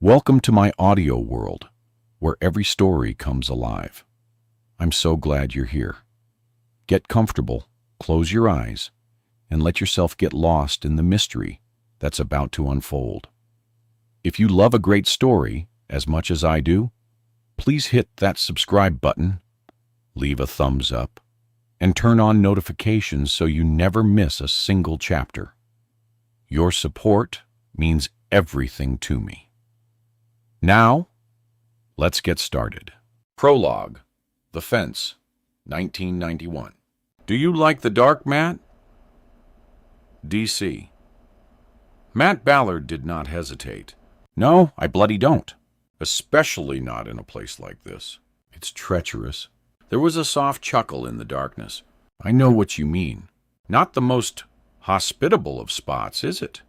Welcome to my audio world, where every story comes alive. I'm so glad you're here. Get comfortable, close your eyes, and let yourself get lost in the mystery that's about to unfold. If you love a great story as much as I do, please hit that subscribe button, leave a thumbs up, and turn on notifications so you never miss a single chapter. Your support means everything to me. Now, let's get started. Prologue, The Fence, 1991. Do you like the dark, Matt? D.C. Matt Ballard did not hesitate. No, I bloody don't. Especially not in a place like this. It's treacherous. There was a soft chuckle in the darkness. I know what you mean. Not the most hospitable of spots, is it?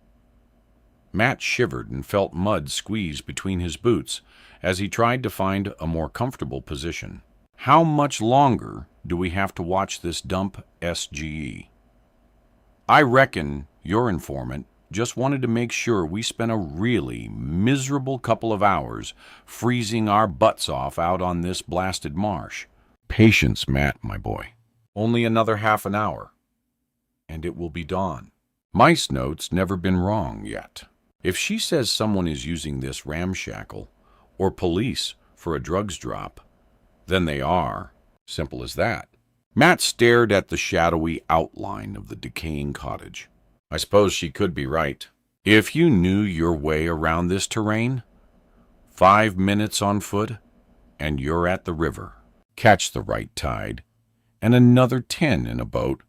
Matt shivered and felt mud squeeze between his boots as he tried to find a more comfortable position. How much longer do we have to watch this dump SGE? I reckon your informant just wanted to make sure we spent a really miserable couple of hours freezing our butts off out on this blasted marsh. Patience, Matt, my boy. Only another half an hour, and it will be dawn. Mice Note's never been wrong yet. If she says someone is using this ramshackle, or police for a drugs drop, then they are. Simple as that. Matt stared at the shadowy outline of the decaying cottage. I suppose she could be right. If you knew your way around this terrain, 5 minutes on foot, and you're at the river. Catch the right tide, and another 10 in a boat,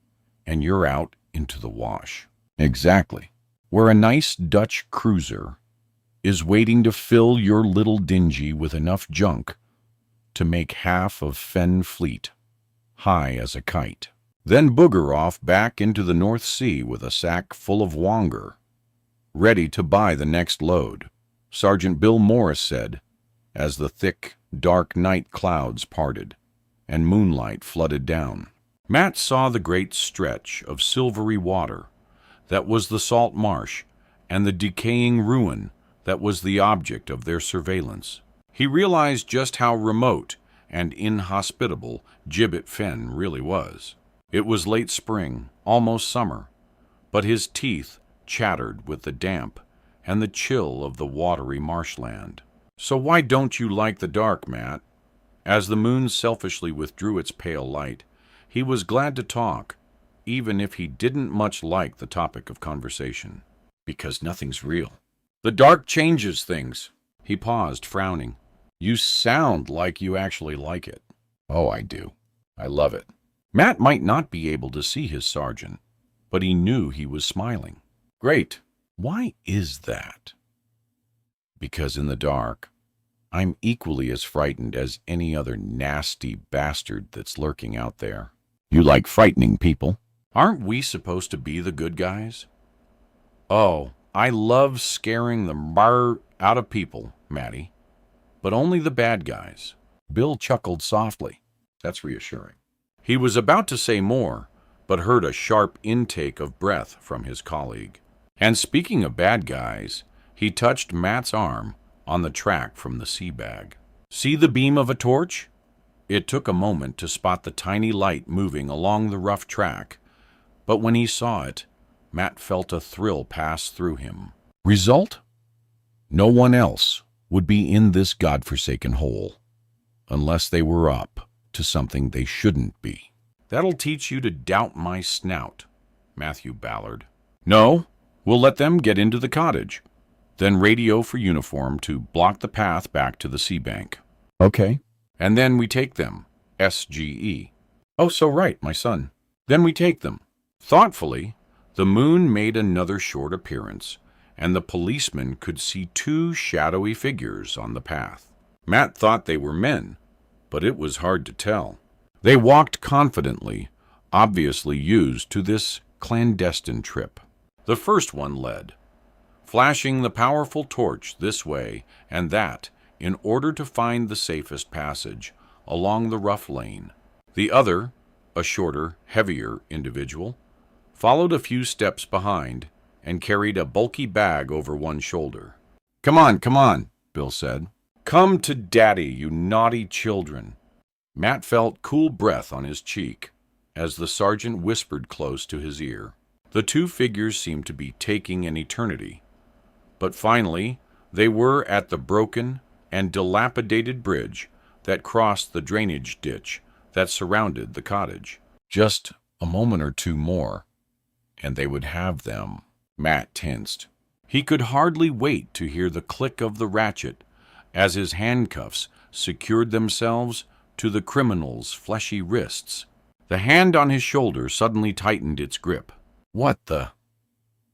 and you're out into the wash. Exactly. Where a nice Dutch cruiser is waiting to fill your little dinghy with enough junk to make half of Fen Fleet, high as a kite. Then booger off back into the North Sea with a sack full of wonger, ready to buy the next load, Sergeant Bill Morris said, as the thick, dark night clouds parted and moonlight flooded down. Matt saw the great stretch of silvery water that was the salt marsh and the decaying ruin that was the object of their surveillance. He realized just how remote and inhospitable Gibbet Fen really was. It was late spring, almost summer, but his teeth chattered with the damp and the chill of the watery marshland. So why don't you like the dark, Matt? As the moon selfishly withdrew its pale light, he was glad to talk, even if he didn't much like the topic of conversation. Because nothing's real. The dark changes things. He paused, frowning. You sound like you actually like it. Oh, I do. I love it. Matt might not be able to see his sergeant, but he knew he was smiling. Great. Why is that? Because in the dark, I'm equally as frightened as any other nasty bastard that's lurking out there. You like frightening people. Aren't we supposed to be the good guys? Oh, I love scaring the bar out of people, Matty, but only the bad guys. Bill chuckled softly. That's reassuring. He was about to say more, but heard a sharp intake of breath from his colleague. And speaking of bad guys, he touched Matt's arm on the track from the sea bag. See the beam of a torch? It took a moment to spot the tiny light moving along the rough track, but when he saw it, Matt felt a thrill pass through him. Result? No one else would be in this godforsaken hole, unless they were up to something they shouldn't be. That'll teach you to doubt my snout, Matthew Ballard. No, we'll let them get into the cottage, then radio for uniform to block the path back to the sea bank. Okay. And then we take them, SGE. Oh, so right, my son. Then we take them. Thoughtfully, the moon made another short appearance, and the policeman could see 2 shadowy figures on the path. Matt thought they were men, but it was hard to tell. They walked confidently, obviously used to this clandestine trip. The first one led, flashing the powerful torch this way and that in order to find the safest passage along the rough lane. The other, a shorter, heavier individual, followed a few steps behind and carried a bulky bag over one shoulder. Come on, Bill said. "Come to Daddy, you naughty children." Matt felt cool breath on his cheek as the sergeant whispered close to his ear. The two figures seemed to be taking an eternity, but finally they were at the broken and dilapidated bridge that crossed the drainage ditch that surrounded the cottage. Just a moment or two more, and they would have them. Matt tensed. He could hardly wait to hear the click of the ratchet as his handcuffs secured themselves to the criminal's fleshy wrists. The hand on his shoulder suddenly tightened its grip. What the?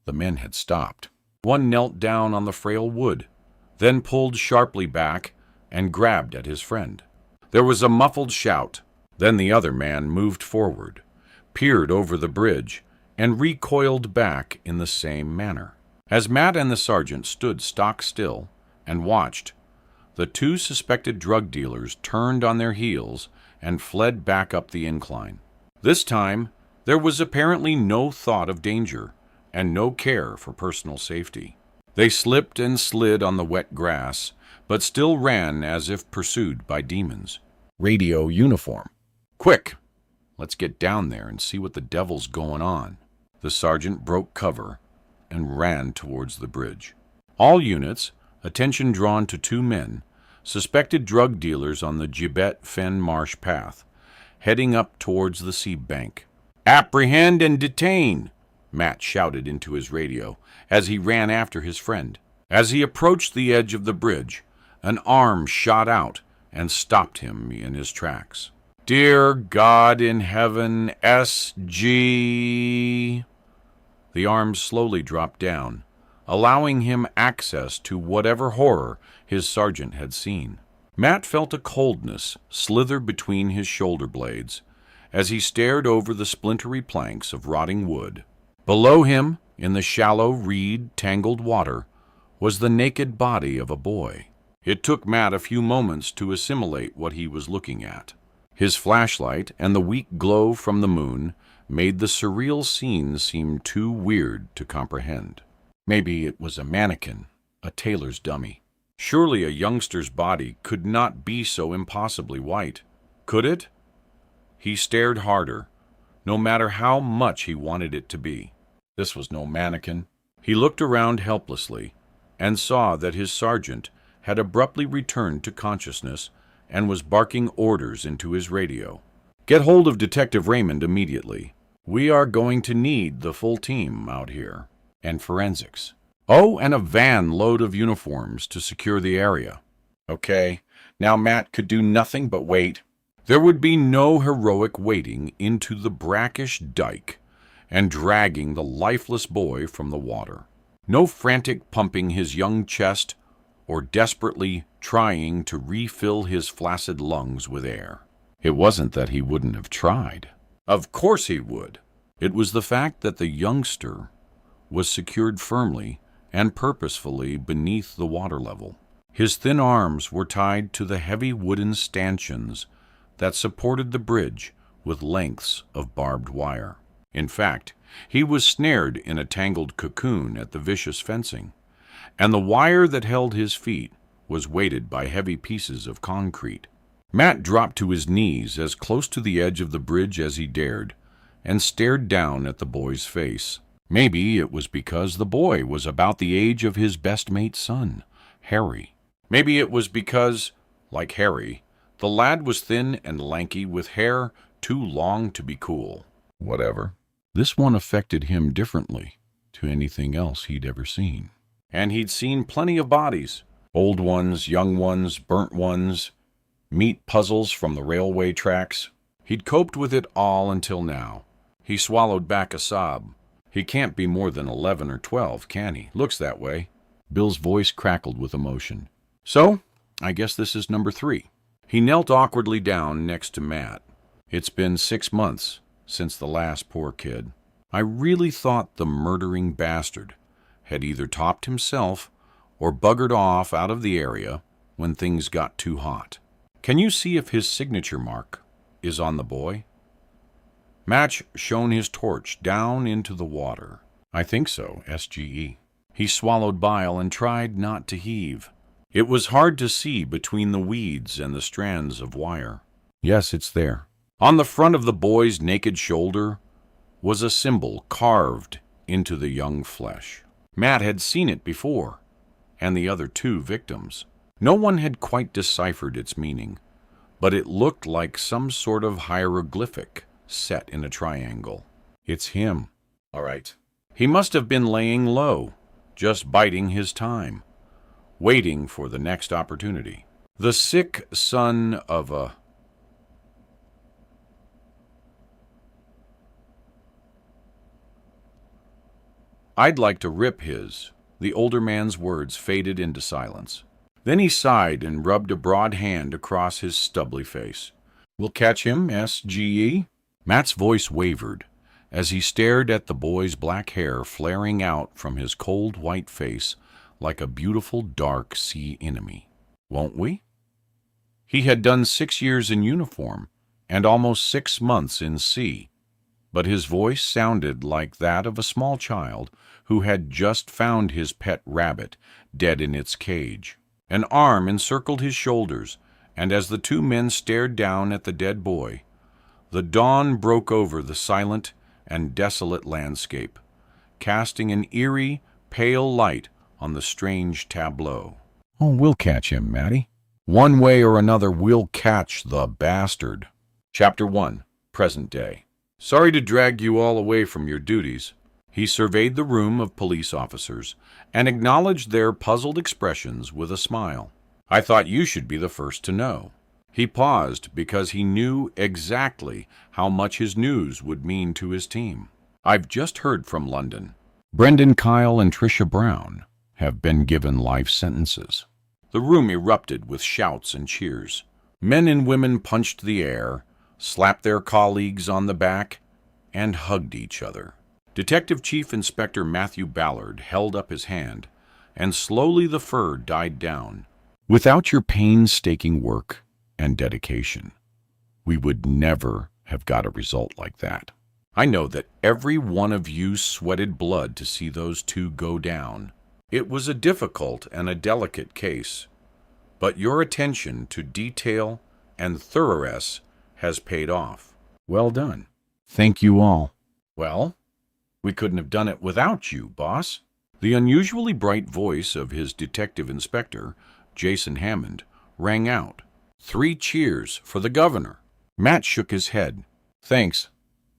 The men had stopped. One knelt down on the frail wood, then pulled sharply back and grabbed at his friend. There was a muffled shout. Then the other man moved forward, peered over the bridge, and recoiled back in the same manner. As Matt and the sergeant stood stock still and watched, the two suspected drug dealers turned on their heels and fled back up the incline. This time, there was apparently no thought of danger and no care for personal safety. They slipped and slid on the wet grass, but still ran as if pursued by demons. Radio uniform. "Quick! Let's get down there and see what the devil's going on." The sergeant broke cover and ran towards the bridge. All units, attention drawn to two men, suspected drug dealers on the Gibet Fen Marsh path, heading up towards the sea bank. "Apprehend and detain!" Matt shouted into his radio as he ran after his friend. As he approached the edge of the bridge, an arm shot out and stopped him in his tracks. "Dear God in heaven, S.G." The arm slowly dropped down, allowing him access to whatever horror his sergeant had seen. Matt felt a coldness slither between his shoulder blades as he stared over the splintery planks of rotting wood. Below him, in the shallow, reed-tangled water, was the naked body of a boy. It took Matt a few moments to assimilate what he was looking at. His flashlight and the weak glow from the moon made the surreal scene seem too weird to comprehend. Maybe it was a mannequin, a tailor's dummy. Surely a youngster's body could not be so impossibly white. Could it? He stared harder, no matter how much he wanted it to be. This was no mannequin. He looked around helplessly and saw that his sergeant had abruptly returned to consciousness and was barking orders into his radio. "Get hold of Detective Raymond immediately. We are going to need the full team out here. And forensics. Oh, and a van load of uniforms to secure the area." Okay, now Matt could do nothing but wait. There would be no heroic wading into the brackish dike and dragging the lifeless boy from the water. No frantic pumping his young chest or desperately trying to refill his flaccid lungs with air. It wasn't that he wouldn't have tried. Of course he would. It was the fact that the youngster was secured firmly and purposefully beneath the water level. His thin arms were tied to the heavy wooden stanchions that supported the bridge with lengths of barbed wire. In fact, he was snared in a tangled cocoon at the vicious fencing, and the wire that held his feet was weighted by heavy pieces of concrete. Matt dropped to his knees as close to the edge of the bridge as he dared, and stared down at the boy's face. Maybe it was because the boy was about the age of his best mate's son, Harry. Maybe it was because, like Harry, the lad was thin and lanky with hair too long to be cool. Whatever. This one affected him differently to anything else he'd ever seen. And he'd seen plenty of bodies. Old ones, young ones, burnt ones, meat puzzles from the railway tracks. He'd coped with it all until now. He swallowed back a sob. He can't be more than 11 or 12, can he? Looks that way. Bill's voice crackled with emotion. So, I guess this is number 3. He knelt awkwardly down next to Matt. It's been 6 months since the last poor kid. I really thought the murdering bastard had either topped himself or buggered off out of the area when things got too hot. Can you see if his signature mark is on the boy? Matt shone his torch down into the water. I think so, SGE. He swallowed bile and tried not to heave. It was hard to see between the weeds and the strands of wire. Yes, it's there. On the front of the boy's naked shoulder was a symbol carved into the young flesh. Matt had seen it before, and the other two victims. No one had quite deciphered its meaning, but it looked like some sort of hieroglyphic set in a triangle. It's him. All right. He must have been laying low, just biding his time, waiting for the next opportunity. The sick son of a... I'd like to rip his... The older man's words faded into silence. Then he sighed and rubbed a broad hand across his stubbly face. We'll catch him, SGE? Matt's voice wavered as he stared at the boy's black hair flaring out from his cold white face like a beautiful dark sea anemone. Won't we? He had done 6 years in uniform and almost 6 months in sea, but his voice sounded like that of a small child who had just found his pet rabbit dead in its cage. An arm encircled his shoulders, and as the two men stared down at the dead boy, the dawn broke over the silent and desolate landscape, casting an eerie, pale light on the strange tableau. Oh, we'll catch him, Matty. One way or another, we'll catch the bastard. Chapter 1. Present Day. Sorry to drag you all away from your duties. He surveyed the room of police officers and acknowledged their puzzled expressions with a smile. I thought you should be the first to know. He paused because he knew exactly how much his news would mean to his team. I've just heard from London. Brendan Kyle and Tricia Brown have been given life sentences. The room erupted with shouts and cheers. Men and women punched the air, slapped their colleagues on the back, and hugged each other. Detective Chief Inspector Matthew Ballard held up his hand, and slowly the fur died down. Without your painstaking work and dedication, we would never have got a result like that. I know that every one of you sweated blood to see those two go down. It was a difficult and a delicate case, but your attention to detail and thoroughness has paid off. Well done. Thank you all. Well, we couldn't have done it without you, boss. The unusually bright voice of his detective inspector, Jason Hammond, rang out. 3 cheers for the governor. Matt shook his head. Thanks,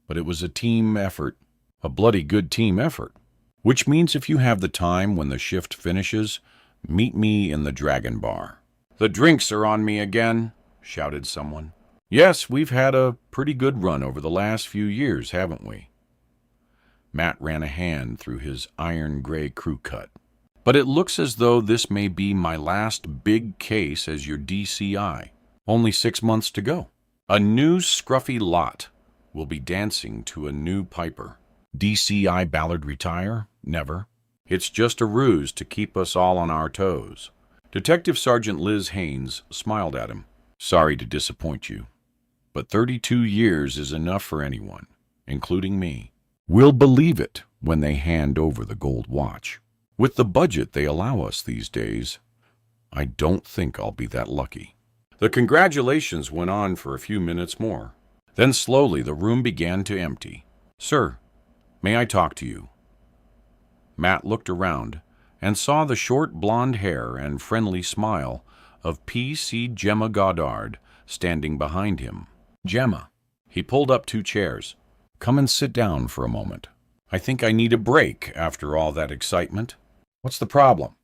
but it was a team effort. A bloody good team effort. Which means if you have the time when the shift finishes, meet me in the Dragon Bar. The drinks are on me again, shouted someone. Yes, we've had a pretty good run over the last few years, haven't we? Matt ran a hand through his iron-gray crew cut. But it looks as though this may be my last big case as your DCI. Only 6 months to go. A new scruffy lot will be dancing to a new piper. DCI Ballard retire? Never. It's just a ruse to keep us all on our toes. Detective Sergeant Liz Haynes smiled at him. Sorry to disappoint you, but 32 years is enough for anyone, including me. We'll believe it when they hand over the gold watch. With the budget they allow us these days, I don't think I'll be that lucky. The congratulations went on for a few minutes more. Then slowly the room began to empty. Sir, may I talk to you? Matt looked around and saw the short blonde hair and friendly smile of P.C. Gemma Goddard standing behind him. Gemma. He pulled up 2 chairs. Come and sit down for a moment. I think I need a break after all that excitement. What's the problem?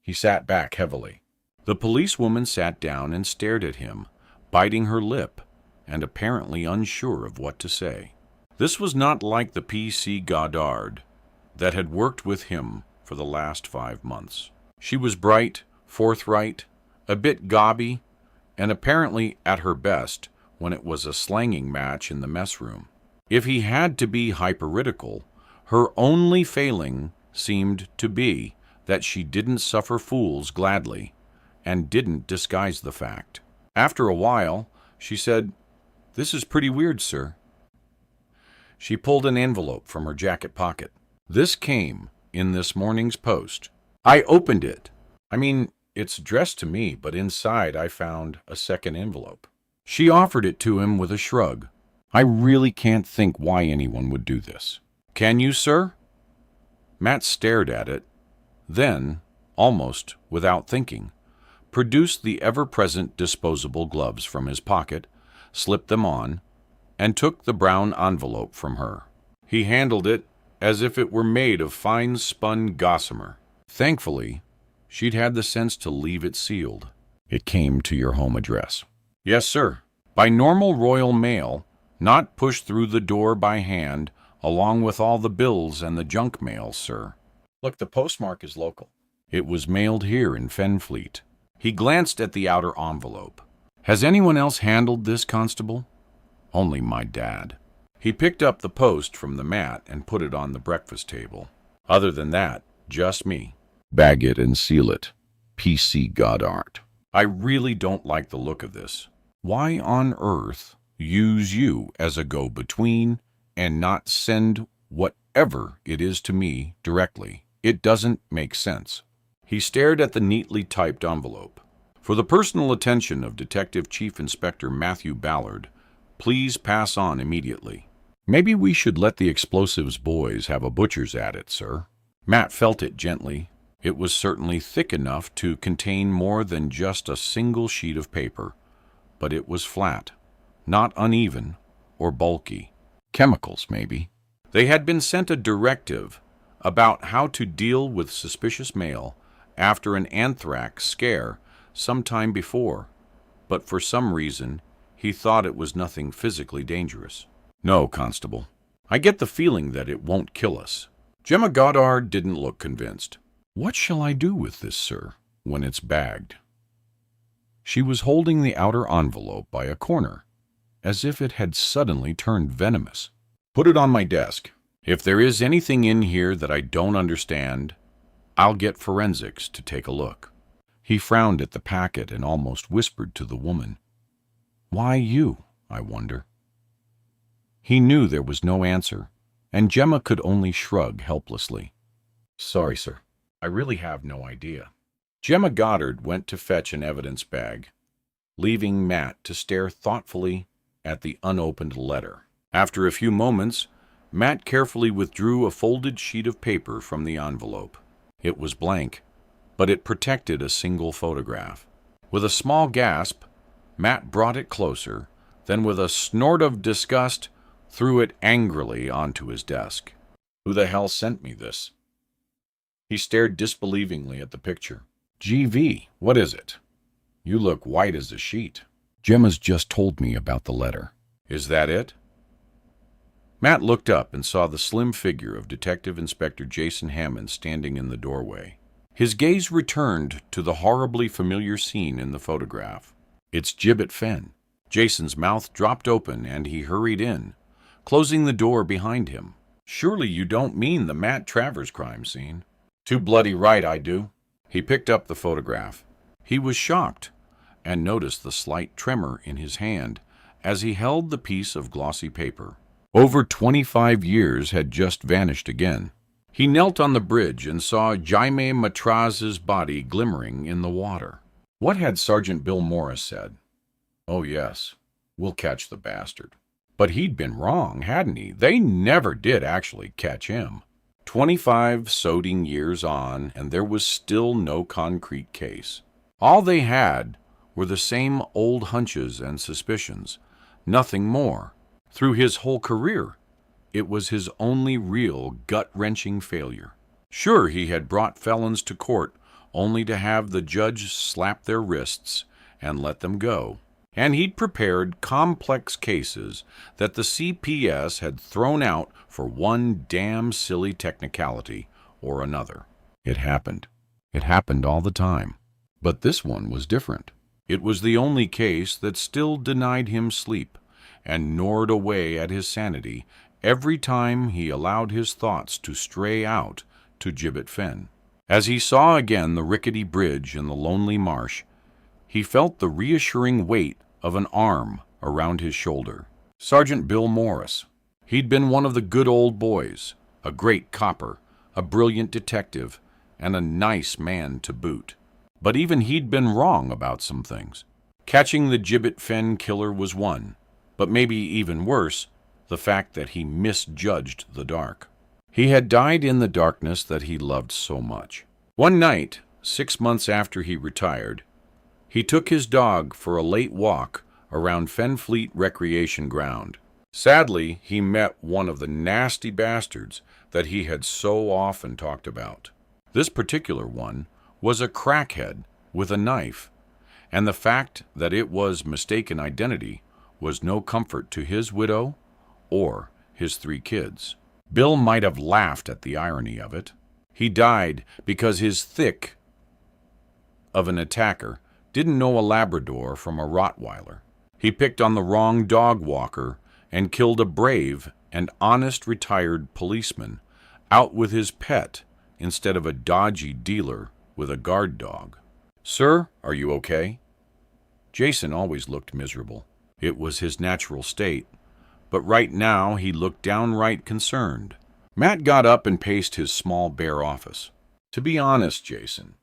He sat back heavily. The policewoman sat down and stared at him, biting her lip and apparently unsure of what to say. This was not like the P.C. Goddard that had worked with him for the last 5 months. She was bright, forthright, a bit gobby, and apparently at her best when it was a slanging match in the mess room. If he had to be hypercritical, her only failing seemed to be that she didn't suffer fools gladly and didn't disguise the fact. After a while, she said, "This is pretty weird, sir." She pulled an envelope from her jacket pocket. This came in this morning's post. I opened it. It's addressed to me, but inside I found a second envelope. She offered it to him with a shrug. I really can't think why anyone would do this. Can you, sir? Matt stared at it, then, almost without thinking, produced the ever-present disposable gloves from his pocket, slipped them on, and took the brown envelope from her. He handled it as if it were made of fine-spun gossamer. Thankfully, she'd had the sense to leave it sealed. It came to your home address. Yes, sir. By normal royal mail, not pushed through the door by hand, along with all the bills and the junk mail, sir. Look, the postmark is local. It was mailed here in Fenfleet. He glanced at the outer envelope. Has anyone else handled this, Constable? Only my dad. He picked up the post from the mat and put it on the breakfast table. Other than that, just me. Bag it and seal it. P.C. Goddard. I really don't like the look of this. Why on earth use you as a go-between and not send whatever it is to me directly? It doesn't make sense. He stared at the neatly typed envelope. For the personal attention of Detective Chief Inspector Matthew Ballard, please pass on immediately. Maybe we should let the explosives boys have a butcher's at it, sir. Matt felt it gently. It was certainly thick enough to contain more than just a single sheet of paper, but it was flat, not uneven or bulky. Chemicals, maybe. They had been sent a directive about how to deal with suspicious mail after an anthrax scare some time before, but for some reason he thought it was nothing physically dangerous. No, Constable. I get the feeling that it won't kill us. Gemma Goddard didn't look convinced. What shall I do with this, sir, when it's bagged? She was holding the outer envelope by a corner, as if it had suddenly turned venomous. Put it on my desk. If there is anything in here that I don't understand, I'll get forensics to take a look. He frowned at the packet and almost whispered to the woman. Why you, I wonder? He knew there was no answer, and Gemma could only shrug helplessly. Sorry, sir. I really have no idea. Gemma Goddard went to fetch an evidence bag, leaving Matt to stare thoughtfully at the unopened letter. After a few moments, Matt carefully withdrew a folded sheet of paper from the envelope. It was blank, but it protected a single photograph. With a small gasp, Matt brought it closer, then with a snort of disgust, threw it angrily onto his desk. Who the hell sent me this? He stared disbelievingly at the picture. GV, what is it? You look white as a sheet. Gemma's just told me about the letter. Is that it? Matt looked up and saw the slim figure of Detective Inspector Jason Hammond standing in the doorway. His gaze returned to the horribly familiar scene in the photograph. It's Gibbet Fen. Jason's mouth dropped open and he hurried in, closing the door behind him. Surely you don't mean the Matt Travers crime scene? Too bloody right I do. He picked up the photograph. He was shocked and noticed the slight tremor in his hand as he held the piece of glossy paper. Over 25 years had just vanished again. He knelt on the bridge and saw Jaime Matraz's body glimmering in the water. What had Sergeant Bill Morris said? Oh yes, we'll catch the bastard. But he'd been wrong, hadn't he? They never did actually catch him. 25 soding years on, and there was still no concrete case. All they had were the same old hunches and suspicions, nothing more. Through his whole career, it was his only real gut-wrenching failure. Sure, he had brought felons to court only to have the judge slap their wrists and let them go. And he'd prepared complex cases that the CPS had thrown out for one damn silly technicality or another. It happened. It happened all the time. But this one was different. It was the only case that still denied him sleep and gnawed away at his sanity every time he allowed his thoughts to stray out to Gibbet Fen. As he saw again the rickety bridge and the lonely marsh, he felt the reassuring weight of an arm around his shoulder. Sergeant Bill Morris. He'd been one of the good old boys, a great copper, a brilliant detective, and a nice man to boot. But even he'd been wrong about some things. Catching the gibbet fen killer was one, but maybe even worse, the fact that he misjudged the dark. He had died in the darkness that he loved so much. One night, 6 months after he retired, he took his dog for a late walk around Fenfleet Recreation Ground. Sadly, he met one of the nasty bastards that he had so often talked about. This particular one was a crackhead with a knife, and the fact that it was mistaken identity was no comfort to his widow or his 3 kids. Bill might have laughed at the irony of it. He died because his thick of an attacker didn't know a Labrador from a Rottweiler. He picked on the wrong dog walker and killed a brave and honest retired policeman out with his pet instead of a dodgy dealer with a guard dog. "Sir, are you okay?" Jason always looked miserable. It was his natural state, but right now he looked downright concerned. Matt got up and paced his small bare office. "To be honest, Jason,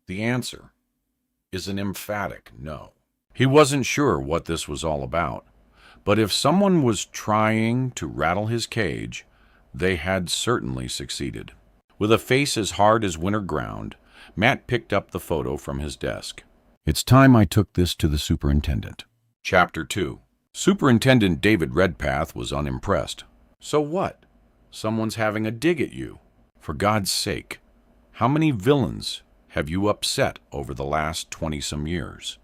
the answer is an emphatic no." He wasn't sure what this was all about, but if someone was trying to rattle his cage, they had certainly succeeded. With a face as hard as winter ground, Matt picked up the photo from his desk. "It's time I took this to the superintendent." Chapter 2. Superintendent David Redpath was unimpressed. "So what? Someone's having a dig at you. For God's sake, how many villains have you upset over the last 20-some years?"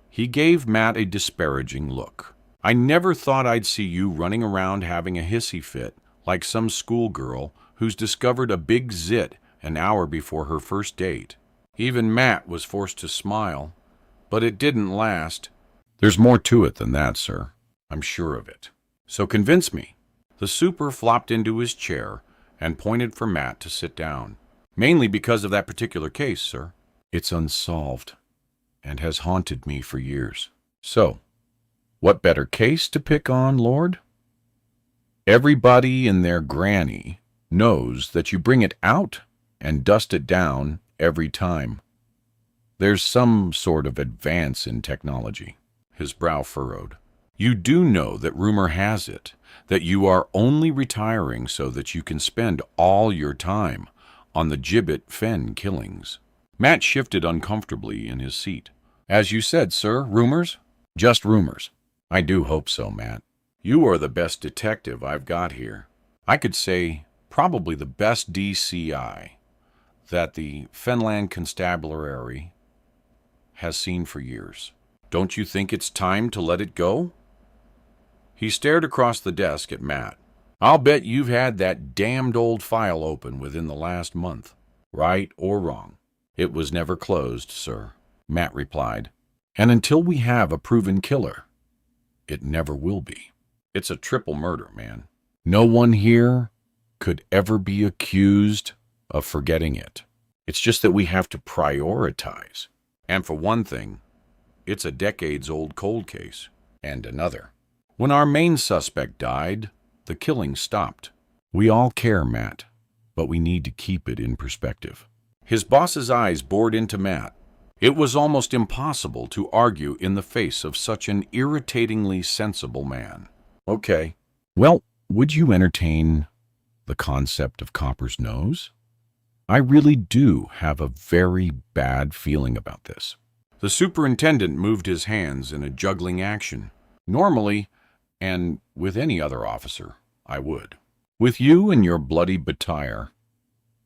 He gave Matt a disparaging look. "I never thought I'd see you running around having a hissy fit like some schoolgirl who's discovered a big zit an hour before her first date." Even Matt was forced to smile, but it didn't last. "There's more to it than that, sir. I'm sure of it. So convince me." The super flopped into his chair and pointed for Matt to sit down. "Mainly because of that particular case, sir. It's unsolved and has haunted me for years." "So, what better case to pick on, Lord? Everybody and their granny knows that you bring it out and dust it down every time. There's some sort of advance in technology." His brow furrowed. "You do know that rumor has it that you are only retiring so that you can spend all your time on the gibbet fen killings." Matt shifted uncomfortably in his seat. "As you said, sir, rumors?" "Just rumors." "I do hope so, Matt. You are the best detective I've got here. I could say probably the best DCI that the Fenland Constabulary has seen for years. Don't you think it's time to let it go?" He stared across the desk at Matt. "I'll bet you've had that damned old file open within the last month. Right or wrong?" "It was never closed, sir," Matt replied. "And until we have a proven killer, it never will be. It's a triple murder, man. No one here could ever be accused of forgetting it. It's just that we have to prioritize. And for one thing, it's a decades-old cold case. And another. When our main suspect died, the killing stopped. We all care, Matt, but we need to keep it in perspective." His boss's eyes bored into Matt. It was almost impossible to argue in the face of such an irritatingly sensible man. "Okay. Well, would you entertain the concept of Copper's nose? I really do have a very bad feeling about this." The superintendent moved his hands in a juggling action. "Normally, and with any other officer, I would. With you and your bloody batire,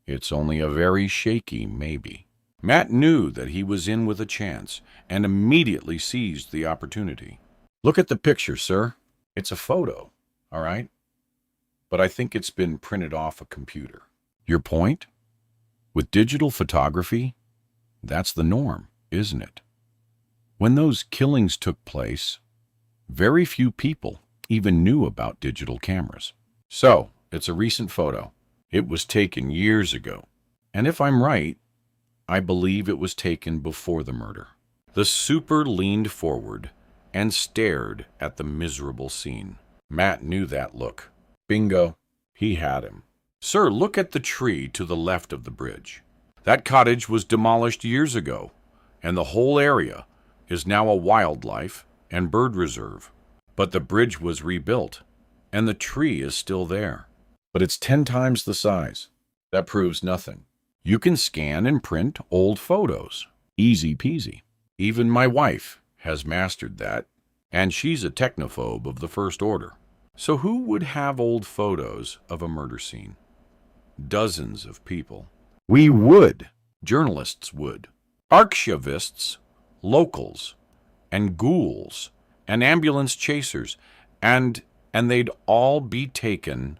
it's only a very shaky maybe." Matt knew that he was in with a chance and immediately seized the opportunity. "Look at the picture, sir. It's a photo, all right? But I think it's been printed off a computer." "Your point? With digital photography, that's the norm, isn't it? When those killings took place, very few people even knew about digital cameras. So, it's a recent photo. It was taken years ago. And if I'm right, I believe it was taken before the murder." The super leaned forward and stared at the miserable scene. Matt knew that look. Bingo. He had him. "Sir, look at the tree to the left of the bridge. That cottage was demolished years ago, and the whole area is now a wildlife and bird reserve. But the bridge was rebuilt, and the tree is still there. But it's 10 times the size. That proves nothing. You can scan and print old photos. Easy peasy. Even my wife has mastered that, and she's a technophobe of the first order. So who would have old photos of a murder scene? Dozens of people. We would. Journalists would. Archivists, locals, and ghouls, and ambulance chasers, and they'd all be taken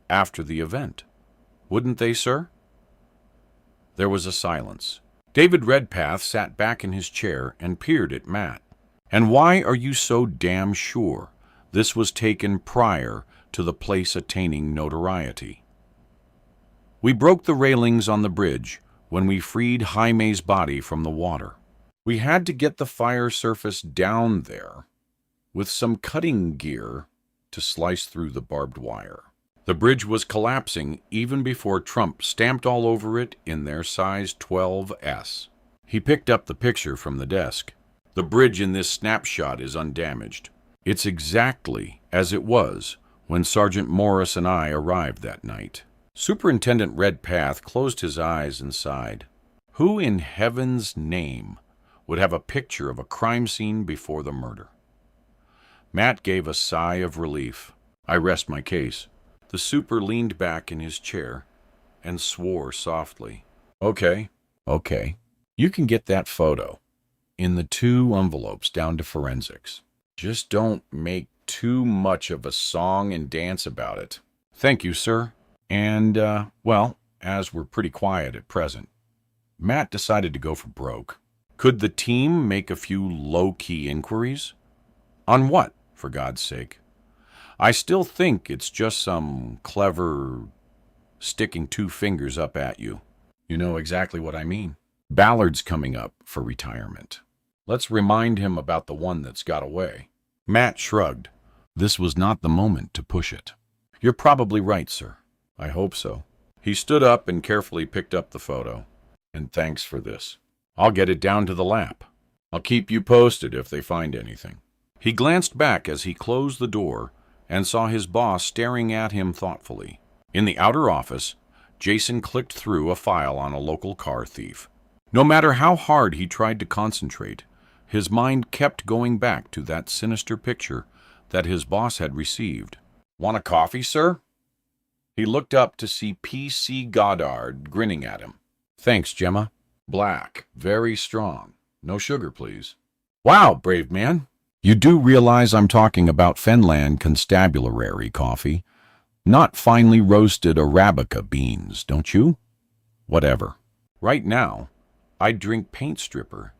after the event. Wouldn't they, sir? There was a silence. David Redpath sat back in his chair and peered at Matt. And why are you so damn sure this was taken prior to the place attaining notoriety? We broke the railings on the bridge when we freed Jaime's body from the water. We had to get the fire surface down there with some cutting gear to slice through the barbed wire. The bridge was collapsing even before Trump stamped all over it in their size 12S. He picked up the picture from the desk. The bridge in this snapshot is undamaged. It's exactly as it was when Sergeant Morris and I arrived that night. Superintendent Redpath closed his eyes and sighed. Who in heaven's name would have a picture of a crime scene before the murder? Matt gave a sigh of relief. I rest my case. The super leaned back in his chair and swore softly. Okay. You can get that photo in the 2 envelopes down to forensics. Just don't make too much of a song and dance about it. Thank you, sir. And, well, as we're pretty quiet at present, Matt decided to go for broke. Could the team make a few low-key inquiries? On what, for God's sake? I still think it's just some clever sticking 2 fingers up at you. You know exactly what I mean. Ballard's coming up for retirement. Let's remind him about the one that's got away. Matt shrugged. This was not the moment to push it. You're probably right, sir. I hope so. He stood up and carefully picked up the photo. And thanks for this. I'll get it down to the lab. I'll keep you posted if they find anything. He glanced back as he closed the door and saw his boss staring at him thoughtfully. In the outer office, Jason clicked through a file on a local car thief. No matter how hard he tried to concentrate, his mind kept going back to that sinister picture that his boss had received. Want a coffee, sir? He looked up to see P.C. Goddard grinning at him. Thanks, Gemma. Black, very strong. No sugar, please. Wow, brave man. You do realize I'm talking about Fenland constabulary coffee, not finely roasted Arabica beans, don't you? Whatever. Right now, I'd drink paint stripper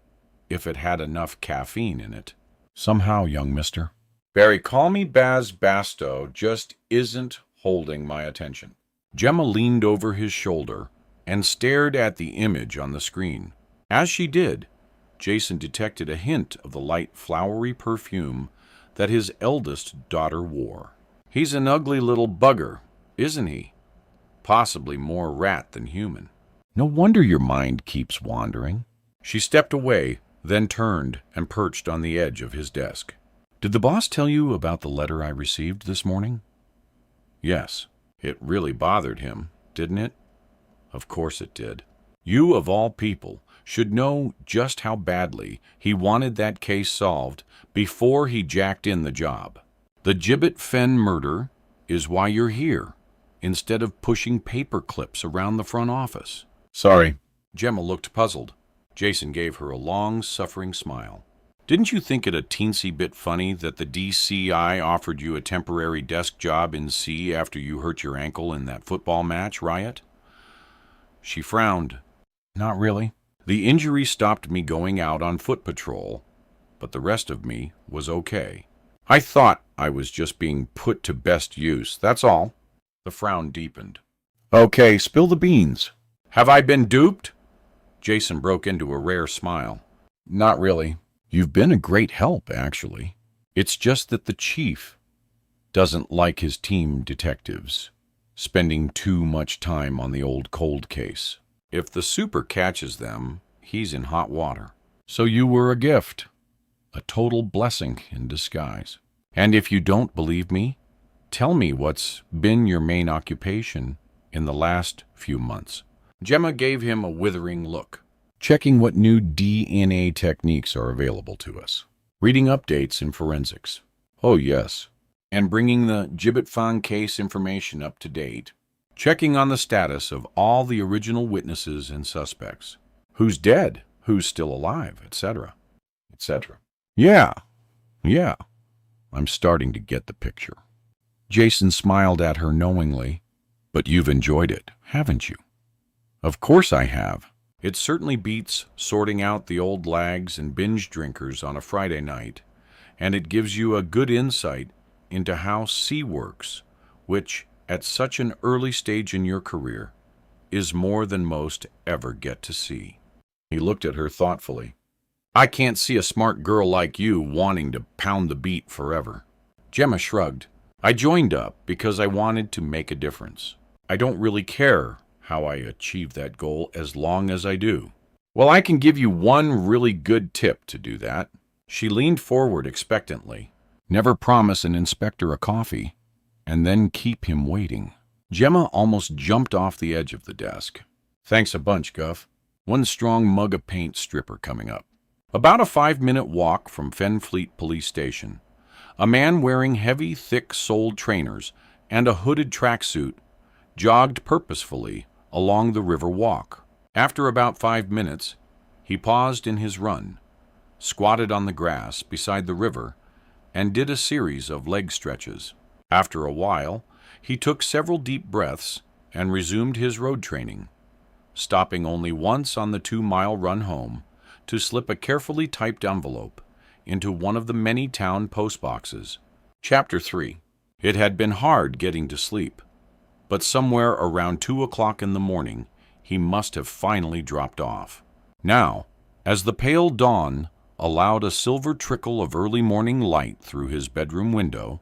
if it had enough caffeine in it. Somehow, young mister. Barry, call me Baz Basto just isn't holding my attention. Gemma leaned over his shoulder and stared at the image on the screen. As she did, Jason detected a hint of the light, flowery perfume that his eldest daughter wore. He's an ugly little bugger, isn't he? Possibly more rat than human. No wonder your mind keeps wandering. She stepped away, then turned and perched on the edge of his desk. Did the boss tell you about the letter I received this morning? Yes. It really bothered him, didn't it? Of course it did. You, of all people, should know just how badly he wanted that case solved before he jacked in the job. The Gibbet Fenn murder is why you're here, instead of pushing paper clips around the front office. Sorry. Gemma looked puzzled. Jason gave her a long, suffering smile. Didn't you think it a teensy bit funny that the DCI offered you a temporary desk job in C after you hurt your ankle in that football match, Riot? She frowned. Not really. The injury stopped me going out on foot patrol, but the rest of me was okay. I thought I was just being put to best use, that's all. The frown deepened. Okay, spill the beans. Have I been duped? Jason broke into a rare smile. Not really. You've been a great help, actually. It's just that the chief doesn't like his team detectives spending too much time on the old cold case. If the super catches them, he's in hot water. So you were a gift, a total blessing in disguise. And if you don't believe me, tell me what's been your main occupation in the last few months. Gemma gave him a withering look, checking what new DNA techniques are available to us, reading updates in forensics. Oh, yes. And bringing the Gibbet Fang case information up to date, checking on the status of all the original witnesses and suspects. Who's dead, who's still alive, etc., etc. Yeah. I'm starting to get the picture. Jason smiled at her knowingly. But you've enjoyed it, haven't you? Of course I have. It certainly beats sorting out the old lags and binge drinkers on a Friday night, and it gives you a good insight into how C works, which, at such an early stage in your career, is more than most ever get to see. He looked at her thoughtfully. I can't see a smart girl like you wanting to pound the beat forever. Gemma shrugged. I joined up because I wanted to make a difference. I don't really care how I achieve that goal as long as I do. Well, I can give you one really good tip to do that. She leaned forward expectantly. Never promise an inspector a coffee and then keep him waiting. Gemma almost jumped off the edge of the desk. Thanks a bunch, Guff. One strong mug of paint stripper coming up. About a 5-minute walk from Fenfleet Police Station, a man wearing heavy, thick-soled trainers and a hooded tracksuit jogged purposefully along the river walk. After about 5 minutes, he paused in his run, squatted on the grass beside the river, and did a series of leg stretches. After a while, he took several deep breaths and resumed his road training, stopping only once on the 2-mile run home to slip a carefully typed envelope into one of the many town postboxes. Chapter 3. It had been hard getting to sleep, but somewhere around 2 o'clock in the morning, he must have finally dropped off. Now, as the pale dawn allowed a silver trickle of early morning light through his bedroom window,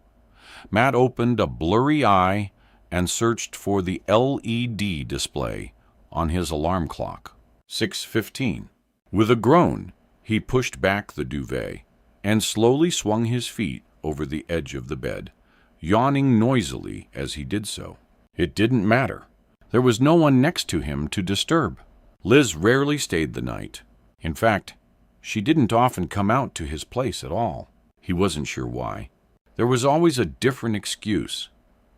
Matt opened a blurry eye and searched for the LED display on his alarm clock. 6:15. With a groan, he pushed back the duvet and slowly swung his feet over the edge of the bed, yawning noisily as he did so. It didn't matter. There was no one next to him to disturb. Liz rarely stayed the night. In fact, she didn't often come out to his place at all. He wasn't sure why. There was always a different excuse,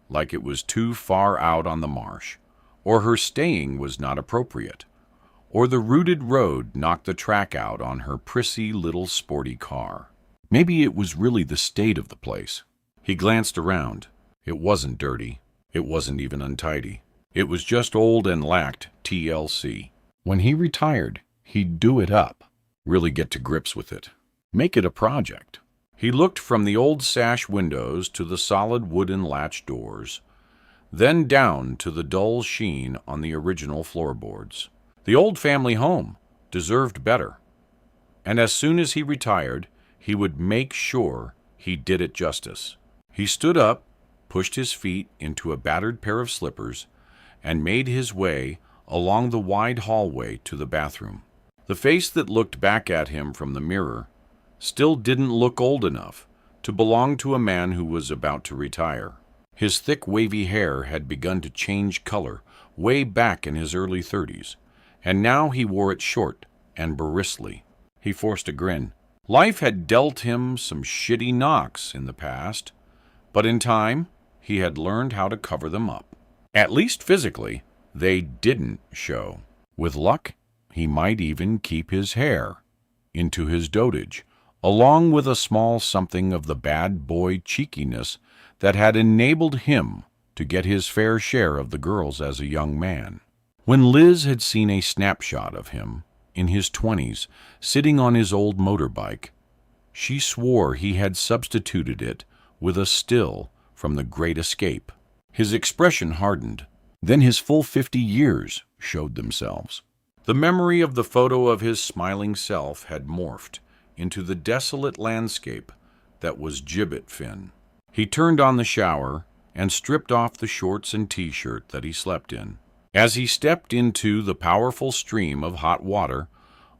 like it was too far out on the marsh, or her staying was not appropriate, or the rooted road knocked the track out on her prissy little sporty car. Maybe it was really the state of the place. He glanced around. It wasn't dirty. It wasn't even untidy. It was just old and lacked TLC. When he retired, he'd do it up, really get to grips with it, make it a project. He looked from the old sash windows to the solid wooden latch doors, then down to the dull sheen on the original floorboards. The old family home deserved better, and as soon as he retired, he would make sure he did it justice. He stood up, pushed his feet into a battered pair of slippers, and made his way along the wide hallway to the bathroom. The face that looked back at him from the mirror still didn't look old enough to belong to a man who was about to retire. His thick, wavy hair had begun to change color way back in his early 30s, and now he wore it short and bristly. He forced a grin. Life had dealt him some shitty knocks in the past, but in time, he had learned how to cover them up. At least physically, they didn't show. With luck, he might even keep his hair into his dotage, along with a small something of the bad boy cheekiness that had enabled him to get his fair share of the girls as a young man. When Liz had seen a snapshot of him in his 20s sitting on his old motorbike, she swore he had substituted it with a still from The Great Escape. His expression hardened. Then his full 50 years showed themselves. The memory of the photo of his smiling self had morphed into the desolate landscape that was Gibbet Fin. He turned on the shower and stripped off the shorts and t-shirt that he slept in. As he stepped into the powerful stream of hot water,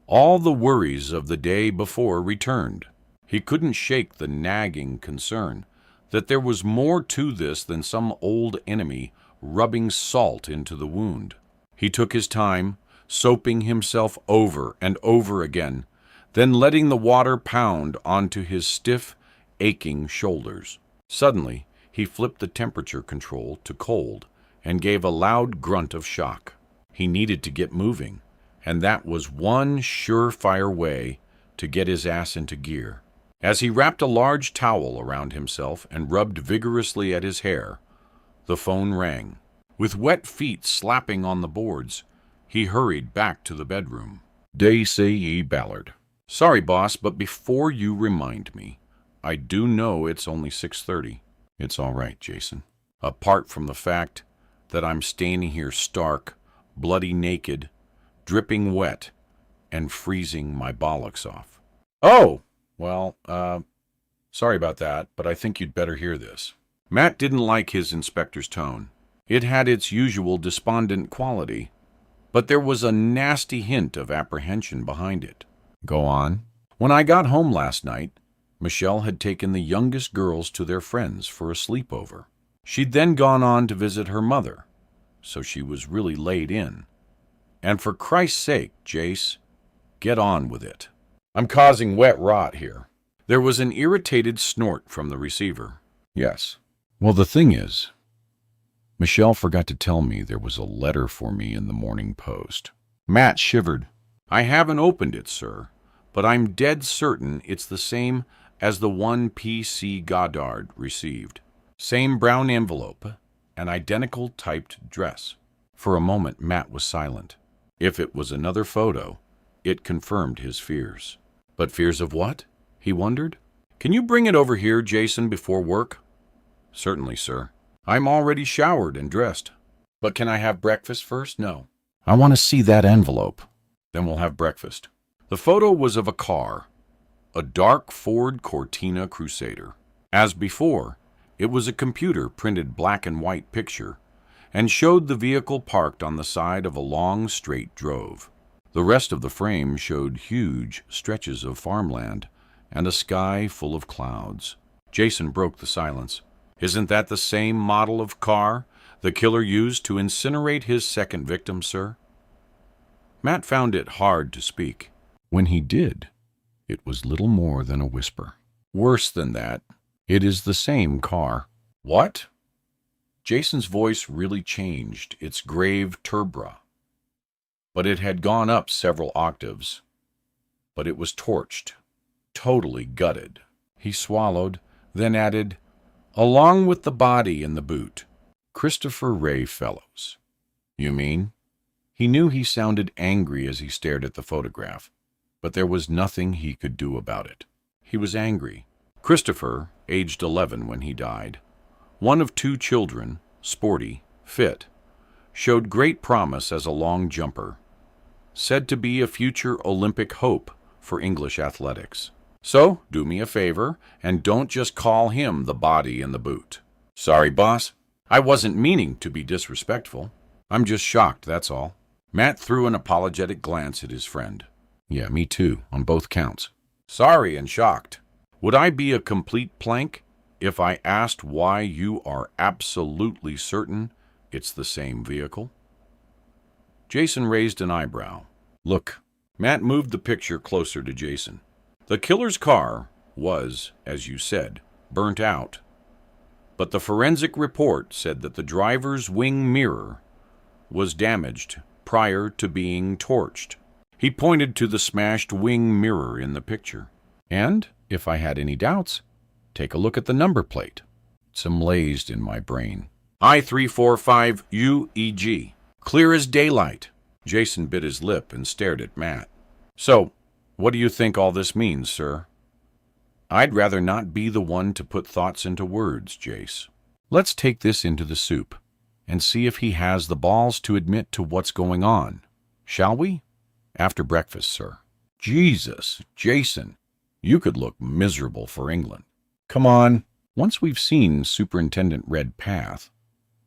all the worries of the day before returned. He couldn't shake the nagging concern that there was more to this than some old enemy rubbing salt into the wound. He took his time, soaping himself over and over again, then letting the water pound onto his stiff, aching shoulders. Suddenly, he flipped the temperature control to cold and gave a loud grunt of shock. He needed to get moving, and that was one surefire way to get his ass into gear. As he wrapped a large towel around himself and rubbed vigorously at his hair, the phone rang. With wet feet slapping on the boards, he hurried back to the bedroom. D.C.E. Ballard. Sorry, boss, but before you remind me, I do know it's only 6:30. It's all right, Jason. Apart from the fact that I'm standing here stark, bloody naked, dripping wet, and freezing my bollocks off. Oh! Well, sorry about that, but I think you'd better hear this. Matt didn't like his inspector's tone. It had its usual despondent quality, but there was a nasty hint of apprehension behind it. Go on. When I got home last night, Michelle had taken the youngest girls to their friends for a sleepover. She'd then gone on to visit her mother, so she was really laid in. And for Christ's sake, Jace, get on with it. I'm causing wet rot here. There was an irritated snort from the receiver. Yes. Well, the thing is, Michelle forgot to tell me there was a letter for me in the Morning Post. Matt shivered. I haven't opened it, sir, but I'm dead certain it's the same as the one P.C. Goddard received. Same brown envelope, an identical typed dress. For a moment, Matt was silent. If it was another photo, it confirmed his fears. But fears of what? He wondered. Can you bring it over here, Jason, before work? Certainly, sir. I'm already showered and dressed. But can I have breakfast first? No. I want to see that envelope. Then we'll have breakfast. The photo was of a car, a dark Ford Cortina Crusader. As before, it was a computer-printed black and white picture and showed the vehicle parked on the side of a long, straight drove. The rest of the frame showed huge stretches of farmland and a sky full of clouds. Jason broke the silence. Isn't that the same model of car the killer used to incinerate his second victim, sir? Matt found it hard to speak. When he did, it was little more than a whisper. Worse than that, it is the same car. What? Jason's voice really changed, its grave timbre. But it had gone up several octaves. But it was torched, totally gutted. He swallowed, then added, along with the body in the boot, Christopher Ray Fellows. You mean? He knew he sounded angry as he stared at the photograph, but there was nothing he could do about it. He was angry. Christopher, aged 11 when he died, one of 2 children, sporty, fit, showed great promise as a long jumper, said to be a future Olympic hope for English athletics. So, do me a favor, and don't just call him the body in the boot. Sorry, boss. I wasn't meaning to be disrespectful. I'm just shocked, that's all. Matt threw an apologetic glance at his friend. Yeah, me too, on both counts. Sorry and shocked. Would I be a complete plank if I asked why you are absolutely certain it's the same vehicle? Jason raised an eyebrow. Look, Matt moved the picture closer to Jason. The killer's car was, as you said, burnt out. But the forensic report said that the driver's wing mirror was damaged prior to being torched. He pointed to the smashed wing mirror in the picture. And, if I had any doubts, take a look at the number plate. It's emblazed in my brain. I-345-UEG. Clear as daylight. Jason bit his lip and stared at Matt. So, what do you think all this means, sir? I'd rather not be the one to put thoughts into words, Jace. Let's take this into the soup and see if he has the balls to admit to what's going on. Shall we? After breakfast, sir. Jesus, Jason, you could look miserable for England. Come on. Once we've seen Superintendent Redpath,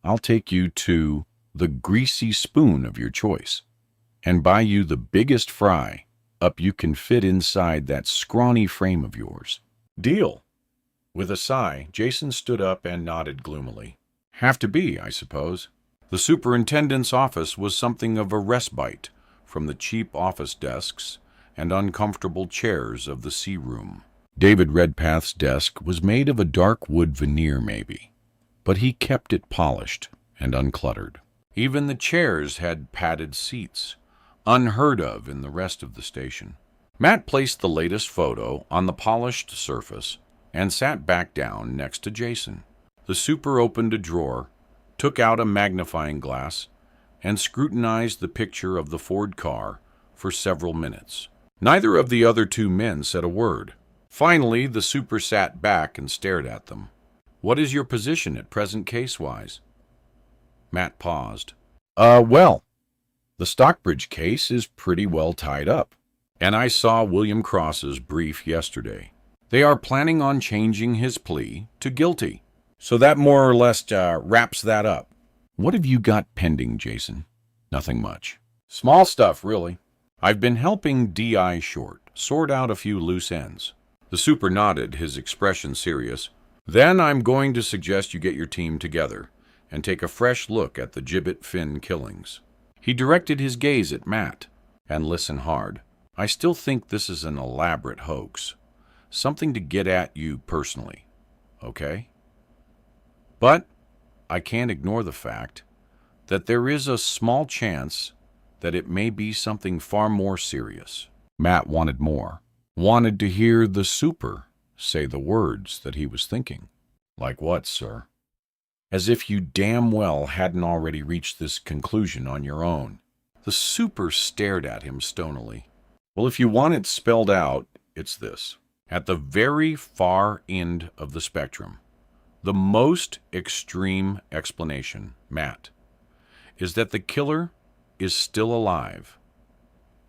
I'll take you to the greasy spoon of your choice and buy you the biggest fry up you can fit inside that scrawny frame of yours. Deal. With a sigh, Jason stood up and nodded gloomily. Have to be, I suppose. The superintendent's office was something of a respite from the cheap office desks and uncomfortable chairs of the sea room. David Redpath's desk was made of a dark wood veneer, maybe, but he kept it polished and uncluttered. Even the chairs had padded seats, unheard of in the rest of the station. Matt placed the latest photo on the polished surface and sat back down next to Jason. The super opened a drawer, took out a magnifying glass, and scrutinized the picture of the Ford car for several minutes. Neither of the other two men said a word. Finally, the super sat back and stared at them. What is your position at present case-wise? Matt paused. Well, the Stockbridge case is pretty well tied up, and I saw William Cross's brief yesterday. They are planning on changing his plea to guilty, so that more or less wraps that up. What have you got pending, Jason? Nothing much. Small stuff, really. I've been helping D.I. Short sort out a few loose ends. The super nodded, his expression serious. Then I'm going to suggest you get your team together and take a fresh look at the Gibbet Finn killings. He directed his gaze at Matt. And listen hard. I still think this is an elaborate hoax. Something to get at you personally. Okay? But I can't ignore the fact that there is a small chance that it may be something far more serious. Matt wanted more. Wanted to hear the super say the words that he was thinking. Like what, sir? As if you damn well hadn't already reached this conclusion on your own. The super stared at him stonily. Well, if you want it spelled out, it's this. At the very far end of the spectrum, the most extreme explanation, Matt, is that the killer is still alive,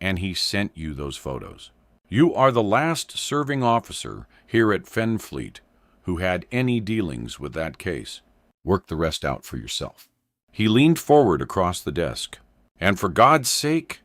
and he sent you those photos. You are the last serving officer here at Fenfleet who had any dealings with that case. Work the rest out for yourself. He leaned forward across the desk. And for God's sake,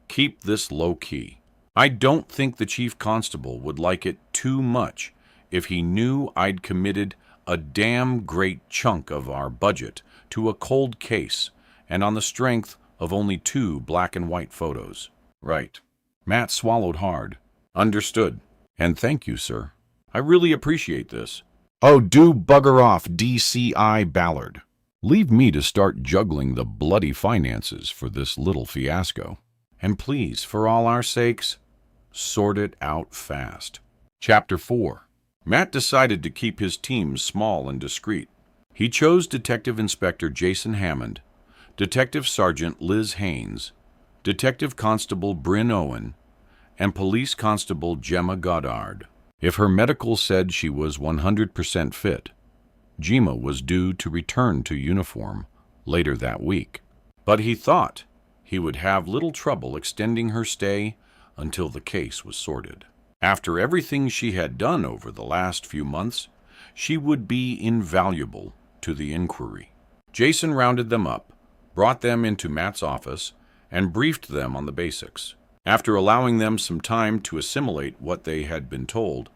keep this low-key. I don't think the chief constable would like it too much if he knew I'd committed a damn great chunk of our budget to a cold case and on the strength of only 2 black and white photos. Right. Matt swallowed hard. Understood. And thank you, sir. I really appreciate this. Oh, do bugger off, DCI Ballard. Leave me to start juggling the bloody finances for this little fiasco. And please, for all our sakes, sort it out fast. Chapter 4. Matt decided to keep his team small and discreet. He chose Detective Inspector Jason Hammond, Detective Sergeant Liz Haynes, Detective Constable Bryn Owen, and Police Constable Gemma Goddard. If her medical said she was 100% fit, Gemma was due to return to uniform later that week. But he thought he would have little trouble extending her stay until the case was sorted. After everything she had done over the last few months, she would be invaluable to the inquiry. Jason rounded them up, brought them into Matt's office, and briefed them on the basics. After allowing them some time to assimilate what they had been told,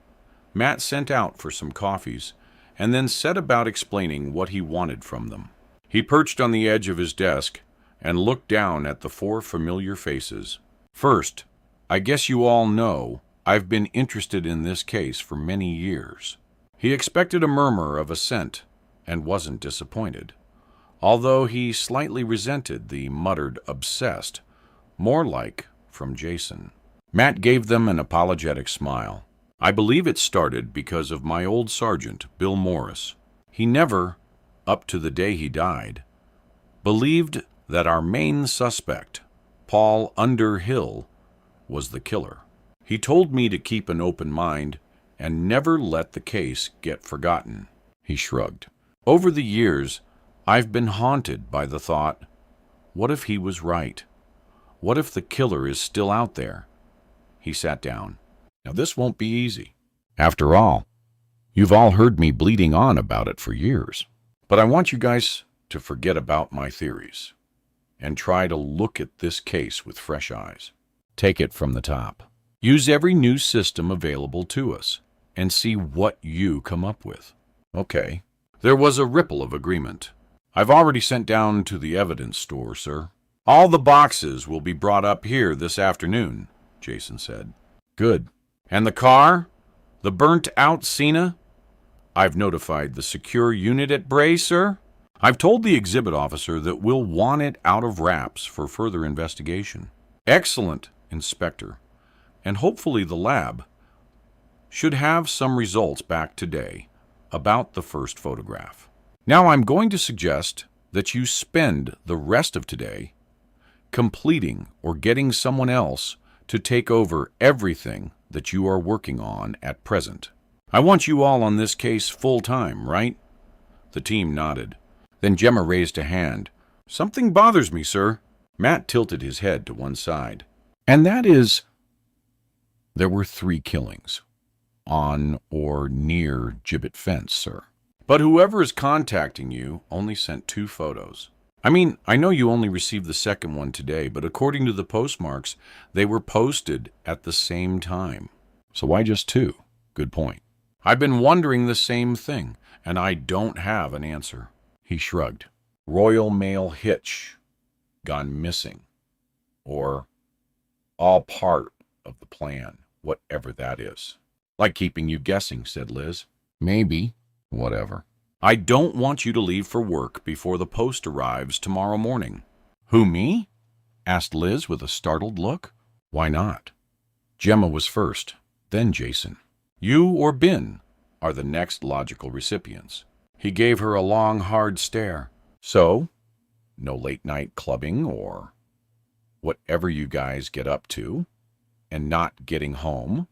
Matt sent out for some coffees and then set about explaining what he wanted from them. He perched on the edge of his desk and looked down at the 4 familiar faces. First, I guess you all know I've been interested in this case for many years. He expected a murmur of assent and wasn't disappointed, although he slightly resented the muttered obsessed, more like from Jason. Matt gave them an apologetic smile. I believe it started because of my old sergeant, Bill Morris. He never, up to the day he died, believed that our main suspect, Paul Underhill, was the killer. He told me to keep an open mind and never let the case get forgotten. He shrugged. Over the years, I've been haunted by the thought, what if he was right? What if the killer is still out there? He sat down. Now this won't be easy. After all, you've all heard me bleating on about it for years. But I want you guys to forget about my theories. and try to look at this case with fresh eyes. Take it from the top. Use every new system available to us and see what you come up with. Okay. There was a ripple of agreement. I've already sent down to the evidence store, sir. All the boxes will be brought up here this afternoon, Jason said. Good. And the car? The burnt-out Cena? I've notified the secure unit at Bray, sir. I've told the exhibit officer that we'll want it out of wraps for further investigation. Excellent, Inspector. And hopefully the lab should have some results back today about the first photograph. Now I'm going to suggest that you spend the rest of today completing or getting someone else to take over everything that you are working on at present. I want you all on this case full-time, right? The team nodded. Then Gemma raised a hand. Something bothers me, sir. Matt tilted his head to one side. And that is, there were 3 killings on or near Gibbet Fence, sir. But whoever is contacting you only sent 2 photos. I mean, I know you only received the second one today, but according to the postmarks, they were posted at the same time. So why just 2? Good point. I've been wondering the same thing, and I don't have an answer. He shrugged. Royal Mail hitch gone missing. Or all part of the plan, whatever that is. Like keeping you guessing, said Liz. Maybe. Whatever. I don't want you to leave for work before the post arrives tomorrow morning. Who, me? Asked Liz with a startled look. Why not? Gemma was first, then Jason. You or Ben are the next logical recipients. He gave her a long, hard stare. So, no late-night clubbing or whatever you guys get up to, and not getting home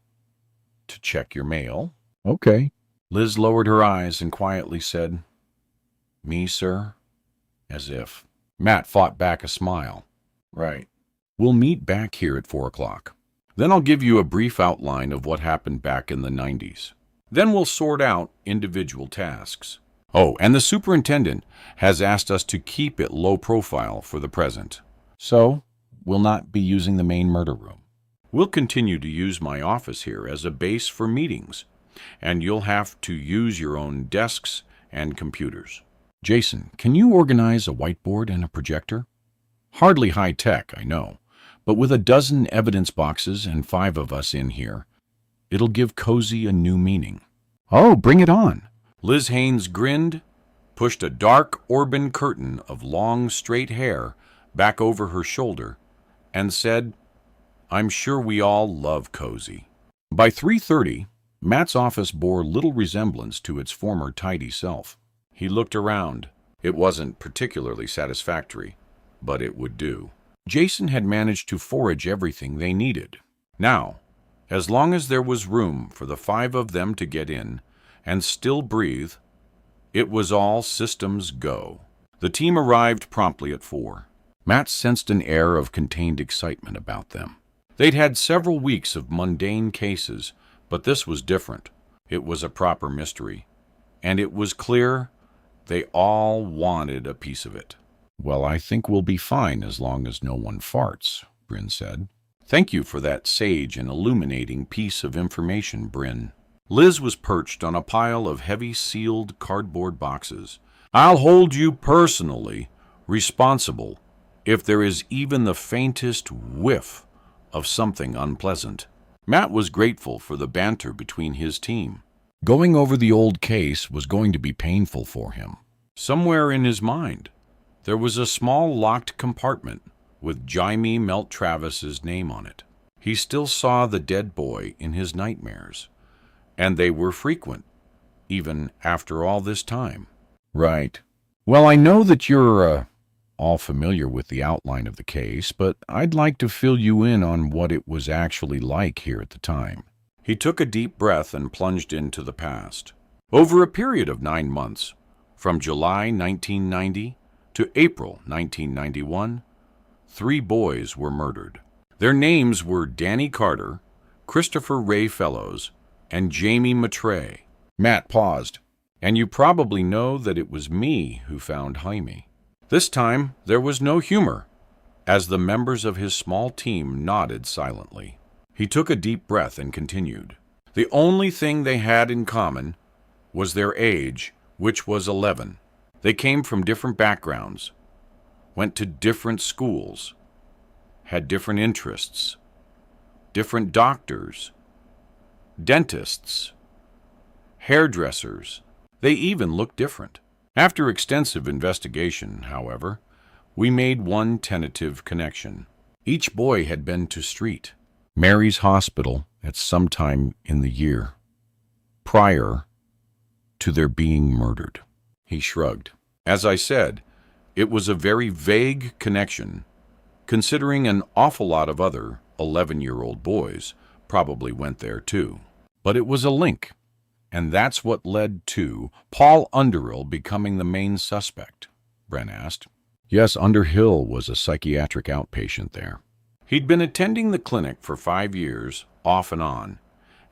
to check your mail. Okay. Liz lowered her eyes and quietly said, Me, sir? As if. Matt fought back a smile. Right. We'll meet back here at 4 o'clock. Then I'll give you a brief outline of what happened back in the 90s. Then we'll sort out individual tasks. Oh, and the superintendent has asked us to keep it low profile for the present. So, we'll not be using the main murder room. We'll continue to use my office here as a base for meetings, and you'll have to use your own desks and computers. Jason, can you organize a whiteboard and a projector? Hardly high tech, I know, but with a dozen evidence boxes and 5 of us in here, it'll give cozy a new meaning. Oh, bring it on. Liz Haynes grinned, pushed a dark Orban curtain of long, straight hair back over her shoulder, and said, I'm sure we all love cozy. By 3:30, Matt's office bore little resemblance to its former tidy self. He looked around. It wasn't particularly satisfactory, but it would do. Jason had managed to forage everything they needed. Now, as long as there was room for the 5 of them to get in and still breathe, it was all systems go. The team arrived promptly at 4. Matt sensed an air of contained excitement about them. They'd had several weeks of mundane cases, but this was different. It was a proper mystery, and it was clear they all wanted a piece of it. Well, I think we'll be fine as long as no one farts, Bryn said. Thank you for that sage and illuminating piece of information, Bryn. Liz was perched on a pile of heavy sealed cardboard boxes. I'll hold you personally responsible if there is even the faintest whiff of something unpleasant. Matt was grateful for the banter between his team. Going over the old case was going to be painful for him. Somewhere in his mind, there was a small locked compartment with Jaime Melt Travis's name on it. He still saw the dead boy in his nightmares, and they were frequent, even after all this time. Right. Well, I know that you're, all familiar with the outline of the case, but I'd like to fill you in on what it was actually like here at the time. He took a deep breath and plunged into the past. Over a period of 9 months, from July 1990 to April 1991, 3 boys were murdered. Their names were Danny Carter, Christopher Ray Fellows, and Jamie Mattray. Matt paused. And you probably know that it was me who found Jaime. This time, there was no humor, as the members of his small team nodded silently. He took a deep breath and continued. The only thing they had in common was their age, which was 11. They came from different backgrounds, went to different schools, had different interests, different doctors, dentists, hairdressers. They even looked different. After extensive investigation, however, we made one tentative connection. Each boy had been to Street, Mary's hospital, at some time in the year prior to their being murdered. He shrugged. As I said, it was a very vague connection, considering an awful lot of other 11-year-old boys probably went there too. But it was a link, and that's what led to Paul Underhill becoming the main suspect, Brent asked. Yes, Underhill was a psychiatric outpatient there. He'd been attending the clinic for 5 years, off and on,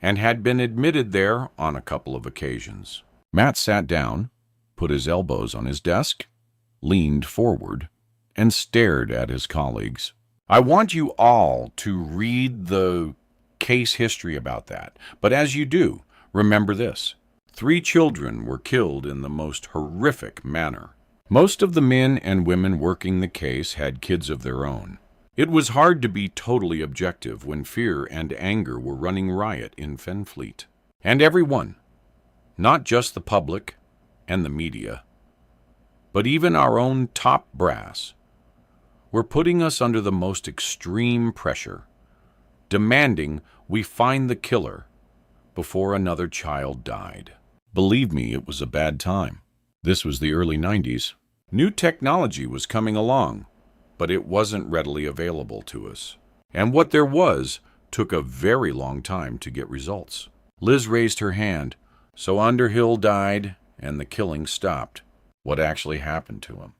and had been admitted there on a couple of occasions. Matt sat down, put his elbows on his desk, leaned forward, and stared at his colleagues. I want you all to read the case history about that, but as you do, remember this. 3 children were killed in the most horrific manner. Most of the men and women working the case had kids of their own. It was hard to be totally objective when fear and anger were running riot in Fenfleet. And everyone, not just the public and the media, but even our own top brass, were putting us under the most extreme pressure, demanding we find the killer before another child died. Believe me, it was a bad time. This was the early 90s. New technology was coming along, but it wasn't readily available to us. And what there was took a very long time to get results. Liz raised her hand. So Underhill died, and the killing stopped. What actually happened to him?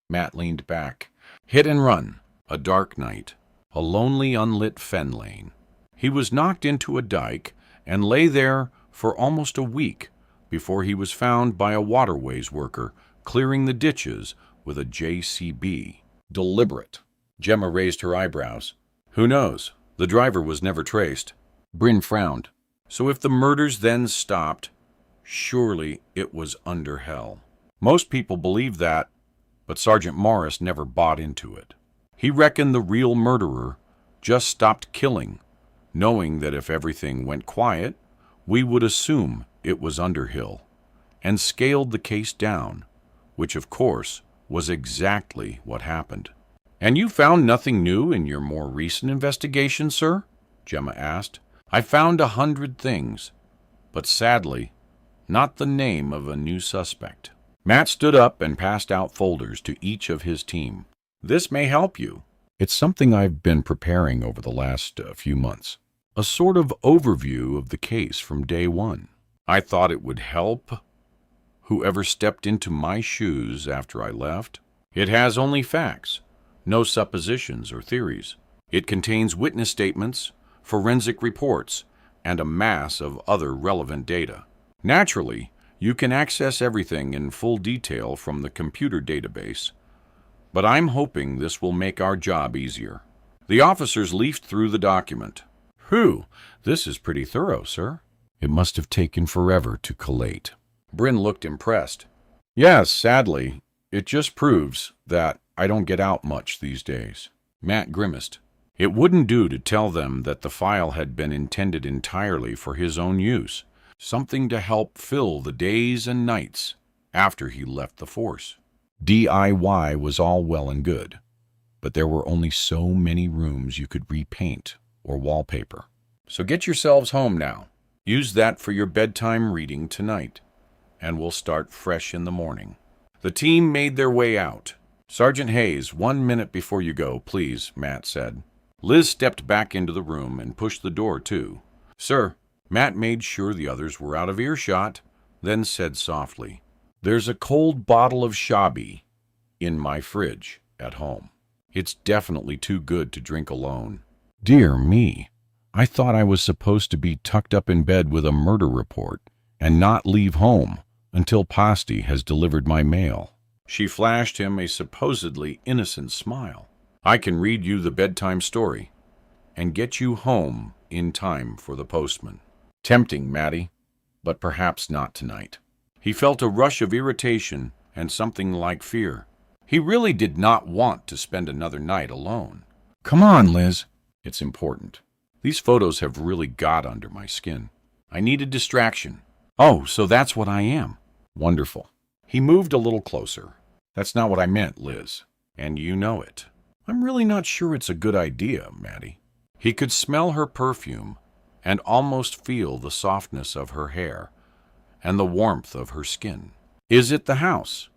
Matt leaned back. Hit and run. A dark night. A lonely, unlit fen lane. He was knocked into a dike and lay there for almost a week before he was found by a waterways worker clearing the ditches with a JCB. Deliberate. Gemma raised her eyebrows. Who knows? The driver was never traced. Bryn frowned. So if the murders then stopped, surely it was Underhill. Most people believed that, but Sergeant Morris never bought into it. He reckoned the real murderer just stopped killing, knowing that if everything went quiet, we would assume it was Underhill, and scaled the case down, which of course was exactly what happened. And you found nothing new in your more recent investigation, sir? Gemma asked. I found 100 things, but sadly, not the name of a new suspect. Matt stood up and passed out folders to each of his team. This may help you. It's something I've been preparing over the last few months. A sort of overview of the case from day one. I thought it would help whoever stepped into my shoes after I left. It has only facts, no suppositions or theories. It contains witness statements, forensic reports, and a mass of other relevant data. Naturally, you can access everything in full detail from the computer database, but I'm hoping this will make our job easier. The officers leafed through the document. Whew, this is pretty thorough, sir. It must have taken forever to collate. Bryn looked impressed. Yes, sadly, it just proves that I don't get out much these days. Matt grimaced. It wouldn't do to tell them that the file had been intended entirely for his own use, something to help fill the days and nights after he left the force. DIY was all well and good, but there were only so many rooms you could repaint or wallpaper. So get yourselves home now. Use that for your bedtime reading tonight, and we'll start fresh in the morning. The team made their way out. Sergeant Hayes, 1 minute before you go, please, Matt said. Liz stepped back into the room and pushed the door too. Sir, Matt made sure the others were out of earshot, then said softly, There's a cold bottle of Shabi in my fridge at home. It's definitely too good to drink alone. Dear me, I thought I was supposed to be tucked up in bed with a murder report and not leave home until Pasti has delivered my mail. She flashed him a supposedly innocent smile. I can read you the bedtime story and get you home in time for the postman. Tempting, Matty, but perhaps not tonight. He felt a rush of irritation and something like fear. He really did not want to spend another night alone. Come on, Liz. It's important. These photos have really got under my skin. I need a distraction. Oh, so that's what I am. Wonderful. He moved a little closer. That's not what I meant, Liz. And you know it. I'm really not sure it's a good idea, Matty. He could smell her perfume and almost feel the softness of her hair and the warmth of her skin. Is it the house?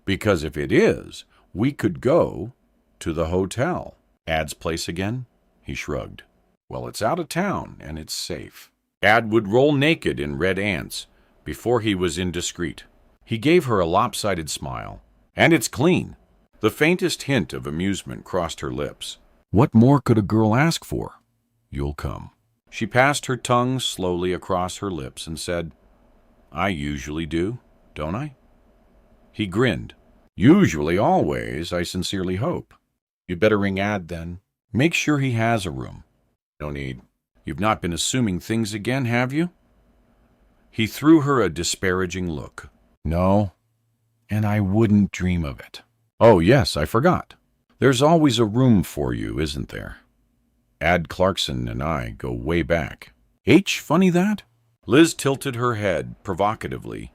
Because if it is, we could go to the hotel. Ad's place again? He shrugged. Well, it's out of town, and it's safe. Ad would roll naked in red ants before he was indiscreet. He gave her a lopsided smile. And it's clean. The faintest hint of amusement crossed her lips. What more could a girl ask for? You'll come. She passed her tongue slowly across her lips and said, I usually do, don't I? He grinned. Usually, always, I sincerely hope. You'd better ring Ad then. Make sure he has a room. No need. You've not been assuming things again, have you? He threw her a disparaging look. No, and I wouldn't dream of it. Oh, yes, I forgot. There's always a room for you, isn't there? Ad Clarkson and I go way back. H, funny that? Liz tilted her head provocatively,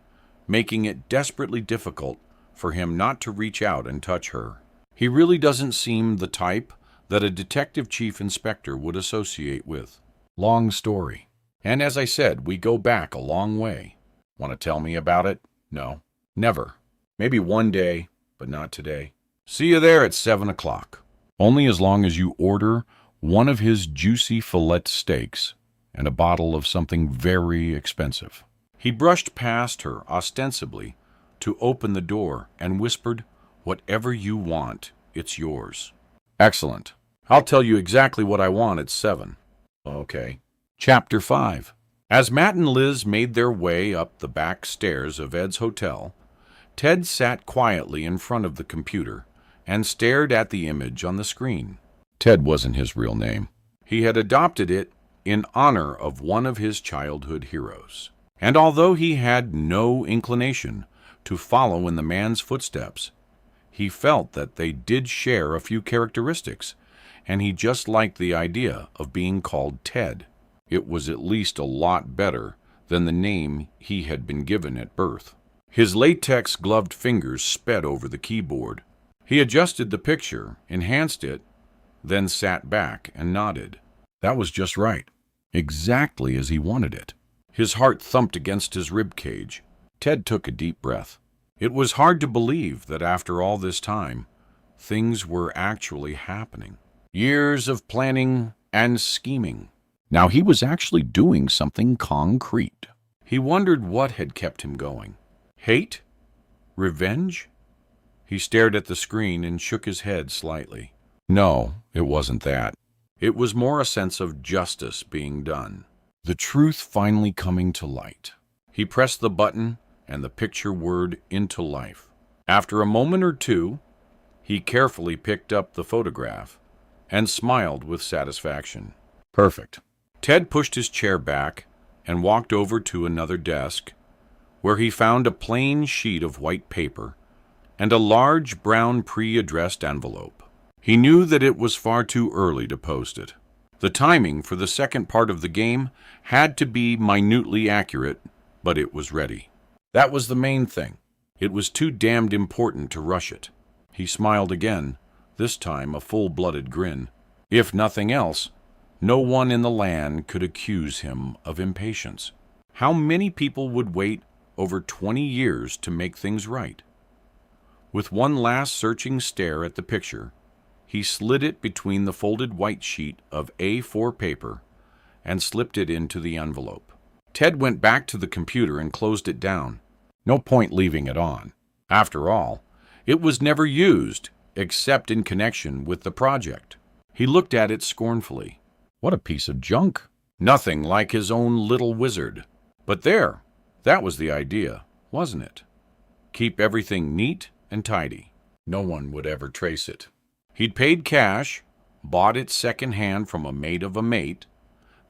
making it desperately difficult for him not to reach out and touch her. He really doesn't seem the type that a detective chief inspector would associate with. Long story. And as I said, we go back a long way. Want to tell me about it? No. Never. Maybe one day, but not today. See you there at 7 o'clock. Only as long as you order one of his juicy fillet steaks and a bottle of something very expensive. He brushed past her ostensibly to open the door and whispered, Whatever you want, it's yours. Excellent. I'll tell you exactly what I want at 7. Okay. Chapter 5. As Matt and Liz made their way up the back stairs of Ed's hotel, Ted sat quietly in front of the computer and stared at the image on the screen. Ted wasn't his real name. He had adopted it in honor of one of his childhood heroes. And although he had no inclination to follow in the man's footsteps, he felt that they did share a few characteristics, and he just liked the idea of being called Ted. It was at least a lot better than the name he had been given at birth. His latex-gloved fingers sped over the keyboard. He adjusted the picture, enhanced it, then sat back and nodded. That was just right. Exactly as he wanted it. His heart thumped against his rib cage. Ted took a deep breath. It was hard to believe that after all this time, things were actually happening. Years of planning and scheming. Now he was actually doing something concrete. He wondered what had kept him going. Hate? Revenge? He stared at the screen and shook his head slightly. No, it wasn't that. It was more a sense of justice being done. The truth finally coming to light. He pressed the button and the picture whirred into life. After a moment or two, he carefully picked up the photograph and smiled with satisfaction. Perfect. Ted pushed his chair back and walked over to another desk, where he found a plain sheet of white paper and a large brown pre-addressed envelope. He knew that it was far too early to post it. The timing for the second part of the game had to be minutely accurate, but it was ready. That was the main thing. It was too damned important to rush it. He smiled again, this time a full-blooded grin. If nothing else, no one in the land could accuse him of impatience. How many people would wait over 20 years to make things right? With one last searching stare at the picture, he slid it between the folded white sheet of A4 paper and slipped it into the envelope. Ted went back to the computer and closed it down. No point leaving it on. After all, it was never used except in connection with the project. He looked at it scornfully. What a piece of junk. Nothing like his own little wizard. But there, that was the idea, wasn't it? Keep everything neat and tidy. No one would ever trace it. He'd paid cash, bought it second-hand from a mate of a mate,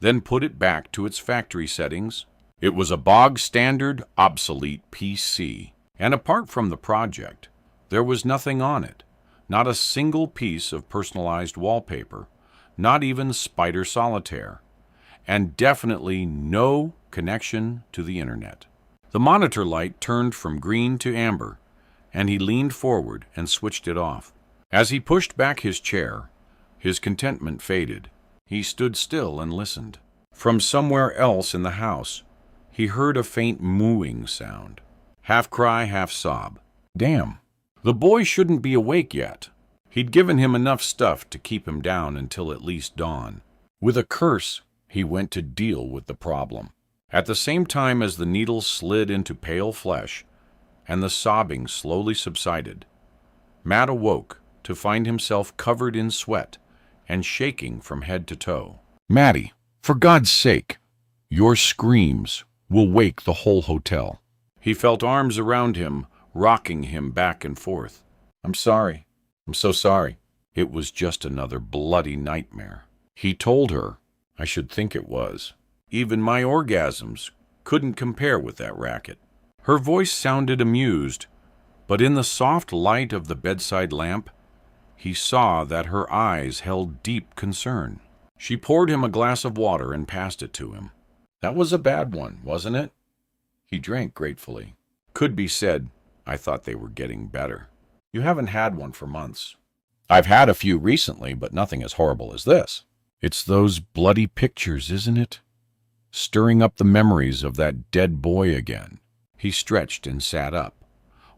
then put it back to its factory settings. It was a bog-standard, obsolete PC, and apart from the project, there was nothing on it, not a single piece of personalized wallpaper, not even spider solitaire, and definitely no connection to the internet. The monitor light turned from green to amber, and he leaned forward and switched it off. As he pushed back his chair, his contentment faded. He stood still and listened. From somewhere else in the house, he heard a faint mooing sound. Half cry, half sob. Damn. The boy shouldn't be awake yet. He'd given him enough stuff to keep him down until at least dawn. With a curse, he went to deal with the problem. At the same time as the needle slid into pale flesh and the sobbing slowly subsided, Matt awoke to find himself covered in sweat and shaking from head to toe. Matty, for God's sake, your screams will wake the whole hotel. He felt arms around him, rocking him back and forth. I'm sorry. I'm so sorry. It was just another bloody nightmare. He told her, I should think it was. Even my orgasms couldn't compare with that racket. Her voice sounded amused, but in the soft light of the bedside lamp, he saw that her eyes held deep concern. She poured him a glass of water and passed it to him. That was a bad one, wasn't it? He drank gratefully. Could be said, I thought they were getting better. You haven't had one for months. I've had a few recently, but nothing as horrible as this. It's those bloody pictures, isn't it? Stirring up the memories of that dead boy again. He stretched and sat up,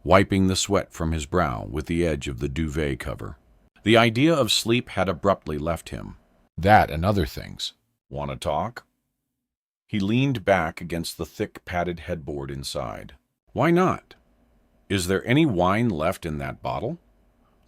wiping the sweat from his brow with the edge of the duvet cover. The idea of sleep had abruptly left him. That and other things. Want to talk? He leaned back against the thick padded headboard inside. Why not? Is there any wine left in that bottle?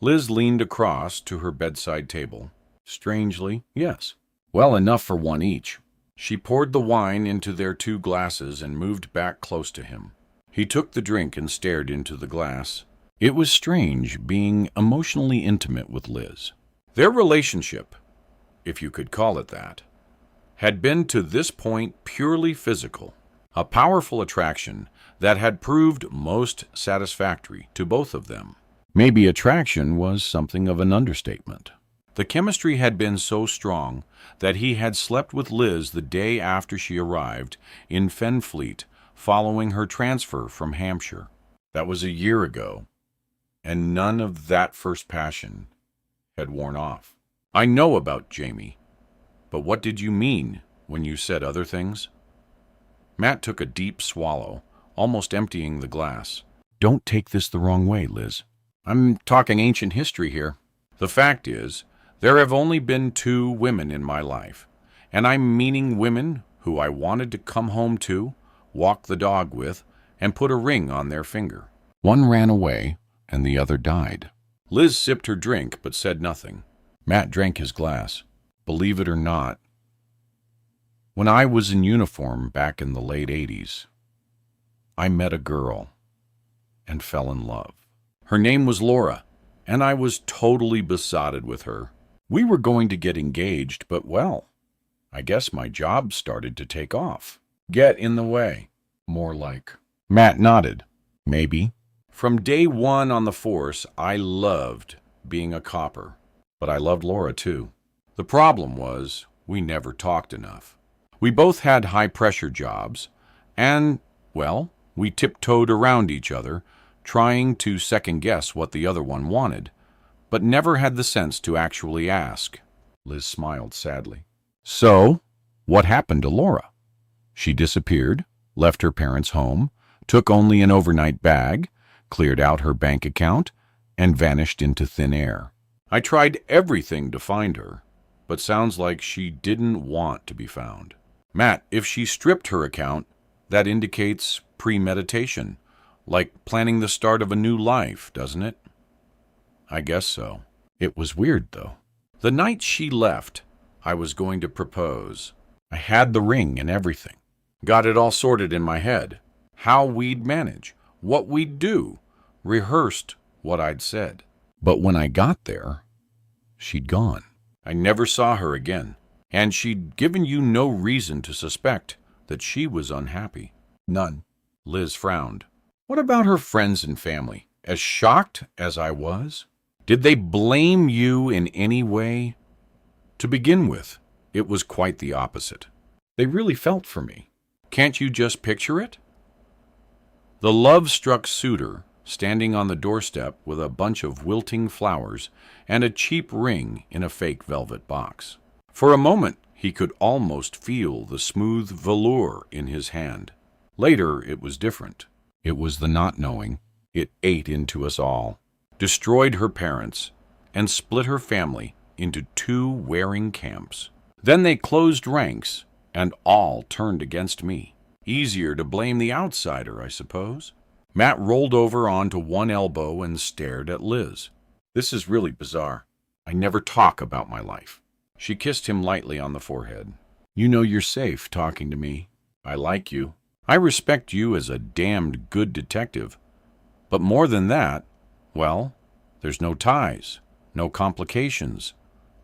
Liz leaned across to her bedside table. Strangely, yes. Well, enough for one each. She poured the wine into their 2 glasses and moved back close to him. He took the drink and stared into the glass. It was strange being emotionally intimate with Liz. Their relationship, if you could call it that, had been to this point purely physical, a powerful attraction that had proved most satisfactory to both of them. Maybe attraction was something of an understatement. The chemistry had been so strong that he had slept with Liz the day after she arrived in Fenfleet following her transfer from Hampshire. That was a year ago, and none of that first passion had worn off. I know about Jamie, but what did you mean when you said other things? Matt took a deep swallow, almost emptying the glass. Don't take this the wrong way, Liz. I'm talking ancient history here. The fact is, there have only been 2 women in my life, and I'm meaning women who I wanted to come home to, walk the dog with, and put a ring on their finger. One ran away, and the other died. Liz sipped her drink, but said nothing. Matt drank his glass. Believe it or not, when I was in uniform back in the late 80s, I met a girl and fell in love. Her name was Laura, and I was totally besotted with her. We were going to get engaged, but well, I guess my job started to take off. Get in the way, more like. Matt nodded. Maybe. From day 1 on the force, I loved being a copper, but I loved Laura too. The problem was, we never talked enough. We both had high-pressure jobs, and, well, we tiptoed around each other, trying to second-guess what the other one wanted, but never had the sense to actually ask. Liz smiled sadly. So, what happened to Laura? She disappeared, left her parents' home, took only an overnight bag, cleared out her bank account, and vanished into thin air. I tried everything to find her, but sounds like she didn't want to be found. Matt, if she stripped her account, that indicates premeditation, like planning the start of a new life, doesn't it? I guess so. It was weird, though. The night she left, I was going to propose. I had the ring and everything. Got it all sorted in my head. How we'd manage, what we'd do, rehearsed what I'd said. But when I got there, She'd gone. I never saw her again, and she'd given you no reason to suspect that she was unhappy. None. Liz frowned. What about her friends and family? As shocked as I was? Did they blame you in any way? To begin with, it was quite the opposite. They really felt for me. Can't you just picture it? The love-struck suitor, standing on the doorstep with a bunch of wilting flowers and a cheap ring in a fake velvet box. For a moment, he could almost feel the smooth velour in his hand. Later, it was different. It was the not knowing. It ate into us all, destroyed her parents, and split her family into two warring camps. Then they closed ranks, and all turned against me. Easier to blame the outsider, I suppose. Matt rolled over onto one elbow and stared at Liz. This is really bizarre. I never talk about my life. She kissed him lightly on the forehead. You know you're safe talking to me. I like you. I respect you as a damned good detective. But more than that, well, there's no ties, no complications,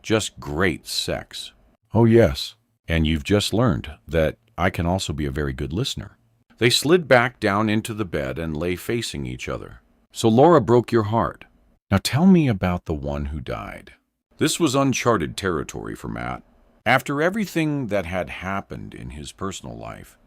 just great sex. Oh, yes. And you've just learned that I can also be a very good listener. They slid back down into the bed and lay facing each other. So Laura broke your heart. Now tell me about the one who died. This was uncharted territory for Matt. After everything that had happened in his personal life,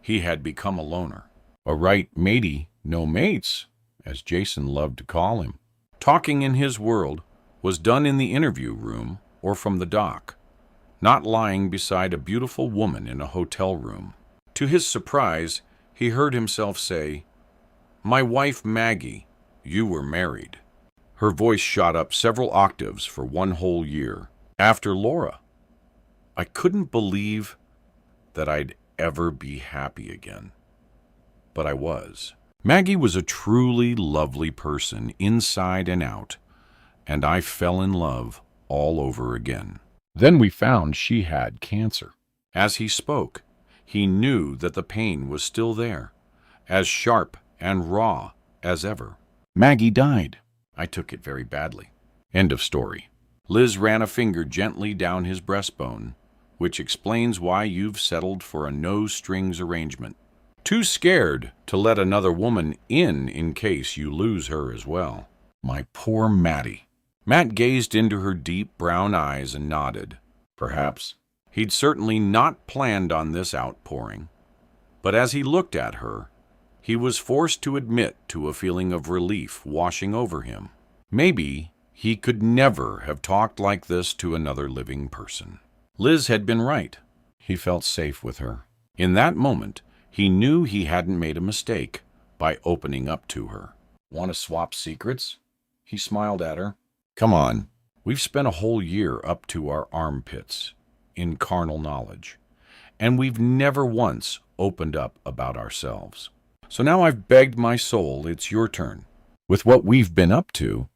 he had become a loner. A right matey, no mates, as Jason loved to call him. Talking in his world was done in the interview room or from the dock, not lying beside a beautiful woman in a hotel room. To his surprise, he heard himself say, "My wife Maggie, you were married." Her voice shot up several octaves for one whole year. After Laura. I couldn't believe that I'd ever be happy again. But I was. Maggie was a truly lovely person, inside and out, and I fell in love all over again. Then we found she had cancer. As he spoke, he knew that the pain was still there, as sharp and raw as ever. Maggie died. I took it very badly. End of story. Liz ran a finger gently down his breastbone, which explains why you've settled for a no-strings arrangement. Too scared to let another woman in case you lose her as well. My poor Mattie. Matt gazed into her deep brown eyes and nodded. Perhaps. He'd certainly not planned on this outpouring. But as he looked at her, he was forced to admit to a feeling of relief washing over him. Maybe he could never have talked like this to another living person. Liz had been right. He felt safe with her. In that moment, he knew he hadn't made a mistake by opening up to her. Want to swap secrets? He smiled at her. Come on. We've spent a whole year up to our armpits in carnal knowledge, and we've never once opened up about ourselves. So now I've begged my soul, it's your turn. With what we've been up to,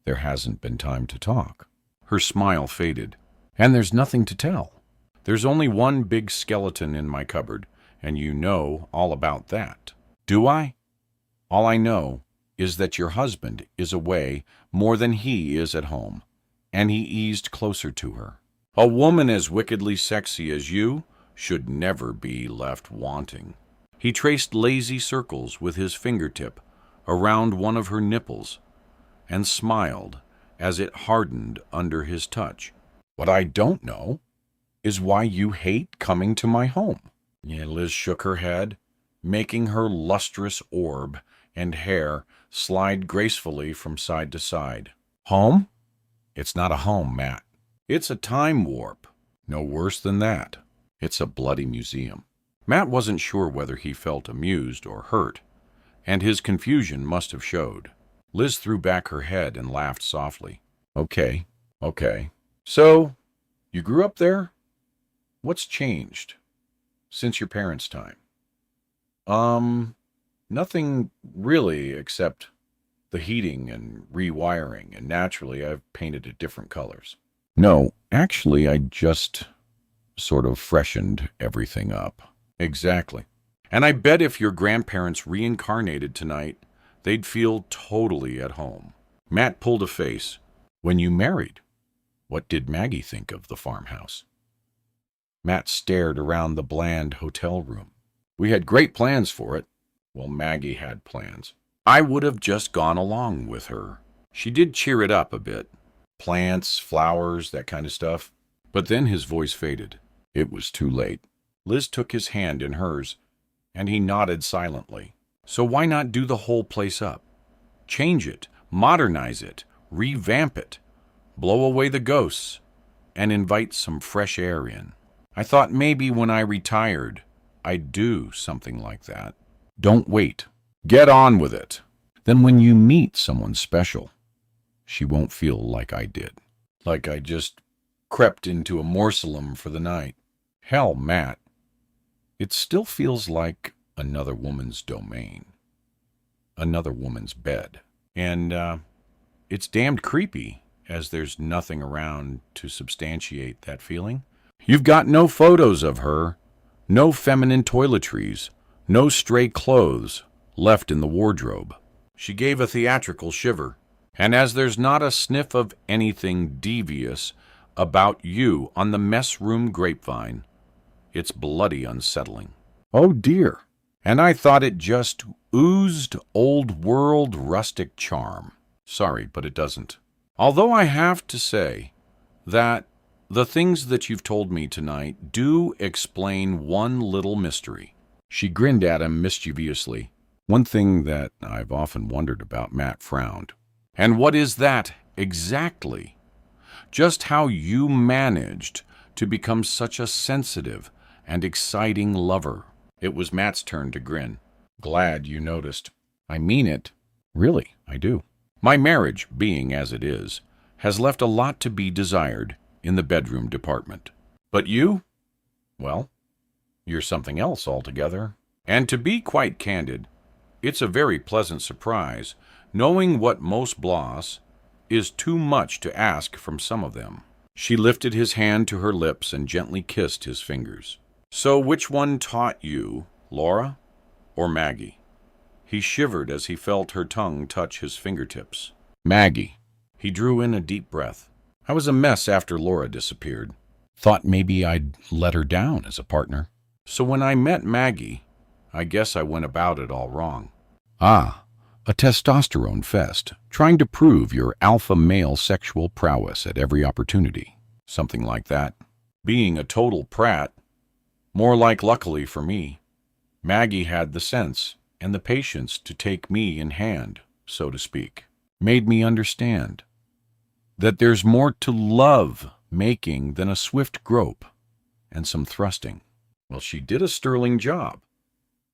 there hasn't been time to talk. Her smile faded. And there's nothing to tell. There's only one big skeleton in my cupboard, and you know all about that. Do I? All I know is that your husband is away more than he is at home, and he eased closer to her. A woman as wickedly sexy as you should never be left wanting. He traced lazy circles with his fingertip around one of her nipples and smiled as it hardened under his touch. What I don't know is why you hate coming to my home. Yeah, Liz shook her head, making her lustrous orb and hair slide gracefully from side to side. Home? It's not a home, Matt. It's a time warp. No worse than that. It's a bloody museum. Matt wasn't sure whether he felt amused or hurt, and his confusion must have showed. Liz threw back her head and laughed softly. Okay. So, you grew up there? What's changed since your parents' time? Nothing really except the heating and rewiring, and naturally I've painted it different colors. No, actually I just sort of freshened everything up. Exactly. And I bet if your grandparents reincarnated tonight, they'd feel totally at home. Matt pulled a face. When you married? What did Maggie think of the farmhouse? Matt stared around the bland hotel room. We had great plans for it. Well, Maggie had plans. I would have just gone along with her. She did cheer it up a bit. Plants, flowers, that kind of stuff. But then his voice faded. It was too late. Liz took his hand in hers, and he nodded silently. So why not do the whole place up? Change it, modernize it, revamp it, blow away the ghosts, and invite some fresh air in. I thought maybe when I retired, I'd do something like that. Don't wait. Get on with it. Then when you meet someone special, she won't feel like I did. Like I just crept into a mausoleum for the night. Hell, Matt, it still feels like another woman's domain. Another woman's bed. And it's damned creepy, as there's nothing around to substantiate that feeling. You've got no photos of her, no feminine toiletries, no stray clothes left in the wardrobe. She gave a theatrical shiver. And as there's not a sniff of anything devious about you on the mess room grapevine, it's bloody unsettling. Oh dear. And I thought it just oozed old-world rustic charm. Sorry, but it doesn't. Although I have to say that the things that you've told me tonight do explain one little mystery. She grinned at him mischievously. One thing that I've often wondered about. Matt frowned. And what is that exactly? Just how you managed to become such a sensitive and exciting lover. It was Matt's turn to grin. Glad you noticed. I mean it. Really, I do. My marriage, being as it is, has left a lot to be desired in the bedroom department. But you? Well, you're something else altogether. And to be quite candid, it's a very pleasant surprise knowing what most bloss is too much to ask from some of them. She lifted his hand to her lips and gently kissed his fingers. So which one taught you, Laura or Maggie? He shivered as he felt her tongue touch his fingertips. Maggie. He drew in a deep breath. I was a mess after Laura disappeared. Thought maybe I'd let her down as a partner. So when I met Maggie, I guess I went about it all wrong. Ah, a testosterone fest, trying to prove your alpha male sexual prowess at every opportunity. Something like that. Being a total prat. More like luckily for me. Maggie had the sense and the patience to take me in hand, so to speak. Made me understand that there's more to love making than a swift grope and some thrusting. Well, she did a sterling job,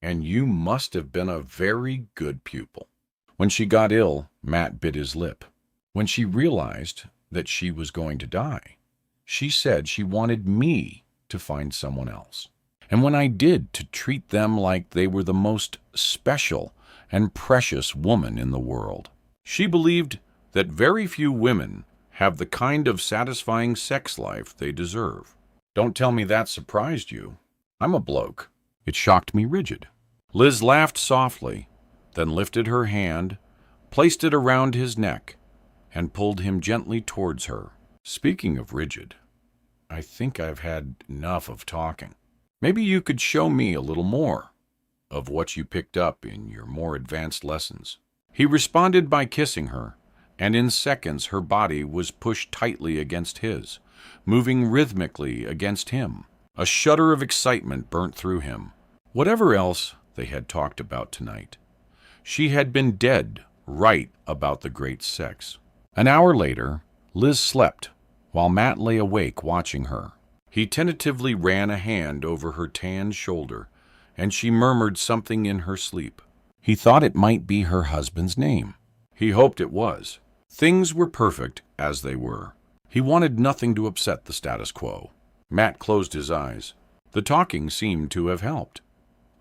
and you must have been a very good pupil. When she got ill, Matt bit his lip. When she realized that she was going to die, she said she wanted me to find someone else. And when I did, to treat them like they were the most special and precious woman in the world. She believed that very few women have the kind of satisfying sex life they deserve. Don't tell me that surprised you. I'm a bloke. It shocked me rigid. Liz laughed softly, then lifted her hand, placed it around his neck, and pulled him gently towards her. Speaking of rigid, I think I've had enough of talking. Maybe you could show me a little more of what you picked up in your more advanced lessons. He responded by kissing her, and in seconds her body was pushed tightly against his, moving rhythmically against him. A shudder of excitement burnt through him. Whatever else they had talked about tonight, she had been dead right about the great sex. An hour later, Liz slept, while Matt lay awake watching her. He tentatively ran a hand over her tanned shoulder, and she murmured something in her sleep. He thought it might be her husband's name. He hoped it was. Things were perfect as they were. He wanted nothing to upset the status quo. Matt closed his eyes. The talking seemed to have helped,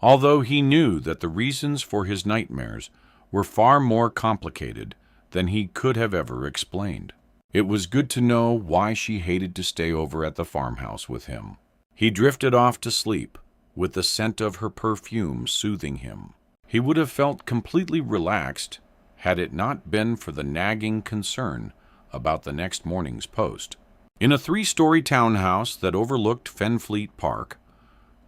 although he knew that the reasons for his nightmares were far more complicated than he could have ever explained. It was good to know why she hated to stay over at the farmhouse with him. He drifted off to sleep, with the scent of her perfume soothing him. He would have felt completely relaxed had it not been for the nagging concern about the next morning's post. In a 3-story townhouse that overlooked Fenfleet Park,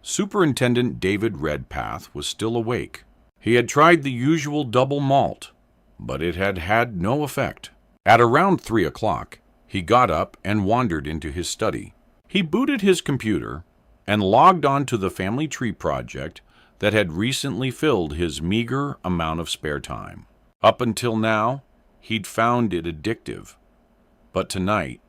Superintendent David Redpath was still awake. He had tried the usual double malt, but it had had no effect. At around 3 o'clock, he got up and wandered into his study. He booted his computer and logged on to the family tree project that had recently filled his meager amount of spare time. Up until now, he'd found it addictive, but tonight,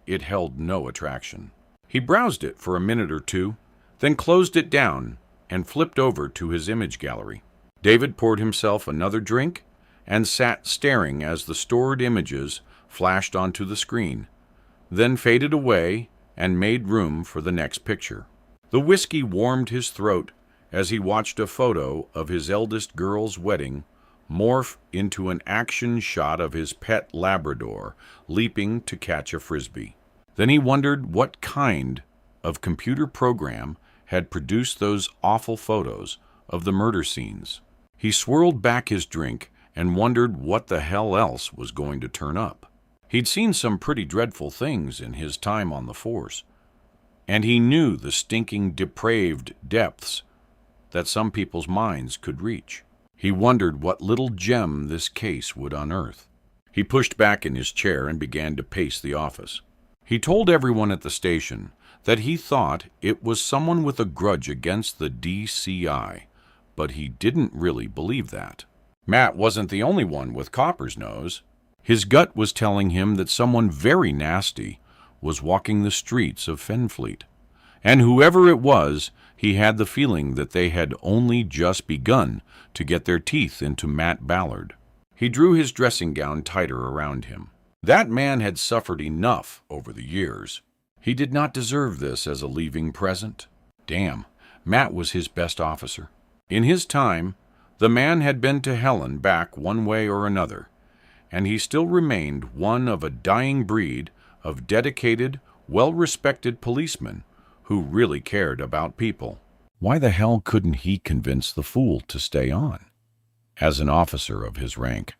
it held no attraction. He browsed it for a minute or two, then closed it down and flipped over to his image gallery. David poured himself another drink and sat staring as the stored images flashed onto the screen, then faded away and made room for the next picture. The whiskey warmed his throat as he watched a photo of his eldest girl's wedding morph into an action shot of his pet Labrador leaping to catch a frisbee. Then he wondered what kind of computer program had produced those awful photos of the murder scenes. He swirled back his drink and wondered what the hell else was going to turn up. He'd seen some pretty dreadful things in his time on the force, and he knew the stinking, depraved depths that some people's minds could reach. He wondered what little gem this case would unearth. He pushed back in his chair and began to pace the office. He told everyone at the station that he thought it was someone with a grudge against the DCI, but he didn't really believe that. Matt wasn't the only one with Copper's nose. His gut was telling him that someone very nasty was walking the streets of Fenfleet, and whoever it was, he had the feeling that they had only just begun to get their teeth into Matt Ballard. He drew his dressing gown tighter around him. That man had suffered enough over the years. He did not deserve this as a leaving present. Damn, Matt was his best officer. In his time, the man had been to hell and back one way or another, and he still remained one of a dying breed of dedicated, well-respected policemen who really cared about people. Why the hell couldn't he convince the fool to stay on? As an officer of his rank,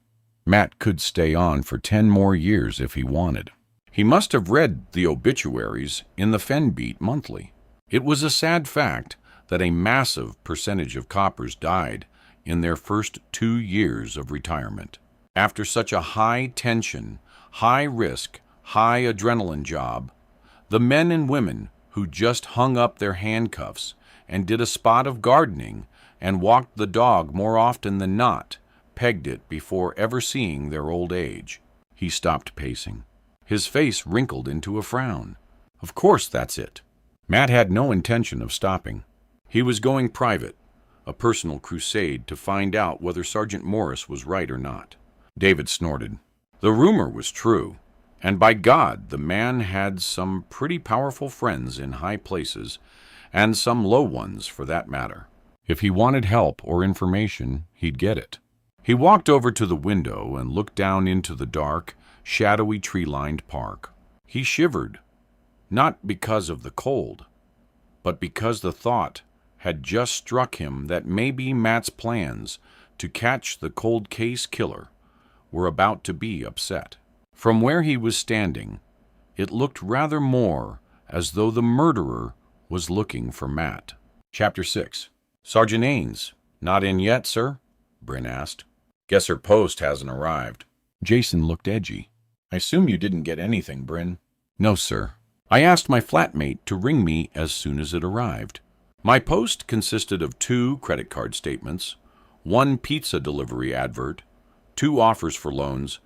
Matt could stay on for 10 more years if he wanted. He must have read the obituaries in the Fenbeat monthly. It was a sad fact that a massive percentage of coppers died in their first 2 years of retirement. After such a high-tension, high-risk, high-adrenaline job, the men and women who just hung up their handcuffs and did a spot of gardening and walked the dog more often than not pegged it before ever seeing their old age. He stopped pacing. His face wrinkled into a frown. Of course that's it. Matt had no intention of stopping. He was going private, a personal crusade to find out whether Sergeant Morris was right or not. David snorted. The rumor was true, and by God, the man had some pretty powerful friends in high places, and some low ones for that matter. If he wanted help or information, he'd get it. He walked over to the window and looked down into the dark, shadowy tree-lined park. He shivered, not because of the cold, but because the thought had just struck him that maybe Matt's plans to catch the cold case killer were about to be upset. From where he was standing, it looked rather more as though the murderer was looking for Matt. Chapter 6. Sergeant Ains, not in yet, sir? Bryn asked. Guess her post hasn't arrived. Jason looked edgy. I assume you didn't get anything, Bryn. No, sir. I asked my flatmate to ring me as soon as it arrived. My post consisted of 2 credit card statements, 1 pizza delivery advert, 2 offers for loans,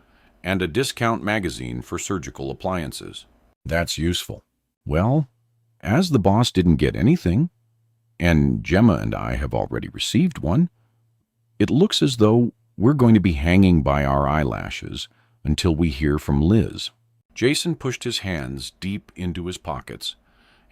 and a discount magazine for surgical appliances. That's useful. Well, as the boss didn't get anything, and Gemma and I have already received one, it looks as though we're going to be hanging by our eyelashes until we hear from Liz. Jason pushed his hands deep into his pockets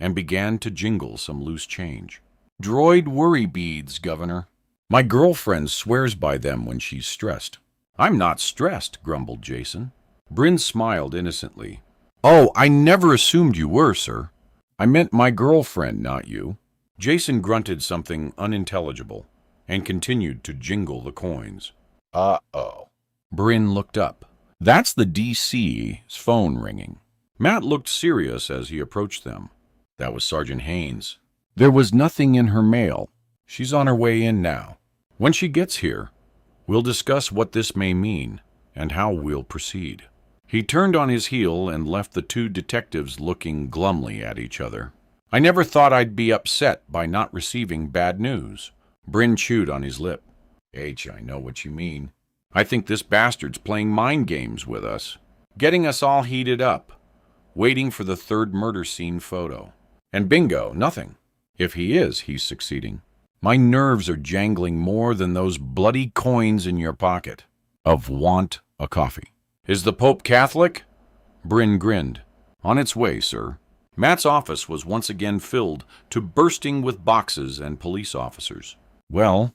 and began to jingle some loose change. Droid worry beads, Governor. My girlfriend swears by them when she's stressed. I'm not stressed, grumbled Jason. Bryn smiled innocently. Oh, I never assumed you were, sir. I meant my girlfriend, not you. Jason grunted something unintelligible and continued to jingle the coins. Uh-oh. Bryn looked up. That's the DC's phone ringing. Matt looked serious as he approached them. That was Sergeant Haynes. There was nothing in her mail. She's on her way in now. When she gets here, we'll discuss what this may mean and how we'll proceed. He turned on his heel and left the two detectives looking glumly at each other. I never thought I'd be upset by not receiving bad news. Bryn chewed on his lip. I know what you mean. I think this bastard's playing mind games with us, getting us all heated up, waiting for the third murder scene photo. And bingo, nothing. If he is, he's succeeding. My nerves are jangling more than those bloody coins in your pocket. Of want a coffee. Is the Pope Catholic? Bryn grinned. On its way, sir. Matt's office was once again filled to bursting with boxes and police officers. Well,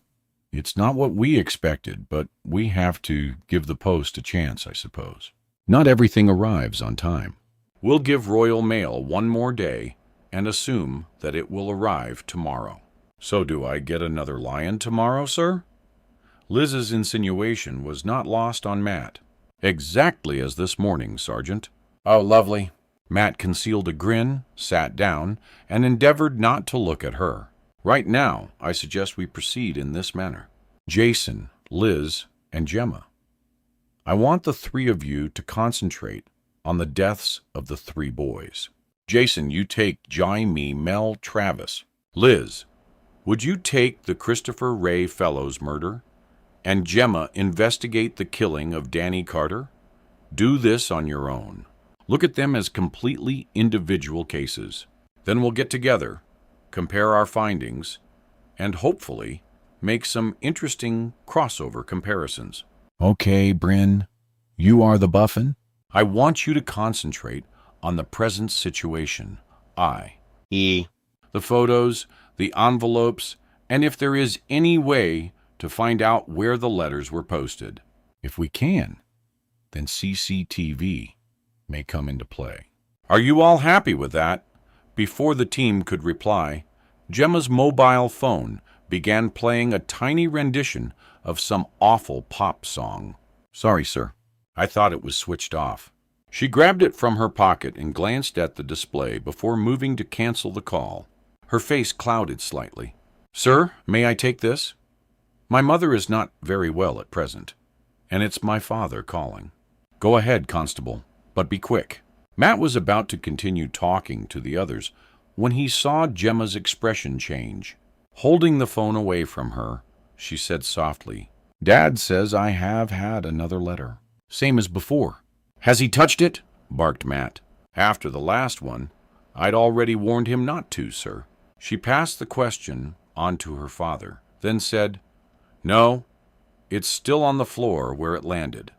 it's not what we expected, but we have to give the post a chance, I suppose. Not everything arrives on time. We'll give Royal Mail one more day and assume that it will arrive tomorrow. So do I get another lion tomorrow, sir? Liz's insinuation was not lost on Matt. Exactly as this morning, Sergeant. Oh, lovely. Matt concealed a grin, sat down, and endeavored not to look at her. Right now, I suggest we proceed in this manner. Jason, Liz, and Gemma. I want the three of you to concentrate on the deaths of the three boys. Jason, you take Jaime Mel Travis. Liz, would you take the Christopher Ray Fellows murder? And Gemma, investigate the killing of Danny Carter? Do this on your own. Look at them as completely individual cases. Then we'll get together, compare our findings, and hopefully make some interesting crossover comparisons. Okay, Bryn, you are the buffin. I want you to concentrate on the present situation. The photos, the envelopes, and if there is any way to find out where the letters were posted. If we can, then CCTV may come into play. Are you all happy with that? Before the team could reply, Gemma's mobile phone began playing a tiny rendition of some awful pop song. Sorry, sir. I thought it was switched off. She grabbed it from her pocket and glanced at the display before moving to cancel the call. Her face clouded slightly. Sir, may I take this? My mother is not very well at present, and it's my father calling. Go ahead, Constable, but be quick. Matt was about to continue talking to the others when he saw Gemma's expression change. Holding the phone away from her, she said softly, Dad says I have had another letter. Same as before. Has he touched it? Barked Matt. After the last one, I'd already warned him not to, sir. She passed the question on to her father, then said, No, it's still on the floor where it landed.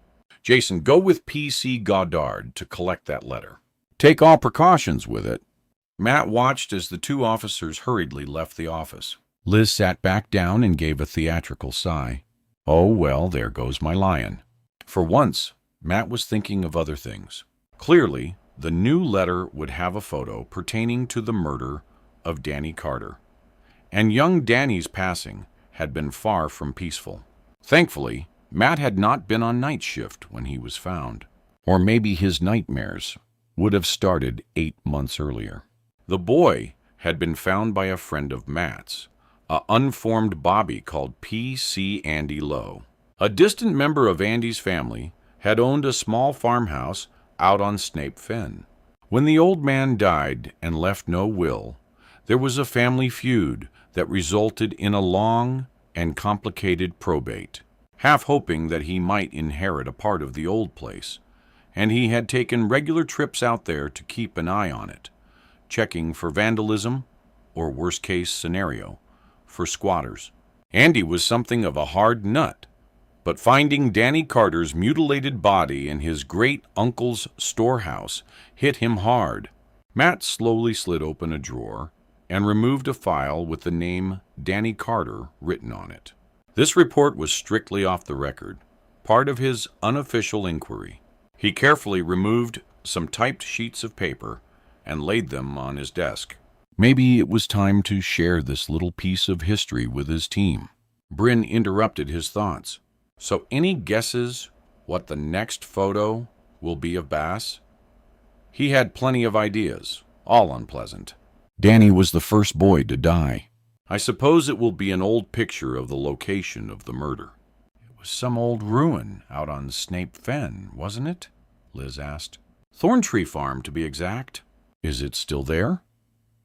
Jason, go with P.C. Goddard to collect that letter. Take all precautions with it. Matt watched as the two officers hurriedly left the office. Liz sat back down and gave a theatrical sigh. Oh, well, there goes my lion. For once, Matt was thinking of other things. Clearly, the new letter would have a photo pertaining to the murder of Danny Carter. And young Danny's passing had been far from peaceful. Thankfully, Matt had not been on night shift when he was found. Or maybe his nightmares would have started 8 months earlier. The boy had been found by a friend of Matt's, a unformed Bobby called P.C. Andy Lowe. A distant member of Andy's family had owned a small farmhouse out on Snape Fen. When the old man died and left no will, there was a family feud that resulted in a long and complicated probate. Half hoping that he might inherit a part of the old place, and he had taken regular trips out there to keep an eye on it, checking for vandalism, or worst-case scenario, for squatters. Andy was something of a hard nut, but finding Danny Carter's mutilated body in his great-uncle's storehouse hit him hard. Matt slowly slid open a drawer and removed a file with the name Danny Carter written on it. This report was strictly off the record, part of his unofficial inquiry. He carefully removed some typed sheets of paper and laid them on his desk. Maybe it was time to share this little piece of history with his team. Bryn interrupted his thoughts. So any guesses what the next photo will be of Bass? He had plenty of ideas, all unpleasant. Danny was the first boy to die. I suppose it will be an old picture of the location of the murder. It was some old ruin out on Snape Fen, wasn't it? Liz asked. Thorntree Farm, to be exact. Is it still there?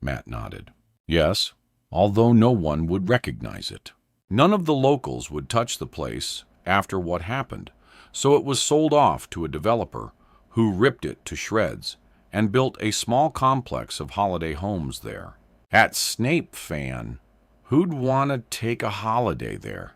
Matt nodded. Yes, although no one would recognize it. None of the locals would touch the place after what happened, so it was sold off to a developer who ripped it to shreds and built a small complex of holiday homes there. At Snape Fan, who'd want to take a holiday there?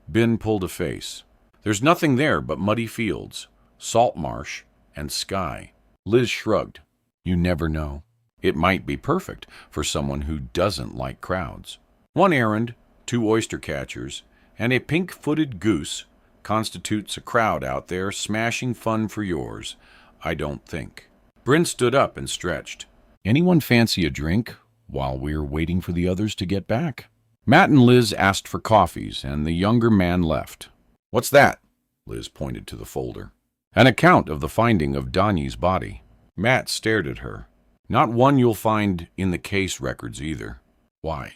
Ben pulled a face. There's nothing there but muddy fields, salt marsh, and sky. Liz shrugged. You never know. It might be perfect for someone who doesn't like crowds. One errand, 2 oyster catchers, and a pink-footed goose constitutes a crowd out there smashing fun for yours, I don't think. Bryn stood up and stretched. Anyone fancy a drink while we're waiting for the others to get back? Matt and Liz asked for coffees, and the younger man left. What's that? Liz pointed to the folder. An account of the finding of Donnie's body. Matt stared at her. Not one you'll find in the case records either. Why?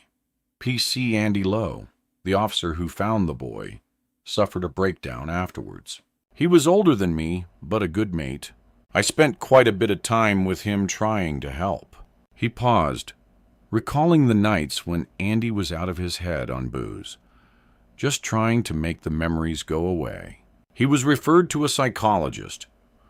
PC Andy Lowe, the officer who found the boy, suffered a breakdown afterwards. He was older than me, but a good mate. I spent quite a bit of time with him trying to help. He paused, recalling the nights when Andy was out of his head on booze, just trying to make the memories go away. He was referred to a psychologist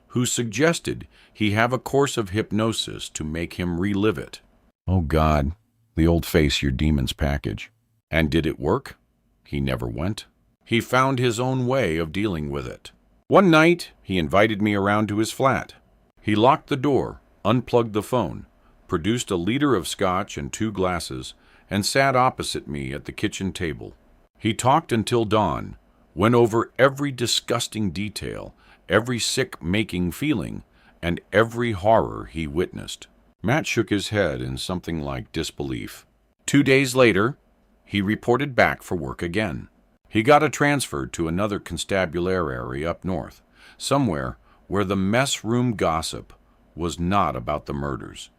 who suggested he have a course of hypnosis to make him relive it. Oh God, the old face your demon's package. And did it work? He never went. He found his own way of dealing with it. One night, he invited me around to his flat. He locked the door, unplugged the phone, produced a liter of scotch and 2 glasses, and sat opposite me at the kitchen table. He talked until dawn, went over every disgusting detail, every sick-making feeling, and every horror he witnessed. Matt shook his head in something like disbelief. 2 days later, he reported back for work again. He got a transfer to another constabulary up north, somewhere where the mess room gossip was not about the murders,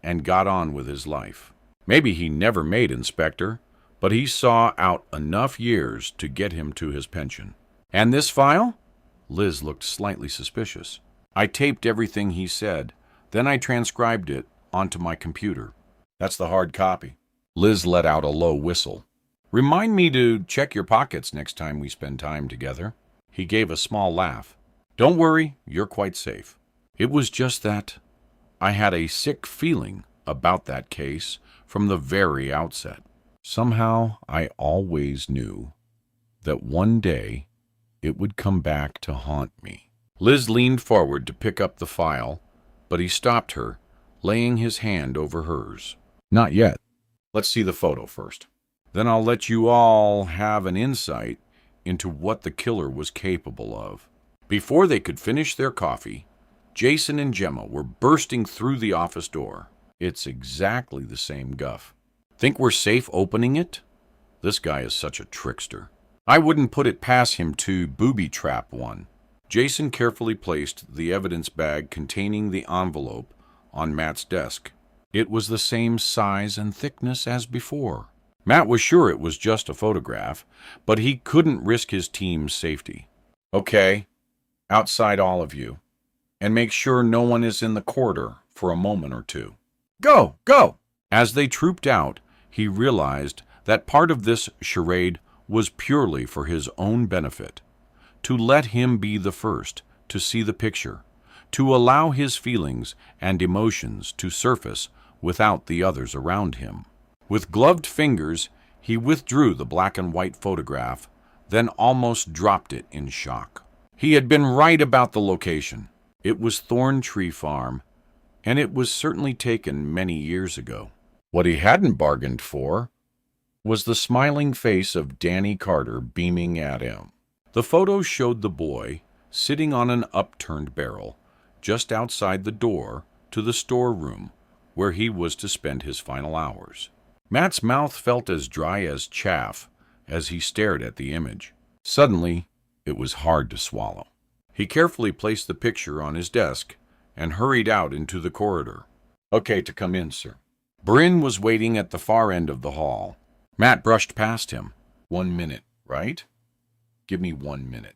and got on with his life. Maybe he never made inspector, but he saw out enough years to get him to his pension. And this file? Liz looked slightly suspicious. I taped everything he said, then I transcribed it onto my computer. That's the hard copy. Liz let out a low whistle. Remind me to check your pockets next time we spend time together. He gave a small laugh. Don't worry, you're quite safe. It was just that I had a sick feeling about that case from the very outset. Somehow I always knew that one day it would come back to haunt me. Liz leaned forward to pick up the file, but he stopped her, laying his hand over hers. Not yet. Let's see the photo first. Then I'll let you all have an insight into what the killer was capable of. Before they could finish their coffee, Jason and Gemma were bursting through the office door. It's exactly the same guff. Think we're safe opening it? This guy is such a trickster. I wouldn't put it past him to booby-trap one. Jason carefully placed the evidence bag containing the envelope on Matt's desk. It was the same size and thickness as before. Matt was sure it was just a photograph, but he couldn't risk his team's safety. Okay, outside all of you, and make sure no one is in the corridor for a moment or two. Go, go! As they trooped out, he realized that part of this charade was purely for his own benefit, to let him be the first to see the picture, to allow his feelings and emotions to surface without the others around him. With gloved fingers, he withdrew the black and white photograph, then almost dropped it in shock. He had been right about the location. It was Thorntree Farm, and it was certainly taken many years ago. What he hadn't bargained for was the smiling face of Danny Carter beaming at him. The photo showed the boy sitting on an upturned barrel just outside the door to the storeroom where he was to spend his final hours. Matt's mouth felt as dry as chaff as he stared at the image. Suddenly, it was hard to swallow. He carefully placed the picture on his desk and hurried out into the corridor. "Okay to come in, sir." Bryn was waiting at the far end of the hall. Matt brushed past him. 1 minute, right? Give me 1 minute.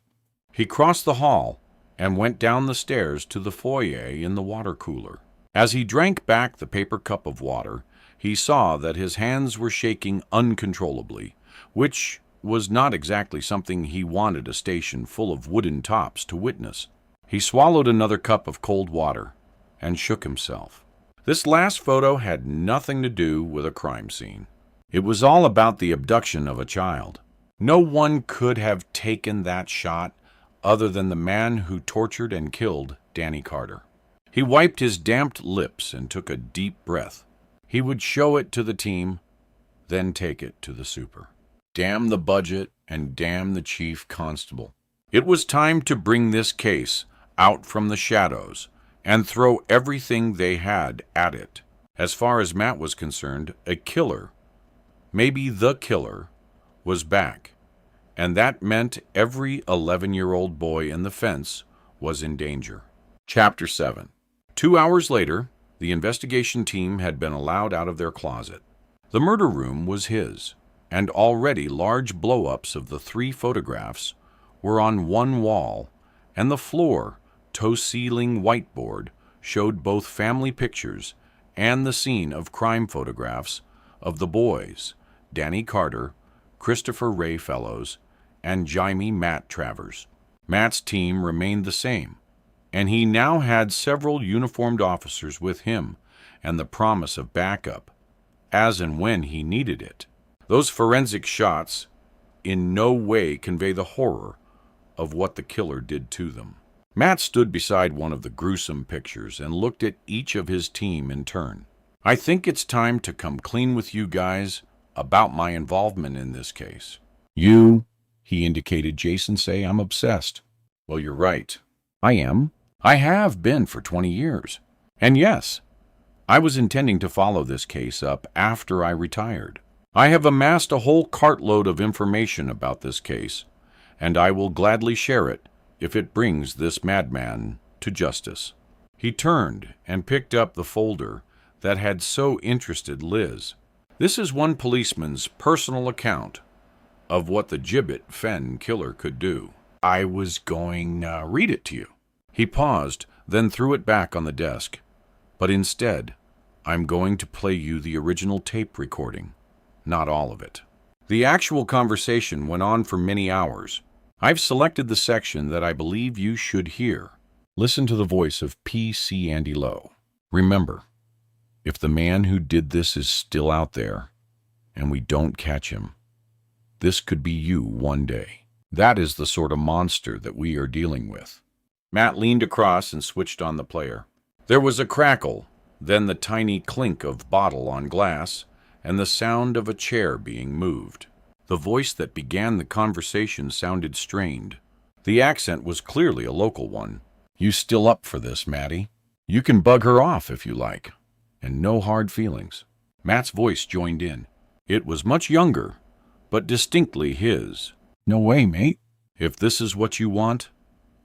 He crossed the hall and went down the stairs to the foyer in the water cooler. As he drank back the paper cup of water, he saw that his hands were shaking uncontrollably, which was not exactly something he wanted a station full of wooden tops to witness. He swallowed another cup of cold water and shook himself. This last photo had nothing to do with a crime scene. It was all about the abduction of a child. No one could have taken that shot other than the man who tortured and killed Danny Carter. He wiped his damped lips and took a deep breath. He would show it to the team, then take it to the super. Damn the budget and damn the chief constable. It was time to bring this case out from the shadows and throw everything they had at it. As far as Matt was concerned, a killer, maybe the killer, was back, and that meant every 11-year-old boy in the fence was in danger. Chapter 7. 2 hours later, the investigation team had been allowed out of their closet. The murder room was his, and already large blow-ups of the 3 photographs were on one wall, and the floor, toe-ceiling whiteboard showed both family pictures and the scene of crime photographs of the boys, Danny Carter, Christopher Ray Fellows, and Jaime Matt Travers. Matt's team remained the same, and he now had several uniformed officers with him and the promise of backup, as and when he needed it. Those forensic shots in no way convey the horror of what the killer did to them. Matt stood beside one of the gruesome pictures and looked at each of his team in turn. "I think it's time to come clean with you guys about my involvement in this case." "You," he indicated Jason, "say I'm obsessed." "Well, you're right. I am. I have been for 20 years. And yes, I was intending to follow this case up after I retired. I have amassed a whole cartload of information about this case, and I will gladly share it if it brings this madman to justice." He turned and picked up the folder that had so interested Liz. "This is one policeman's personal account of what the Gibbet Fen killer could do. I was going to read it to you." He paused, then threw it back on the desk. "But instead, I'm going to play you the original tape recording, not all of it." The actual conversation went on for many hours. I've selected the section that I believe you should hear. Listen to the voice of P.C. Andy Lowe. "Remember, if the man who did this is still out there, and we don't catch him, this could be you one day. That is the sort of monster that we are dealing with." Matt leaned across and switched on the player. There was a crackle, then the tiny clink of bottle on glass, and the sound of a chair being moved. The voice that began the conversation sounded strained. The accent was clearly a local one. "You still up for this, Matty? You can bug her off if you like, and no hard feelings." Matt's voice joined in. It was much younger, but distinctly his. "No way, mate. If this is what you want,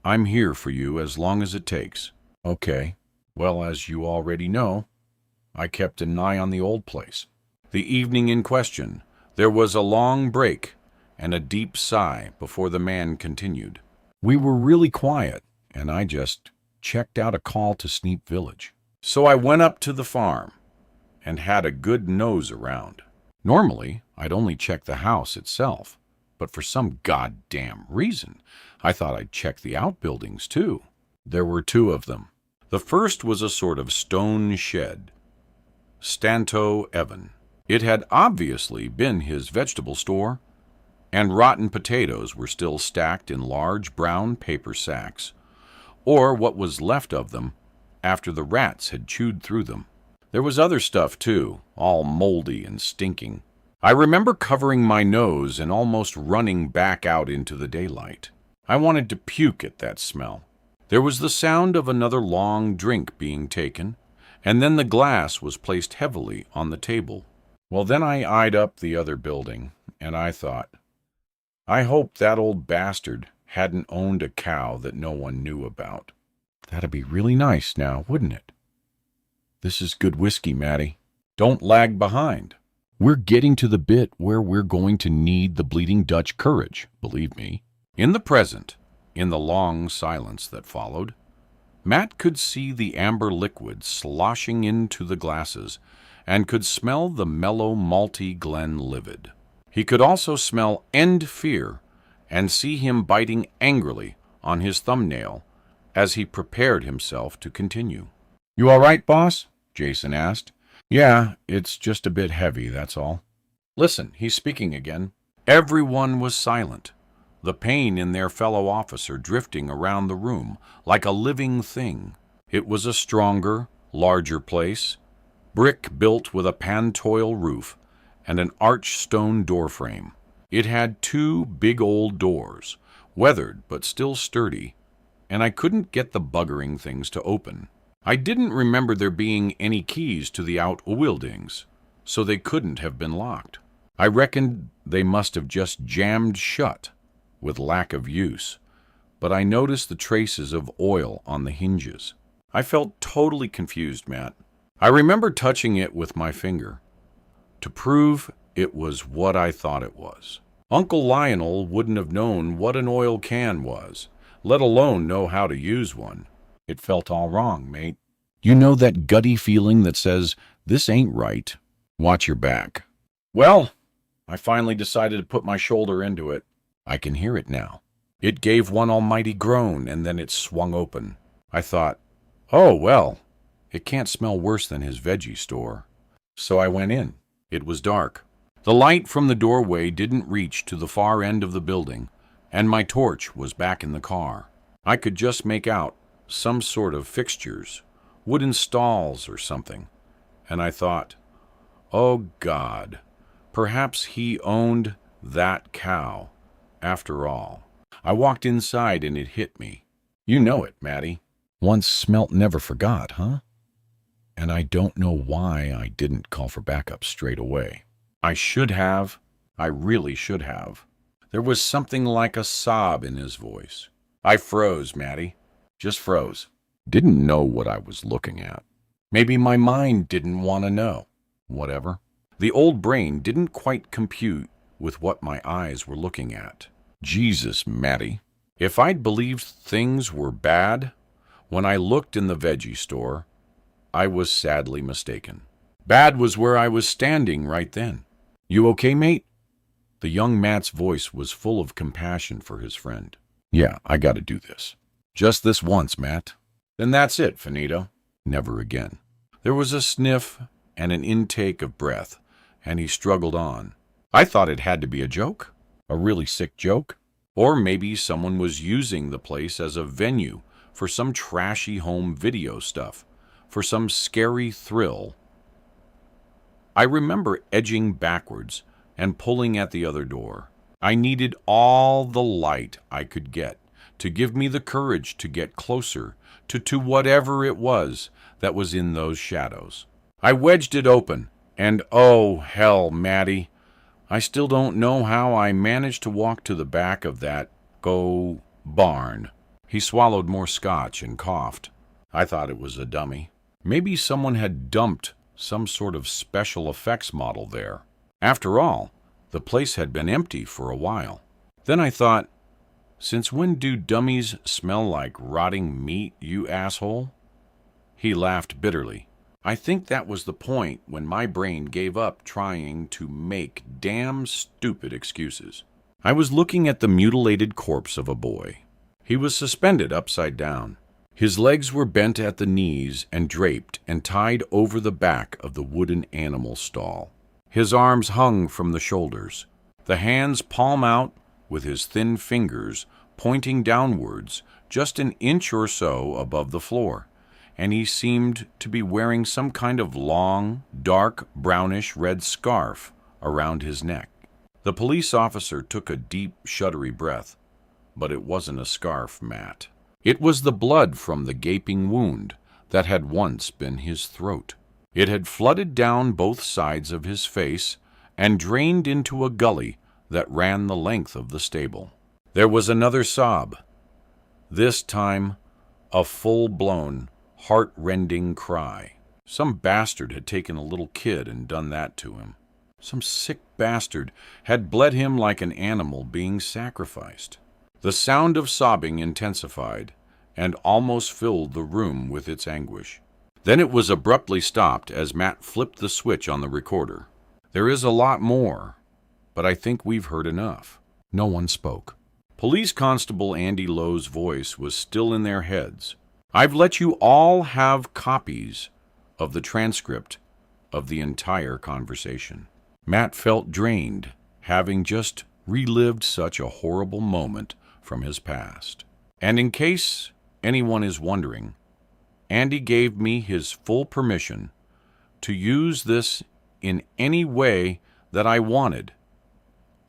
I'm here for you as long as it takes." "Okay. Well, as you already know, I kept an eye on the old place." The evening in question, there was a long break and a deep sigh before the man continued. "We were really quiet, and I just checked out a call to Sneap Village. So I went up to the farm and had a good nose around. Normally, I'd only check the house itself, but for some goddamn reason, I thought I'd check the outbuildings too. There were 2 of them. The first was a sort of stone shed. Stanto Evan. It had obviously been his vegetable store, and rotten potatoes were still stacked in large brown paper sacks, or what was left of them after the rats had chewed through them. There was other stuff too, all moldy and stinking. I remember covering my nose and almost running back out into the daylight. I wanted to puke at that smell. There was the sound of another long drink being taken, and then the glass was placed heavily on the table. Well, then I eyed up the other building, and I thought, I hope that old bastard hadn't owned a cow that no one knew about. That'd be really nice now, wouldn't it? This is good whiskey, Matty. Don't lag behind. We're getting to the bit where we're going to need the Bleeding Dutch courage, believe me. In the present, in the long silence that followed, Matt could see the amber liquid sloshing into the glasses and could smell the mellow, malty Glenlivet. He could also smell end fear and see him biting angrily on his thumbnail as he prepared himself to continue. "You all right, boss?" Jason asked. "Yeah, it's just a bit heavy, that's all." "Listen," he's speaking again. Everyone was silent, the pain in their fellow officer drifting around the room like a living thing. It was a stronger, larger place, brick built with a pantoil roof and an arched stone doorframe. It had 2 big old doors, weathered but still sturdy, and I couldn't get the buggering things to open. I didn't remember there being any keys to the outbuildings, so they couldn't have been locked. I reckoned they must have just jammed shut with lack of use, but I noticed the traces of oil on the hinges. I felt totally confused, Matt. I remember touching it with my finger to prove it was what I thought it was. Uncle Lionel wouldn't have known what an oil can was, let alone know how to use one. It felt all wrong, mate. You know that gutty feeling that says, this ain't right? Watch your back. Well, I finally decided to put my shoulder into it. I can hear it now. It gave one almighty groan, and then it swung open. I thought, oh, well, it can't smell worse than his veggie store. So I went in. It was dark. The light from the doorway didn't reach to the far end of the building, and my torch was back in the car. I could just make out some sort of fixtures, wooden stalls or something, and I thought, oh God, perhaps he owned that cow after all. I walked inside and it hit me. You know it, Matty. Once smelt, never forgot, huh? And I don't know why I didn't call for backup straight away. I should have. I really should have. There was something like a sob in his voice. I froze, Matty. Just froze. Didn't know what I was looking at. Maybe my mind didn't want to know. Whatever. The old brain didn't quite compute with what my eyes were looking at. Jesus, Matty. If I'd believed things were bad when I looked in the veggie store, I was sadly mistaken. Bad was where I was standing right then. You okay, mate? The young Matt's voice was full of compassion for his friend. Yeah, I gotta do this. Just this once, Matt. Then that's it, finito. Never again. There was a sniff and an intake of breath, and he struggled on. I thought it had to be a joke. A really sick joke. Or maybe someone was using the place as a venue for some trashy home video stuff, for some scary thrill. I remember edging backwards and pulling at the other door. I needed all the light I could get to give me the courage to get closer to whatever it was that was in those shadows. I wedged it open, and oh, hell, Matty, I still don't know how I managed to walk to the back of that barn. He swallowed more scotch and coughed. I thought it was a dummy. Maybe someone had dumped some sort of special effects model there. After all, the place had been empty for a while. Then I thought, since when do dummies smell like rotting meat, you asshole? He laughed bitterly. I think that was the point when my brain gave up trying to make damn stupid excuses. I was looking at the mutilated corpse of a boy. He was suspended upside down. His legs were bent at the knees and draped and tied over the back of the wooden animal stall. His arms hung from the shoulders, the hands palm out with his thin fingers pointing downwards just an inch or so above the floor, and he seemed to be wearing some kind of long, dark, brownish-red scarf around his neck. The police officer took a deep, shuddery breath, but it wasn't a scarf, Matt. It was the blood from the gaping wound that had once been his throat. It had flooded down both sides of his face and drained into a gully that ran the length of the stable. There was another sob, this time A full-blown, heart-rending cry. Some bastard had taken a little kid and done that to him. Some sick bastard had bled him like an animal being sacrificed. The sound of sobbing intensified and almost filled the room with its anguish. Then it was abruptly stopped as Matt flipped the switch on the recorder. There is a lot more, but I think we've heard enough. No one spoke. Police Constable Andy Lowe's voice was still in their heads. I've let you all have copies of the transcript of the entire conversation. Matt felt drained, having just relived such a horrible moment from his past. And in case anyone is wondering, Andy gave me his full permission to use this in any way that I wanted,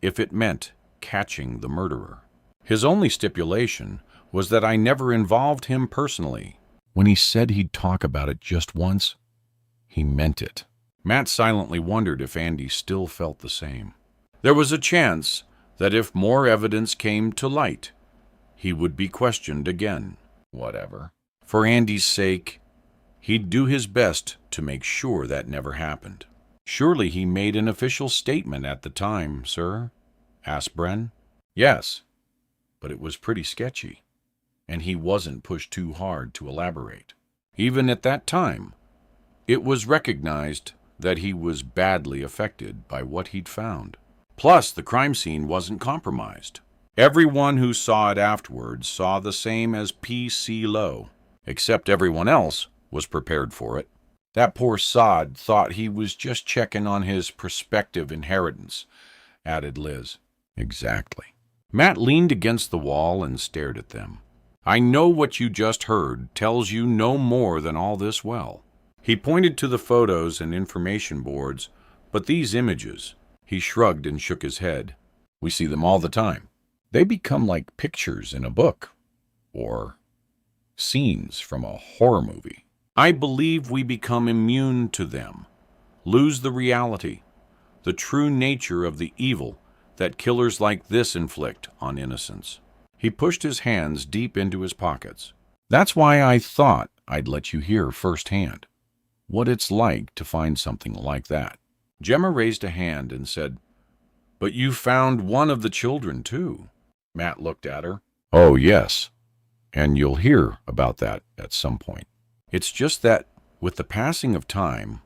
if it meant catching the murderer. His only stipulation was that I never involved him personally. When he said he'd talk about it just once, he meant it. Matt silently wondered if Andy still felt the same. There was a chance that if more evidence came to light, he would be questioned again. Whatever. For Andy's sake, he'd do his best to make sure that never happened. Surely he made an official statement at the time, sir? Asked Bren. Yes, but it was pretty sketchy, and he wasn't pushed too hard to elaborate. Even at that time, it was recognized that he was badly affected by what he'd found. Plus, the crime scene wasn't compromised. Everyone who saw it afterwards saw the same as P.C. Lowe, except everyone else was prepared for it. That poor sod thought he was just checking on his prospective inheritance, added Liz. Exactly. Matt leaned against the wall and stared at them. I know what you just heard tells you no more than all this well. He pointed to the photos and information boards, but these images, he shrugged and shook his head. We see them all the time. They become like pictures in a book, or scenes from a horror movie. I believe we become immune to them, lose the reality, the true nature of the evil that killers like this inflict on innocents. He pushed his hands deep into his pockets. That's why I thought I'd let you hear firsthand what it's like to find something like that. Gemma raised a hand and said, But you found one of the children, too. Matt looked at her. Oh, yes, and you'll hear about that at some point. It's just that, with the passing of time,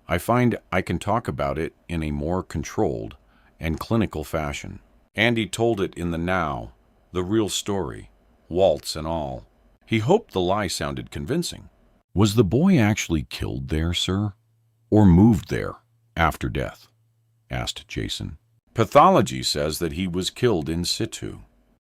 I find I can talk about it in a more controlled and clinical fashion. Andy told it in the now, the real story, waltz and all. He hoped the lie sounded convincing. Was the boy actually killed there, sir? Or moved there after death? Asked Jason. Pathology says that he was killed in situ,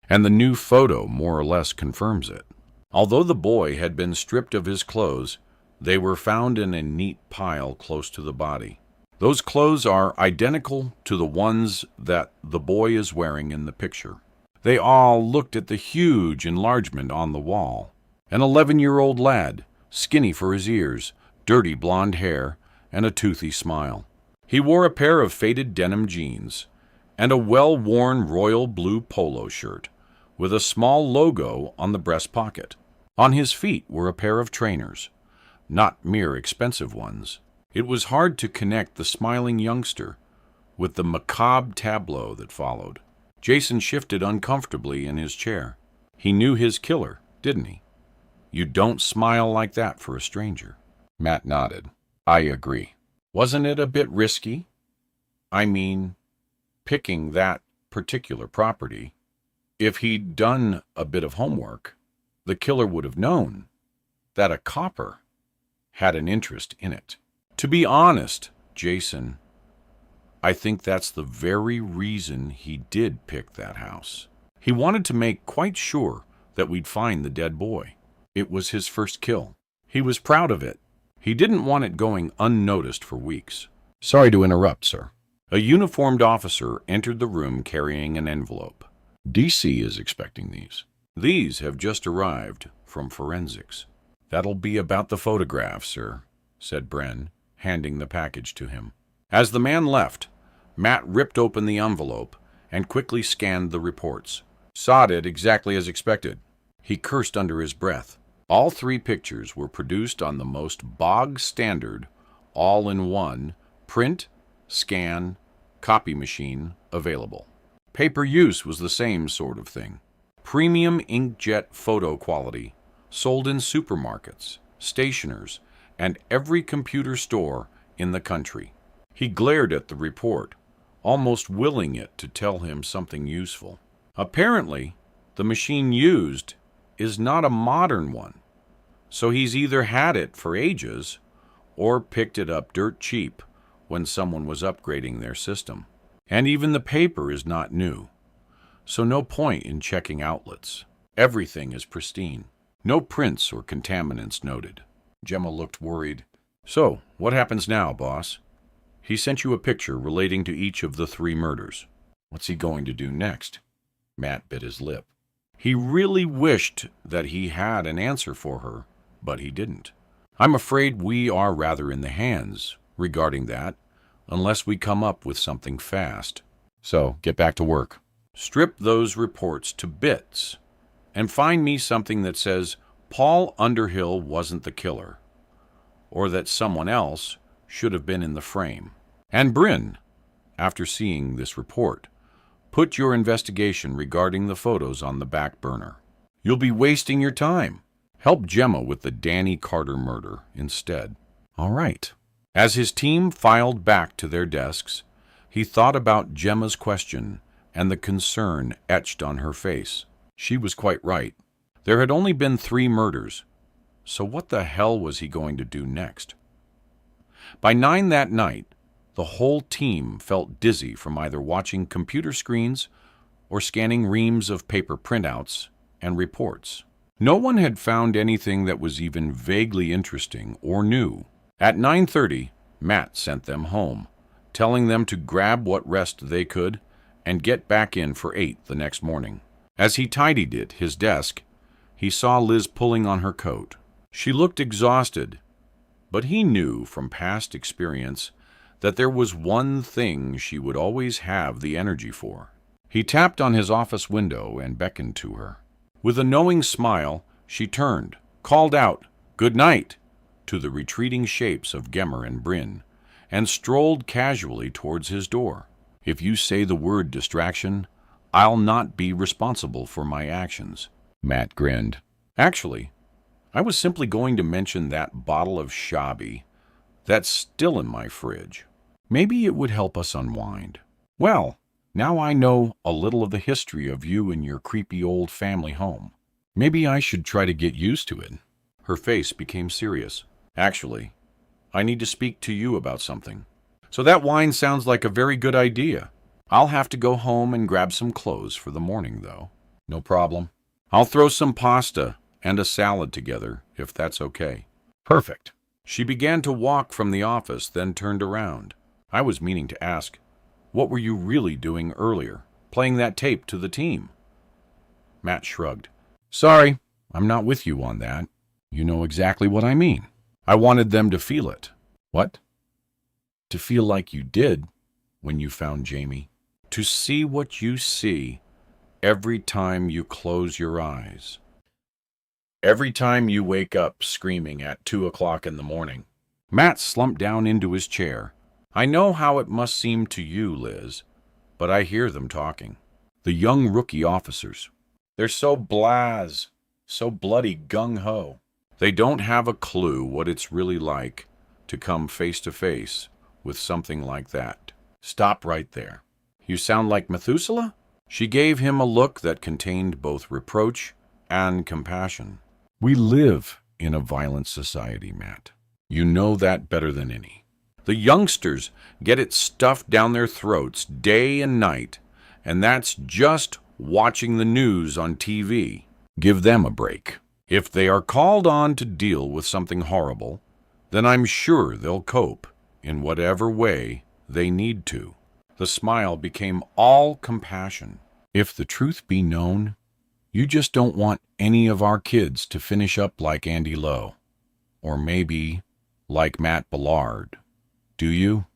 and the new photo more or less confirms it. Although the boy had been stripped of his clothes, they were found in a neat pile close to the body. Those clothes are identical to the ones that the boy is wearing in the picture. They all looked at the huge enlargement on the wall. An 11-year-old lad, skinny for his ears, dirty blonde hair, and a toothy smile. He wore a pair of faded denim jeans and a well-worn royal blue polo shirt with a small logo on the breast pocket. On his feet were a pair of trainers, not mere expensive ones. It was hard to connect the smiling youngster with the macabre tableau that followed. Jason shifted uncomfortably in his chair. He knew his killer, didn't he? You don't smile like that for a stranger. Matt nodded. I agree. Wasn't it a bit risky? I mean, picking that particular property. If he'd done a bit of homework, the killer would have known that a copper had an interest in it. To be honest, Jason, I think that's the very reason he did pick that house. He wanted to make quite sure that we'd find the dead boy. It was his first kill. He was proud of it. He didn't want it going unnoticed for weeks. Sorry to interrupt, sir. A uniformed officer entered the room carrying an envelope. DC is expecting these. These have just arrived from forensics. That'll be about the photograph, sir, said Bren, handing the package to him. As the man left, Matt ripped open the envelope and quickly scanned the reports. Saw it exactly as expected. He cursed under his breath. All three pictures were produced on the most bog-standard, all-in-one, print, scan, copy machine available. Pay-per-use was the same sort of thing. Premium inkjet photo quality, sold in supermarkets, stationers, and every computer store in the country. He glared at the report, almost willing it to tell him something useful. Apparently, the machine used is not a modern one, so he's either had it for ages or picked it up dirt cheap when someone was upgrading their system. And even the paper is not new, so no point in checking outlets. Everything is pristine. No prints or contaminants noted. Gemma looked worried. So, what happens now, boss? He sent you a picture relating to each of the three murders. What's he going to do next? Matt bit his lip. He really wished that he had an answer for her, but he didn't. I'm afraid we are rather in the hands regarding that, unless we come up with something fast. So, get back to work. Strip those reports to bits, and find me something that says Paul Underhill wasn't the killer, or that someone else should have been in the frame. And Bryn, after seeing this report, put your investigation regarding the photos on the back burner. You'll be wasting your time. Help Gemma with the Danny Carter murder instead. All right. As his team filed back to their desks, he thought about Gemma's question and the concern etched on her face. She was quite right. There had only been 3 murders, so what the hell was he going to do next? By 9 that night, the whole team felt dizzy from either watching computer screens or scanning reams of paper printouts and reports. No one had found anything that was even vaguely interesting or new. At 9:30, Matt sent them home, telling them to grab what rest they could and get back in for 8 the next morning. As he tidied his desk, he saw Liz pulling on her coat. She looked exhausted, but he knew from past experience that there was one thing she would always have the energy for. He tapped on his office window and beckoned to her. With a knowing smile, she turned, called out, "Good night," to the retreating shapes of Gemmer and Bryn, and strolled casually towards his door. "If you say the word distraction, I'll not be responsible for my actions." Matt grinned. "Actually, I was simply going to mention that bottle of shabby that's still in my fridge. Maybe it would help us unwind. Well, now I know a little of the history of you and your creepy old family home. Maybe I should try to get used to it." Her face became serious. "Actually, I need to speak to you about something." "So that wine sounds like a very good idea. I'll have to go home and grab some clothes for the morning, though." "No problem. I'll throw some pasta and a salad together, if that's okay." "Perfect." She began to walk from the office, then turned around. "I was meaning to ask, what were you really doing earlier, playing that tape to the team?" Matt shrugged. "Sorry, I'm not with you on that. You know exactly what I mean. I wanted them to feel it." "What?" "To feel like you did when you found Jamie. To see what you see every time you close your eyes. Every time you wake up screaming at 2 o'clock in the morning." Matt slumped down into his chair. "I know how it must seem to you, Liz, but I hear them talking. The young rookie officers. They're so blaz, so bloody gung-ho. They don't have a clue what it's really like to come face to face with something like that." "Stop right there. You sound like Methuselah?" She gave him a look that contained both reproach and compassion. "We live in a violent society, Matt. You know that better than any. The youngsters get it stuffed down their throats day and night, and that's just watching the news on TV. Give them a break. If they are called on to deal with something horrible, then I'm sure they'll cope in whatever way they need to." The smile became all compassion. "If the truth be known, you just don't want any of our kids to finish up like Andy Lowe, or maybe like Matt Ballard. Do you?"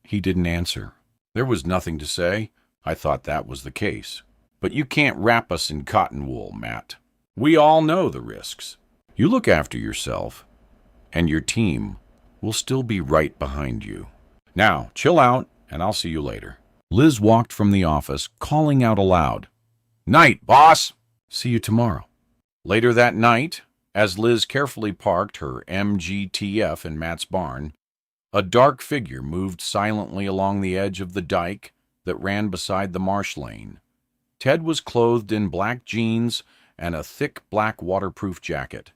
He didn't answer. There was nothing to say. I thought that was the case. But you can't wrap us in cotton wool, Matt. We all know the risks. You look after yourself, and your team will still be right behind you. Now, chill out, and I'll see you later." Liz walked from the office, calling out aloud, "Night, boss!" "See you tomorrow." Later that night, as Liz carefully parked her MGTF in Matt's barn, a dark figure moved silently along the edge of the dike that ran beside the marsh lane. Ted was clothed in black jeans and a thick black waterproof jacket,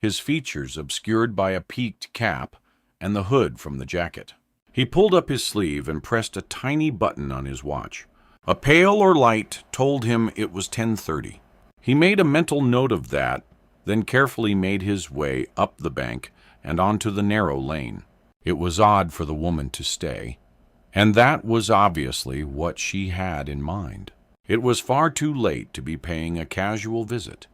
his features obscured by a peaked cap and the hood from the jacket. He pulled up his sleeve and pressed a tiny button on his watch. A pale or light told him it was 10:30. He made a mental note of that, then carefully made his way up the bank and onto the narrow lane. It was odd for the woman to stay, and that was obviously what she had in mind. It was far too late to be paying a casual visit,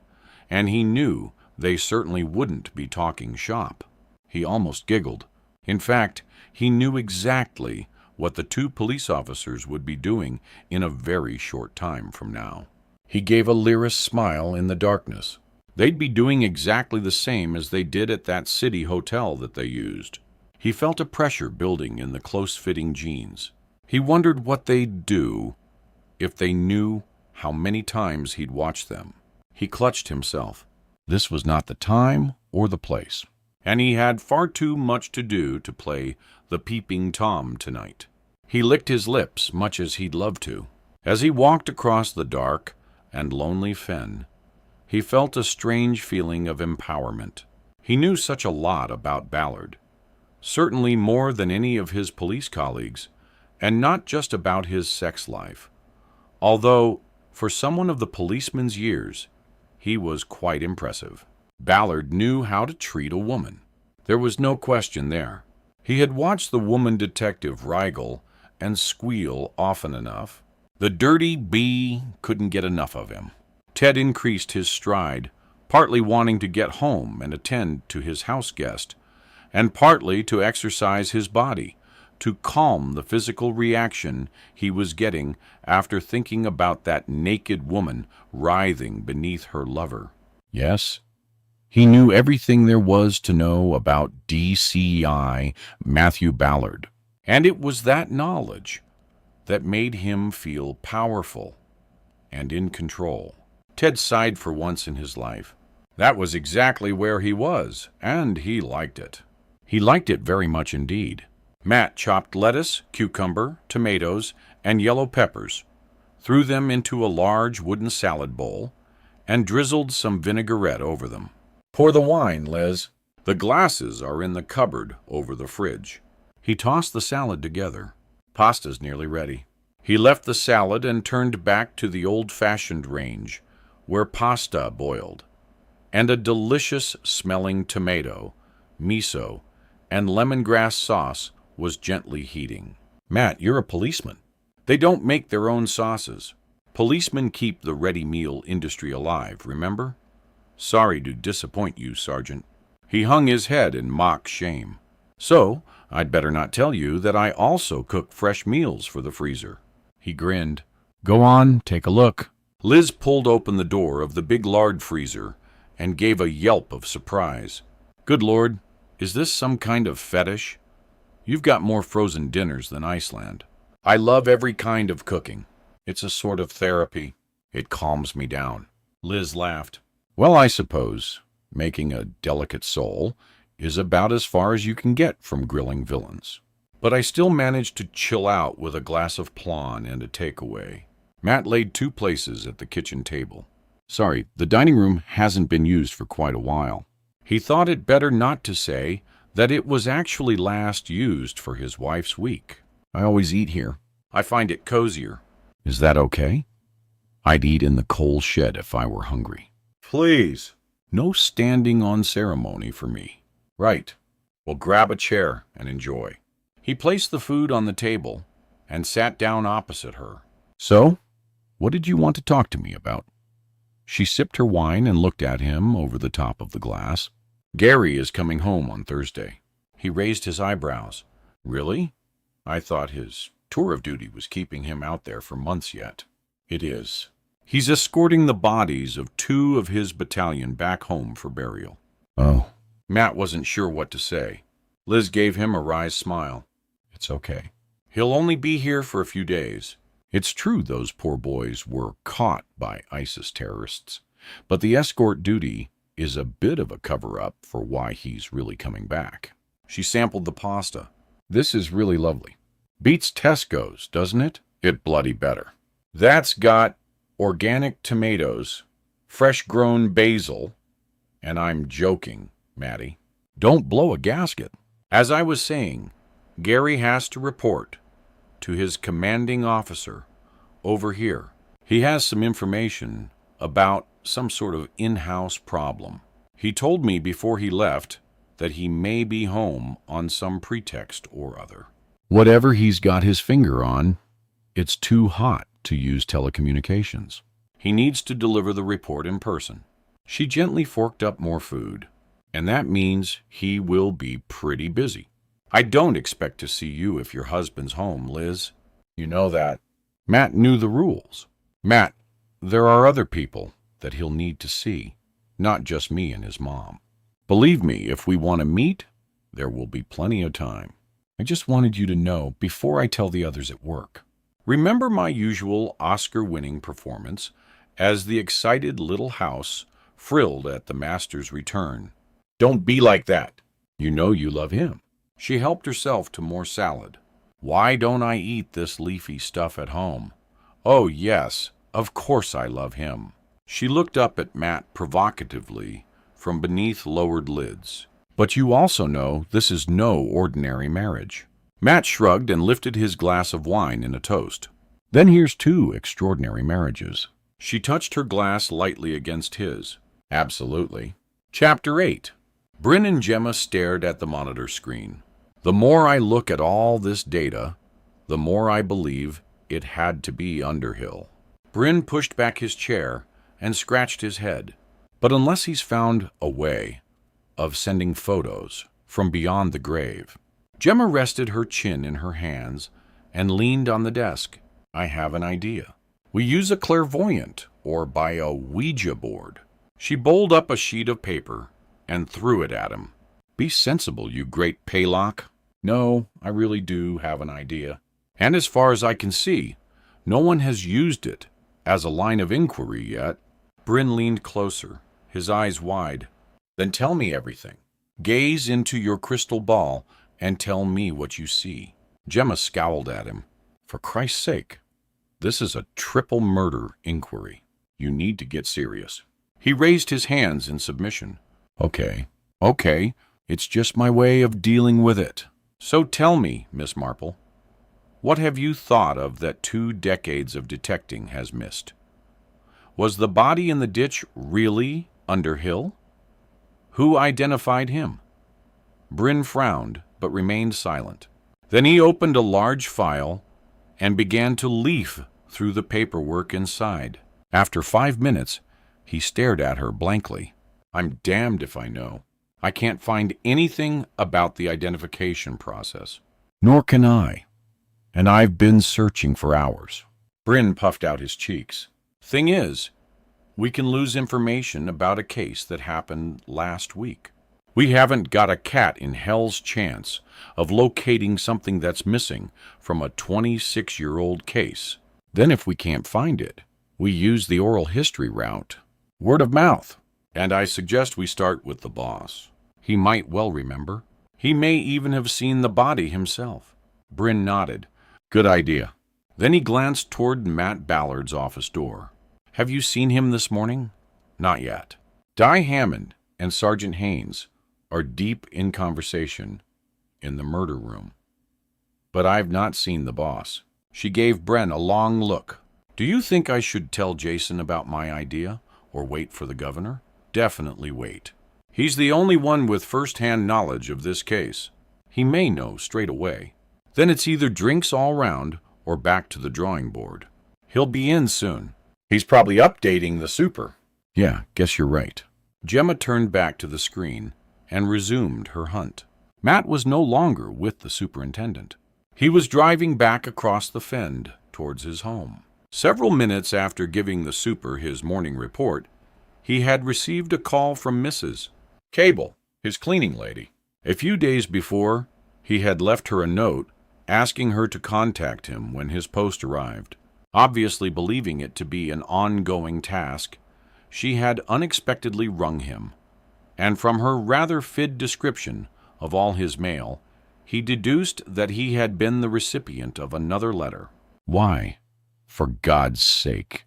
and he knew they certainly wouldn't be talking shop. He almost giggled. In fact, he knew exactly what the two police officers would be doing in a very short time from now. He gave a leerous smile in the darkness. They'd be doing exactly the same as they did at that city hotel that they used. He felt a pressure building in the close-fitting jeans. He wondered what they'd do if they knew how many times he'd watched them. He clutched himself. This was not the time or the place, and he had far too much to do to play the peeping Tom tonight. He licked his lips much as he'd love to. As he walked across the dark and lonely fen, he felt a strange feeling of empowerment. He knew such a lot about Ballard, certainly more than any of his police colleagues, and not just about his sex life. Although, for someone of the policeman's years, he was quite impressive. Ballard knew how to treat a woman. There was no question there. He had watched the woman detective wriggle and squeal often enough. The dirty bee couldn't get enough of him. Ted increased his stride, partly wanting to get home and attend to his house guest, and partly to exercise his body, to calm the physical reaction he was getting after thinking about that naked woman writhing beneath her lover. Yes, he knew everything there was to know about DCI Matthew Ballard, and it was that knowledge that made him feel powerful and in control. Ted sighed for once in his life. That was exactly where he was, and he liked it. He liked it very much indeed. Matt chopped lettuce, cucumber, tomatoes, and yellow peppers, threw them into a large wooden salad bowl, and drizzled some vinaigrette over them. "Pour the wine, Liz. The glasses are in the cupboard over the fridge." He tossed the salad together. "Pasta's nearly ready." He left the salad and turned back to the old-fashioned range, where pasta boiled, and a delicious-smelling tomato, miso, and lemongrass sauce was gently heating. "Matt, you're a policeman. They don't make their own sauces. Policemen keep the ready meal industry alive, remember? Sorry to disappoint you, Sergeant." He hung his head in mock shame. "So, I'd better not tell you that I also cook fresh meals for the freezer." He grinned. "Go on, take a look." Liz pulled open the door of the big lard freezer and gave a yelp of surprise. "Good Lord, is this some kind of fetish? You've got more frozen dinners than Iceland." "I love every kind of cooking. It's a sort of therapy. It calms me down." Liz laughed. "Well, I suppose making a delicate soul is about as far as you can get from grilling villains. But I still manage to chill out with a glass of Plon and a takeaway." Matt laid 2 places at the kitchen table. "Sorry, the dining room hasn't been used for quite a while." He thought it better not to say that it was actually last used for his wife's week. "I always eat here. I find it cozier." "Is that okay? I'd eat in the coal shed if I were hungry." "Please." "No standing on ceremony for me." "Right. Well, grab a chair and enjoy." He placed the food on the table and sat down opposite her. "So, what did you want to talk to me about?" She sipped her wine and looked at him over the top of the glass. "Gary is coming home on Thursday." He raised his eyebrows. "Really? I thought his tour of duty was keeping him out there for months yet." "It is. He's escorting the bodies of 2 of his battalion back home for burial." Oh. Matt wasn't sure what to say. Liz gave him a wry smile. It's okay. He'll only be here for a few days. It's true those poor boys were caught by ISIS terrorists, but the escort duty is a bit of a cover-up for why he's really coming back. She sampled the pasta. This is really lovely. Beats Tesco's, doesn't it? It bloody better. That's got organic tomatoes, fresh-grown basil, and I'm joking, Maddie. Don't blow a gasket. As I was saying, Gary has to report to his commanding officer over here. He has some information about some sort of in-house problem. He told me before he left that he may be home on some pretext or other. Whatever he's got his finger on, it's too hot to use telecommunications. He needs to deliver the report in person. She gently forked up more food, and that means he will be pretty busy. I don't expect to see you if your husband's home, Liz. You know that. Matt knew the rules. Matt, there are other people that he'll need to see, not just me and his mom. Believe me, if we want to meet, there will be plenty of time. I just wanted you to know before I tell the others at work. Remember my usual Oscar-winning performance as the excited little house frilled at the master's return. Don't be like that. You know you love him. She helped herself to more salad. Why don't I eat this leafy stuff at home? Oh, yes, of course I love him. She looked up at Matt provocatively from beneath lowered lids. But you also know this is no ordinary marriage. Matt shrugged and lifted his glass of wine in a toast. Then here's two extraordinary marriages. She touched her glass lightly against his. Absolutely. Chapter 8. Bryn and Gemma stared at the monitor screen. The more I look at all this data, the more I believe it had to be Underhill. Bryn pushed back his chair and scratched his head. But unless he's found a way of sending photos from beyond the grave. Gemma rested her chin in her hands and leaned on the desk. I have an idea. We use a clairvoyant or by a Ouija board. She bowled up a sheet of paper and threw it at him. Be sensible, you great paylock. No, I really do have an idea. And as far as I can see, no one has used it as a line of inquiry yet. Bryn leaned closer, his eyes wide. Then tell me everything. Gaze into your crystal ball and tell me what you see. Gemma scowled at him. For Christ's sake, this is a triple murder inquiry. You need to get serious. He raised his hands in submission. Okay, it's just my way of dealing with it. So tell me, Miss Marple, what have you thought of that 2 decades of detecting has missed? Was the body in the ditch really Underhill? Who identified him? Bryn frowned, but remained silent. Then he opened a large file and began to leaf through the paperwork inside. After 5 minutes, he stared at her blankly. I'm damned if I know. I can't find anything about the identification process. Nor can I. And I've been searching for hours. Bryn puffed out his cheeks. Thing is, we can lose information about a case that happened last week. We haven't got a cat in hell's chance of locating something that's missing from a 26-year-old case. Then if we can't find it, we use the oral history route. Word of mouth. And I suggest we start with the boss. He might well remember. He may even have seen the body himself. Bryn nodded. Good idea. Then he glanced toward Matt Ballard's office door. Have you seen him this morning? Not yet. Di Hammond and Sergeant Haynes are deep in conversation in the murder room. But I've not seen the boss. She gave Bryn a long look. Do you think I should tell Jason about my idea or wait for the governor? Definitely wait. He's the only one with first-hand knowledge of this case. He may know straight away. Then it's either drinks all round or back to the drawing board. He'll be in soon. He's probably updating the super. Yeah, guess you're right. Gemma turned back to the screen and resumed her hunt. Matt was no longer with the superintendent. He was driving back across the fend towards his home. Several minutes after giving the super his morning report, he had received a call from Mrs. Cable, his cleaning lady. A few days before, he had left her a note asking her to contact him when his post arrived. Obviously believing it to be an ongoing task, she had unexpectedly rung him, and from her rather fid description of all his mail, he deduced that he had been the recipient of another letter. Why, for God's sake?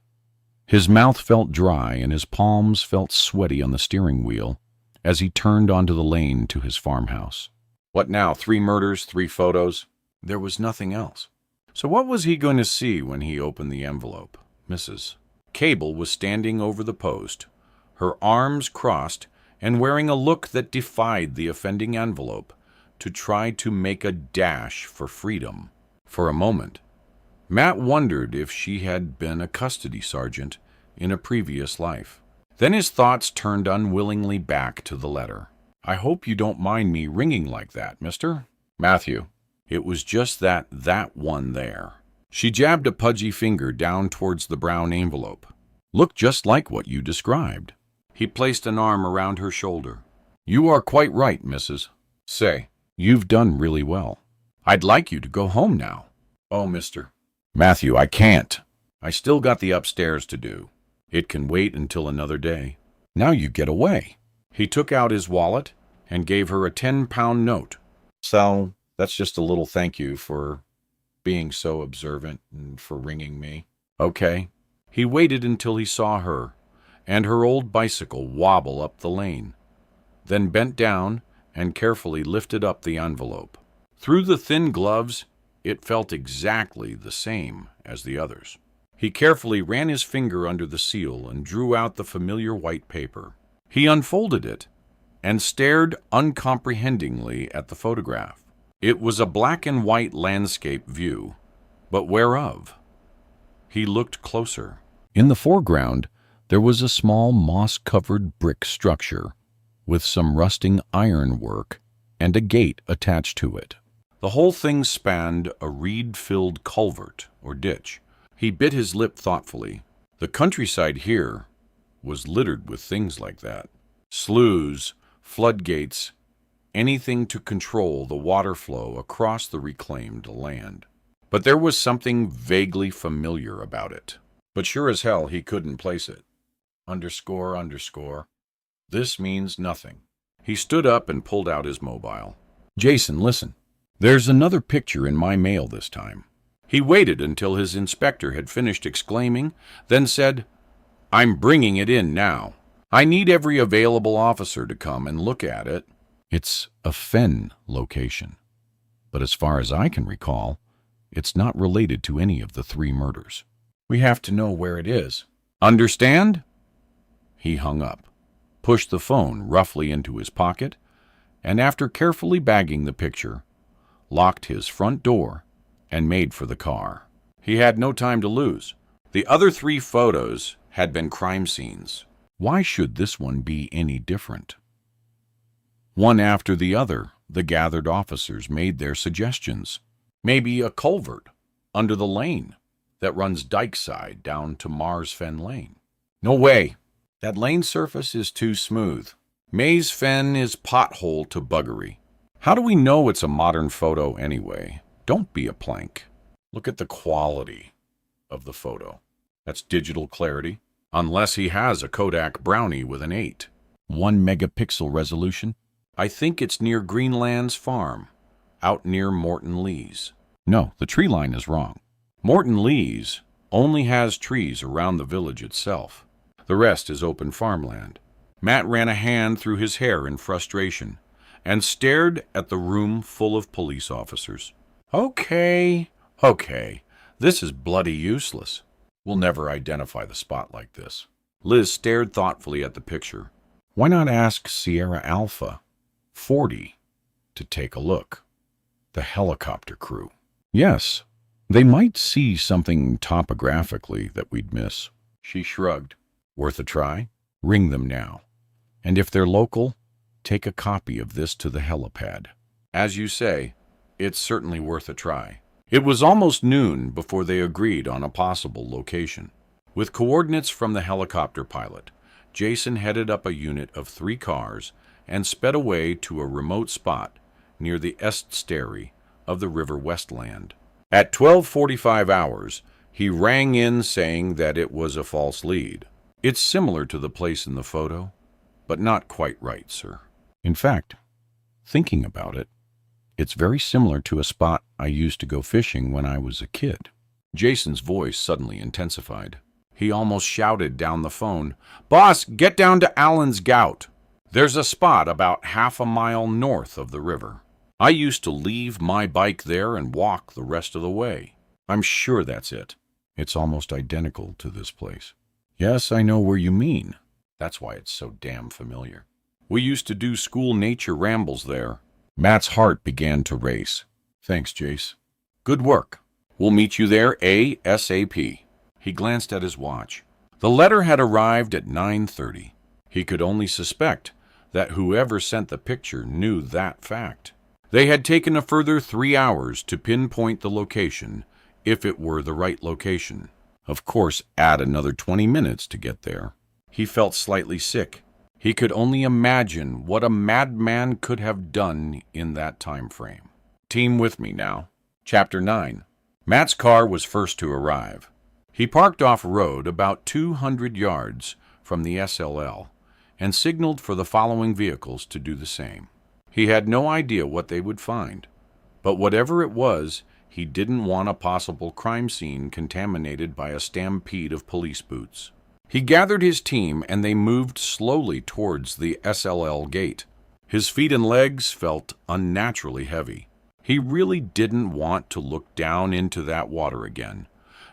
His mouth felt dry and his palms felt sweaty on the steering wheel as he turned onto the lane to his farmhouse. What now, 3 murders, 3 photos? There was nothing else. So what was he going to see when he opened the envelope? Mrs. Cable was standing over the post, her arms crossed and wearing a look that defied the offending envelope to try to make a dash for freedom. For a moment, Matt wondered if she had been a custody sergeant in a previous life. Then his thoughts turned unwillingly back to the letter. I hope you don't mind me ringing like that, mister. Matthew. It was just that one there. She jabbed a pudgy finger down towards the brown envelope. Looked just like what you described. He placed an arm around her shoulder. You are quite right, Mrs. Say, you've done really well. I'd like you to go home now. Oh, mister. Matthew, I can't. I still got the upstairs to do. It can wait until another day. Now you get away. He took out his wallet and gave her a 10-pound note. So, that's just a little thank you for being so observant and for ringing me. Okay. He waited until he saw her and her old bicycle wobble up the lane, then bent down and carefully lifted up the envelope. Through the thin gloves, it felt exactly the same as the others. He carefully ran his finger under the seal and drew out the familiar white paper. He unfolded it and stared uncomprehendingly at the photograph. It was a black and white landscape view, but whereof? He looked closer. In the foreground, there was a small moss-covered brick structure with some rusting ironwork and a gate attached to it. The whole thing spanned a reed-filled culvert or ditch. He bit his lip thoughtfully. The countryside here was littered with things like that. Sloughs, floodgates, anything to control the water flow across the reclaimed land. But there was something vaguely familiar about it. But sure as hell he couldn't place it. __. This means nothing. He stood up and pulled out his mobile. Jason, listen. There's another picture in my mail this time. He waited until his inspector had finished exclaiming, then said, I'm bringing it in now. I need every available officer to come and look at it. It's a Fen location, but as far as I can recall, it's not related to any of the 3 murders. We have to know where it is. Understand? He hung up, pushed the phone roughly into his pocket, and after carefully bagging the picture, locked his front door and made for the car. He had no time to lose. The other 3 photos had been crime scenes. Why should this one be any different? One after the other, the gathered officers made their suggestions. Maybe a culvert under the lane that runs Dykeside down to Mars Fen Lane. No way. That lane surface is too smooth. Maze Fen is pothole to buggery. How do we know it's a modern photo anyway? Don't be a plank. Look at the quality of the photo. That's digital clarity. Unless he has a Kodak Brownie with an 8. 1 megapixel resolution. I think it's near Greenland's farm, out near Morton Lees. No, the tree line is wrong. Morton Lees only has trees around the village itself. The rest is open farmland. Matt ran a hand through his hair in frustration and stared at the room full of police officers. Okay. This is bloody useless. We'll never identify the spot like this. Liz stared thoughtfully at the picture. Why not ask Sierra Alpha 40 to take a look? The helicopter crew. Yes, they might see something topographically that we'd miss. She shrugged. Worth a try? Ring them now. And if they're local, take a copy of this to the helipad. As you say, it's certainly worth a try. It was almost noon before they agreed on a possible location. With coordinates from the helicopter pilot, Jason headed up a unit of 3 cars and sped away to a remote spot near the estuary of the River Westland. At 12:45 hours, he rang in saying that it was a false lead. It's similar to the place in the photo, but not quite right, sir. In fact, thinking about it, it's very similar to a spot I used to go fishing when I was a kid. Jason's voice suddenly intensified. He almost shouted down the phone, "Boss, get down to Allen's Gout. There's a spot about half a mile north of the river. I used to leave my bike there and walk the rest of the way. I'm sure that's it. It's almost identical to this place." "Yes, I know where you mean. That's why it's so damn familiar. We used to do school nature rambles there." Matt's heart began to race. "Thanks, Jace. Good work. We'll meet you there ASAP. He glanced at his watch. The letter had arrived at 9:30. He could only suspect that whoever sent the picture knew that fact. They had taken a further 3 hours to pinpoint the location, if it were the right location. Of course, add another 20 minutes to get there. He felt slightly sick. He could only imagine what a madman could have done in that time frame. Team with me now. Chapter 9. Matt's car was first to arrive. He parked off-road about 200 yards from the SLL and signaled for the following vehicles to do the same. He had no idea what they would find, but whatever it was, he didn't want a possible crime scene contaminated by a stampede of police boots. He gathered his team and they moved slowly towards the SLL gate. His feet and legs felt unnaturally heavy. He really didn't want to look down into that water again,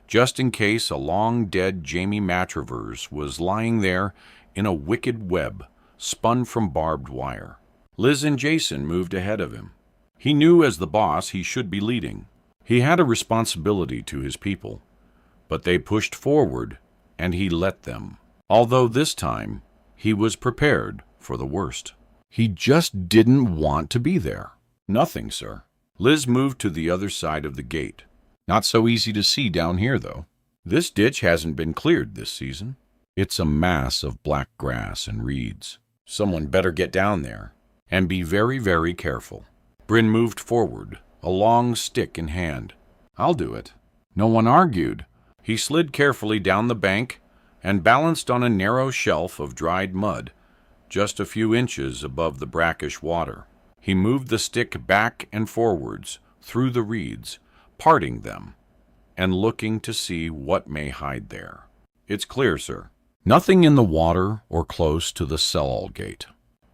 just in case a long-dead Jamie Matravers was lying there in a wicked web spun from barbed wire. Liz and Jason moved ahead of him. He knew as the boss he should be leading. He had a responsibility to his people, but they pushed forward and he let them, although this time he was prepared for the worst. He just didn't want to be there. "Nothing, sir." Liz moved to the other side of the gate. "Not so easy to see down here, though. This ditch hasn't been cleared this season. It's a mass of black grass and reeds. Someone better get down there and be very, very careful." Bryn moved forward, a long stick in hand. "I'll do it." No one argued. He slid carefully down the bank and balanced on a narrow shelf of dried mud, just a few inches above the brackish water. He moved the stick back and forwards through the reeds, parting them, and looking to see what may hide there. "It's clear, sir." "Nothing in the water or close to the cell gate."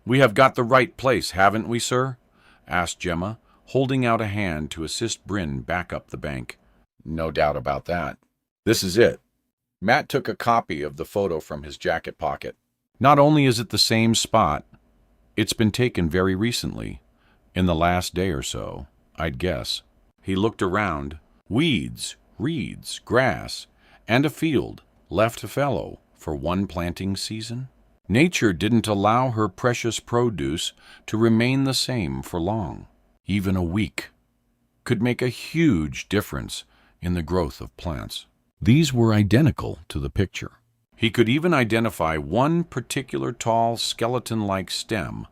"We have got the right place, haven't we, sir?" asked Gemma, holding out a hand to assist Bryn back up the bank. "No doubt about that. This is it." Matt took a copy of the photo from his jacket pocket. "Not only is it the same spot, it's been taken very recently, in the last day or so, I'd guess." He looked around. Weeds, reeds, grass, and a field left fallow for one planting season. Nature didn't allow her precious produce to remain the same for long. Even a week could make a huge difference in the growth of plants. These were identical to the picture. He could even identify one particular tall skeleton-like stem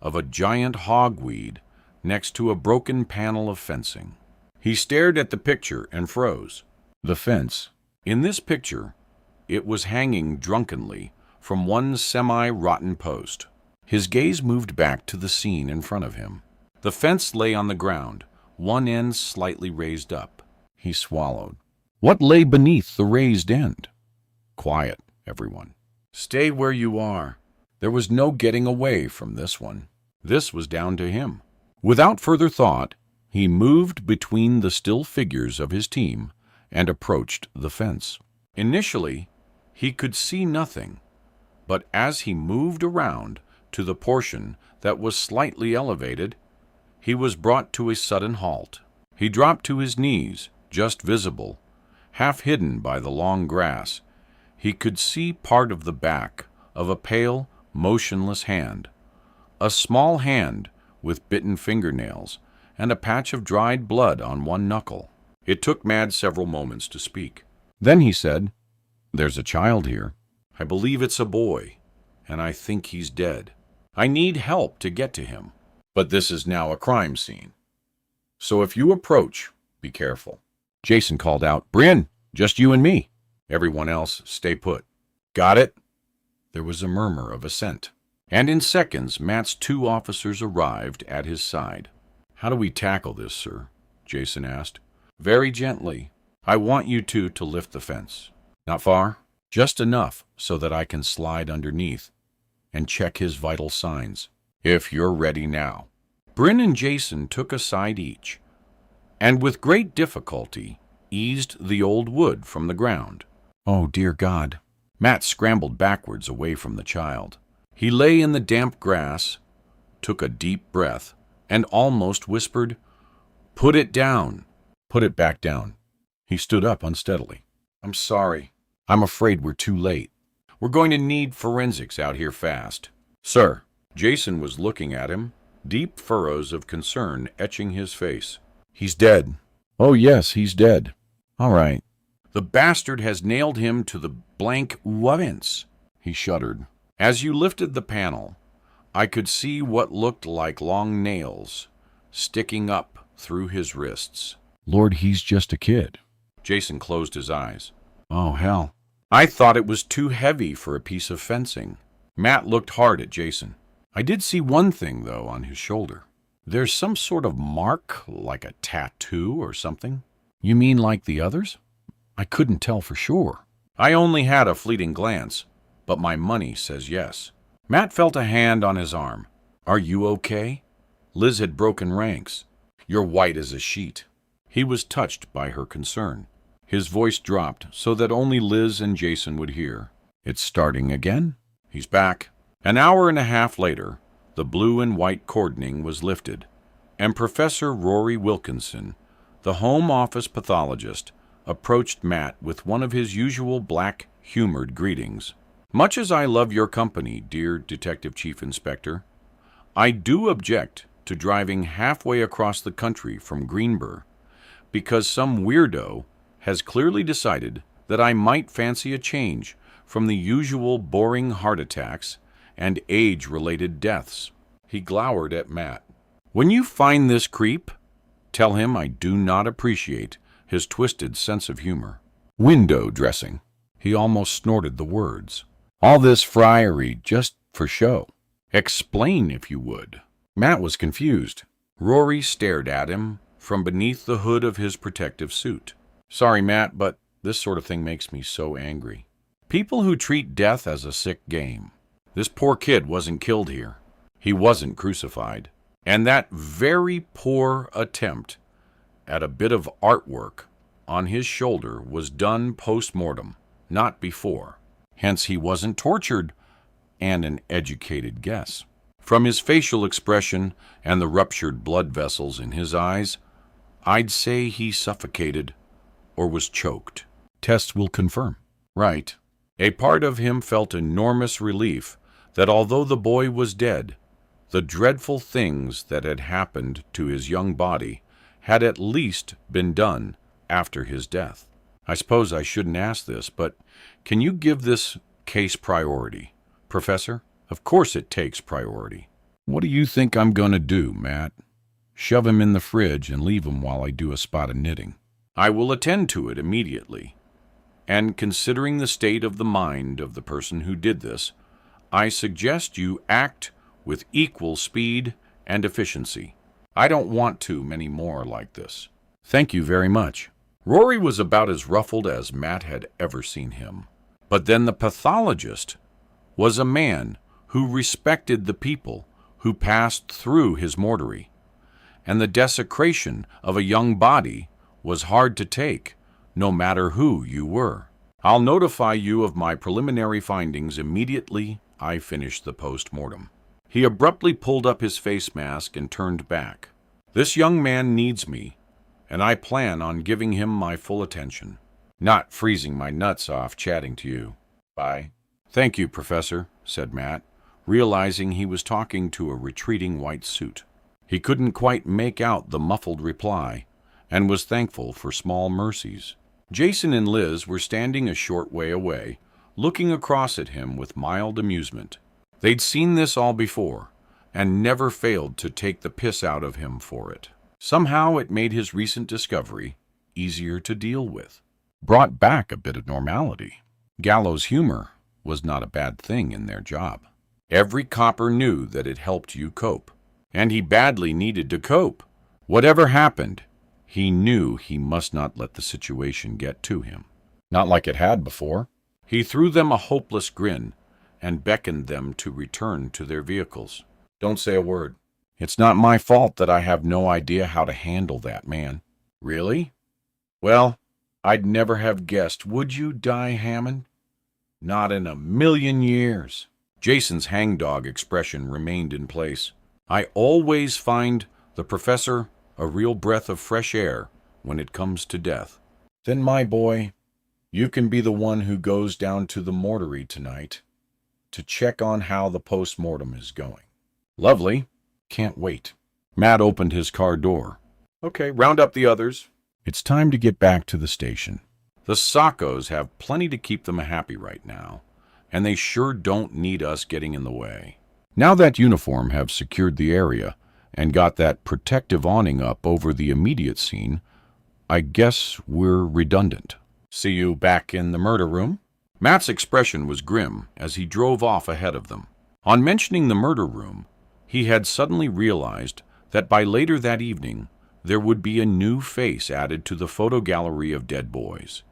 of a giant hogweed next to a broken panel of fencing. He stared at the picture and froze. The fence. In this picture, it was hanging drunkenly from one semi-rotten post. His gaze moved back to the scene in front of him. The fence lay on the ground, one end slightly raised up. He swallowed. What lay beneath the raised end? Quiet, everyone. Stay where you are. There was no getting away from this one. This was down to him. Without further thought, he moved between the still figures of his team and approached the fence. Initially, he could see nothing, but as he moved around to the portion that was slightly elevated, he was brought to a sudden halt. He dropped to his knees, just visible, half hidden by the long grass. He could see part of the back of a pale, motionless hand, a small hand with bitten fingernails and a patch of dried blood on one knuckle. It took Matt several moments to speak. Then he said, "There's a child here. I believe it's a boy, and I think he's dead." I need help to get to him. But this is now a crime scene. So if you approach, be careful." Jason called out, "Bryn, just you and me. Everyone else, stay put." "Got it?" There was a murmur of assent. And in seconds, Matt's 2 officers arrived at his side. "How do we tackle this, sir?" Jason asked. "Very gently. I want you two to lift the fence. Not far? Just enough so that I can slide underneath and check his vital signs. If you're ready now." Bryn and Jason took a side each, and with great difficulty eased the old wood from the ground. Oh, dear God. Matt scrambled backwards away from the child. He lay in the damp grass, took a deep breath, and almost whispered, "Put it down." "Put it back down." He stood up unsteadily. "I'm sorry. I'm afraid we're too late. We're going to need forensics out here fast." "Sir." Jason was looking at him, deep furrows of concern etching his face. "He's dead." "Oh, yes, he's dead. All right." "The bastard has nailed him to the blank fence." He shuddered. "As you lifted the panel, I could see what looked like long nails sticking up through his wrists." "Lord, he's just a kid." Jason closed his eyes. "Oh, hell. I thought it was too heavy for a piece of fencing." Matt looked hard at Jason. "I did see one thing, though, on his shoulder. There's some sort of mark, like a tattoo or something." "You mean like the others? I couldn't tell for sure." "I only had a fleeting glance, but my money says yes." Matt felt a hand on his arm. "Are you okay?" Liz had broken ranks. "You're white as a sheet." He was touched by her concern. His voice dropped so that only Liz and Jason would hear. "It's starting again?" "He's back." An hour and a half later, the blue and white cordoning was lifted, and Professor Rory Wilkinson, the Home Office pathologist, approached Matt with one of his usual black, humored greetings. "Much as I love your company, dear Detective Chief Inspector, I do object to driving halfway across the country from Greenburgh because some weirdo has clearly decided that I might fancy a change from the usual boring heart attacks and age-related deaths." He glowered at Matt. "When you find this creep, tell him I do not appreciate his twisted sense of humor." "Window dressing." He almost snorted the words. "All this friary just for show. Explain, if you would." Matt was confused. Rory stared at him from beneath the hood of his protective suit. "Sorry, Matt, but this sort of thing makes me so angry. People who treat death as a sick game. This poor kid wasn't killed here. He wasn't crucified. And that very poor attempt at a bit of artwork on his shoulder was done post-mortem, not before. Hence he wasn't tortured, and an educated guess. From his facial expression and the ruptured blood vessels in his eyes, I'd say he suffocated or was choked. Tests will confirm." "Right." A part of him felt enormous relief that although the boy was dead, the dreadful things that had happened to his young body had at least been done after his death. "I suppose I shouldn't ask this, but can you give this case priority, Professor?" "Of course it takes priority." "What do you think I'm going to do, Matt? Shove him in the fridge and leave him while I do a spot of knitting?" "I will attend to it immediately. And considering the state of the mind of the person who did this, I suggest you act with equal speed and efficiency. I don't want too many more like this." "Thank you very much." Rory was about as ruffled as Matt had ever seen him. But then the pathologist was a man who respected the people who passed through his mortuary, and the desecration of a young body was hard to take, no matter who you were. "I'll notify you of my preliminary findings immediately I finish the post-mortem." He abruptly pulled up his face mask and turned back. "This young man needs me, and I plan on giving him my full attention, not freezing my nuts off chatting to you. Bye." "Thank you, Professor," said Matt, realizing he was talking to a retreating white suit. He couldn't quite make out the muffled reply, and was thankful for small mercies. Jason and Liz were standing a short way away, looking across at him with mild amusement. They'd seen this all before, and never failed to take the piss out of him for it. Somehow it made his recent discovery easier to deal with, brought back a bit of normality. Gallows humor was not a bad thing in their job. Every copper knew that it helped you cope, and he badly needed to cope. Whatever happened, he knew he must not let the situation get to him. Not like it had before. He threw them a hopeless grin and beckoned them to return to their vehicles. Don't say a word. It's not my fault that I have no idea how to handle that man. Really? Well, I'd never have guessed. Would you, Die Hammond? Not in a million years. Jason's hangdog expression remained in place. I always find the professor a real breath of fresh air when it comes to death. Then, my boy, you can be the one who goes down to the mortuary tonight to check on how the post-mortem is going. Lovely. Can't wait. Matt opened his car door. Okay, round up the others. It's time to get back to the station. The Sockos have plenty to keep them happy right now, and they sure don't need us getting in the way. Now that Uniform have secured the area and got that protective awning up over the immediate scene, I guess we're redundant. See you back in the murder room? Matt's expression was grim as he drove off ahead of them. On mentioning the murder room, he had suddenly realized that by later that evening, there would be a new face added to the photo gallery of dead boys,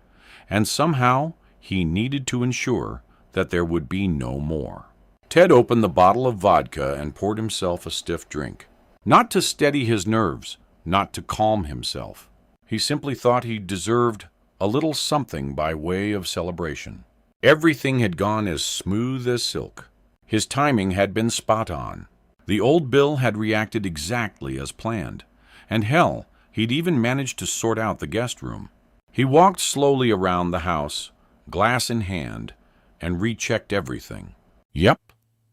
and somehow he needed to ensure that there would be no more. Ted opened the bottle of vodka and poured himself a stiff drink. Not to steady his nerves, not to calm himself. He simply thought he deserved a little something by way of celebration. Everything had gone as smooth as silk. His timing had been spot on. The old Bill had reacted exactly as planned, and hell, he'd even managed to sort out the guest room. He walked slowly around the house, glass in hand, and rechecked everything. Yep,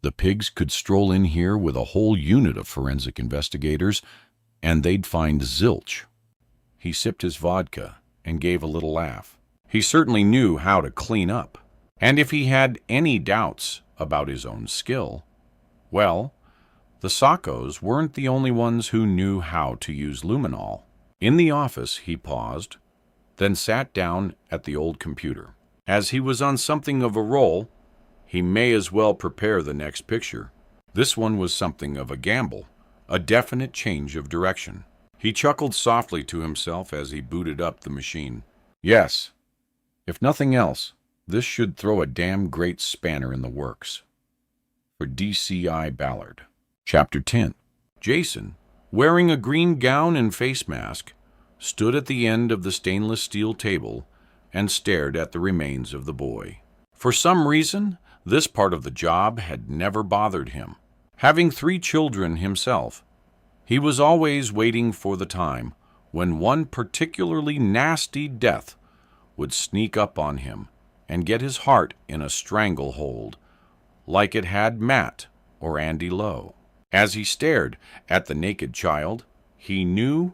the pigs could stroll in here with a whole unit of forensic investigators, and they'd find zilch. He sipped his vodka and gave a little laugh. He certainly knew how to clean up, and if he had any doubts about his own skill, well, the Sockos weren't the only ones who knew how to use luminol. In the office, he paused, then sat down at the old computer. As he was on something of a roll, he may as well prepare the next picture. This one was something of a gamble, a definite change of direction. He chuckled softly to himself as he booted up the machine. Yes, if nothing else, this should throw a damn great spanner in the works. For DCI Ballard. Chapter 10. Jason, wearing a green gown and face mask, stood at the end of the stainless steel table and stared at the remains of the boy. For some reason, this part of the job had never bothered him. Having 3 children himself, he was always waiting for the time when one particularly nasty death would sneak up on him and get his heart in a stranglehold, like it had Matt or Andy Lowe. As he stared at the naked child, he knew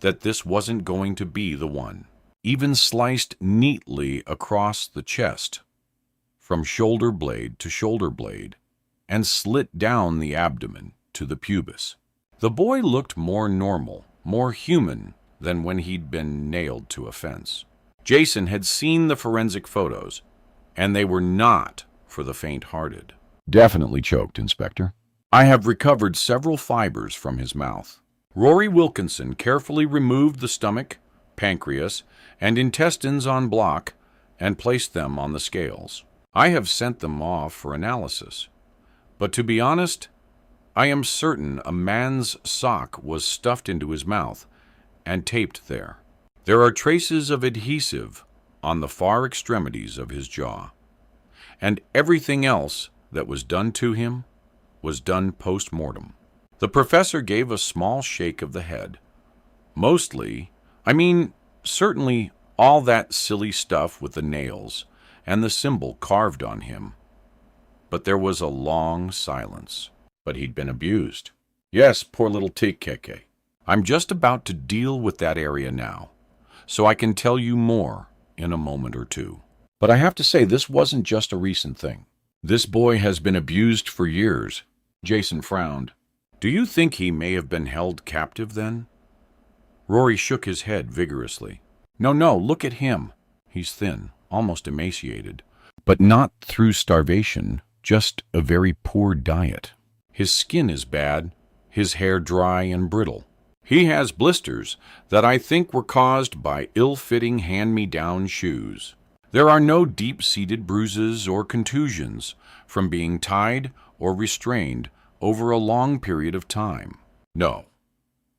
that this wasn't going to be the one. Even sliced neatly across the chest, from shoulder blade to shoulder blade, and slit down the abdomen to the pubis. The boy looked more normal, more human than when he'd been nailed to a fence. Jason had seen the forensic photos, and they were not for the faint-hearted. Definitely choked, Inspector. I have recovered several fibers from his mouth. Rory Wilkinson carefully removed the stomach, pancreas, and intestines on block and placed them on the scales. I have sent them off for analysis. But to be honest, I am certain a man's sock was stuffed into his mouth and taped there. There are traces of adhesive on the far extremities of his jaw, and everything else that was done to him was done post-mortem. The professor gave a small shake of the head. Certainly all that silly stuff with the nails and the symbol carved on him. But there was a long silence. But he'd been abused. Yes, poor little Tikeke. I'm just about to deal with that area now, so I can tell you more in a moment or two. But I have to say, this wasn't just a recent thing. This boy has been abused for years. Jason frowned. Do you think he may have been held captive then? Rory shook his head vigorously. No, look at him. He's thin, almost emaciated. But not through starvation, just a very poor diet. His skin is bad, his hair dry and brittle. He has blisters that I think were caused by ill-fitting hand-me-down shoes. There are no deep-seated bruises or contusions from being tied or restrained over a long period of time. No,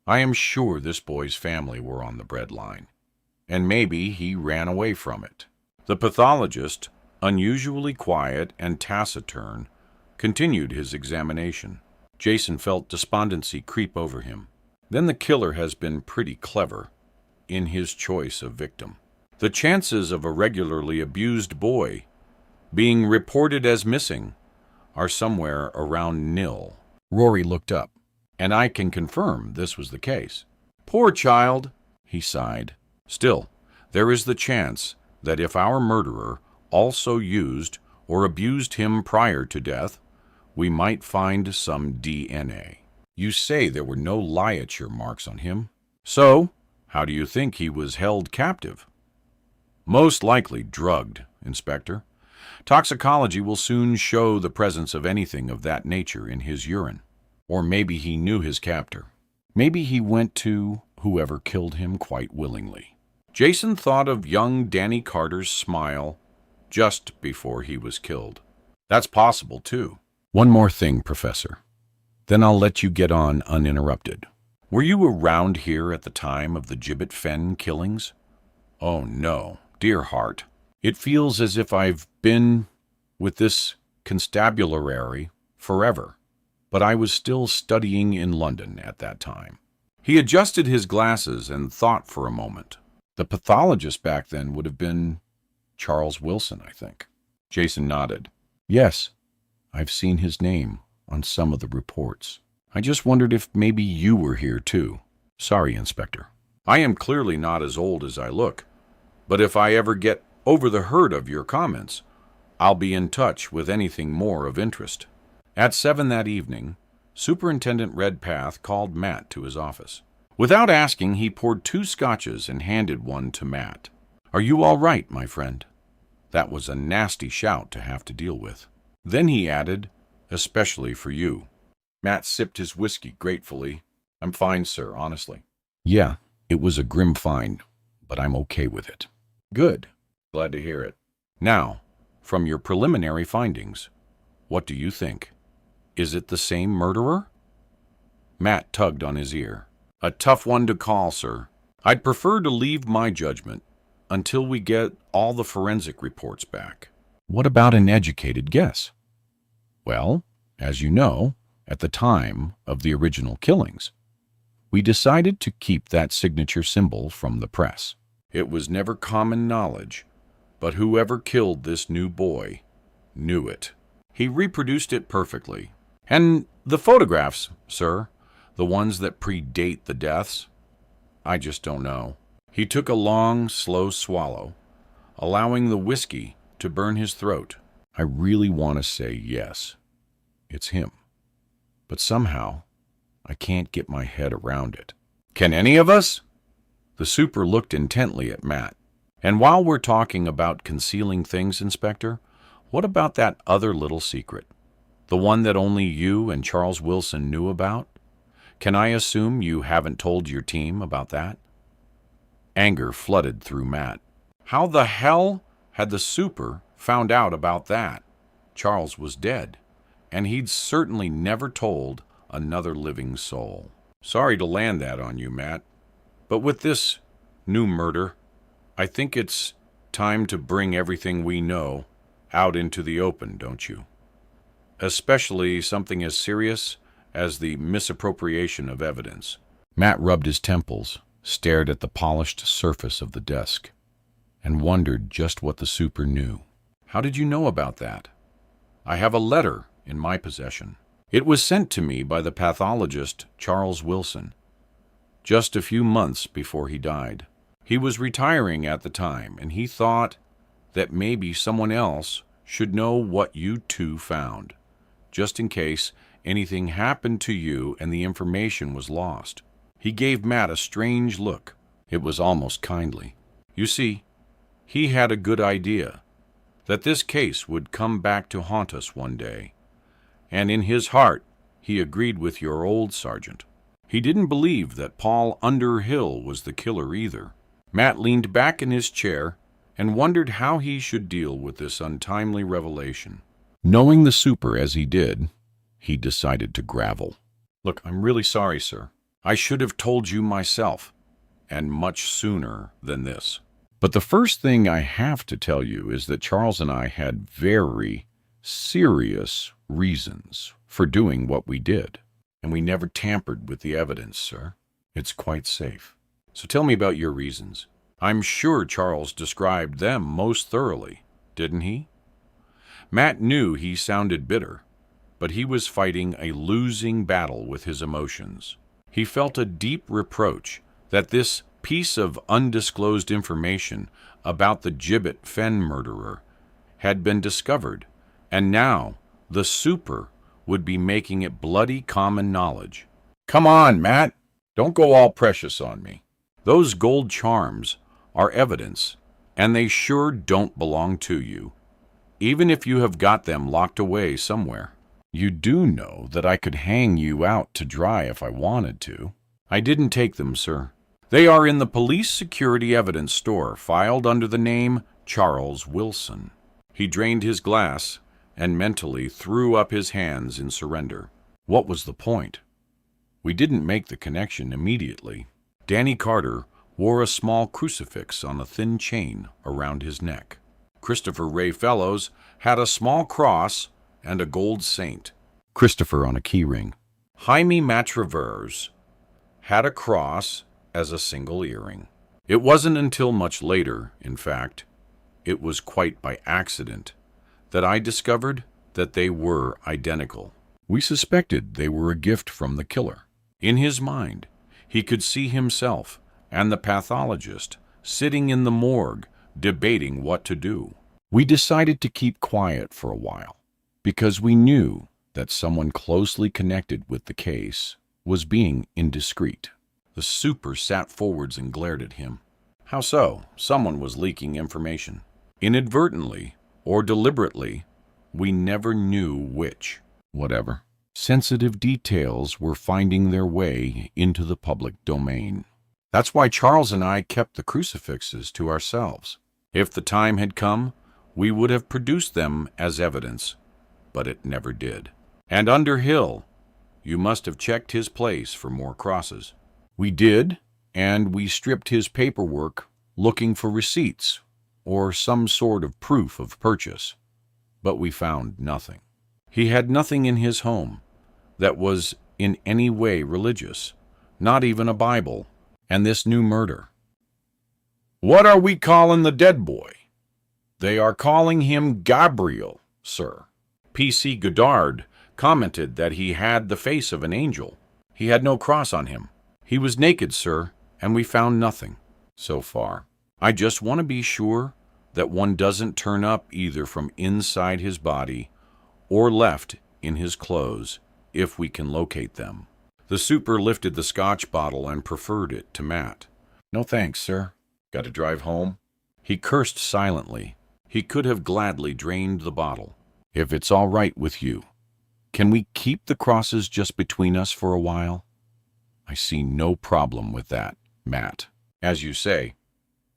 I am sure this boy's family were on the breadline, and maybe he ran away from it. The pathologist, unusually quiet and taciturn, continued his examination. Jason felt despondency creep over him. Then the killer has been pretty clever in his choice of victim. The chances of a regularly abused boy being reported as missing are somewhere around nil. Rory looked up, and I can confirm this was the case. Poor child, he sighed. Still, there is the chance that if our murderer also used or abused him prior to death, we might find some DNA. You say there were no ligature marks on him. So, how do you think he was held captive? Most likely drugged, Inspector. Toxicology will soon show the presence of anything of that nature in his urine. Or maybe he knew his captor. Maybe he went to whoever killed him quite willingly. Jason thought of young Danny Carter's smile just before he was killed. That's possible, too. One more thing, Professor. Then I'll let you get on uninterrupted. Were you around here at the time of the Gibbet Fen killings? Oh, no, dear heart. It feels as if I've been with this constabulary forever, but I was still studying in London at that time. He adjusted his glasses and thought for a moment. The pathologist back then would have been Charles Wilson, I think. Jason nodded. Yes, I've seen his name on some of the reports. I just wondered if maybe you were here too. Sorry, Inspector. I am clearly not as old as I look, but if I ever get over the hurt of your comments, I'll be in touch with anything more of interest. At 7 that evening, Superintendent Redpath called Matt to his office. Without asking, he poured 2 scotches and handed one to Matt. Are you all right, my friend? That was a nasty shout to have to deal with. Then he added, especially for you. Matt sipped his whiskey gratefully. I'm fine, sir, honestly. Yeah, it was a grim find, but I'm okay with it. Good. Glad to hear it. Now, from your preliminary findings, what do you think? Is it the same murderer? Matt tugged on his ear. A tough one to call, sir. I'd prefer to leave my judgment until we get all the forensic reports back. What about an educated guess? Well, as you know, at the time of the original killings, we decided to keep that signature symbol from the press. It was never common knowledge, but whoever killed this new boy knew it. He reproduced it perfectly. And the photographs, sir, the ones that predate the deaths, I just don't know. He took a long, slow swallow, allowing the whiskey to burn his throat. I really want to say yes, it's him. But somehow, I can't get my head around it. Can any of us? The super looked intently at Matt. And while we're talking about concealing things, Inspector, what about that other little secret? The one that only you and Charles Wilson knew about? Can I assume you haven't told your team about that? Anger flooded through Matt. How the hell had the super found out about that? Charles was dead, and he'd certainly never told another living soul. Sorry to land that on you, Matt, but with this new murder, I think it's time to bring everything we know out into the open, don't you? Especially something as serious as the misappropriation of evidence. Matt rubbed his temples, stared at the polished surface of the desk, and wondered just what the super knew. How did you know about that? I have a letter in my possession. It was sent to me by the pathologist Charles Wilson, just a few months before he died. He was retiring at the time, and he thought that maybe someone else should know what you two found, just in case anything happened to you and the information was lost. He gave Matt a strange look. It was almost kindly. You see, he had a good idea that this case would come back to haunt us one day, and in his heart he agreed with your old sergeant. He didn't believe that Paul Underhill was the killer either. Matt leaned back in his chair and wondered how he should deal with this untimely revelation. Knowing the super as he did, he decided to gravel. Look, I'm really sorry, sir. I should have told you myself, and much sooner than this. But the first thing I have to tell you is that Charles and I had very serious reasons for doing what we did, and we never tampered with the evidence, sir. It's quite safe. So tell me about your reasons. I'm sure Charles described them most thoroughly, didn't he? Matt knew he sounded bitter, but he was fighting a losing battle with his emotions. He felt a deep reproach that this piece of undisclosed information about the Gibbet Fen murderer had been discovered, and now the super would be making it bloody common knowledge. Come on, Matt. Don't go all precious on me. Those gold charms are evidence, and they sure don't belong to you, even if you have got them locked away somewhere. You do know that I could hang you out to dry if I wanted to. I didn't take them, sir. They are in the police security evidence store, filed under the name Charles Wilson. He drained his glass and mentally threw up his hands in surrender. What was the point? We didn't make the connection immediately. Danny Carter wore a small crucifix on a thin chain around his neck. Christopher Ray Fellows had a small cross and a gold saint. Christopher on a keyring. Jaime Matravers had a cross as a single earring. It wasn't until much later, in fact, it was quite by accident, that I discovered that they were identical. We suspected they were a gift from the killer. In his mind, he could see himself and the pathologist sitting in the morgue debating what to do. We decided to keep quiet for a while because we knew that someone closely connected with the case was being indiscreet. The super sat forwards and glared at him. How so? Someone was leaking information. Inadvertently or deliberately, we never knew which. Whatever. Sensitive details were finding their way into the public domain. That's why Charles and I kept the crucifixes to ourselves. If the time had come, we would have produced them as evidence, but it never did. And Underhill, you must have checked his place for more crosses. We did, and we stripped his paperwork looking for receipts or some sort of proof of purchase, but we found nothing. He had nothing in his home that was in any way religious, not even a Bible, and this new murder. What are we calling the dead boy? They are calling him Gabriel, sir. P.C. Goddard commented that he had the face of an angel. He had no cross on him. He was naked, sir, and we found nothing so far. I just want to be sure that one doesn't turn up either from inside his body or left in his clothes if we can locate them. The super lifted the scotch bottle and proffered it to Matt. No thanks, sir. Got to drive home? He cursed silently. He could have gladly drained the bottle. If it's all right with you, can we keep the crosses just between us for a while? I see no problem with that, Matt. As you say,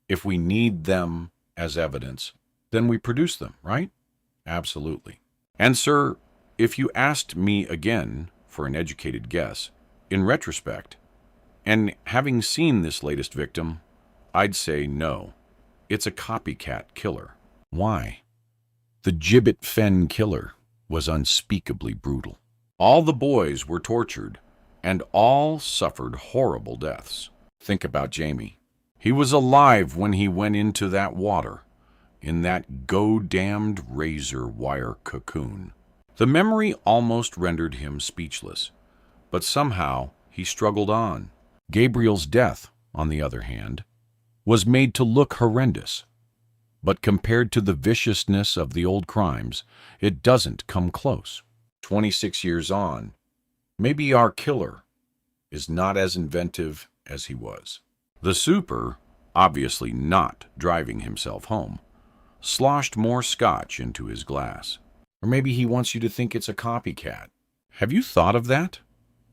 if we need them as evidence, then we produce them, right? Absolutely. And, sir, if you asked me again for an educated guess, in retrospect, and having seen this latest victim, I'd say no. It's a copycat killer. Why? The Gibbet Fen killer was unspeakably brutal. All the boys were tortured, and all suffered horrible deaths. Think about Jamie. He was alive when he went into that water, in that go-damned razor wire cocoon. The memory almost rendered him speechless, but somehow he struggled on. Gabriel's death, on the other hand, was made to look horrendous, but compared to the viciousness of the old crimes, it doesn't come close. 26 years on, maybe our killer is not as inventive as he was. The super, obviously not driving himself home, sloshed more scotch into his glass. Or maybe he wants you to think it's a copycat. Have you thought of that?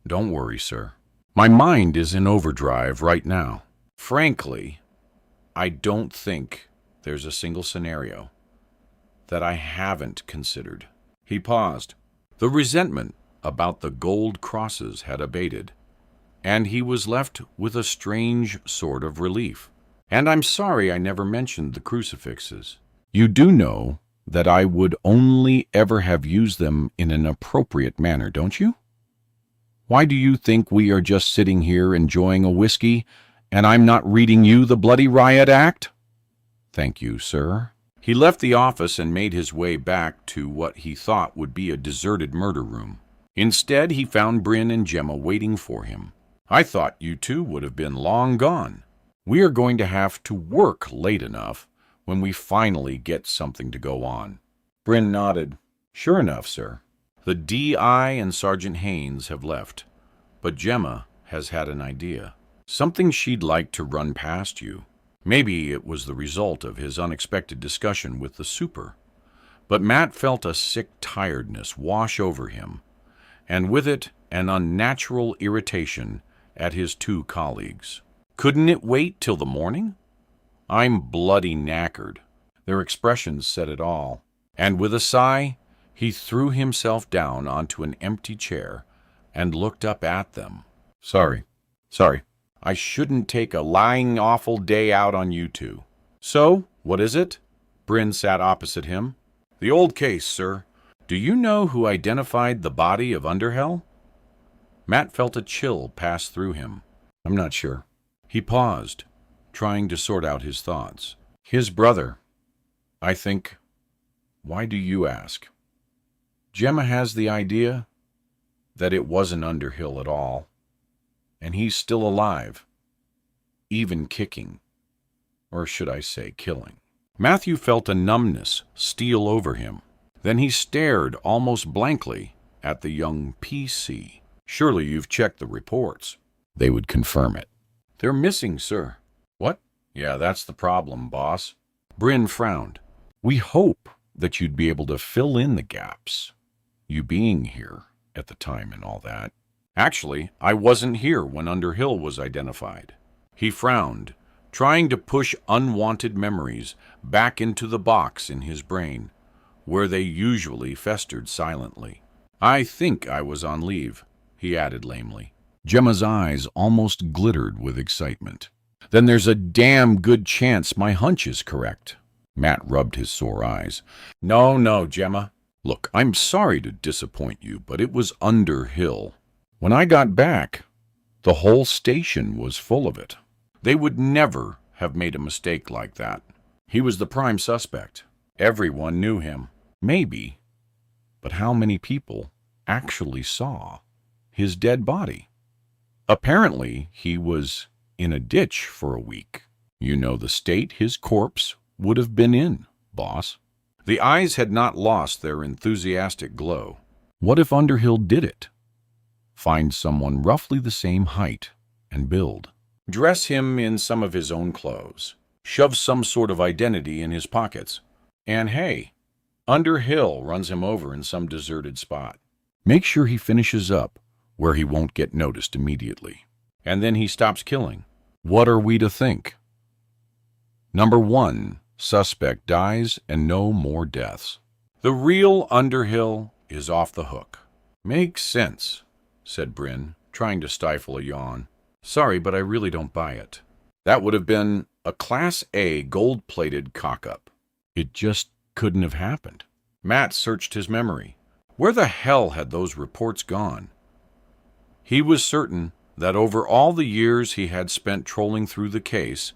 Don't worry, sir. My mind is in overdrive right now. Frankly, I don't think there's a single scenario that I haven't considered. He paused. The resentment about the gold crosses had abated, and he was left with a strange sort of relief. And I'm sorry I never mentioned the crucifixes. You do know that I would only ever have used them in an appropriate manner, don't you? Why do you think we are just sitting here enjoying a whiskey, and I'm not reading you the Bloody Riot Act? Thank you, sir. He left the office and made his way back to what he thought would be a deserted murder room. Instead, he found Bryn and Gemma waiting for him. I thought you two would have been long gone. We are going to have to work late enough when we finally get something to go on. Bryn nodded. Sure enough, sir. The D.I. and Sergeant Haynes have left, but Gemma has had an idea. Something she'd like to run past you. Maybe it was the result of his unexpected discussion with the super, but Matt felt a sick tiredness wash over him, and with it an unnatural irritation at his two colleagues. Couldn't it wait till the morning? I'm bloody knackered. Their expressions said it all, and with a sigh, he threw himself down onto an empty chair and looked up at them. Sorry. I shouldn't take a lying awful day out on you two. So, what is it? Bryn sat opposite him. The old case, sir. Do you know who identified the body of Underhill? Matt felt a chill pass through him. I'm not sure. He paused, trying to sort out his thoughts. His brother, I think. Why do you ask? Gemma has the idea that it wasn't Underhill at all, and he's still alive, even kicking, or should I say killing. Matthew felt a numbness steal over him. Then he stared almost blankly at the young PC. Surely you've checked the reports. They would confirm it. They're missing, sir. What? Yeah, that's the problem, boss. Bryn frowned. We hope that you'd be able to fill in the gaps, you being here at the time and all that. Actually, I wasn't here when Underhill was identified. He frowned, trying to push unwanted memories back into the box in his brain, where they usually festered silently. I think I was on leave, he added lamely. Gemma's eyes almost glittered with excitement. Then there's a damn good chance my hunch is correct. Matt rubbed his sore eyes. No, Gemma. Look, I'm sorry to disappoint you, but it was Underhill. When I got back, the whole station was full of it. They would never have made a mistake like that. He was the prime suspect. Everyone knew him. Maybe. But how many people actually saw his dead body? Apparently, he was in a ditch for a week. You know the state his corpse would have been in, boss. The eyes had not lost their enthusiastic glow. What if Underhill did it? Find someone roughly the same height and build. Dress him in some of his own clothes. Shove some sort of identity in his pockets. And hey, Underhill runs him over in some deserted spot. Make sure he finishes up where he won't get noticed immediately. And then he stops killing. What are we to think? Number 1, suspect dies and no more deaths. The real Underhill is off the hook. Makes sense, said Bryn, trying to stifle a yawn. Sorry, but I really don't buy it. That would have been a Class A gold-plated cock-up. It just couldn't have happened. Matt searched his memory. Where the hell had those reports gone? He was certain that over all the years he had spent trolling through the case,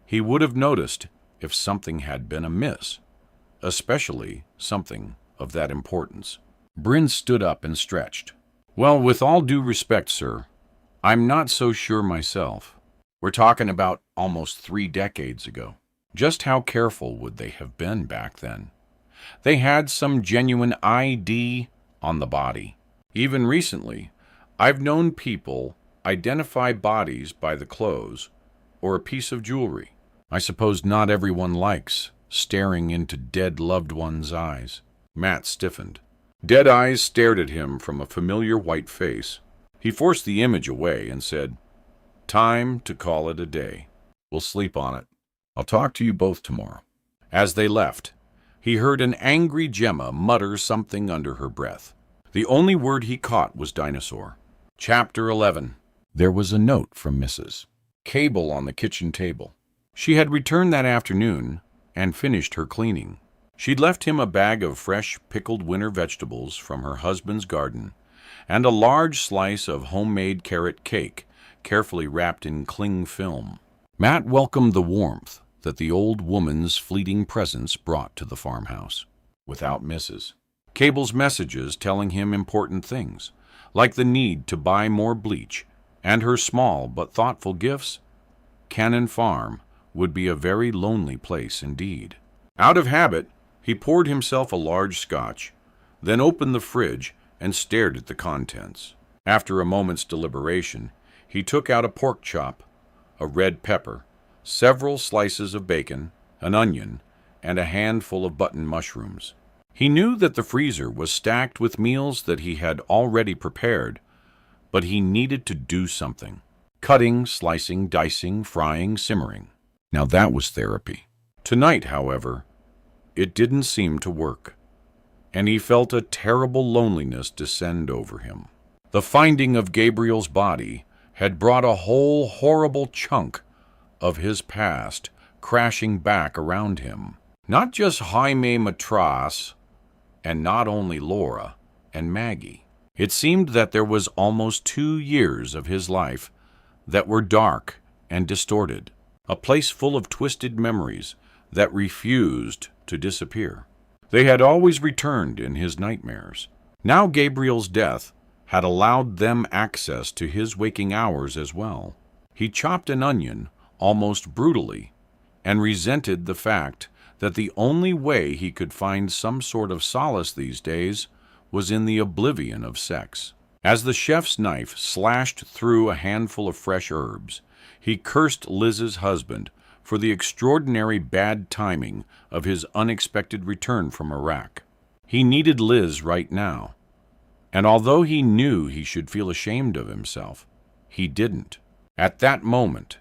he would have noticed if something had been amiss, especially something of that importance. Bryn stood up and stretched. Well, with all due respect, sir, I'm not so sure myself. We're talking about almost 3 decades ago. Just how careful would they have been back then? They had some genuine ID on the body. Even recently, I've known people identify bodies by the clothes or a piece of jewelry. I suppose not everyone likes staring into dead loved one's eyes. Matt stiffened. Dead eyes stared at him from a familiar white face. He forced the image away and said, "Time to call it a day. We'll sleep on it. I'll talk to you both tomorrow." As they left, he heard an angry Gemma mutter something under her breath. The only word he caught was dinosaur. Chapter 11. There was a note from Mrs. Cable on the kitchen table. She had returned that afternoon and finished her cleaning. She'd left him a bag of fresh pickled winter vegetables from her husband's garden and a large slice of homemade carrot cake carefully wrapped in cling film. Matt welcomed the warmth that the old woman's fleeting presence brought to the farmhouse. Without Mrs. Cable's messages telling him important things, like the need to buy more bleach, and her small but thoughtful gifts, Cannon Farm would be a very lonely place indeed. Out of habit, he poured himself a large scotch, then opened the fridge and stared at the contents. After a moment's deliberation, he took out a pork chop, a red pepper, several slices of bacon, an onion, and a handful of button mushrooms. He knew that the freezer was stacked with meals that he had already prepared, but he needed to do something. Cutting, slicing, dicing, frying, simmering. Now that was therapy. Tonight, however, it didn't seem to work, and he felt a terrible loneliness descend over him. The finding of Gabriel's body had brought a whole horrible chunk of his past crashing back around him. Not just Jaime Matras, and not only Laura and Maggie. It seemed that there was almost 2 years of his life that were dark and distorted, a place full of twisted memories that refused to disappear. They had always returned in his nightmares. Now Gabriel's death had allowed them access to his waking hours as well. He chopped an onion almost brutally and resented the fact that the only way he could find some sort of solace these days was in the oblivion of sex. As the chef's knife slashed through a handful of fresh herbs, he cursed Liz's husband for the extraordinary bad timing of his unexpected return from Iraq. He needed Liz right now, and although he knew he should feel ashamed of himself, he didn't. At that moment,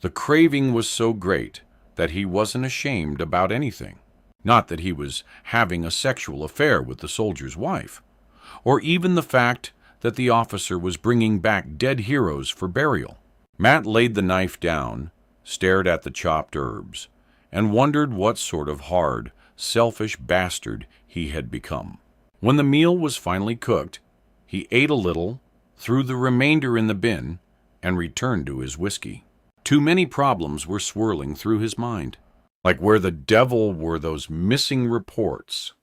the craving was so great that he wasn't ashamed about anything. Not that he was having a sexual affair with the soldier's wife, or even the fact that the officer was bringing back dead heroes for burial. Matt laid the knife down, stared at the chopped herbs, and wondered what sort of hard, selfish bastard he had become. When the meal was finally cooked, he ate a little, threw the remainder in the bin, and returned to his whiskey. Too many problems were swirling through his mind. Like where the devil were those missing reports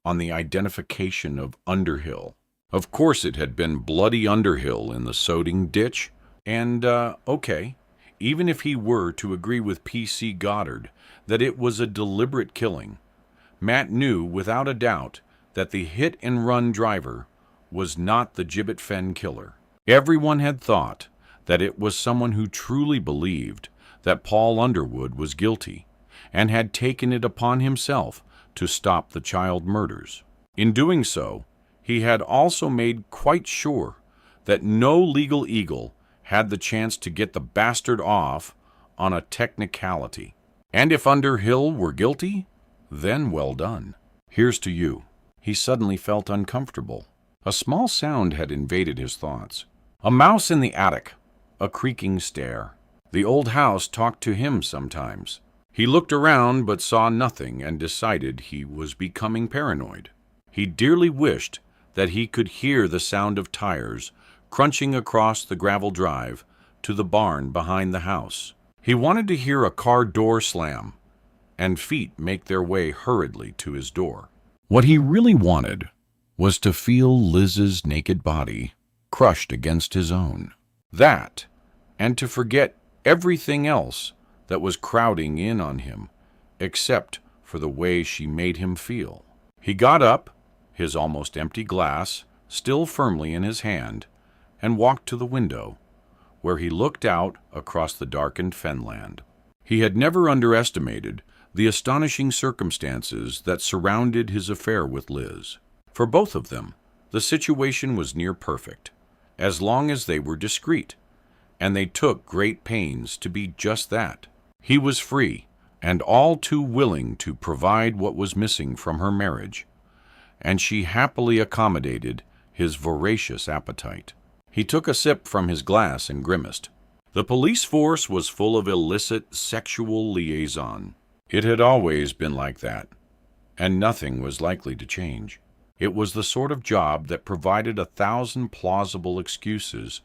on the identification of Underhill. Of course it had been bloody Underhill in the soding ditch, and, okay, even if he were to agree with P.C. Goddard that it was a deliberate killing, Matt knew without a doubt that the hit-and-run driver was not the Gibbet Fen killer. Everyone had thought that it was someone who truly believed that Paul Underwood was guilty, and had taken it upon himself to stop the child murders. In doing so, he had also made quite sure that no legal eagle had the chance to get the bastard off on a technicality. And if Underhill were guilty, then well done. Here's to you. He suddenly felt uncomfortable. A small sound had invaded his thoughts. A mouse in the attic, a creaking stair. The old house talked to him sometimes. He looked around but saw nothing and decided he was becoming paranoid. He dearly wished that he could hear the sound of tires crunching across the gravel drive to the barn behind the house. He wanted to hear a car door slam and feet make their way hurriedly to his door. What he really wanted was to feel Liz's naked body crushed against his own. That, and to forget everything else that was crowding in on him, except for the way she made him feel. He got up, his almost empty glass still firmly in his hand, and walked to the window, where he looked out across the darkened Fenland. He had never underestimated the astonishing circumstances that surrounded his affair with Liz. For both of them, the situation was near perfect, as long as they were discreet, and they took great pains to be just that. He was free, and all too willing to provide what was missing from her marriage, and she happily accommodated his voracious appetite. He took a sip from his glass and grimaced. The police force was full of illicit sexual liaison. It had always been like that, and nothing was likely to change. It was the sort of job that provided 1,000 plausible excuses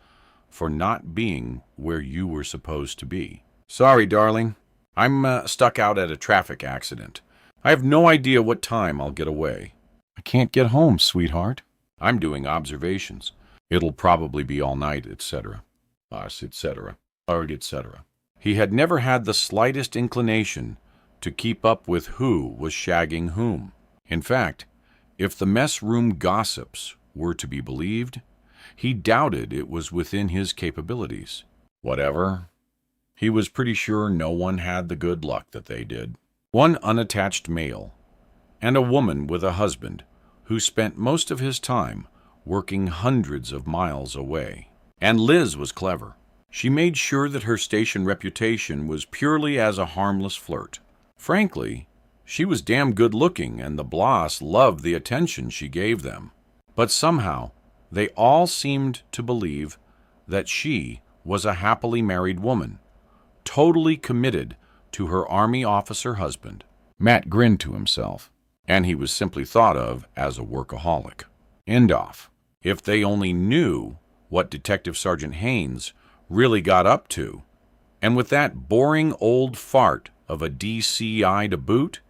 for not being where you were supposed to be. Sorry, darling. I'm stuck out at a traffic accident. I have no idea what time I'll get away. I can't get home, sweetheart. I'm doing observations. It'll probably be all night, etc. Us, etc. etc. He had never had the slightest inclination to keep up with who was shagging whom. In fact, if the mess room gossips were to be believed, he doubted it was within his capabilities. Whatever. He was pretty sure no one had the good luck that they did. One unattached male, and a woman with a husband who spent most of his time working hundreds of miles away. And Liz was clever. She made sure that her station reputation was purely as a harmless flirt. Frankly, she was damn good-looking, and the Bloss loved the attention she gave them. But somehow, they all seemed to believe that she was a happily married woman, totally committed to her army officer husband. Matt grinned to himself, and he was simply thought of as a workaholic. End off. If they only knew what Detective Sergeant Haynes really got up to, and with that boring old fart of a DCI to boot,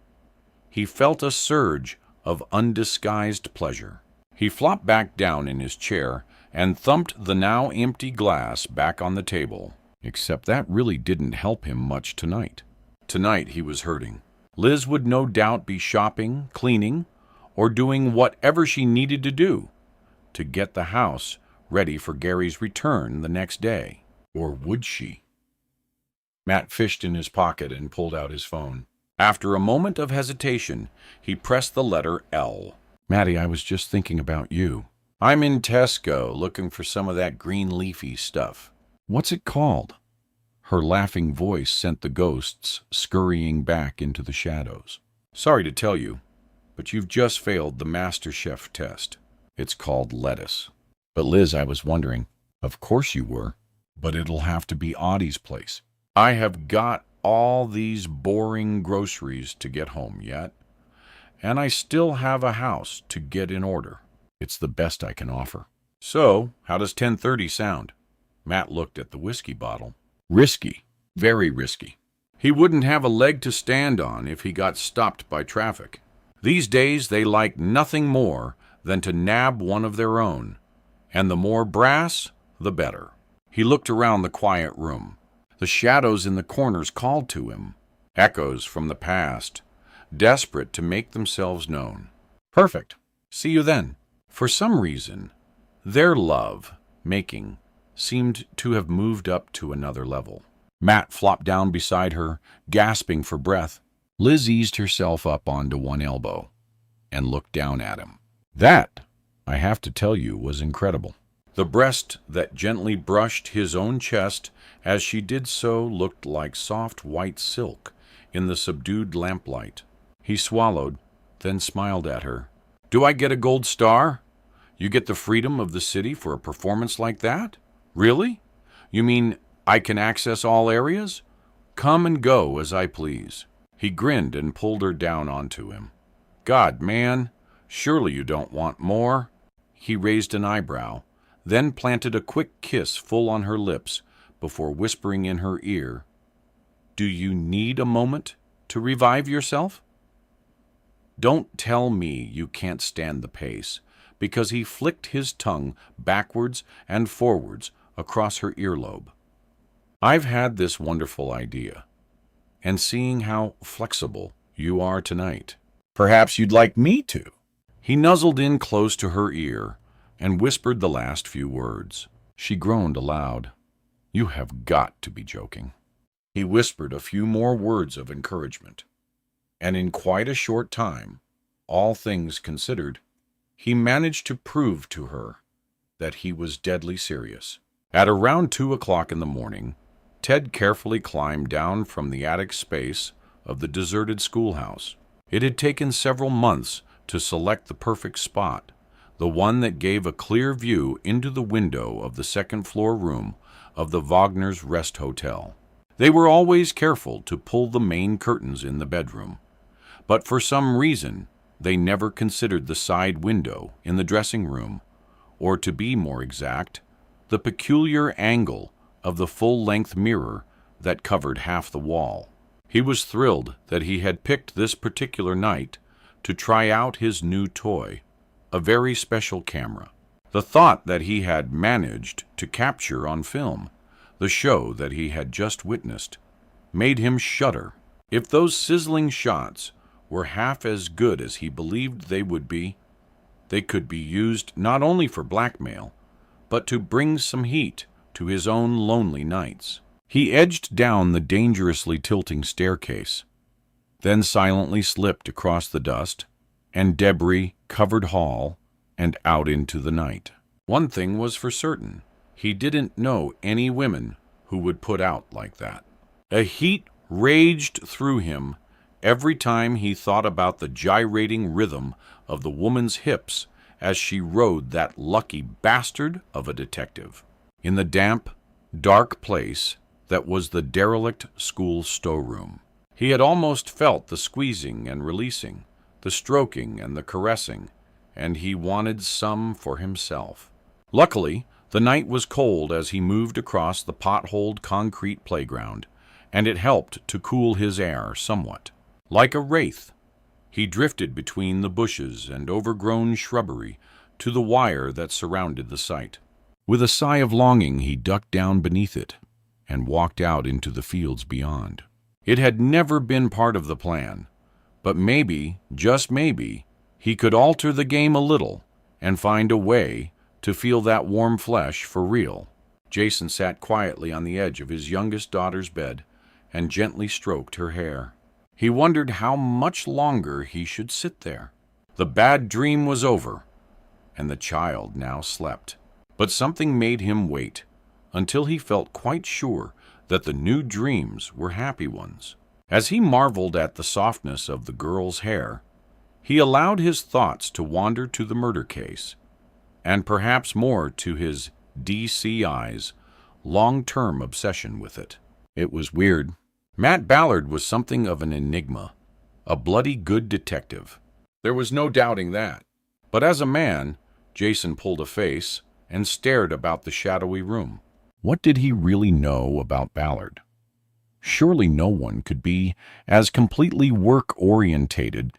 he felt a surge of undisguised pleasure. He flopped back down in his chair and thumped the now empty glass back on the table, except that really didn't help him much tonight. Tonight he was hurting. Liz would no doubt be shopping, cleaning, or doing whatever she needed to do to get the house ready for Gary's return the next day. Or would she? Matt fished in his pocket and pulled out his phone. After a moment of hesitation, he pressed the letter L. Matty, I was just thinking about you. I'm in Tesco looking for some of that green leafy stuff. What's it called? Her laughing voice sent the ghosts scurrying back into the shadows. Sorry to tell you, but you've just failed the Master Chef test. It's called lettuce. But Liz, I was wondering. Of course you were. But it'll have to be Audie's place. I have got all these boring groceries to get home yet, and I still have a house to get in order. It's the best I can offer. So, how does 10:30 sound? Matt looked at the whiskey bottle. Risky. Very risky. He wouldn't have a leg to stand on if he got stopped by traffic. These days they like nothing more than to nab one of their own, and the more brass, the better. He looked around the quiet room. The shadows in the corners called to him, echoes from the past, desperate to make themselves known. Perfect. See you then. For some reason, their love-making seemed to have moved up to another level. Matt flopped down beside her, gasping for breath. Liz eased herself up onto one elbow and looked down at him. That, I have to tell you, was incredible. The breast that gently brushed his own chest as she did so looked like soft white silk in the subdued lamplight. He swallowed, then smiled at her. Do I get a gold star? You get the freedom of the city for a performance like that? Really? You mean I can access all areas? Come and go as I please. He grinned and pulled her down onto him. God, man, surely you don't want more? He raised an eyebrow, then planted a quick kiss full on her lips before whispering in her ear, Do you need a moment to revive yourself? Don't tell me you can't stand the pace, because he flicked his tongue backwards and forwards across her earlobe. I've had this wonderful idea. and seeing how flexible you are tonight. Perhaps you'd like me to." He nuzzled in close to her ear and whispered the last few words. She groaned aloud. "You have got to be joking." He whispered a few more words of encouragement, and in quite a short time, all things considered, he managed to prove to her that he was deadly serious. At around 2 o'clock in the morning, Ted carefully climbed down from the attic space of the deserted schoolhouse. It had taken several months to select the perfect spot, the one that gave a clear view into the window of the second-floor room of the Wagner's Rest Hotel. They were always careful to pull the main curtains in the bedroom, but for some reason they never considered the side window in the dressing room, or to be more exact, the peculiar angle of the full-length mirror that covered half the wall. He was thrilled that he had picked this particular night to try out his new toy, a very special camera. The thought that he had managed to capture on film the show that he had just witnessed made him shudder. If those sizzling shots were half as good as he believed they would be, they could be used not only for blackmail, but to bring some heat to his own lonely nights. He edged down the dangerously tilting staircase, then silently slipped across the dust and debris-covered hall and out into the night. One thing was for certain. He didn't know any women who would put out like that. A heat raged through him every time he thought about the gyrating rhythm of the woman's hips as she rode that lucky bastard of a detective in the damp, dark place that was the derelict school storeroom. He had almost felt the squeezing and releasing, the stroking and the caressing, and he wanted some for himself. Luckily, the night was cold as he moved across the potholed concrete playground, and it helped to cool his air somewhat. Like a wraith, he drifted between the bushes and overgrown shrubbery to the wire that surrounded the site. With a sigh of longing, he ducked down beneath it and walked out into the fields beyond. It had never been part of the plan, but maybe, just maybe, he could alter the game a little and find a way to feel that warm flesh for real. Jason sat quietly on the edge of his youngest daughter's bed and gently stroked her hair. He wondered how much longer he should sit there. The bad dream was over, and the child now slept. But something made him wait until he felt quite sure that the new dreams were happy ones. As he marveled at the softness of the girl's hair, he allowed his thoughts to wander to the murder case, and perhaps more to his DCI's long-term obsession with it. It was weird. Matt Ballard was something of an enigma, a bloody good detective. There was no doubting that. But as a man, Jason pulled a face and stared about the shadowy room. What did he really know about Ballard? Surely no one could be as completely work-orientated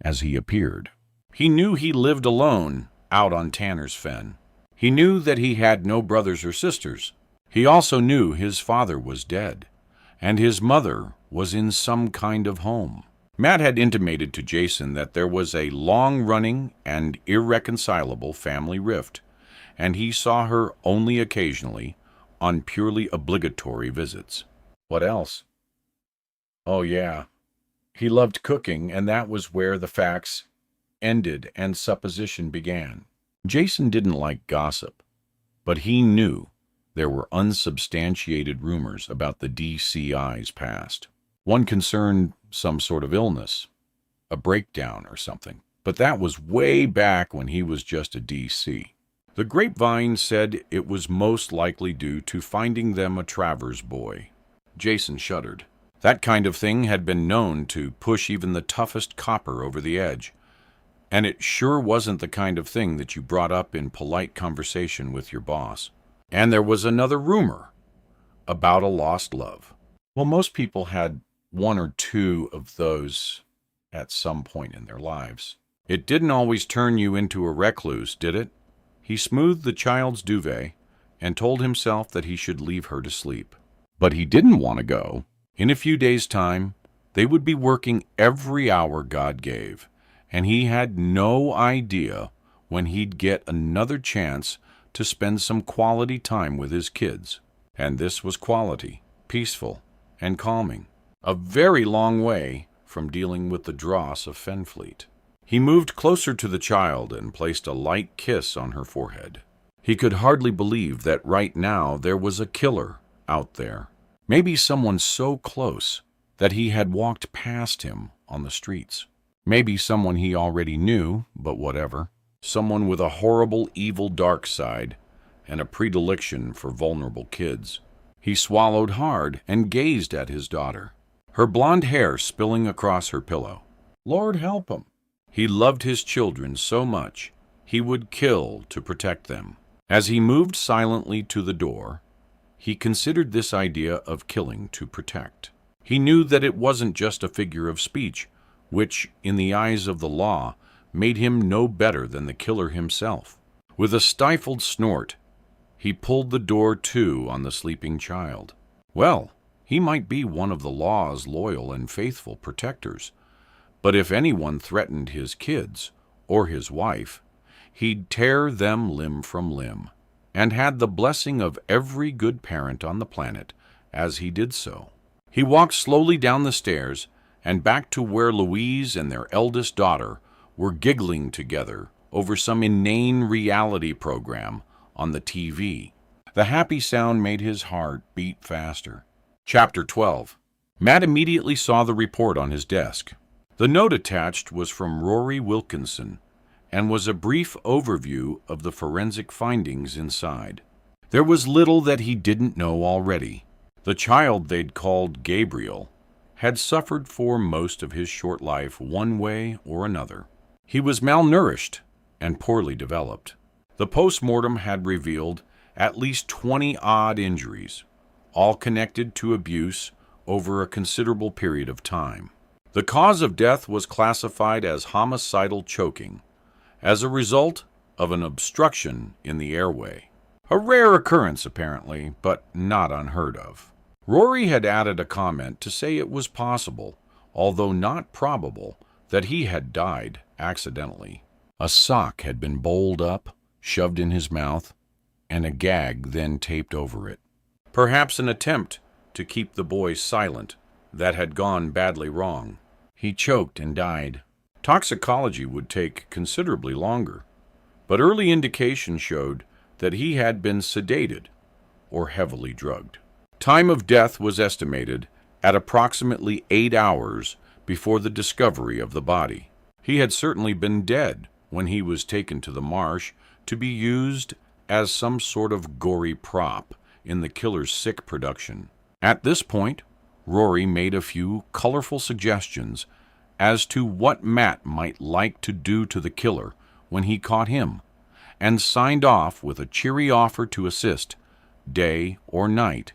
as he appeared. He knew he lived alone out on Tanner's Fen. He knew that he had no brothers or sisters. He also knew his father was dead, and his mother was in some kind of home. Matt had intimated to Jason that there was a long-running and irreconcilable family rift, and he saw her only occasionally on purely obligatory visits. What else? Oh, yeah. He loved cooking, and that was where the facts ended and supposition began. Jason didn't like gossip, but he knew there were unsubstantiated rumors about the DCI's past. One concerned some sort of illness, a breakdown or something, but that was way back when he was just a DC. The grapevine said it was most likely due to finding them a Travers boy. Jason shuddered. That kind of thing had been known to push even the toughest copper over the edge, and it sure wasn't the kind of thing that you brought up in polite conversation with your boss. And there was another rumor about a lost love. Well, most people had one or two of those at some point in their lives. It didn't always turn you into a recluse, did it? He smoothed the child's duvet and told himself that he should leave her to sleep. But he didn't want to go In a few days' time, they would be working every hour God gave, and he had no idea when he'd get another chance to spend some quality time with his kids. And this was quality, peaceful, and calming. A very long way from dealing with the dross of Fenfleet. He moved closer to the child and placed a light kiss on her forehead. He could hardly believe that right now there was a killer out there. Maybe someone so close that he had walked past him on the streets. Maybe someone he already knew, but whatever. Someone with a horrible, evil dark side and a predilection for vulnerable kids. He swallowed hard and gazed at his daughter, her blonde hair spilling across her pillow. Lord help him. He loved his children so much, he would kill to protect them. As he moved silently to the door, he considered this idea of killing to protect. He knew that it wasn't just a figure of speech, which, in the eyes of the law, made him no better than the killer himself. With a stifled snort, he pulled the door to on the sleeping child. Well, he might be one of the law's loyal and faithful protectors, but if anyone threatened his kids or his wife, he'd tear them limb from limb, and had the blessing of every good parent on the planet as he did so. He walked slowly down the stairs and back to where Louise and their eldest daughter were giggling together over some inane reality program on the TV. The happy sound made his heart beat faster. Chapter 12. Matt immediately saw the report on his desk. The note attached was from Rory Wilkinson and was a brief overview of the forensic findings inside. There was little that he didn't know already. The child they'd called Gabriel had suffered for most of his short life one way or another. He was malnourished and poorly developed. The post-mortem had revealed at least 20-odd injuries, all connected to abuse over a considerable period of time. The cause of death was classified as homicidal choking, as a result of an obstruction in the airway. A rare occurrence, apparently, but not unheard of. Rory had added a comment to say it was possible, although not probable, that he had died accidentally. A sock had been bowled up, shoved in his mouth, and a gag then taped over it. Perhaps an attempt to keep the boy silent that had gone badly wrong. He choked and died. Toxicology would take considerably longer, but early indication showed that he had been sedated or heavily drugged. Time of death was estimated at approximately 8 hours before the discovery of the body. He had certainly been dead when he was taken to the marsh to be used as some sort of gory prop in the killer's sick production. At this point, Rory made a few colorful suggestions as to what Matt might like to do to the killer when he caught him, and signed off with a cheery offer to assist, day or night,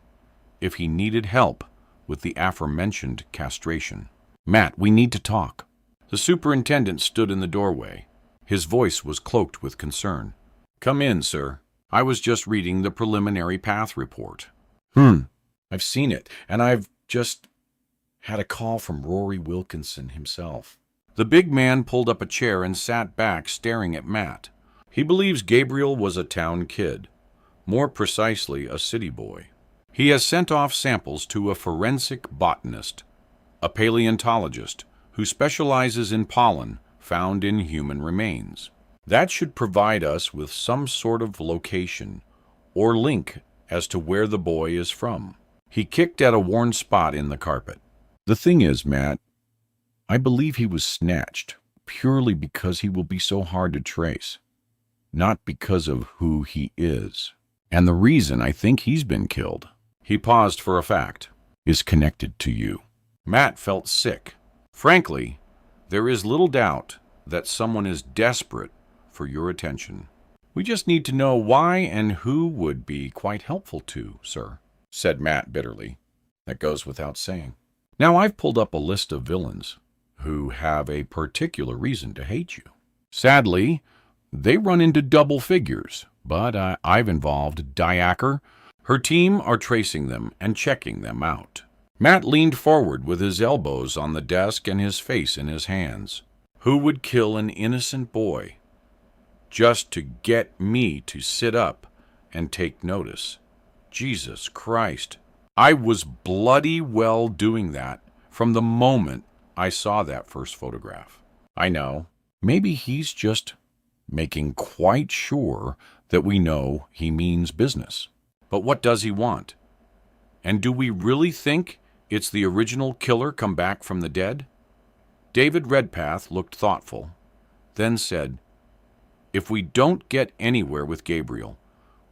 if he needed help with the aforementioned castration. Matt, we need to talk. The superintendent stood in the doorway. His voice was cloaked with concern. Come in, sir. I was just reading the preliminary path report. I've seen it, and I've just had a call from Rory Wilkinson himself. The big man pulled up a chair and sat back, staring at Matt. He believes Gabriel was a town kid, more precisely a city boy. He has sent off samples to a forensic botanist, a paleontologist who specializes in pollen found in human remains. That should provide us with some sort of location or link as to where the boy is from. He kicked at a worn spot in the carpet. The thing is, Matt, I believe he was snatched purely because he will be so hard to trace, not because of who he is. And the reason I think he's been killed, he paused for a fact, is connected to you. Matt felt sick. Frankly, there is little doubt that someone is desperate for your attention. We just need to know why and who would be quite helpful to, sir, said Matt bitterly. That goes without saying. Now I've pulled up a list of villains who have a particular reason to hate you. Sadly, they run into double figures, but I've involved Diaker. Her team are tracing them and checking them out. Matt leaned forward with his elbows on the desk and his face in his hands. Who would kill an innocent boy just to get me to sit up and take notice? Jesus Christ. I was bloody well doing that from the moment I saw that first photograph. I know, maybe he's just making quite sure that we know he means business. But what does he want? And do we really think it's the original killer come back from the dead? David Redpath looked thoughtful, then said, "If we don't get anywhere with Gabriel,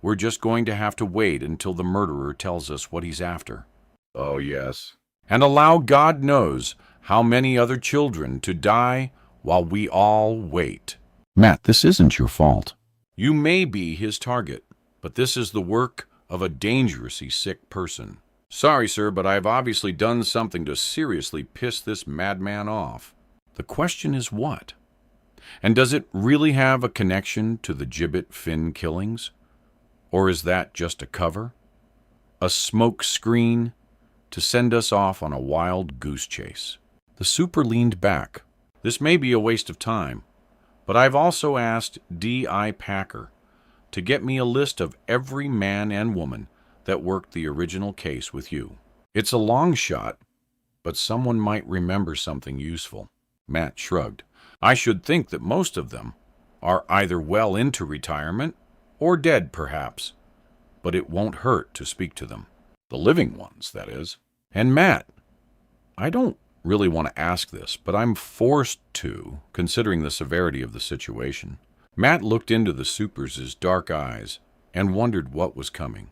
we're just going to have to wait until the murderer tells us what he's after." Oh, yes. And allow God knows how many other children to die while we all wait. Matt, this isn't your fault. You may be his target, but this is the work of a dangerously sick person. Sorry, sir, but I've obviously done something to seriously piss this madman off. The question is what? And does it really have a connection to the Gibbet Finn killings? Or is that just a cover? A smoke screen to send us off on a wild goose chase? The super leaned back. This may be a waste of time, but I've also asked D.I. Packer to get me a list of every man and woman that worked the original case with you. It's a long shot, but someone might remember something useful. Matt shrugged. I should think that most of them are either well into retirement or dead, perhaps, but it won't hurt to speak to them. The living ones, that is. And Matt, I don't really want to ask this, but I'm forced to, considering the severity of the situation. Matt looked into the super's dark eyes and wondered what was coming.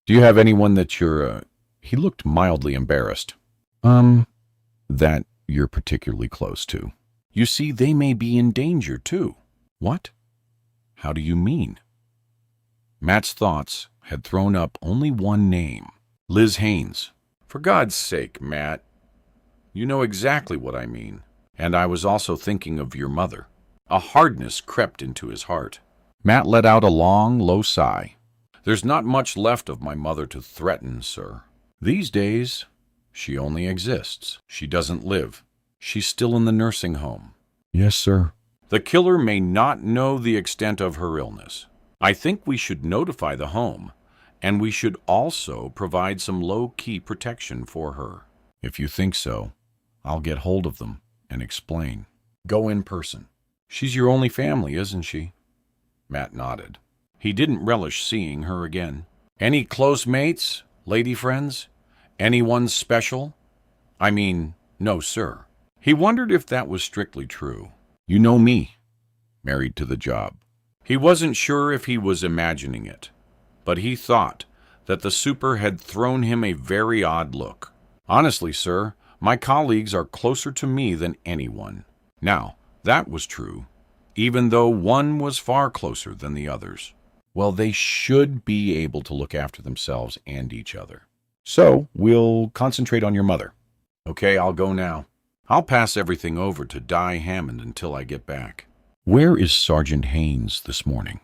Do you have anyone that you're, he looked mildly embarrassed. That you're particularly close to. You see, they may be in danger, too. What? How do you mean? Matt's thoughts had thrown up only one name. Liz Haynes. For God's sake, Matt. You know exactly what I mean. And I was also thinking of your mother. A hardness crept into his heart. Matt let out a long, low sigh. There's not much left of my mother to threaten, sir. These days, she only exists. She doesn't live. She's still in the nursing home. Yes, sir. The killer may not know the extent of her illness. I think we should notify the home, and we should also provide some low-key protection for her. If you think so, I'll get hold of them and explain. Go in person. She's your only family, isn't she? Matt nodded. He didn't relish seeing her again. Any close mates, lady friends? Anyone special? I mean, no, sir. He wondered if that was strictly true. You know me, married to the job. He wasn't sure if he was imagining it, but he thought that the super had thrown him a very odd look. Honestly, sir, my colleagues are closer to me than anyone. Now, that was true, even though one was far closer than the others. Well, they should be able to look after themselves and each other. So, we'll concentrate on your mother. Okay, I'll go now. I'll pass everything over to Di Hammond until I get back. Where is Sergeant Haynes this morning?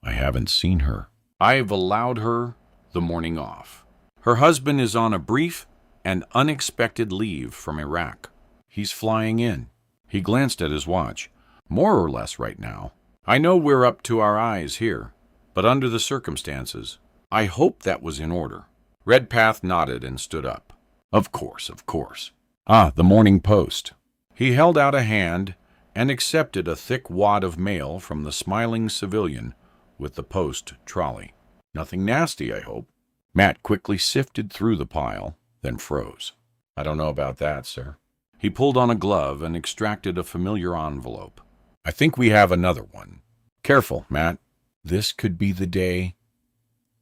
I haven't seen her. I've allowed her the morning off. Her husband is on a brief and unexpected leave from Iraq. He's flying in. He glanced at his watch. More or less right now. I know we're up to our eyes here, but under the circumstances, I hope that was in order. Redpath nodded and stood up. Of course, of course. Ah, the Morning Post. He held out a hand and accepted a thick wad of mail from the smiling civilian with the post trolley. Nothing nasty, I hope. Matt quickly sifted through the pile, then froze. I don't know about that, sir. He pulled on a glove and extracted a familiar envelope. I think we have another one. Careful, Matt. This could be the day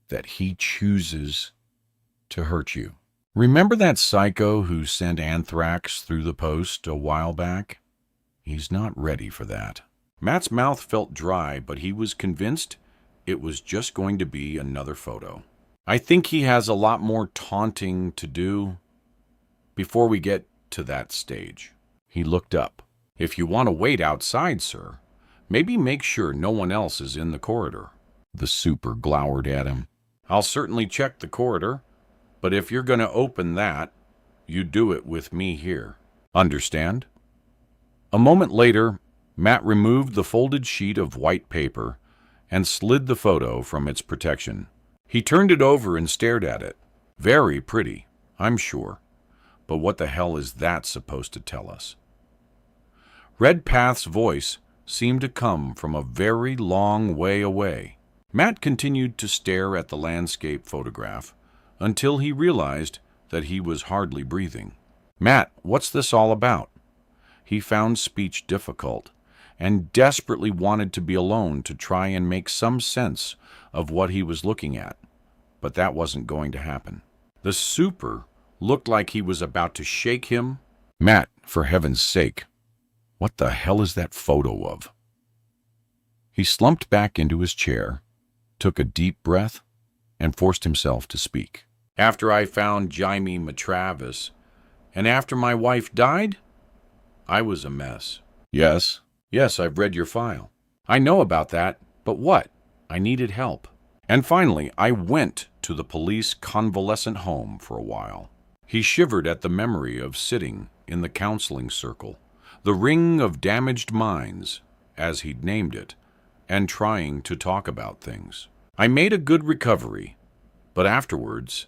that he chooses to hurt you. Remember that psycho who sent anthrax through the post a while back? He's not ready for that. Matt's mouth felt dry, but he was convinced it was just going to be another photo. I think he has a lot more taunting to do before we get to that stage. He looked up. If you want to wait outside, sir, maybe make sure no one else is in the corridor. The super glowered at him. I'll certainly check the corridor, but if you're going to open that, you do it with me here. Understand?" A moment later, Matt removed the folded sheet of white paper and slid the photo from its protection. He turned it over and stared at it. Very pretty, I'm sure. But what the hell is that supposed to tell us? Redpath's voice seemed to come from a very long way away. Matt continued to stare at the landscape photograph until he realized that he was hardly breathing. "Matt, what's this all about?" He found speech difficult and desperately wanted to be alone to try and make some sense of what he was looking at. But that wasn't going to happen. The super looked like he was about to shake him. "Matt, for heaven's sake, what the hell is that photo of?" He slumped back into his chair, took a deep breath, and forced himself to speak. "After I found Jaime Matravis, and after my wife died, I was a mess." Yes, I've read your file. "I know about that, but what? I needed help. And finally, I went to the police convalescent home for a while." He shivered at the memory of sitting in the counseling circle, the ring of damaged minds, as he'd named it, and trying to talk about things. "I made a good recovery, but afterwards,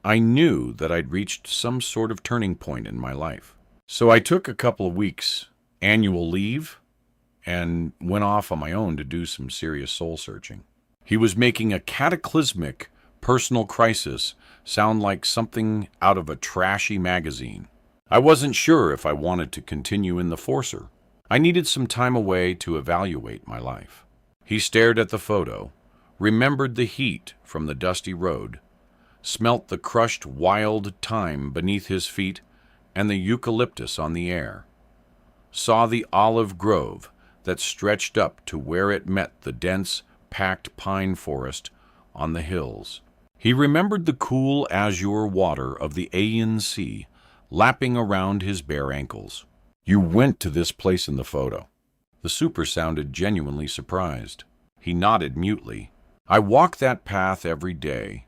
I knew that I'd reached some sort of turning point in my life. So I took a couple of weeks annual leave and went off on my own to do some serious soul searching." He was making a cataclysmic personal crisis sound like something out of a trashy magazine. "I wasn't sure if I wanted to continue in the Forcer. I needed some time away to evaluate my life." He stared at the photo, remembered the heat from the dusty road, smelt the crushed wild thyme beneath his feet and the eucalyptus on the air, saw the olive grove that stretched up to where it met the dense, packed pine forest on the hills. He remembered the cool azure water of the Aegean Sea lapping around his bare ankles. "You went to this place in the photo." The super sounded genuinely surprised. He nodded mutely. "I walk that path every day,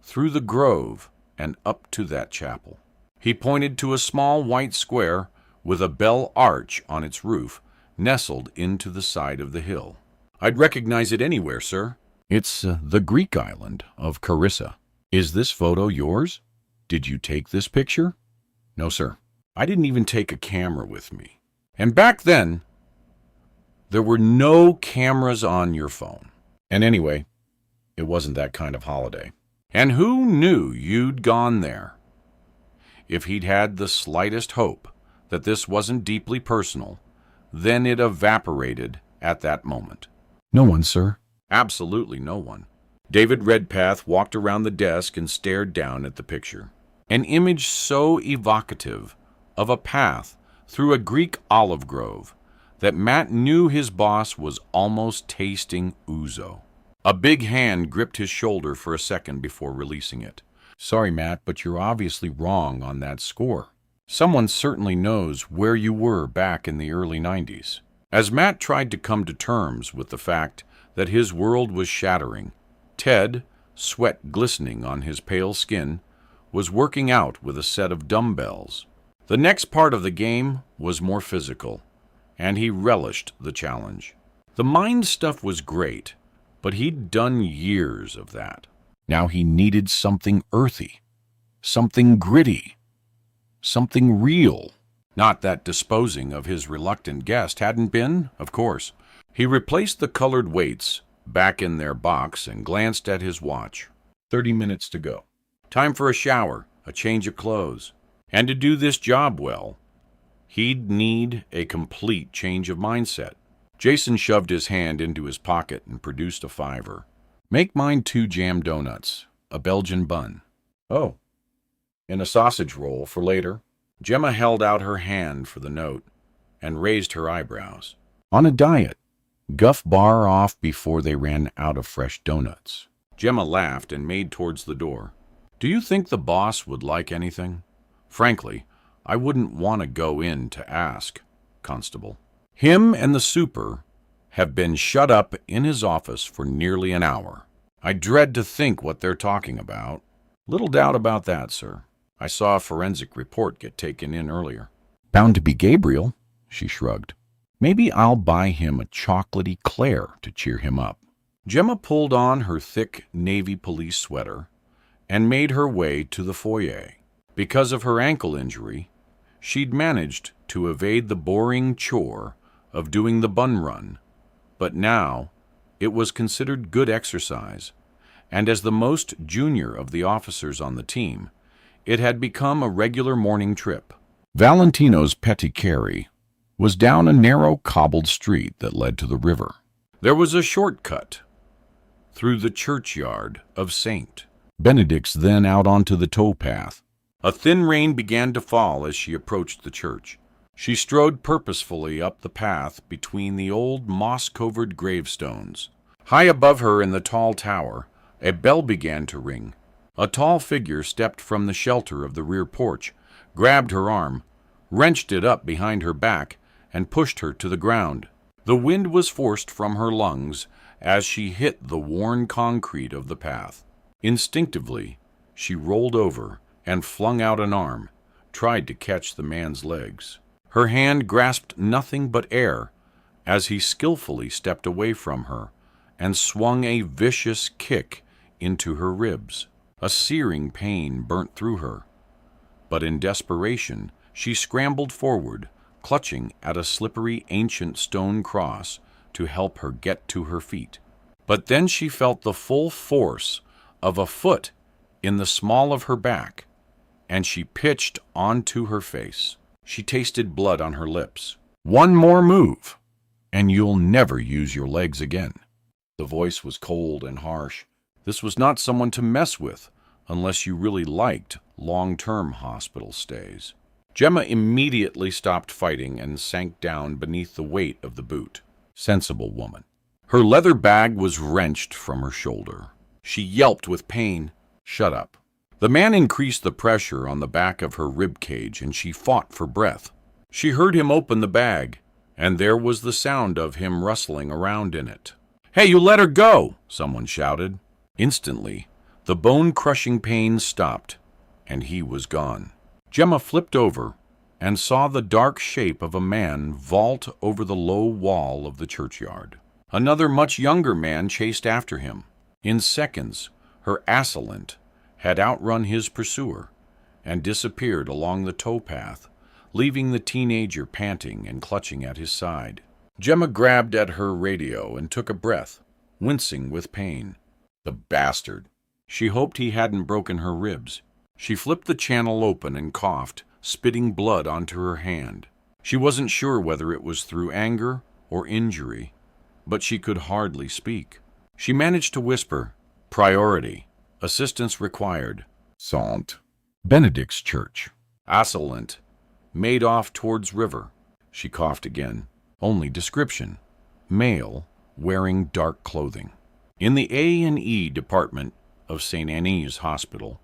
through the grove and up to that chapel." He pointed to a small white square with a bell arch on its roof, nestled into the side of the hill. "I'd recognize it anywhere, sir." "It's the Greek island of Carissa. Is this photo yours? Did you take this picture?" "No, sir. I didn't even take a camera with me. And back then, there were no cameras on your phone. And anyway, it wasn't that kind of holiday. And who knew you'd gone there? If he'd had the slightest hope that this wasn't deeply personal, then it evaporated at that moment." "No one, sir." "Absolutely no one." David Redpath walked around the desk and stared down at the picture. An image so evocative of a path through a Greek olive grove that Matt knew his boss was almost tasting ouzo. A big hand gripped his shoulder for a second before releasing it. "Sorry, Matt, but you're obviously wrong on that score. Someone certainly knows where you were back in the early 90s. As Matt tried to come to terms with the fact that his world was shattering, Ted, sweat glistening on his pale skin, was working out with a set of dumbbells. The next part of the game was more physical, and he relished the challenge. The mind stuff was great, but he'd done years of that. Now he needed something earthy, something gritty, something real. Not that disposing of his reluctant guest hadn't been, of course. He replaced the colored weights back in their box and glanced at his watch. 30 minutes to go. Time for a shower, a change of clothes. And to do this job well, he'd need a complete change of mindset. Jason shoved his hand into his pocket and produced a $5. "Make mine 2 jam donuts, a Belgian bun." "Oh, and a sausage roll for later." Gemma held out her hand for the note and raised her eyebrows. "On a diet. Guff bar off before they ran out of fresh donuts." Gemma laughed and made towards the door. "Do you think the boss would like anything? Frankly, I wouldn't want to go in to ask, Constable. Him and the super have been shut up in his office for nearly an hour. I dread to think what they're talking about." "Little doubt about that, sir." I saw a forensic report get taken in earlier. Bound to be Gabriel, she shrugged. Maybe I'll buy him a chocolatey Claire to cheer him up. Gemma pulled on her thick navy police sweater and made her way to the foyer. Because of her ankle injury, she'd managed to evade the boring chore of doing the bun run, but now it was considered good exercise, and as the most junior of the officers on the team, it had become a regular morning trip. Valentino's petty carry was down a narrow cobbled street that led to the river. There was a shortcut through the churchyard of St. Benedict's, then out onto the towpath. A thin rain began to fall as she approached the church. She strode purposefully up the path between the old moss-covered gravestones. High above her in the tall tower, a bell began to ring. A tall figure stepped from the shelter of the rear porch, grabbed her arm, wrenched it up behind her back, and pushed her to the ground. The wind was forced from her lungs as she hit the worn concrete of the path. Instinctively, she rolled over and flung out an arm, tried to catch the man's legs. Her hand grasped nothing but air as he skillfully stepped away from her and swung a vicious kick into her ribs. A searing pain burnt through her, but in desperation, she scrambled forward, clutching at a slippery ancient stone cross to help her get to her feet. But then she felt the full force of a foot in the small of her back, and she pitched onto her face. She tasted blood on her lips. "One more move, and you'll never use your legs again." The voice was cold and harsh. This was not someone to mess with unless you really liked long-term hospital stays. Gemma immediately stopped fighting and sank down beneath the weight of the boot. Sensible woman. Her leather bag was wrenched from her shoulder. She yelped with pain. "Shut up." The man increased the pressure on the back of her rib cage, and she fought for breath. She heard him open the bag, and there was the sound of him rustling around in it. "Hey, you let her go!" someone shouted. Instantly, the bone-crushing pain stopped, and he was gone. Gemma flipped over and saw the dark shape of a man vault over the low wall of the churchyard. Another much younger man chased after him. In seconds, her assailant had outrun his pursuer and disappeared along the towpath, leaving the teenager panting and clutching at his side. Gemma grabbed at her radio and took a breath, wincing with pain. The bastard. She hoped he hadn't broken her ribs. She flipped the channel open and coughed, spitting blood onto her hand. She wasn't sure whether it was through anger or injury, but she could hardly speak. She managed to whisper, "Priority. Assistance required. St. Benedict's Church." Assailant made off towards river. She coughed again. Only description. Male, wearing dark clothing. In the A&E department of St. Anne's Hospital,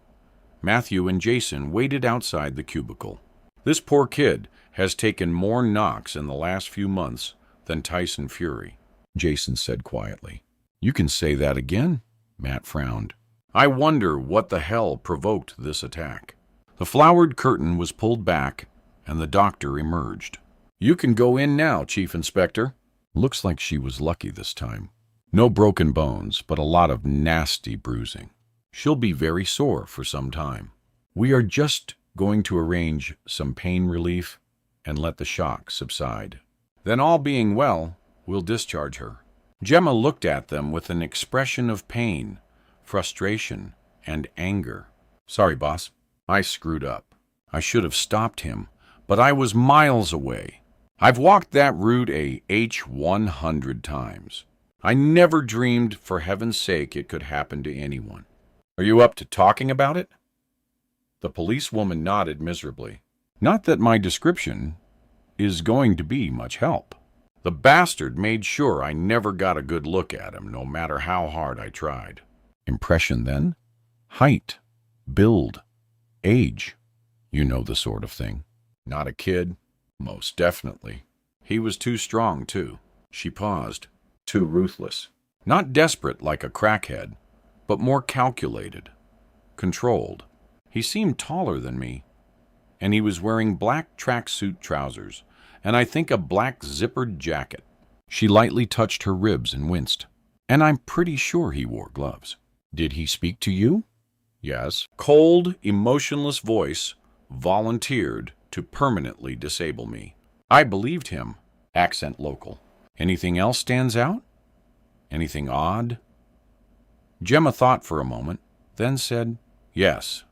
Matthew and Jason waited outside the cubicle. "This poor kid has taken more knocks in the last few months than Tyson Fury," Jason said quietly. "You can say that again," Matt frowned. "I wonder what the hell provoked this attack." The flowered curtain was pulled back, and the doctor emerged. "You can go in now, Chief Inspector." Looks like she was lucky this time. No broken bones, but a lot of nasty bruising. She'll be very sore for some time. We are just going to arrange some pain relief and let the shock subside. Then, all being well, we'll discharge her. Gemma looked at them with an expression of pain, frustration, and anger. "Sorry, boss. I screwed up. I should have stopped him, but I was miles away. I've walked that route a H100 times. I never dreamed, for heaven's sake, it could happen to anyone. Are you up to talking about it?" The policewoman nodded miserably. "Not that my description is going to be much help. The bastard made sure I never got a good look at him, no matter how hard I tried." "Impression, then? Height, build, age. You know the sort of thing." "Not a kid." "Most definitely. He was too strong, too." She paused. "Too ruthless. Not desperate like a crackhead, but more calculated, controlled. He seemed taller than me, and he was wearing black tracksuit trousers, and I think a black zippered jacket. She lightly touched her ribs and winced. And I'm pretty sure he wore gloves. Did he speak to you? Yes. Cold, emotionless voice volunteered to permanently disable me. I believed him. Accent local. Anything else stands out? Anything odd? Gemma thought for a moment, then said, yes.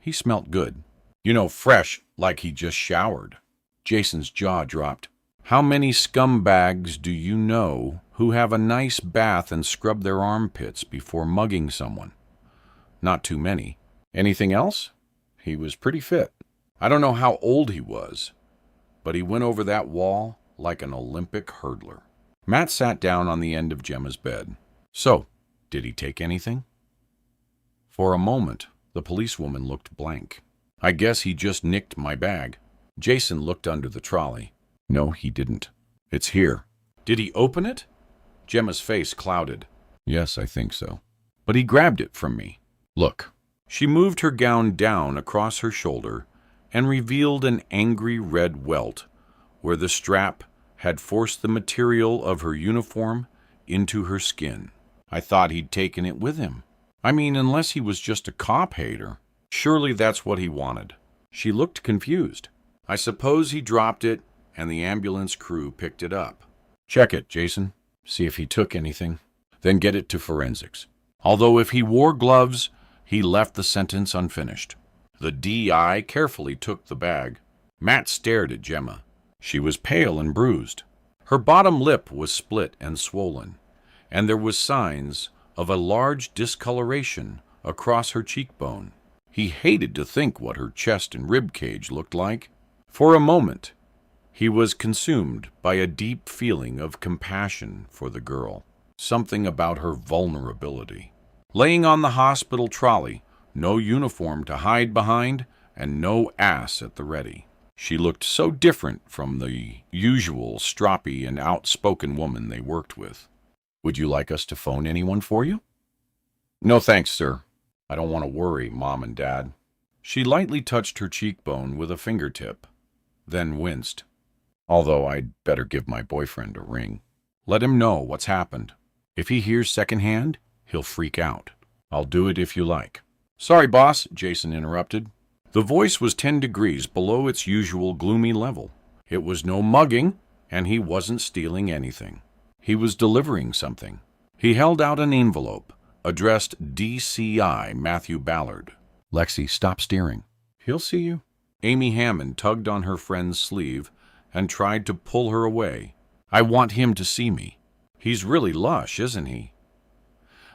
He smelt good. You know, fresh, like he just showered. Jason's jaw dropped. How many scumbags do you know who have a nice bath and scrub their armpits before mugging someone? Not too many. Anything else? He was pretty fit. I don't know how old he was, but he went over that wall like an Olympic hurdler. Matt sat down on the end of Gemma's bed. So, did he take anything? For a moment, the policewoman looked blank. I guess he just nicked my bag. Jason looked under the trolley. No, he didn't. It's here. Did he open it? Gemma's face clouded. Yes, I think so. But he grabbed it from me. Look. She moved her gown down across her shoulder and revealed an angry red welt where the strap had forced the material of her uniform into her skin. I thought he'd taken it with him. I mean, unless he was just a cop hater. Surely that's what he wanted. She looked confused. I suppose he dropped it and the ambulance crew picked it up. Check it, Jason. See if he took anything. Then get it to forensics. Although if he wore gloves, he left the sentence unfinished. The DI carefully took the bag. Matt stared at Gemma. She was pale and bruised. Her bottom lip was split and swollen, and there was signs of a large discoloration across her cheekbone. He hated to think what her chest and rib cage looked like. For a moment, he was consumed by a deep feeling of compassion for the girl, something about her vulnerability. Laying on the hospital trolley, no uniform to hide behind, and no ass at the ready. She looked so different from the usual stroppy and outspoken woman they worked with. Would you like us to phone anyone for you? No thanks, sir. I don't want to worry Mom and Dad. She lightly touched her cheekbone with a fingertip, then winced. Although I'd better give my boyfriend a ring. Let him know what's happened. If he hears secondhand, he'll freak out. I'll do it if you like. Sorry, boss, Jason interrupted. The voice was 10 degrees below its usual gloomy level. It was no mugging, and he wasn't stealing anything. He was delivering something. He held out an envelope, addressed DCI Matthew Ballard. Lexi, stop steering. He'll see you. Amy Hammond tugged on her friend's sleeve and tried to pull her away. I want him to see me. He's really lush, isn't he?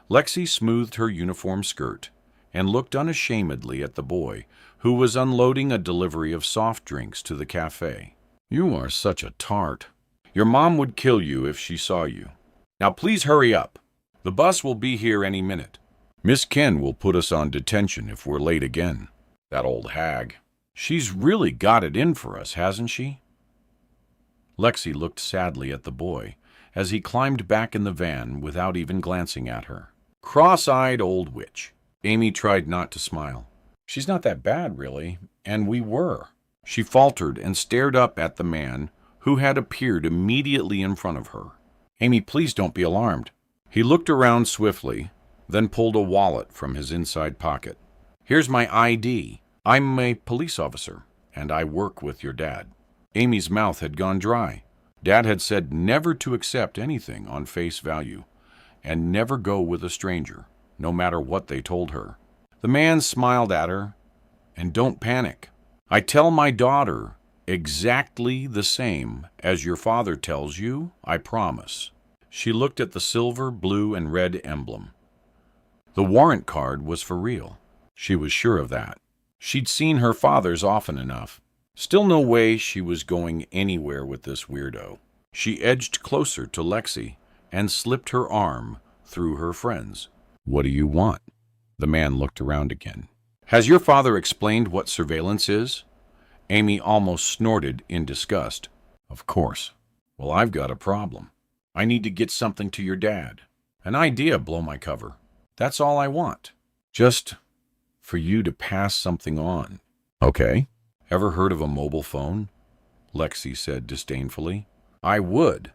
Lexi smoothed her uniform skirt and looked unashamedly at the boy, who was unloading a delivery of soft drinks to the cafe. You are such a tart. Your mom would kill you if she saw you. Now please hurry up. The bus will be here any minute. Miss Ken will put us on detention if we're late again. That old hag. She's really got it in for us, hasn't she? Lexi looked sadly at the boy as he climbed back in the van without even glancing at her. Cross-eyed old witch. Amy tried not to smile. She's not that bad, really, and we were. She faltered and stared up at the man who had appeared immediately in front of her. Amy, please don't be alarmed. He looked around swiftly, then pulled a wallet from his inside pocket. Here's my ID. I'm a police officer, and I work with your dad. Amy's mouth had gone dry. Dad had said never to accept anything on face value, and never go with a stranger, no matter what they told her. The man smiled at her, and don't panic. I tell my daughter exactly the same as your father tells you, I promise. She looked at the silver, blue, and red emblem. The warrant card was for real. She was sure of that. She'd seen her father's often enough. Still no way she was going anywhere with this weirdo. She edged closer to Lexi and slipped her arm through her friend's. What do you want? The man looked around again. Has your father explained what surveillance is? Amy almost snorted in disgust. Of course. Well, I've got a problem. I need to get something to your dad. An idea, blow my cover. That's all I want. Just for you to pass something on. Okay. Ever heard of a mobile phone? Lexi said disdainfully. I would,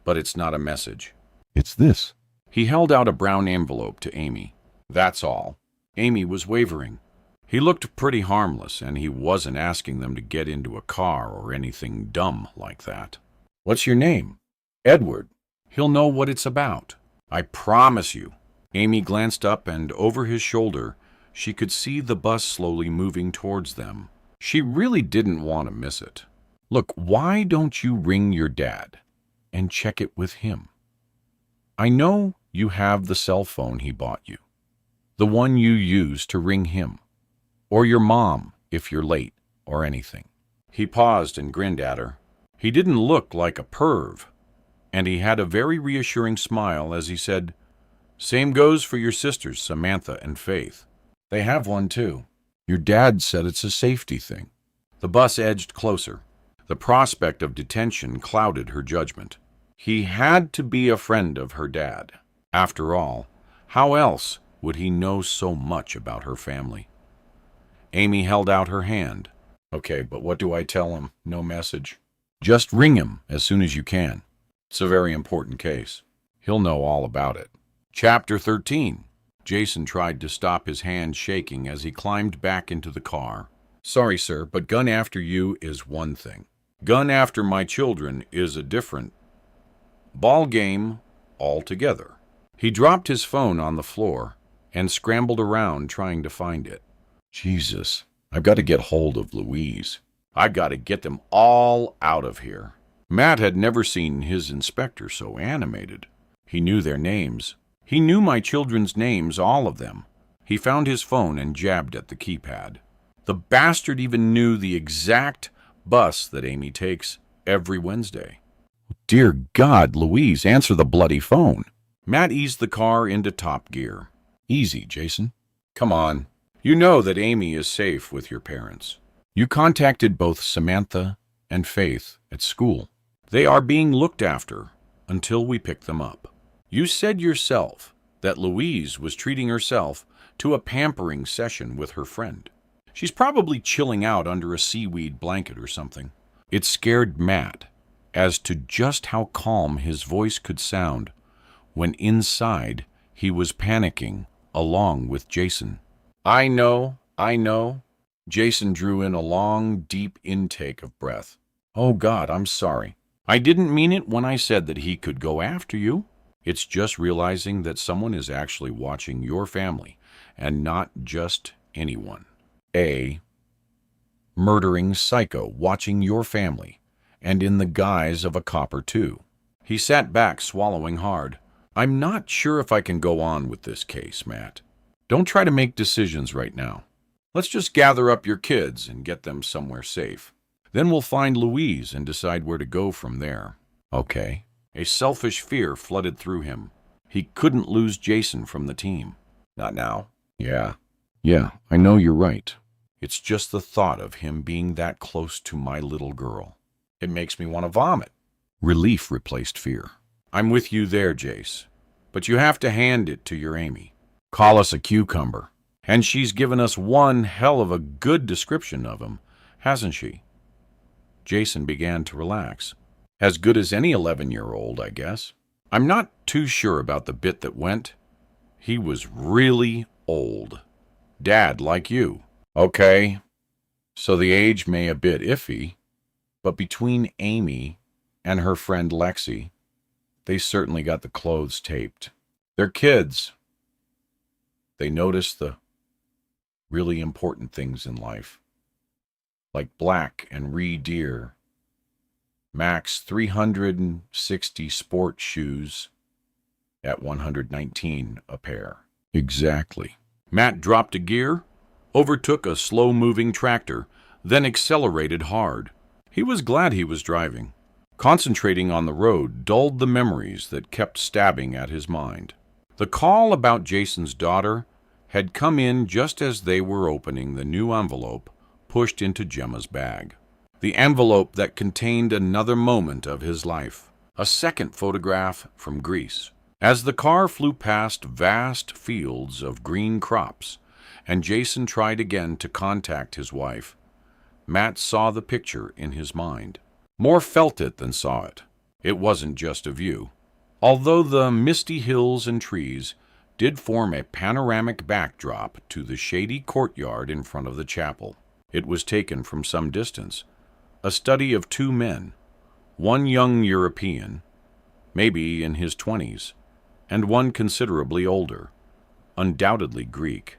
but it's not a message. It's this. He held out a brown envelope to Amy. That's all. Amy was wavering. He looked pretty harmless, and he wasn't asking them to get into a car or anything dumb like that. What's your name? Edward. He'll know what it's about. I promise you. Amy glanced up, and over his shoulder, she could see the bus slowly moving towards them. She really didn't want to miss it. Look, why don't you ring your dad and check it with him? I know you have the cell phone he bought you, the one you use to ring him, or your mom if you're late or anything. He paused and grinned at her. He didn't look like a perv, and he had a very reassuring smile as he said, Same goes for your sisters, Samantha and Faith. They have one too. Your dad said it's a safety thing. The bus edged closer. The prospect of detention clouded her judgment. He had to be a friend of her dad. After all, how else would he know so much about her family? Amy held out her hand. Okay, but what do I tell him? No message. Just ring him as soon as you can. It's a very important case. He'll know all about it. Chapter 13. Jason tried to stop his hand shaking as he climbed back into the car. Sorry, sir, but gun after you is one thing. Gun after my children is a different ball game altogether. He dropped his phone on the floor and scrambled around trying to find it. Jesus, I've got to get hold of Louise. I've got to get them all out of here. Matt had never seen his inspector so animated. He knew their names. He knew my children's names, all of them. He found his phone and jabbed at the keypad. The bastard even knew the exact bus that Amy takes every Wednesday. Dear God, Louise, answer the bloody phone. Matt eased the car into top gear. Easy, Jason. Come on. You know that Amy is safe with your parents. You contacted both Samantha and Faith at school. They are being looked after until we pick them up. You said yourself that Louise was treating herself to a pampering session with her friend. She's probably chilling out under a seaweed blanket or something. It scared Matt as to just how calm his voice could sound when inside he was panicking along with Jason. I know. Jason drew in a long, deep intake of breath. Oh God, I'm sorry. I didn't mean it when I said that he could go after you. It's just realizing that someone is actually watching your family and not just anyone. A murdering psycho watching your family, and in the guise of a copper too. He sat back, swallowing hard. I'm not sure if I can go on with this case, Matt. Don't try to make decisions right now. Let's just gather up your kids and get them somewhere safe. Then we'll find Louise and decide where to go from there. Okay. A selfish fear flooded through him. He couldn't lose Jason from the team. Not now. Yeah, I know you're right. It's just the thought of him being that close to my little girl. It makes me want to vomit. Relief replaced fear. I'm with you there, Jace. But you have to hand it to your Amy. Call us a cucumber. And she's given us one hell of a good description of him, hasn't she? Jason began to relax. As good as any 11-year-old, I guess. I'm not too sure about the bit that went. He was really old. Dad, like you. Okay, so the age may a bit iffy, but between Amy and her friend Lexi, they certainly got the clothes taped. They're kids. They notice the really important things in life, like black and deer, max 360 sport shoes at $119 a pair. Exactly. Matt dropped a gear, overtook a slow-moving tractor, then accelerated hard. He was glad he was driving. Concentrating on the road dulled the memories that kept stabbing at his mind. The call about Jason's daughter had come in just as they were opening the new envelope pushed into Gemma's bag. The envelope that contained another moment of his life, a second photograph from Greece. As the car flew past vast fields of green crops, and Jason tried again to contact his wife. Matt saw the picture in his mind. More felt it than saw it. It wasn't just a view. Although the misty hills and trees did form a panoramic backdrop to the shady courtyard in front of the chapel, it was taken from some distance, a study of two men, one young European, maybe in his 20s, and one considerably older, undoubtedly Greek,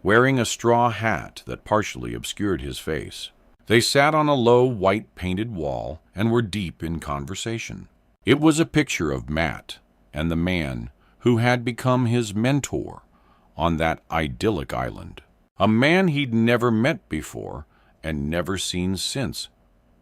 wearing a straw hat that partially obscured his face. They sat on a low, white-painted wall and were deep in conversation. It was a picture of Matt and the man who had become his mentor on that idyllic island. A man he'd never met before and never seen since,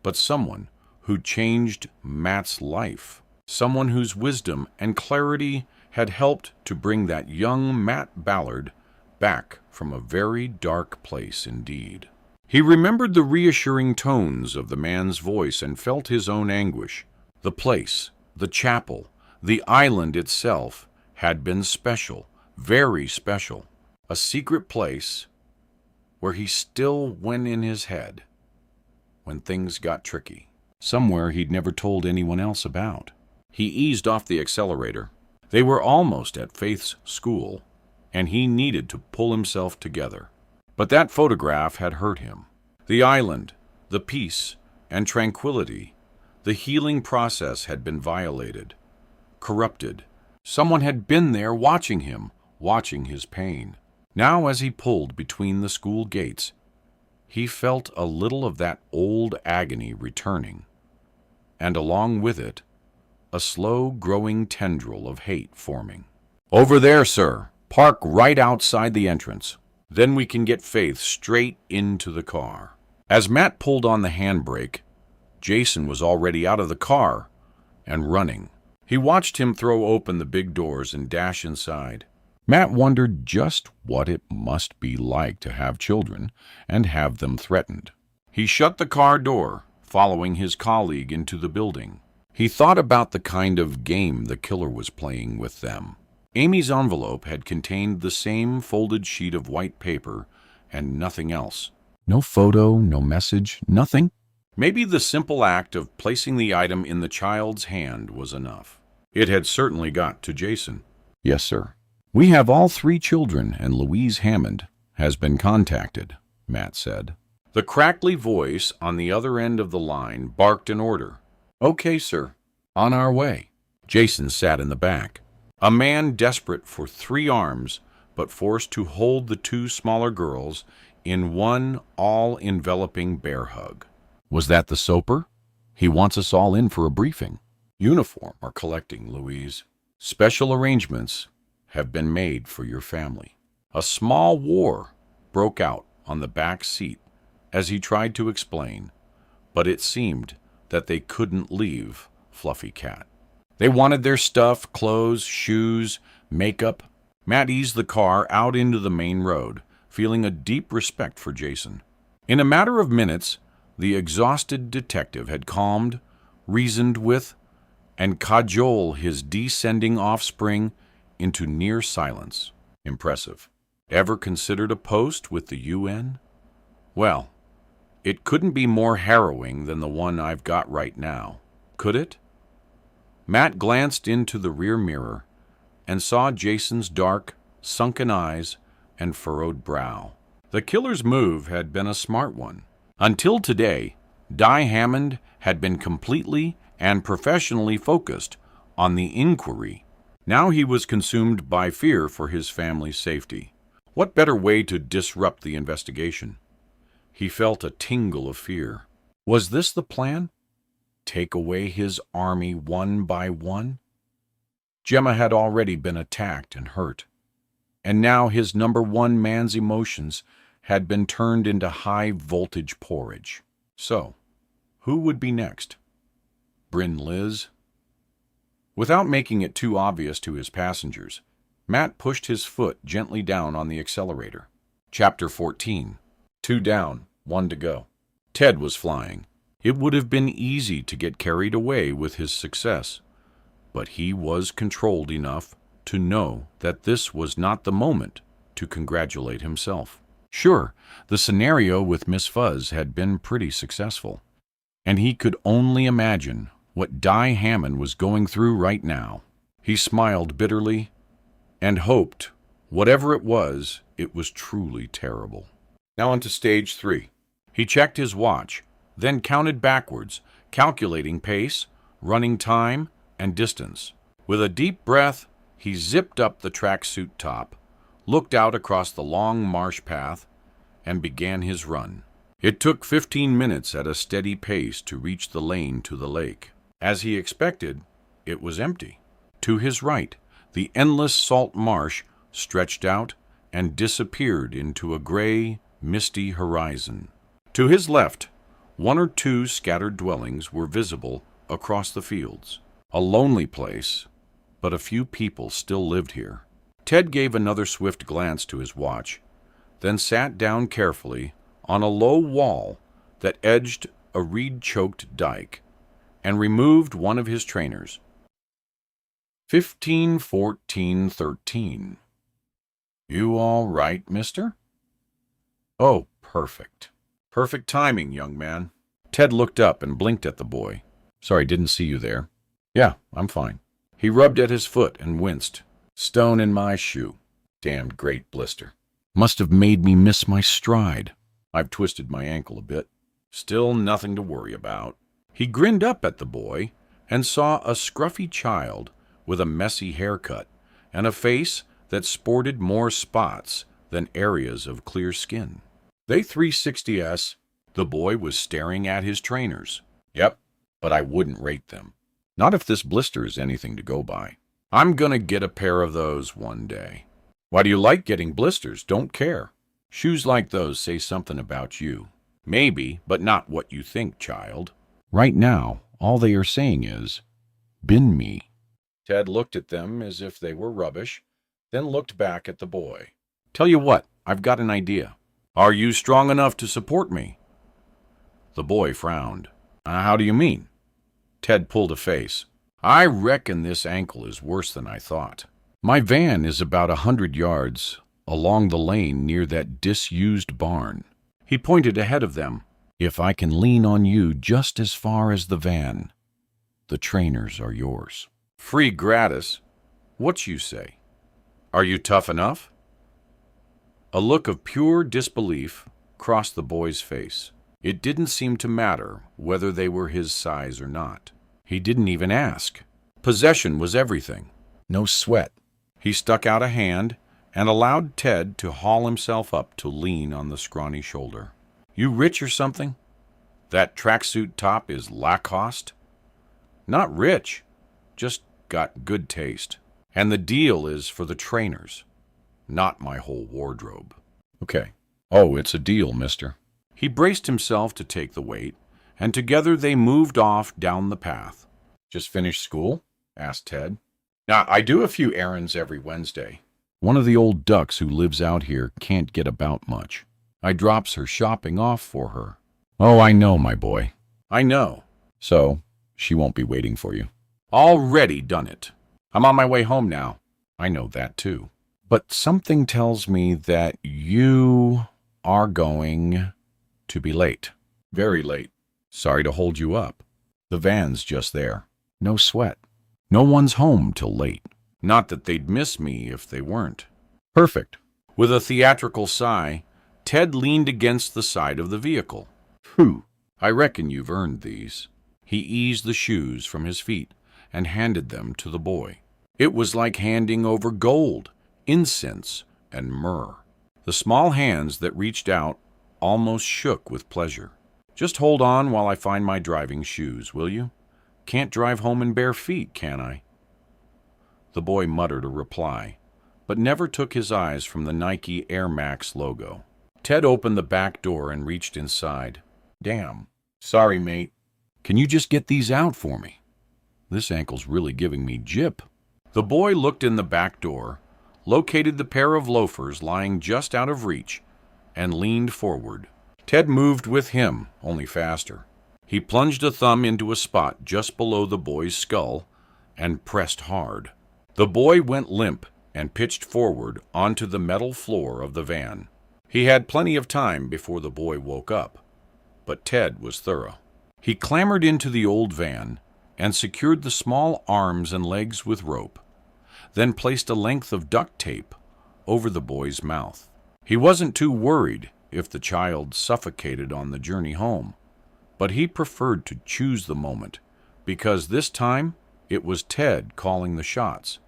but someone who changed Matt's life. Someone whose wisdom and clarity had helped to bring that young Matt Ballard back from a very dark place indeed. He remembered the reassuring tones of the man's voice and felt his own anguish. The place, the chapel, the island itself had been special, very special. A secret place where he still went in his head when things got tricky. Somewhere he'd never told anyone else about. He eased off the accelerator. They were almost at Faith's school, and he needed to pull himself together. But that photograph had hurt him. The island, the peace and tranquility, the healing process had been violated, corrupted. Someone had been there watching him, watching his pain. Now, as he pulled between the school gates, he felt a little of that old agony returning, and along with it, a slow-growing tendril of hate forming. "Over there, sir. Park right outside the entrance. Then we can get Faith straight into the car." As Matt pulled on the handbrake, Jason was already out of the car and running. He watched him throw open the big doors and dash inside. Matt wondered just what it must be like to have children and have them threatened. He shut the car door, following his colleague into the building. He thought about the kind of game the killer was playing with them. Amy's envelope had contained the same folded sheet of white paper and nothing else. No photo, no message, nothing. Maybe the simple act of placing the item in the child's hand was enough. It had certainly got to Jason. "Yes, sir. We have all 3 children, and Louise Hammond has been contacted," Matt said. The crackly voice on the other end of the line barked an order. "Okay, sir. On our way." Jason sat in the back, a man desperate for 3 arms, but forced to hold the 2 smaller girls in one all-enveloping bear hug. "Was that the Soper? He wants us all in for a briefing." "Uniform are collecting, Louise. Special arrangements have been made for your family." A small war broke out on the back seat as he tried to explain, but it seemed that they couldn't leave Fluffy Cat. They wanted their stuff, clothes, shoes, makeup. Matt eased the car out into the main road, feeling a deep respect for Jason. In a matter of minutes, the exhausted detective had calmed, reasoned with, and cajoled his descending offspring into near silence. Impressive. Ever considered a post with the UN? Well, it couldn't be more harrowing than the one I've got right now, could it? Matt glanced into the rear mirror and saw Jason's dark, sunken eyes and furrowed brow. The killer's move had been a smart one. Until today, Di Hammond had been completely and professionally focused on the inquiry. Now he was consumed by fear for his family's safety. What better way to disrupt the investigation? He felt a tingle of fear. Was this the plan? Take away his army one by one? Gemma had already been attacked and hurt, and now his number 1 man's emotions had been turned into high-voltage porridge. So, who would be next? Bryn Liz? Without making it too obvious to his passengers, Matt pushed his foot gently down on the accelerator. Chapter 14. 2 down, 1 to go. Ted was flying. It would have been easy to get carried away with his success, but he was controlled enough to know that this was not the moment to congratulate himself. Sure, the scenario with Miss Fuzz had been pretty successful, and he could only imagine what Di Hammond was going through right now. He smiled bitterly and hoped, whatever it was truly terrible. Now on to stage 3. He checked his watch, then counted backwards, calculating pace, running time, and distance. With a deep breath, he zipped up the tracksuit top, looked out across the long marsh path, and began his run. It took 15 minutes at a steady pace to reach the lane to the lake. As he expected, it was empty. To his right, the endless salt marsh stretched out and disappeared into a gray, misty horizon. To his left, 1 or 2 scattered dwellings were visible across the fields. A lonely place, but a few people still lived here. Ted gave another swift glance to his watch, then sat down carefully on a low wall that edged a reed-choked dike and removed one of his trainers. 15, 14, 13. You all right, mister? Oh, perfect. Perfect timing, young man. Ted looked up and blinked at the boy. Sorry, didn't see you there. Yeah, I'm fine. He rubbed at his foot and winced. Stone in my shoe. Damned great blister. Must have made me miss my stride. I've twisted my ankle a bit. Still nothing to worry about. He grinned up at the boy and saw a scruffy child with a messy haircut and a face that sported more spots than areas of clear skin. They 360s. The boy was staring at his trainers. Yep, but I wouldn't rate them. Not if this blister is anything to go by. I'm gonna get a pair of those one day. Why do you like getting blisters? Don't care. Shoes like those say something about you. Maybe, but not what you think, child. Right now, all they are saying is, bin me. Ted looked at them as if they were rubbish, then looked back at the boy. Tell you what, I've got an idea. Are you strong enough to support me? The boy frowned. How do you mean? Ted pulled a face. I reckon this ankle is worse than I thought. My van is about 100 yards along the lane near that disused barn. He pointed ahead of them. If I can lean on you just as far as the van, the trainers are yours. Free gratis. What you say? Are you tough enough? A look of pure disbelief crossed the boy's face. It didn't seem to matter whether they were his size or not. He didn't even ask. Possession was everything. No sweat. He stuck out a hand and allowed Ted to haul himself up to lean on the scrawny shoulder. You rich or something? That tracksuit top is Lacoste? Not rich, just got good taste. And the deal is for the trainers, not my whole wardrobe. Okay. Oh, it's a deal, mister. He braced himself to take the weight, and together they moved off down the path. Just finished school? Asked Ted. Now, I do a few errands every Wednesday. One of the old ducks who lives out here can't get about much. I drops her shopping off for her. Oh, I know, my boy. I know. So, she won't be waiting for you. Already done it. I'm on my way home now. I know that, too. But something tells me that you are going to be late. Very late. Sorry to hold you up. The van's just there. No sweat. No one's home till late. Not that they'd miss me if they weren't. Perfect. With a theatrical sigh, Ted leaned against the side of the vehicle. Phew, I reckon you've earned these. He eased the shoes from his feet and handed them to the boy. It was like handing over gold, incense, and myrrh. The small hands that reached out almost shook with pleasure. Just hold on while I find my driving shoes, will you? Can't drive home in bare feet, can I? The boy muttered a reply, but never took his eyes from the Nike Air Max logo. Ted opened the back door and reached inside. Damn. Sorry, mate. Can you just get these out for me? This ankle's really giving me jip. The boy looked in the back door, located the pair of loafers lying just out of reach, and leaned forward. Ted moved with him, only faster. He plunged a thumb into a spot just below the boy's skull and pressed hard. The boy went limp and pitched forward onto the metal floor of the van. He had plenty of time before the boy woke up, but Ted was thorough. He clambered into the old van and secured the small arms and legs with rope, then placed a length of duct tape over the boy's mouth. He wasn't too worried if the child suffocated on the journey home, but he preferred to choose the moment because this time it was Ted calling the shots,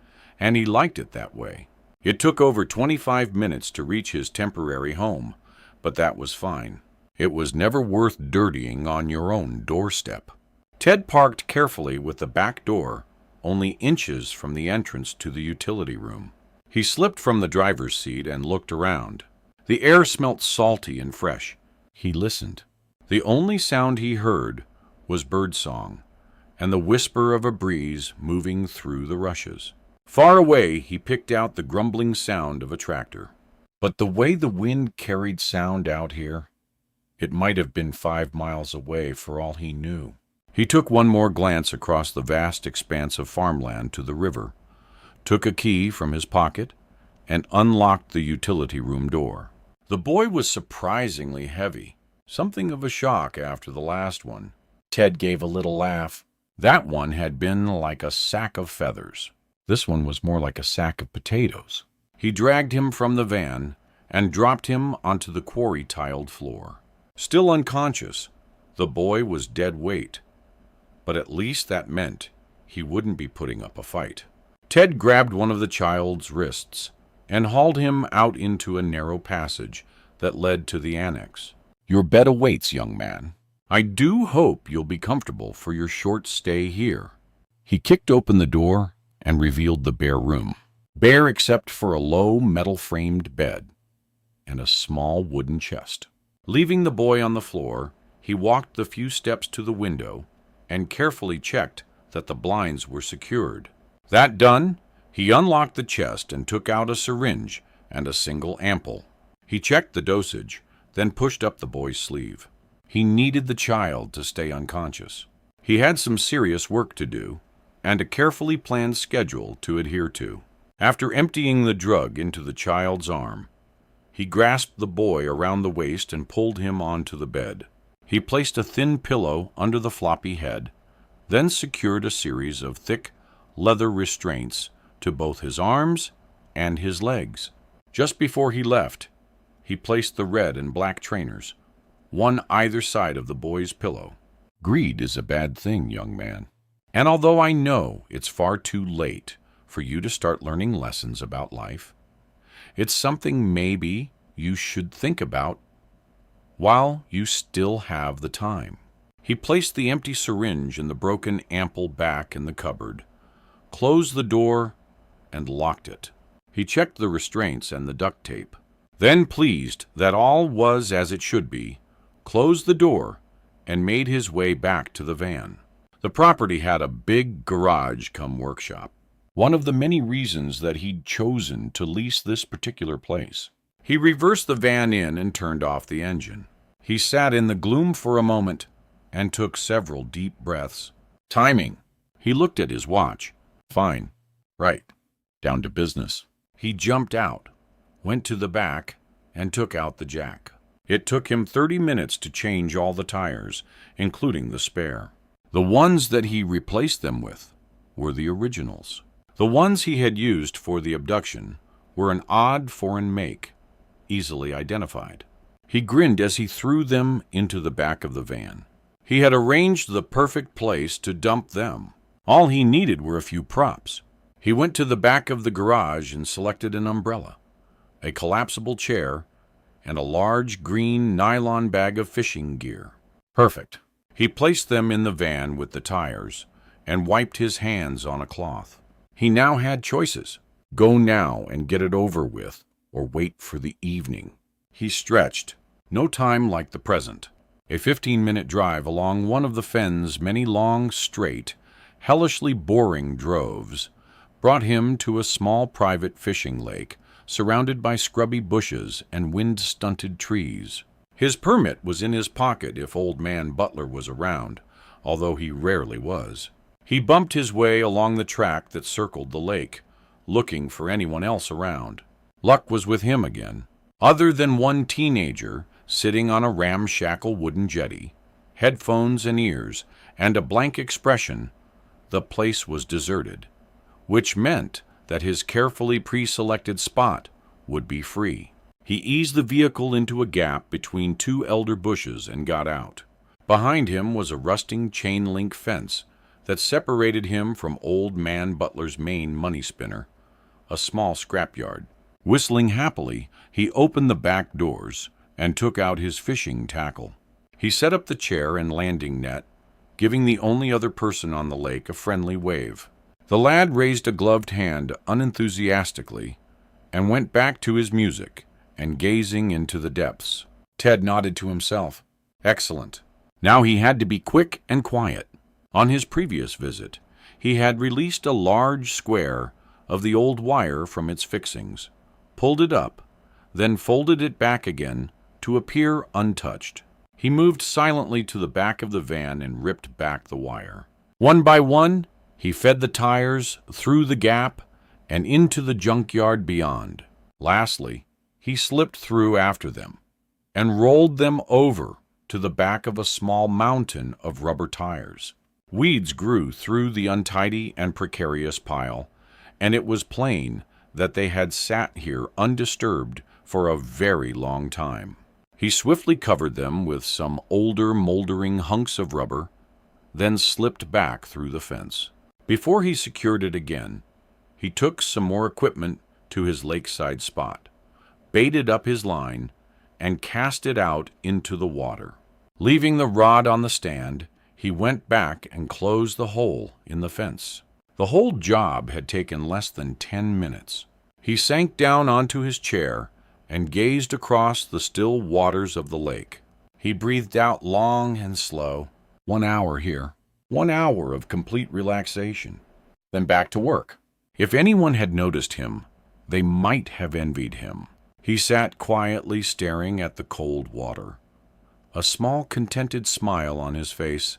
and he liked it that way. It took over 25 minutes to reach his temporary home, but that was fine. It was never worth dirtying on your own doorstep. Ted parked carefully with the back door only inches from the entrance to the utility room. He slipped from the driver's seat and looked around. The air smelt salty and fresh. He listened. The only sound he heard was birdsong and the whisper of a breeze moving through the rushes. Far away, he picked out the grumbling sound of a tractor. But the way the wind carried sound out here, it might have been 5 miles away for all he knew. He took one more glance across the vast expanse of farmland to the river, took a key from his pocket, and unlocked the utility room door. The boy was surprisingly heavy, something of a shock after the last one. Ted gave a little laugh. That one had been like a sack of feathers. This one was more like a sack of potatoes. He dragged him from the van and dropped him onto the quarry-tiled floor. Still unconscious, the boy was dead weight, but at least that meant he wouldn't be putting up a fight. Ted grabbed one of the child's wrists and hauled him out into a narrow passage that led to the annex. "Your bed awaits, young man. I do hope you'll be comfortable for your short stay here." He kicked open the door and revealed the bare room, bare except for a low metal-framed bed and a small wooden chest. Leaving the boy on the floor, he walked the few steps to the window and carefully checked that the blinds were secured. That done, he unlocked the chest and took out a syringe and a single ampoule. He checked the dosage, then pushed up the boy's sleeve. He needed the child to stay unconscious. He had some serious work to do, and a carefully planned schedule to adhere to. After emptying the drug into the child's arm, he grasped the boy around the waist and pulled him onto the bed. He placed a thin pillow under the floppy head, then secured a series of thick leather restraints to both his arms and his legs. Just before he left, he placed the red and black trainers, one either side of the boy's pillow. Greed is a bad thing, young man. And although I know it's far too late for you to start learning lessons about life, it's something maybe you should think about while you still have the time. He placed the empty syringe and the broken ampoule back in the cupboard, closed the door, and locked it. He checked the restraints and the duct tape. Then, pleased that all was as it should be, closed the door and made his way back to the van. The property had a big garage-cum-workshop, one of the many reasons that he'd chosen to lease this particular place. He reversed the van in and turned off the engine. He sat in the gloom for a moment and took several deep breaths. Timing. He looked at his watch. Fine. Right. Down to business. He jumped out, went to the back, and took out the jack. It took him 30 minutes to change all the tires, including the spare. The ones that he replaced them with were the originals. The ones he had used for the abduction were an odd foreign make, easily identified. He grinned as he threw them into the back of the van. He had arranged the perfect place to dump them. All he needed were a few props. He went to the back of the garage and selected an umbrella, a collapsible chair, and a large green nylon bag of fishing gear. Perfect. He placed them in the van with the tires and wiped his hands on a cloth. He now had choices. Go now and get it over with, or wait for the evening. He stretched. No time like the present. A 15-minute drive along one of the fen's many long, straight, hellishly boring droves brought him to a small private fishing lake surrounded by scrubby bushes and wind-stunted trees. His permit was in his pocket if Old Man Butler was around, although he rarely was. He bumped his way along the track that circled the lake, looking for anyone else around. Luck was with him again. Other than one teenager sitting on a ramshackle wooden jetty, headphones in ears, and a blank expression, the place was deserted, which meant that his carefully pre-selected spot would be free. He eased the vehicle into a gap between two elder bushes and got out. Behind him was a rusting chain-link fence that separated him from Old Man Butler's main money spinner, a small scrapyard. Whistling happily, he opened the back doors and took out his fishing tackle. He set up the chair and landing net, giving the only other person on the lake a friendly wave. The lad raised a gloved hand unenthusiastically and went back to his music and gazing into the depths. Ted nodded to himself. Excellent. Now he had to be quick and quiet. On his previous visit, he had released a large square of the old wire from its fixings, pulled it up, then folded it back again to appear untouched. He moved silently to the back of the van and ripped back the wire. One by one, he fed the tires through the gap and into the junkyard beyond. Lastly, he slipped through after them and rolled them over to the back of a small mountain of rubber tires. Weeds grew through the untidy and precarious pile, and it was plain that they had sat here undisturbed for a very long time. He swiftly covered them with some older, moldering hunks of rubber, then slipped back through the fence. Before he secured it again, he took some more equipment to his lakeside spot, baited up his line, and cast it out into the water. Leaving the rod on the stand, he went back and closed the hole in the fence. The whole job had taken less than 10 minutes. He sank down onto his chair and gazed across the still waters of the lake. He breathed out long and slow. 1 hour here. 1 hour of complete relaxation. Then back to work. If anyone had noticed him, they might have envied him. He sat quietly staring at the cold water, a small contented smile on his face,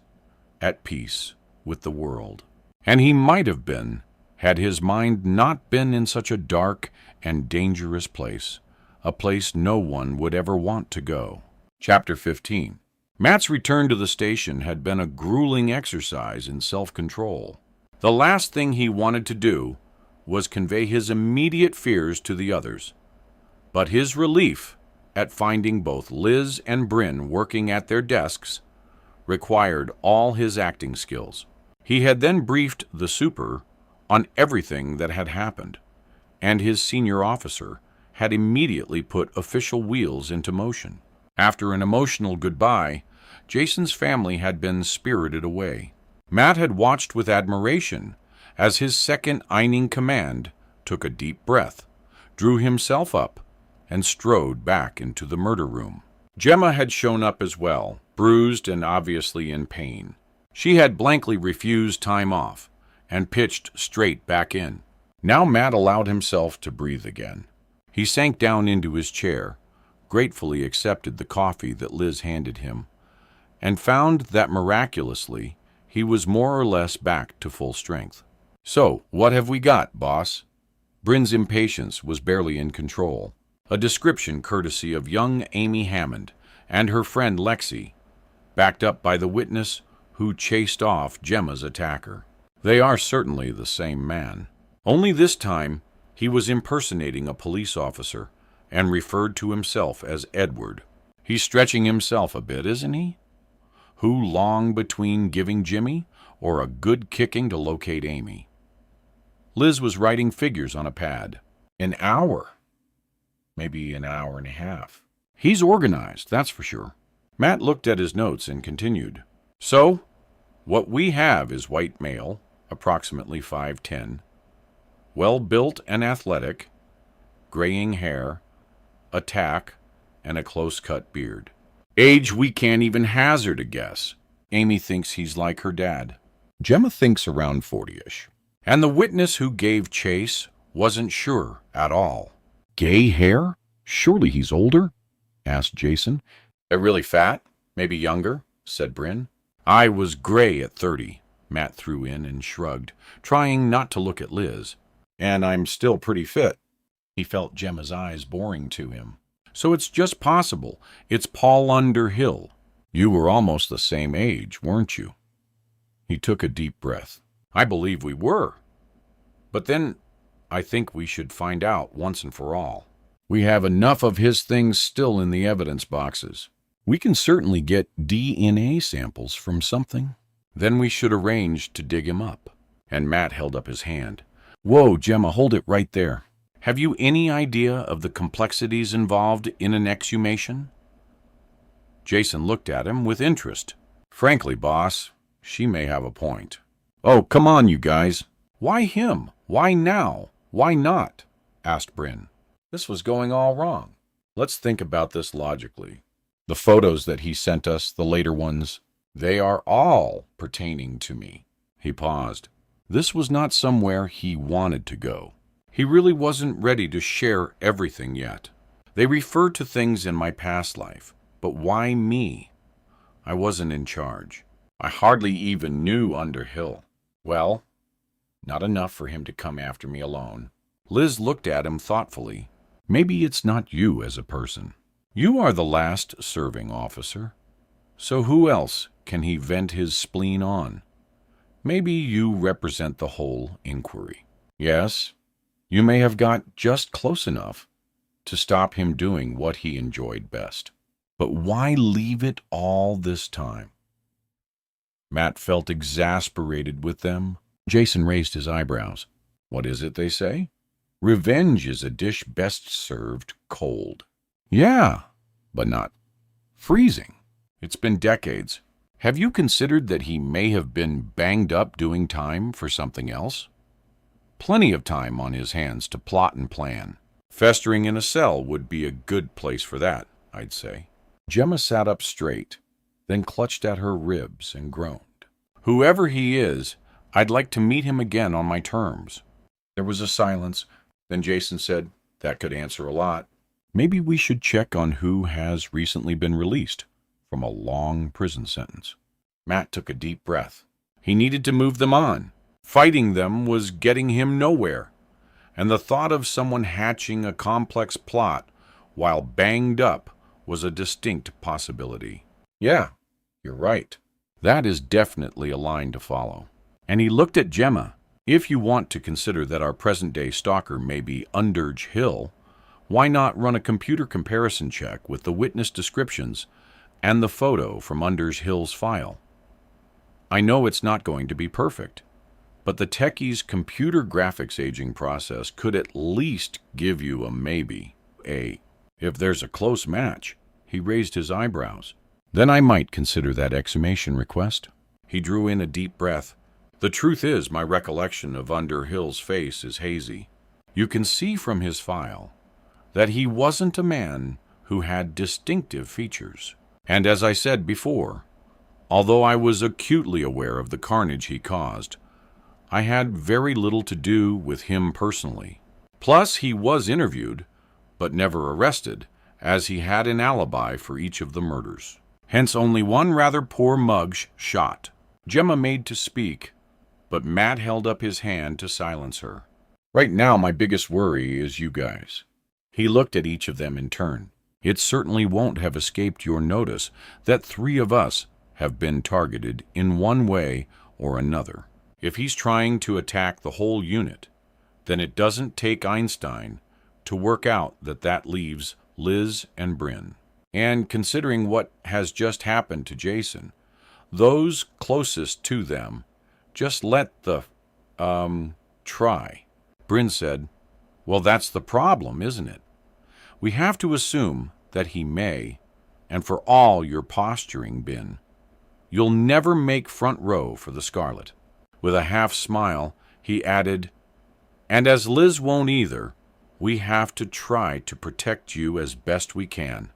at peace with the world. And he might have been, had his mind not been in such a dark and dangerous place, a place no one would ever want to go. Chapter 15. Matt's return to the station had been a grueling exercise in self-control. The last thing he wanted to do was convey his immediate fears to the others. But his relief at finding both Liz and Bryn working at their desks required all his acting skills. He had then briefed the super on everything that had happened, and his senior officer had immediately put official wheels into motion. After an emotional goodbye, Jason's family had been spirited away. Matt had watched with admiration as his second Eining command took a deep breath, drew himself up, and strode back into the murder room. Gemma had shown up as well, bruised and obviously in pain. She had blankly refused time off and pitched straight back in. Now Matt allowed himself to breathe again. He sank down into his chair, gratefully accepted the coffee that Liz handed him, and found that miraculously he was more or less back to full strength. So, what have we got, boss? Bryn's impatience was barely in control. A description courtesy of young Amy Hammond and her friend Lexi, backed up by the witness who chased off Gemma's attacker. They are certainly the same man. Only this time, he was impersonating a police officer and referred to himself as Edward. He's stretching himself a bit, isn't he? Who long between giving Jimmy or a good kicking to locate Amy? Liz was writing figures on a pad. An hour. Maybe an hour and a half. He's organized, that's for sure. Matt looked at his notes and continued. So, what we have is white male, approximately 5'10", well-built and athletic, graying hair, a tack, and a close-cut beard. Age we can't even hazard a guess. Amy thinks he's like her dad. Gemma thinks around 40-ish. And the witness who gave chase wasn't sure at all. Gay hair? Surely he's older? Asked Jason. Really fat? Maybe younger? Said Bryn. I was gray at 30, Matt threw in and shrugged, trying not to look at Liz. And I'm still pretty fit. He felt Gemma's eyes boring to him. So it's just possible. It's Paul Underhill. You were almost the same age, weren't you? He took a deep breath. I believe we were. But then I think we should find out once and for all. We have enough of his things still in the evidence boxes. We can certainly get DNA samples from something. Then we should arrange to dig him up. And Matt held up his hand. Whoa, Gemma, hold it right there. Have you any idea of the complexities involved in an exhumation? Jason looked at him with interest. Frankly, boss, she may have a point. Oh, come on, you guys. Why him? Why now? Why not? Asked Bryn. This was going all wrong. Let's think about this logically. The photos that he sent us, the later ones, they are all pertaining to me. He paused. This was not somewhere he wanted to go. He really wasn't ready to share everything yet. They referred to things in my past life. But why me? I wasn't in charge. I hardly even knew Underhill. Well, not enough for him to come after me alone. Liz looked at him thoughtfully. Maybe it's not you as a person. You are the last serving officer. So who else can he vent his spleen on? Maybe you represent the whole inquiry. Yes, you may have got just close enough to stop him doing what he enjoyed best. But why leave it all this time? Matt felt exasperated with them. Jason raised his eyebrows. What is it they say? Revenge is a dish best served cold. Yeah, but not freezing. It's been decades. Have you considered that he may have been banged up doing time for something else? Plenty of time on his hands to plot and plan. Festering in a cell would be a good place for that, I'd say. Gemma sat up straight, then clutched at her ribs and groaned. Whoever he is, I'd like to meet him again on my terms. There was a silence. Then Jason said, that could answer a lot. Maybe we should check on who has recently been released from a long prison sentence. Matt took a deep breath. He needed to move them on. Fighting them was getting him nowhere. And the thought of someone hatching a complex plot while banged up was a distinct possibility. Yeah, you're right. That is definitely a line to follow. And he looked at Gemma. If you want to consider that our present-day stalker may be Underhill, why not run a computer comparison check with the witness descriptions and the photo from Underhill's file? I know it's not going to be perfect, but the techie's computer graphics aging process could at least give you a maybe. If there's a close match. He raised his eyebrows. Then I might consider that exhumation request. He drew in a deep breath. The truth is, my recollection of Underhill's face is hazy. You can see from his file that he wasn't a man who had distinctive features. And as I said before, although I was acutely aware of the carnage he caused, I had very little to do with him personally. Plus, he was interviewed, but never arrested, as he had an alibi for each of the murders. Hence only one rather poor mug shot. Gemma made to speak, but Matt held up his hand to silence her. Right now, my biggest worry is you guys. He looked at each of them in turn. It certainly won't have escaped your notice that 3 of us have been targeted in one way or another. If he's trying to attack the whole unit, then it doesn't take Einstein to work out that that leaves Liz and Bryn. And considering what has just happened to Jason, those closest to them just let the, try. Bryn said, well, that's the problem, isn't it? We have to assume that he may, and for all your posturing, Bin, you'll never make front row for the Scarlet. With a half smile, he added, and as Liz won't either, we have to try to protect you as best we can.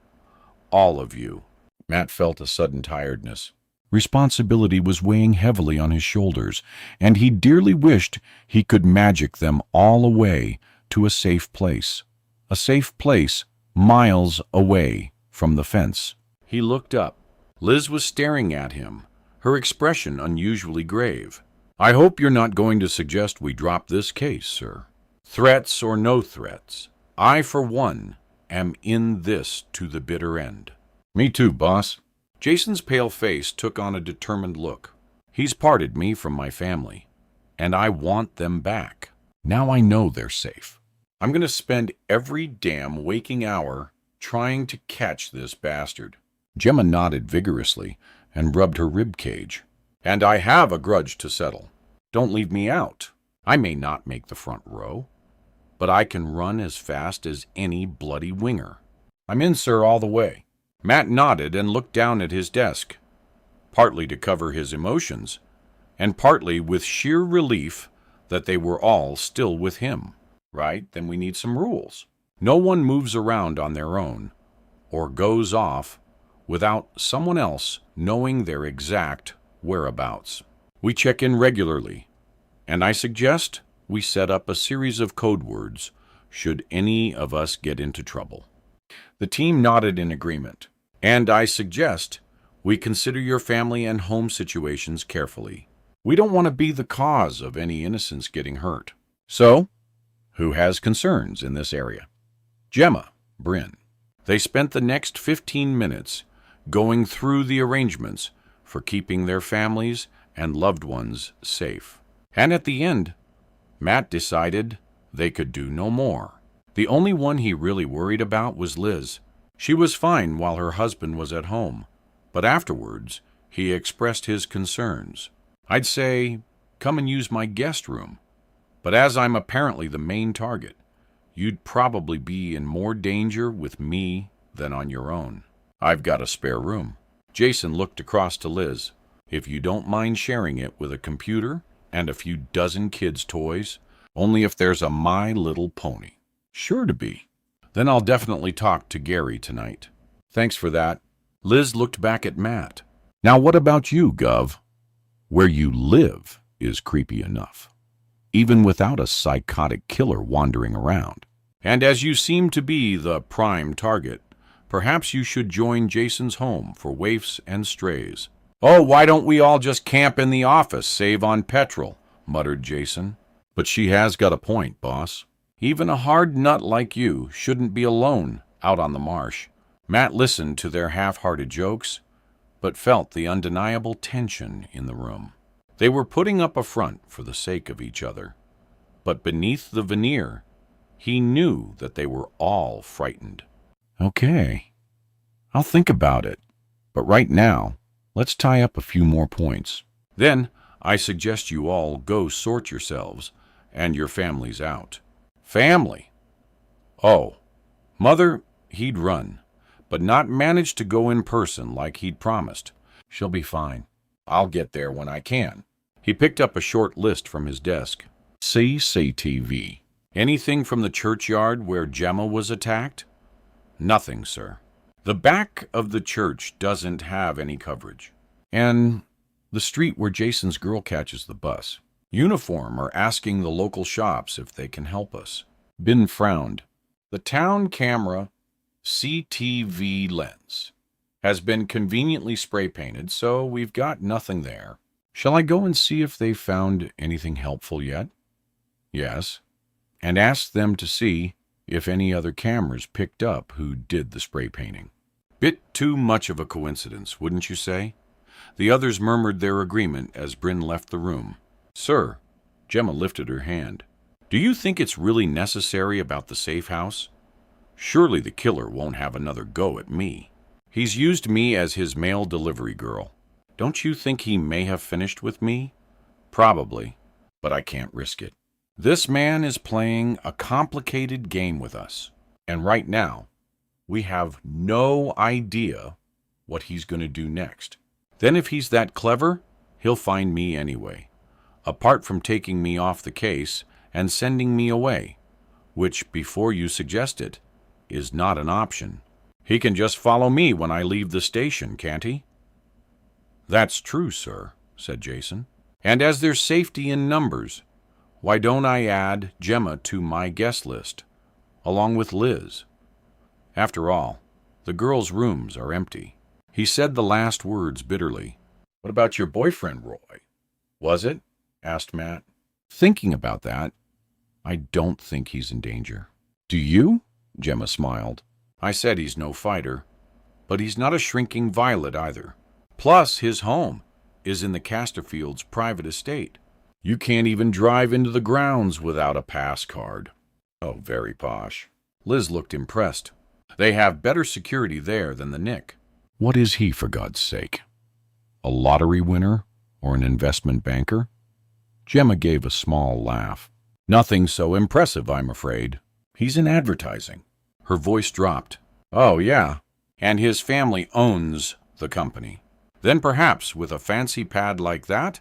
All of you. Matt felt a sudden tiredness. Responsibility was weighing heavily on his shoulders, and he dearly wished he could magic them all away to a safe place. A safe place miles away from the fence. He looked up. Liz was staring at him, her expression unusually grave. I hope you're not going to suggest we drop this case, sir. Threats or no threats, I, for one, am in this to the bitter end. Me too, boss. Jason's pale face took on a determined look. He's parted me from my family, and I want them back. Now I know they're safe. I'm going to spend every damn waking hour trying to catch this bastard. Gemma nodded vigorously and rubbed her rib cage. And I have a grudge to settle. Don't leave me out. I may not make the front row, but I can run as fast as any bloody winger. I'm in, sir, all the way. Matt nodded and looked down at his desk, partly to cover his emotions, and partly with sheer relief that they were all still with him. Right, then we need some rules. No one moves around on their own, or goes off without someone else knowing their exact whereabouts. We check in regularly, and I suggest we set up a series of code words should any of us get into trouble. The team nodded in agreement, and I suggest we consider your family and home situations carefully. We don't want to be the cause of any innocents getting hurt. So, who has concerns in this area? Gemma, Bryn. They spent the next 15 minutes going through the arrangements for keeping their families and loved ones safe. And at the end, Matt decided they could do no more. The only one he really worried about was Liz. She was fine while her husband was at home, but afterwards he expressed his concerns. I'd say, come and use my guest room. But as I'm apparently the main target, you'd probably be in more danger with me than on your own. I've got a spare room. Jason looked across to Liz. If you don't mind sharing it with a computer and a few dozen kids' toys, only if there's a My Little Pony. Sure to be. Then I'll definitely talk to Gary tonight. Thanks for that. Liz looked back at Matt. Now what about you, Gov? Where you live is creepy enough, even without a psychotic killer wandering around. And as you seem to be the prime target, perhaps you should join Jason's home for waifs and strays. Oh, why don't we all just camp in the office, save on petrol, muttered Jason. But she has got a point, boss. Even a hard nut like you shouldn't be alone out on the marsh. Matt listened to their half-hearted jokes, but felt the undeniable tension in the room. They were putting up a front for the sake of each other, but beneath the veneer, he knew that they were all frightened. Okay, I'll think about it, but right now, let's tie up a few more points. Then, I suggest you all go sort yourselves and your families out. Family? Oh, Mother, he'd run, but not manage to go in person like he'd promised. She'll be fine. I'll get there when I can. He picked up a short list from his desk. CCTV. Anything from the churchyard where Gemma was attacked? Nothing, sir. The back of the church doesn't have any coverage. And the street where Jason's girl catches the bus. Uniform are asking the local shops if they can help us. Bin frowned. The town camera CTV lens has been conveniently spray-painted, so we've got nothing there. Shall I go and see if they've found anything helpful yet? Yes. And ask them to see if any other cameras picked up who did the spray painting. Bit too much of a coincidence, wouldn't you say? The others murmured their agreement as Bryn left the room. Sir, Gemma lifted her hand. Do you think it's really necessary about the safe house? Surely the killer won't have another go at me. He's used me as his mail delivery girl. Don't you think he may have finished with me? Probably, but I can't risk it. This man is playing a complicated game with us, and right now, we have no idea what he's going to do next. Then if he's that clever, he'll find me anyway, apart from taking me off the case and sending me away, which, before you suggest it, is not an option. He can just follow me when I leave the station, can't he? That's true, sir, said Jason. And as there's safety in numbers, why don't I add Gemma to my guest list, along with Liz? After all, the girls' rooms are empty. He said the last words bitterly. What about your boyfriend, Roy? Was it? Asked Matt. Thinking about that, I don't think he's in danger. Do you? Gemma smiled. I said he's no fighter, but he's not a shrinking violet either. Plus, his home is in the Casterfields' private estate. You can't even drive into the grounds without a pass card. Oh, very posh. Liz looked impressed. They have better security there than the Nick. What is he, for God's sake? A lottery winner or an investment banker? Gemma gave a small laugh. Nothing so impressive, I'm afraid. He's in advertising. Her voice dropped. Oh, yeah. And his family owns the company. Then perhaps with a fancy pad like that,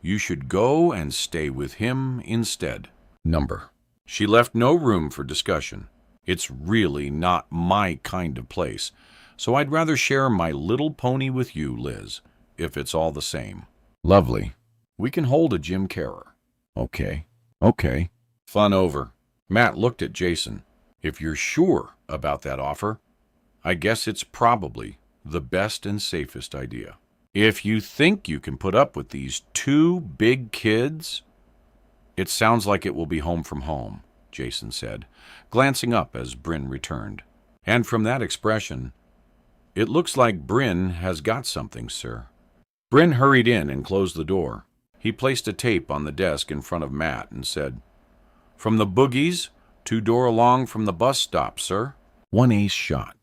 you should go and stay with him instead. Number. She left no room for discussion. It's really not my kind of place, so I'd rather share my little pony with you, Liz, if it's all the same. Lovely. We can hold a Jim Carer. Okay. Fun over. Matt looked at Jason. If you're sure about that offer, I guess it's probably the best and safest idea. If you think you can put up with these two big kids... It sounds like it will be home from home, Jason said, glancing up as Bryn returned. And from that expression, it looks like Bryn has got something, sir. Bryn hurried in and closed the door. He placed a tape on the desk in front of Matt and said, From the boogies, 2 door along from the bus stop, sir. 1 ace shot.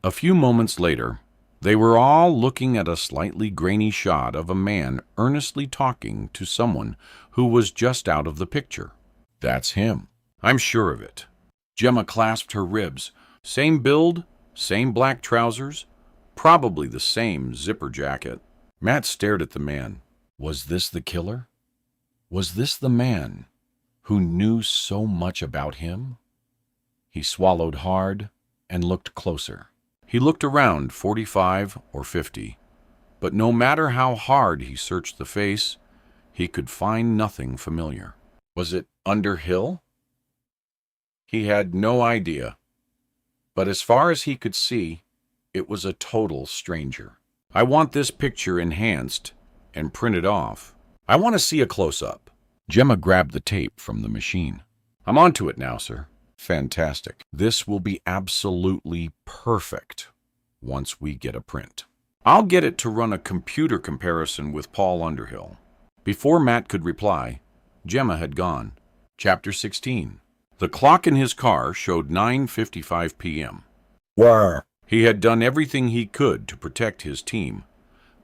A few moments later, they were all looking at a slightly grainy shot of a man earnestly talking to someone who was just out of the picture. That's him. I'm sure of it. Gemma clasped her ribs. Same build, same black trousers, probably the same zipper jacket. Matt stared at the man. Was this the killer? Was this the man who knew so much about him? He swallowed hard and looked closer. He looked around 45 or 50, but no matter how hard he searched the face, he could find nothing familiar. Was it Underhill? He had no idea, but as far as he could see, it was a total stranger. I want this picture enhanced and printed off. I want to see a close-up. Gemma grabbed the tape from the machine. I'm onto it now, sir. Fantastic. This will be absolutely perfect once we get a print. I'll get it to run a computer comparison with Paul Underhill. Before Matt could reply, Gemma had gone. Chapter 16. The clock in his car showed 9:55 p.m. Where? He had done everything he could to protect his team,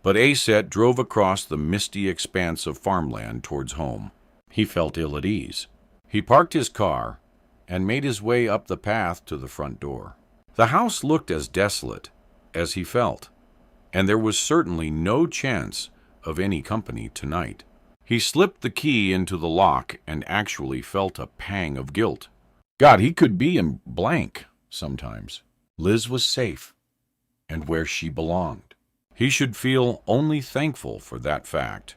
but Aset drove across the misty expanse of farmland towards home. He felt ill at ease. He parked his car and made his way up the path to the front door. The house looked as desolate as he felt, and there was certainly no chance of any company tonight. He slipped the key into the lock and actually felt a pang of guilt. God, he could be in blank sometimes. Liz was safe and where she belonged. He should feel only thankful for that fact,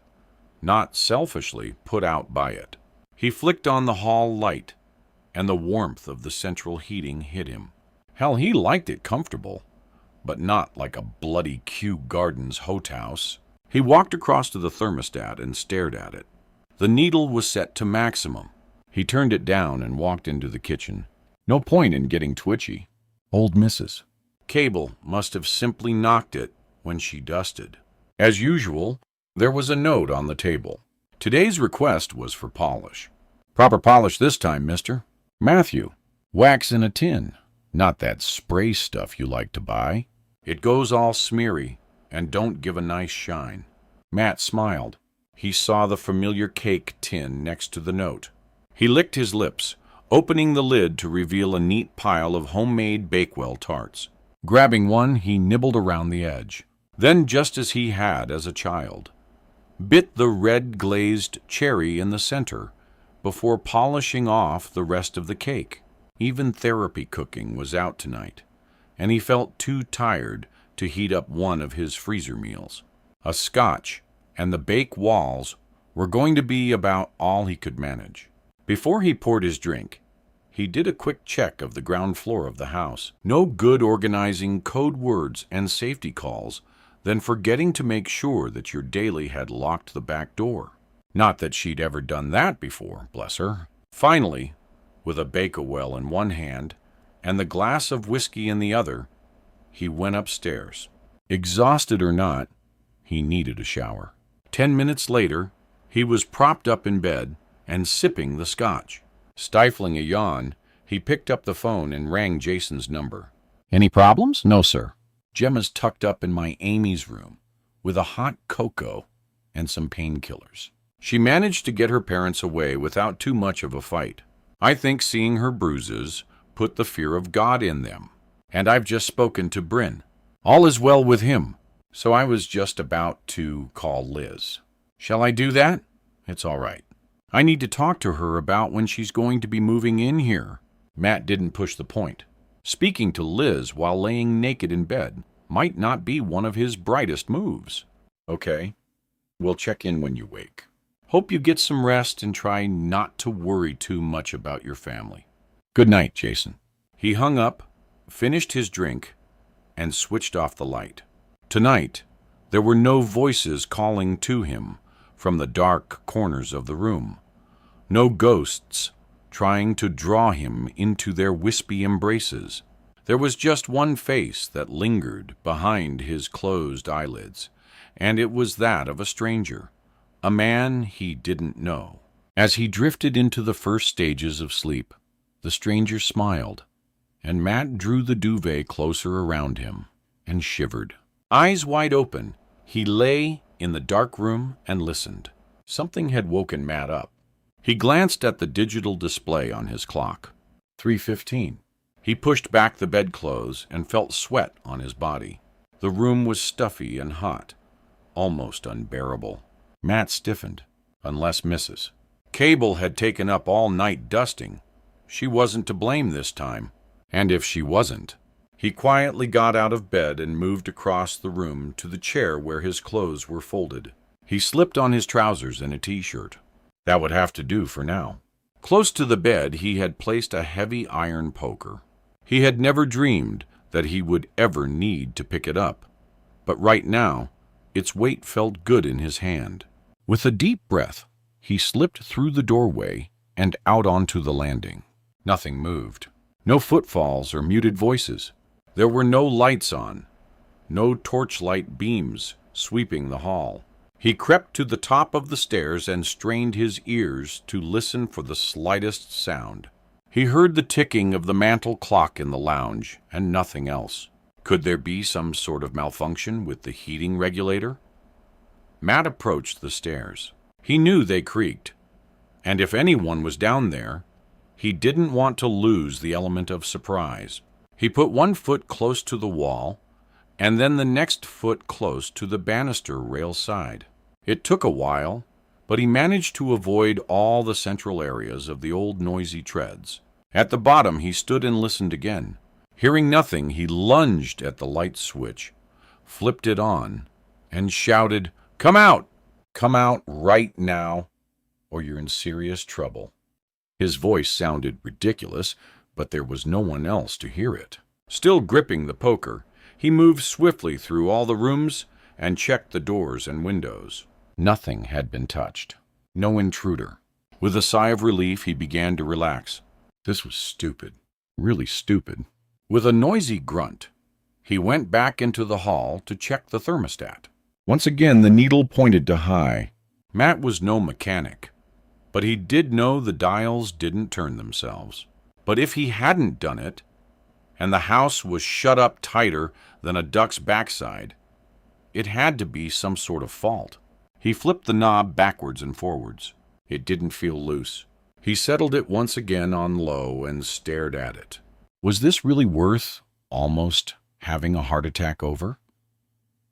not selfishly put out by it. He flicked on the hall light, and the warmth of the central heating hit him. Hell, he liked it comfortable, but not like a bloody Kew Gardens house. He walked across to the thermostat and stared at it. The needle was set to maximum. He turned it down and walked into the kitchen. No point in getting twitchy. Old Mrs. Cable must have simply knocked it when she dusted. As usual, there was a note on the table. Today's request was for polish. Proper polish this time, mister. Matthew, wax in a tin. Not that spray stuff you like to buy. It goes all smeary and don't give a nice shine. Matt smiled. He saw the familiar cake tin next to the note. He licked his lips, opening the lid to reveal a neat pile of homemade Bakewell tarts. Grabbing one, he nibbled around the edge. Then, just as he had as a child, bit the red glazed cherry in the center before polishing off the rest of the cake. Even therapy cooking was out tonight, and he felt too tired to heat up one of his freezer meals. A scotch and the bake walls were going to be about all he could manage. Before he poured his drink, he did a quick check of the ground floor of the house. No good organizing code words and safety calls than forgetting to make sure that your daily had locked the back door. Not that she'd ever done that before, bless her. Finally, with a bake-a-well in one hand and the glass of whiskey in the other, he went upstairs. Exhausted or not, he needed a shower. 10 minutes later, he was propped up in bed and sipping the scotch. Stifling a yawn, he picked up the phone and rang Jason's number. "Any problems?" "No, sir. Gemma's tucked up in my Amy's room with a hot cocoa and some painkillers. She managed to get her parents away without too much of a fight. I think seeing her bruises put the fear of God in them. And I've just spoken to Bryn. All is well with him. So I was just about to call Liz. Shall I do that?" "It's all right. I need to talk to her about when she's going to be moving in here." Matt didn't push the point. Speaking to Liz while laying naked in bed might not be one of his brightest moves. "Okay. We'll check in when you wake. Hope you get some rest and try not to worry too much about your family. Good night, Jason." He hung up, finished his drink, and switched off the light. Tonight, there were no voices calling to him from the dark corners of the room. No ghosts trying to draw him into their wispy embraces. There was just one face that lingered behind his closed eyelids, and it was that of a stranger, a man he didn't know. As he drifted into the first stages of sleep, the stranger smiled, and Matt drew the duvet closer around him and shivered. Eyes wide open, he lay in the dark room and listened. Something had woken Matt up. He glanced at the digital display on his clock. 3:15. He pushed back the bedclothes and felt sweat on his body. The room was stuffy and hot, almost unbearable. Matt stiffened, unless Mrs. Cable had taken up all night dusting. She wasn't to blame this time. And if she wasn't, he quietly got out of bed and moved across the room to the chair where his clothes were folded. He slipped on his trousers and a t-shirt. That would have to do for now. Close to the bed, he had placed a heavy iron poker. He had never dreamed that he would ever need to pick it up, but right now, its weight felt good in his hand. With a deep breath, he slipped through the doorway and out onto the landing. Nothing moved. No footfalls or muted voices. There were no lights on, no torchlight beams sweeping the hall. He crept to the top of the stairs and strained his ears to listen for the slightest sound. He heard the ticking of the mantel clock in the lounge and nothing else. Could there be some sort of malfunction with the heating regulator? Matt approached the stairs. He knew they creaked, and if anyone was down there, he didn't want to lose the element of surprise. He put one foot close to the wall, and then the next foot close to the banister rail side. It took a while, but he managed to avoid all the central areas of the old noisy treads. At the bottom, he stood and listened again. Hearing nothing, he lunged at the light switch, flipped it on, and shouted, "Come out! Come out right now, or you're in serious trouble." His voice sounded ridiculous, but there was no one else to hear it. Still gripping the poker, he moved swiftly through all the rooms and checked the doors and windows. Nothing had been touched. No intruder. With a sigh of relief, he began to relax. This was stupid. Really stupid. With a noisy grunt, he went back into the hall to check the thermostat. Once again, the needle pointed to high. Matt was no mechanic, but he did know the dials didn't turn themselves. But if he hadn't done it, and the house was shut up tighter than a duck's backside, it had to be some sort of fault. He flipped the knob backwards and forwards. It didn't feel loose. He settled it once again on low and stared at it. Was this really worth almost having a heart attack over?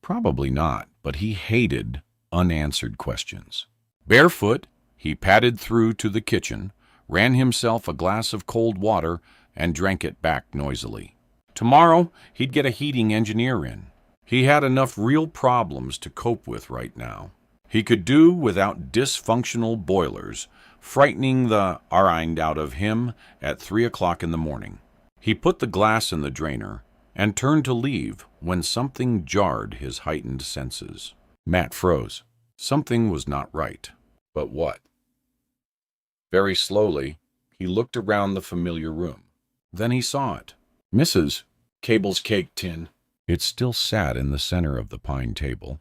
Probably not, but he hated unanswered questions. Barefoot, he padded through to the kitchen, ran himself a glass of cold water, and drank it back noisily. Tomorrow, he'd get a heating engineer in. He had enough real problems to cope with right now. He could do without dysfunctional boilers, frightening the rind out of him at 3 o'clock in the morning. He put the glass in the drainer and turned to leave when something jarred his heightened senses. Matt froze. Something was not right. But what? Very slowly, He looked around the familiar room. Then he saw it. Mrs. Cable's cake tin. It still sat in the center of the pine table,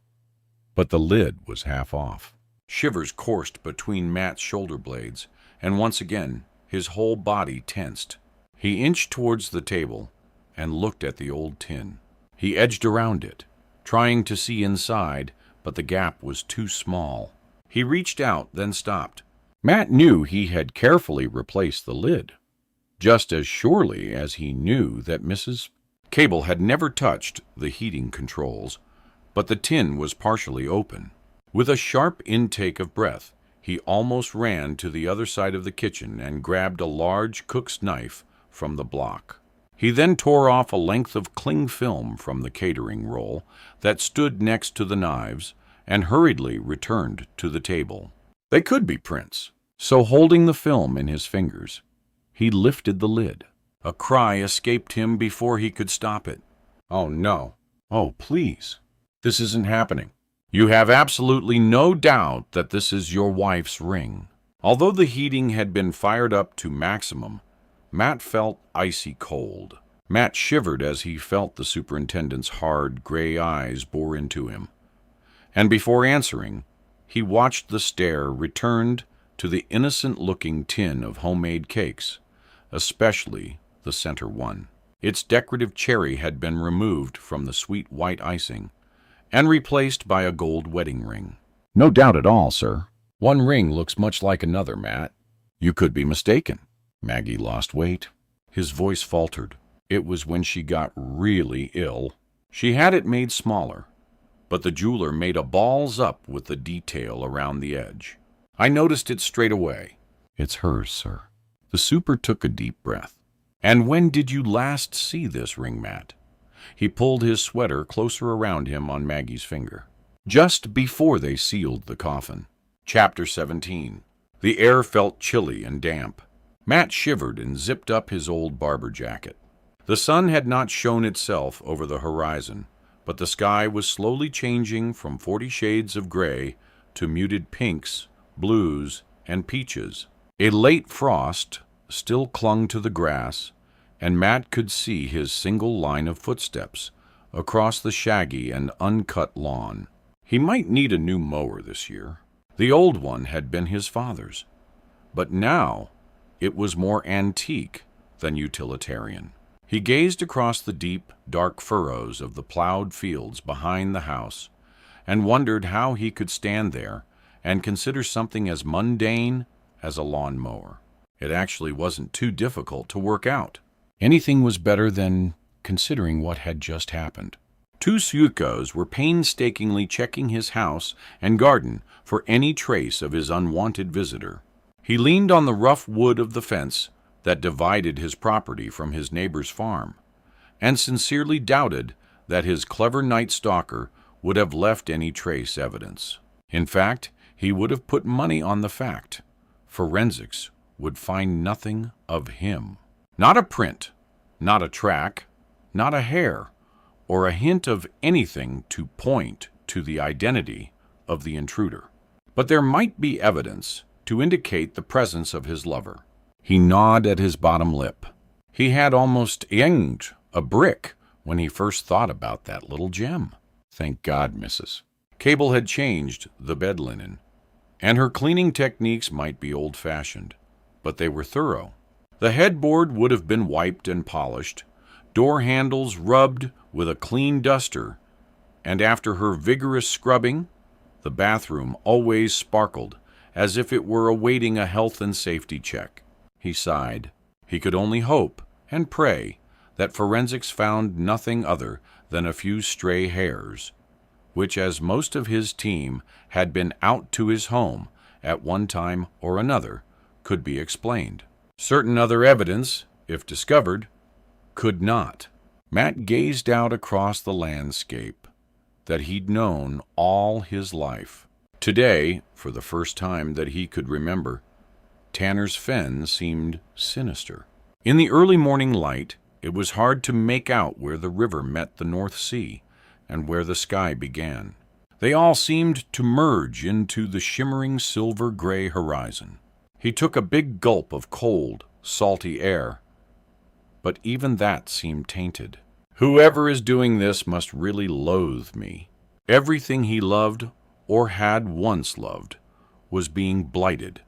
but the lid was half off. Shivers coursed between Matt's shoulder blades, and once again his whole body tensed. He inched towards the table and looked at the old tin. He edged around it, trying to see inside, but the gap was too small. He reached out, then stopped. Matt knew he had carefully replaced the lid, just as surely as he knew that Mrs. Cable had never touched the heating controls, but the tin was partially open. With a sharp intake of breath, he almost ran to the other side of the kitchen and grabbed a large cook's knife from the block. He then tore off a length of cling film from the catering roll that stood next to the knives and hurriedly returned to the table. They could be prints, so holding the film in his fingers, he lifted the lid. A cry escaped him before he could stop it. Oh no. Oh, please. This isn't happening. You have absolutely no doubt that this is your wife's ring. Although the heating had been fired up to maximum, Matt felt icy cold. Matt shivered as he felt the superintendent's hard, gray eyes bore into him. And before answering, he watched the stare returned to the innocent-looking tin of homemade cakes, especially the center one. Its decorative cherry had been removed from the sweet white icing and replaced by a gold wedding ring. No doubt at all, sir. One ring looks much like another, Matt. You could be mistaken. Maggie lost weight. His voice faltered. It was when she got really ill. She had it made smaller, but the jeweler made a balls up with the detail around the edge. I noticed it straight away. It's hers, sir. The super took a deep breath. And when did you last see this ring, Matt? He pulled his sweater closer around him on Maggie's finger. Just before they sealed the coffin. Chapter 17. The air felt chilly and damp. Matt shivered and zipped up his old barber jacket. The sun had not shown itself over the horizon, but the sky was slowly changing from 40 shades of gray to muted pinks, blues, and peaches. A late frost still clung to the grass, and Matt could see his single line of footsteps across the shaggy and uncut lawn. He might need a new mower this year. The old one had been his father's, but now it was more antique than utilitarian. He gazed across the deep, dark furrows of the plowed fields behind the house and wondered how he could stand there and consider something as mundane as a lawn mower. It actually wasn't too difficult to work out. Anything was better than considering what had just happened. Two Syukos were painstakingly checking his house and garden for any trace of his unwanted visitor. He leaned on the rough wood of the fence that divided his property from his neighbor's farm, and sincerely doubted that his clever night stalker would have left any trace evidence. In fact, he would have put money on the fact. Forensics would find nothing of him. Not a print, not a track, not a hair, or a hint of anything to point to the identity of the intruder. But there might be evidence to indicate the presence of his lover. He gnawed at his bottom lip. He had almost yenged a brick when he first thought about that little gem. Thank God, Mrs. Cable had changed the bed linen, and her cleaning techniques might be old-fashioned, but they were thorough. The headboard would have been wiped and polished, door handles rubbed with a clean duster, and after her vigorous scrubbing, the bathroom always sparkled as if it were awaiting a health and safety check. He sighed. He could only hope and pray that forensics found nothing other than a few stray hairs, which, as most of his team had been out to his home at one time or another, could be explained. Certain other evidence, if discovered, could not. Matt gazed out across the landscape that he'd known all his life. Today, for the first time that he could remember, Tanner's Fen seemed sinister. In the early morning light, it was hard to make out where the river met the North Sea and where the sky began. They all seemed to merge into the shimmering silver-gray horizon. He took a big gulp of cold, salty air, but even that seemed tainted. Whoever is doing this must really loathe me. Everything he loved, or had once loved, was being blighted,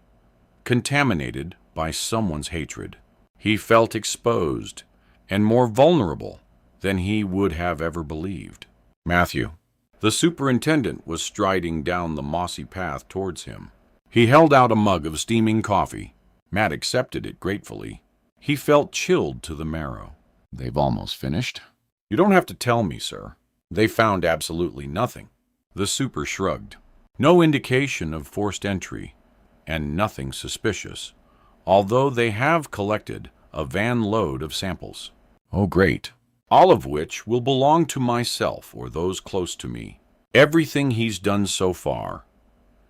contaminated by someone's hatred. He felt exposed and more vulnerable than he would have ever believed. Matthew. The superintendent was striding down the mossy path towards him. He held out a mug of steaming coffee. Matt accepted it gratefully. He felt chilled to the marrow. They've almost finished. You don't have to tell me, sir. They found absolutely nothing. The super shrugged. No indication of forced entry, and nothing suspicious, although they have collected a van load of samples. Oh, great. All of which will belong to myself or those close to me. Everything he's done so far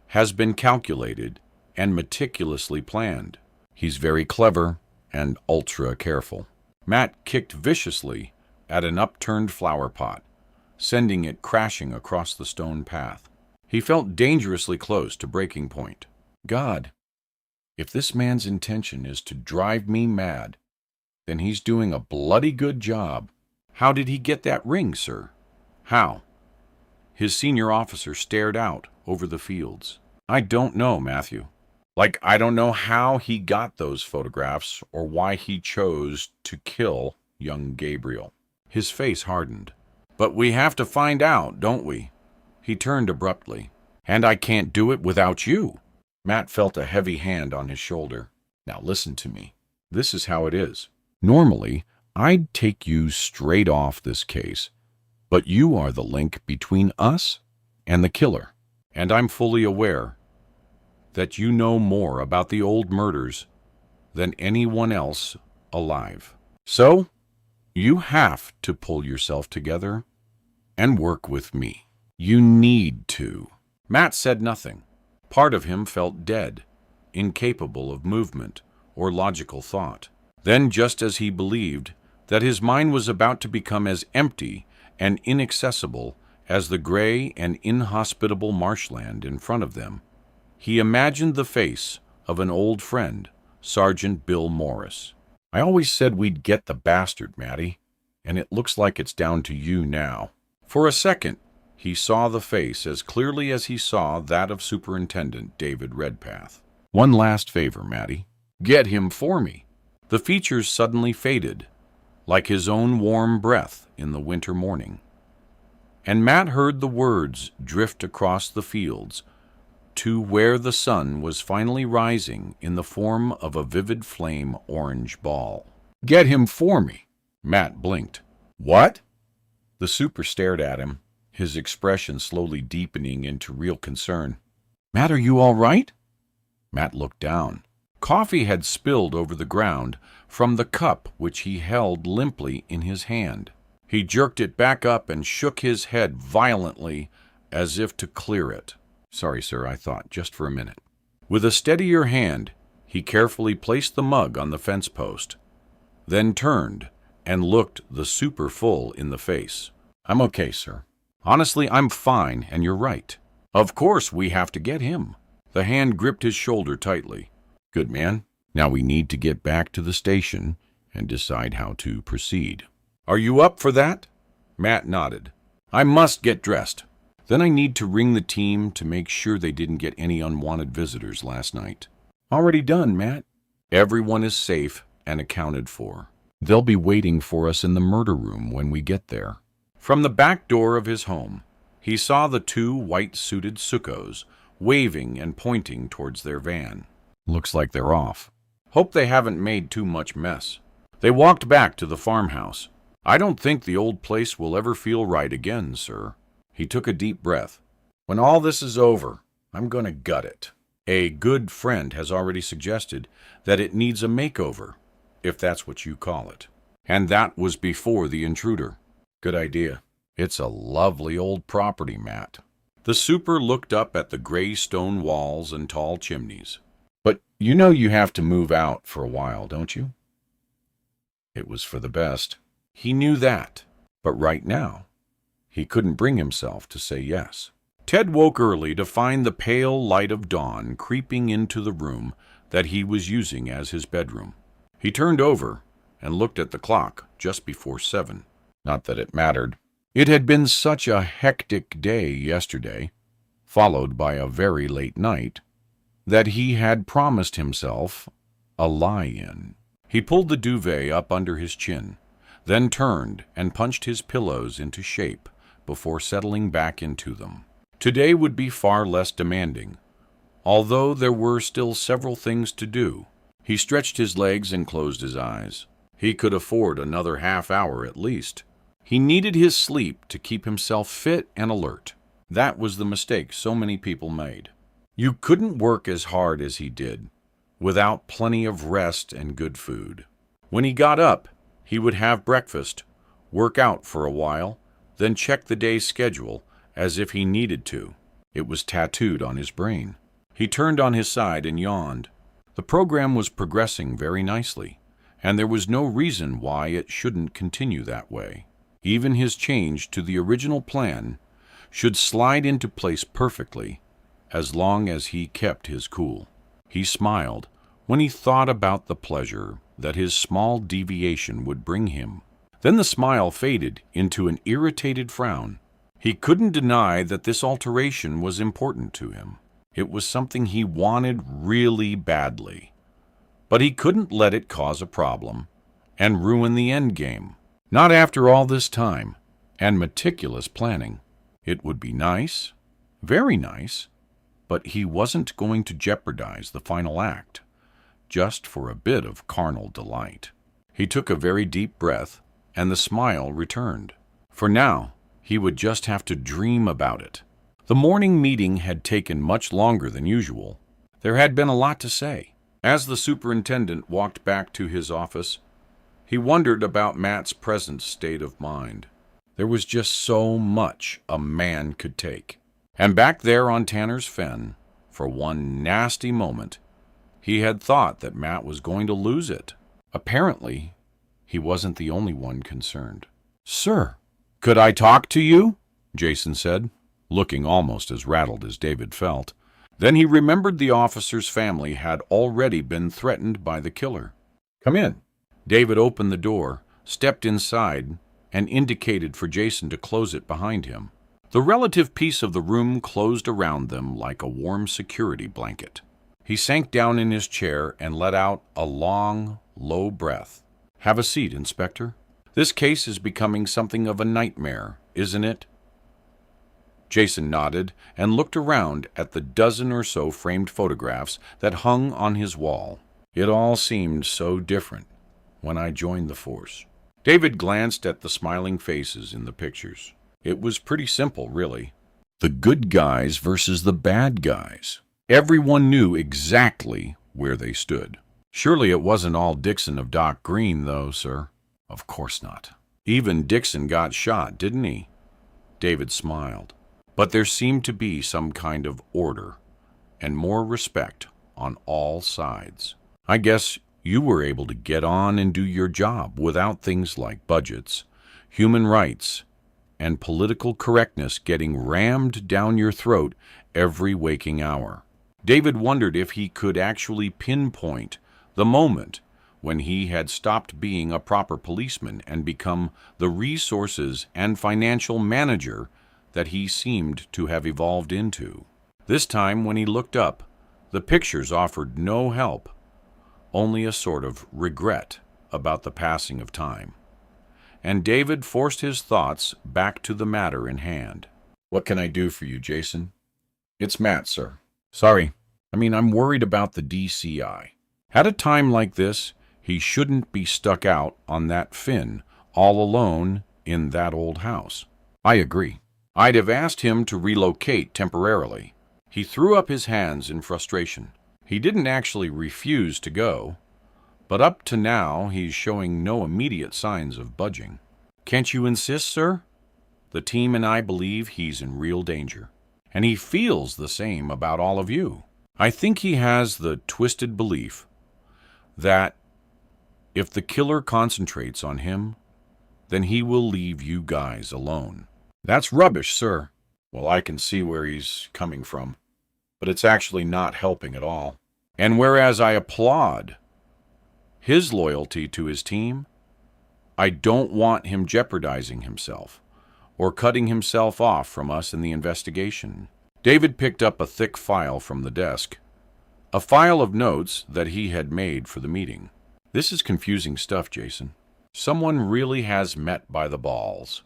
has been calculated and meticulously planned. He's very clever and ultra careful. Matt kicked viciously at an upturned flower pot, sending it crashing across the stone path. He felt dangerously close to breaking point. God, if this man's intention is to drive me mad, then he's doing a bloody good job. How did he get that ring, sir? How? His senior officer stared out over the fields. I don't know, Matthew. I don't know how he got those photographs or why he chose to kill young Gabriel. His face hardened. But we have to find out, don't we? He turned abruptly. And I can't do it without you. Matt felt a heavy hand on his shoulder. Now listen to me. This is how it is. Normally, I'd take you straight off this case, but you are the link between us and the killer, and I'm fully aware that you know more about the old murders than anyone else alive. So, you have to pull yourself together and work with me. You need to. Matt said nothing. Part of him felt dead, incapable of movement or logical thought. Then, just as he believed that his mind was about to become as empty and inaccessible as the gray and inhospitable marshland in front of them, he imagined the face of an old friend, Sergeant Bill Morris. I always said we'd get the bastard, Matty, and it looks like it's down to you now. For a second, he saw the face as clearly as he saw that of Superintendent David Redpath. One last favor, Matty. Get him for me. The features suddenly faded, like his own warm breath in the winter morning. And Matt heard the words drift across the fields to where the sun was finally rising in the form of a vivid flame orange ball. Get him for me. Matt blinked. What? The super stared at him, his expression slowly deepening into real concern. Matt, are you all right? Matt looked down. Coffee had spilled over the ground from the cup which he held limply in his hand. He jerked it back up and shook his head violently as if to clear it. Sorry, sir, I thought, just for a minute. With a steadier hand, he carefully placed the mug on the fence post, then turned and looked the super full in the face. I'm okay, sir. Honestly, I'm fine, and you're right. Of course we have to get him. The hand gripped his shoulder tightly. Good man. Now we need to get back to the station and decide how to proceed. Are you up for that? Matt nodded. I must get dressed. Then I need to ring the team to make sure they didn't get any unwanted visitors last night. Already done, Matt. Everyone is safe and accounted for. They'll be waiting for us in the murder room when we get there. From the back door of his home, he saw the two white-suited Sukkos waving and pointing towards their van. Looks like they're off. Hope they haven't made too much mess. They walked back to the farmhouse. I don't think the old place will ever feel right again, sir. He took a deep breath. When all this is over, I'm going to gut it. A good friend has already suggested that it needs a makeover, if that's what you call it. And that was before the intruder. Good idea. It's a lovely old property, Matt. The super looked up at the gray stone walls and tall chimneys. But you know you have to move out for a while, don't you? It was for the best. He knew that. But right now, he couldn't bring himself to say yes. Ted woke early to find the pale light of dawn creeping into the room that he was using as his bedroom. He turned over and looked at the clock just before 7. Not that it mattered. It had been such a hectic day yesterday, followed by a very late night, that he had promised himself a lie-in. He pulled the duvet up under his chin, then turned and punched his pillows into shape before settling back into them. Today would be far less demanding, although there were still several things to do. He stretched his legs and closed his eyes. He could afford another half hour at least. He needed his sleep to keep himself fit and alert. That was the mistake so many people made. You couldn't work as hard as he did without plenty of rest and good food. When he got up, he would have breakfast, work out for a while, then check the day's schedule as if he needed to. It was tattooed on his brain. He turned on his side and yawned. The program was progressing very nicely, and there was no reason why it shouldn't continue that way. Even his change to the original plan should slide into place perfectly as long as he kept his cool. He smiled when he thought about the pleasure that his small deviation would bring him. Then the smile faded into an irritated frown. He couldn't deny that this alteration was important to him. It was something he wanted really badly. But he couldn't let it cause a problem and ruin the end game. Not after all this time and meticulous planning. It would be nice, very nice, but he wasn't going to jeopardize the final act just for a bit of carnal delight. He took a very deep breath, and the smile returned. For now, he would just have to dream about it. The morning meeting had taken much longer than usual. There had been a lot to say. As the superintendent walked back to his office, he wondered about Matt's present state of mind. There was just so much a man could take. And back there on Tanner's Fen, for one nasty moment, he had thought that Matt was going to lose it. Apparently, he wasn't the only one concerned. "Sir, could I talk to you?" Jason said, looking almost as rattled as David felt. Then he remembered the officer's family had already been threatened by the killer. "Come in." David opened the door, stepped inside, and indicated for Jason to close it behind him. The relative peace of the room closed around them like a warm security blanket. He sank down in his chair and let out a long, low breath. "Have a seat, Inspector. This case is becoming something of a nightmare, isn't it?" Jason nodded and looked around at the dozen or so framed photographs that hung on his wall. "It all seemed so different when I joined the force." David glanced at the smiling faces in the pictures. It was pretty simple, really. The good guys versus the bad guys. Everyone knew exactly where they stood. "Surely it wasn't all Dixon of Dock Green, though, sir." "Of course not. Even Dixon got shot, didn't he?" David smiled. But there seemed to be some kind of order and more respect on all sides. "I guess you were able to get on and do your job without things like budgets, human rights, and political correctness getting rammed down your throat every waking hour." David wondered if he could actually pinpoint the moment when he had stopped being a proper policeman and become the resources and financial manager that he seemed to have evolved into. This time, when he looked up, the pictures offered no help, only a sort of regret about the passing of time. And David forced his thoughts back to the matter in hand. "What can I do for you, Jason?" "It's Matt, sir. Sorry. I'm worried about the DCI. At a time like this, he shouldn't be stuck out on that fin, all alone in that old house." "I agree. I'd have asked him to relocate temporarily." He threw up his hands in frustration. He didn't actually refuse to go, but up to now he's showing no immediate signs of budging. "Can't you insist, sir? The team and I believe he's in real danger, and he feels the same about all of you. I think he has the twisted belief that if the killer concentrates on him, then he will leave you guys alone." "That's rubbish, sir." "Well, I can see where he's coming from, but it's actually not helping at all. And whereas I applaud his loyalty to his team, I don't want him jeopardizing himself or cutting himself off from us in the investigation. David picked up a thick file from the desk, a file of notes that he had made for the meeting. This is confusing stuff, Jason. Someone really has Matt by the balls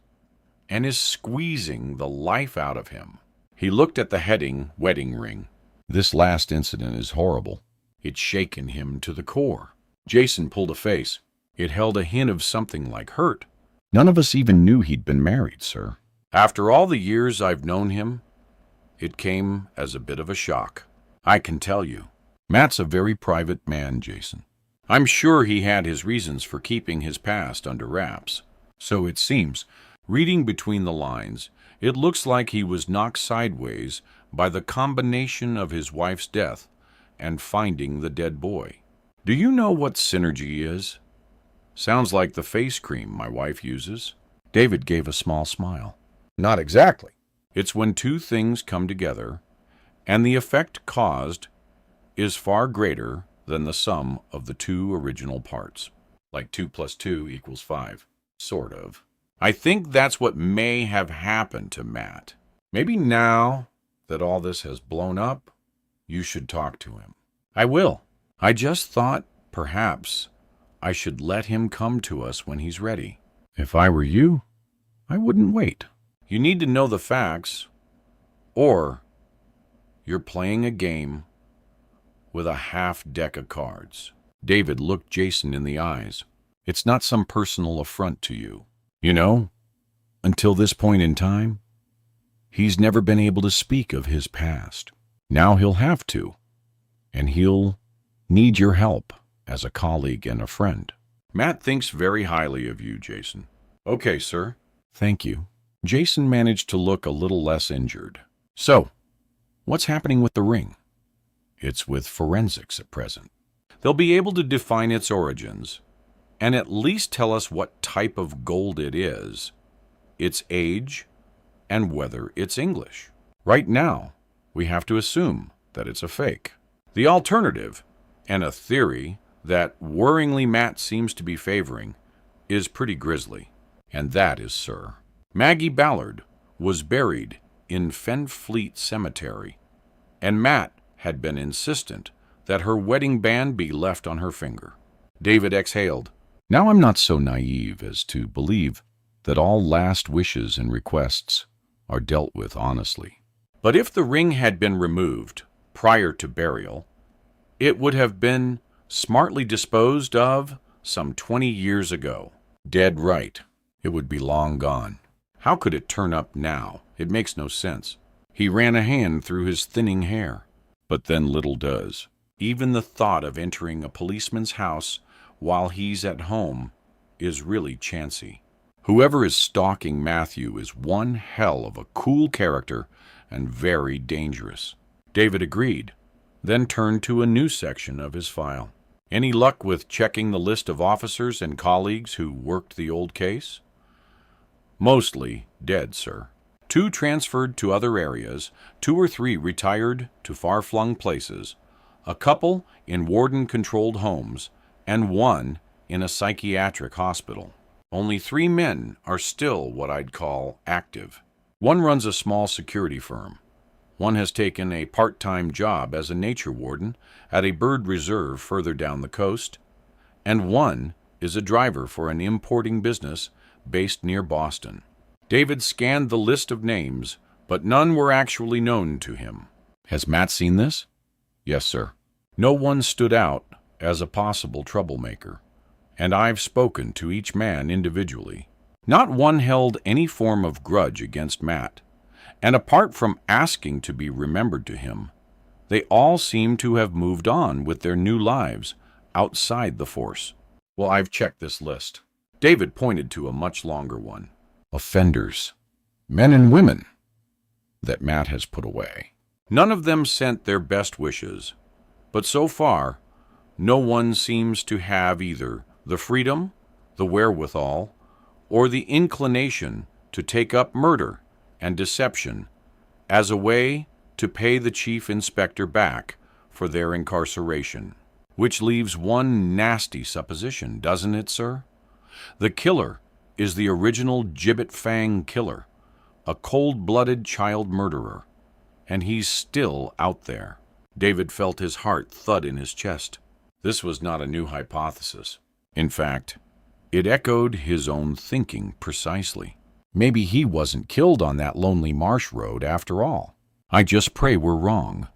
and is squeezing the life out of him. He looked at the heading, wedding ring. This last incident is horrible. It's shaken him to the core. Jason pulled a face. It held a hint of something like hurt. None of us even knew he'd been married, sir. After all the years I've known him, it came as a bit of a shock. I can tell you. Matt's a very private man, Jason. I'm sure he had his reasons for keeping his past under wraps. So it seems, reading between the lines, it looks like he was knocked sideways by the combination of his wife's death and finding the dead boy. Do you know what synergy is? Sounds like the face cream my wife uses. David gave a small smile. Not exactly. It's when two things come together, and the effect caused is far greater than the sum of the two original parts. Like 2 + 2 = 5. Sort of. I think that's what may have happened to Matt. Maybe now that all this has blown up, you should talk to him. I will. I just thought perhaps I should let him come to us when he's ready. If I were you, I wouldn't wait. You need to know the facts, or you're playing a game with a half deck of cards. David looked Jason in the eyes. It's not some personal affront to you. You know, until this point in time, he's never been able to speak of his past. Now he'll have to, and he'll need your help as a colleague and a friend. Matt thinks very highly of you, Jason. Okay, sir. Thank you. Jason managed to look a little less injured. So, what's happening with the ring? It's with forensics at present. They'll be able to define its origins and at least tell us what type of gold it is, its age, and whether it's English. Right now, we have to assume that it's a fake. The alternative, and a theory that worryingly Matt seems to be favoring, is pretty grisly. And that is, sir, Maggie Ballard was buried in Fenfleet Cemetery, and Matt had been insistent that her wedding band be left on her finger. David exhaled. Now I'm not so naive as to believe that all last wishes and requests are dealt with honestly. But if the ring had been removed prior to burial, it would have been smartly disposed of some 20 years ago. Dead right. It would be long gone. How could it turn up now? It makes no sense. He ran a hand through his thinning hair. But then little does. Even the thought of entering a policeman's house while he's at home is really chancy. Whoever is stalking Matthew is one hell of a cool character and very dangerous. David agreed, then turned to a new section of his file. Any luck with checking the list of officers and colleagues who worked the old case? Mostly dead, sir. 2 transferred to other areas, 2 or 3 retired to far-flung places, a couple in warden-controlled homes, and 1 in a psychiatric hospital. Only 3 men are still what I'd call active. 1 runs a small security firm. 1 has taken a part-time job as a nature warden at a bird reserve further down the coast, and 1 is a driver for an importing business based near Boston. David scanned the list of names, but none were actually known to him. Has Matt seen this? Yes, sir. No one stood out as a possible troublemaker, and I've spoken to each man individually. Not one held any form of grudge against Matt, and apart from asking to be remembered to him, they all seem to have moved on with their new lives outside the force. Well, I've checked this list. David pointed to a much longer one. Offenders, men and women, that Matt has put away. None of them sent their best wishes, but so far, no one seems to have either the freedom, the wherewithal, or the inclination to take up murder and deception as a way to pay the chief inspector back for their incarceration. Which leaves one nasty supposition, doesn't it, sir? The killer is the original Gibbet Fang killer, a cold-blooded child murderer, and he's still out there. David felt his heart thud in his chest. This was not a new hypothesis. In fact, it echoed his own thinking precisely. Maybe he wasn't killed on that lonely marsh road after all. I just pray we're wrong,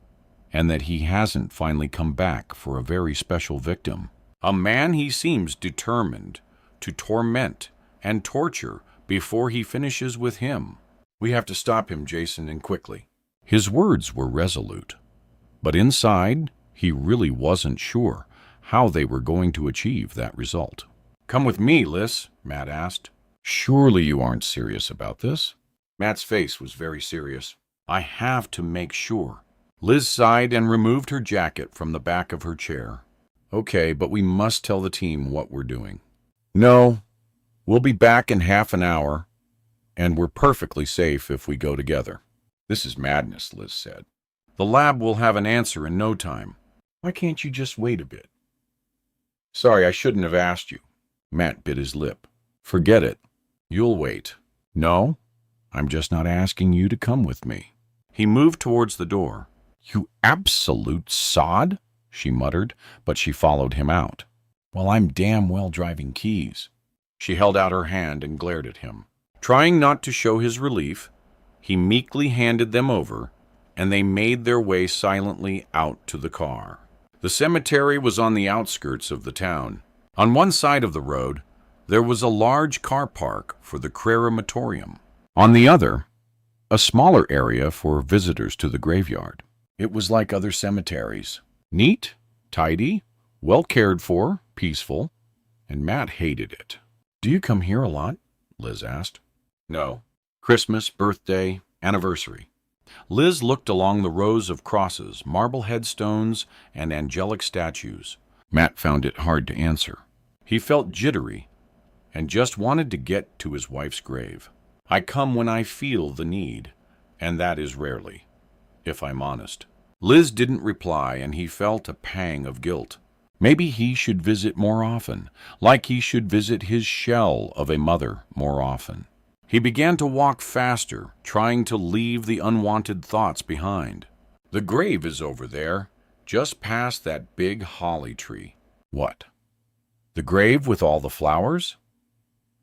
and that he hasn't finally come back for a very special victim. A man he seems determined to torment and torture before he finishes with him. We have to stop him, Jason, and quickly. His words were resolute, but inside he really wasn't sure how they were going to achieve that result. Come with me, Liz, Matt asked. Surely you aren't serious about this? Matt's face was very serious. I have to make sure. Liz sighed and removed her jacket from the back of her chair. Okay, but we must tell the team what we're doing. No, we'll be back in half an hour, and we're perfectly safe if we go together. This is madness, Liz said. The lab will have an answer in no time. Why can't you just wait a bit? Sorry, I shouldn't have asked you. Matt bit his lip. Forget it. You'll wait. No, I'm just not asking you to come with me. He moved towards the door. You absolute sod, she muttered, but she followed him out. Well, I'm damn well driving keys. She held out her hand and glared at him. Trying not to show his relief, he meekly handed them over, and they made their way silently out to the car. The cemetery was on the outskirts of the town. On one side of the road, there was a large car park for the crematorium. On the other, a smaller area for visitors to the graveyard. It was like other cemeteries. Neat, tidy, well cared for, peaceful, and Matt hated it. Do you come here a lot? Liz asked. No. Christmas, birthday, anniversary. Liz looked along the rows of crosses, marble headstones, and angelic statues. Matt found it hard to answer. He felt jittery and just wanted to get to his wife's grave. I come when I feel the need, and that is rarely, if I'm honest. Liz didn't reply, and he felt a pang of guilt. Maybe he should visit more often, like he should visit his shell of a mother more often. He began to walk faster, trying to leave the unwanted thoughts behind. The grave is over there, just past that big holly tree. What? The grave with all the flowers?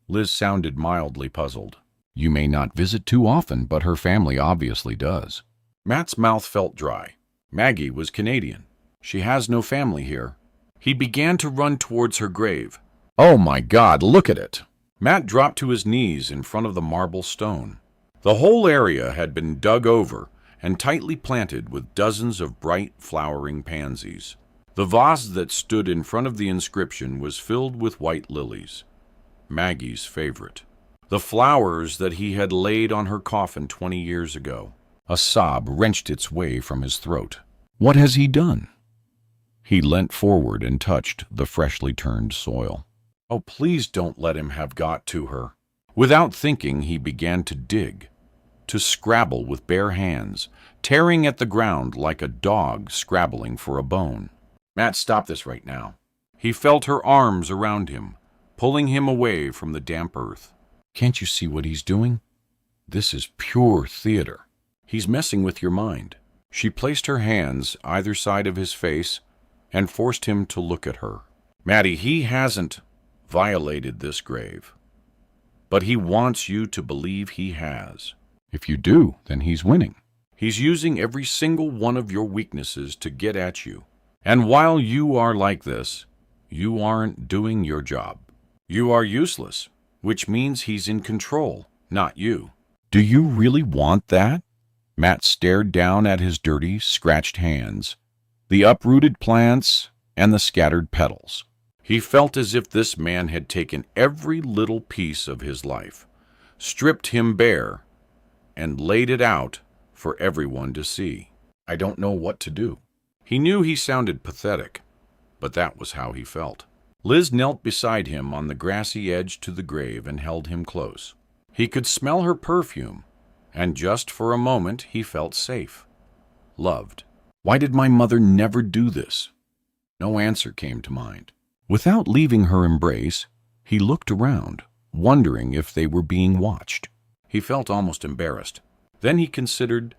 Liz sounded mildly puzzled. You may not visit too often, but her family obviously does. Matt's mouth felt dry. Maggie was Canadian. She has no family here. He began to run towards her grave. Oh my God, look at it! Matt dropped to his knees in front of the marble stone. The whole area had been dug over and tightly planted with dozens of bright flowering pansies. The vase that stood in front of the inscription was filled with white lilies, Maggie's favorite. The flowers that he had laid on her coffin 20 years ago. A sob wrenched its way from his throat. What has he done? He leant forward and touched the freshly turned soil. Oh, please don't let him have got to her. Without thinking, he began to dig, to scrabble with bare hands, tearing at the ground like a dog scrabbling for a bone. Matt, stop this right now. He felt her arms around him, pulling him away from the damp earth. Can't you see what he's doing? This is pure theater. He's messing with your mind. She placed her hands either side of his face and forced him to look at her. Maddie, he hasn't violated this grave, but he wants you to believe he has. If you do, then he's winning. He's using every single one of your weaknesses to get at you. And while you are like this, you aren't doing your job. You are useless, which means he's in control, not you. Do you really want that? Matt stared down at his dirty, scratched hands, the uprooted plants, and the scattered petals. He felt as if this man had taken every little piece of his life, stripped him bare, and laid it out for everyone to see. I don't know what to do. He knew he sounded pathetic, but that was how he felt. Liz knelt beside him on the grassy edge to the grave and held him close. He could smell her perfume, and just for a moment he felt safe, loved. Why did my mother never do this? No answer came to mind. Without leaving her embrace, he looked around, wondering if they were being watched. He felt almost embarrassed. Then he considered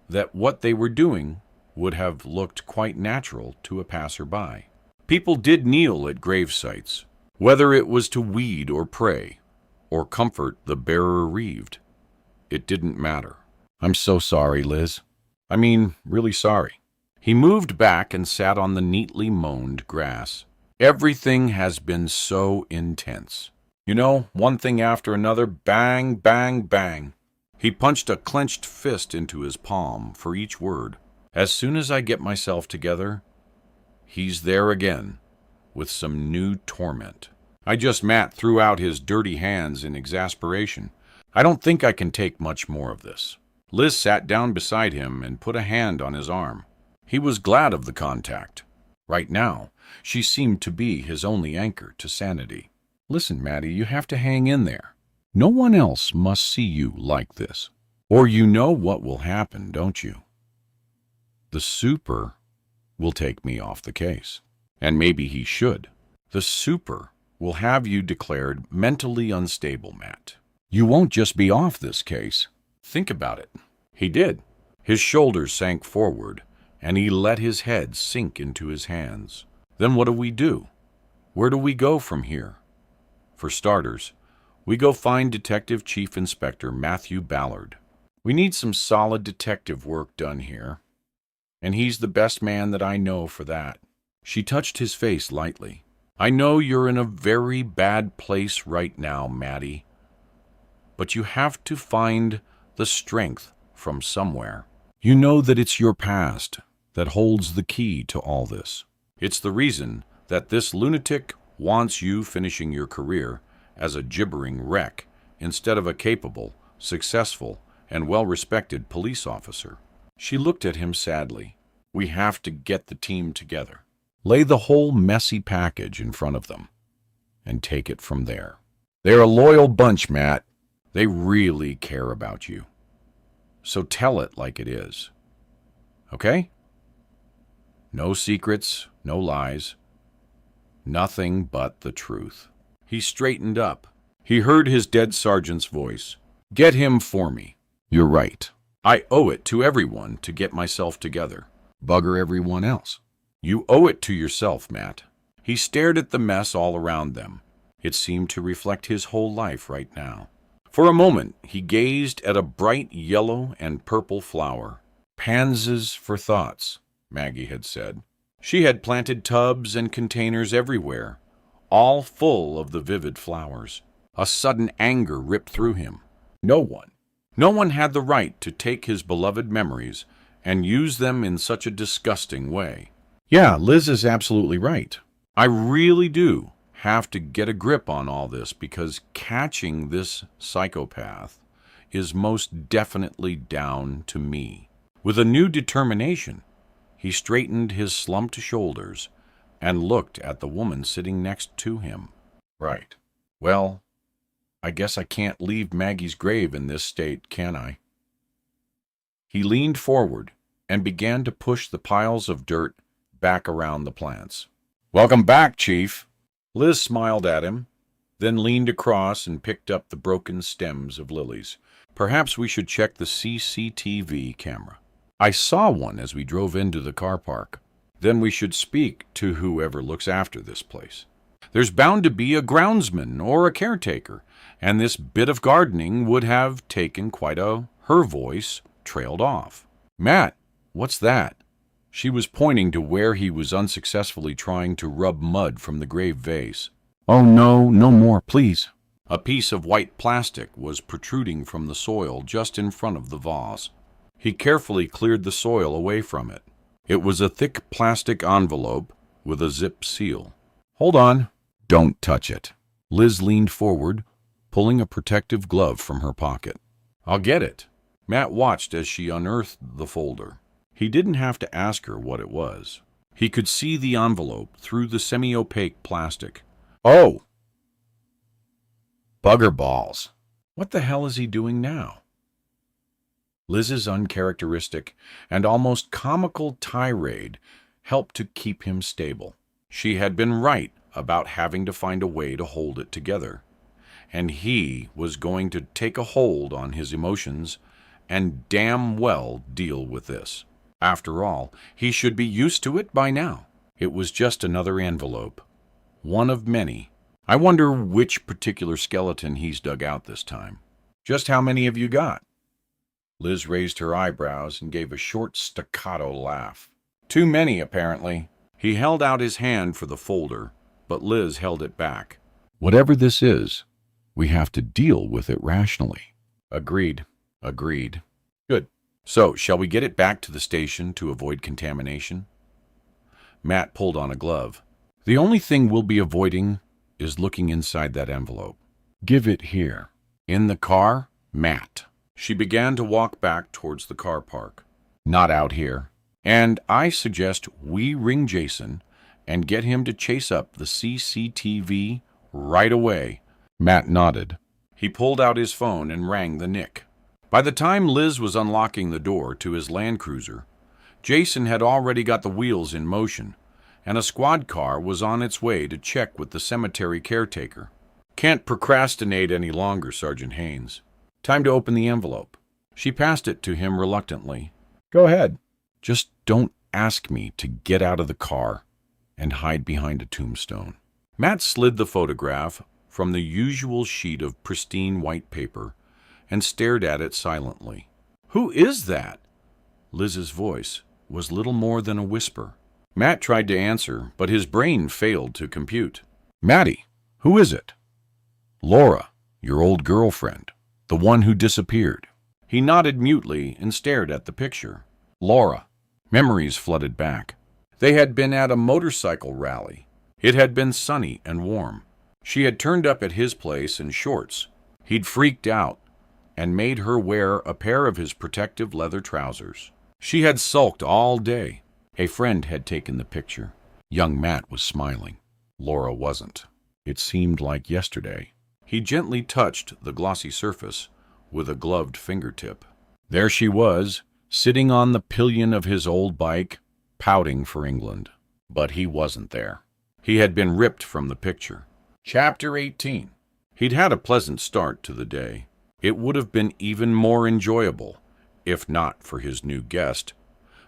that what they were doing would have looked quite natural to a passerby. People did kneel at grave sites, whether it was to weed or pray, or comfort the bereaved. It didn't matter. I'm so sorry, Liz. I mean, really sorry. He moved back and sat on the neatly mown grass. Everything has been so intense. You know, one thing after another, bang, bang, bang. He punched a clenched fist into his palm for each word. As soon as I get myself together, he's there again, with some new torment. Matt threw out his dirty hands in exasperation. I don't think I can take much more of this. Liz sat down beside him and put a hand on his arm. He was glad of the contact. Right now, she seemed to be his only anchor to sanity. Listen, Matty, you have to hang in there. No one else must see you like this. Or you know what will happen, don't you? The super will take me off the case. And maybe he should. The super will have you declared mentally unstable, Matt. You won't just be off this case. Think about it. He did. His shoulders sank forward, and he let his head sink into his hands. Then what do? Where do we go from here? For starters, we go find Detective Chief Inspector Matthew Ballard. We need some solid detective work done here, and he's the best man that I know for that. She touched his face lightly. I know you're in a very bad place right now, Matty, but you have to find the strength from somewhere. You know that it's your past that holds the key to all this. It's the reason that this lunatic wants you finishing your career as a gibbering wreck instead of a capable, successful, and well-respected police officer. She looked at him sadly. We have to get the team together. Lay the whole messy package in front of them and take it from there. They're a loyal bunch, Matt. They really care about you. So tell it like it is. Okay? No secrets, no lies. Nothing but the truth. He straightened up. He heard his dead sergeant's voice. Get him for me. You're right. I owe it to everyone to get myself together. Bugger everyone else. You owe it to yourself, Matt. He stared at the mess all around them. It seemed to reflect his whole life right now. For a moment, he gazed at a bright yellow and purple flower. Pansies for thoughts, Maggie had said. She had planted tubs and containers everywhere, all full of the vivid flowers. A sudden anger ripped through him. No one had the right to take his beloved memories and use them in such a disgusting way. Yeah, Liz is absolutely right. I really do have to get a grip on all this because catching this psychopath is most definitely down to me. With a new determination, he straightened his slumped shoulders and looked at the woman sitting next to him. Right. Well, I guess I can't leave Maggie's grave in this state, can I? He leaned forward and began to push the piles of dirt back around the plants. Welcome back, Chief. Liz smiled at him, then leaned across and picked up the broken stems of lilies. Perhaps we should check the CCTV camera. I saw one as we drove into the car park. Then we should speak to whoever looks after this place. There's bound to be a groundsman or a caretaker, and this bit of gardening would have taken quite a... Her voice trailed off. Matt, what's that? She was pointing to where he was unsuccessfully trying to rub mud from the grave vase. Oh, no, no more, please. A piece of white plastic was protruding from the soil just in front of the vase. He carefully cleared the soil away from it. It was a thick plastic envelope with a zip seal. Hold on. Don't touch it. Liz leaned forward, pulling a protective glove from her pocket. I'll get it. Matt watched as she unearthed the folder. He didn't have to ask her what it was. He could see the envelope through the semi-opaque plastic. Oh! Bugger balls. What the hell is he doing now? Liz's uncharacteristic and almost comical tirade helped to keep him stable. She had been right about having to find a way to hold it together, and he was going to take a hold on his emotions and damn well deal with this. After all, he should be used to it by now. It was just another envelope, one of many. I wonder which particular skeleton he's dug out this time. Just how many have you got? Liz raised her eyebrows and gave a short staccato laugh. Too many, apparently. He held out his hand for the folder, but Liz held it back. Whatever this is, we have to deal with it rationally. Agreed. Good. So, shall we get it back to the station to avoid contamination? Matt pulled on a glove. The only thing we'll be avoiding is looking inside that envelope. Give it here. In the car, Matt. She began to walk back towards the car park. Not out here. And I suggest we ring Jason and get him to chase up the CCTV right away. Matt nodded. He pulled out his phone and rang the Nick. By the time Liz was unlocking the door to his Land Cruiser, Jason had already got the wheels in motion, and a squad car was on its way to check with the cemetery caretaker. Can't procrastinate any longer, Sergeant Haynes. Time to open the envelope. She passed it to him reluctantly. Go ahead. Just don't ask me to get out of the car and hide behind a tombstone. Matt slid the photograph from the usual sheet of pristine white paper and stared at it silently. Who is that? Liz's voice was little more than a whisper. Matt tried to answer, but his brain failed to compute. Matty, who is it? Laura, your old girlfriend. The one who disappeared. He nodded mutely and stared at the picture. Laura. Memories flooded back. They had been at a motorcycle rally. It had been sunny and warm. She had turned up at his place in shorts. He'd freaked out and made her wear a pair of his protective leather trousers. She had sulked all day. A friend had taken the picture. Young Matt was smiling. Laura wasn't. It seemed like yesterday. He gently touched the glossy surface with a gloved fingertip. There she was, sitting on the pillion of his old bike, pouting for England. But he wasn't there. He had been ripped from the picture. Chapter 18. He'd had a pleasant start to the day. It would have been even more enjoyable, if not for his new guest.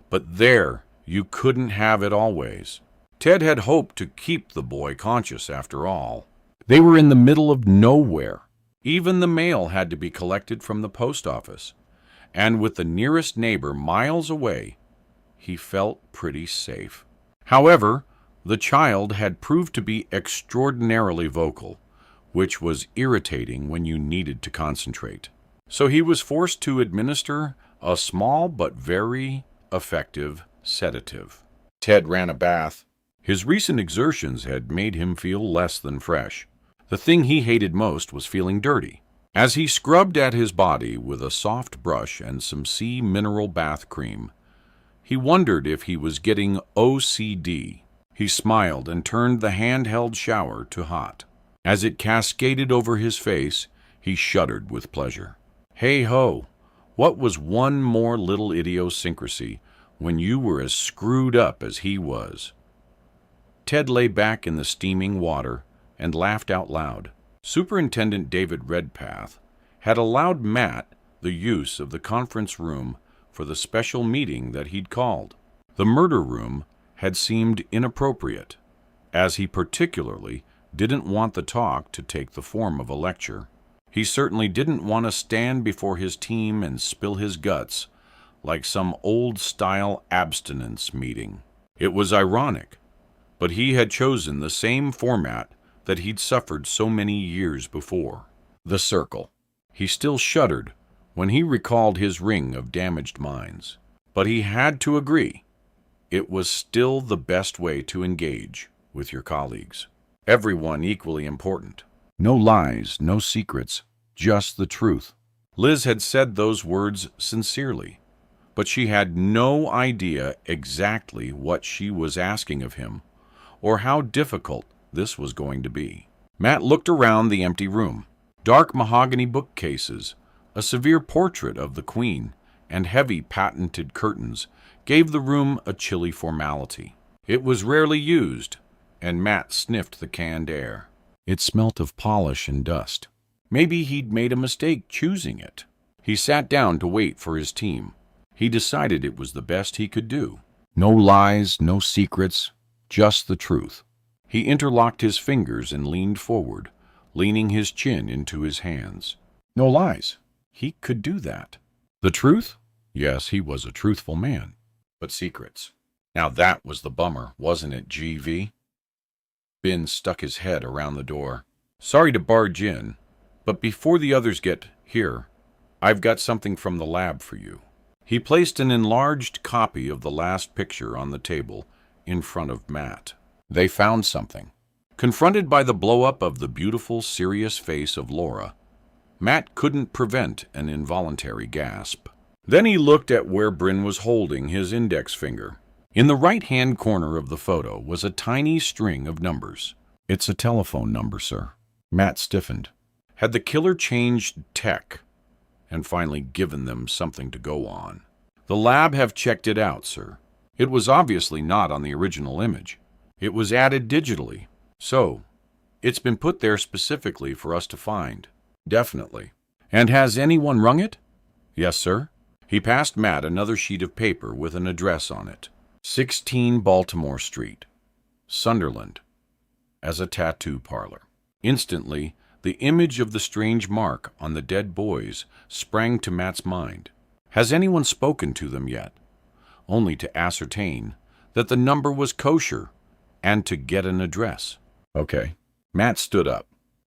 But there, you couldn't have it always. Ted had hoped to keep the boy conscious after all. They were in the middle of nowhere. Even the mail had to be collected from the post office. And with the nearest neighbor miles away, he felt pretty safe. However, the child had proved to be extraordinarily vocal, which was irritating when you needed to concentrate. So he was forced to administer a small but very effective sedative. Ted ran a bath. His recent exertions had made him feel less than fresh. The thing he hated most was feeling dirty. As he scrubbed at his body with a soft brush and some sea mineral bath cream, he wondered if he was getting OCD. He smiled and turned the handheld shower to hot. As it cascaded over his face, he shuddered with pleasure. Hey-ho, what was one more little idiosyncrasy when you were as screwed up as he was? Ted lay back in the steaming water and laughed out loud. Superintendent David Redpath had allowed Matt the use of the conference room for the special meeting that he'd called. The murder room had seemed inappropriate, as he particularly didn't want the talk to take the form of a lecture. He certainly didn't want to stand before his team and spill his guts like some old-style abstinence meeting. It was ironic, but he had chosen the same format that he'd suffered so many years before. The circle. He still shuddered when he recalled his ring of damaged minds. But he had to agree. It was still the best way to engage with your colleagues. Everyone equally important. No lies, no secrets, just the truth. Liz had said those words sincerely, but she had no idea exactly what she was asking of him, or how difficult this was going to be. Matt looked around the empty room. Dark mahogany bookcases, a severe portrait of the Queen, and heavy patented curtains gave the room a chilly formality. It was rarely used, and Matt sniffed the canned air. It smelt of polish and dust. Maybe he'd made a mistake choosing it. He sat down to wait for his team. He decided it was the best he could do. No lies, no secrets, just the truth. He interlocked his fingers and leaned forward, leaning his chin into his hands. No lies. He could do that. The truth? Yes, he was a truthful man. But secrets. Now that was the bummer, wasn't it, GV? Ben stuck his head around the door. Sorry to barge in, but before the others get here, I've got something from the lab for you. He placed an enlarged copy of the last picture on the table in front of Matt. They found something. Confronted by the blow-up of the beautiful, serious face of Laura, Matt couldn't prevent an involuntary gasp. Then he looked at where Bryn was holding his index finger. In the right-hand corner of the photo was a tiny string of numbers. It's a telephone number, sir. Matt stiffened. Had the killer changed tech and finally given them something to go on? The lab have checked it out, sir. It was obviously not on the original image. It was added digitally. So, it's been put there specifically for us to find. Definitely. And has anyone rung it? Yes, sir. He passed Matt another sheet of paper with an address on it. 16 Baltimore Street, Sunderland, as a tattoo parlor. Instantly, the image of the strange mark on the dead boys sprang to Matt's mind. Has anyone spoken to them yet? Only to ascertain that the number was kosher and to get an address. Okay. Matt stood up.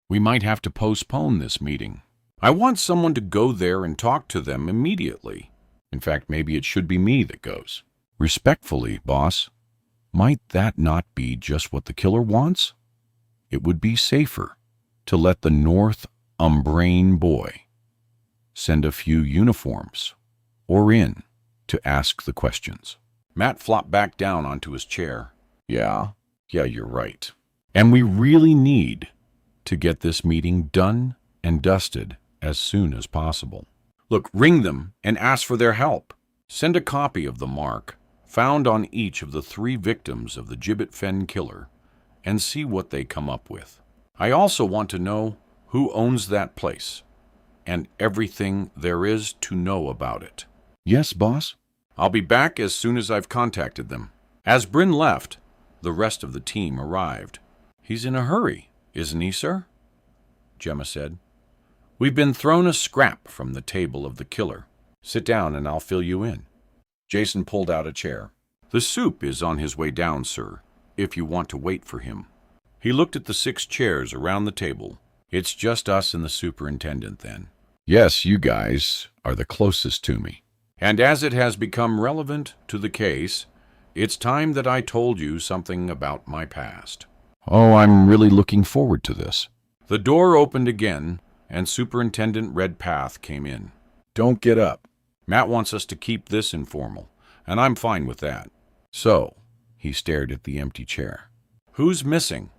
We might have to postpone this meeting. I want someone to go there and talk to them immediately. In fact, maybe it should be me that goes. Respectfully, boss, might that not be just what the killer wants? It would be safer to let the Northumbrian boy send a few uniforms or in to ask the questions. Matt flopped back down onto his chair. Yeah, you're right. And we really need to get this meeting done and dusted as soon as possible. Look, ring them and ask for their help. Send a copy of the mark found on each of the 3 victims of the Gibbet Fen killer and see what they come up with. I also want to know who owns that place and everything there is to know about it. Yes, boss. I'll be back as soon as I've contacted them. As Bryn left, the rest of the team arrived. He's in a hurry, isn't he, sir? Gemma said. We've been thrown a scrap from the table of the killer. Sit down and I'll fill you in. Jason pulled out a chair. The soup is on his way down, sir, if you want to wait for him. He looked at the 6 chairs around the table. It's just us and the superintendent, then. Yes, you guys are the closest to me. And as it has become relevant to the case, it's time that I told you something about my past. Oh, I'm really looking forward to this. The door opened again, and Superintendent Redpath came in. Don't get up. Matt wants us to keep this informal, and I'm fine with that. So, he stared at the empty chair. Who's missing?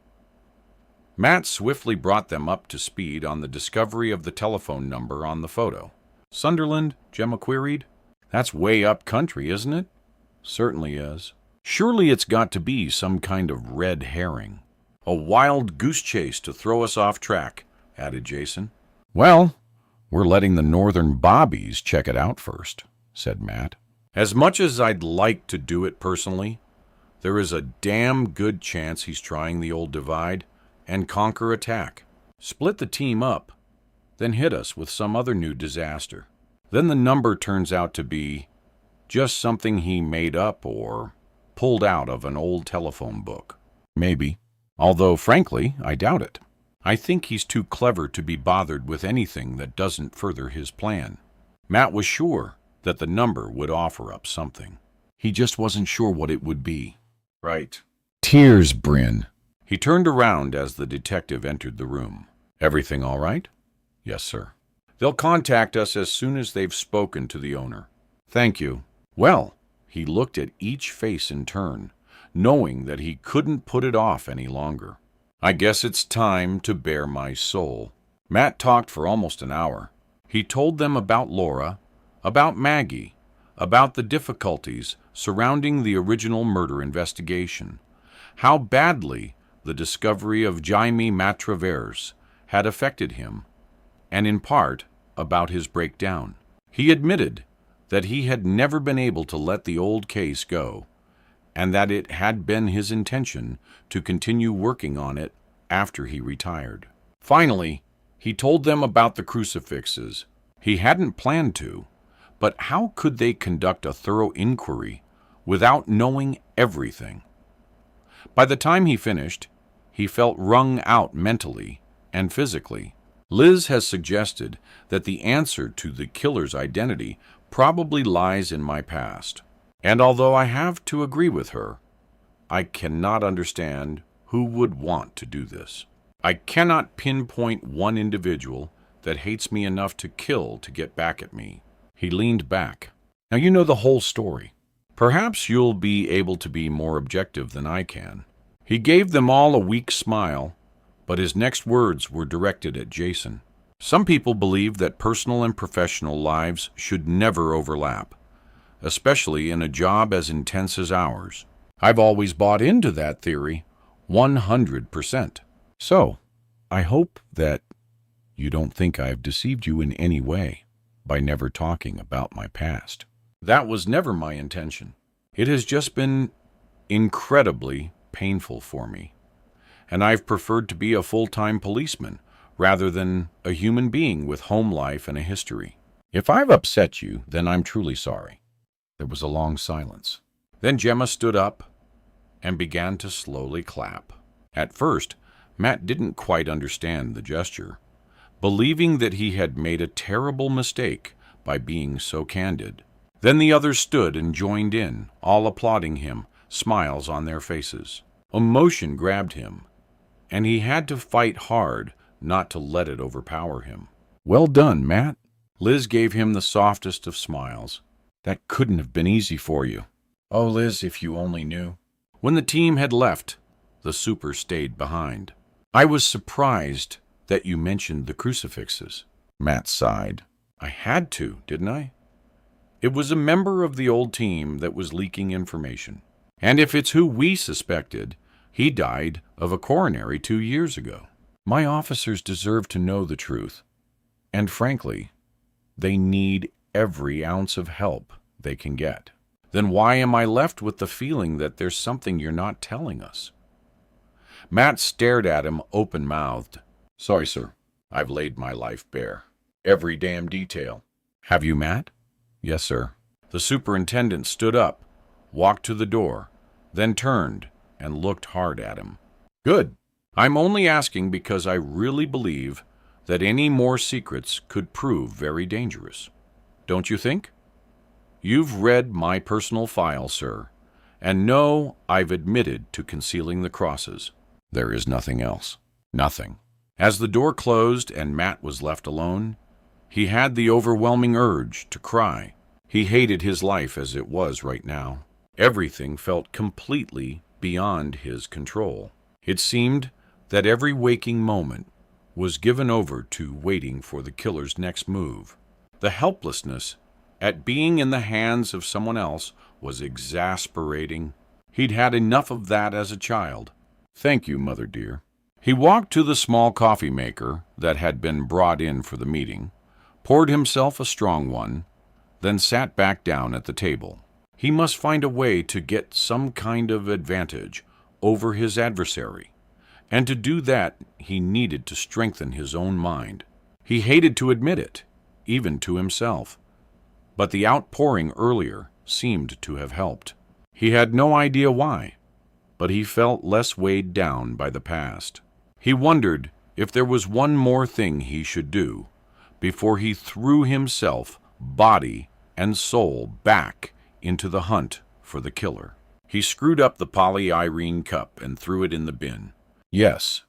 Matt swiftly brought them up to speed on the discovery of the telephone number on the photo. Sunderland? Gemma queried. That's way up country, isn't it? Certainly is. Surely it's got to be some kind of red herring. A wild goose chase to throw us off track, added Jason. Well, we're letting the northern bobbies check it out first, said Matt. As much as I'd like to do it personally, there is a damn good chance he's trying the old divide and conquer attack. Split the team up, then hit us with some other new disaster. Then the number turns out to be just something he made up or pulled out of an old telephone book. Maybe. Although, frankly, I doubt it. I think he's too clever to be bothered with anything that doesn't further his plan. Matt was sure that the number would offer up something. He just wasn't sure what it would be. Right. Tears, Bryn. He turned around as the detective entered the room. Everything all right? Yes, sir. They'll contact us as soon as they've spoken to the owner. Thank you. Well, he looked at each face in turn, knowing that he couldn't put it off any longer. I guess it's time to bare my soul. Matt talked for almost an hour. He told them about Laura, about Maggie, about the difficulties surrounding the original murder investigation, how badly the discovery of Jaime Matravers had affected him, and in part about his breakdown. He admitted that he had never been able to let the old case go, and that it had been his intention to continue working on it after he retired. Finally, he told them about the crucifixes. He hadn't planned to, but how could they conduct a thorough inquiry without knowing everything? By the time he finished, he felt wrung out mentally and physically. Liz has suggested that the answer to the killer's identity probably lies in my past. And although I have to agree with her, I cannot understand who would want to do this. I cannot pinpoint one individual that hates me enough to kill to get back at me. He leaned back. Now you know the whole story. Perhaps you'll be able to be more objective than I can. He gave them all a weak smile, but his next words were directed at Jason. Some people believe that personal and professional lives should never overlap, especially in a job as intense as ours. I've always bought into that theory, 100%. So, I hope that you don't think I've deceived you in any way by never talking about my past. That was never my intention. It has just been incredibly painful for me, and I've preferred to be a full-time policeman rather than a human being with home life and a history. If I've upset you, then I'm truly sorry. There was a long silence. Then Gemma stood up and began to slowly clap. At first, Matt didn't quite understand the gesture, believing that he had made a terrible mistake by being so candid. Then the others stood and joined in, all applauding him, smiles on their faces. Emotion grabbed him, and he had to fight hard not to let it overpower him. Well done, Matt. Liz gave him the softest of smiles. That couldn't have been easy for you. Oh, Liz, if you only knew. When the team had left, the super stayed behind. I was surprised that you mentioned the crucifixes. Matt sighed. I had to, didn't I? It was a member of the old team that was leaking information. And if it's who we suspected, he died of a coronary 2 years ago. My officers deserve to know the truth. And frankly, they need every ounce of help they can get. Then why am I left with the feeling that there's something you're not telling us? Matt stared at him open-mouthed. Sorry, sir. I've laid my life bare. Every damn detail. Have you, Matt? Yes, sir. The superintendent stood up, walked to the door, then turned and looked hard at him. Good. I'm only asking because I really believe that any more secrets could prove very dangerous. Don't you think? You've read my personal file, sir, and know I've admitted to concealing the crosses. There is nothing else. Nothing. As the door closed and Matt was left alone, he had the overwhelming urge to cry. He hated his life as it was right now. Everything felt completely beyond his control. It seemed that every waking moment was given over to waiting for the killer's next move. The helplessness at being in the hands of someone else was exasperating. He'd had enough of that as a child. Thank you, Mother dear. He walked to the small coffee maker that had been brought in for the meeting, poured himself a strong one, then sat back down at the table. He must find a way to get some kind of advantage over his adversary, and to do that he needed to strengthen his own mind. He hated to admit it, even to himself, but the outpouring earlier seemed to have helped. He had no idea why, but he felt less weighed down by the past. He wondered if there was one more thing he should do before he threw himself, body and soul, back into the hunt for the killer. He screwed up the polyirene cup and threw it in the bin. Yes,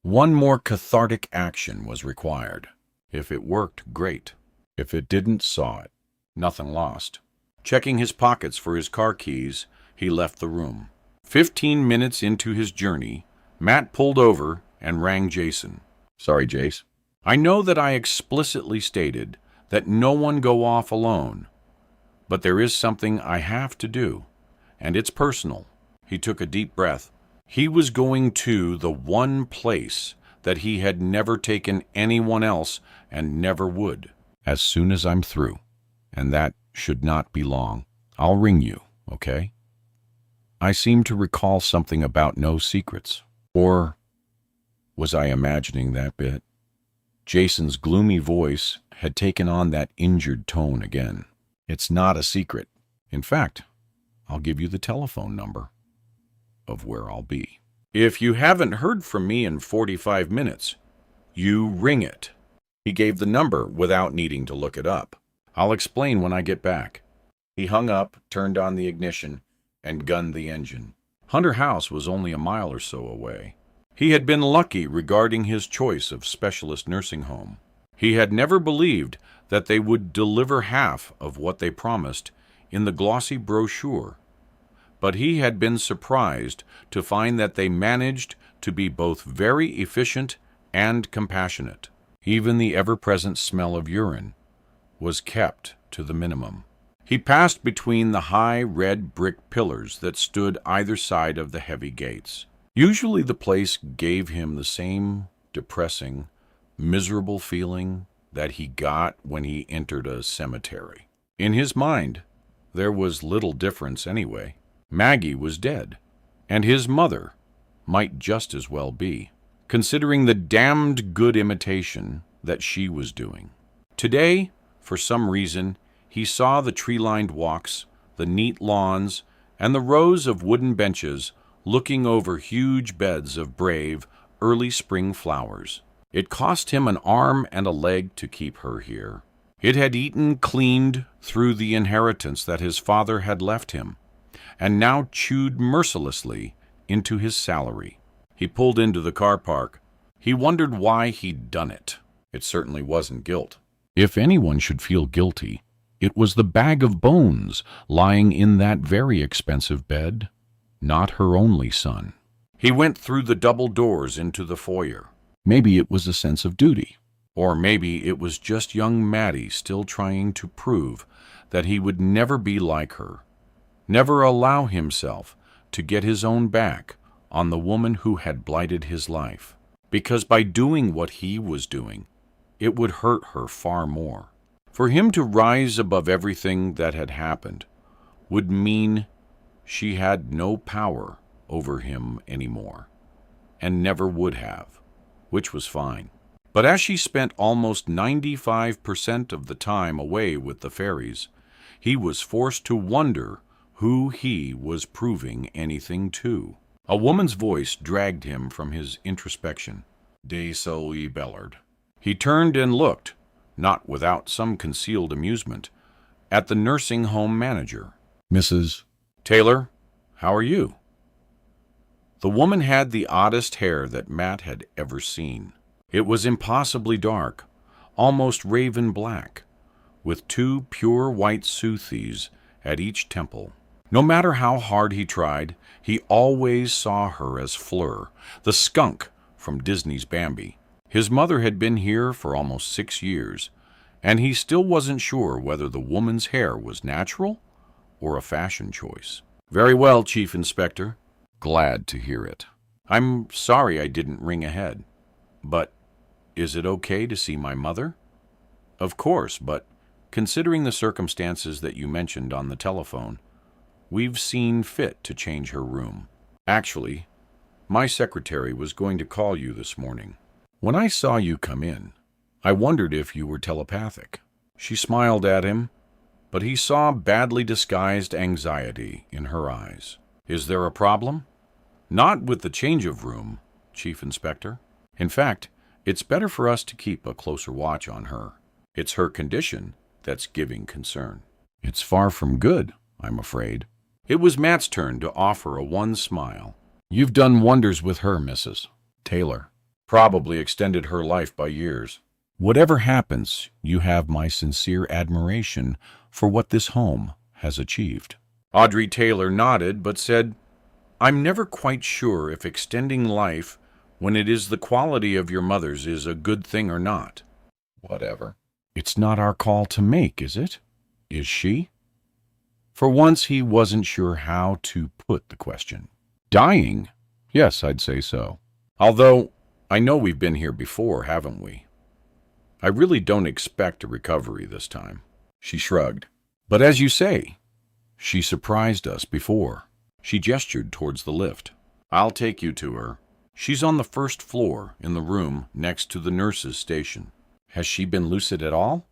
one more cathartic action was required. If it worked, great. If it didn't, saw it. Nothing lost. Checking his pockets for his car keys, he left the room. 15 minutes into his journey, Matt pulled over and rang Jason. Sorry, Jace. I know that I explicitly stated that no one go off alone, But there is something I have to do, and it's personal." He took a deep breath. He was going to the one place that he had never taken anyone else and never would. "As soon as I'm through, and that should not be long, I'll ring you, okay?" I seem to recall something about no secrets. Or was I imagining that bit? Jason's gloomy voice had taken on that injured tone again. "It's not a secret. In fact, I'll give you the telephone number of where I'll be. If you haven't heard from me in 45 minutes, you ring it." He gave the number without needing to look it up. "I'll explain when I get back." He hung up, turned on the ignition, and gunned the engine. Hunter House was only a mile or so away. He had been lucky regarding his choice of specialist nursing home. He had never believed that they would deliver half of what they promised in the glossy brochure, but he had been surprised to find that they managed to be both very efficient and compassionate. Even the ever-present smell of urine was kept to the minimum. He passed between the high red brick pillars that stood either side of the heavy gates. Usually the place gave him the same depressing, miserable feeling that he got when he entered a cemetery. In his mind, there was little difference anyway. Maggie was dead, and his mother might just as well be, considering the damned good imitation that she was doing. Today, for some reason, he saw the tree-lined walks, the neat lawns, and the rows of wooden benches looking over huge beds of brave, early spring flowers. It cost him an arm and a leg to keep her here. It had eaten cleaned through the inheritance that his father had left him, and now chewed mercilessly into his salary. He pulled into the car park. He wondered why he'd done it. It certainly wasn't guilt. If anyone should feel guilty, it was the bag of bones lying in that very expensive bed, not her only son. He went through the double doors into the foyer. Maybe it was a sense of duty, or maybe it was just young Matty still trying to prove that he would never be like her, never allow himself to get his own back on the woman who had blighted his life, because by doing what he was doing, it would hurt her far more. For him to rise above everything that had happened would mean she had no power over him anymore, and never would have, which was fine. But as she spent almost 95% of the time away with the fairies, he was forced to wonder who he was proving anything to. A woman's voice dragged him from his introspection. "Matt Ballard." He turned and looked, not without some concealed amusement, at the nursing home manager. "Mrs. Taylor, how are you?" The woman had the oddest hair that Matt had ever seen. It was impossibly dark, almost raven black, with two pure white sooties at each temple. No matter how hard he tried, he always saw her as Fleur, the skunk from Disney's Bambi. His mother had been here for almost 6 years, and he still wasn't sure whether the woman's hair was natural or a fashion choice. "Very well, Chief Inspector." "Glad to hear it. I'm sorry I didn't ring ahead. But is it okay to see my mother?" "Of course, but considering the circumstances that you mentioned on the telephone, we've seen fit to change her room. Actually, my secretary was going to call you this morning. When I saw you come in, I wondered if you were telepathic." She smiled at him, but he saw badly disguised anxiety in her eyes. "Is there a problem?" "Not with the change of room, Chief Inspector. In fact, it's better for us to keep a closer watch on her. It's her condition that's giving concern." "It's far from good, I'm afraid." It was Matt's turn to offer a wan smile. "You've done wonders with her, Mrs. Taylor. Probably extended her life by years. Whatever happens, you have my sincere admiration for what this home has achieved." Audrey Taylor nodded, but said, "I'm never quite sure if extending life when it is the quality of your mother's is a good thing or not." "Whatever." "It's not our call to make, is it? Is she?" For once, he wasn't sure how to put the question. Dying? Yes, I'd say so. Although, I know we've been here before, haven't we? I really don't expect a recovery this time. She shrugged. But as you say, she surprised us before. She gestured towards the lift. I'll take you to her. She's on the first floor, in the room next to the nurse's station. Has she been lucid at all?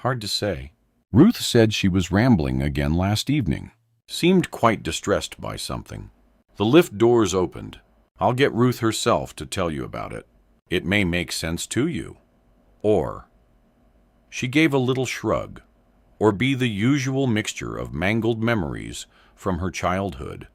Hard to say. Ruth said she was rambling again last evening. Seemed quite distressed by something. The lift doors opened. I'll get Ruth herself to tell you about it. It may make sense to you. Or, she gave a little shrug, or be the usual mixture of mangled memories from her childhood,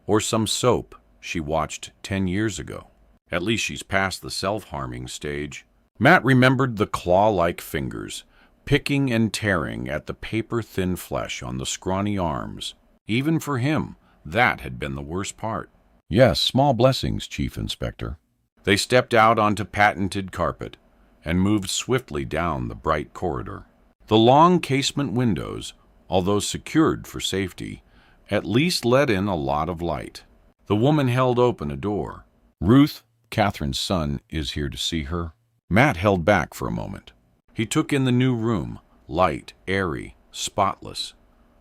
or some soap she watched 10 years ago. At least she's past the self-harming stage. Matt remembered the claw-like fingers, picking and tearing at the paper-thin flesh on the scrawny arms. Even for him, that had been the worst part. Yes, small blessings, Chief Inspector. They stepped out onto patented carpet and moved swiftly down the bright corridor. The long casement windows, although secured for safety, at least let in a lot of light. The woman held open a door. Ruth, Catherine's son, is here to see her. Matt held back for a moment. He took in the new room, light, airy, spotless.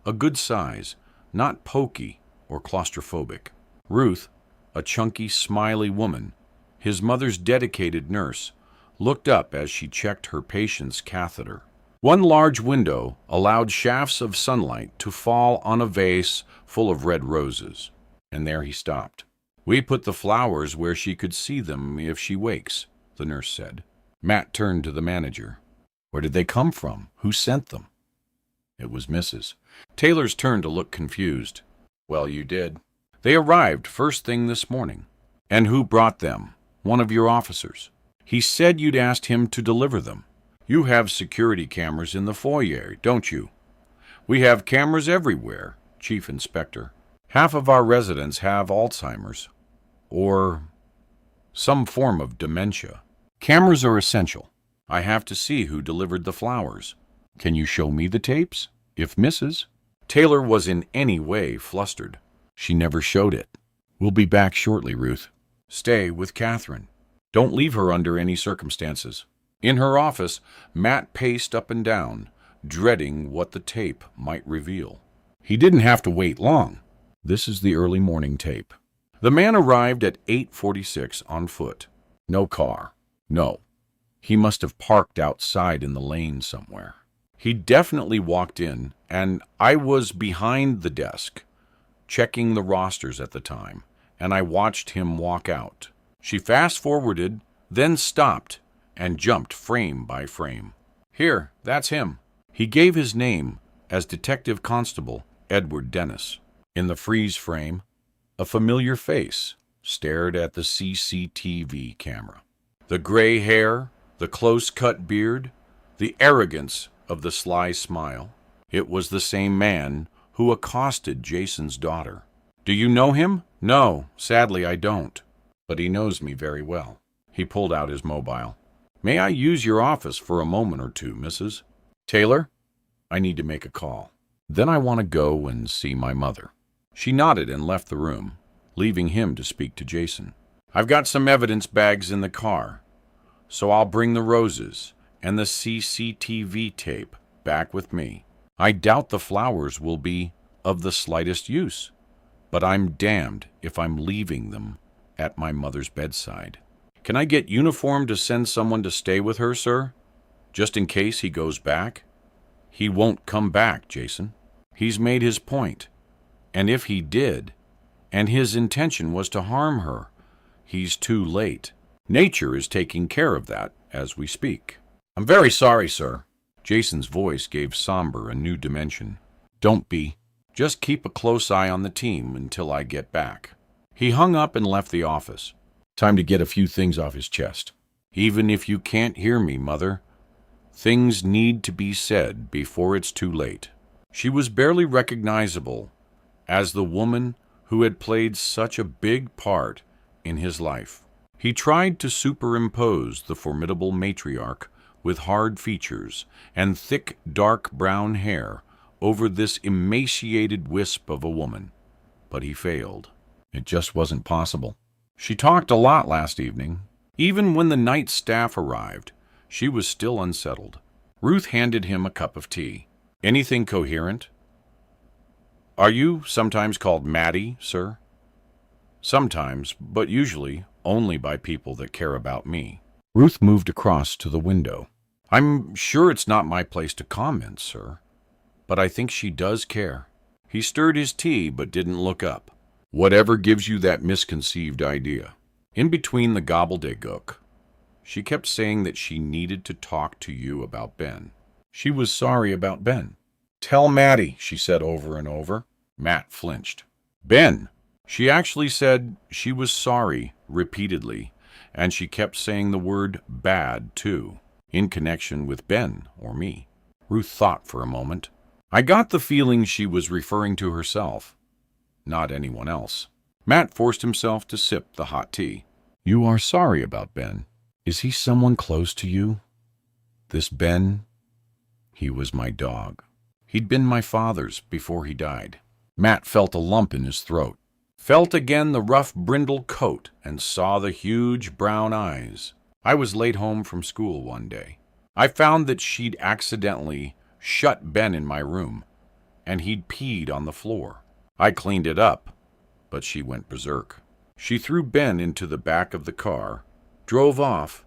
A good size, not pokey or claustrophobic. Ruth, a chunky, smiley woman, his mother's dedicated nurse, looked up as she checked her patient's catheter. One large window allowed shafts of sunlight to fall on a vase full of red roses. And there he stopped. We put the flowers where she could see them if she wakes, the nurse said. Matt turned to the manager. Where did they come from? Who sent them? It was Mrs. Taylor's turn to look confused. Well, you did. They arrived first thing this morning. And who brought them? One of your officers. He said you'd asked him to deliver them. You have security cameras in the foyer, don't you? We have cameras everywhere, Chief Inspector. Half of our residents have Alzheimer's, or some form of dementia. Cameras are essential. I have to see who delivered the flowers. Can you show me the tapes? If Mrs. Taylor was in any way flustered. She never showed it. We'll be back shortly, Ruth. Stay with Catherine. Don't leave her under any circumstances. In her office, Matt paced up and down, dreading what the tape might reveal. He didn't have to wait long. This is the early morning tape. The man arrived at 8:46 on foot. No car. No. He must have parked outside in the lane somewhere. He definitely walked in, and I was behind the desk, checking the rosters at the time, and I watched him walk out. She fast-forwarded, then stopped, and jumped frame by frame. Here, that's him. He gave his name as Detective Constable Edward Dennis. In the freeze frame, a familiar face stared at the CCTV camera. The gray hair, the close-cut beard, the arrogance of the sly smile. It was the same man who accosted Jason's daughter. Do you know him? No, sadly I don't. But he knows me very well. He pulled out his mobile. May I use your office for a moment or two, Mrs. Taylor? I need to make a call. Then I want to go and see my mother. She nodded and left the room, leaving him to speak to Jason. I've got some evidence bags in the car, so I'll bring the roses and the CCTV tape back with me. I doubt the flowers will be of the slightest use, but I'm damned if I'm leaving them at my mother's bedside. Can I get uniformed to send someone to stay with her, sir? Just in case he goes back? He won't come back, Jason. He's made his point. And if he did, and his intention was to harm her, he's too late. Nature is taking care of that as we speak. I'm very sorry, sir. Jason's voice gave somber a new dimension. Don't be. Just keep a close eye on the team until I get back. He hung up and left the office. Time to get a few things off his chest. Even if you can't hear me, Mother, things need to be said before it's too late. She was barely recognizable as the woman who had played such a big part in his life. He tried to superimpose the formidable matriarch with hard features and thick, dark brown hair over this emaciated wisp of a woman, but he failed. It just wasn't possible. She talked a lot last evening. Even when the night staff arrived, she was still unsettled. Ruth handed him a cup of tea. Anything coherent? Are you sometimes called Maddie, sir? Sometimes, but usually only by people that care about me. Ruth moved across to the window. I'm sure it's not my place to comment, sir, but I think she does care. He stirred his tea but didn't look up. Whatever gives you that misconceived idea? In between the gobbledygook, she kept saying that she needed to talk to you about Ben. She was sorry about Ben. Tell Maddie, she said over and over. Matt flinched. Ben! She actually said she was sorry repeatedly, and she kept saying the word bad, too, in connection with Ben or me. Ruth thought for a moment. I got the feeling she was referring to herself, not anyone else. Matt forced himself to sip the hot tea. You are sorry about Ben. Is he someone close to you? This Ben? He was my dog. He'd been my father's before he died. Matt felt a lump in his throat, felt again the rough brindle coat, and saw the huge brown eyes. I was late home from school one day. I found that she'd accidentally shut Ben in my room, and he'd peed on the floor. I cleaned it up, but she went berserk. She threw Ben into the back of the car, drove off,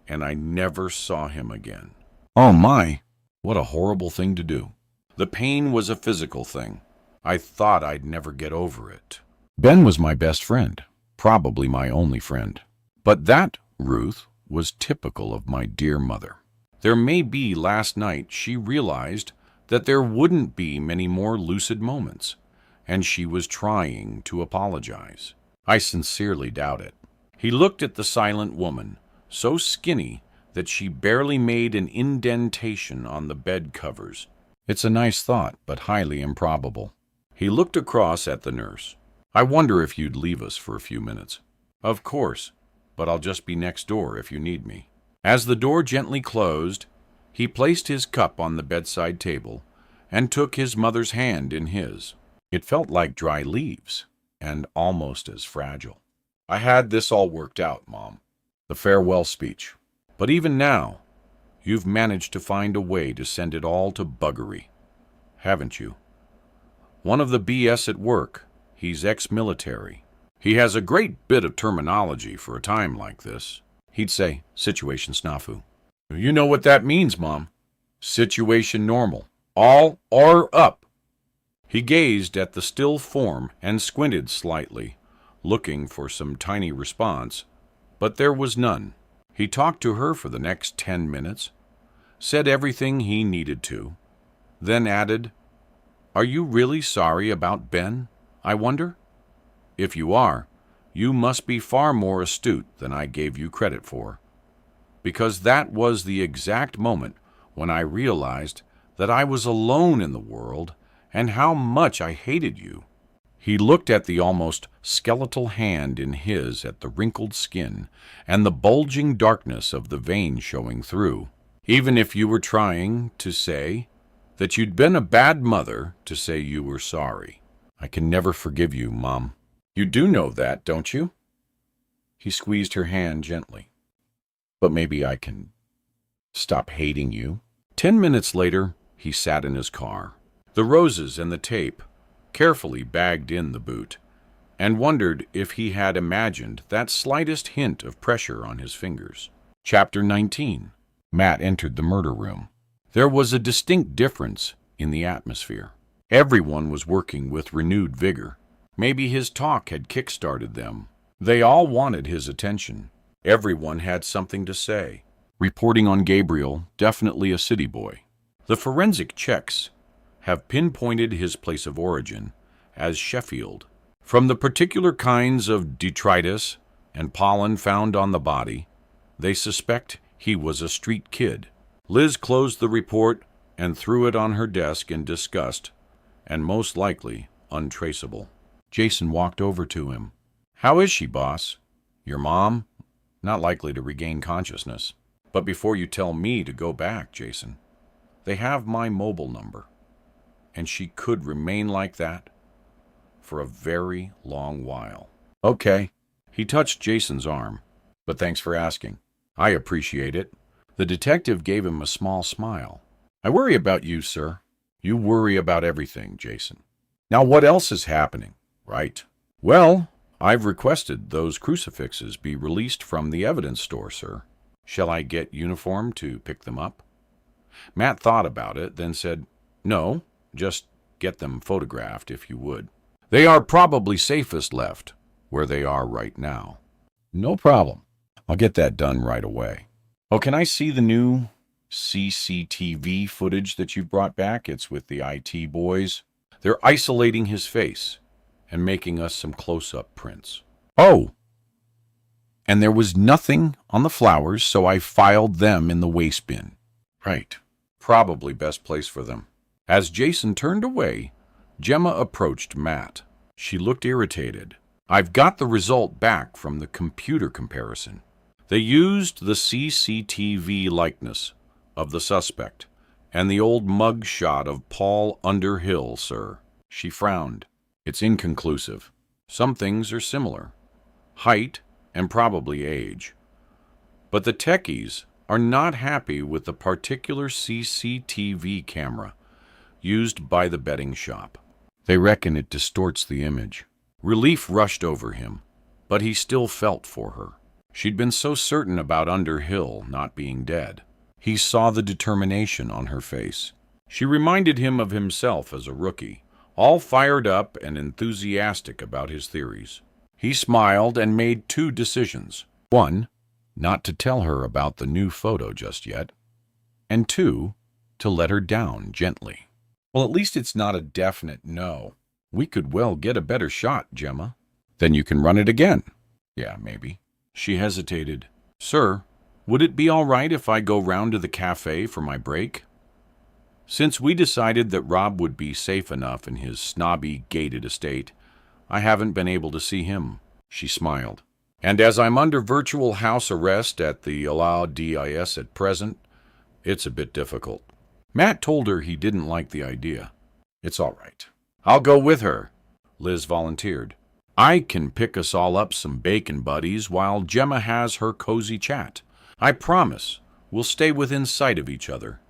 and I never saw him again. Oh my, what a horrible thing to do. The pain was a physical thing. I thought I'd never get over it. Ben was my best friend, probably my only friend. But that, Ruth, was typical of my dear mother. There may be last night she realized that there wouldn't be many more lucid moments, and she was trying to apologize. I sincerely doubt it. He looked at the silent woman, so skinny that she barely made an indentation on the bed covers. It's a nice thought, but highly improbable. He looked across at the nurse. I wonder if you'd leave us for a few minutes. Of course, but I'll just be next door if you need me. As the door gently closed, he placed his cup on the bedside table and took his mother's hand in his. It felt like dry leaves, and almost as fragile. I had this all worked out, Mom. The farewell speech. But even now, you've managed to find a way to send it all to buggery, haven't you? One of the BS at work, he's ex-military. He has a great bit of terminology for a time like this. He'd say, situation snafu. You know what that means, Mom. Situation normal. All are up. He gazed at the still form and squinted slightly, looking for some tiny response, but there was none. He talked to her for the next 10 minutes, said everything he needed to, then added, Are you really sorry about Ben, I wonder? If you are, you must be far more astute than I gave you credit for, because that was the exact moment when I realized that I was alone in the world and how much I hated you. He looked at the almost skeletal hand in his, at the wrinkled skin and the bulging darkness of the vein showing through. Even if you were trying to say that you'd been a bad mother, to say you were sorry. I can never forgive you, Mom. You do know that, don't you? He squeezed her hand gently. But maybe I can stop hating you. 10 minutes later, he sat in his car, the roses and the tape carefully bagged in the boot, and wondered if he had imagined that slightest hint of pressure on his fingers. Chapter 19. Matt entered the murder room. There was a distinct difference in the atmosphere. Everyone was working with renewed vigor. Maybe his talk had kick-started them. They all wanted his attention. Everyone had something to say. Reporting on Gabriel, definitely a city boy. The forensic checks have pinpointed his place of origin as Sheffield. From the particular kinds of detritus and pollen found on the body, they suspect he was a street kid. Liz closed the report and threw it on her desk in disgust, and most likely untraceable. Jason walked over to him. How is she, boss? Your mom? Not likely to regain consciousness. But before you tell me to go back, Jason, they have my mobile number. and she could remain like that for a very long while. Okay. He touched Jason's arm. But thanks for asking. I appreciate it. The detective gave him a small smile. I worry about you, sir. You worry about everything, Jason. Now what else is happening? Right. Well, I've requested those crucifixes be released from the evidence store, sir. Shall I get uniform to pick them up? Matt thought about it, then said, No, just get them photographed if you would. They are probably safest left where they are right now. No problem. I'll get that done right away. Oh, can I see the new CCTV footage that you've brought back? It's with the IT boys. They're isolating his face and making us some close-up prints. Oh! And there was nothing on the flowers, so I filed them in the waste bin. Right. Probably best place for them. As Jason turned away, Gemma approached Matt. She looked irritated. I've got the result back from the computer comparison. They used the CCTV likeness of the suspect and the old mug shot of Paul Underhill, sir. She frowned. It's inconclusive. Some things are similar. Height and probably age. But the techies are not happy with the particular CCTV camera used by the betting shop. They reckon it distorts the image. Relief rushed over him, but he still felt for her. She'd been so certain about Underhill not being dead. He saw the determination on her face. She reminded him of himself as a rookie, all fired up and enthusiastic about his theories. He smiled and made 2 decisions. 1, not to tell her about the new photo just yet, and 2, to let her down gently. Well, at least it's not a definite no. We could well get a better shot, Gemma. Then you can run it again. Yeah, maybe. She hesitated. Sir, would it be all right if I go round to the cafe for my break? Since we decided that Rob would be safe enough in his snobby, gated estate, I haven't been able to see him. She smiled. And as I'm under virtual house arrest at the DIS at present, it's a bit difficult. Matt told her he didn't like the idea. It's all right. I'll go with her, Liz volunteered. I can pick us all up some bacon buddies while Gemma has her cozy chat. I promise we'll stay within sight of each other,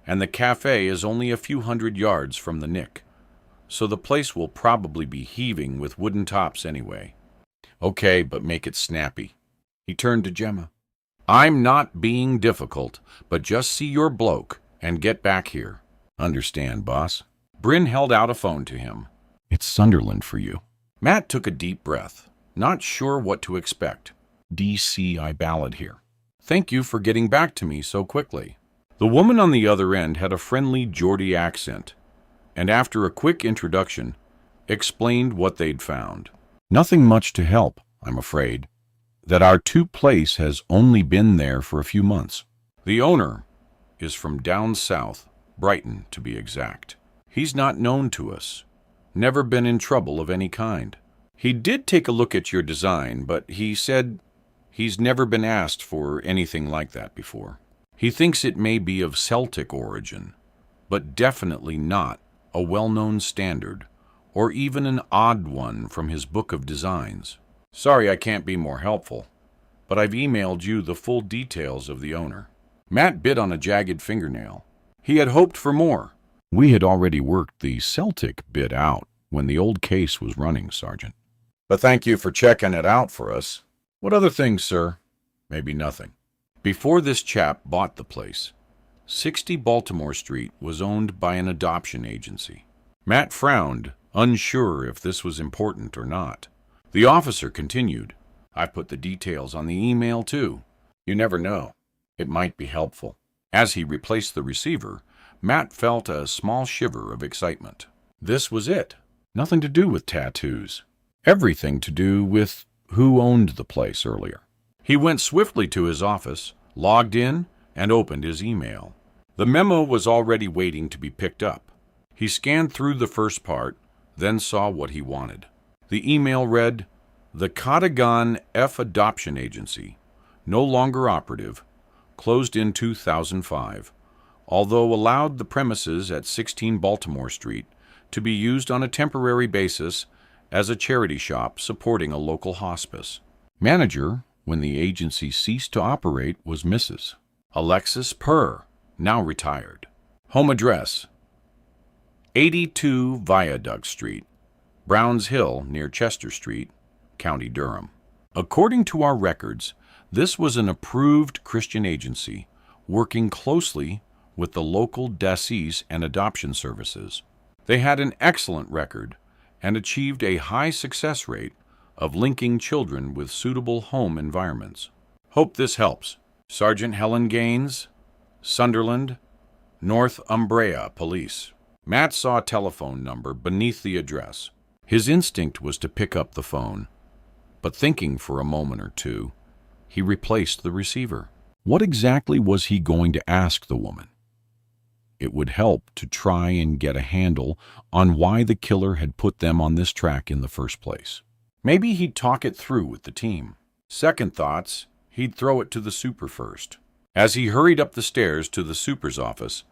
and the cafe is only a few hundred yards from the Nick, so the place will probably be heaving with wooden tops anyway. Okay, but make it snappy. He turned to Gemma. I'm not being difficult, but just see your bloke and get back here. Understand, boss? Bryn held out a phone to him. It's Sunderland for you. Matt took a deep breath, not sure what to expect. D.C. Ballard here. Thank you for getting back to me so quickly. The woman on the other end had a friendly Geordie accent, and after a quick introduction, explained what they'd found. Nothing much to help, I'm afraid. That our 2 place has only been there for a few months. The owner is from down south, Brighton to be exact. He's not known to us, never been in trouble of any kind. He did take a look at your design, but he said he's never been asked for anything like that before. He thinks it may be of Celtic origin, but definitely not a well-known standard, or even an odd one from his book of designs. Sorry I can't be more helpful, but I've emailed you the full details of the owner. Matt bit on a jagged fingernail. He had hoped for more. We had already worked the Celtic bit out when the old case was running, Sergeant. But thank you for checking it out for us. What other things, sir? Maybe nothing. Before this chap bought the place, 60 Baltimore Street was owned by an adoption agency. Matt frowned, unsure if this was important or not. The officer continued. I put the details on the email, too. You never know. It might be helpful. As he replaced the receiver, Matt felt a small shiver of excitement. This was it. Nothing to do with tattoos. Everything to do with who owned the place earlier. He went swiftly to his office, logged in, and opened his email. The memo was already waiting to be picked up. He scanned through the first part, then saw what he wanted. The email read, The Cadogan F. Adoption Agency, no longer operative, closed in 2005. Although allowed the premises at 16 Baltimore Street to be used on a temporary basis as a charity shop supporting a local hospice. Manager, when the agency ceased to operate, was Mrs. Alexis Purr, now retired. Home address: 82 Viaduct Street, Browns Hill, near Chester Street, County Durham. According to our records, this was an approved Christian agency working closely with the local diocese and adoption services. They had an excellent record and achieved a high success rate of linking children with suitable home environments. Hope this helps. Sergeant Helen Gaines, Sunderland, Northumbria Police. Matt saw a telephone number beneath the address. His instinct was to pick up the phone, but thinking for a moment or two, he replaced the receiver. What exactly was he going to ask the woman? It would help to try and get a handle on why the killer had put them on this track in the first place. Maybe he'd talk it through with the team. Second thoughts, he'd throw it to the super first. As he hurried up the stairs to the super's office,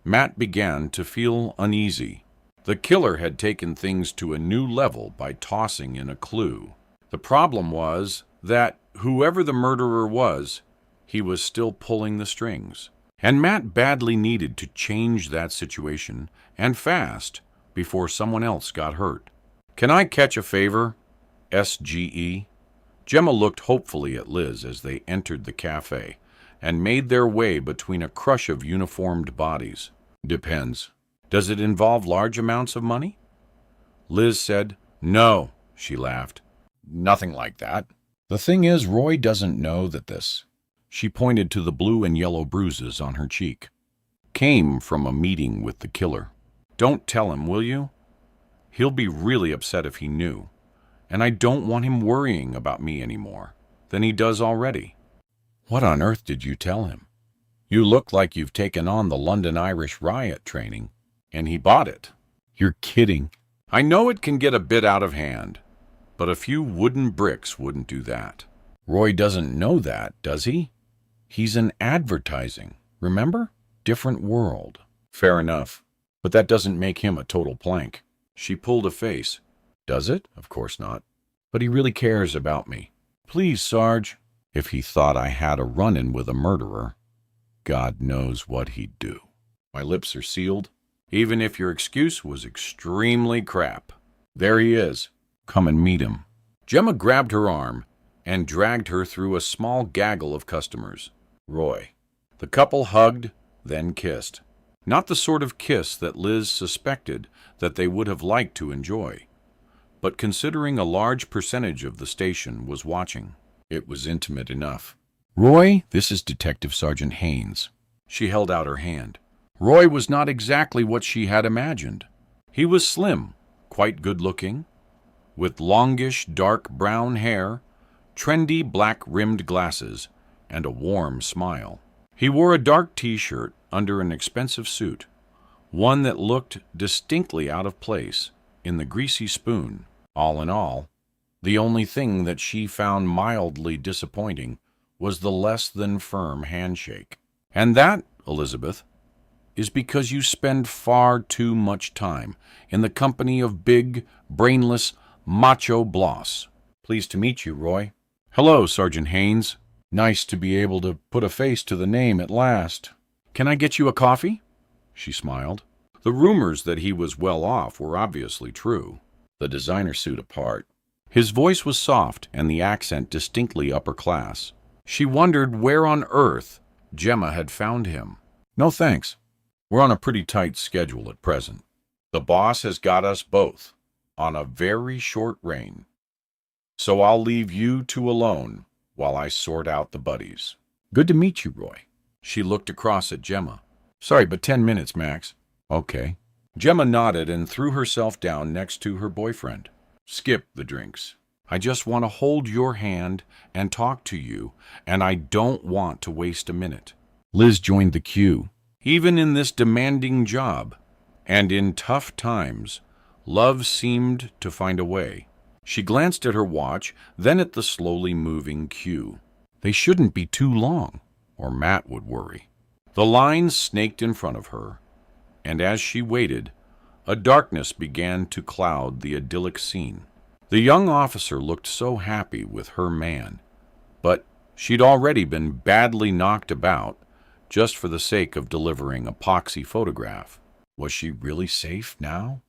Matt began to feel uneasy. The killer had taken things to a new level by tossing in a clue. The problem was that whoever the murderer was, he was still pulling the strings. And Matt badly needed to change that situation, and fast, before someone else got hurt. "Can I catch a favor? SGE?" Gemma looked hopefully at Liz as they entered the cafe and made their way between a crush of uniformed bodies. "Depends. Does it involve large amounts of money?" Liz said. "No," she laughed. "Nothing like that. The thing is, Roy doesn't know that this," she pointed to the blue and yellow bruises on her cheek, "came from a meeting with the killer. Don't tell him, will you? He'll be really upset if he knew, and I don't want him worrying about me any more than he does already." "What on earth did you tell him? You look like you've taken on the London Irish riot training, and he bought it." "You're kidding." "I know it can get a bit out of hand, but a few wooden bricks wouldn't do that." "Roy doesn't know that, does he? He's in advertising, remember? Different world." "Fair enough, but that doesn't make him a total plank." She pulled a face. "Does it? Of course not. But he really cares about me. Please, Sarge." "If he thought I had a run-in with a murderer, God knows what he'd do." My lips are sealed. "Even if your excuse was extremely crap. There he is. Come and meet him." Gemma grabbed her arm and dragged her through a small gaggle of customers. Roy. The couple hugged, then kissed. Not the sort of kiss that Liz suspected that they would have liked to enjoy, but considering a large percentage of the station was watching, it was intimate enough. "Roy, this is Detective Sergeant Haynes." She held out her hand. Roy was not exactly what she had imagined. He was slim, quite good-looking, with longish dark brown hair, trendy black-rimmed glasses, and a warm smile. He wore a dark T-shirt under an expensive suit, one that looked distinctly out of place in the greasy spoon. All in all, the only thing that she found mildly disappointing was the less than firm handshake. "And that, Elizabeth, is because you spend far too much time in the company of big, brainless, macho bloss. Pleased to meet you, Roy." "Hello, Sergeant Haynes. Nice to be able to put a face to the name at last. Can I get you a coffee?" She smiled. The rumors that he was well off were obviously true, the designer suit apart. His voice was soft and the accent distinctly upper class. She wondered where on earth Gemma had found him. "No thanks. We're on a pretty tight schedule at present. The boss has got us both on a very short rein. So I'll leave you two alone while I sort out the buddies." "Good to meet you, Roy." She looked across at Gemma. "Sorry, but 10 minutes, max." "Okay." Gemma nodded and threw herself down next to her boyfriend. "Skip the drinks. I just want to hold your hand and talk to you, and I don't want to waste a minute." Liz joined the queue. Even in this demanding job, and in tough times, love seemed to find a way. She glanced at her watch, then at the slowly moving queue. They shouldn't be too long, or Matt would worry. The line snaked in front of her, and as she waited, a darkness began to cloud the idyllic scene. The young officer looked so happy with her man, but she'd already been badly knocked about just for the sake of delivering a poxy photograph. Was she really safe now?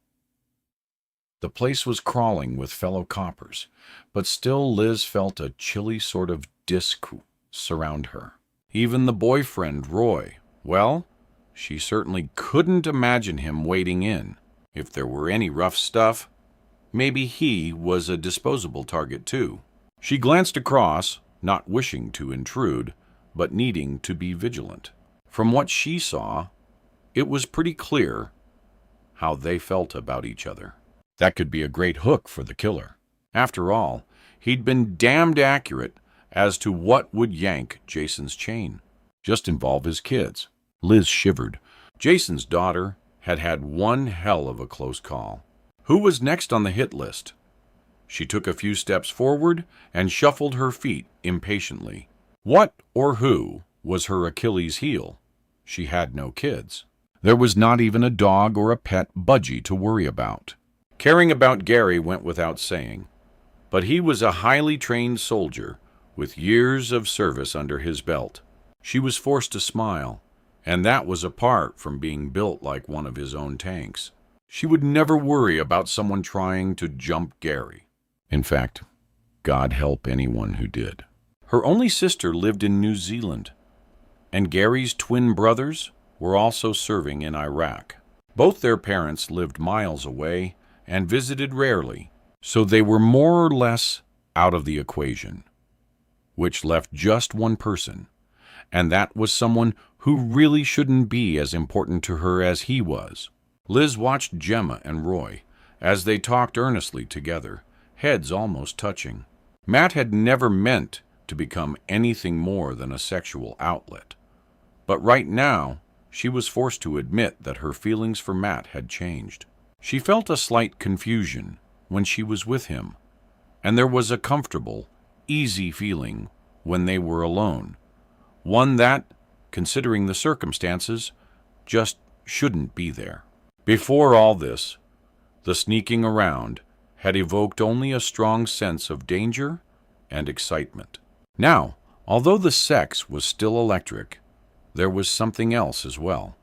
The place was crawling with fellow coppers, but still Liz felt a chilly sort of disc surround her. Even the boyfriend, Roy, well, she certainly couldn't imagine him wading in. If there were any rough stuff, maybe he was a disposable target too. She glanced across, not wishing to intrude, but needing to be vigilant. From what she saw, it was pretty clear how they felt about each other. That could be a great hook for the killer. After all, he'd been damned accurate as to what would yank Jason's chain. Just involve his kids. Liz shivered. Jason's daughter had had one hell of a close call. Who was next on the hit list? She took a few steps forward and shuffled her feet impatiently. What or who was her Achilles' heel? She had no kids. There was not even a dog or a pet budgie to worry about. Caring about Gary went without saying, but he was a highly trained soldier with years of service under his belt. She was forced to smile, and that was apart from being built like one of his own tanks. She would never worry about someone trying to jump Gary. In fact, God help anyone who did. Her only sister lived in New Zealand, and Gary's twin brothers were also serving in Iraq. Both their parents lived miles away and visited rarely, so they were more or less out of the equation, which left just one person, and that was someone who really shouldn't be as important to her as he was. Liz watched Gemma and Roy as they talked earnestly together, heads almost touching. Matt had never meant to become anything more than a sexual outlet, but right now she was forced to admit that her feelings for Matt had changed. She felt a slight confusion when she was with him, and there was a comfortable, easy feeling when they were alone, one that, considering the circumstances, just shouldn't be there. Before all this, the sneaking around had evoked only a strong sense of danger and excitement. Now, although the sex was still electric, there was something else as well,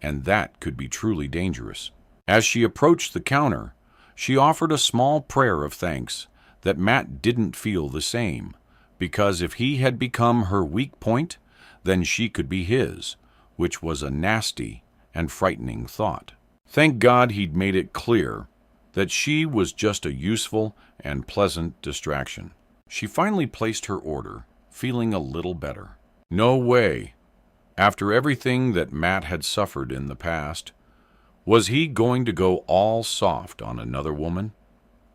and that could be truly dangerous. As she approached the counter, she offered a small prayer of thanks that Matt didn't feel the same, because if he had become her weak point, then she could be his, which was a nasty and frightening thought. Thank God he'd made it clear that she was just a useful and pleasant distraction. She finally placed her order, feeling a little better. No way, after everything that Matt had suffered in the past, was he going to go all soft on another woman,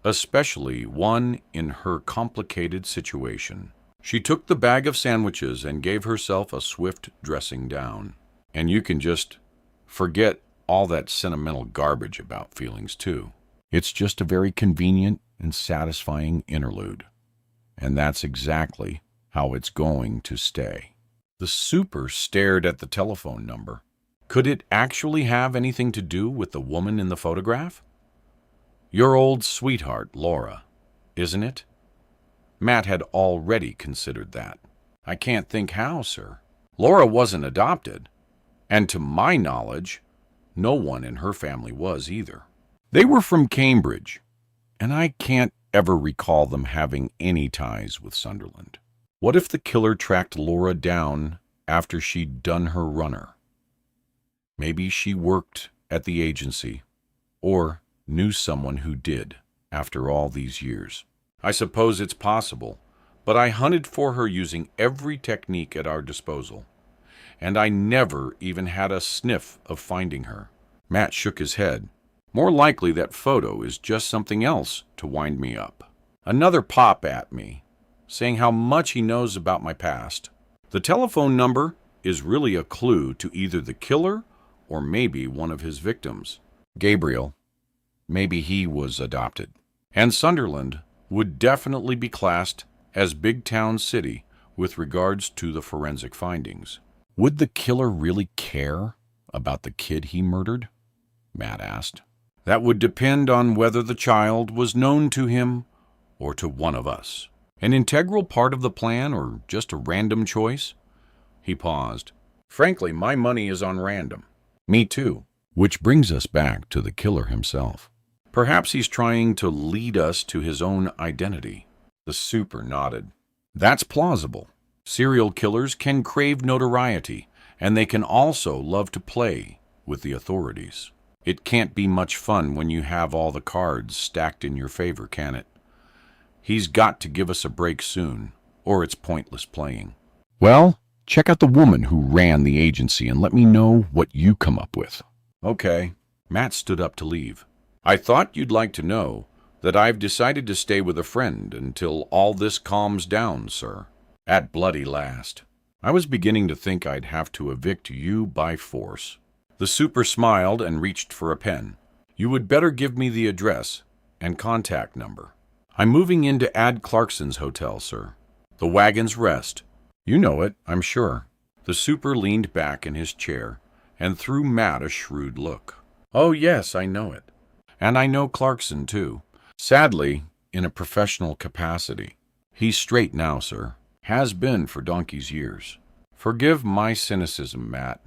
especially one in her complicated situation. She took the bag of sandwiches and gave herself a swift dressing down. And you can just forget all that sentimental garbage about feelings, too. It's just a very convenient and satisfying interlude. And that's exactly how it's going to stay. The super stared at the telephone number. Could it actually have anything to do with the woman in the photograph? Your old sweetheart, Laura, isn't it? Matt had already considered that. I can't think how, sir. Laura wasn't adopted, and to my knowledge, no one in her family was either. They were from Cambridge, and I can't ever recall them having any ties with Sunderland. What if the killer tracked Laura down after she'd done her runner? Maybe she worked at the agency, or knew someone who did, after all these years. I suppose it's possible, but I hunted for her using every technique at our disposal, and I never even had a sniff of finding her. Matt shook his head. More likely that photo is just something else to wind me up. Another pop at me, saying how much he knows about my past. The telephone number is really a clue to either the killer or maybe one of his victims. Gabriel, maybe he was adopted. And Sunderland would definitely be classed as big town city with regards to the forensic findings. Would the killer really care about the kid he murdered? Matt asked. That would depend on whether the child was known to him or to one of us. An integral part of the plan or just a random choice? He paused. Frankly, my money is on random. Me too. Which brings us back to the killer himself. Perhaps he's trying to lead us to his own identity. The super nodded. That's plausible. Serial killers can crave notoriety, and they can also love to play with the authorities. It can't be much fun when you have all the cards stacked in your favor, can it? He's got to give us a break soon, or it's pointless playing. Well, check out the woman who ran the agency and let me know what you come up with. Okay. Matt stood up to leave. I thought you'd like to know that I've decided to stay with a friend until all this calms down, sir. At bloody last. I was beginning to think I'd have to evict you by force. The super smiled and reached for a pen. You would better give me the address and contact number. I'm moving into Ad Clarkson's hotel, sir. The Wagon's Rest. You know it, I'm sure. The super leaned back in his chair and threw Matt a shrewd look. Oh, yes, I know it. And I know Clarkson, too. Sadly, in a professional capacity. He's straight now, sir. Has been for donkey's years. Forgive my cynicism, Matt.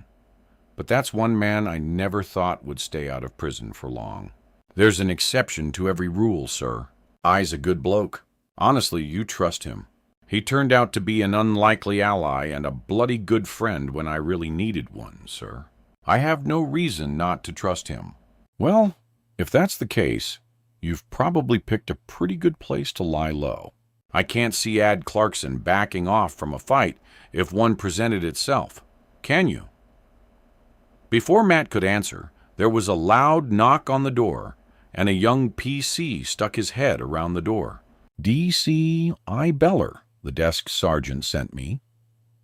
But that's one man I never thought would stay out of prison for long. There's an exception to every rule, sir. I's a good bloke. Honestly, you trust him. He turned out to be an unlikely ally and a bloody good friend when I really needed one, sir. I have no reason not to trust him. Well, if that's the case, you've probably picked a pretty good place to lie low. I can't see Ad Clarkson backing off from a fight if one presented itself. Can you? Before Matt could answer, there was a loud knock on the door, and a young PC stuck his head around the door. D.C.I. Beller, the desk sergeant sent me,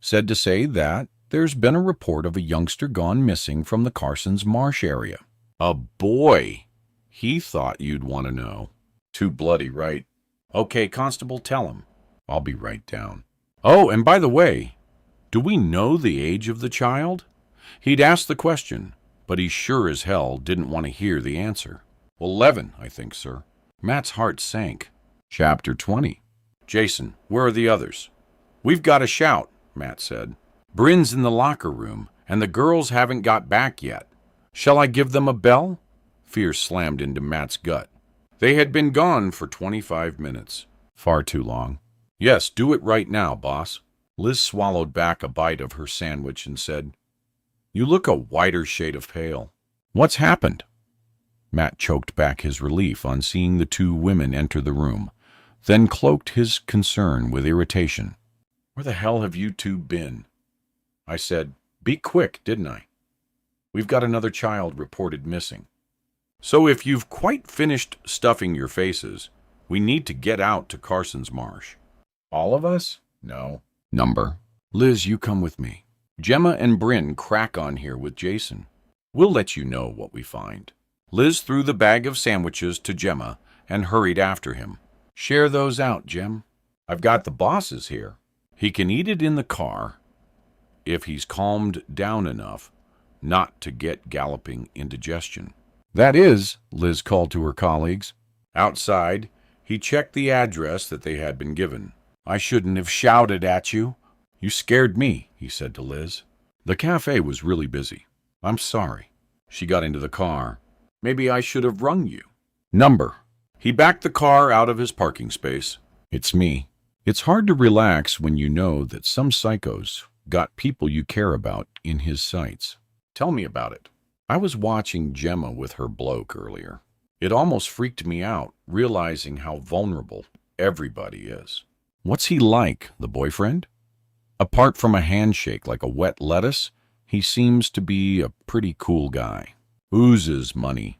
said to say that there's been a report of a youngster gone missing from the Carson's Marsh area. A boy! He thought you'd want to know. Too bloody right. Okay, Constable, tell him. I'll be right down. Oh, and by the way, do we know the age of the child? He'd asked the question, but he sure as hell didn't want to hear the answer. 11, I think, sir. Matt's heart sank. Chapter 20. Jason, where are the others? We've got a shout, Matt said. Bryn's in the locker room, and the girls haven't got back yet. Shall I give them a bell? Fear slammed into Matt's gut. They had been gone for 25 minutes. Far too long. Yes, do it right now, boss. Liz swallowed back a bite of her sandwich and said, You look a whiter shade of pale. What's happened? Matt choked back his relief on seeing the two women enter the room, then cloaked his concern with irritation. Where the hell have you two been? I said, Be quick, didn't I? We've got another child reported missing. So if you've quite finished stuffing your faces, we need to get out to Carson's Marsh. All of us? No. Number. Liz, you come with me. Gemma and Bryn crack on here with Jason. We'll let you know what we find. Liz threw the bag of sandwiches to Gemma and hurried after him. Share those out, Gem. I've got the bosses here. He can eat it in the car if he's calmed down enough not to get galloping indigestion. That is, Liz called to her colleagues. Outside, he checked the address that they had been given. I shouldn't have shouted at you. You scared me, he said to Liz. The cafe was really busy. I'm sorry. She got into the car. Maybe I should have rung you. Number. He backed the car out of his parking space. It's me. It's hard to relax when you know that some psycho's got people you care about in his sights. Tell me about it. I was watching Gemma with her bloke earlier. It almost freaked me out, realizing how vulnerable everybody is. What's he like, the boyfriend? Apart from a handshake like a wet lettuce, he seems to be a pretty cool guy. Oozes money.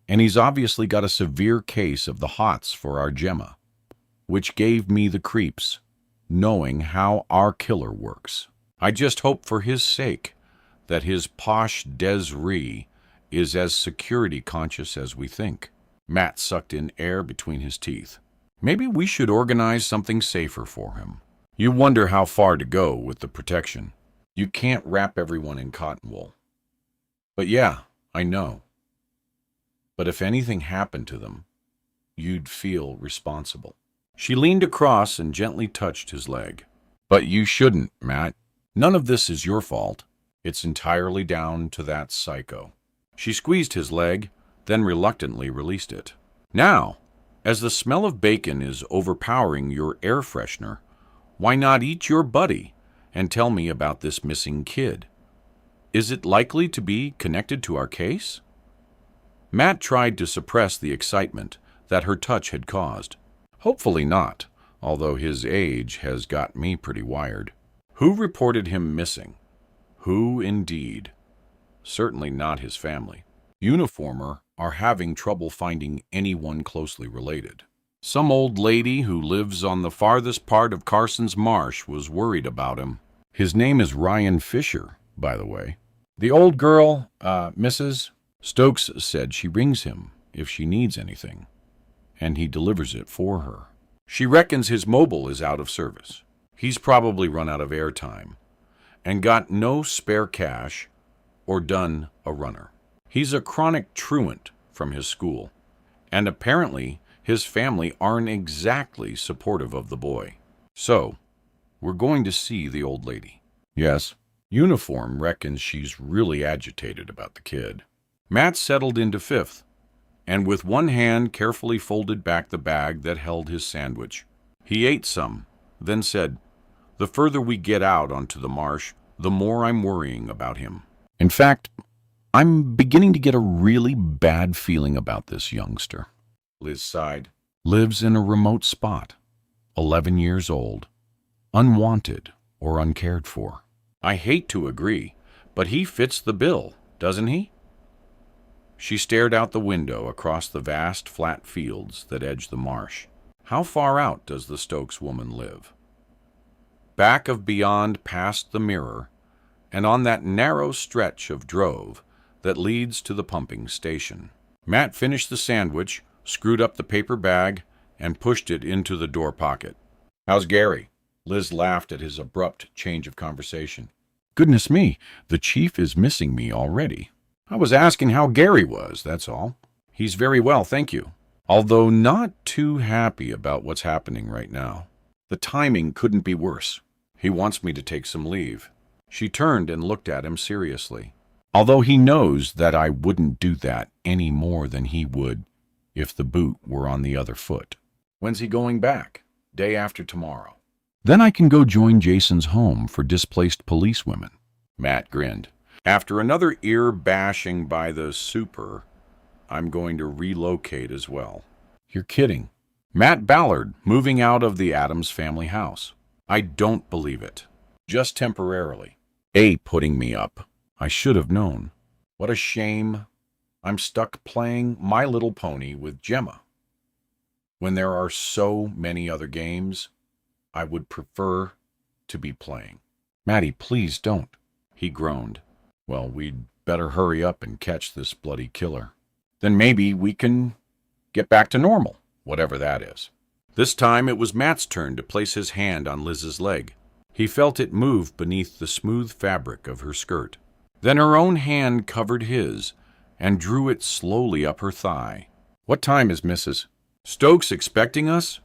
And he's obviously got a severe case of the hots for our Gemma, which gave me the creeps, knowing how our killer works. I just hope for his sake that his posh Desiree is as security conscious as we think. Matt sucked in air between his teeth. Maybe we should organize something safer for him. You wonder how far to go with the protection. You can't wrap everyone in cotton wool. But yeah, I know. But if anything happened to them, you'd feel responsible. She leaned across and gently touched his leg. But you shouldn't, Matt. None of this is your fault. It's entirely down to that psycho. She squeezed his leg, then reluctantly released it. Now, as the smell of bacon is overpowering your air freshener, why not eat your buddy and tell me about this missing kid? Is it likely to be connected to our case? Matt tried to suppress the excitement that her touch had caused. Hopefully not, although his age has got me pretty wired. Who reported him missing? Who indeed? Certainly not his family. Uniformer are having trouble finding anyone closely related. Some old lady who lives on the farthest part of Carson's Marsh was worried about him. His name is Ryan Fisher, by the way. The old girl, Mrs. Stokes said she rings him if she needs anything, and he delivers it for her. She reckons his mobile is out of service. He's probably run out of airtime and got no spare cash or done a runner. He's a chronic truant from his school, and apparently his family aren't exactly supportive of the boy. So, we're going to see the old lady. Yes, Uniform reckons she's really agitated about the kid. Matt settled into fifth, and with one hand carefully folded back the bag that held his sandwich. He ate some, then said, "The further we get out onto the marsh, the more I'm worrying about him. In fact, I'm beginning to get a really bad feeling about this youngster." Liz sighed. Lives in a remote spot, 11 years old, unwanted or uncared for. I hate to agree, but he fits the bill, doesn't he? She stared out the window across the vast flat fields that edge the marsh. How far out does the Stokes woman live? Back of beyond past the mirror, and on that narrow stretch of drove that leads to the pumping station. Matt finished the sandwich, screwed up the paper bag, and pushed it into the door pocket. "How's Gary?" Liz laughed at his abrupt change of conversation. "Goodness me, the chief is missing me already. I was asking how Gary was, that's all. He's very well, thank you. Although not too happy about what's happening right now. The timing couldn't be worse. He wants me to take some leave." She turned and looked at him seriously. Although he knows that I wouldn't do that any more than he would if the boot were on the other foot. "When's he going back?" "Day after tomorrow." "Then I can go join Jason's home for displaced police women." Matt grinned. "After another ear bashing by the super, I'm going to relocate as well." "You're kidding." "Matt Ballard moving out of the Addams family house." "I don't believe it." "Just temporarily." Putting me up. I should have known. What a shame. I'm stuck playing My Little Pony with Gemma, when there are so many other games I would prefer to be playing. "Maddie, please don't." He groaned. "Well, we'd better hurry up and catch this bloody killer. Then maybe we can get back to normal, whatever that is." This time it was Matt's turn to place his hand on Liz's leg. He felt it move beneath the smooth fabric of her skirt. Then her own hand covered his and drew it slowly up her thigh. "What time is Mrs. Stokes expecting us?"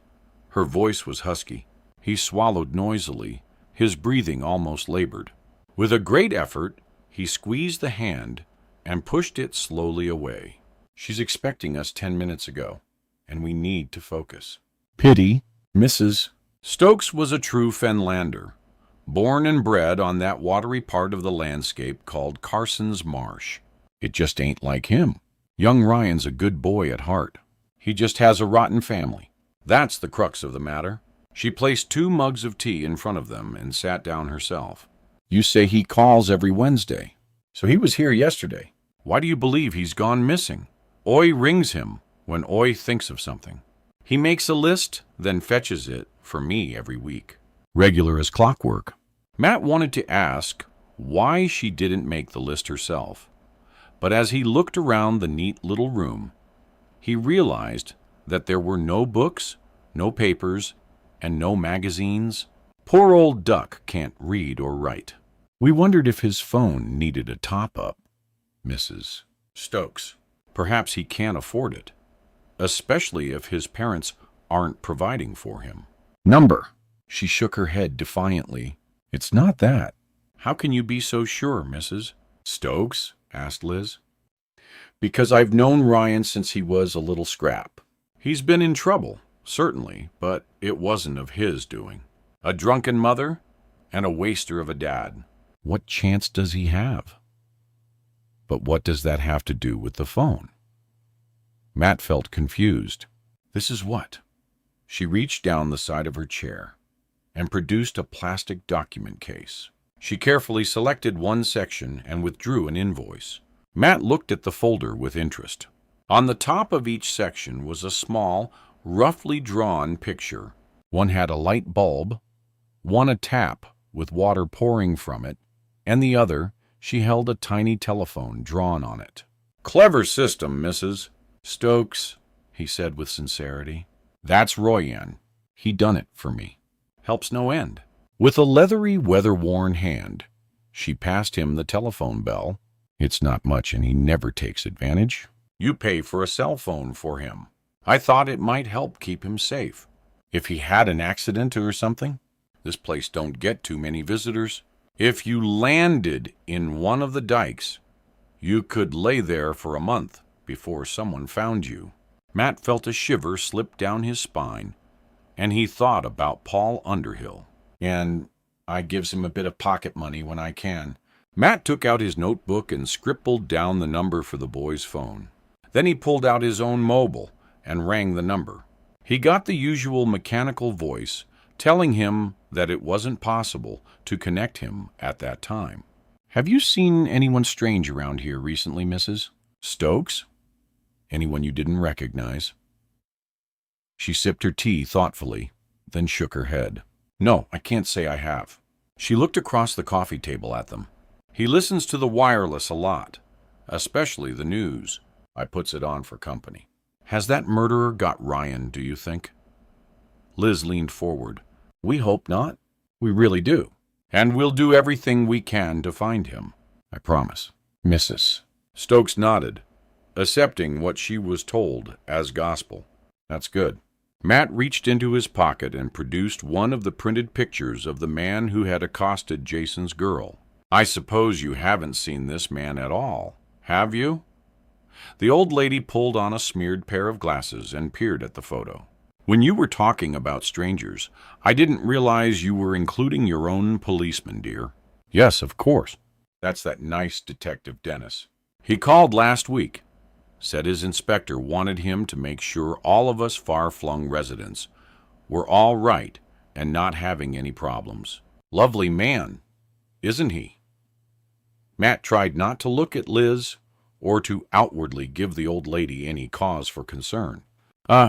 Her voice was husky. He swallowed noisily, his breathing almost labored. With a great effort, he squeezed the hand and pushed it slowly away. "She's expecting us 10 minutes ago, and we need to focus." "Pity, Mrs. Stokes was a true Fenlander, born and bred on that watery part of the landscape called Carson's Marsh. It just ain't like him. Young Ryan's a good boy at heart. He just has a rotten family. That's the crux of the matter." She placed 2 mugs of tea in front of them and sat down herself. "You say he calls every Wednesday. So he was here yesterday. Why do you believe he's gone missing? Oi rings him when Oi thinks of something. He makes a list, then fetches it for me every week. Regular as clockwork." Matt wanted to ask why she didn't make the list herself, but as he looked around the neat little room, he realized that there were no books, no papers, and no magazines. Poor old Duck can't read or write. We wondered if his phone needed a top-up, Mrs. Stokes. Perhaps he can't afford it, especially if his parents aren't providing for him. Number. She shook her head defiantly. It's not that. How can you be so sure, Mrs. Stokes? Asked Liz. Because I've known Ryan since he was a little scrap. He's been in trouble, certainly, but it wasn't of his doing. A drunken mother and a waster of a dad. What chance does he have? But what does that have to do with the phone? Matt felt confused. This is what? She reached down the side of her chair and produced a plastic document case. She carefully selected one section and withdrew an invoice. Matt looked at the folder with interest. On the top of each section was a small, roughly drawn picture. One had a light bulb, one a tap with water pouring from it, and the other, she held a tiny telephone drawn on it. Clever system, Mrs. Stokes, he said with sincerity. That's Royan. He done it for me. Helps no end. With a leathery, weather-worn hand, she passed him the telephone bell. It's not much and he never takes advantage. You pay for a cell phone for him. I thought it might help keep him safe. If he had an accident or something, this place don't get too many visitors. If you landed in one of the dikes, you could lay there for a month before someone found you. Matt felt a shiver slip down his spine, and he thought about Paul Underhill. And I gives him a bit of pocket money when I can. Matt took out his notebook and scribbled down the number for the boy's phone. Then he pulled out his own mobile and rang the number. He got the usual mechanical voice telling him that it wasn't possible to connect him at that time. Have you seen anyone strange around here recently, Mrs. Stokes? Anyone you didn't recognize? She sipped her tea thoughtfully, then shook her head. No, I can't say I have. She looked across the coffee table at them. He listens to the wireless a lot, especially the news. I puts it on for company. Has that murderer got Ryan, do you think? Liz leaned forward. We hope not. We really do. And we'll do everything we can to find him. I promise. Mrs. Stokes nodded, accepting what she was told as gospel. That's good. Matt reached into his pocket and produced one of the printed pictures of the man who had accosted Jason's girl. I suppose you haven't seen this man at all, have you? The old lady pulled on a smeared pair of glasses and peered at the photo. When you were talking about strangers, I didn't realize you were including your own policeman, dear. Yes, of course. That's that nice detective Dennis. He called last week. Said his inspector wanted him to make sure all of us far-flung residents were all right and not having any problems. Lovely man, isn't he? Matt tried not to look at Liz or to outwardly give the old lady any cause for concern.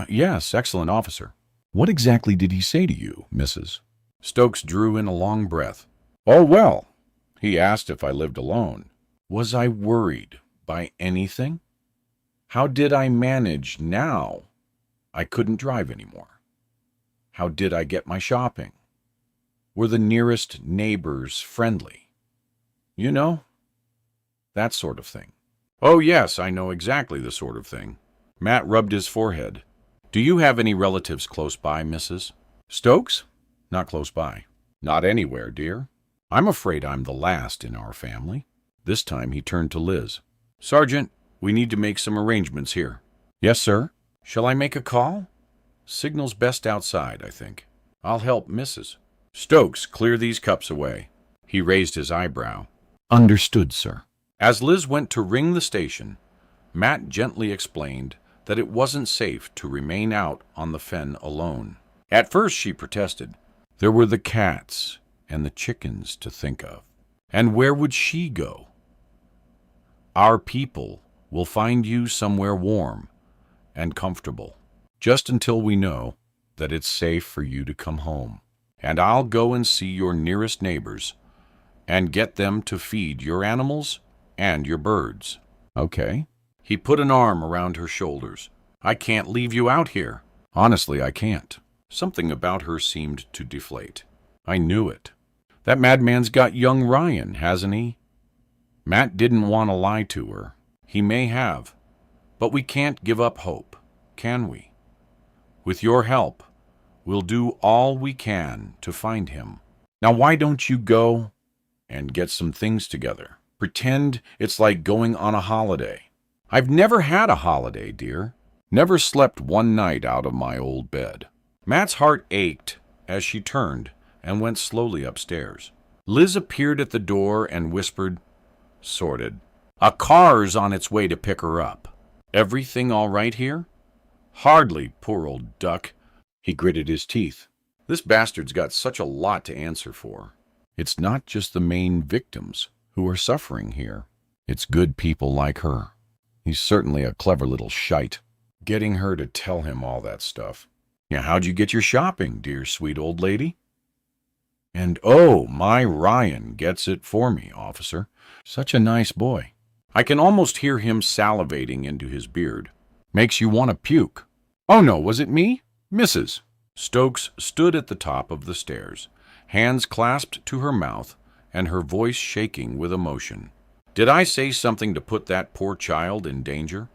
Yes, excellent officer. What exactly did he say to you, Mrs.? Stokes drew in a long breath. Oh, well, he asked if I lived alone. Was I worried by anything? How did I manage now? I couldn't drive anymore. How did I get my shopping? Were the nearest neighbors friendly? You know, that sort of thing. Oh, yes, I know exactly the sort of thing. Matt rubbed his forehead. Do you have any relatives close by, Mrs. Stokes? Not close by. Not anywhere, dear. I'm afraid I'm the last in our family. This time he turned to Liz. Sergeant, we need to make some arrangements here. Yes, sir. Shall I make a call? Signal's best outside, I think. I'll help Mrs. Stokes clear these cups away. He raised his eyebrow. Understood, sir. As Liz went to ring the station, Matt gently explained that it wasn't safe to remain out on the fen alone. At first she protested. There were the cats and the chickens to think of. And where would she go? Our people will find you somewhere warm and comfortable, just until we know that it's safe for you to come home. And I'll go and see your nearest neighbors and get them to feed your animals and your birds. Okay. He put an arm around her shoulders. I can't leave you out here. Honestly, I can't. Something about her seemed to deflate. I knew it. That madman's got young Ryan, hasn't he? Matt didn't want to lie to her. He may have, But we can't give up hope, can we? With your help, we'll do all we can to find him. Now why don't you go and get some things together? Pretend it's like going on a holiday. I've never had a holiday, dear. Never slept one night out of my old bed. Matt's heart ached as she turned and went slowly upstairs. Liz appeared at the door and whispered, "Sorted. A car's on its way to pick her up. Everything all right here?" "Hardly, poor old duck." He gritted his teeth. This bastard's got such a lot to answer for. It's not just the main victims who are suffering here. It's good people like her. He's certainly a clever little shite. Getting her to tell him all that stuff. Yeah, how'd you get your shopping, dear sweet old lady? And oh, my Ryan gets it for me, officer. Such a nice boy. I can almost hear him salivating into his beard. Makes you want to puke. Oh no, was it me? Mrs. Stokes stood at the top of the stairs, hands clasped to her mouth and her voice shaking with emotion. Did I say something to put that poor child in danger?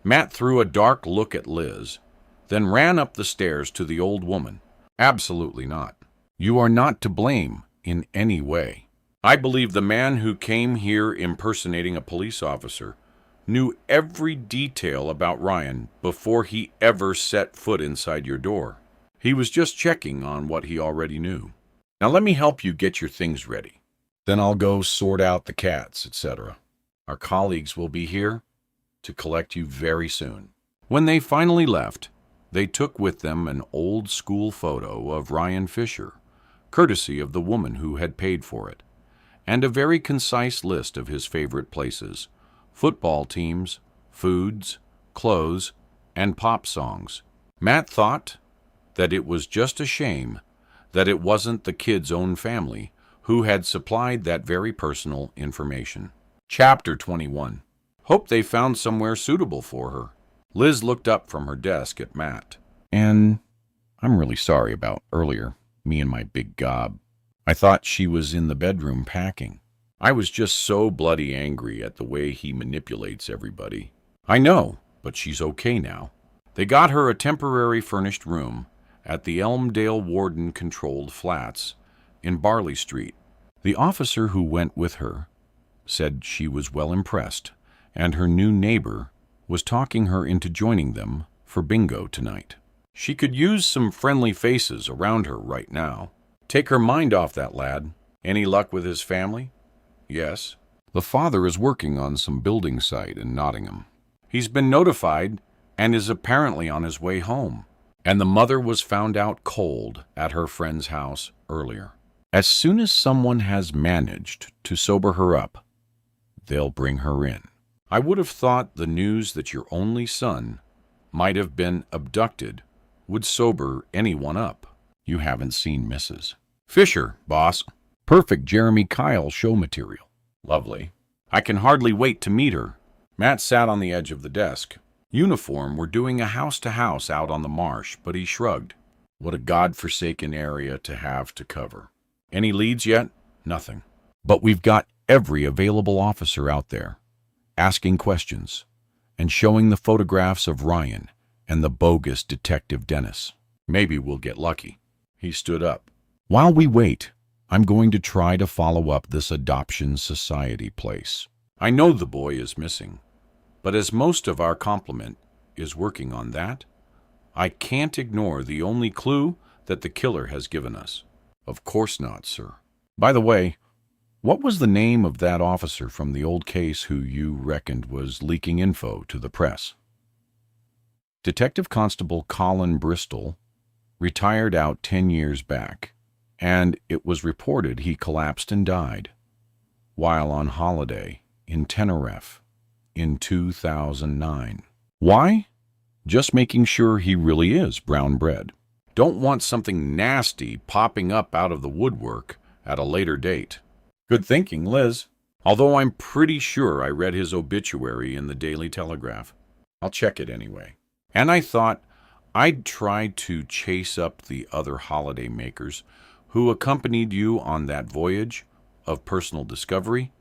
Matt threw a dark look at Liz, then ran up the stairs to the old woman. Absolutely not. You are not to blame in any way. I believe the man who came here impersonating a police officer knew every detail about Ryan before he ever set foot inside your door. He was just checking on what he already knew. Now let me help you get your things ready. Then I'll go sort out the cats, etc. Our colleagues will be here to collect you very soon. When they finally left, they took with them an old school photo of Ryan Fisher, courtesy of the woman who had paid for it, and a very concise list of his favorite places, football teams, foods, clothes, and pop songs. Matt thought that it was just a shame that it wasn't the kid's own family who had supplied that very personal information. Chapter 21. Hope they found somewhere suitable for her. Liz looked up from her desk at Matt. And I'm really sorry about earlier, me and my big gob. I thought she was in the bedroom packing. I was just so bloody angry at the way he manipulates everybody. I know, but she's okay now. They got her a temporary furnished room at the Elmdale Warden-controlled flats in Barley Street. The officer who went with her said she was well impressed, and her new neighbor was talking her into joining them for bingo tonight. She could use some friendly faces around her right now. Take her mind off that lad. Any luck with his family? Yes. The father is working on some building site in Nottingham. He's been notified and is apparently on his way home. And the mother was found out cold at her friend's house earlier. As soon as someone has managed to sober her up, they'll bring her in. I would have thought the news that your only son might have been abducted would sober anyone up. You haven't seen Mrs. Fisher, boss. Perfect Jeremy Kyle show material. Lovely. I can hardly wait to meet her. Matt sat on the edge of the desk. Uniform were doing a house-to-house out on the marsh, but he shrugged. What a godforsaken area to have to cover. Any leads yet? Nothing. But we've got every available officer out there, asking questions, and showing the photographs of Ryan and the bogus Detective Dennis. Maybe we'll get lucky. He stood up. While we wait, I'm going to try to follow up this adoption society place. I know the boy is missing, but as most of our complement is working on that, I can't ignore the only clue that the killer has given us. Of course not, sir. By the way, what was the name of that officer from the old case who you reckoned was leaking info to the press? Detective Constable Colin Bristol retired out 10 years back, and it was reported he collapsed and died while on holiday in Tenerife in 2009. Why? Just making sure he really is brown bread. Don't want something nasty popping up out of the woodwork at a later date. Good thinking, Liz. Although I'm pretty sure I read his obituary in the Daily Telegraph. I'll check it anyway. And I thought I'd try to chase up the other holiday makers who accompanied you on that voyage of personal discovery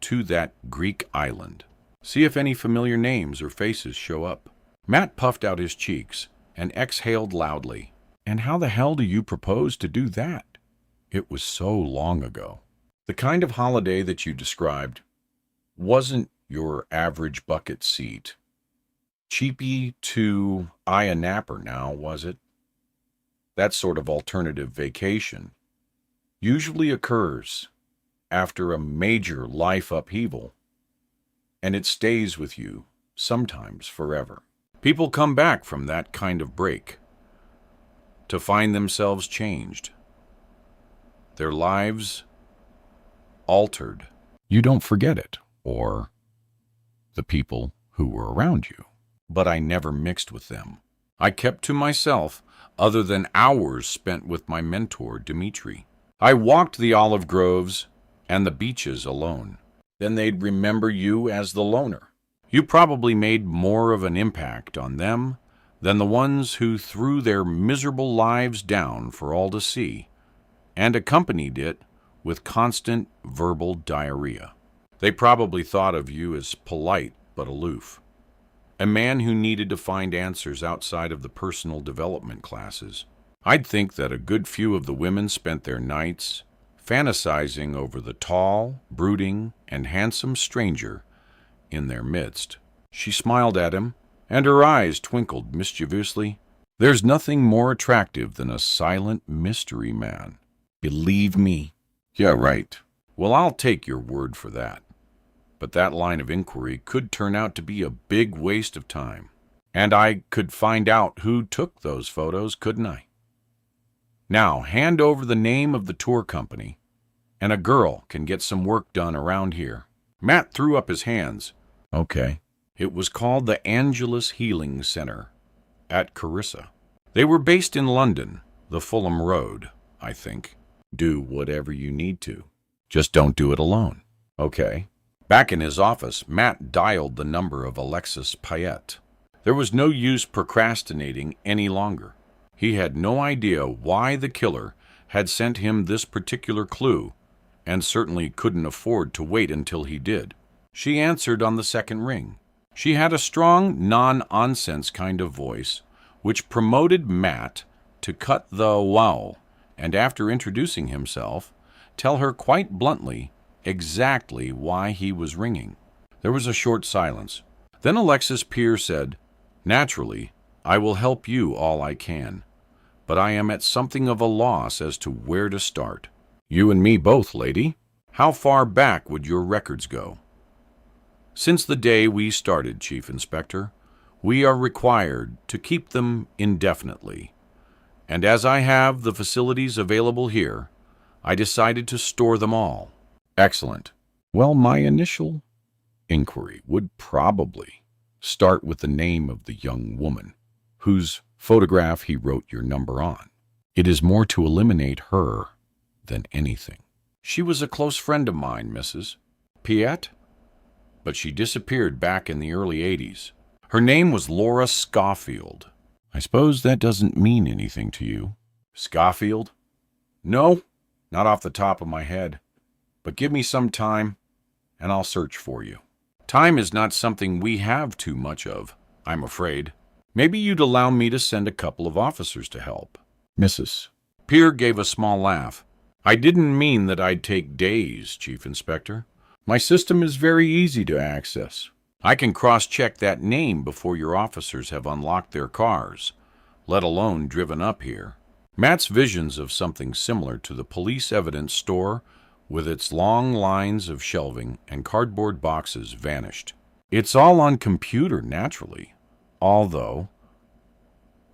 to that Greek island. See if any familiar names or faces show up. Matt puffed out his cheeks and exhaled loudly. And how the hell do you propose to do that? It was so long ago. The kind of holiday that you described wasn't your average bucket seat. Cheapy to a napper now, was it? That sort of alternative vacation usually occurs after a major life upheaval, and it stays with you, sometimes forever. People come back from that kind of break to find themselves changed, their lives altered. You don't forget it, or the people who were around you. But I never mixed with them. I kept to myself, other than hours spent with my mentor, Dmitri. I walked the olive groves and the beaches alone. Then they'd remember you as the loner. You probably made more of an impact on them than the ones who threw their miserable lives down for all to see, and accompanied it with constant verbal diarrhea. They probably thought of you as polite but aloof, a man who needed to find answers outside of the personal development classes. I'd think that a good few of the women spent their nights fantasizing over the tall, brooding, and handsome stranger in their midst. She smiled at him, and her eyes twinkled mischievously. There's nothing more attractive than a silent mystery man. Believe me. Yeah, right. Well, I'll take your word for that. But that line of inquiry could turn out to be a big waste of time. And I could find out who took those photos, couldn't I? Now, hand over the name of the tour company, and a girl can get some work done around here. Matt threw up his hands. Okay. It was called the Angelus Healing Center at Carissa. They were based in London, the Fulham Road, I think. Do whatever you need to. Just don't do it alone. Okay. Back in his office, Matt dialed the number of Alexis Payette. There was no use procrastinating any longer. He had no idea why the killer had sent him this particular clue, and certainly couldn't afford to wait until he did. She answered on the second ring. She had a strong, non-nonsense kind of voice, which promoted Matt to cut the wow, and after introducing himself, tell her quite bluntly exactly why he was ringing. There was a short silence. Then Alexis Peer said, "Naturally, I will help you all I can, but I am at something of a loss as to where to start." "You and me both, lady. How far back would your records go?" "Since the day we started, Chief Inspector, we are required to keep them indefinitely. And as I have the facilities available here, I decided to store them all." "Excellent. Well, my initial inquiry would probably start with the name of the young woman whose photograph he wrote your number on. It is more to eliminate her than anything." "She was a close friend of mine, Mrs. Piet, but she disappeared back in the early 80s. Her name was Laura Schofield." "I suppose that doesn't mean anything to you." "Schofield? No, not off the top of my head. But give me some time, and I'll search for you." "Time is not something we have too much of, I'm afraid. Maybe you'd allow me to send a couple of officers to help." "Mrs." Peer gave a small laugh. "I didn't mean that I'd take days, Chief Inspector. My system is very easy to access. I can cross-check that name before your officers have unlocked their cars, let alone driven up here." Matt's visions of something similar to the police evidence store with its long lines of shelving and cardboard boxes vanished. "It's all on computer, naturally. Although,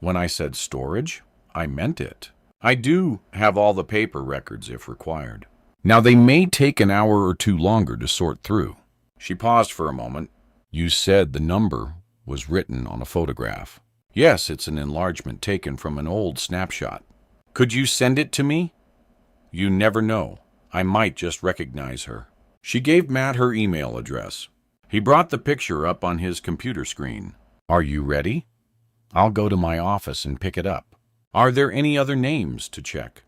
when I said storage, I meant it. I do have all the paper records if required. Now, they may take an hour or two longer to sort through." She paused for a moment. "You said the number was written on a photograph." "Yes, it's an enlargement taken from an old snapshot." "Could you send it to me? You never know. I might just recognize her." She gave Matt her email address. He brought the picture up on his computer screen. "Are you ready? I'll go to my office and pick it up." "Are there any other names to check?"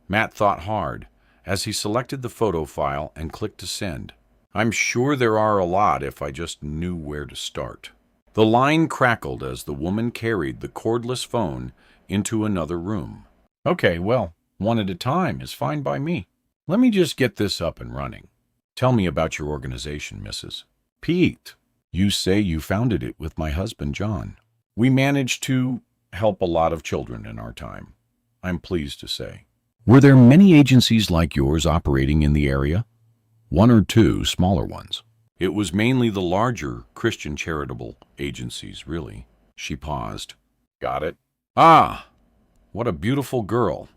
Matt thought hard as he selected the photo file and clicked to send. I'm sure there are a lot if I just knew where to start. The line crackled as the woman carried the cordless phone into another room. Okay, well, one at a time is fine by me. Let me just get this up and running. Tell me about your organization, Mrs. Pete. You say you founded it with my husband, John. We managed to help a lot of children in our time, I'm pleased to say. Were there many agencies like yours operating in the area? One or two smaller ones? It was mainly the larger Christian charitable agencies, really. She paused. Got it? Ah, what a beautiful girl,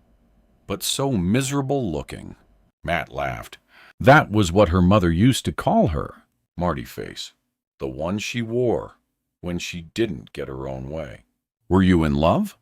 but so miserable looking. Matt laughed. That was what her mother used to call her, Marty face. The one she wore when she didn't get her own way. Were you in love?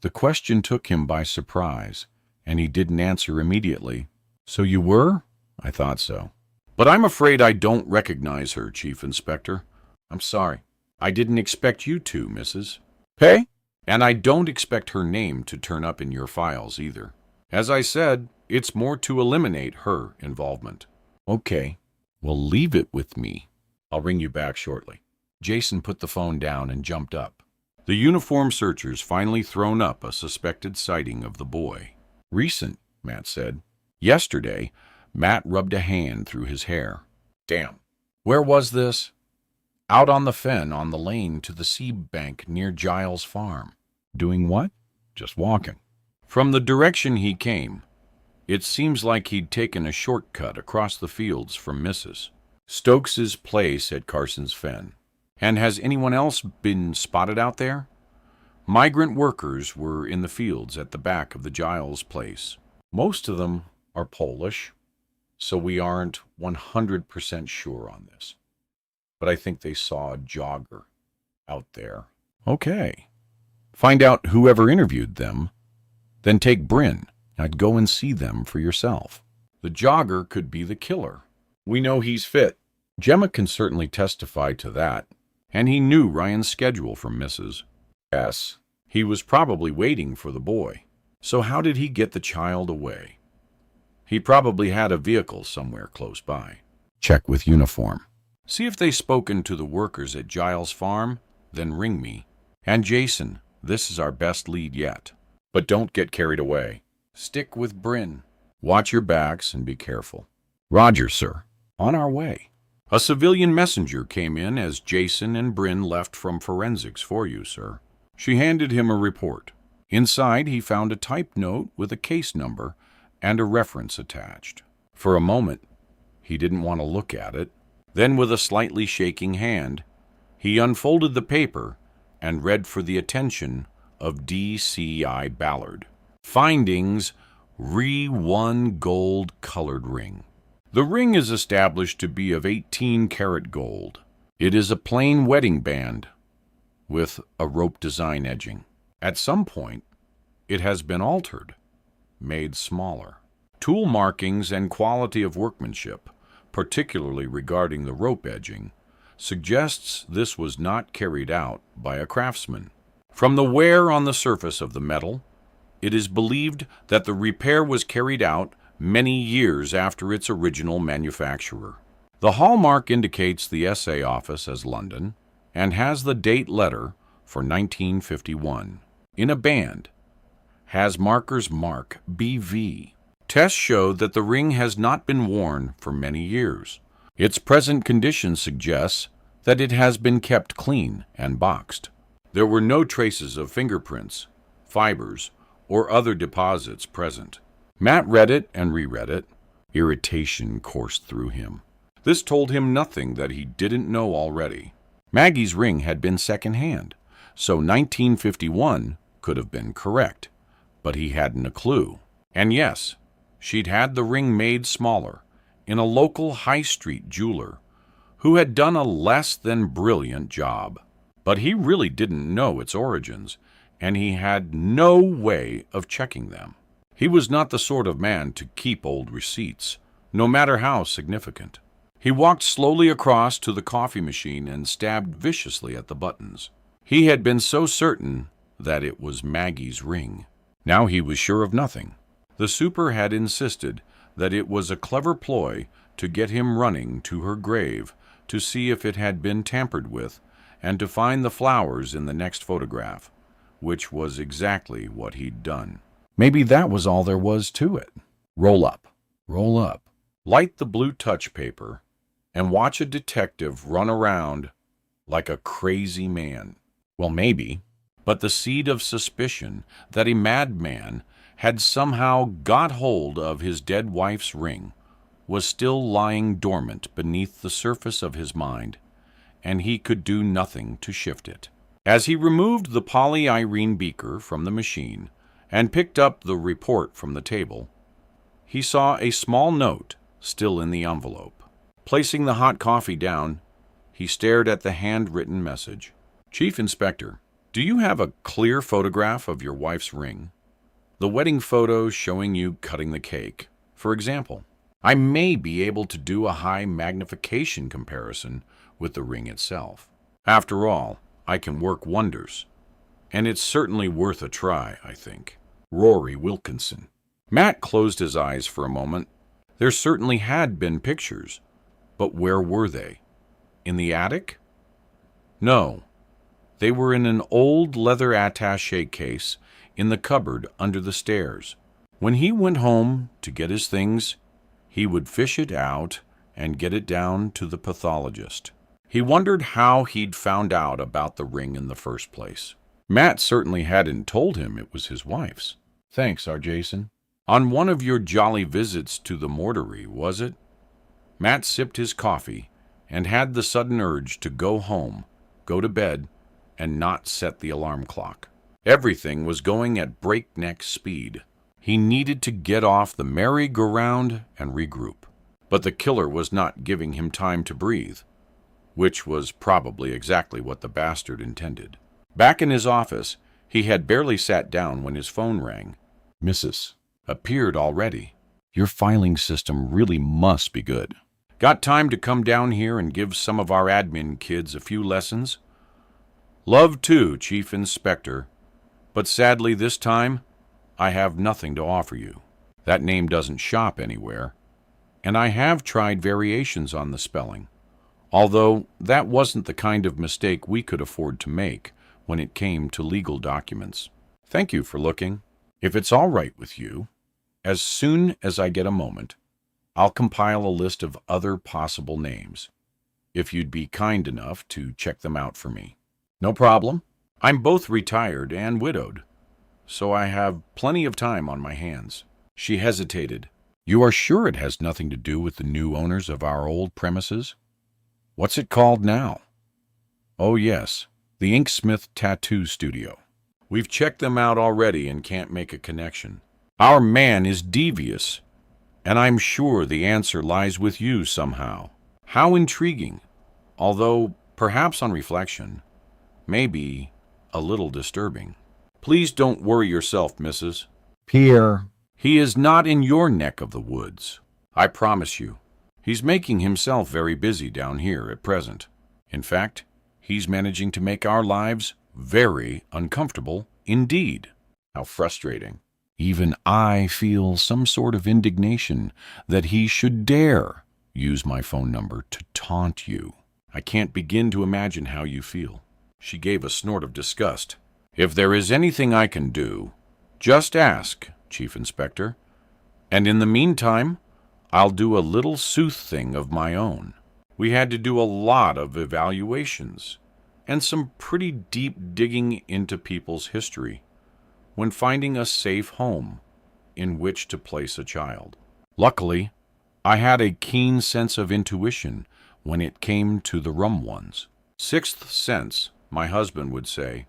The question took him by surprise, and he didn't answer immediately. So you were? I thought so. But I'm afraid I don't recognize her, Chief Inspector. I'm sorry. I didn't expect you to, Mrs. Pay? And I don't expect her name to turn up in your files either. As I said, it's more to eliminate her involvement. Okay, well, leave it with me. I'll ring you back shortly. Jason put the phone down and jumped up. The uniformed searchers finally thrown up a suspected sighting of the boy. Recent, Matt said. Yesterday, Matt rubbed a hand through his hair. Damn. Where was this? Out on the fen on the lane to the seed bank near Giles' farm. Doing what? Just walking. From the direction he came, it seems like he'd taken a shortcut across the fields from Mrs. Stokes's place at Carson's Fen. And has anyone else been spotted out there? Migrant workers were in the fields at the back of the Giles place. Most of them are Polish, so we aren't 100% sure on this. But I think they saw a jogger out there. Okay. Find out whoever interviewed them, then take Bryn. I'd go and see them for yourself. The jogger could be the killer. We know he's fit. Gemma can certainly testify to that. And he knew Ryan's schedule from Mrs. S. He was probably waiting for the boy. So how did he get the child away? He probably had a vehicle somewhere close by. Check with uniform. See if they've spoken to the workers at Giles' farm, then ring me. And Jason, this is our best lead yet. But don't get carried away. Stick with Bryn. Watch your backs and be careful. Roger, sir. On our way. A civilian messenger came in as Jason and Bryn left from forensics for you, sir. She handed him a report. Inside, he found a typed note with a case number and a reference attached. For a moment, he didn't want to look at it. Then, with a slightly shaking hand, he unfolded the paper and read for the attention of D.C.I. Ballard. Findings: Re-1 gold colored ring. The ring is established to be of 18-karat gold. It is a plain wedding band with a rope design edging. At some point, it has been altered, made smaller. Tool markings and quality of workmanship, particularly regarding the rope edging, suggests this was not carried out by a craftsman. From the wear on the surface of the metal, it is believed that the repair was carried out many years after its original manufacturer. The hallmark indicates the SA office as London and has the date letter for 1951. In a band, has markers mark BV. Tests show that the ring has not been worn for many years. Its present condition suggests that it has been kept clean and boxed. There were no traces of fingerprints, fibers, or other deposits present. Matt read it and reread it. Irritation coursed through him. This told him nothing that he didn't know already. Maggie's ring had been second-hand, so 1951 could have been correct, but he hadn't a clue. And yes, she'd had the ring made smaller in a local high-street jeweler who had done a less than brilliant job. But he really didn't know its origins, and he had no way of checking them. He was not the sort of man to keep old receipts, no matter how significant. He walked slowly across to the coffee machine and stabbed viciously at the buttons. He had been so certain that it was Maggie's ring. Now he was sure of nothing. The super had insisted that it was a clever ploy to get him running to her grave to see if it had been tampered with and to find the flowers in the next photograph, which was exactly what he'd done. Maybe that was all there was to it. Roll up, light the blue touch paper, and watch a detective run around like a crazy man. Well, maybe, but the seed of suspicion that a madman had somehow got hold of his dead wife's ring was still lying dormant beneath the surface of his mind, and he could do nothing to shift it. As he removed the polyirene beaker from the machine and picked up the report from the table, he saw a small note still in the envelope. Placing the hot coffee down, he stared at the handwritten message. Chief Inspector, do you have a clear photograph of your wife's ring? The wedding photo showing you cutting the cake, for example. I may be able to do a high magnification comparison with the ring itself. After all, I can work wonders. And it's certainly worth a try, I think. Rory Wilkinson. Matt closed his eyes for a moment. There certainly had been pictures, but where were they? In the attic? No. They were in an old leather attaché case in the cupboard under the stairs. When he went home to get his things, he would fish it out and get it down to the pathologist. He wondered how he'd found out about the ring in the first place. Matt certainly hadn't told him it was his wife's. Thanks, R. Jason. On one of your jolly visits to the mortuary, was it? Matt sipped his coffee and had the sudden urge to go home, go to bed, and not set the alarm clock. Everything was going at breakneck speed. He needed to get off the merry-go-round and regroup. But the killer was not giving him time to breathe, which was probably exactly what the bastard intended. Back in his office, he had barely sat down when his phone rang. Mrs. appeared already. Your filing system really must be good. Got time to come down here and give some of our admin kids a few lessons? Love to, Chief Inspector, but sadly this time, I have nothing to offer you. That name doesn't shop anywhere, and I have tried variations on the spelling, although that wasn't the kind of mistake we could afford to make when it came to legal documents. Thank you for looking. If it's all right with you, as soon as I get a moment, I'll compile a list of other possible names, if you'd be kind enough to check them out for me. No problem. I'm both retired and widowed, so I have plenty of time on my hands. She hesitated. You are sure it has nothing to do with the new owners of our old premises? What's it called now? Oh, yes, the Inksmith Tattoo Studio. We've checked them out already and can't make a connection. Our man is devious, and I'm sure the answer lies with you somehow. How intriguing, although perhaps on reflection, maybe a little disturbing. Please don't worry yourself, Mrs. Pierre. He is not in your neck of the woods, I promise you. He's making himself very busy down here at present. In fact, he's managing to make our lives very uncomfortable indeed. How frustrating. Even I feel some sort of indignation that he should dare use my phone number to taunt you. I can't begin to imagine how you feel. She gave a snort of disgust. If there is anything I can do, just ask, Chief Inspector. And in the meantime, I'll do a little soothing of my own. We had to do a lot of evaluations and some pretty deep digging into people's history when finding a safe home in which to place a child. Luckily, I had a keen sense of intuition when it came to the rum ones. Sixth sense, my husband would say.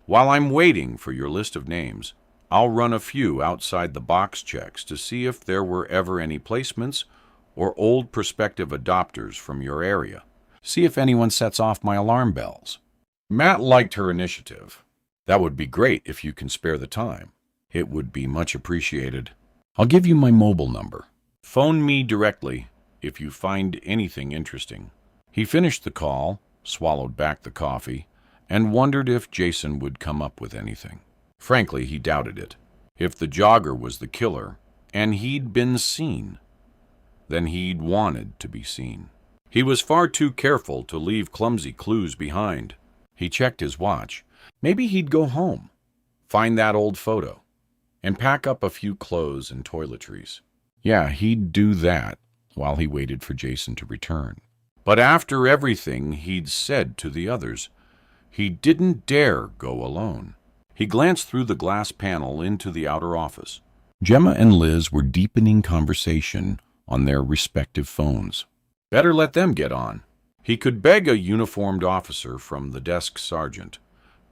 While I'm waiting for your list of names, I'll run a few outside the box checks to see if there were ever any placements or old prospective adopters from your area. See if anyone sets off my alarm bells. Matt liked her initiative. That would be great if you can spare the time. It would be much appreciated. I'll give you my mobile number. Phone me directly if you find anything interesting. He finished the call, swallowed back the coffee, and wondered if Jason would come up with anything. Frankly, he doubted it. If the jogger was the killer, and he'd been seen, than he'd wanted to be seen. He was far too careful to leave clumsy clues behind. He checked his watch. Maybe he'd go home, find that old photo, and pack up a few clothes and toiletries. Yeah, he'd do that while he waited for Jason to return. But after everything he'd said to the others, he didn't dare go alone. He glanced through the glass panel into the outer office. Gemma and Liz were deepening conversation on their respective phones. Better let them get on. He could beg a uniformed officer from the desk sergeant,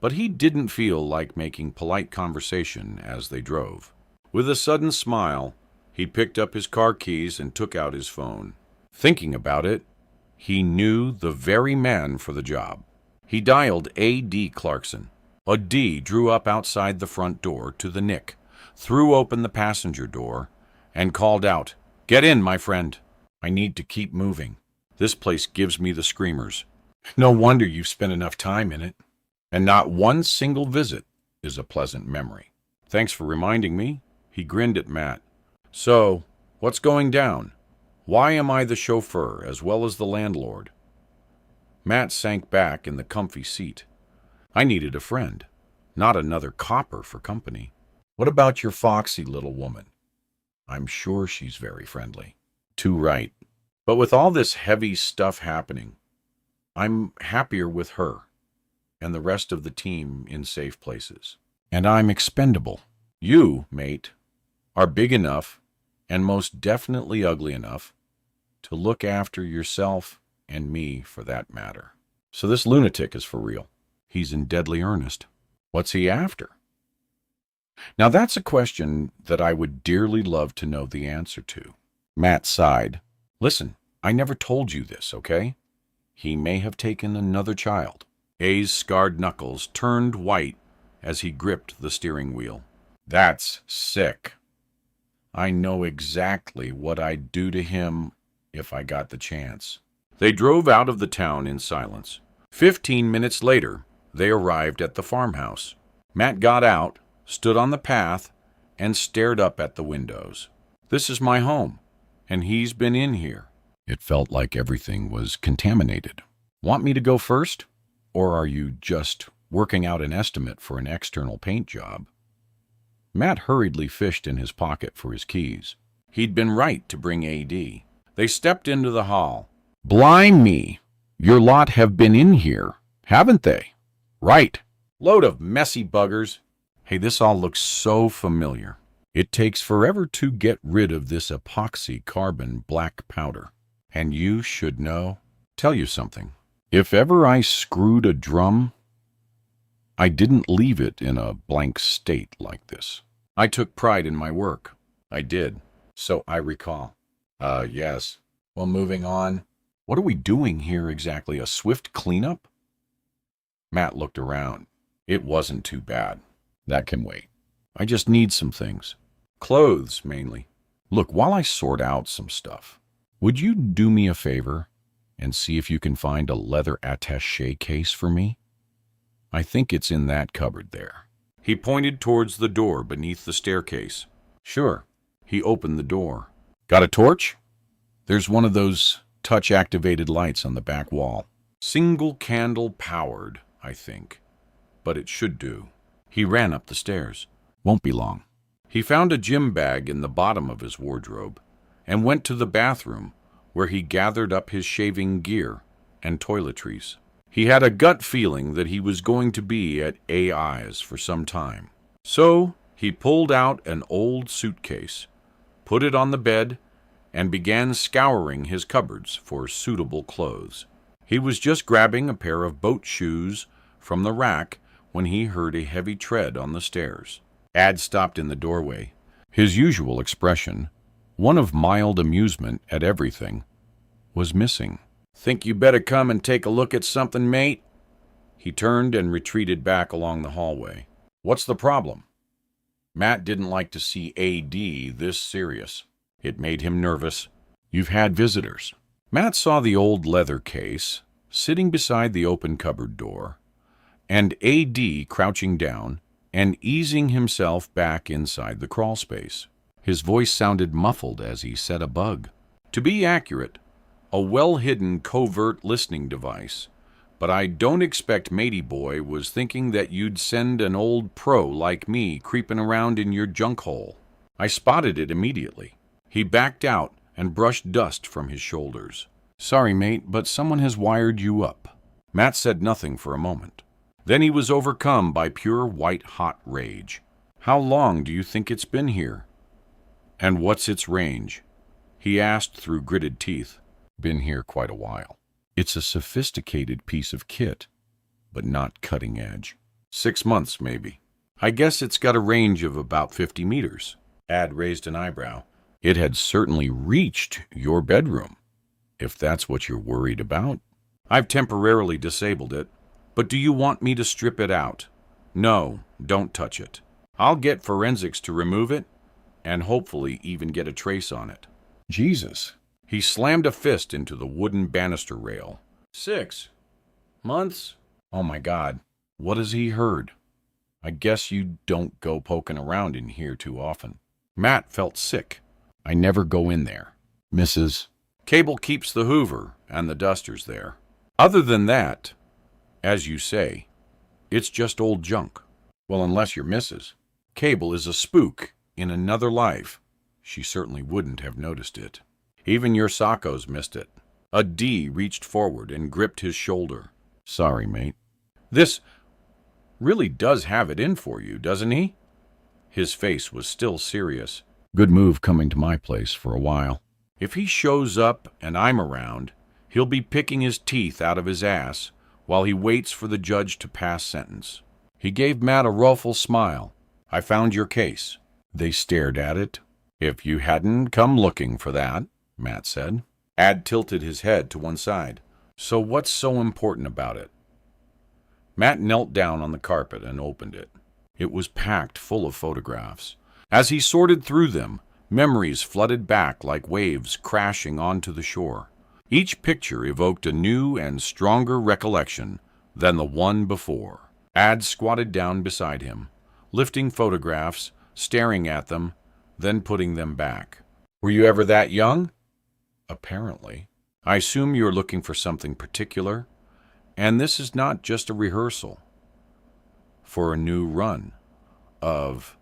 but he didn't feel like making polite conversation as they drove. With a sudden smile, he picked up his car keys and took out his phone. Thinking about it, he knew the very man for the job. He dialed A.D. Clarkson. A D drew up outside the front door to the Nick, threw open the passenger door, and called out, "Get in, my friend. I need to keep moving. This place gives me the screamers. No wonder you've spent enough time in it. And not one single visit is a pleasant memory." "Thanks for reminding me." He grinned at Matt. "So, what's going down? Why am I the chauffeur as well as the landlord?" Matt sank back in the comfy seat. "I needed a friend, not another copper for company. What about your foxy little woman? I'm sure she's very friendly." "Too right. But with all this heavy stuff happening, I'm happier with her and the rest of the team in safe places. And I'm expendable. You, mate, are big enough and most definitely ugly enough to look after yourself and me for that matter. So this lunatic is for real. He's in deadly earnest. What's he after?" Now that's a question that I would dearly love to know the answer to. Matt sighed. "Listen, I never told you this, okay? He may have taken another child." A's scarred knuckles turned white as he gripped the steering wheel. "That's sick. I know exactly what I'd do to him if I got the chance." They drove out of the town in silence. 15 minutes later, they arrived at the farmhouse. Matt got out, stood on the path, and stared up at the windows. "This is my home, and he's been in here." It felt like everything was contaminated. "Want me to go first? Or are you just working out an estimate for an external paint job?" Matt hurriedly fished in his pocket for his keys. He'd been right to bring A.D. They stepped into the hall. "Blimey, your lot have been in here, haven't they?" "Right. Load of messy buggers. Hey, this all looks so familiar. It takes forever to get rid of this epoxy carbon black powder. And you should know. Tell you something. If ever I screwed a drum, I didn't leave it in a blank state like this. I took pride in my work. I did. So I recall." Yes. Well, moving on. What are we doing here exactly? A swift cleanup?" Matt looked around. It wasn't too bad. That can wait. I just need some things. Clothes, mainly. Look, while I sort out some stuff, would you do me a favor and see if you can find a leather attaché case for me? I think it's in that cupboard there. He pointed towards the door beneath the staircase. "Sure." He opened the door. "Got a torch?" "There's one of those touch-activated lights on the back wall. Single candle powered, I think. But it should do." He ran up the stairs. "Won't be long." He found a gym bag in the bottom of his wardrobe and went to the bathroom, where he gathered up his shaving gear and toiletries. He had a gut feeling that he was going to be at AI's for some time. So he pulled out an old suitcase, put it on the bed, and began scouring his cupboards for suitable clothes. He was just grabbing a pair of boat shoes from the rack when he heard a heavy tread on the stairs. Ad stopped in the doorway. His usual expression, one of mild amusement at everything, was missing. "Think you better come and take a look at something, mate?" He turned and retreated back along the hallway. "What's the problem?" Matt didn't like to see A.D. this serious. It made him nervous. "You've had visitors." Matt saw the old leather case sitting beside the open cupboard door, and A.D. crouching down and easing himself back inside the crawl space. His voice sounded muffled as he said a bug. To be accurate, a well-hidden covert listening device. But I don't expect Matey Boy was thinking that you'd send an old pro like me creeping around in your junk hole. I spotted it immediately. He backed out and brushed dust from his shoulders. Sorry, mate, but someone has wired you up. Matt said nothing for a moment. Then he was overcome by pure white-hot rage. How long do you think it's been here? And what's its range? He asked through gritted teeth. Been here quite a while. It's a sophisticated piece of kit, but not cutting edge. 6 months, maybe. I guess it's got a range of about 50 meters. Ad raised an eyebrow. It had certainly reached your bedroom, if that's what you're worried about. I've temporarily disabled it, but do you want me to strip it out? No, don't touch it. I'll get forensics to remove it, and hopefully even get a trace on it. Jesus. He slammed a fist into the wooden banister rail. 6 months? Oh my God, what has he heard? I guess you don't go poking around in here too often. Matt felt sick. I never go in there. Mrs. Cable keeps the Hoover and the dusters there. Other than that, as you say, it's just old junk. Well, unless you're Mrs. Cable is a spook in another life. She certainly wouldn't have noticed it. Even your sockos missed it. A D reached forward and gripped his shoulder. Sorry, mate. This really does have it in for you, doesn't he? His face was still serious. Good move coming to my place for a while. If he shows up and I'm around, he'll be picking his teeth out of his ass while he waits for the judge to pass sentence. He gave Matt a rueful smile. I found your case. They stared at it. If you hadn't come looking for that, Matt said. Ad tilted his head to one side. So what's so important about it? Matt knelt down on the carpet and opened it. It was packed full of photographs. As he sorted through them, memories flooded back like waves crashing onto the shore. Each picture evoked a new and stronger recollection than the one before. Ad squatted down beside him, lifting photographs, staring at them, then putting them back. Were you ever that young? Apparently. I assume you're looking for something particular, and this is not just a rehearsal for a new run of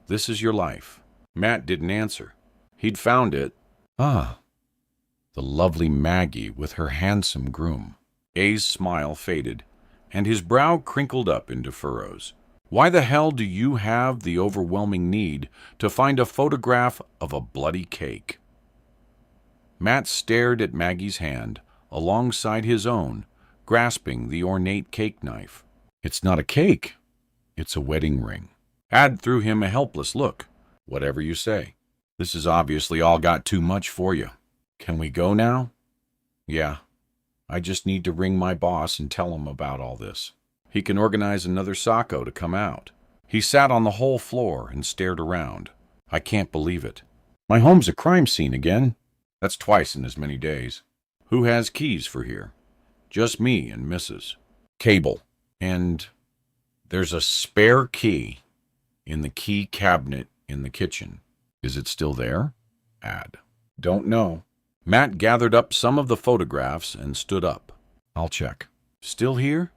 This Is Your Life. Matt didn't answer. He'd found it. Ah, the lovely Maggie with her handsome groom. A's smile faded, and his brow crinkled up into furrows. Why the hell do you have the overwhelming need to find a photograph of a bloody cake? Matt stared at Maggie's hand, alongside his own, grasping the ornate cake knife. It's not a cake. It's a wedding ring. Ad threw him a helpless look. Whatever you say. This has obviously all got too much for you. Can we go now? Yeah. I just need to ring my boss and tell him about all this. He can organize another Sacco to come out. He sat on the whole floor and stared around. I can't believe it. My home's a crime scene again. That's twice in as many days. Who has keys for here? Just me and Mrs. Cable. And there's a spare key in the key cabinet in the kitchen. Is it still there? Ad. Don't know. Matt gathered up some of the photographs and stood up. I'll check. Still here?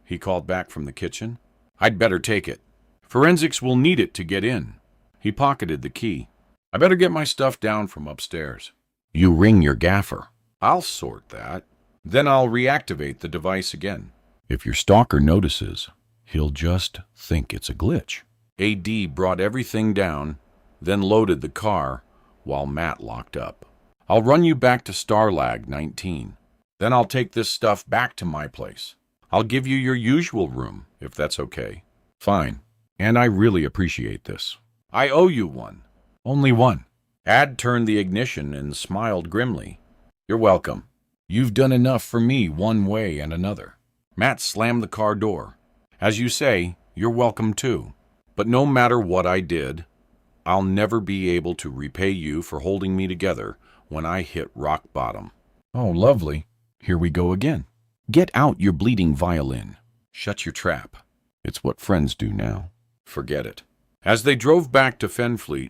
He called back from the kitchen. I'd better take it. Forensics will need it to get in. He pocketed the key. I better get my stuff down from upstairs. You ring your gaffer. I'll sort that. Then I'll reactivate the device again. If your stalker notices, he'll just think it's a glitch. AD brought everything down, then loaded the car while Matt locked up. I'll run you back to Starlag 19. Then I'll take this stuff back to my place. I'll give you your usual room, if that's okay. Fine. And I really appreciate this. I owe you one. Only one. Ad turned the ignition and smiled grimly. You're welcome. You've done enough for me one way and another. Matt slammed the car door. As you say, you're welcome too. But no matter what I did, I'll never be able to repay you for holding me together when I hit rock bottom. Oh, lovely. Here we go again. Get out your bleeding violin. Shut your trap. It's what friends do now. Forget it. As they drove back to Fenfleet,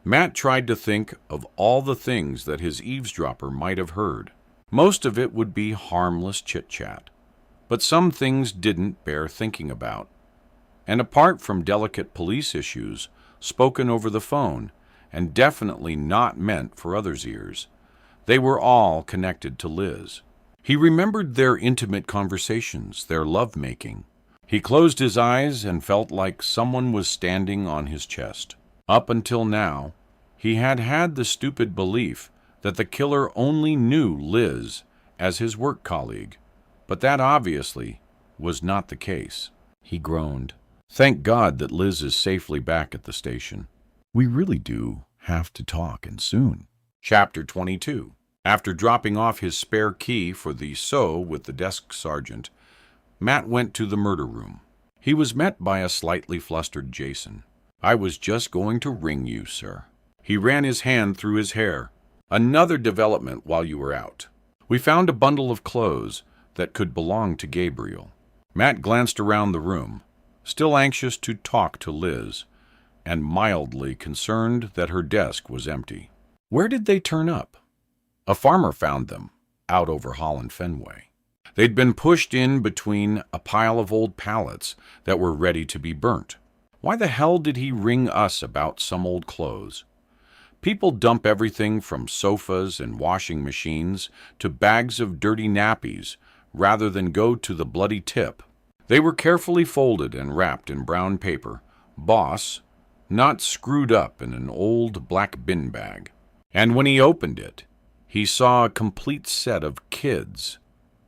Matt tried to think of all the things that his eavesdropper might have heard. Most of it would be harmless chit-chat, but some things didn't bear thinking about. And apart from delicate police issues spoken over the phone and definitely not meant for others' ears, they were all connected to Liz. He remembered their intimate conversations, their love-making. He closed his eyes and felt like someone was standing on his chest. Up until now, he had had the stupid belief that the killer only knew Liz as his work colleague, but that obviously was not the case. He groaned. Thank God that Liz is safely back at the station. We really do have to talk, and soon. Chapter 22. After dropping off his spare key for the sew with the desk sergeant, Matt went to the murder room. He was met by a slightly flustered Jason. I was just going to ring you, sir. He ran his hand through his hair. Another development while you were out. We found a bundle of clothes that could belong to Gabriel. Matt glanced around the room, still anxious to talk to Liz, and mildly concerned that her desk was empty. Where did they turn up? A farmer found them, out over Holland Fenway. They'd been pushed in between a pile of old pallets that were ready to be burnt. Why the hell did he ring us about some old clothes? People dump everything from sofas and washing machines to bags of dirty nappies rather than go to the bloody tip. They were carefully folded and wrapped in brown paper, boss, not screwed up in an old black bin bag. And when he opened it, he saw a complete set of kids,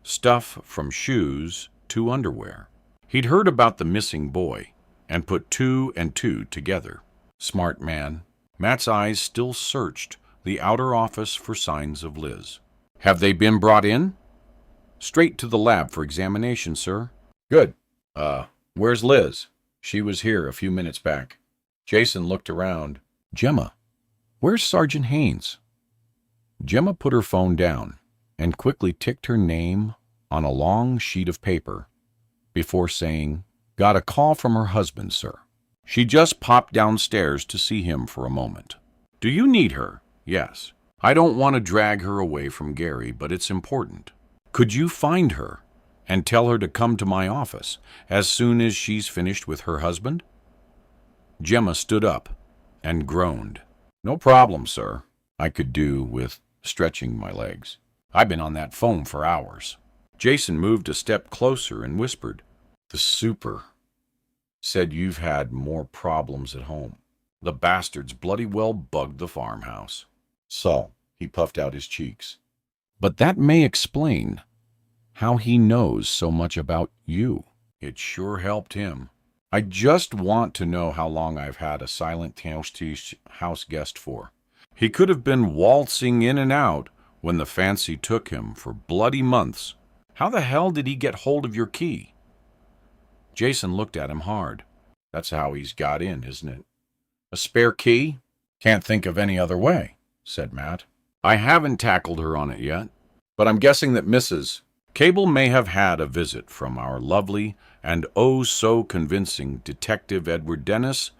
stuff from shoes to underwear. He'd heard about the missing boy and put two and two together. Smart man. Matt's eyes still searched the outer office for signs of Liz. Have they been brought in? Straight to the lab for examination, sir. Good. Where's Liz? She was here a few minutes back. Jason looked around. Gemma, where's Sergeant Haynes? Gemma put her phone down and quickly ticked her name on a long sheet of paper before saying, Got a call from her husband, sir. She just popped downstairs to see him for a moment. Do you need her? Yes. I don't want to drag her away from Gary, but it's important. Could you find her and tell her to come to my office as soon as she's finished with her husband? Gemma stood up and groaned. No problem, sir. I could do with stretching my legs. I've been on that phone for hours. Jason moved a step closer and whispered, The super said you've had more problems at home. The bastards bloody well bugged the farmhouse. So, he puffed out his cheeks. But that may explain how he knows so much about you. It sure helped him. I just want to know how long I've had a silent house guest for. He could have been waltzing in and out when the fancy took him for bloody months. How the hell did he get hold of your key? Jason looked at him hard. That's how he's got in, isn't it? A spare key? Can't think of any other way, said Matt. I haven't tackled her on it yet, but I'm guessing that Mrs. Cable may have had a visit from our lovely and oh-so-convincing Detective Edward Dennis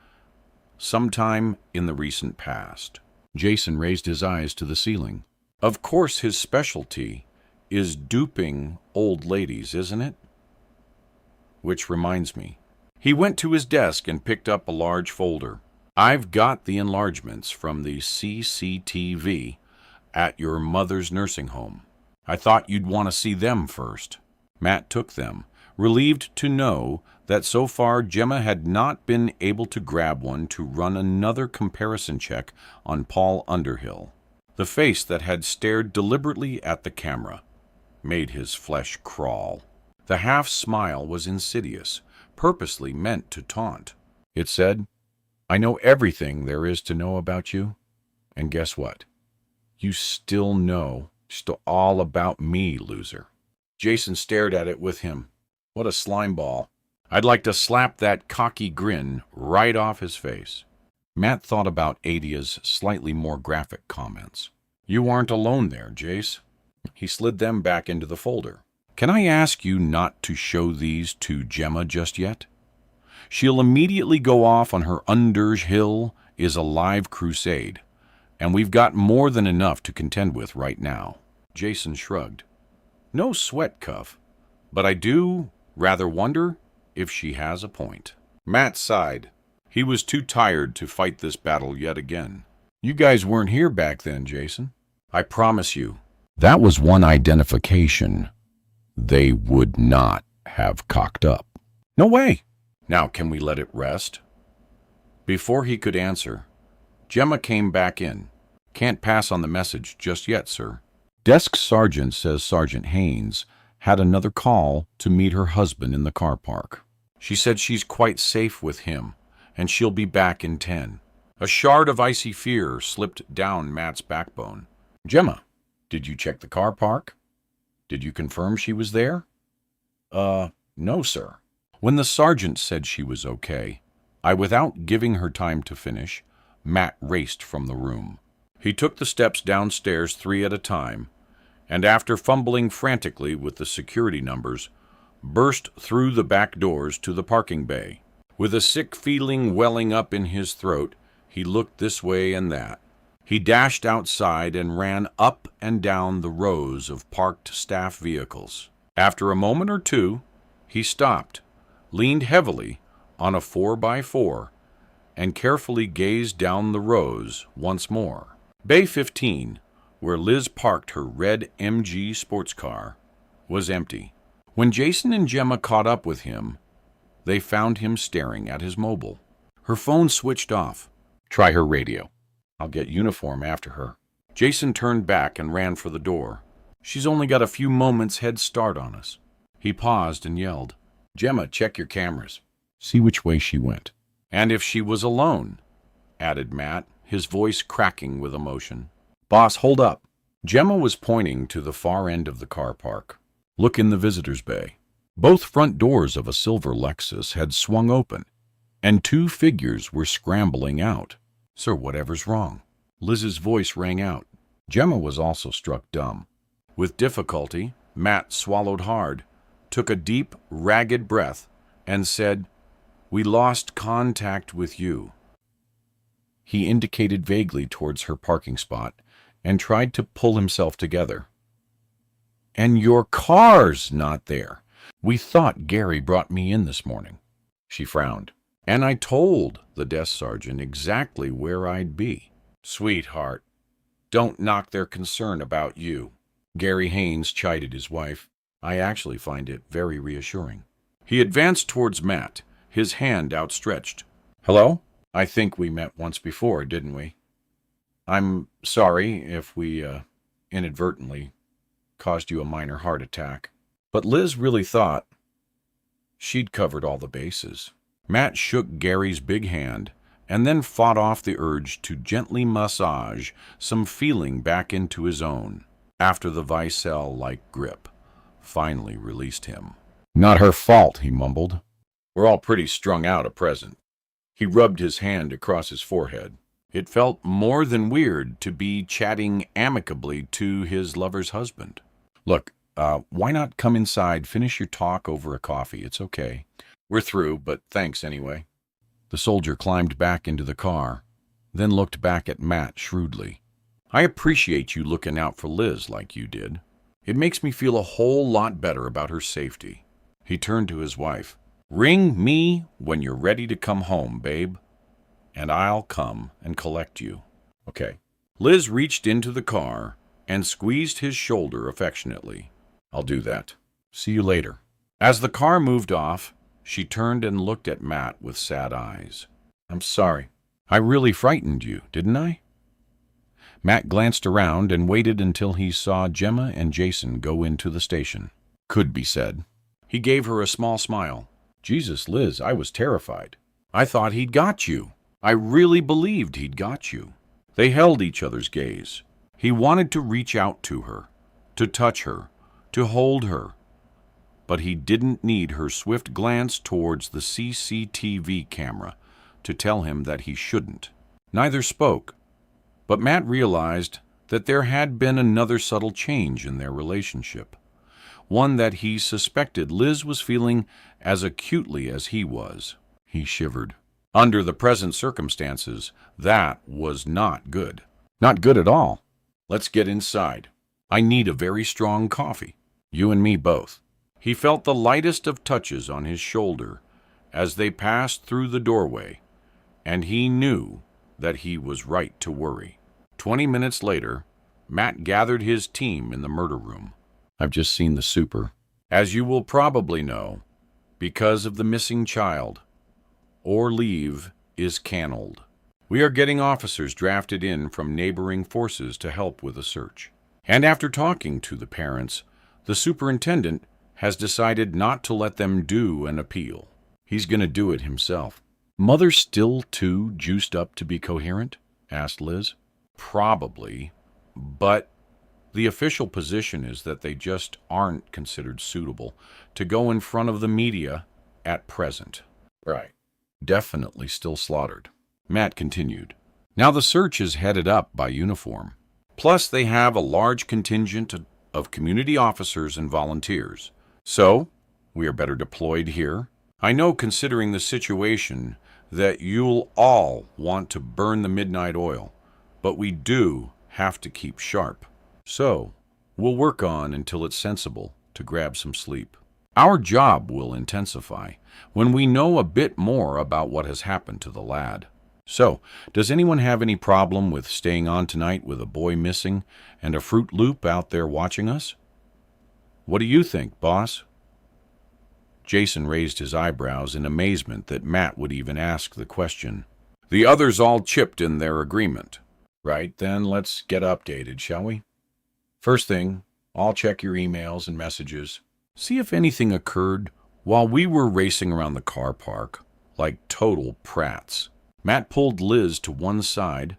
sometime in the recent past. Jason raised his eyes to the ceiling. Of course his specialty is duping old ladies, isn't it? Which reminds me. He went to his desk and picked up a large folder. I've got the enlargements from the CCTV at your mother's nursing home. I thought you'd want to see them first. Matt took them, relieved to know that so far Gemma had not been able to grab one to run another comparison check on Paul Underhill. The face that had stared deliberately at the camera made his flesh crawl. The half-smile was insidious, purposely meant to taunt. It said, I know everything there is to know about you, and guess what? You still know all about me, loser. Jason stared at it with him. What a slimeball. I'd like to slap that cocky grin right off his face. Matt thought about Adia's slightly more graphic comments. You aren't alone there, Jace. He slid them back into the folder. Can I ask you not to show these to Gemma just yet? She'll immediately go off on her Underge Hill is a live crusade, and we've got more than enough to contend with right now." Jason shrugged. "No sweat, Cuff, but I do rather wonder if she has a point." Matt sighed. He was too tired to fight this battle yet again. "You guys weren't here back then, Jason. I promise you, that was one identification they would not have cocked up." "No way." "Now can we let it rest?" Before he could answer, Gemma came back in. "Can't pass on the message just yet, sir. Desk sergeant says Sergeant Haynes had another call to meet her husband in the car park. She said she's quite safe with him, and she'll be back in 10. A shard of icy fear slipped down Matt's backbone. "Gemma, did you check the car park? Did you confirm she was there?" No, sir." When the sergeant said she was okay, without giving her time to finish, Matt raced from the room. He took the steps downstairs 3 at a time, and after fumbling frantically with the security numbers, burst through the back doors to the parking bay. With a sick feeling welling up in his throat, he looked this way and that. He dashed outside and ran up and down the rows of parked staff vehicles. After a moment or two, he stopped, leaned heavily on a 4x4, and carefully gazed down the rows once more. Bay 15, where Liz parked her red MG sports car, was empty. When Jason and Gemma caught up with him, they found him staring at his mobile. Her phone switched off. "Try her radio. I'll get uniform after her." Jason turned back and ran for the door. "She's only got a few moments head start on us." He paused and yelled, "Gemma, check your cameras. See which way she went." "And if she was alone," added Matt, his voice cracking with emotion. "Boss, hold up." Gemma was pointing to the far end of the car park. "Look in the visitor's bay." Both front doors of a silver Lexus had swung open, and 2 figures were scrambling out. "Sir, whatever's wrong?" Liz's voice rang out. Gemma was also struck dumb. With difficulty, Matt swallowed hard, took a deep, ragged breath, and said, "We lost contact with you." He indicated vaguely towards her parking spot and tried to pull himself together. "And your car's not there. We thought Gary brought me in this morning." She frowned. "And I told the desk sergeant exactly where I'd be." "Sweetheart, don't knock their concern about you." Gary Haynes chided his wife. "I actually find it very reassuring." He advanced towards Matt, his hand outstretched. "Hello? I think we met once before, didn't we? I'm sorry if we inadvertently caused you a minor heart attack." But Liz really thought she'd covered all the bases. Matt shook Gary's big hand and then fought off the urge to gently massage some feeling back into his own after the Vicel-like grip finally released him. "Not her fault," he mumbled. "We're all pretty strung out at present." He rubbed his hand across his forehead. It felt more than weird to be chatting amicably to his lover's husband. "Look, why not come inside, finish your talk over a coffee? It's okay. We're through, but thanks anyway." The soldier climbed back into the car, then looked back at Matt shrewdly. "I appreciate you looking out for Liz like you did. It makes me feel a whole lot better about her safety." He turned to his wife. "Ring me when you're ready to come home, babe, and I'll come and collect you." "Okay." Liz reached into the car and squeezed his shoulder affectionately. "I'll do that. See you later." As the car moved off, she turned and looked at Matt with sad eyes. "I'm sorry. I really frightened you, didn't I?" Matt glanced around and waited until he saw Gemma and Jason go into the station. Could be said. He gave her a small smile. "Jesus, Liz, I was terrified. I thought he'd got you. I really believed he'd got you." They held each other's gaze. He wanted to reach out to her, to touch her, to hold her, but he didn't need her swift glance towards the CCTV camera to tell him that he shouldn't. Neither spoke, but Matt realized that there had been another subtle change in their relationship, one that he suspected Liz was feeling as acutely as he was. He shivered. Under the present circumstances, that was not good. Not good at all. Let's get inside. I need a very strong coffee. You and me both. He felt the lightest of touches on his shoulder as they passed through the doorway, and he knew that he was right to worry. 20 minutes later, Matt gathered his team in the murder room. I've just seen the super. As you will probably know, because of the missing child, Orleave is cannelled. We are getting officers drafted in from neighboring forces to help with the search. And after talking to the parents, the superintendent has decided not to let them do an appeal. He's going to do it himself. Mother still too juiced up to be coherent? Asked Liz. Probably, but the official position is that they just aren't considered suitable to go in front of the media at present. Right. Definitely still slaughtered. Matt continued. Now the search is headed up by uniform. Plus they have a large contingent of community officers and volunteers. So, we are better deployed here. I know, considering the situation, that you'll all want to burn the midnight oil, but we do have to keep sharp. So, we'll work on until it's sensible to grab some sleep. Our job will intensify when we know a bit more about what has happened to the lad. So, does anyone have any problem with staying on tonight with a boy missing and a Fruit Loop out there watching us? What do you think, boss? Jason raised his eyebrows in amazement that Matt would even ask the question. The others all chipped in their agreement. Right, then let's get updated, shall we? First thing, I'll check your emails and messages. See if anything occurred while we were racing around the car park like total prats. Matt pulled Liz to one side,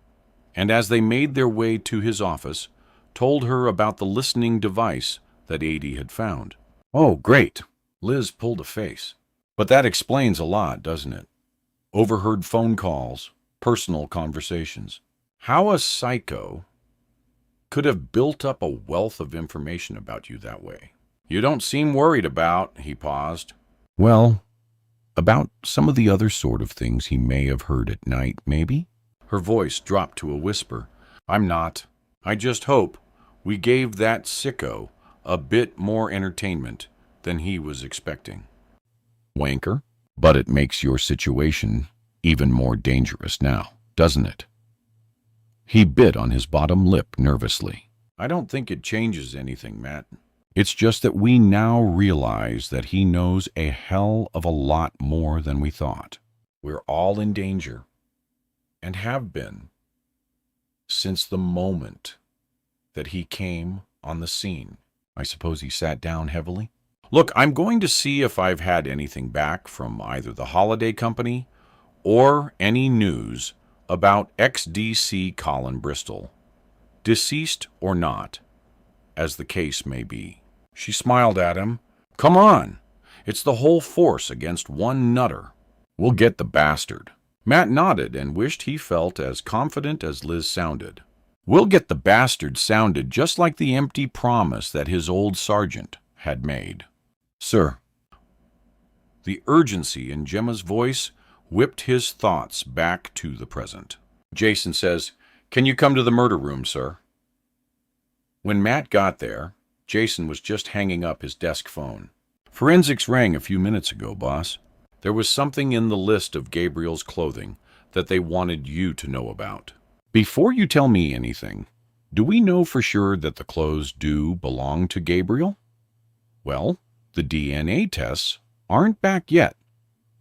and as they made their way to his office, told her about the listening device that Adie had found. Oh, great. Liz pulled a face. But that explains a lot, doesn't it? Overheard phone calls, personal conversations. How a psycho could have built up a wealth of information about you that way. You don't seem worried about, he paused. Well, about some of the other sort of things he may have heard at night, maybe? Her voice dropped to a whisper. I'm not. I just hope we gave that sicko a bit more entertainment than he was expecting. Wanker, but it makes your situation even more dangerous now, doesn't it? He bit on his bottom lip nervously. I don't think it changes anything, Matt. It's just that we now realize that he knows a hell of a lot more than we thought. We're all in danger, and have been, since the moment that he came on the scene. I suppose he sat down heavily. Look, I'm going to see if I've had anything back from either the holiday company or any news about ex-DC Colin Bristol, deceased or not, as the case may be. She smiled at him. Come on, it's the whole force against one nutter. We'll get the bastard. Matt nodded and wished he felt as confident as Liz sounded. We'll get the bastard sounded just like the empty promise that his old sergeant had made. Sir. The urgency in Gemma's voice whipped his thoughts back to the present. Jason says, Can you come to the murder room, sir? When Matt got there, Jason was just hanging up his desk phone. Forensics rang a few minutes ago, boss. There was something in the list of Gabriel's clothing that they wanted you to know about. Before you tell me anything, do we know for sure that the clothes do belong to Gabriel? Well, the DNA tests aren't back yet,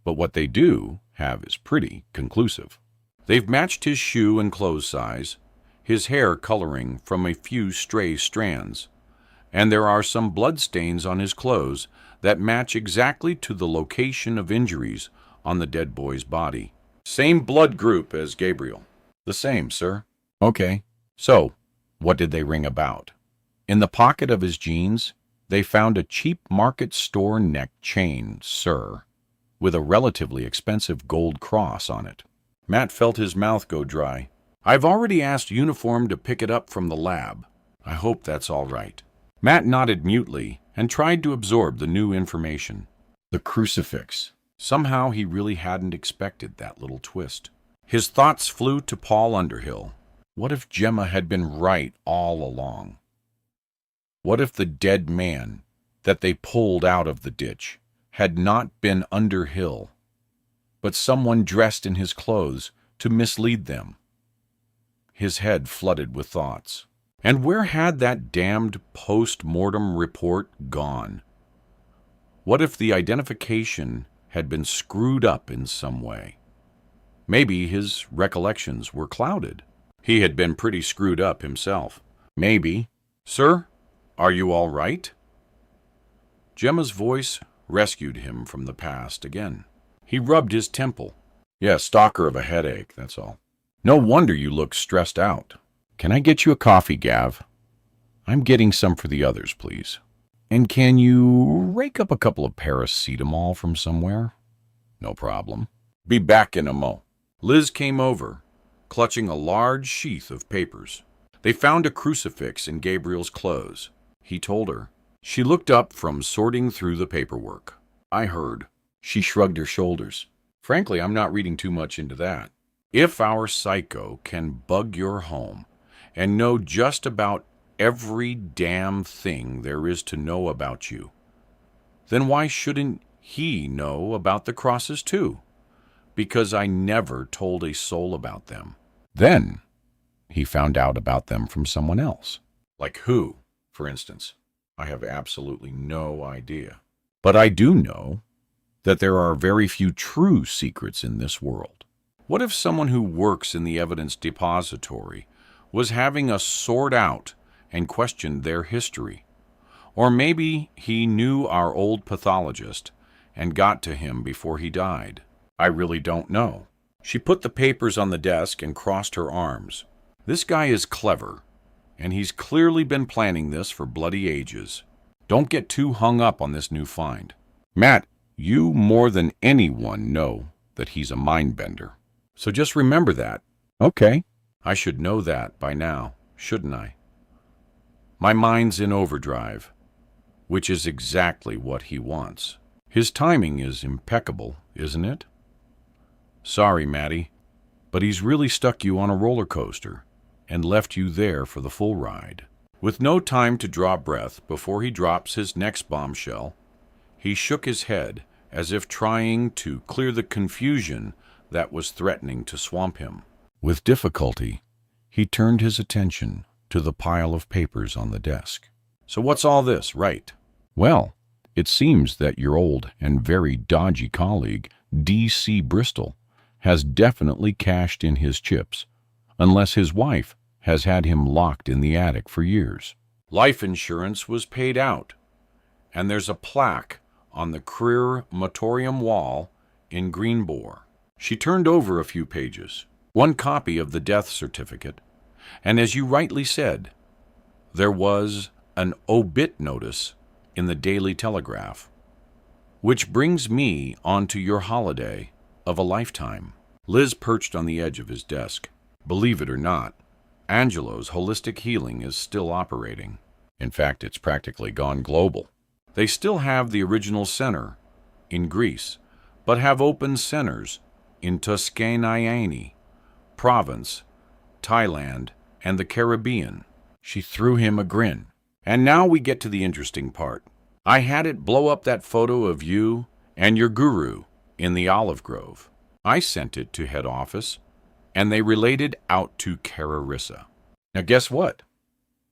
but what they do have is pretty conclusive. They've matched his shoe and clothes size, his hair coloring from a few stray strands, and there are some blood stains on his clothes that match exactly to the location of injuries on the dead boy's body. Same blood group as Gabriel. The same, sir. Okay. So, what did they ring about? In the pocket of his jeans, they found a cheap market store neck chain, sir, with a relatively expensive gold cross on it. Matt felt his mouth go dry. I've already asked Uniform to pick it up from the lab. I hope that's all right. Matt nodded mutely and tried to absorb the new information. The crucifix, Somehow he really hadn't expected that little twist. His thoughts flew to Paul Underhill. What if Gemma had been right all along? What if the dead man that they pulled out of the ditch had not been Underhill, but someone dressed in his clothes to mislead them? His head flooded with thoughts. And where had that damned post-mortem report gone? What if the identification had been screwed up in some way? Maybe his recollections were clouded. He had been pretty screwed up himself. Maybe. "Sir, are you all right?" Gemma's voice rescued him from the past again. He rubbed his temple. "Yeah, stalker of a headache, that's all. No wonder you look stressed out. Can I get you a coffee, Gav? I'm getting some for the others, please. And can you rake up a couple of paracetamol from somewhere?" "No problem. Be back in a mo." Liz came over, clutching a large sheath of papers. They found a crucifix in Gabriel's clothes. He told her. She looked up from sorting through the paperwork. "I heard." She shrugged her shoulders. "Frankly, I'm not reading too much into that. If our psycho can bug your home and know just about every damn thing there is to know about you, then why shouldn't he know about the crosses too? Because I never told a soul about them." Then he found out about them from someone else. Like who, for instance? I have absolutely no idea. But I do know that there are very few true secrets in this world. What if someone who works in the evidence depository was having us sort out and question their history? Or maybe he knew our old pathologist and got to him before he died. I really don't know. She put the papers on the desk and crossed her arms. This guy is clever, and he's clearly been planning this for bloody ages. Don't get too hung up on this new find. Matt, you more than anyone know that he's a mind-bender. So just remember that. Okay. I should know that by now, shouldn't I? My mind's in overdrive, which is exactly what he wants. His timing is impeccable, isn't it? Sorry, Matty, but he's really stuck you on a roller coaster and left you there for the full ride. With no time to draw breath before he drops his next bombshell, he shook his head as if trying to clear the confusion that was threatening to swamp him. With difficulty, he turned his attention to the pile of papers on the desk. "So what's all this, right?" "Well, it seems that your old and very dodgy colleague, D.C. Bristol, has definitely cashed in his chips, unless his wife has had him locked in the attic for years. Life insurance was paid out, and there's a plaque on the crematorium wall in Greenbour." She turned over a few pages. One copy of the death certificate, and as you rightly said, there was an obit notice in the Daily Telegraph. Which brings me onto your holiday of a lifetime. Liz perched on the edge of his desk. Believe it or not, Angelo's holistic healing is still operating. In fact, it's practically gone global. They still have the original center in Greece, but have open centers in Tuscany, Provence, Thailand, and the Caribbean. She threw him a grin. And now we get to the interesting part. I had it blow up that photo of you and your guru in the olive grove. I sent it to head office, and they relayed it out to Cararissa. Now guess what?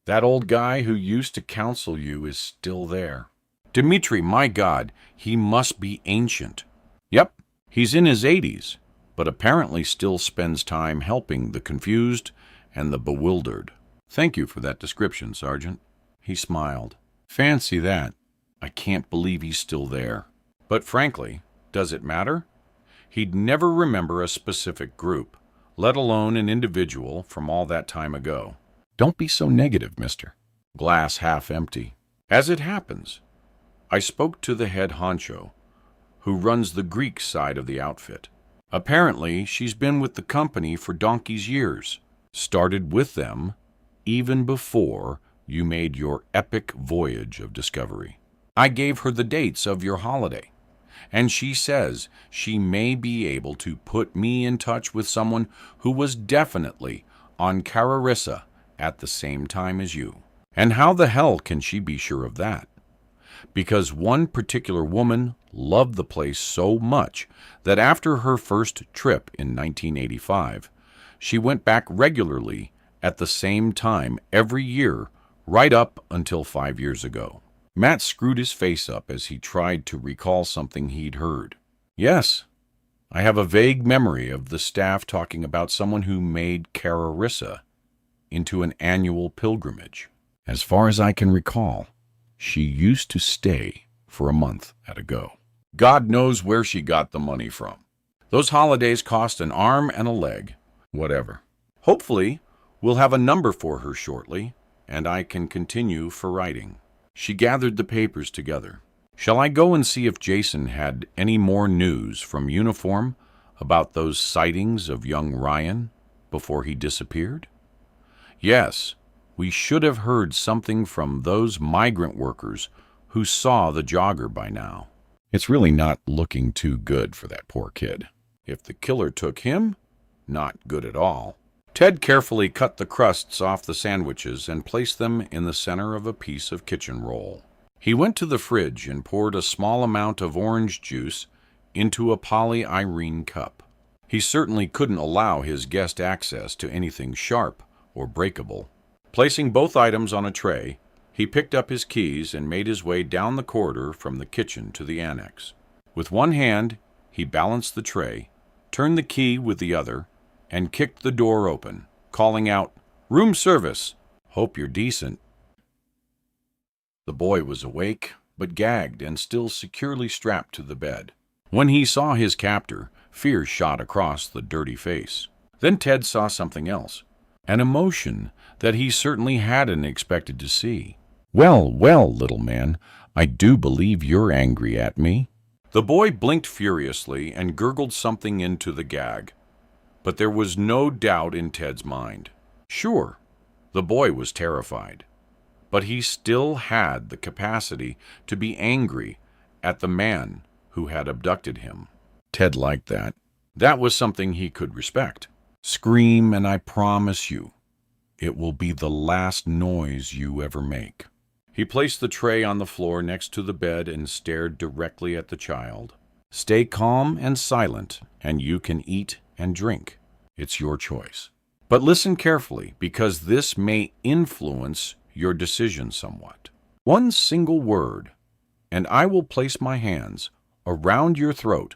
That old guy who used to counsel you is still there. Dmitri, my God, he must be ancient. Yep, he's in his 80s, but apparently still spends time helping the confused and the bewildered. Thank you for that description, Sergeant. He smiled. Fancy that. I can't believe he's still there. But frankly, does it matter? He'd never remember a specific group, let alone an individual from all that time ago. Don't be so negative, mister. Glass half empty. As it happens, I spoke to the head honcho, who runs the Greek side of the outfit. Apparently, she's been with the company for donkey's years. Started with them even before you made your epic voyage of discovery. I gave her the dates of your holiday, and she says she may be able to put me in touch with someone who was definitely on Cararissa at the same time as you. And how the hell can she be sure of that? Because one particular woman loved the place so much that after her first trip in 1985, she went back regularly at the same time every year right up until 5 years ago. Matt screwed his face up as he tried to recall something he'd heard. Yes, I have a vague memory of the staff talking about someone who made Cararissa into an annual pilgrimage. As far as I can recall, she used to stay for a month at a go. God knows where she got the money from. Those holidays cost an arm and a leg. Whatever. Hopefully, we'll have a number for her shortly, and I can continue for writing. She gathered the papers together. Shall I go and see if Jason had any more news from Uniform about those sightings of young Ryan before he disappeared? Yes, we should have heard something from those migrant workers who saw the jogger by now. It's really not looking too good for that poor kid. If the killer took him, not good at all. Ted carefully cut the crusts off the sandwiches and placed them in the center of a piece of kitchen roll. He went to the fridge and poured a small amount of orange juice into a polyirene cup. He certainly couldn't allow his guest access to anything sharp or breakable. Placing both items on a tray, he picked up his keys and made his way down the corridor from the kitchen to the annex. With one hand, he balanced the tray, turned the key with the other, and kicked the door open, calling out, "Room service! Hope you're decent." The boy was awake, but gagged and still securely strapped to the bed. When he saw his captor, fear shot across the dirty face. Then Ted saw something else, an emotion that he certainly hadn't expected to see. "Well, well, little man, I do believe you're angry at me." The boy blinked furiously and gurgled something into the gag. But there was no doubt in Ted's mind. Sure, the boy was terrified, but he still had the capacity to be angry at the man who had abducted him. Ted liked that. That was something he could respect. "Scream, and I promise you, it will be the last noise you ever make." He placed the tray on the floor next to the bed and stared directly at the child. "Stay calm and silent, and you can eat and drink. It's your choice. But listen carefully, because this may influence your decision somewhat. One single word, and I will place my hands around your throat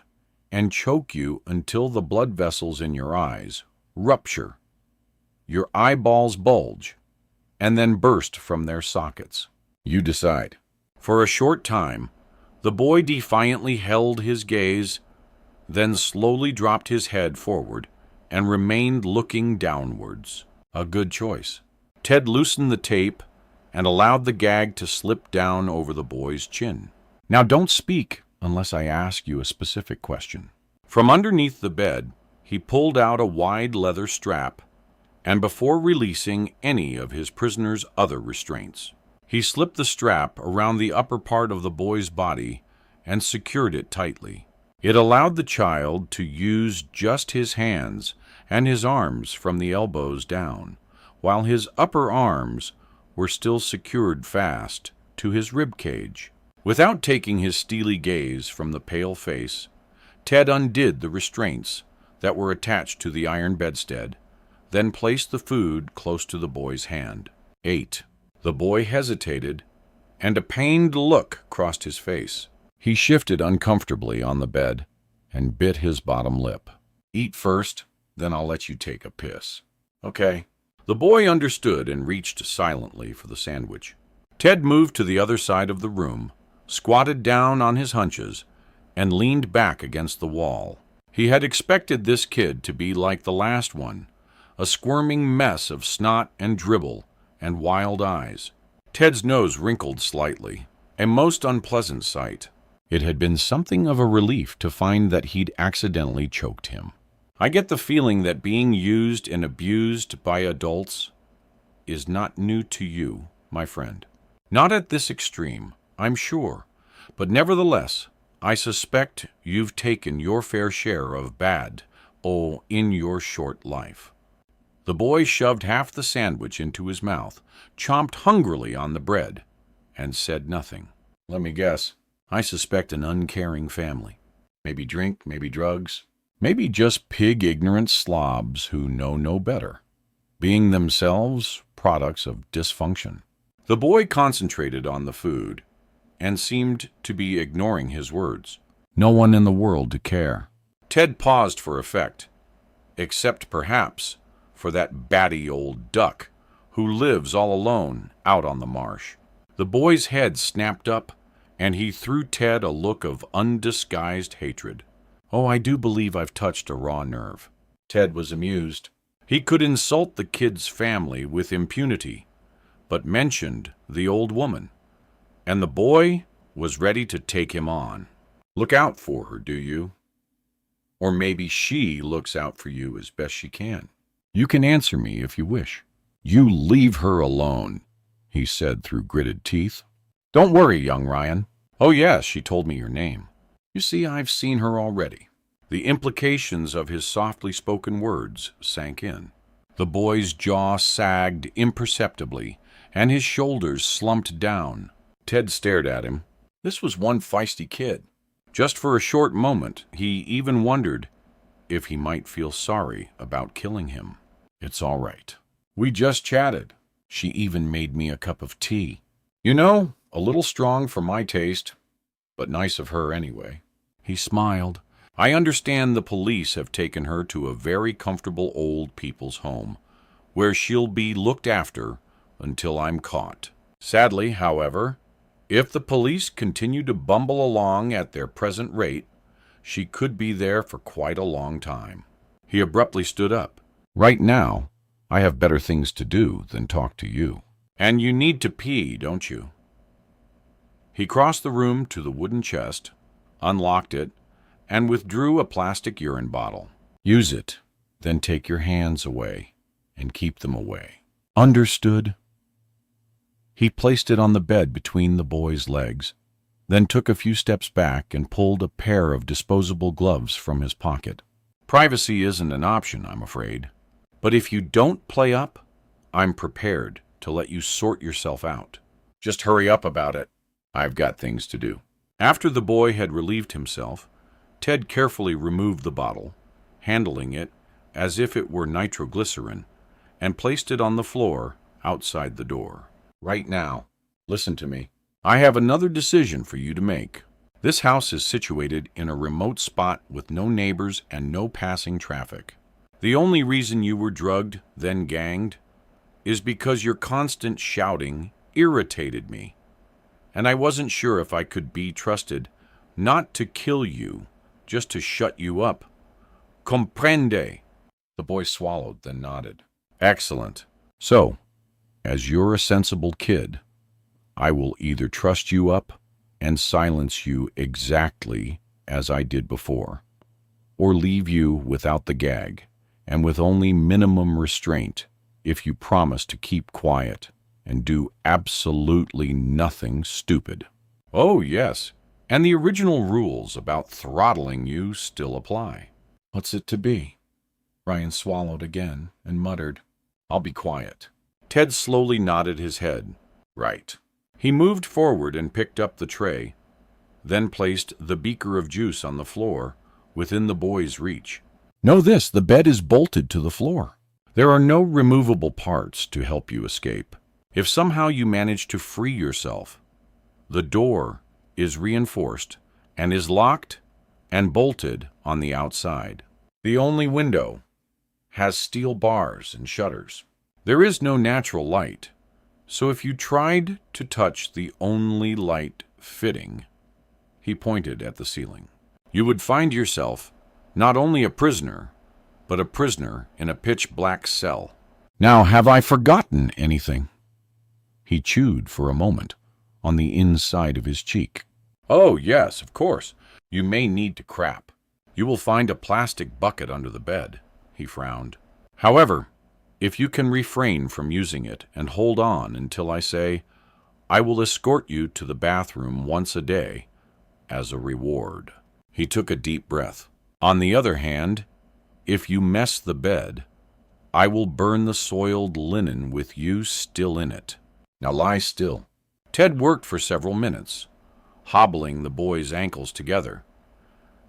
and choke you until the blood vessels in your eyes rupture, your eyeballs bulge, and then burst from their sockets. You decide." For a short time, the boy defiantly held his gaze, then slowly dropped his head forward and remained looking downwards. A good choice. Ted loosened the tape and allowed the gag to slip down over the boy's chin. "Now don't speak unless I ask you a specific question." From underneath the bed, he pulled out a wide leather strap, and before releasing any of his prisoner's other restraints, he slipped the strap around the upper part of the boy's body and secured it tightly. It allowed the child to use just his hands and his arms from the elbows down, while his upper arms were still secured fast to his rib cage. Without taking his steely gaze from the pale face, Ted undid the restraints that were attached to the iron bedstead, then placed the food close to the boy's hand. Ate. The boy hesitated, and a pained look crossed his face. He shifted uncomfortably on the bed and bit his bottom lip. "Eat first, then I'll let you take a piss." "Okay." The boy understood and reached silently for the sandwich. Ted moved to the other side of the room, squatted down on his haunches, and leaned back against the wall. He had expected this kid to be like the last one, a squirming mess of snot and dribble and wild eyes. Ted's nose wrinkled slightly, a most unpleasant sight. It had been something of a relief to find that he'd accidentally choked him. "I get the feeling that being used and abused by adults is not new to you, my friend. Not at this extreme, I'm sure, but nevertheless, I suspect you've taken your fair share of bad, in your short life. The boy shoved half the sandwich into his mouth, chomped hungrily on the bread, and said nothing. Let me guess. I suspect an uncaring family. Maybe drink, maybe drugs, maybe just pig-ignorant slobs who know no better, being themselves products of dysfunction. The boy concentrated on the food and seemed to be ignoring his words. No one in the world to care. Ted paused for effect, except perhaps for that batty old duck who lives all alone out on the marsh. The boy's head snapped up, and he threw Ted a look of undisguised hatred. Oh, I do believe I've touched a raw nerve. Ted was amused. He could insult the kid's family with impunity, but mentioned the old woman, and the boy was ready to take him on. Look out for her, do you? Or maybe she looks out for you as best she can. You can answer me if you wish. You leave her alone, he said through gritted teeth. Don't worry, young Ryan. Oh yes, she told me your name. You see, I've seen her already. The implications of his softly spoken words sank in. The boy's jaw sagged imperceptibly, and his shoulders slumped down. Ted stared at him. This was one feisty kid. Just for a short moment, he even wondered if he might feel sorry about killing him. It's all right. We just chatted. She even made me a cup of tea. You know, a little strong for my taste, but nice of her anyway. He smiled. I understand the police have taken her to a very comfortable old people's home, where she'll be looked after until I'm caught. Sadly, however, if the police continue to bumble along at their present rate, she could be there for quite a long time. He abruptly stood up. Right now, I have better things to do than talk to you. And you need to pee, don't you? He crossed the room to the wooden chest, unlocked it, and withdrew a plastic urine bottle. Use it, then take your hands away, and keep them away. Understood? He placed it on the bed between the boy's legs, then took a few steps back and pulled a pair of disposable gloves from his pocket. Privacy isn't an option, I'm afraid. But if you don't play up, I'm prepared to let you sort yourself out. Just hurry up about it. I've got things to do. After the boy had relieved himself, Ted carefully removed the bottle, handling it as if it were nitroglycerin, and placed it on the floor outside the door. Right now, listen to me. I have another decision for you to make. This house is situated in a remote spot with no neighbors and no passing traffic. The only reason you were drugged, then ganged, is because your constant shouting irritated me, and I wasn't sure if I could be trusted not to kill you, just to shut you up. Comprende? The boy swallowed, then nodded. Excellent. So, as you're a sensible kid, I will either trust you up and silence you exactly as I did before, or leave you without the gag and with only minimum restraint if you promise to keep quiet and do absolutely nothing stupid. Oh, yes, and the original rules about throttling you still apply. What's it to be? Ryan swallowed again and muttered, I'll be quiet. Ted slowly nodded his head. Right. He moved forward and picked up the tray, then placed the beaker of juice on the floor within the boy's reach. Know this, the bed is bolted to the floor. There are no removable parts to help you escape. If somehow you manage to free yourself, the door is reinforced and is locked and bolted on the outside. The only window has steel bars and shutters. There is no natural light, so if you tried to touch the only light fitting, he pointed at the ceiling, you would find yourself not only a prisoner, but a prisoner in a pitch-black cell. Now, have I forgotten anything? He chewed for a moment on the inside of his cheek. Oh, yes, of course. You may need to crap. You will find a plastic bucket under the bed, he frowned. However, if you can refrain from using it and hold on until I say, I will escort you to the bathroom once a day, as a reward. He took a deep breath. On the other hand, if you mess the bed, I will burn the soiled linen with you still in it. Now lie still. Ted worked for several minutes, hobbling the boy's ankles together,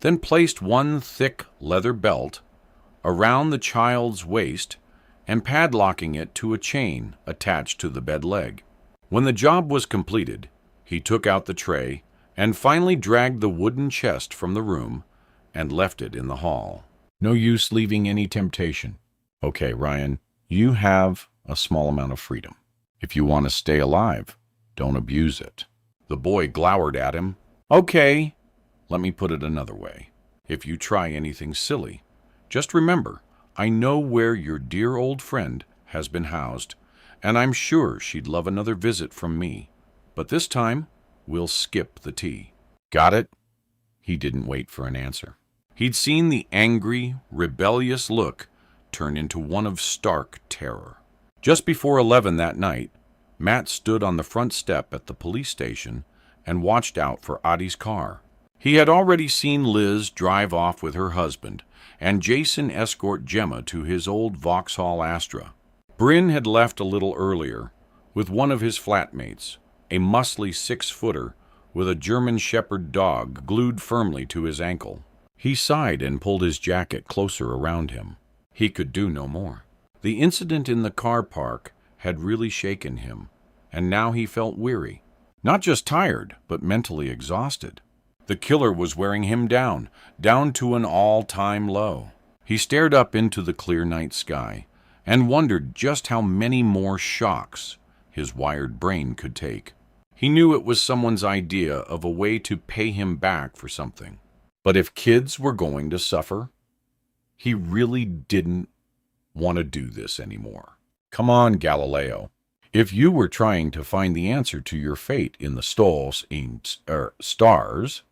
then placed one thick leather belt around the child's waist and padlocking it to a chain attached to the bed leg. When the job was completed, he took out the tray and finally dragged the wooden chest from the room and left it in the hall. No use leaving any temptation. Okay, Ryan, you have a small amount of freedom. If you want to stay alive, don't abuse it. The boy glowered at him. Okay, let me put it another way. If you try anything silly, just remember, I know where your dear old friend has been housed, and I'm sure she'd love another visit from me. But this time, we'll skip the tea. Got it? He didn't wait for an answer. He'd seen the angry, rebellious look turn into one of stark terror. Just before 11 that night, Matt stood on the front step at the police station and watched out for Audie's car. He had already seen Liz drive off with her husband and Jason escort Gemma to his old Vauxhall Astra. Bryn had left a little earlier with one of his flatmates, a muscly 6-footer with a German Shepherd dog glued firmly to his ankle. He sighed and pulled his jacket closer around him. He could do no more. The incident in the car park had really shaken him, and now he felt weary. Not just tired, but mentally exhausted. The killer was wearing him down to an all-time low. He stared up into the clear night sky and wondered just how many more shocks his wired brain could take. He knew it was someone's idea of a way to pay him back for something. But if kids were going to suffer, he really didn't want to do this anymore. Come on, Galileo. If you were trying to find the answer to your fate in the stars,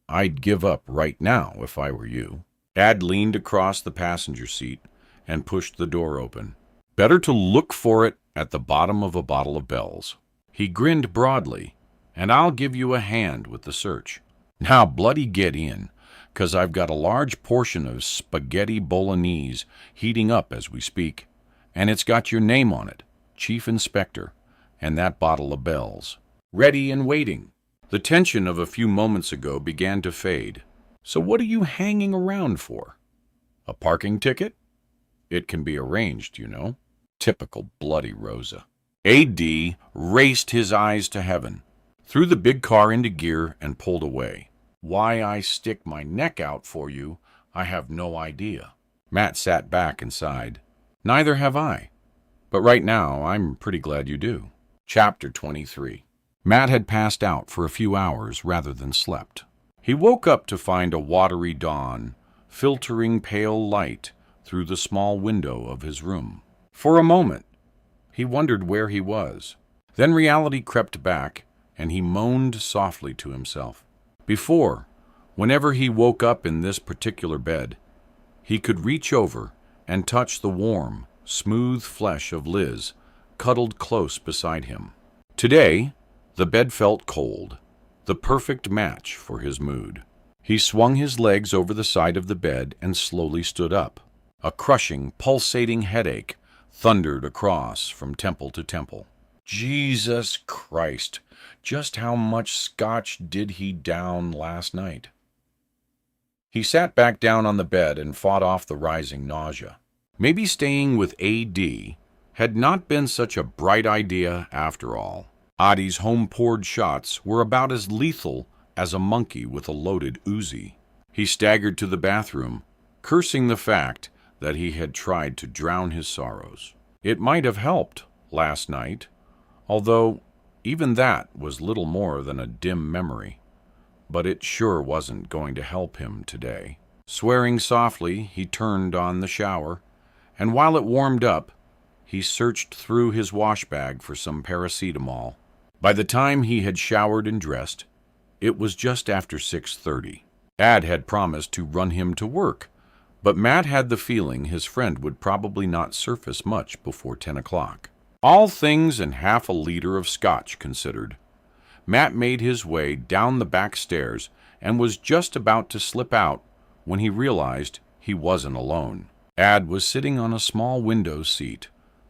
I'd give up right now if I were you. Ad leaned across the passenger seat and pushed the door open. Better to look for it at the bottom of a bottle of Bell's. He grinned broadly, and I'll give you a hand with the search. Now bloody get in, 'cause I've got a large portion of spaghetti bolognese heating up as we speak, and it's got your name on it, Chief Inspector, and that bottle of Bell's. Ready and waiting. The tension of a few moments ago began to fade. So what are you hanging around for? A parking ticket? It can be arranged, you know. Typical bloody Rosa. A.D. raced his eyes to heaven, threw the big car into gear, and pulled away. Why I stick my neck out for you, I have no idea. Matt sat back and sighed. Neither have I. But right now, I'm pretty glad you do. Chapter 23. Matt had passed out for a few hours rather than slept. He woke up to find a watery dawn filtering pale light through the small window of his room. For a moment, he wondered where he was. Then reality crept back, and he moaned softly to himself. Before, whenever he woke up in this particular bed, he could reach over and touch the warm, smooth flesh of Liz, cuddled close beside him. Today, the bed felt cold, the perfect match for his mood. He swung his legs over the side of the bed and slowly stood up. A crushing, pulsating headache thundered across from temple to temple. Jesus Christ, just how much scotch did he down last night? He sat back down on the bed and fought off the rising nausea. Maybe staying with A.D. had not been such a bright idea after all. Audie's home-poured shots were about as lethal as a monkey with a loaded Uzi. He staggered to the bathroom, cursing the fact that he had tried to drown his sorrows. It might have helped last night, although even that was little more than a dim memory. But it sure wasn't going to help him today. Swearing softly, he turned on the shower, and while it warmed up, he searched through his wash bag for some paracetamol. By the time he had showered and dressed, it was just after 6:30. Ad had promised to run him to work, but Matt had the feeling his friend would probably not surface much before 10 o'clock. All things and half a liter of scotch considered, Matt made his way down the back stairs and was just about to slip out when he realized he wasn't alone. Ad was sitting on a small window seat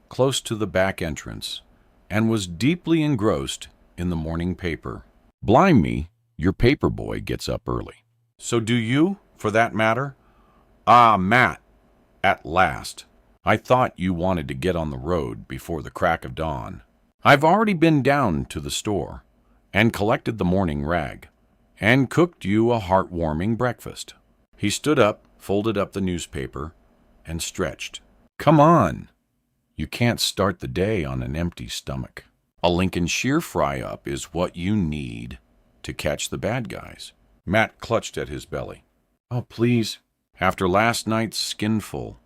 close to the back entrance and was deeply engrossed in the morning paper. "Blime me, your paper boy gets up early. So do you, for that matter? Ah, Matt, at last. I thought you wanted to get on the road before the crack of dawn. I've already been down to the store and collected the morning rag and cooked you a heartwarming breakfast." He stood up, folded up the newspaper, and stretched. "Come on. You can't start the day on an empty stomach. A Lincolnshire fry-up is what you need to catch the bad guys." Matt clutched at his belly. "Oh, please. After last night's skinful,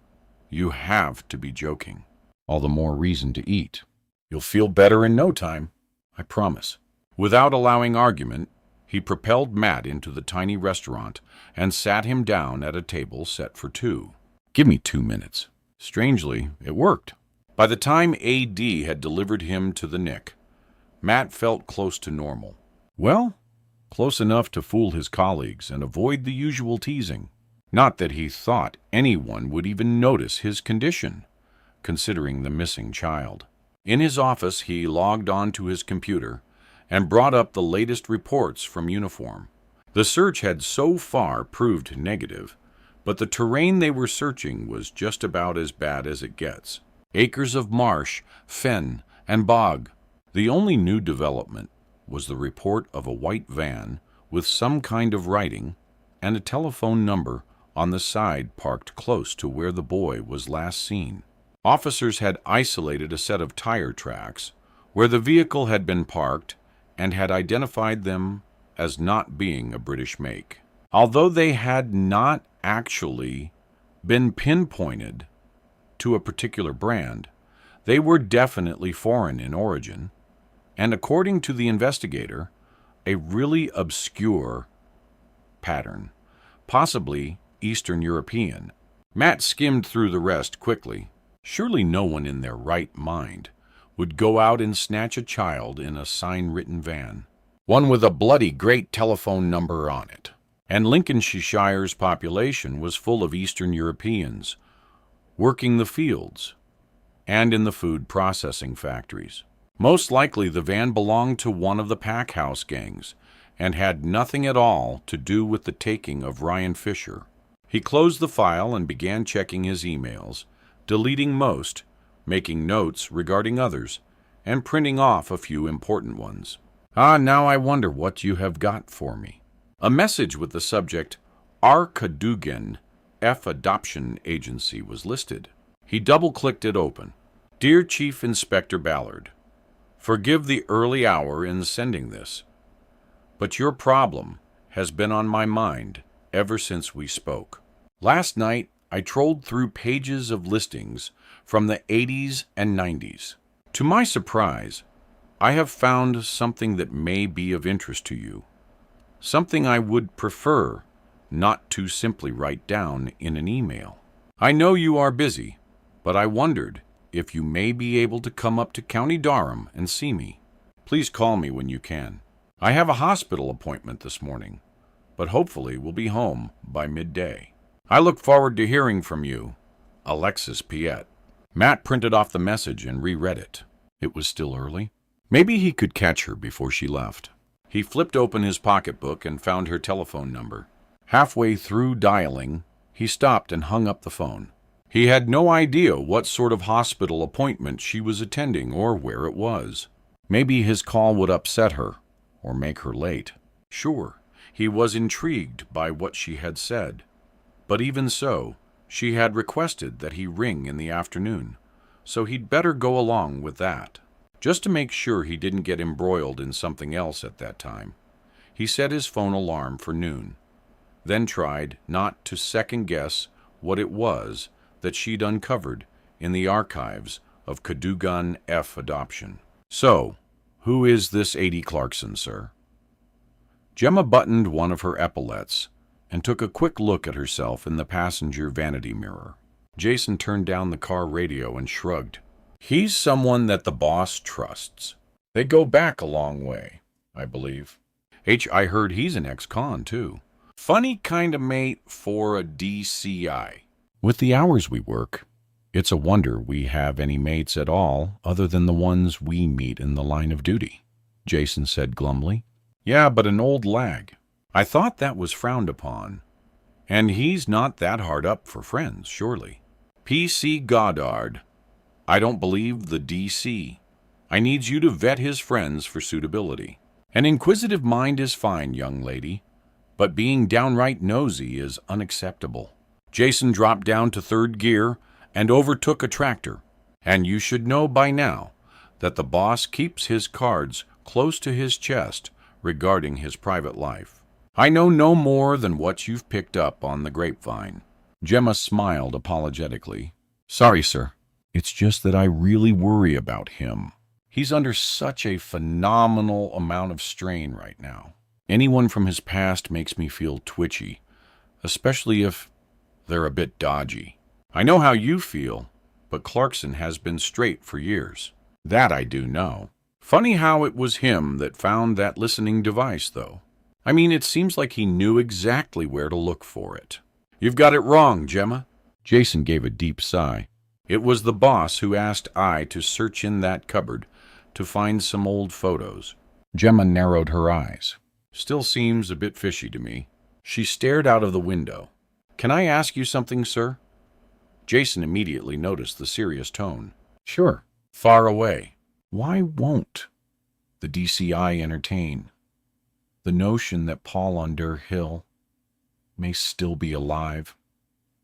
you have to be joking. All the more reason to eat. You'll feel better in no time, I promise." Without allowing argument, he propelled Matt into the tiny restaurant and sat him down at a table set for two. "Give me 2 minutes." Strangely, it worked. By the time A.D. had delivered him to the Nick, Matt felt close to normal. Well, close enough to fool his colleagues and avoid the usual teasing. Not that he thought anyone would even notice his condition, considering the missing child. In his office, he logged on to his computer and brought up the latest reports from Uniform. The search had so far proved negative, but the terrain they were searching was just about as bad as it gets. Acres of marsh, fen, and bog. The only new development was the report of a white van with some kind of writing and a telephone number on the side parked close to where the boy was last seen. Officers had isolated a set of tire tracks where the vehicle had been parked and had identified them as not being a British make. Although they had not actually been pinpointed to a particular brand, they were definitely foreign in origin, and according to the investigator, a really obscure pattern, possibly Eastern European. Matt skimmed through the rest quickly. Surely no one in their right mind would go out and snatch a child in a sign-written van, one with a bloody great telephone number on it. And Lincolnshire's population was full of Eastern Europeans, working the fields and in the food processing factories. Most likely the van belonged to one of the pack house gangs and had nothing at all to do with the taking of Ryan Fisher. He closed the file and began checking his emails, deleting most, making notes regarding others, and printing off a few important ones. Now I wonder what you have got for me." A message with the subject, "Our Cadogan F Adoption Agency," was listed. He double-clicked it open. "Dear Chief Inspector Ballard, forgive the early hour in sending this, but your problem has been on my mind ever since we spoke. Last night, I trolled through pages of listings from the 80s and 90s. To my surprise, I have found something that may be of interest to you, something I would prefer not to simply write down in an email. I know you are busy, but I wondered if you may be able to come up to County Durham and see me. Please call me when you can. I have a hospital appointment this morning, but hopefully will be home by midday. I look forward to hearing from you. Alexis Piet." Matt printed off the message and reread it. It was still early. Maybe he could catch her before she left. He flipped open his pocketbook and found her telephone number. Halfway through dialing, he stopped and hung up the phone. He had no idea what sort of hospital appointment she was attending or where it was. Maybe his call would upset her or make her late. Sure, he was intrigued by what she had said. But even so, she had requested that he ring in the afternoon, so he'd better go along with that. Just to make sure he didn't get embroiled in something else at that time, he set his phone alarm for noon, then tried not to second-guess what it was that she'd uncovered in the archives of Cadogan F Adoption. "So, who is this A.D. Clarkson, sir?" Gemma buttoned one of her epaulets and took a quick look at herself in the passenger vanity mirror. Jason turned down the car radio and shrugged. "He's someone that the boss trusts. They go back a long way. I believe. I heard he's an ex-con, too. Funny kind of mate for a DCI. With the hours we work, it's a wonder we have any mates at all other than the ones we meet in the line of duty, Jason said glumly. Yeah, but an old lag. I thought that was frowned upon. And he's not that hard up for friends, surely. PC Goddard. I don't believe the DC. I needs you to vet his friends for suitability. An inquisitive mind is fine, young lady, but being downright nosy is unacceptable. Jason dropped down to third gear and overtook a tractor, and you should know by now that the boss keeps his cards close to his chest regarding his private life. I know no more than what you've picked up on the grapevine. Gemma smiled apologetically. Sorry, sir. It's just that I really worry about him. He's under such a phenomenal amount of strain right now. Anyone from his past makes me feel twitchy, especially if they're a bit dodgy. I know how you feel, but Clarkson has been straight for years. That I do know. Funny how it was him that found that listening device, though. I mean, it seems like he knew exactly where to look for it. You've got it wrong, Gemma. Jason gave a deep sigh. It was the boss who asked I to search in that cupboard to find some old photos. Gemma narrowed her eyes. Still seems a bit fishy to me. She stared out of the window. Can I ask you something, sir? Jason immediately noticed the serious tone. Sure. Far away. Why won't the DCI entertain the notion that Paul Underhill may still be alive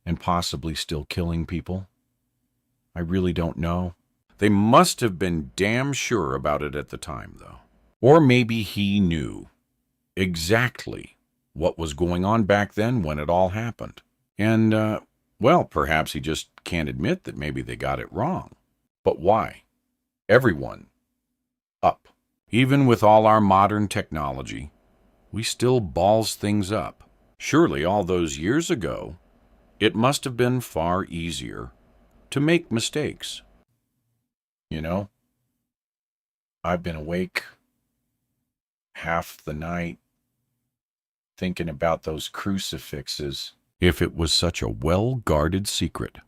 and possibly still killing people? I really don't know. They must have been damn sure about it at the time, though. Or maybe he knew exactly what was going on back then when it all happened. And, well, perhaps he just can't admit that maybe they got it wrong. But why? Everyone up. Even with all our modern technology, we still balls things up. Surely all those years ago, it must have been far easier to make mistakes. You know, I've been awake half the night thinking about those crucifixes. If it was such a well-guarded secret,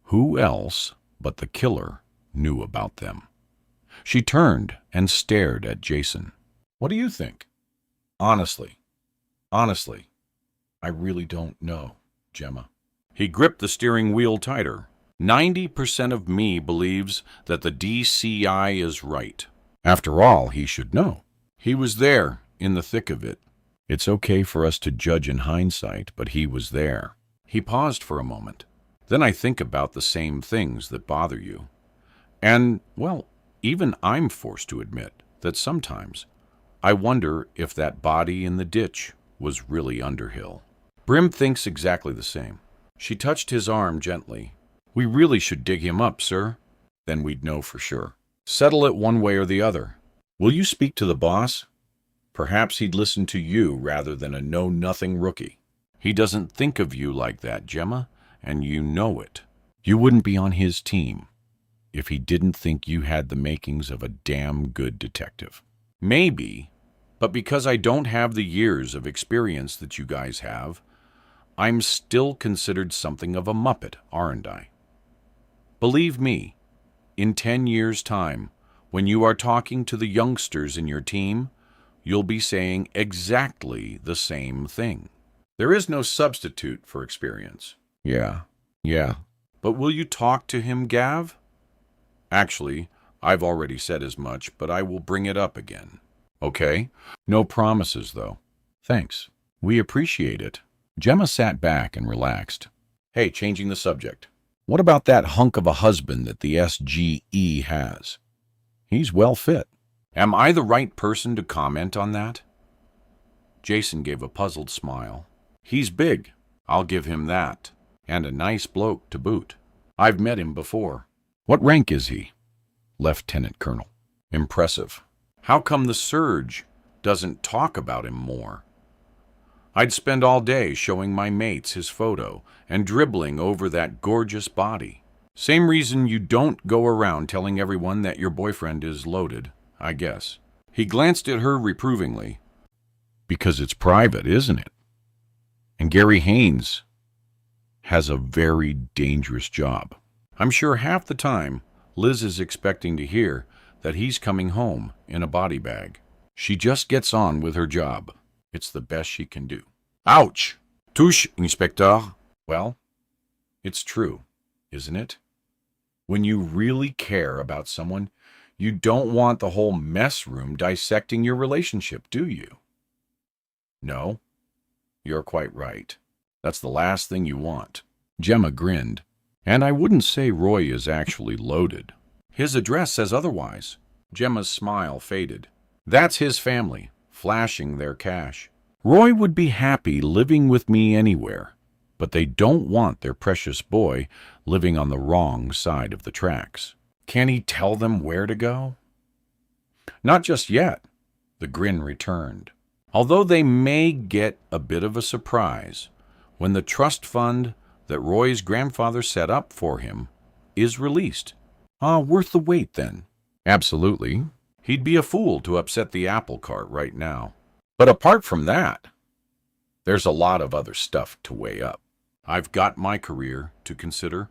who else but the killer knew about them? She turned and stared at Jason. What do you think? Honestly, I really don't know, Gemma. He gripped the steering wheel tighter. 90% of me believes that the DCI is right. After all, he should know. He was there, in the thick of it. It's okay for us to judge in hindsight, but he was there. He paused for a moment. Then I think about the same things that bother you. And, well, even I'm forced to admit that sometimes I wonder if that body in the ditch was really Underhill. Brim thinks exactly the same. She touched his arm gently. We really should dig him up, sir. Then we'd know for sure. Settle it one way or the other. Will you speak to the boss? Perhaps he'd listen to you rather than a know-nothing rookie. He doesn't think of you like that, Gemma, and you know it. You wouldn't be on his team if he didn't think you had the makings of a damn good detective. Maybe, but because I don't have the years of experience that you guys have, I'm still considered something of a muppet, aren't I? Believe me, in 10 years' time, when you are talking to the youngsters in your team, you'll be saying exactly the same thing. There is no substitute for experience. Yeah. But will you talk to him, Gav? Actually, I've already said as much, but I will bring it up again. Okay? No promises, though. Thanks. We appreciate it. Gemma sat back and relaxed. Hey, changing the subject. What about that hunk of a husband that the SGE has? He's well fit. Am I the right person to comment on that? Jason gave a puzzled smile. He's big. I'll give him that. And a nice bloke to boot. I've met him before. What rank is he? Lieutenant Colonel. Impressive. How come the Surge doesn't talk about him more? I'd spend all day showing my mates his photo and dribbling over that gorgeous body. Same reason you don't go around telling everyone that your boyfriend is loaded, I guess. He glanced at her reprovingly. Because it's private, isn't it? And Gary Haynes has a very dangerous job. I'm sure half the time Liz is expecting to hear that he's coming home in a body bag. She just gets on with her job. It's the best she can do. Ouch! Touche, Inspecteur. Well, it's true, isn't it? When you really care about someone, you don't want the whole mess room dissecting your relationship, do you? No, you're quite right. That's the last thing you want. Gemma grinned. And I wouldn't say Roy is actually loaded. His address says otherwise. Gemma's smile faded. That's his family, flashing their cash. Roy would be happy living with me anywhere, but they don't want their precious boy living on the wrong side of the tracks. Can he tell them where to go? Not just yet. The grin returned. Although they may get a bit of a surprise when the trust fund that Roy's grandfather set up for him is released. Worth the wait then. Absolutely. He'd be a fool to upset the apple cart right now. But apart from that, there's a lot of other stuff to weigh up. I've got my career to consider,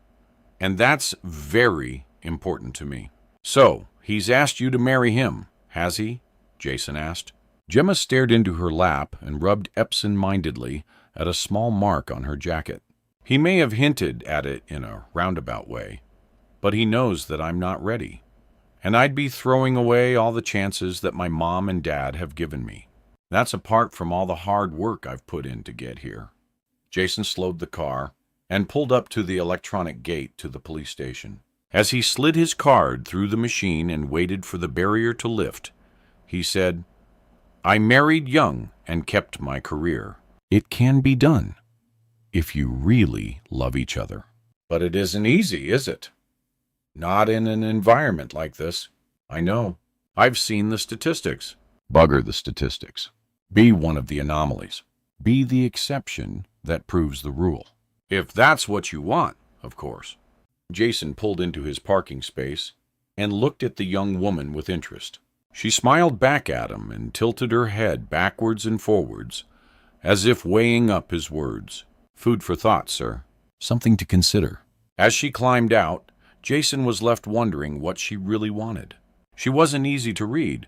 and that's very important to me. So, he's asked you to marry him, has he? Jason asked. Gemma stared into her lap and rubbed absent-mindedly at a small mark on her jacket. He may have hinted at it in a roundabout way, but he knows that I'm not ready, and I'd be throwing away all the chances that my mom and dad have given me. That's apart from all the hard work I've put in to get here. Jason slowed the car and pulled up to the electronic gate to the police station. As he slid his card through the machine and waited for the barrier to lift, he said, I married young and kept my career. It can be done if you really love each other. But it isn't easy, is it? Not in an environment like this. I know. I've seen the statistics. Bugger the statistics. Be one of the anomalies. Be the exception that proves the rule. If that's what you want, of course. Jason pulled into his parking space and looked at the young woman with interest. She smiled back at him and tilted her head backwards and forwards, as if weighing up his words. Food for thought, sir. Something to consider. As she climbed out, Jason was left wondering what she really wanted. She wasn't easy to read,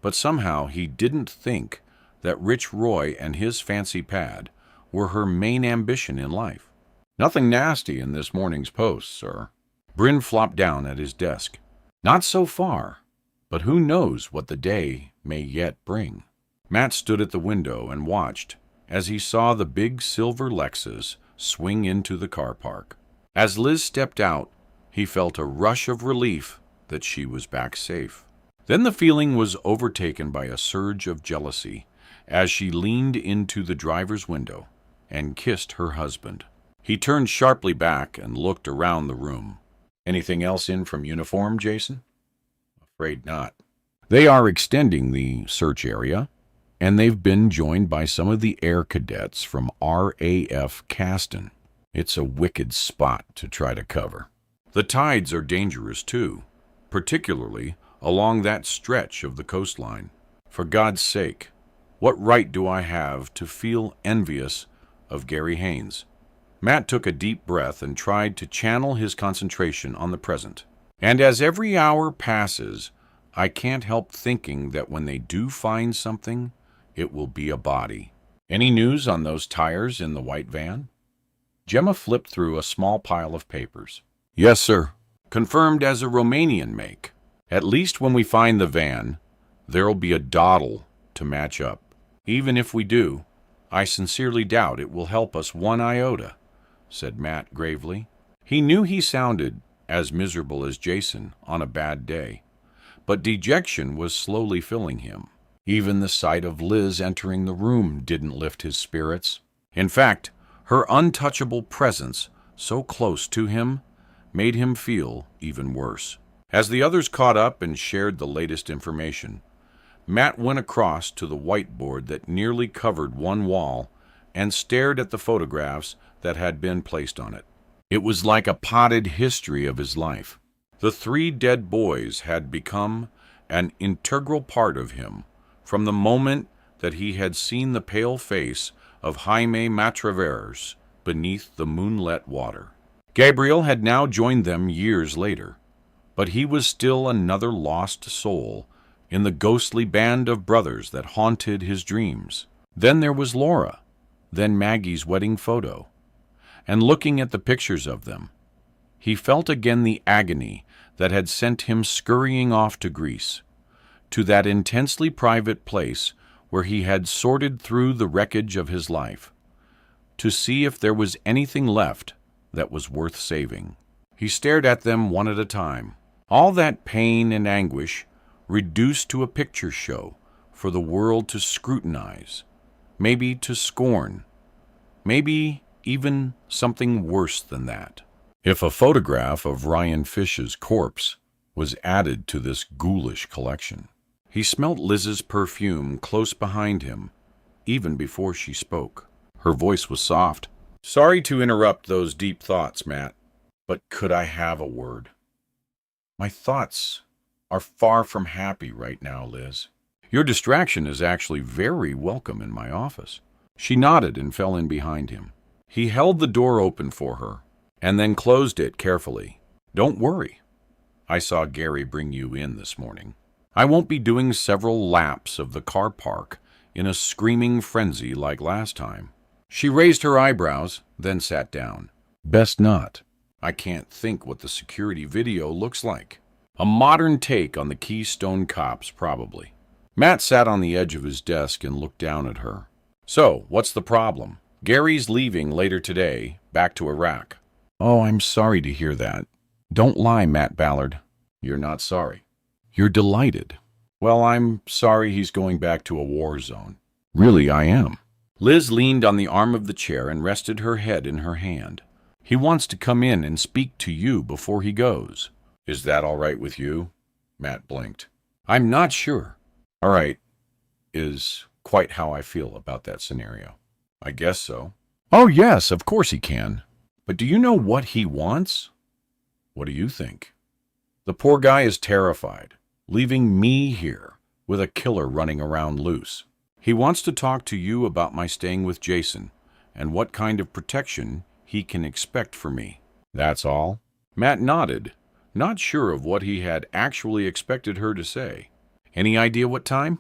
but somehow he didn't think that Rich Roy and his fancy pad were her main ambition in life. Nothing nasty in this morning's post, sir. Bryn flopped down at his desk. Not so far, but who knows what the day may yet bring. Matt stood at the window and watched as he saw the big silver Lexus swing into the car park. As Liz stepped out, he felt a rush of relief that she was back safe. Then the feeling was overtaken by a surge of jealousy as she leaned into the driver's window and kissed her husband. He turned sharply back and looked around the room. Anything else in from uniform, Jason? Afraid not. They are extending the search area, and they've been joined by some of the air cadets from RAF Caston. It's a wicked spot to try to cover. The tides are dangerous, too, particularly along that stretch of the coastline. For God's sake, what right do I have to feel envious of Gary Haynes? Matt took a deep breath and tried to channel his concentration on the present. And as every hour passes, I can't help thinking that when they do find something, it will be a body. Any news on those tires in the white van? Gemma flipped through a small pile of papers. Yes, sir. Confirmed as a Romanian make. At least when we find the van, there'll be a dawdle to match up. Even if we do, I sincerely doubt it will help us one iota, said Matt gravely. He knew he sounded as miserable as Jason on a bad day, but dejection was slowly filling him. Even the sight of Liz entering the room didn't lift his spirits. In fact, her untouchable presence so close to him made him feel even worse. As the others caught up and shared the latest information, Matt went across to the whiteboard that nearly covered one wall and stared at the photographs that had been placed on it. It was like a potted history of his life. The 3 dead boys had become an integral part of him from the moment that he had seen the pale face of Jaime Matravers beneath the moonlit water. Gabriel had now joined them years later, but he was still another lost soul in the ghostly band of brothers that haunted his dreams. Then there was Laura, then Maggie's wedding photo, and looking at the pictures of them, he felt again the agony that had sent him scurrying off to Greece, to that intensely private place where he had sorted through the wreckage of his life, to see if there was anything left that was worth saving. He stared at them one at a time, all that pain and anguish reduced to a picture show for the world to scrutinize, maybe to scorn, maybe even something worse than that. If a photograph of Ryan Fish's corpse was added to this ghoulish collection. He smelt Liz's perfume close behind him, even before she spoke. Her voice was soft. "Sorry to interrupt those deep thoughts, Matt, but could I have a word? My thoughts are far from happy right now, Liz. Your distraction is actually very welcome in my office." She nodded and fell in behind him. He held the door open for her, and then closed it carefully. "Don't worry. I saw Gary bring you in this morning. I won't be doing several laps of the car park in a screaming frenzy like last time." She raised her eyebrows, then sat down. "Best not. I can't think what the security video looks like. A modern take on the Keystone Cops, probably." Matt sat on the edge of his desk and looked down at her. "So, what's the problem?" "Gary's leaving later today, back to Iraq." "Oh, I'm sorry to hear that. Don't lie, Matt Ballard. You're not sorry. You're delighted." "Well, I'm sorry he's going back to a war zone." "Really, I am." Liz leaned on the arm of the chair and rested her head in her hand. "He wants to come in and speak to you before he goes." "Is that all right with you?" Matt blinked. "I'm not sure. All right is quite how I feel about that scenario." "I guess so." "Oh, yes, of course he can. But do you know what he wants?" "What do you think?" "The poor guy is terrified, leaving me here with a killer running around loose. He wants to talk to you about my staying with Jason and what kind of protection he can expect from me." "That's all?" Matt nodded, not sure of what he had actually expected her to say. "Any idea what time?"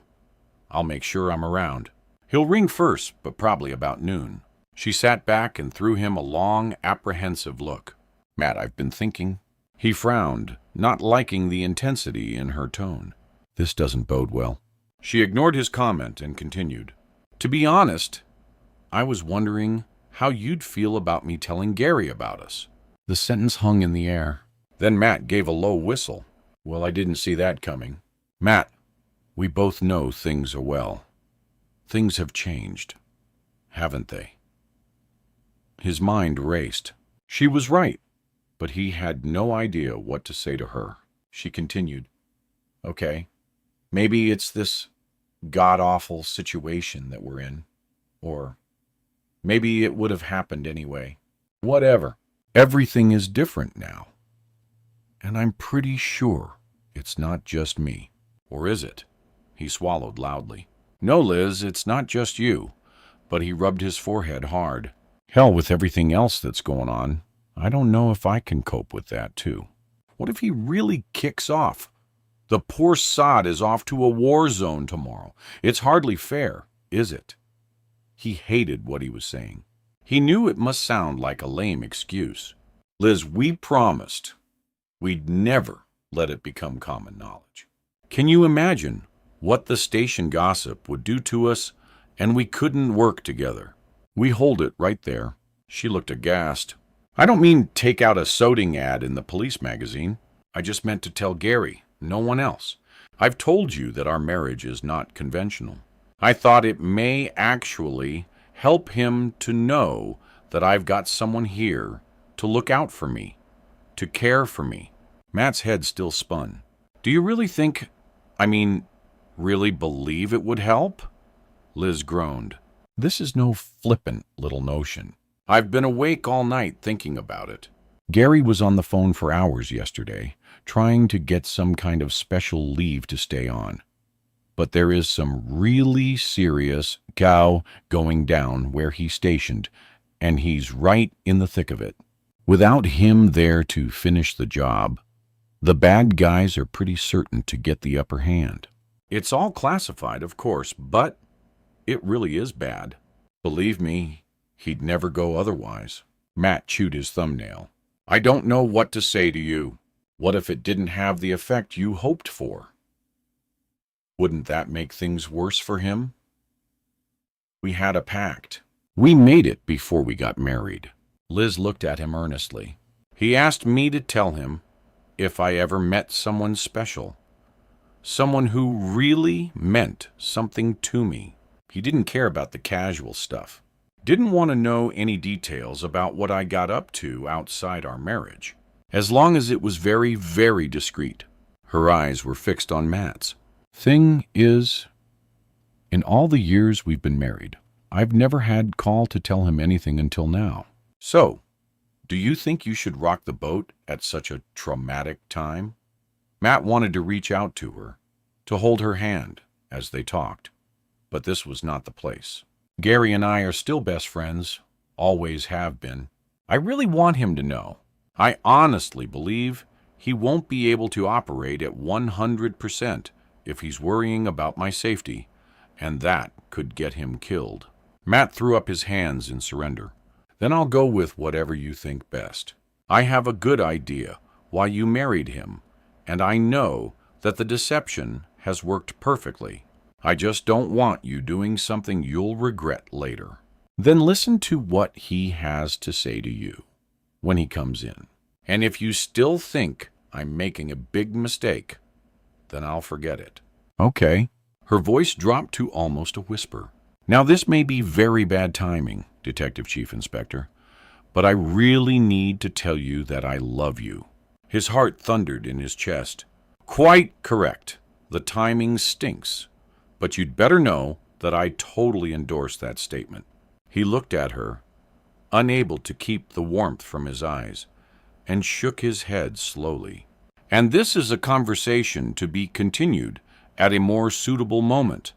"I'll make sure I'm around. He'll ring first, but probably about noon." She sat back and threw him a long, apprehensive look. "Matt, I've been thinking." He frowned, not liking the intensity in her tone. "This doesn't bode well." She ignored his comment and continued. "To be honest, I was wondering how you'd feel about me telling Gary about us." The sentence hung in the air. Then Matt gave a low whistle. "Well, I didn't see that coming." "Matt, we both know things are well. Things have changed, haven't they?" His mind raced. She was right, but he had no idea what to say to her. She continued, "Okay, maybe it's this god-awful situation that we're in, or maybe it would have happened anyway. Whatever. Everything is different now. And I'm pretty sure it's not just me." "Or is it?" He swallowed loudly. "No, Liz, it's not just you." But he rubbed his forehead hard. "Hell, with everything else that's going on, I don't know if I can cope with that, too. What if he really kicks off? The poor sod is off to a war zone tomorrow. It's hardly fair, is it?" He hated what he was saying. He knew it must sound like a lame excuse. "Liz, we promised we'd never let it become common knowledge. Can you imagine what the station gossip would do to us, and we couldn't work together? We hold it right there." She looked aghast. "I don't mean take out a soding ad in the police magazine. I just meant to tell Gary, no one else. I've told you that our marriage is not conventional. I thought it may actually help him to know that I've got someone here to look out for me, to care for me." Matt's head still spun. "Do you really think, really believe it would help?" Liz groaned. "This is no flippant little notion. I've been awake all night thinking about it. Gary was on the phone for hours yesterday, trying to get some kind of special leave to stay on. But there is some really serious cow going down where he's stationed, and he's right in the thick of it. Without him there to finish the job, the bad guys are pretty certain to get the upper hand. It's all classified, of course, but it really is bad. Believe me, he'd never go otherwise. Matt chewed his thumbnail. I don't know what to say to you. What if it didn't have the effect you hoped for? Wouldn't that make things worse for him? We had a pact. We made it before we got married. Liz looked at him earnestly. He asked me to tell him if I ever met someone special, someone who really meant something to me. He didn't care about the casual stuff. Didn't want to know any details about what I got up to outside our marriage, as long as it was very, very discreet. Her eyes were fixed on Matt's. Thing is, in all the years we've been married, I've never had call to tell him anything until now. So, do you think you should rock the boat at such a traumatic time? Matt wanted to reach out to her, to hold her hand as they talked, but this was not the place. Gary and I are still best friends, always have been. I really want him to know. I honestly believe he won't be able to operate at 100% if he's worrying about my safety, and that could get him killed. Matt threw up his hands in surrender. Then I'll go with whatever you think best. I have a good idea why you married him, and I know that the deception has worked perfectly. I just don't want you doing something you'll regret later. Then listen to what he has to say to you when he comes in. And if you still think I'm making a big mistake, then I'll forget it. Okay. Her voice dropped to almost a whisper. Now this may be very bad timing, Detective Chief Inspector, but I really need to tell you that I love you. His heart thundered in his chest. Quite correct. The timing stinks. But you'd better know that I totally endorse that statement. He looked at her, unable to keep the warmth from his eyes, and shook his head slowly. And this is a conversation to be continued at a more suitable moment,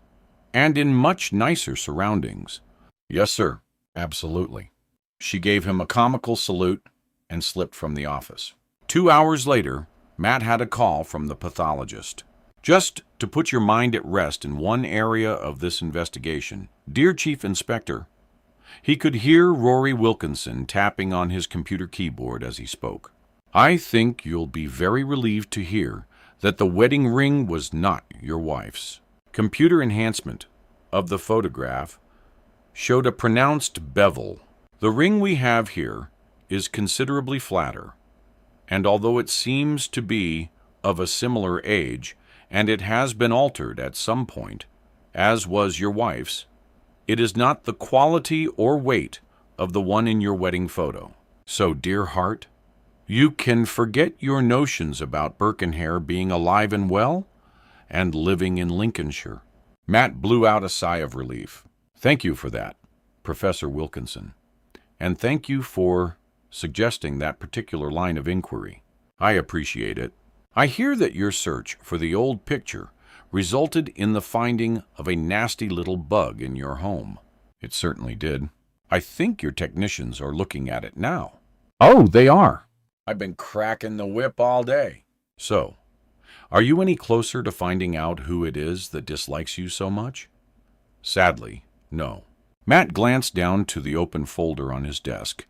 and in much nicer surroundings. Yes, sir. Absolutely. She gave him a comical salute and slipped from the office. 2 hours later, Matt had a call from the pathologist. Just to put your mind at rest in one area of this investigation, Dear Chief Inspector, he could hear Rory Wilkinson tapping on his computer keyboard as he spoke. I think you'll be very relieved to hear that the wedding ring was not your wife's. Computer enhancement of the photograph showed a pronounced bevel. The ring we have here is considerably flatter, and although it seems to be of a similar age, and it has been altered at some point, as was your wife's, it is not the quality or weight of the one in your wedding photo. So, dear heart, you can forget your notions about Birkenhair being alive and well and living in Lincolnshire. Matt blew out a sigh of relief. Thank you for that, Professor Wilkinson, and thank you for suggesting that particular line of inquiry. I appreciate it. I hear that your search for the old picture resulted in the finding of a nasty little bug in your home. It certainly did. I think your technicians are looking at it now. Oh, they are. I've been cracking the whip all day. So, are you any closer to finding out who it is that dislikes you so much? Sadly, no. Matt glanced down to the open folder on his desk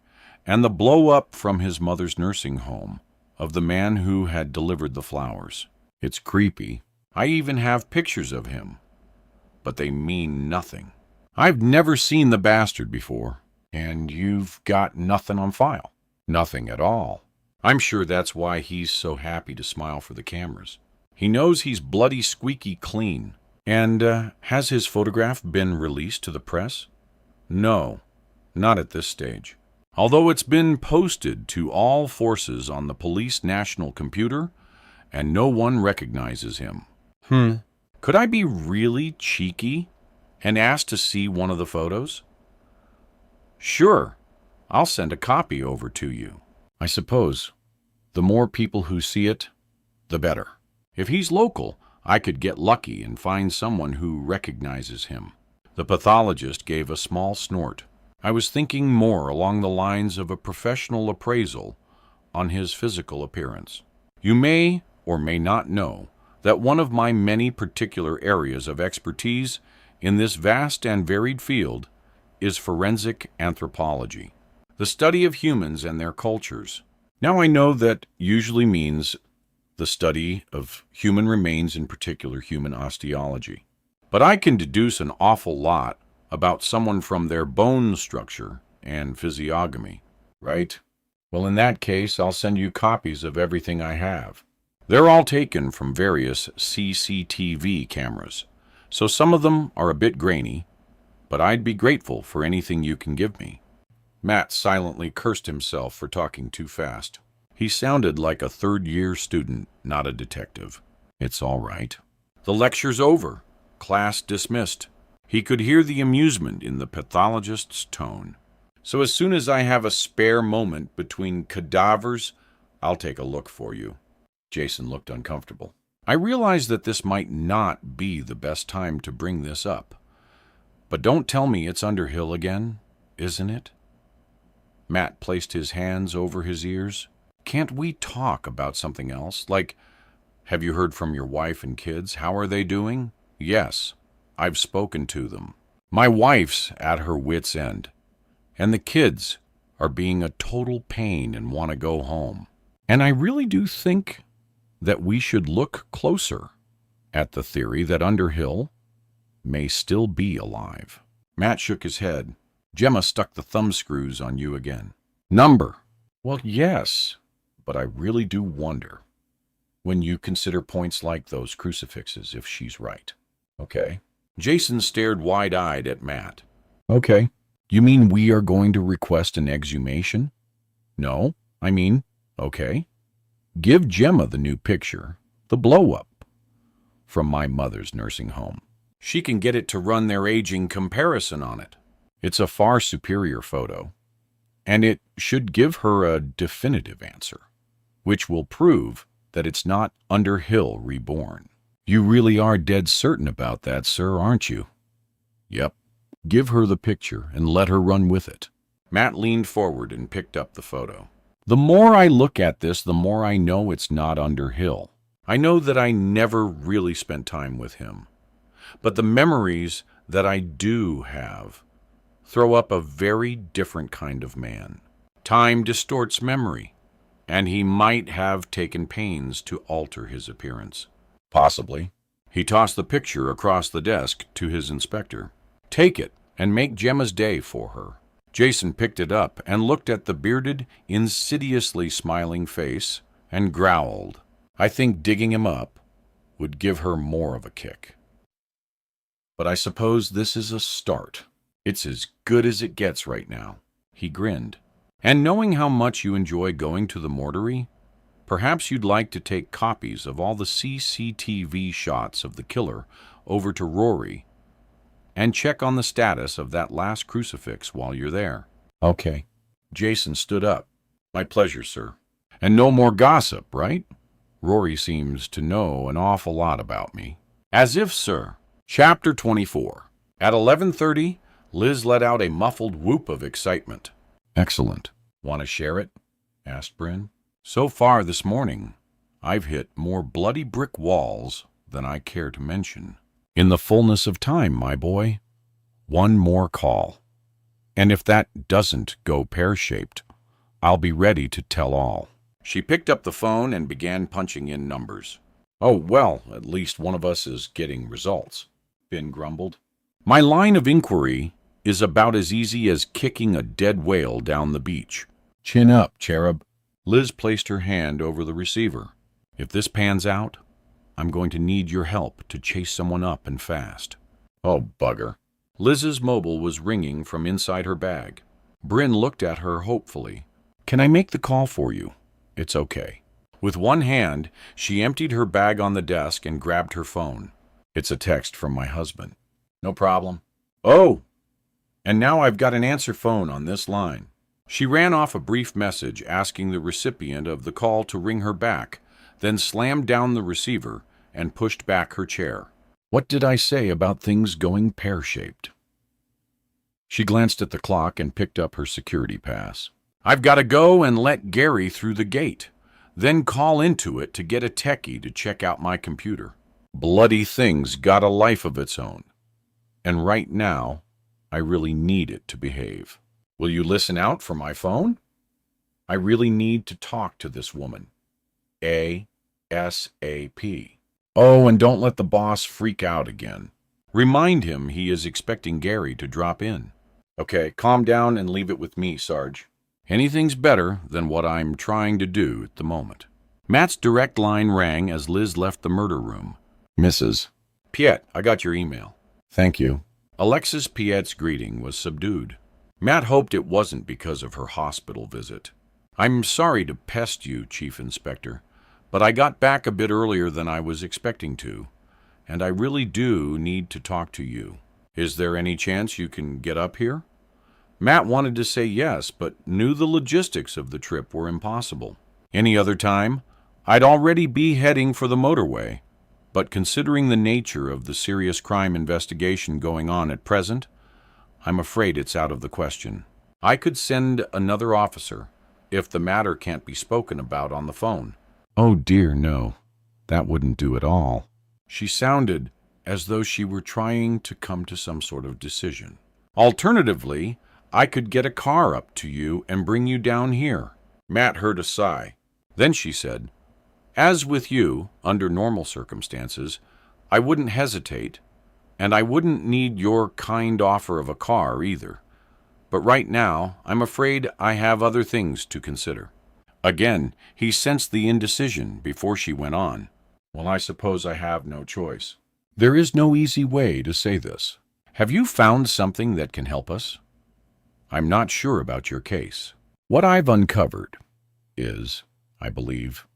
and the blow-up from his mother's nursing home of the man who had delivered the flowers. It's creepy. I even have pictures of him, but they mean nothing. I've never seen the bastard before, and you've got nothing on file. Nothing at all. I'm sure that's why he's so happy to smile for the cameras. He knows he's bloody squeaky clean. And has his photograph been released to the press? No, not at this stage. Although it's been posted to all forces on the police national computer, and no one recognizes him. Could I be really cheeky and ask to see one of the photos? Sure, I'll send a copy over to you. I suppose the more people who see it, the better. If he's local, I could get lucky and find someone who recognizes him. The pathologist gave a small snort. I was thinking more along the lines of a professional appraisal on his physical appearance. You may or may not know that one of my many particular areas of expertise in this vast and varied field is forensic anthropology, the study of humans and their cultures. Now I know that usually means the study of human remains, in particular human osteology. But I can deduce an awful lot about someone from their bone structure and physiognomy, right? Well, in that case, I'll send you copies of everything I have. They're all taken from various CCTV cameras, so some of them are a bit grainy, but I'd be grateful for anything you can give me. Matt silently cursed himself for talking too fast. He sounded like a third-year student, not a detective. It's all right. The lecture's over. Class dismissed. He could hear the amusement in the pathologist's tone. So as soon as I have a spare moment between cadavers, I'll take a look for you. Jason looked uncomfortable. I realize that this might not be the best time to bring this up. But don't tell me it's Underhill again, isn't it? Matt placed his hands over his ears. Can't we talk about something else? Like, have you heard from your wife and kids? How are they doing? Yes, I've spoken to them. My wife's at her wit's end, and the kids are being a total pain and want to go home. And I really do think that we should look closer at the theory that Underhill may still be alive. Matt shook his head. Gemma stuck the thumbscrews on you again. Number. Well, yes, but I really do wonder, when you consider points like those crucifixes, if she's right. Okay. Jason stared wide-eyed at Matt. Okay. You mean we are going to request an exhumation? No, I mean, okay. Give Gemma the new picture, the blow-up, from my mother's nursing home. She can get it to run their aging comparison on it. It's a far superior photo, and it should give her a definitive answer, which will prove that it's not Underhill reborn. You really are dead certain about that, sir, aren't you? Yep. Give her the picture and let her run with it. Matt leaned forward and picked up the photo. The more I look at this, the more I know it's not Underhill. I know that I never really spent time with him, but the memories that I do have throw up a very different kind of man. Time distorts memory, and he might have taken pains to alter his appearance. Possibly. He tossed the picture across the desk to his inspector. Take it and make Gemma's day for her. Jason picked it up and looked at the bearded, insidiously smiling face and growled. I think digging him up would give her more of a kick. But I suppose this is a start. It's as good as it gets right now. He grinned. And knowing how much you enjoy going to the mortuary, perhaps you'd like to take copies of all the CCTV shots of the killer over to Rory and check on the status of that last crucifix while you're there. Okay. Jason stood up. My pleasure, sir. And no more gossip, right? Rory seems to know an awful lot about me. As if, sir. Chapter 24. At 11:30, Liz let out a muffled whoop of excitement. Excellent. Want to share it? Asked Bryn. So far this morning, I've hit more bloody brick walls than I care to mention. In the fullness of time, my boy. One more call. And if that doesn't go pear-shaped, I'll be ready to tell all. She picked up the phone and began punching in numbers. Oh, well, at least one of us is getting results, Ben grumbled. My line of inquiry is about as easy as kicking a dead whale down the beach. Chin up, cherub. Liz placed her hand over the receiver. If this pans out, I'm going to need your help to chase someone up and fast. Oh, bugger. Liz's mobile was ringing from inside her bag. Bryn looked at her hopefully. Can I make the call for you? It's okay. With one hand, she emptied her bag on the desk and grabbed her phone. It's a text from my husband. No problem. Oh! And now I've got an answer phone on this line. She ran off a brief message asking the recipient of the call to ring her back, then slammed down the receiver and pushed back her chair. What did I say about things going pear-shaped? She glanced at the clock and picked up her security pass. I've got to go and let Gary through the gate, then call into it to get a techie to check out my computer. Bloody thing's got a life of its own, and right now, I really need it to behave. Will you listen out for my phone? I really need to talk to this woman. ASAP. Oh, and don't let the boss freak out again. Remind him he is expecting Gary to drop in. Okay, calm down and leave it with me, Sarge. Anything's better than what I'm trying to do at the moment. Matt's direct line rang as Liz left the murder room. Mrs. Piet, I got your email. Thank you. Alexis Piet's greeting was subdued. Matt hoped it wasn't because of her hospital visit. I'm sorry to pest you, Chief Inspector, but I got back a bit earlier than I was expecting to, and I really do need to talk to you. Is there any chance you can get up here? Matt wanted to say yes, but knew the logistics of the trip were impossible. Any other time, I'd already be heading for the motorway, but considering the nature of the serious crime investigation going on at present, I'm afraid it's out of the question. I could send another officer if the matter can't be spoken about on the phone. Oh dear, no. That wouldn't do at all. She sounded as though she were trying to come to some sort of decision. Alternatively, I could get a car up to you and bring you down here. Matt heard a sigh. Then she said, as with you, under normal circumstances, I wouldn't hesitate, and I wouldn't need your kind offer of a car either. But right now, I'm afraid I have other things to consider. Again, he sensed the indecision before she went on. Well, I suppose I have no choice. There is no easy way to say this. Have you found something that can help us? I'm not sure about your case. What I've uncovered is, I believe,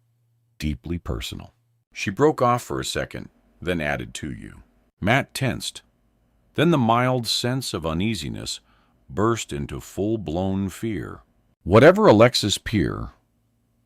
deeply personal. She broke off for a second, then added to you. Matt tensed. Then the mild sense of uneasiness burst into full-blown fear. Whatever Alexis Peer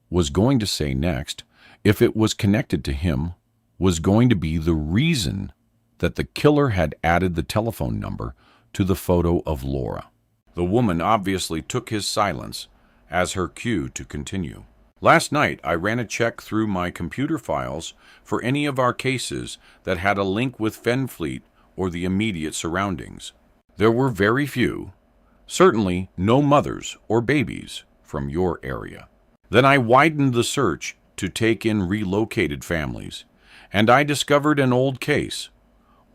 was going to say next, if it was connected to him, was going to be the reason that the killer had added the telephone number to the photo of Laura. The woman obviously took his silence as her cue to continue. Last night, I ran a check through my computer files for any of our cases that had a link with Fenfleet or the immediate surroundings. There were very few, certainly no mothers or babies from your area. Then I widened the search to take in relocated families, and I discovered an old case,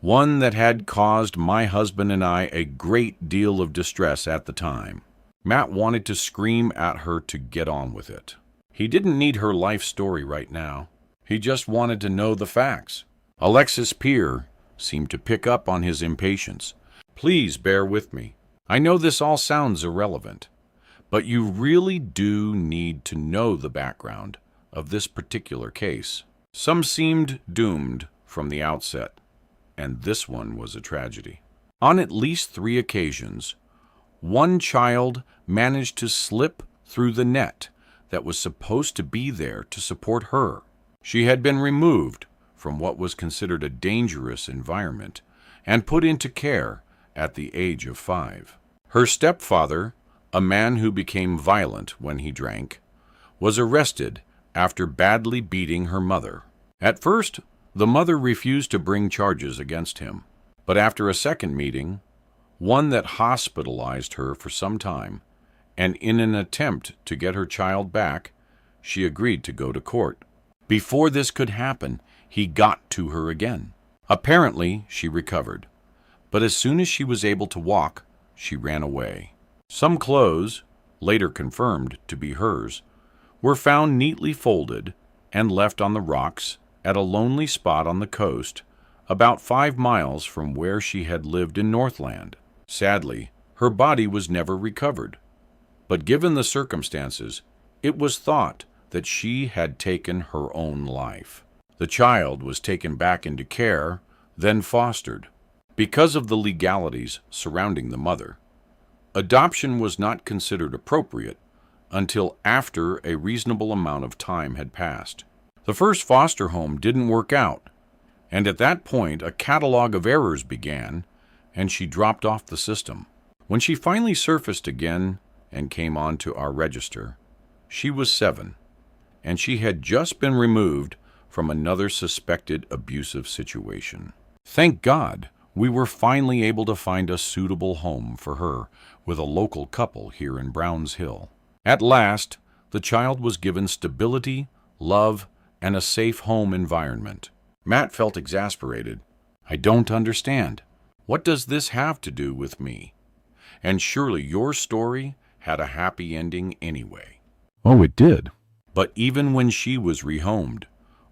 one that had caused my husband and I a great deal of distress at the time. Matt wanted to scream at her to get on with it. He didn't need her life story right now. He just wanted to know the facts. Alexis Peer seemed to pick up on his impatience. Please bear with me. I know this all sounds irrelevant, but you really do need to know the background of this particular case. Some seemed doomed from the outset, and this one was a tragedy. On at least 3 occasions, one child managed to slip through the net that was supposed to be there to support her. She had been removed from what was considered a dangerous environment and put into care at the age of 5. Her stepfather, a man who became violent when he drank, was arrested after badly beating her mother. At first, the mother refused to bring charges against him, but after a second meeting, one that hospitalized her for some time, and in an attempt to get her child back, she agreed to go to court. Before this could happen, he got to her again. Apparently, she recovered, but as soon as she was able to walk, she ran away. Some clothes, later confirmed to be hers, were found neatly folded and left on the rocks at a lonely spot on the coast, about 5 miles from where she had lived in Northland. Sadly, her body was never recovered, but given the circumstances, it was thought that she had taken her own life. The child was taken back into care, then fostered. Because of the legalities surrounding the mother, Adoption was not considered appropriate until after a reasonable amount of time had passed. The first foster home didn't work out, and at that point a catalog of errors began, and she dropped off the system. When she finally surfaced again and came onto our register, she was 7, and she had just been removed from another suspected abusive situation. Thank God we were finally able to find a suitable home for her with a local couple here in Browns Hill. At last, the child was given stability, love, and a safe home environment. Matt felt exasperated. I don't understand. What does this have to do with me? And surely your story had a happy ending anyway. Oh, it did. But even when she was rehomed,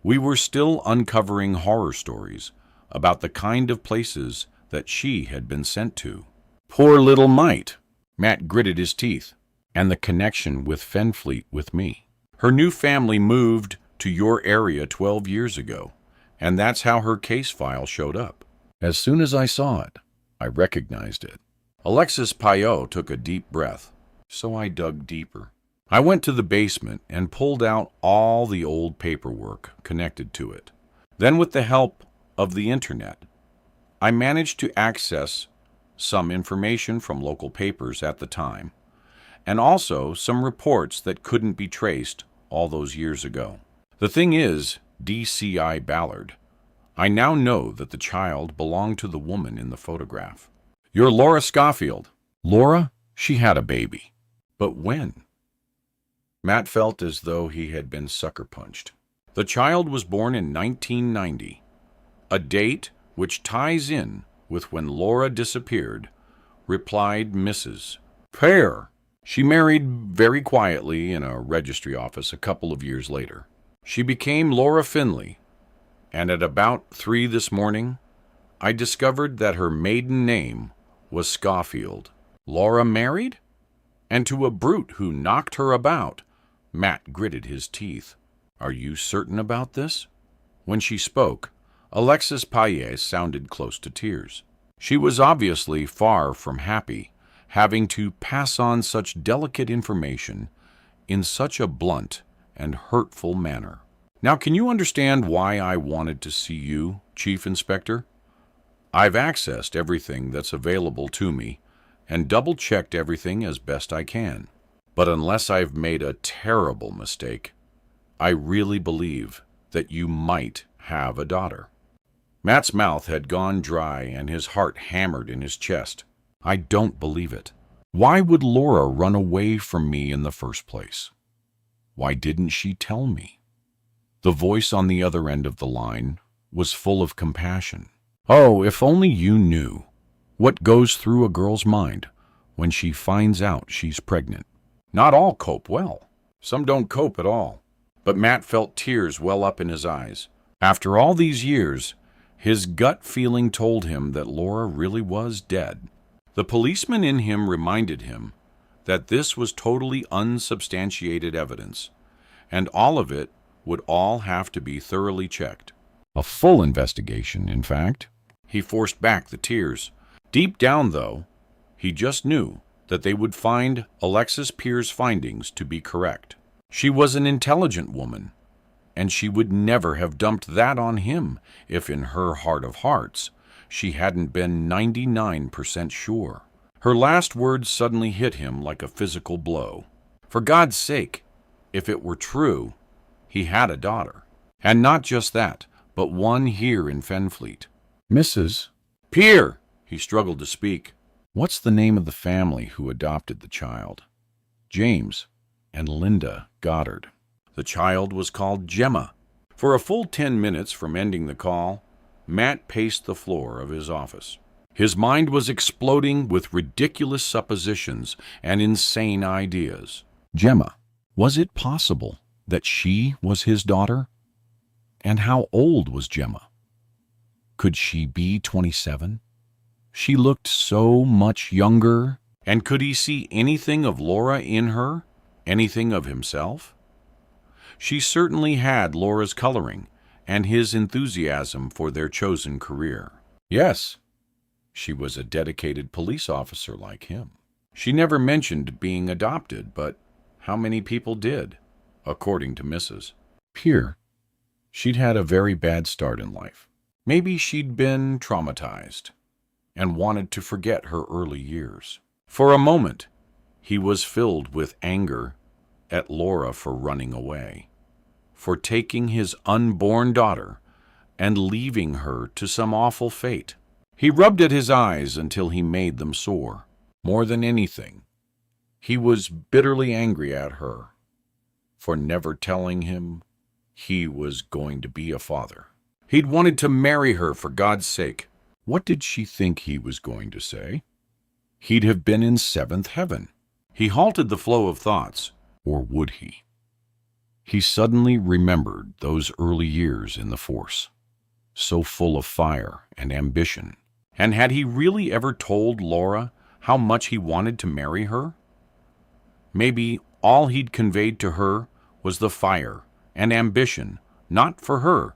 we were still uncovering horror stories about the kind of places that she had been sent to. Poor little mite. Matt gritted his teeth. And the connection with Fenfleet with me. Her new family moved to your area 12 years ago, and that's how her case file showed up. As soon as I saw it, I recognized it. Alexis Payot took a deep breath, so I dug deeper. I went to the basement and pulled out all the old paperwork connected to it. Then, with the help of the internet, I managed to access some information from local papers at the time, and also some reports that couldn't be traced all those years ago. The thing is, DCI Ballard, I now know that the child belonged to the woman in the photograph. You're Laura Schofield. Laura? She had a baby. But when? Matt felt as though he had been sucker punched. The child was born in 1990, a date which ties in with when Laura disappeared, replied Mrs. Pear. She married very quietly in a registry office a couple of years later. She became Laura Finley, and at about 3 this morning, I discovered that her maiden name was Schofield. Laura married? And to a brute who knocked her about. Matt gritted his teeth. Are you certain about this? When she spoke, Alexis Payet sounded close to tears. She was obviously far from happy, having to pass on such delicate information in such a blunt and hurtful manner. Now, can you understand why I wanted to see you, Chief Inspector? I've accessed everything that's available to me and double-checked everything as best I can. But unless I've made a terrible mistake, I really believe that you might have a daughter. Matt's mouth had gone dry and his heart hammered in his chest. I don't believe it. Why would Laura run away from me in the first place? Why didn't she tell me? The voice on the other end of the line was full of compassion. Oh, if only you knew what goes through a girl's mind when she finds out she's pregnant. Not all cope well. Some don't cope at all. But Matt felt tears well up in his eyes. After all these years, his gut feeling told him that Laura really was dead. The policeman in him reminded him that this was totally unsubstantiated evidence, and all of it would all have to be thoroughly checked. A full investigation, in fact. He forced back the tears. Deep down, though, he just knew that they would find Alexis Pear's findings to be correct. She was an intelligent woman, and she would never have dumped that on him if in her heart of hearts she hadn't been 99% sure. Her last words suddenly hit him like a physical blow. For God's sake, if it were true, he had a daughter. And not just that, but one here in Fenfleet. Mrs. Pear! He struggled to speak. What's the name of the family who adopted the child? James and Linda Goddard. The child was called Gemma. For a full 10 minutes from ending the call, Matt paced the floor of his office. His mind was exploding with ridiculous suppositions and insane ideas. Gemma. Was it possible that she was his daughter? And how old was Gemma? Could she be 27? She looked so much younger. And could he see anything of Laura in her? Anything of himself? She certainly had Laura's coloring and his enthusiasm for their chosen career. Yes, she was a dedicated police officer like him. She never mentioned being adopted, but how many people did, according to Mrs. Here, she'd had a very bad start in life. Maybe she'd been traumatized and wanted to forget her early years. For a moment, he was filled with anger at Laura for running away, for taking his unborn daughter and leaving her to some awful fate. He rubbed at his eyes until he made them sore. More than anything, he was bitterly angry at her for never telling him he was going to be a father. He'd wanted to marry her for God's sake. What did she think he was going to say? He'd have been in seventh heaven. He halted the flow of thoughts, or would he? He suddenly remembered those early years in the force, so full of fire and ambition. And had he really ever told Laura how much he wanted to marry her? Maybe all he'd conveyed to her was the fire and ambition, not for her,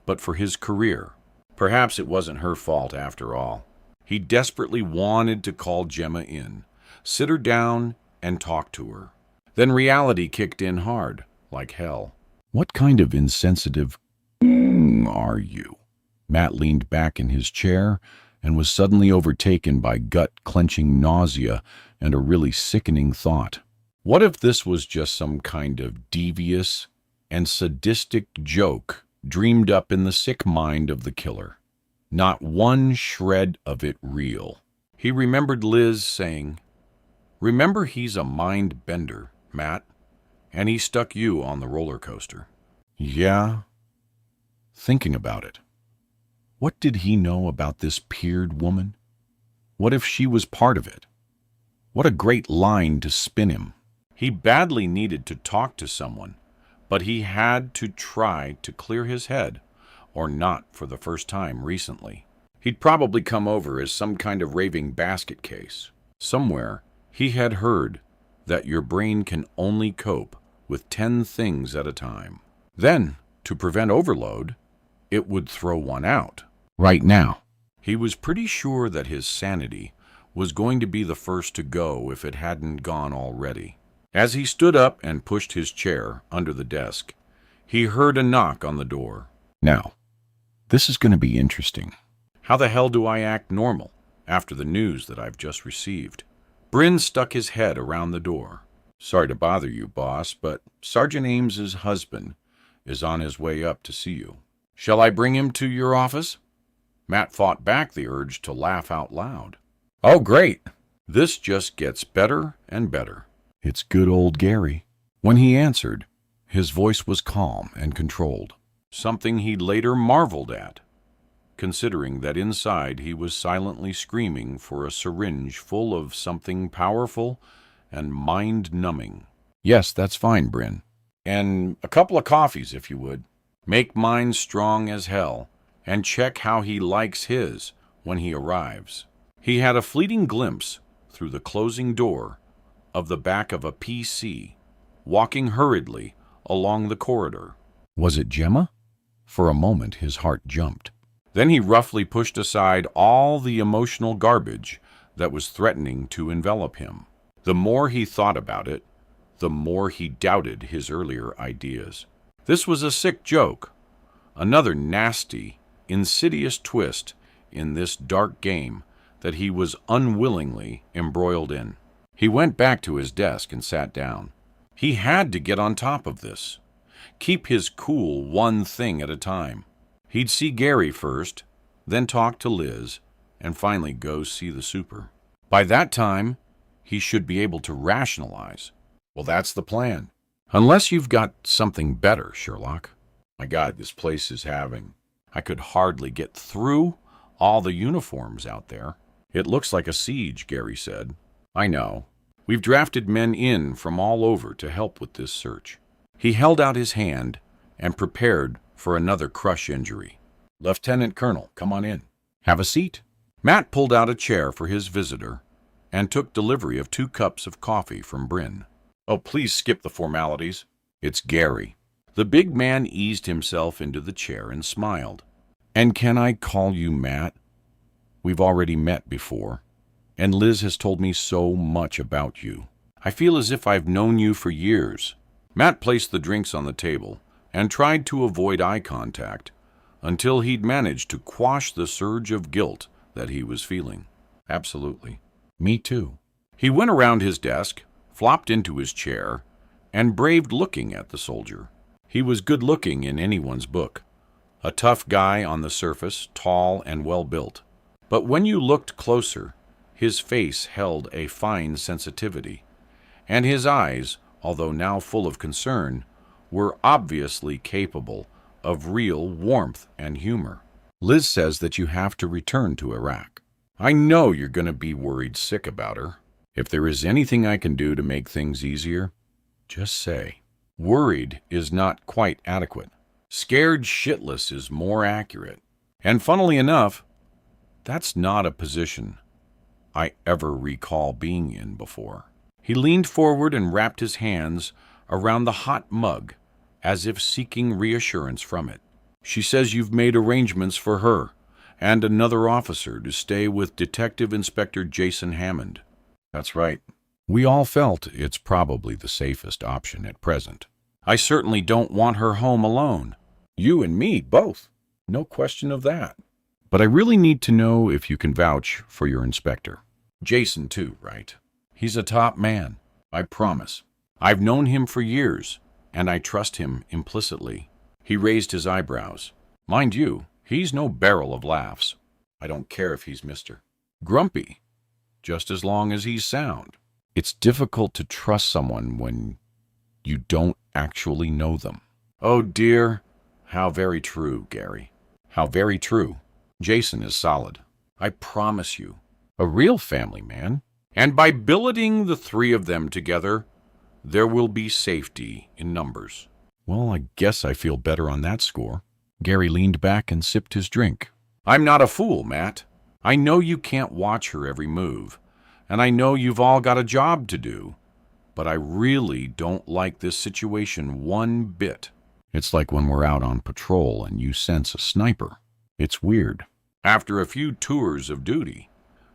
but for his career. Perhaps it wasn't her fault after all. He desperately wanted to call Gemma in, sit her down, and talk to her. Then reality kicked in hard, like hell. What kind of insensitive are you? Matt leaned back in his chair and was suddenly overtaken by gut-clenching nausea and a really sickening thought. What if this was just some kind of devious and sadistic joke dreamed up in the sick mind of the killer? Not one shred of it real. He remembered Liz saying, "Remember, he's a mind bender, Matt, and he stuck you on the roller coaster." Yeah, thinking about it. What did he know about this Peard woman? What if she was part of it? What a great line to spin him. He badly needed to talk to someone, but he had to try to clear his head, or not for the first time recently. He'd probably come over as some kind of raving basket case. Somewhere he had heard that your brain can only cope with 10 things at a time. Then, to prevent overload, it would throw one out. Right now, he was pretty sure that his sanity was going to be the first to go if it hadn't gone already. As he stood up and pushed his chair under the desk, he heard a knock on the door. Now, this is going to be interesting. How the hell do I act normal after the news that I've just received? Bryn stuck his head around the door. Sorry to bother you, boss, but Sergeant Ames's husband is on his way up to see you. Shall I bring him to your office? Matt fought back the urge to laugh out loud. Oh, great. This just gets better and better. It's good old Gary. When he answered, his voice was calm and controlled, something he later marveled at, considering that inside he was silently screaming for a syringe full of something powerful and mind-numbing. Yes, that's fine, Bryn. And a couple of coffees, if you would. Make mine strong as hell, and check how he likes his when he arrives. He had a fleeting glimpse through the closing door of the back of a PC, walking hurriedly along the corridor. Was it Gemma? For a moment his heart jumped. Then he roughly pushed aside all the emotional garbage that was threatening to envelop him. The more he thought about it, the more he doubted his earlier ideas. This was a sick joke, another nasty, insidious twist in this dark game that he was unwillingly embroiled in. He went back to his desk and sat down. He had to get on top of this. Keep his cool one thing at a time. He'd see Gary first, then talk to Liz, and finally go see the super. By that time, he should be able to rationalize. Well, that's the plan. Unless you've got something better, Sherlock. My God, this place is having... I could hardly get through all the uniforms out there. It looks like a siege, Gary said. I know. We've drafted men in from all over to help with this search. He held out his hand and prepared for another crush injury. Lieutenant Colonel, come on in. Have a seat. Matt pulled out a chair for his visitor and took delivery of 2 cups of coffee from Bryn. Oh, please skip the formalities. It's Gary. The big man eased himself into the chair and smiled. And can I call you Matt? We've already met before. and Liz has told me so much about you. I feel as if I've known you for years." Matt placed the drinks on the table and tried to avoid eye contact until he'd managed to quash the surge of guilt that he was feeling. "Absolutely. Me too." He went around his desk, flopped into his chair, and braved looking at the soldier. He was good-looking in anyone's book. A tough guy on the surface, tall and well-built. But when you looked closer, his face held a fine sensitivity, and his eyes, although now full of concern, were obviously capable of real warmth and humor. "Liz says that you have to return to Iraq. I know you're going to be worried sick about her. If there is anything I can do to make things easier, just say." Worried is not quite adequate. Scared shitless is more accurate. And funnily enough, that's not a position I ever recall being in before. He leaned forward and wrapped his hands around the hot mug as if seeking reassurance from it. "She says you've made arrangements for her and another officer to stay with Detective Inspector Jason Hammond." "That's right. We all felt it's probably the safest option at present. I certainly don't want her home alone. You and me, both. No question of that. But I really need to know if you can vouch for your inspector. Jason, too, right? He's a top man, I promise. I've known him for years, and I trust him implicitly." He raised his eyebrows. "Mind you, he's no barrel of laughs. I don't care if he's Mr. Grumpy, just as long as he's sound. It's difficult to trust someone when you don't actually know them." "Oh dear, how very true, Gary. How very true. Jason is solid. I promise you. A real family man. And by billeting the three of them together, there will be safety in numbers." "Well, I guess I feel better on that score." Gary leaned back and sipped his drink. "I'm not a fool, Matt. I know you can't watch her every move, and I know you've all got a job to do, but I really don't like this situation one bit." "It's like when we're out on patrol and you sense a sniper. It's weird. After a few tours of duty,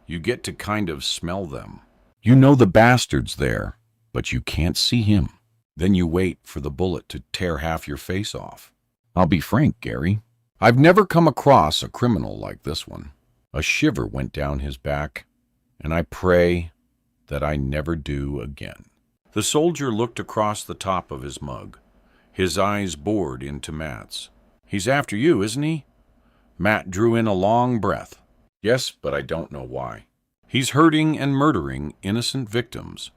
you get to kind of smell them. You know the bastard's there, but you can't see him. Then you wait for the bullet to tear half your face off. I'll be frank, Gary. I've never come across a criminal like this one." A shiver went down his back, and I pray that I never do again. The soldier looked across the top of his mug, his eyes bored into Matt's. "He's after you, isn't he?" Matt drew in a long breath. "Yes, but I don't know why. He's hurting and murdering innocent victims,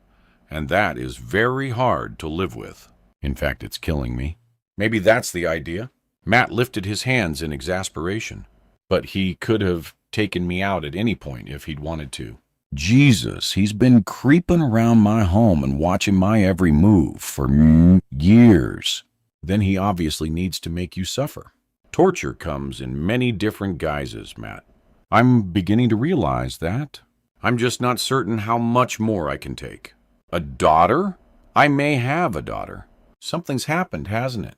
and that is very hard to live with. In fact, it's killing me. Maybe that's the idea." Matt lifted his hands in exasperation. "But he could have taken me out at any point if he'd wanted to." "Jesus, he's been creeping around my home and watching my every move for years. Then he obviously needs to make you suffer." "Torture comes in many different guises, Matt. I'm beginning to realize that. I'm just not certain how much more I can take." "A daughter? I may have a daughter. Something's happened, hasn't it?"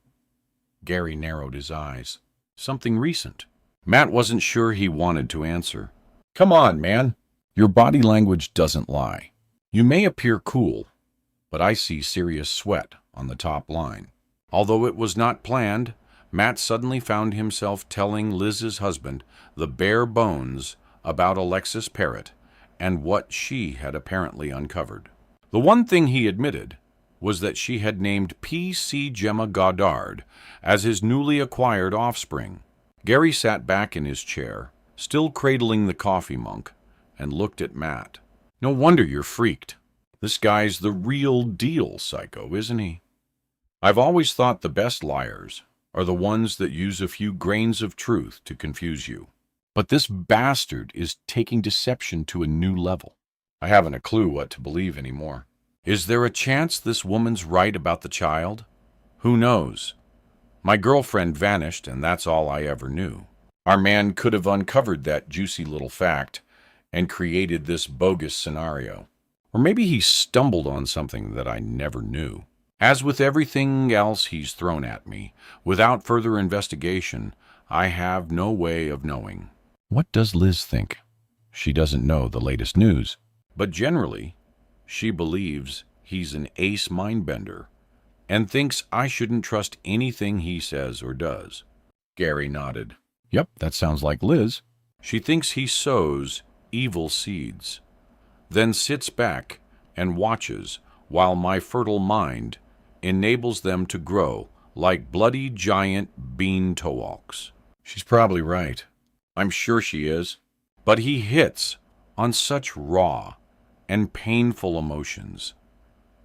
Gary narrowed his eyes. "Something recent." Matt wasn't sure he wanted to answer. "Come on, man. Your body language doesn't lie. You may appear cool, but I see serious sweat on the top line." Although it was not planned, Matt suddenly found himself telling Liz's husband the bare bones about Alexis Parrott and what she had apparently uncovered. The one thing he admitted was that she had named P.C. Gemma Goddard as his newly acquired offspring. Gary sat back in his chair, still cradling the coffee mug, and looked at Matt. "No wonder you're freaked. This guy's the real deal psycho, isn't he? I've always thought the best liars are the ones that use a few grains of truth to confuse you. But this bastard is taking deception to a new level. I haven't a clue what to believe anymore. Is there a chance this woman's right about the child? Who knows? My girlfriend vanished, and that's all I ever knew. Our man could have uncovered that juicy little fact and created this bogus scenario. Or maybe he stumbled on something that I never knew. As with everything else he's thrown at me, without further investigation, I have no way of knowing." "What does Liz think?" She doesn't know the latest news. But generally, she believes he's an ace mindbender and thinks I shouldn't trust anything he says or does. Gary nodded. Yep, that sounds like Liz. She thinks he sows evil seeds, then sits back and watches while my fertile mind enables them to grow like bloody giant bean towalks. She's probably right. I'm sure she is. But he hits on such raw and painful emotions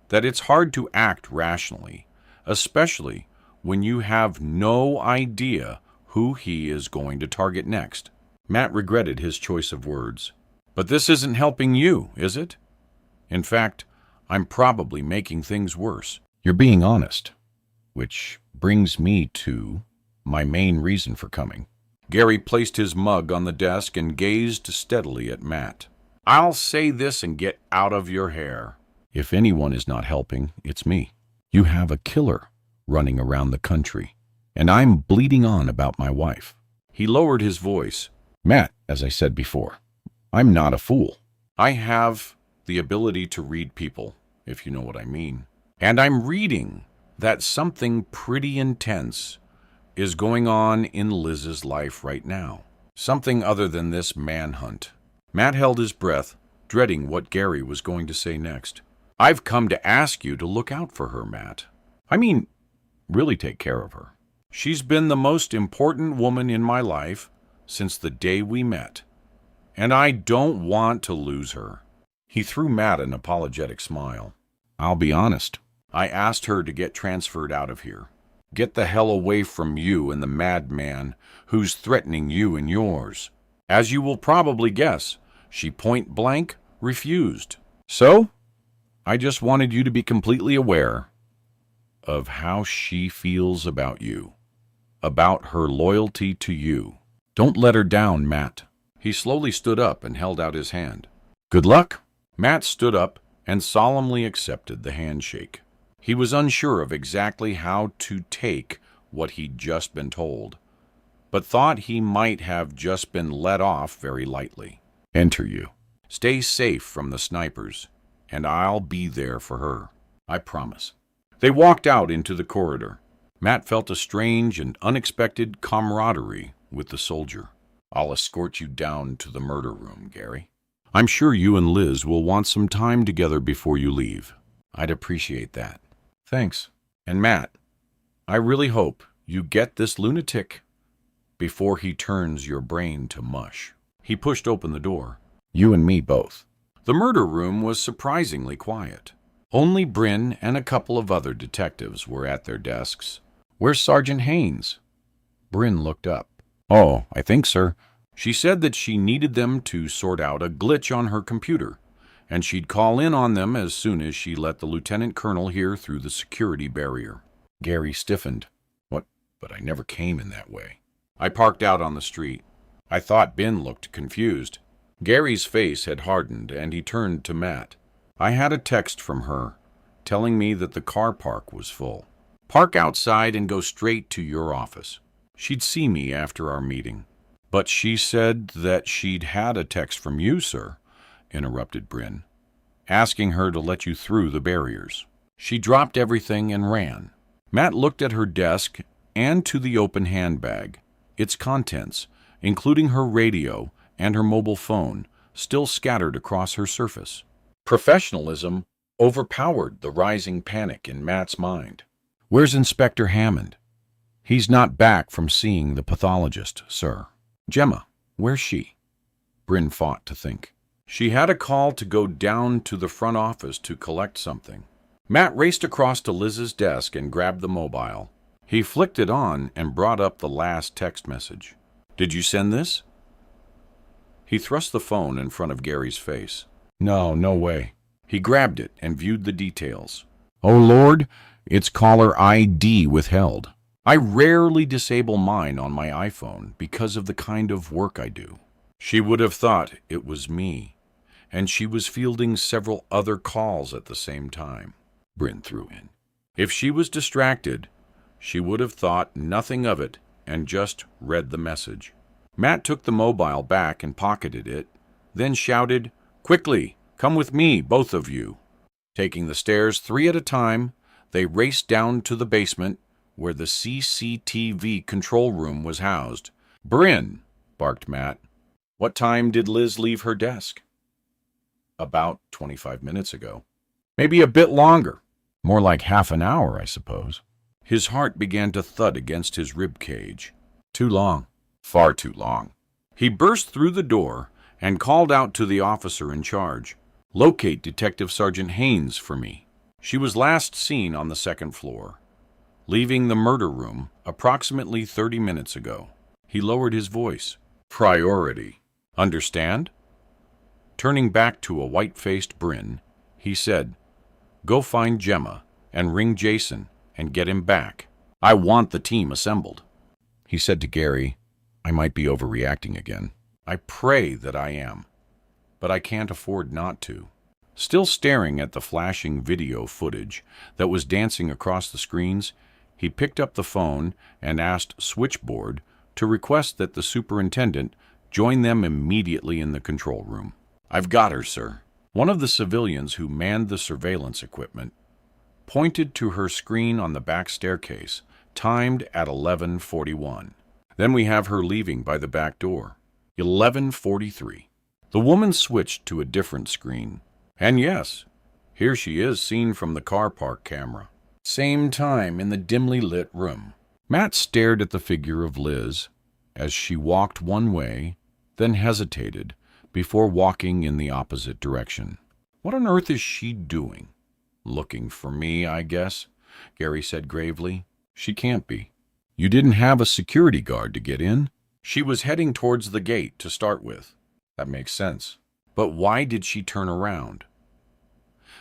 that it's hard to act rationally, especially when you have no idea who he is going to target next. Matt regretted his choice of words. But this isn't helping you, is it? In fact, I'm probably making things worse. You're being honest, which brings me to my main reason for coming. Gary placed his mug on the desk and gazed steadily at Matt. I'll say this and get out of your hair. If anyone is not helping, it's me. You have a killer running around the country, and I'm bleeding on about my wife. He lowered his voice. Matt, as I said before, I'm not a fool. I have the ability to read people, if you know what I mean. And I'm reading that something pretty intense is going on in Liz's life right now. Something other than this manhunt. Matt held his breath, dreading what Gary was going to say next. I've come to ask you to look out for her, Matt. I mean, really take care of her. She's been the most important woman in my life since the day we met, and I don't want to lose her. He threw Matt an apologetic smile. I'll be honest. I asked her to get transferred out of here. Get the hell away from you and the madman who's threatening you and yours. As you will probably guess, she point blank refused. So, I just wanted you to be completely aware of how she feels about you, about her loyalty to you. Don't let her down, Matt. He slowly stood up and held out his hand. Good luck. Matt stood up and solemnly accepted the handshake. He was unsure of exactly how to take what he'd just been told, but thought he might have just been let off very lightly. Enter you. Stay safe from the snipers, and I'll be there for her. I promise. They walked out into the corridor. Matt felt a strange and unexpected camaraderie with the soldier. I'll escort you down to the murder room, Gary. I'm sure you and Liz will want some time together before you leave. I'd appreciate that. Thanks. And Matt, I really hope you get this lunatic before he turns your brain to mush. He pushed open the door. You and me both. The murder room was surprisingly quiet. Only Bryn and a couple of other detectives were at their desks. Where's Sergeant Haynes? Bryn looked up. Oh, I think, sir. She said that she needed them to sort out a glitch on her computer, and she'd call in on them as soon as she let the lieutenant colonel hear through the security barrier. Gary stiffened. What? But I never came in that way. I parked out on the street. I thought Ben looked confused. Gary's face had hardened, and he turned to Matt. I had a text from her, telling me that the car park was full. Park outside and go straight to your office. She'd see me after our meeting. But she said that she'd had a text from you, sir, interrupted Bryn, asking her to let you through the barriers. She dropped everything and ran. Matt looked at her desk and to the open handbag. Its contents, including her radio and her mobile phone, still scattered across her surface. Professionalism overpowered the rising panic in Matt's mind. Where's Inspector Hammond? He's not back from seeing the pathologist, sir. Gemma, where's she? Bryn fought to think. She had a call to go down to the front office to collect something. Matt raced across to Liz's desk and grabbed the mobile. He flicked it on and brought up the last text message. Did you send this? He thrust the phone in front of Gary's face. No way. He grabbed it and viewed the details. Oh, Lord, it's caller ID withheld. I rarely disable mine on my iPhone because of the kind of work I do. She would have thought it was me, and she was fielding several other calls at the same time, Bryn threw in. If she was distracted, she would have thought nothing of it and just read the message. Matt took the mobile back and pocketed it, then shouted, "Quickly, come with me, both of you." Taking the stairs 3 at a time, they raced down to the basement where the CCTV control room was housed. "Bryn," barked Matt, "what time did Liz leave her desk?" "About 25 minutes ago." "Maybe a bit longer." "More like half an hour, I suppose." His heart began to thud against his rib cage. Too long. Far too long. He burst through the door and called out to the officer in charge, "Locate Detective Sergeant Haynes for me." She was last seen on the 2nd floor, leaving the murder room approximately 30 minutes ago. He lowered his voice. "Priority. Understand?" Turning back to a white-faced Bryn, he said, "Go find Gemma and ring Jason and get him back. I want the team assembled." He said to Gary, "I might be overreacting again." "I pray that I am, but I can't afford not to." Still staring at the flashing video footage that was dancing across the screens, he picked up the phone and asked Switchboard to request that the superintendent join them immediately in the control room. "I've got her, sir." One of the civilians who manned the surveillance equipment pointed to her screen on the back staircase, timed at 11:41. "Then we have her leaving by the back door. 11:43. The woman switched to a different screen. And yes, here she is seen from the car park camera. Same time in the dimly lit room. Matt stared at the figure of Liz as she walked one way, then hesitated before walking in the opposite direction. What on earth is she doing? "Looking for me, I guess," Gary said gravely. "She can't be. You didn't have a security guard to get in?" "She was heading towards the gate to start with." "That makes sense. But why did she turn around?"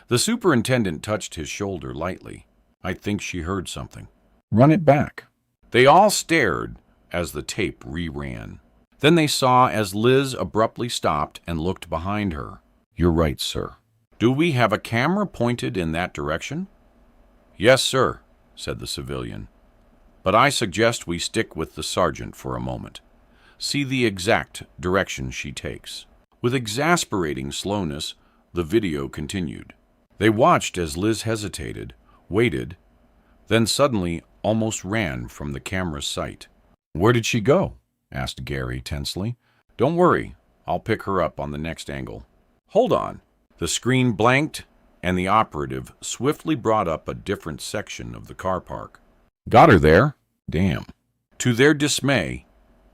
The superintendent touched his shoulder lightly. "I think she heard something." "Run it back." They all stared as the tape reran. Then they saw as Liz abruptly stopped and looked behind her. "You're right, sir." "Do we have a camera pointed in that direction?" "Yes, sir," said the civilian. "But I suggest we stick with the sergeant for a moment. See the exact direction she takes." With exasperating slowness, the video continued. They watched as Liz hesitated, waited, then suddenly almost ran from the camera's sight. "Where did she go?" asked Gary tensely. "Don't worry, I'll pick her up on the next angle." "Hold on." The screen blanked, and the operative swiftly brought up a different section of the car park. "Got her there? Damn." To their dismay,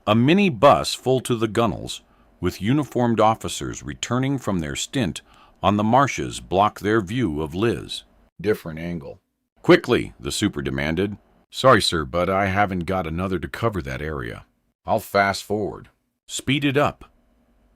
a mini bus full to the gunnels, with uniformed officers returning from their stint on the marshes, blocked their view of Liz. Different angle. "Quickly," the super demanded. "Sorry, sir, but I haven't got another to cover that area." "I'll fast forward." "Speed it up."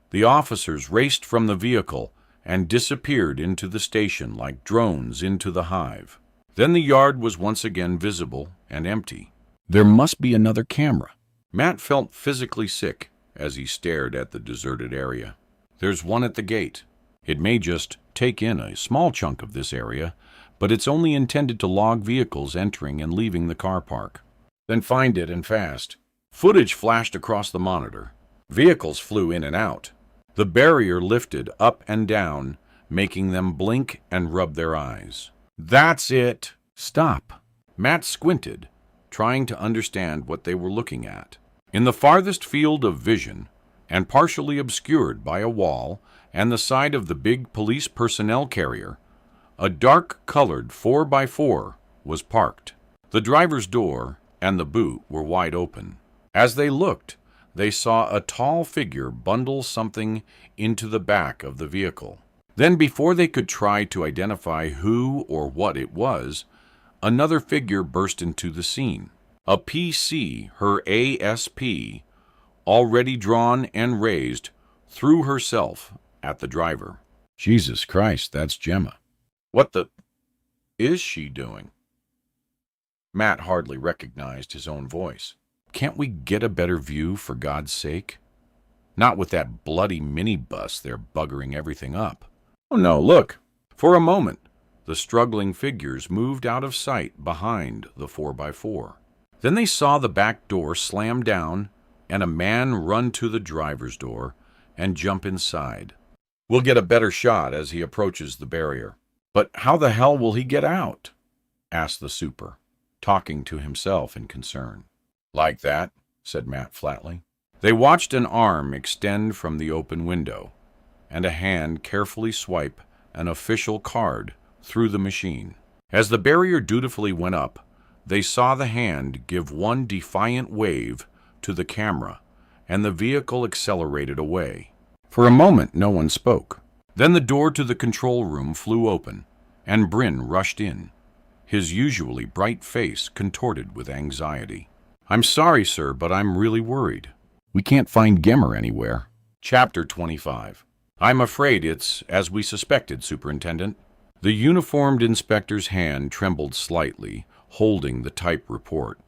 The officers raced from the vehicle and disappeared into the station like drones into the hive. Then the yard was once again visible and empty. There must be another camera. Matt felt physically sick as he stared at the deserted area. There's one at the gate. It may just take in a small chunk of this area, but it's only intended to log vehicles entering and leaving the car park. Then find it and fast. Footage flashed across the monitor. Vehicles flew in and out. The barrier lifted up and down, making them blink and rub their eyes. "That's it." "Stop." Matt squinted, trying to understand what they were looking at. In the farthest field of vision, and partially obscured by a wall and the side of the big police personnel carrier, a dark-colored 4x4 was parked. The driver's door and the boot were wide open. As they looked, they saw a tall figure bundle something into the back of the vehicle. Then, before they could try to identify who or what it was, another figure burst into the scene. A PC, her ASP, already drawn and raised, threw herself at the driver. "Jesus Christ, that's Gemma." "What the is she doing?" Matt hardly recognized his own voice. "Can't we get a better view, for God's sake? Not with that bloody minibus there buggering everything up." "Oh no, look." For a moment, the struggling figures moved out of sight behind the 4x4. Then they saw the back door slam down and a man run to the driver's door, and jump inside. We'll get a better shot as he approaches the barrier. But how the hell will he get out? Asked the super, talking to himself in concern. Like that, said Matt flatly. They watched an arm extend from the open window, and a hand carefully swipe an official card through the machine. As the barrier dutifully went up, they saw the hand give one defiant wave to the camera, and the vehicle accelerated away. For a moment, no one spoke. Then the door to the control room flew open, and Bryn rushed in, his usually bright face contorted with anxiety. I'm sorry, sir, but I'm really worried. We can't find Gimmer anywhere. Chapter 25. I'm afraid it's as we suspected, Superintendent. The uniformed inspector's hand trembled slightly, holding the type report.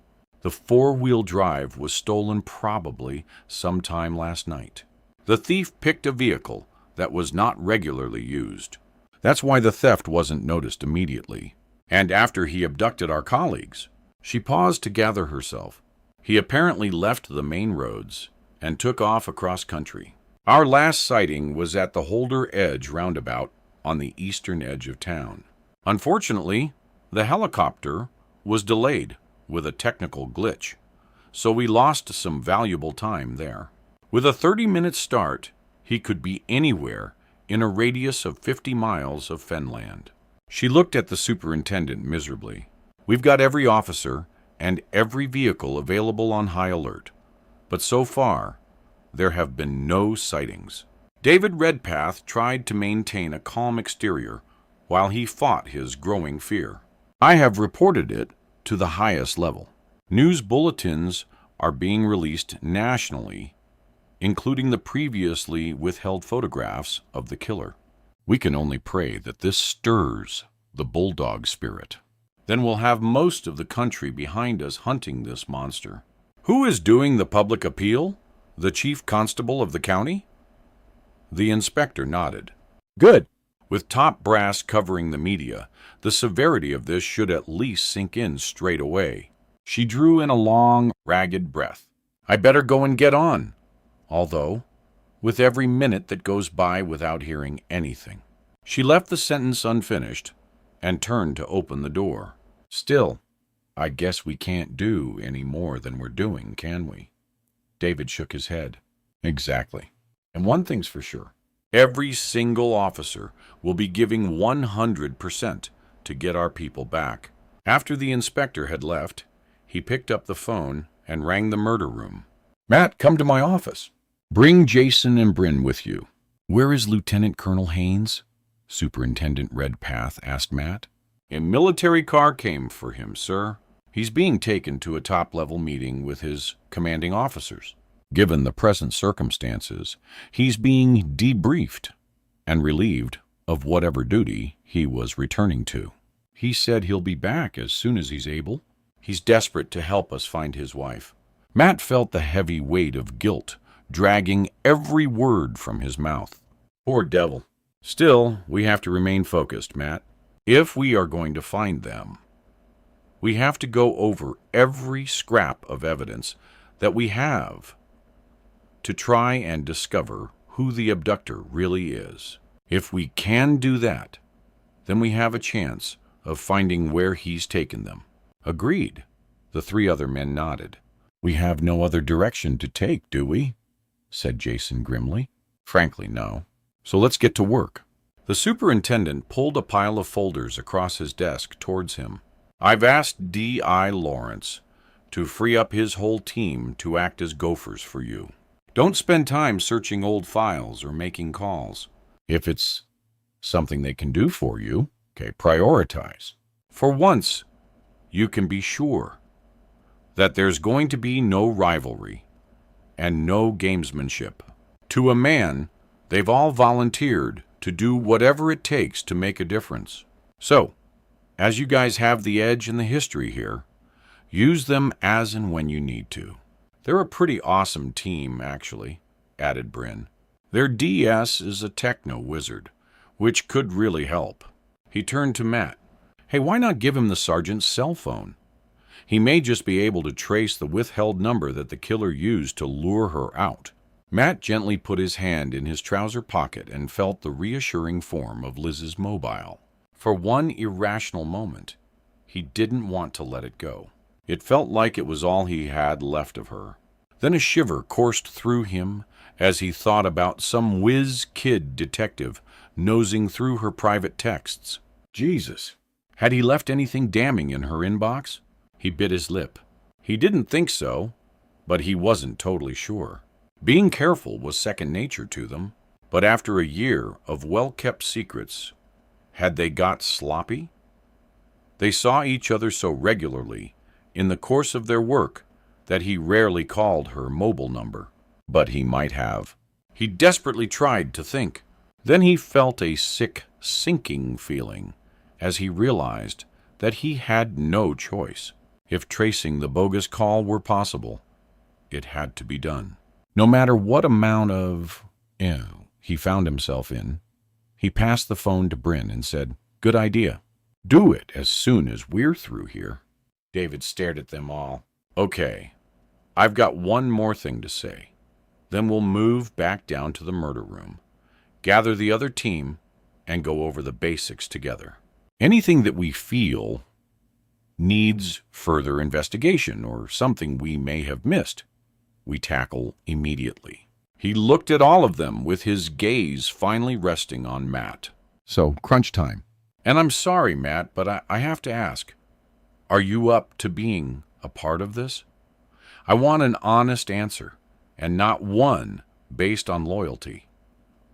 The four-wheel drive was stolen probably sometime last night. The thief picked a vehicle that was not regularly used. That's why the theft wasn't noticed immediately. And after he abducted our colleagues, she paused to gather herself. He apparently left the main roads and took off across country. Our last sighting was at the Holder Edge roundabout on the eastern edge of town. Unfortunately, the helicopter was delayed with a technical glitch, so we lost some valuable time there. With a 30-minute start, he could be anywhere in a radius of 50 miles of Fenland. She looked at the superintendent miserably. We've got every officer and every vehicle available on high alert, but so far, there have been no sightings. David Redpath tried to maintain a calm exterior while he fought his growing fear. I have reported it to the highest level. News bulletins are being released nationally, including the previously withheld photographs of the killer. We can only pray that this stirs the bulldog spirit. Then we'll have most of the country behind us hunting this monster. Who is doing the public appeal? The chief constable of the county? The inspector nodded. Good. With top brass covering the media, the severity of this should at least sink in straight away. She drew in a long, ragged breath. I better go and get on. Although, with every minute that goes by without hearing anything. She left the sentence unfinished and turned to open the door. Still, I guess we can't do any more than we're doing, can we? David shook his head. Exactly. And one thing's for sure. Every single officer will be giving 100% to get our people back. After the inspector had left, he picked up the phone and rang the murder room. Matt, come to my office. Bring Jason and Bryn with you. Where is Lieutenant Colonel Haynes? Superintendent Redpath asked Matt. A military car came for him, sir. He's being taken to a top-level meeting with his commanding officers. Given the present circumstances, he's being debriefed and relieved of whatever duty he was returning to. He said he'll be back as soon as he's able. He's desperate to help us find his wife. Matt felt the heavy weight of guilt dragging every word from his mouth. Poor devil. Still, we have to remain focused, Matt. If we are going to find them, we have to go over every scrap of evidence that we have to try and discover who the abductor really is. If we can do that, then we have a chance of finding where he's taken them. Agreed. The three other men nodded. We have no other direction to take, do we? Said Jason grimly. Frankly, no. So let's get to work. The superintendent pulled a pile of folders across his desk towards him. I've asked D.I. Lawrence to free up his whole team to act as gophers for you. Don't spend time searching old files or making calls. If it's something they can do for you, okay, prioritize. For once, you can be sure that there's going to be no rivalry and no gamesmanship. To a man, they've all volunteered to do whatever it takes to make a difference. So, as you guys have the edge in the history here, use them as and when you need to. They're a pretty awesome team, actually, added Bryn. Their DS is a techno wizard, which could really help. He turned to Matt. Hey, why not give him the sergeant's cell phone? He may just be able to trace the withheld number that the killer used to lure her out. Matt gently put his hand in his trouser pocket and felt the reassuring form of Liz's mobile. For one irrational moment, he didn't want to let it go. It felt like it was all he had left of her. Then a shiver coursed through him as he thought about some whiz-kid detective nosing through her private texts. Jesus! Had he left anything damning in her inbox? He bit his lip. He didn't think so, but he wasn't totally sure. Being careful was second nature to them, but after a year of well-kept secrets, had they got sloppy? They saw each other so regularly in the course of their work that he rarely called her mobile number. But he might have. He desperately tried to think. Then he felt a sick, sinking feeling as he realized that he had no choice. If tracing the bogus call were possible, it had to be done. No matter what amount of he found himself in, he passed the phone to Bryn and said, "Good idea. Do it as soon as we're through here." David stared at them all. "Okay, I've got one more thing to say. Then we'll move back down to the murder room, gather the other team, and go over the basics together. Anything that we feel needs further investigation or something we may have missed, we tackle immediately." He looked at all of them with his gaze finally resting on Matt. "So, crunch time. And I'm sorry, Matt, but I have to ask, are you up to being a part of this? I want an honest answer, and not one based on loyalty,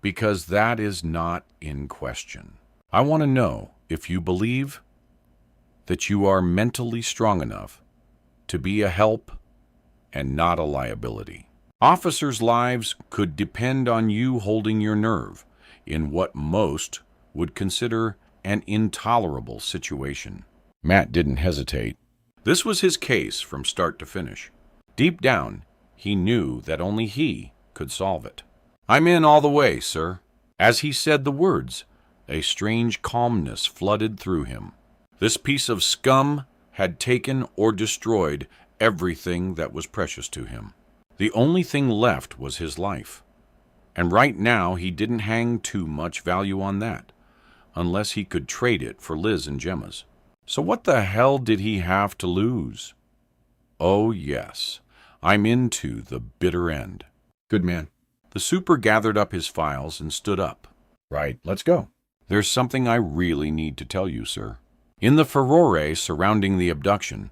because that is not in question. I want to know if you believe that you are mentally strong enough to be a help and not a liability. Officers' lives could depend on you holding your nerve in what most would consider an intolerable situation." Matt didn't hesitate. This was his case from start to finish. Deep down, he knew that only he could solve it. "I'm in all the way, sir." As he said the words, a strange calmness flooded through him. This piece of scum had taken or destroyed everything that was precious to him. The only thing left was his life. And right now he didn't hang too much value on that, unless he could trade it for Liz and Gemma's. So what the hell did he have to lose? Oh yes, I'm into the bitter end. Good man. The super gathered up his files and stood up. Right, let's go. There's something I really need to tell you, sir. In the furore surrounding the abduction,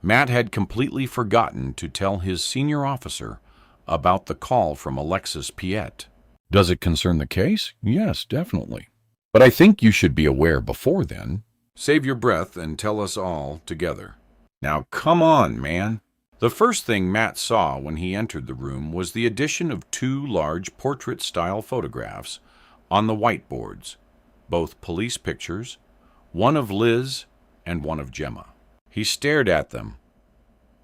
Matt had completely forgotten to tell his senior officer about the call from Alexis Piet. Does it concern the case? Yes, definitely. But I think you should be aware before then. Save your breath and tell us all together. Now come on, man. The first thing Matt saw when he entered the room was the addition of two large portrait-style photographs on the whiteboards, both police pictures, one of Liz and one of Gemma. He stared at them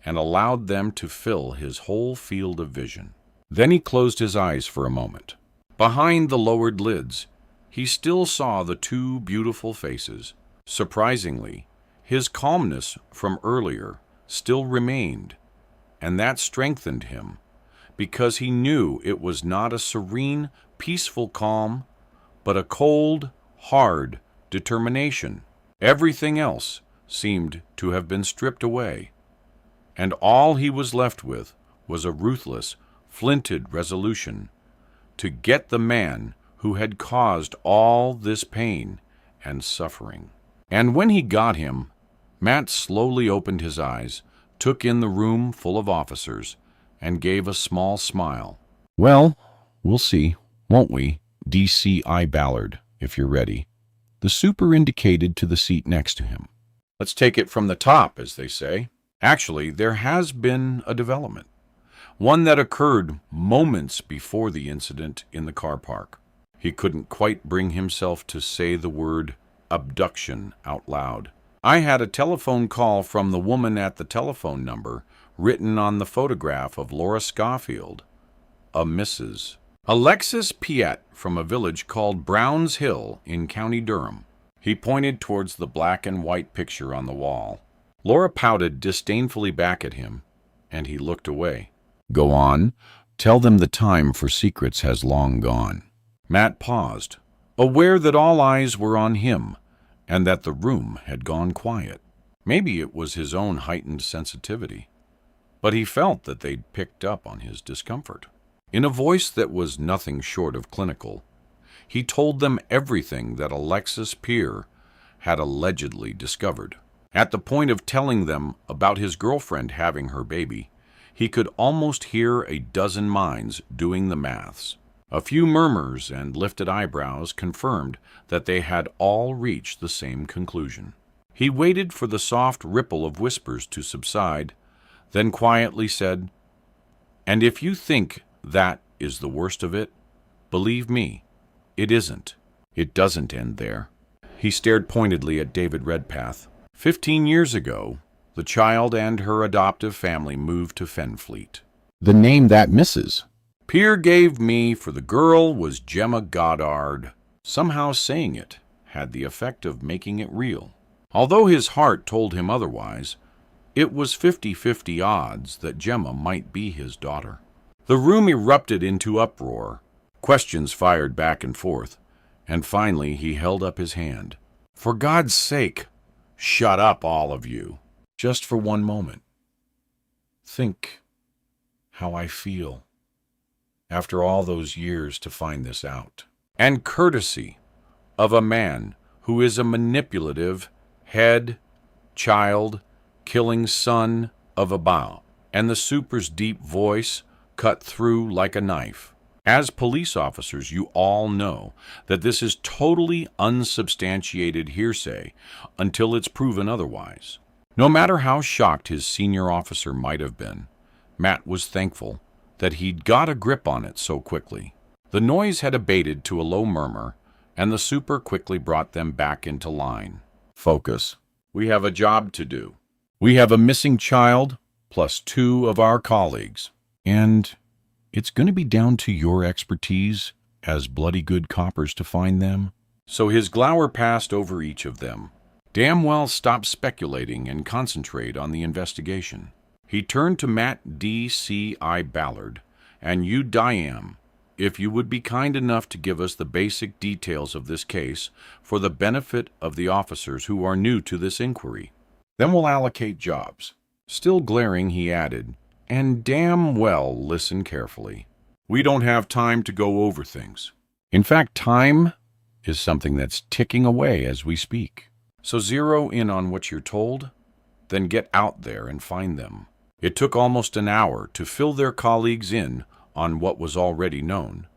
and allowed them to fill his whole field of vision. Then he closed his eyes for a moment. Behind the lowered lids, he still saw the two beautiful faces. Surprisingly, his calmness from earlier still remained, and that strengthened him, because he knew it was not a serene, peaceful calm, but a cold, hard determination. Everything else seemed to have been stripped away, and all he was left with was a ruthless, flinted resolution to get the man who had caused all this pain and suffering. And when he got him, Matt slowly opened his eyes, took in the room full of officers, and gave a small smile. "Well, we'll see, won't we, DCI Ballard, if you're ready." The super indicated to the seat next to him. "Let's take it from the top, as they say. Actually, there has been a development, one that occurred moments before the incident in the car park." He couldn't quite bring himself to say the word abduction out loud. "I had a telephone call from the woman at the telephone number written on the photograph of Laura Schofield, a Mrs. Alexis Piet from a village called Browns Hill in County Durham." He pointed towards the black and white picture on the wall. Laura pouted disdainfully back at him, and he looked away. "Go on. Tell them the time for secrets has long gone. Matt paused, aware that all eyes were on him and that the room had gone quiet. Maybe it was his own heightened sensitivity, but he felt that they'd picked up on his discomfort. In a voice that was nothing short of clinical, he told them everything that Alexis Peer had allegedly discovered. At the point of telling them about his girlfriend having her baby, he could almost hear a dozen minds doing the maths. A few murmurs and lifted eyebrows confirmed that they had all reached the same conclusion. He waited for the soft ripple of whispers to subside, then quietly said, "And if you think that is the worst of it, believe me, it isn't. It doesn't end there." He stared pointedly at David Redpath. 15 years ago, the child and her adoptive family moved to Fenfleet. The name that misses. Peer gave me for the girl was Gemma Goddard. Somehow saying it had the effect of making it real. Although his heart told him otherwise, it was 50-50 odds that Gemma might be his daughter. The room erupted into uproar. Questions fired back and forth, and finally he held up his hand. "For God's sake, shut up, all of you. Just for one moment. Think how I feel after all those years to find this out. And courtesy of a man who is a manipulative, head, child, killing son of a bow." And the super's deep voice cut through like a knife. As police officers, you all know that this is totally unsubstantiated hearsay until it's proven otherwise. No matter how shocked his senior officer might have been, Matt was thankful that he'd got a grip on it so quickly. The noise had abated to a low murmur, and the super quickly brought them back into line. "Focus. We have a job to do. We have a missing child, plus 2 of our colleagues. And it's going to be down to your expertise as bloody good coppers to find them." So his glower passed over each of them. Damn well stop speculating and concentrate on the investigation. He turned to Matt D.C.I. Ballard, and you, Diam, if you would be kind enough to give us the basic details of this case for the benefit of the officers who are new to this inquiry. Then we'll allocate jobs. Still glaring, he added, "And damn well listen carefully. We don't have time to go over things. In fact, time is something that's ticking away as we speak. So zero in on what you're told, then get out there and find them." It took almost an hour to fill their colleagues in on what was already known,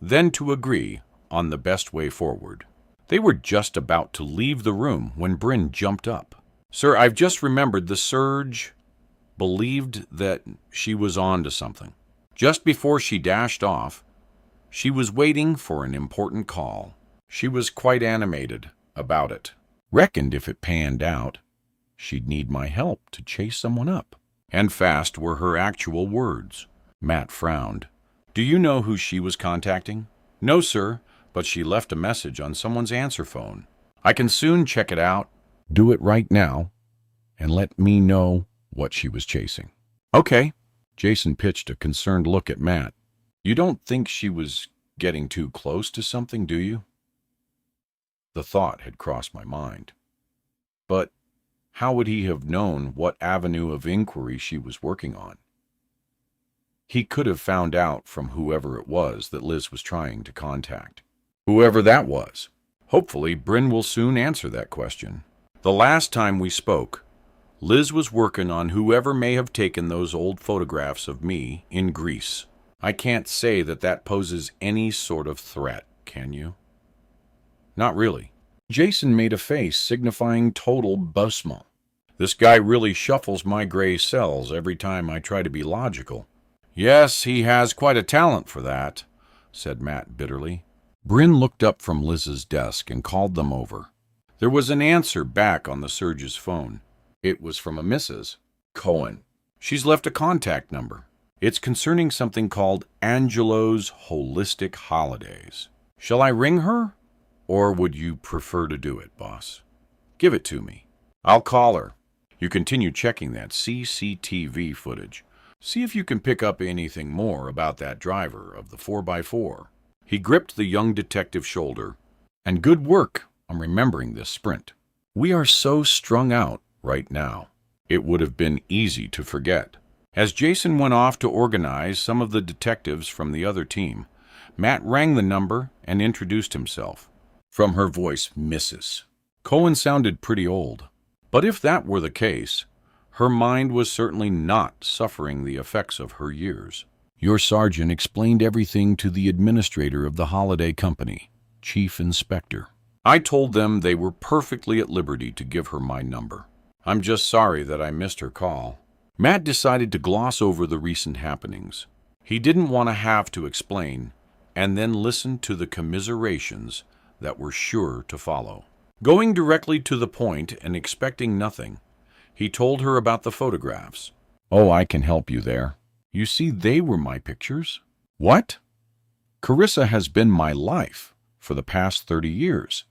then to agree on the best way forward. They were just about to leave the room when Bryn jumped up. "Sir, I've just remembered the Surge believed that she was on to something. Just before she dashed off, she was waiting for an important call. She was quite animated about it. Reckoned if it panned out, she'd need my help to chase someone up. And fast were her actual words." Matt frowned. "Do you know who she was contacting?" "No, sir, but she left a message on someone's answer phone. I can soon check it out." "Do it right now, and let me know what she was chasing." "Okay." Jason pitched a concerned look at Matt. "You don't think she was getting too close to something, do you?" The thought had crossed my mind. But how would he have known what avenue of inquiry she was working on? He could have found out from whoever it was that Liz was trying to contact. Whoever that was. Hopefully, Bryn will soon answer that question. The last time we spoke, Liz was working on whoever may have taken those old photographs of me in Greece. I can't say that that poses any sort of threat, can you? Not really. Jason made a face signifying total buzzsma. This guy really shuffles my gray cells every time I try to be logical. Yes, he has quite a talent for that, said Matt bitterly. Bryn looked up from Liz's desk and called them over. There was an answer back on the Surge's phone. It was from a Mrs. Cohen. She's left a contact number. It's concerning something called Angelo's Holistic Holidays. Shall I ring her? Or would you prefer to do it, boss? Give it to me. I'll call her. You continue checking that CCTV footage. See if you can pick up anything more about that driver of the 4x4. He gripped the young detective's shoulder. And good work on remembering this sprint. We are so strung out right now. It would have been easy to forget. As Jason went off to organize some of the detectives from the other team, Matt rang the number and introduced himself. From her voice, Mrs. Cohen sounded pretty old. But if that were the case, her mind was certainly not suffering the effects of her years. Your sergeant explained everything to the administrator of the holiday company, Chief Inspector. I told them they were perfectly at liberty to give her my number. I'm just sorry that I missed her call. Matt decided to gloss over the recent happenings. He didn't want to have to explain and then listen to the commiserations that were sure to follow. Going directly to the point and expecting nothing, he told her about the photographs. Oh, I can help you there. You see, they were my pictures. What? Carissa has been my life for the past 30 years,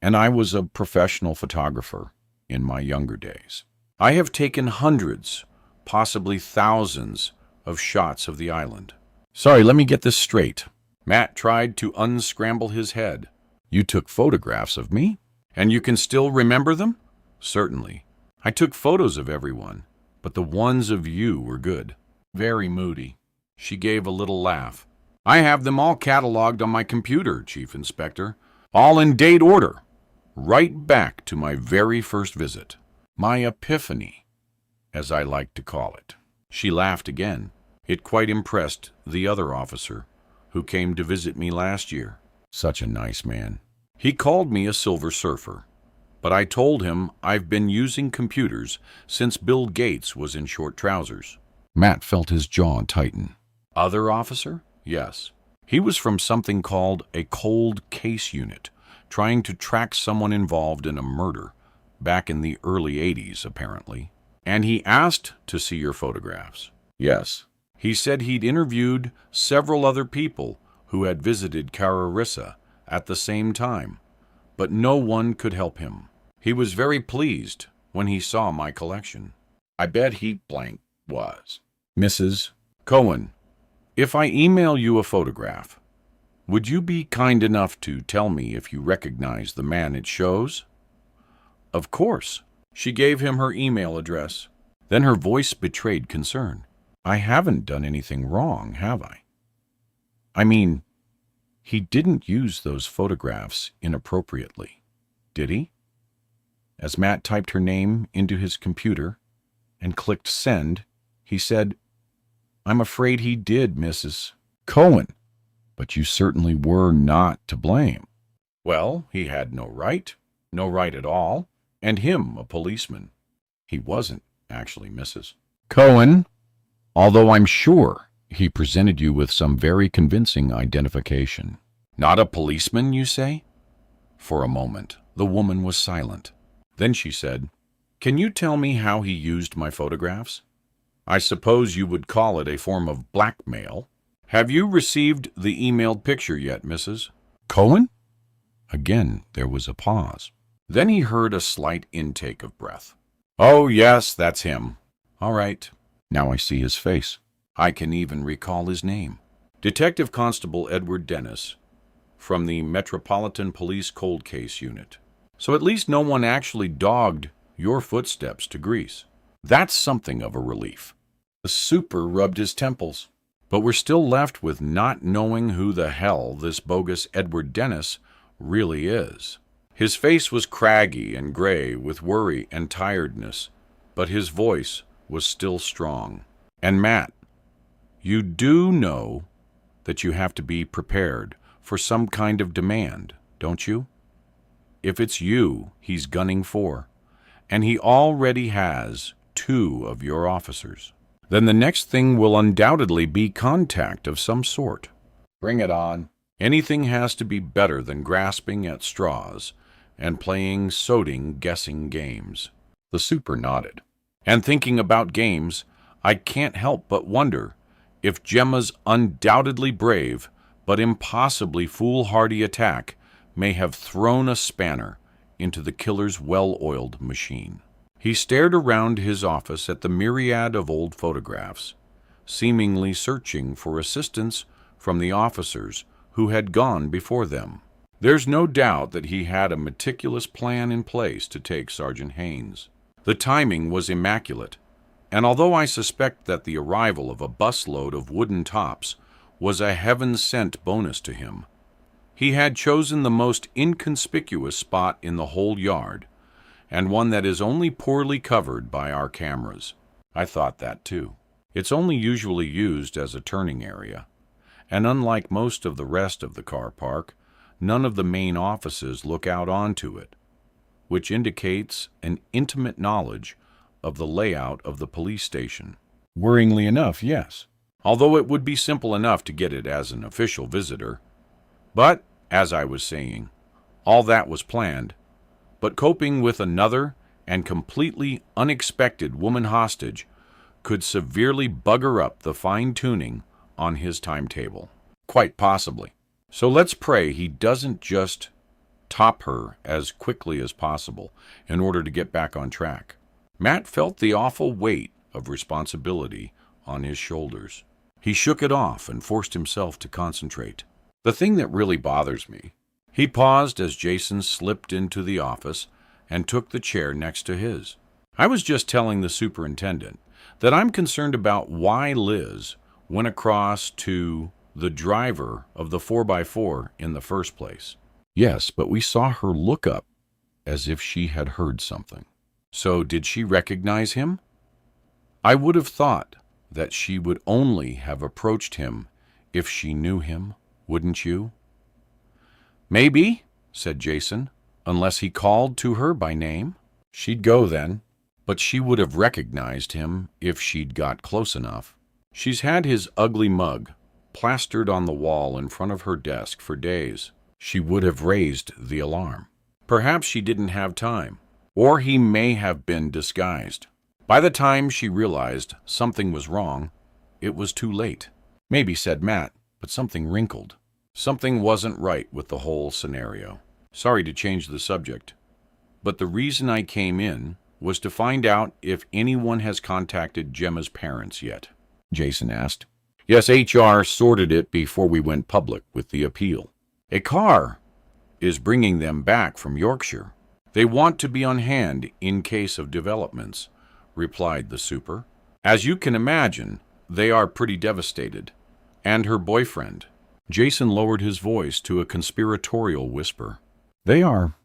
and I was a professional photographer in my younger days. I have taken hundreds, possibly thousands, of shots of the island. Sorry, let me get this straight. Matt tried to unscramble his head. You took photographs of me? And you can still remember them? Certainly. I took photos of everyone, but the ones of you were good. Very moody. She gave a little laugh. I have them all cataloged on my computer, Chief Inspector. All in date order. Right back to my very first visit. My epiphany, as I like to call it. She laughed again. It quite impressed the other officer, who came to visit me last year. Such a nice man. He called me a silver surfer, but I told him I've been using computers since Bill Gates was in short trousers. Matt felt his jaw tighten. Other officer? Yes. He was from something called a cold case unit, trying to track someone involved in a murder back in the early 80s, apparently. And he asked to see your photographs. Yes. He said he'd interviewed several other people who had visited Carissa at the same time, but no one could help him. He was very pleased when he saw my collection. I bet he blank was. Mrs. Cohen, if I email you a photograph, would you be kind enough to tell me if you recognize the man it shows? Of course. She gave him her email address. Then her voice betrayed concern. I haven't done anything wrong, have I? I mean, he didn't use those photographs inappropriately, did he? As Matt typed her name into his computer and clicked send, he said, I'm afraid he did, Mrs. Cohen, but you certainly were not to blame. Well, he had no right at all, and him a policeman. He wasn't, actually, Mrs. Cohen, although I'm sure he presented you with some very convincing identification. Not a policeman, you say? For a moment, the woman was silent. Then she said, Can you tell me how he used my photographs? I suppose you would call it a form of blackmail. Have you received the emailed picture yet, Mrs. Cohen? Again, there was a pause. Then he heard a slight intake of breath. Oh, yes, that's him. All right. Now I see his face. I can even recall his name. Detective Constable Edward Dennis, from the Metropolitan Police Cold Case Unit. So at least no one actually dogged your footsteps to Greece. That's something of a relief. The super rubbed his temples. But we're still left with not knowing who the hell this bogus Edward Dennis really is. His face was craggy and gray with worry and tiredness, but his voice was still strong. And Matt, you do know that you have to be prepared for some kind of demand, don't you? If it's you he's gunning for, and he already has 2 of your officers, then the next thing will undoubtedly be contact of some sort. Bring it on. Anything has to be better than grasping at straws and playing soding guessing games. The super nodded. And thinking about games, I can't help but wonder if Gemma's undoubtedly brave but impossibly foolhardy attack may have thrown a spanner into the killer's well-oiled machine. He stared around his office at the myriad of old photographs, seemingly searching for assistance from the officers who had gone before them. There's no doubt that he had a meticulous plan in place to take Sergeant Haynes. The timing was immaculate, and although I suspect that the arrival of a busload of wooden tops was a heaven-sent bonus to him, he had chosen the most inconspicuous spot in the whole yard, and one that is only poorly covered by our cameras. I thought that too. It's only usually used as a turning area, and unlike most of the rest of the car park, none of the main offices look out onto it, which indicates an intimate knowledge of the layout of the police station. Worryingly enough, yes, although it would be simple enough to get it as an official visitor. But, as I was saying, all that was planned, but coping with another and completely unexpected woman hostage could severely bugger up the fine-tuning on his timetable. Quite possibly. So let's pray he doesn't just top her as quickly as possible in order to get back on track. Matt felt the awful weight of responsibility on his shoulders. He shook it off and forced himself to concentrate. The thing that really bothers me. He paused as Jason slipped into the office and took the chair next to his. I was just telling the superintendent that I'm concerned about why Liz went across to the driver of the 4x4 in the first place. Yes, but we saw her look up as if she had heard something. So did she recognize him? I would have thought that she would only have approached him if she knew him, wouldn't you? Maybe, said Jason, unless he called to her by name. She'd go then, but she would have recognized him if she'd got close enough. She's had his ugly mug plastered on the wall in front of her desk for days. She would have raised the alarm. Perhaps she didn't have time, or he may have been disguised. By the time she realized something was wrong, it was too late. Maybe, said Matt, but something wrinkled. Something wasn't right with the whole scenario. Sorry to change the subject, but the reason I came in was to find out if anyone has contacted Gemma's parents yet, Jason asked. Yes, HR sorted it before we went public with the appeal. A car is bringing them back from Yorkshire. They want to be on hand in case of developments, replied the super. As you can imagine, they are pretty devastated. And her boyfriend. Jason lowered his voice to a conspiratorial whisper. They are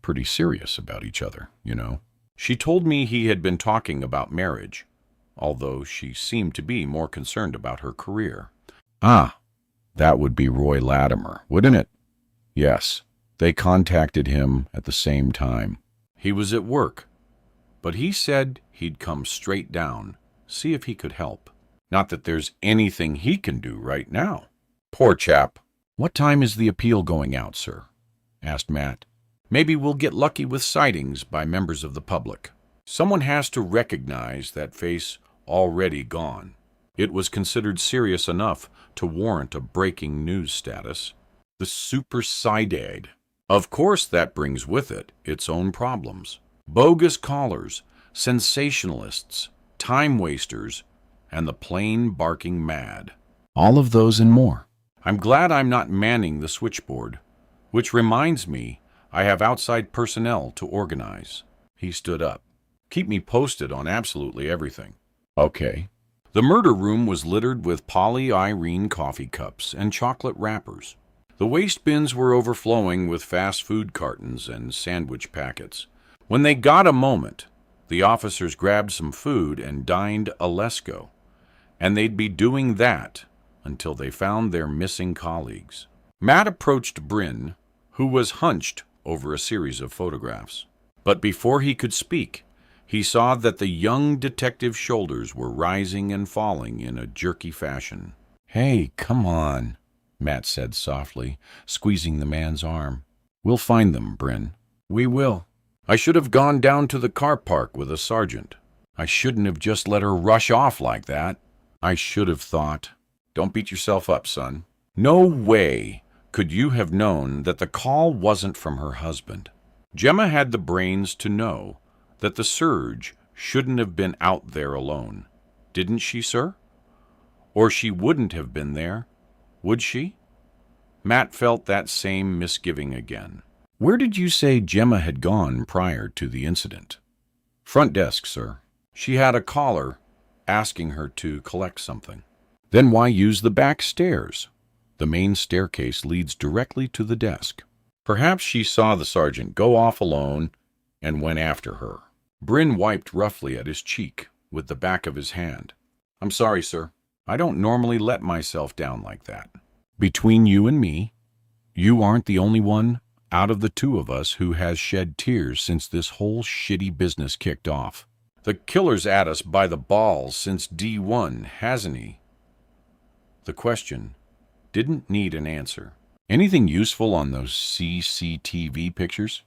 pretty serious about each other, you know. She told me he had been talking about marriage, although she seemed to be more concerned about her career. Ah, that would be Roy Latimer, wouldn't it? Yes, they contacted him at the same time. He was at work, but he said he'd come straight down, see if he could help. Not that there's anything he can do right now. Poor chap. What time is the appeal going out, sir? Asked Matt. Maybe we'll get lucky with sightings by members of the public. Someone has to recognize that face already gone. It was considered serious enough to warrant a breaking news status. The supersided. Of course that brings with it its own problems. Bogus callers, sensationalists, time wasters, and the plain barking mad. All of those and more. I'm glad I'm not manning the switchboard, which reminds me I have outside personnel to organize. He stood up. Keep me posted on absolutely everything. Okay. The murder room was littered with polyirene coffee cups and chocolate wrappers. The waste bins were overflowing with fast food cartons and sandwich packets. When they got a moment, the officers grabbed some food and dined a Lesco, and they'd be doing that until they found their missing colleagues. Matt approached Bryn, who was hunched over a series of photographs. But before he could speak, he saw that the young detective's shoulders were rising and falling in a jerky fashion. Hey, come on, Matt said softly, squeezing the man's arm. We'll find them, Bryn. We will. I should have gone down to the car park with a sergeant. I shouldn't have just let her rush off like that. I should have thought. Don't beat yourself up, son. No way could you have known that the call wasn't from her husband. Gemma had the brains to know that the surge shouldn't have been out there alone. Didn't she, sir? Or she wouldn't have been there, would she? Matt felt that same misgiving again. Where did you say Gemma had gone prior to the incident? Front desk, sir. She had a caller asking her to collect something. Then why use the back stairs? The main staircase leads directly to the desk. Perhaps she saw the sergeant go off alone and went after her. Bryn wiped roughly at his cheek with the back of his hand. I'm sorry, sir. I don't normally let myself down like that. Between you and me, you aren't the only one out of the two of us who has shed tears since this whole shitty business kicked off. The killer's at us by the balls since D1, hasn't he? The question didn't need an answer. Anything useful on those CCTV pictures?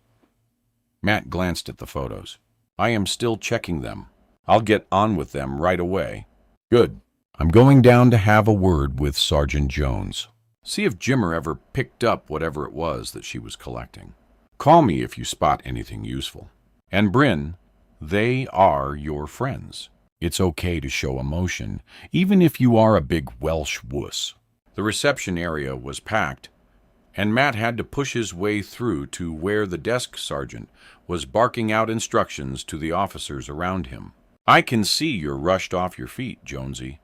Matt glanced at the photos. I am still checking them. I'll get on with them right away. Good. I'm going down to have a word with Sergeant Jones. See if Jimmer ever picked up whatever it was that she was collecting. Call me if you spot anything useful. And Bryn, they are your friends. It's okay to show emotion, even if you are a big Welsh wuss. The reception area was packed, and Matt had to push his way through to where the desk sergeant was barking out instructions to the officers around him. I can see you're rushed off your feet, Jonesy,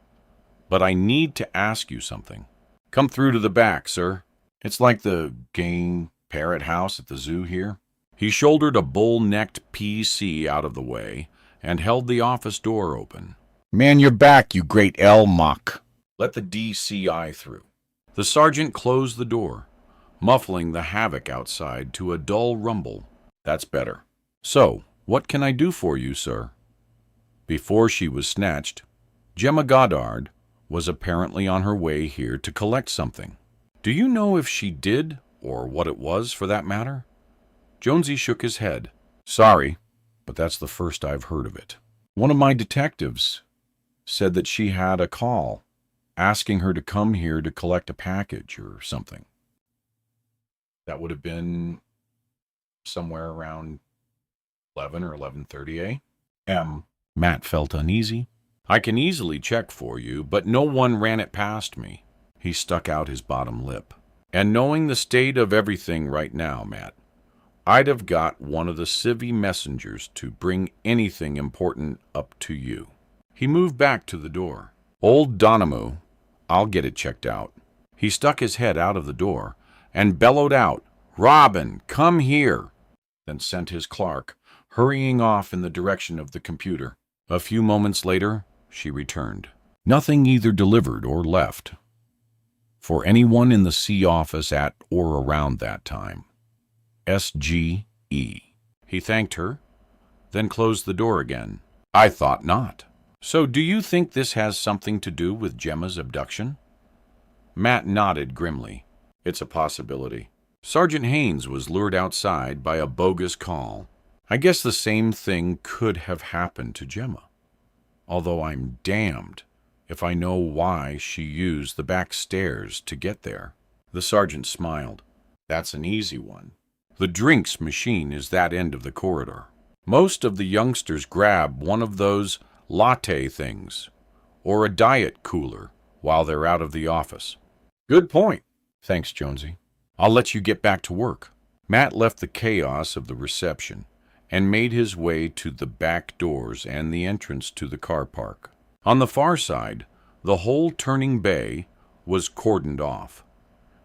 but I need to ask you something. Come through to the back, sir. It's like the game parrot house at the zoo here. He shouldered a bull-necked PC out of the way and held the office door open. Man your back, you great L-muck. Let the DCI through. The sergeant closed the door, muffling the havoc outside to a dull rumble. That's better. So, what can I do for you, sir? Before she was snatched, Gemma Goddard was apparently on her way here to collect something. Do you know if she did, or what it was for that matter? Jonesy shook his head. Sorry, but that's the first I've heard of it. One of my detectives said that she had a call asking her to come here to collect a package or something. That would have been somewhere around 11 or 11:30 a.m. Matt felt uneasy. I can easily check for you, but no one ran it past me. He stuck out his bottom lip. And knowing the state of everything right now, Matt, I'd have got one of the civvy messengers to bring anything important up to you. He moved back to the door. Old Donamu, I'll get it checked out. He stuck his head out of the door and bellowed out, Robin, come here, then sent his clerk hurrying off in the direction of the computer. A few moments later, she returned. Nothing either delivered or left for anyone in the C office at or around that time. SGE. He thanked her, then closed the door again. I thought not. So do you think this has something to do with Gemma's abduction? Matt nodded grimly. It's a possibility. Sergeant Haynes was lured outside by a bogus call. I guess the same thing could have happened to Gemma. Although I'm damned if I know why she used the back stairs to get there. The sergeant smiled. That's an easy one. The drinks machine is that end of the corridor. Most of the youngsters grab one of those latte things or a diet cooler while they're out of the office. Good point. Thanks, Jonesy. I'll let you get back to work. Matt left the chaos of the reception and made his way to the back doors and the entrance to the car park. On the far side, the whole turning bay was cordoned off,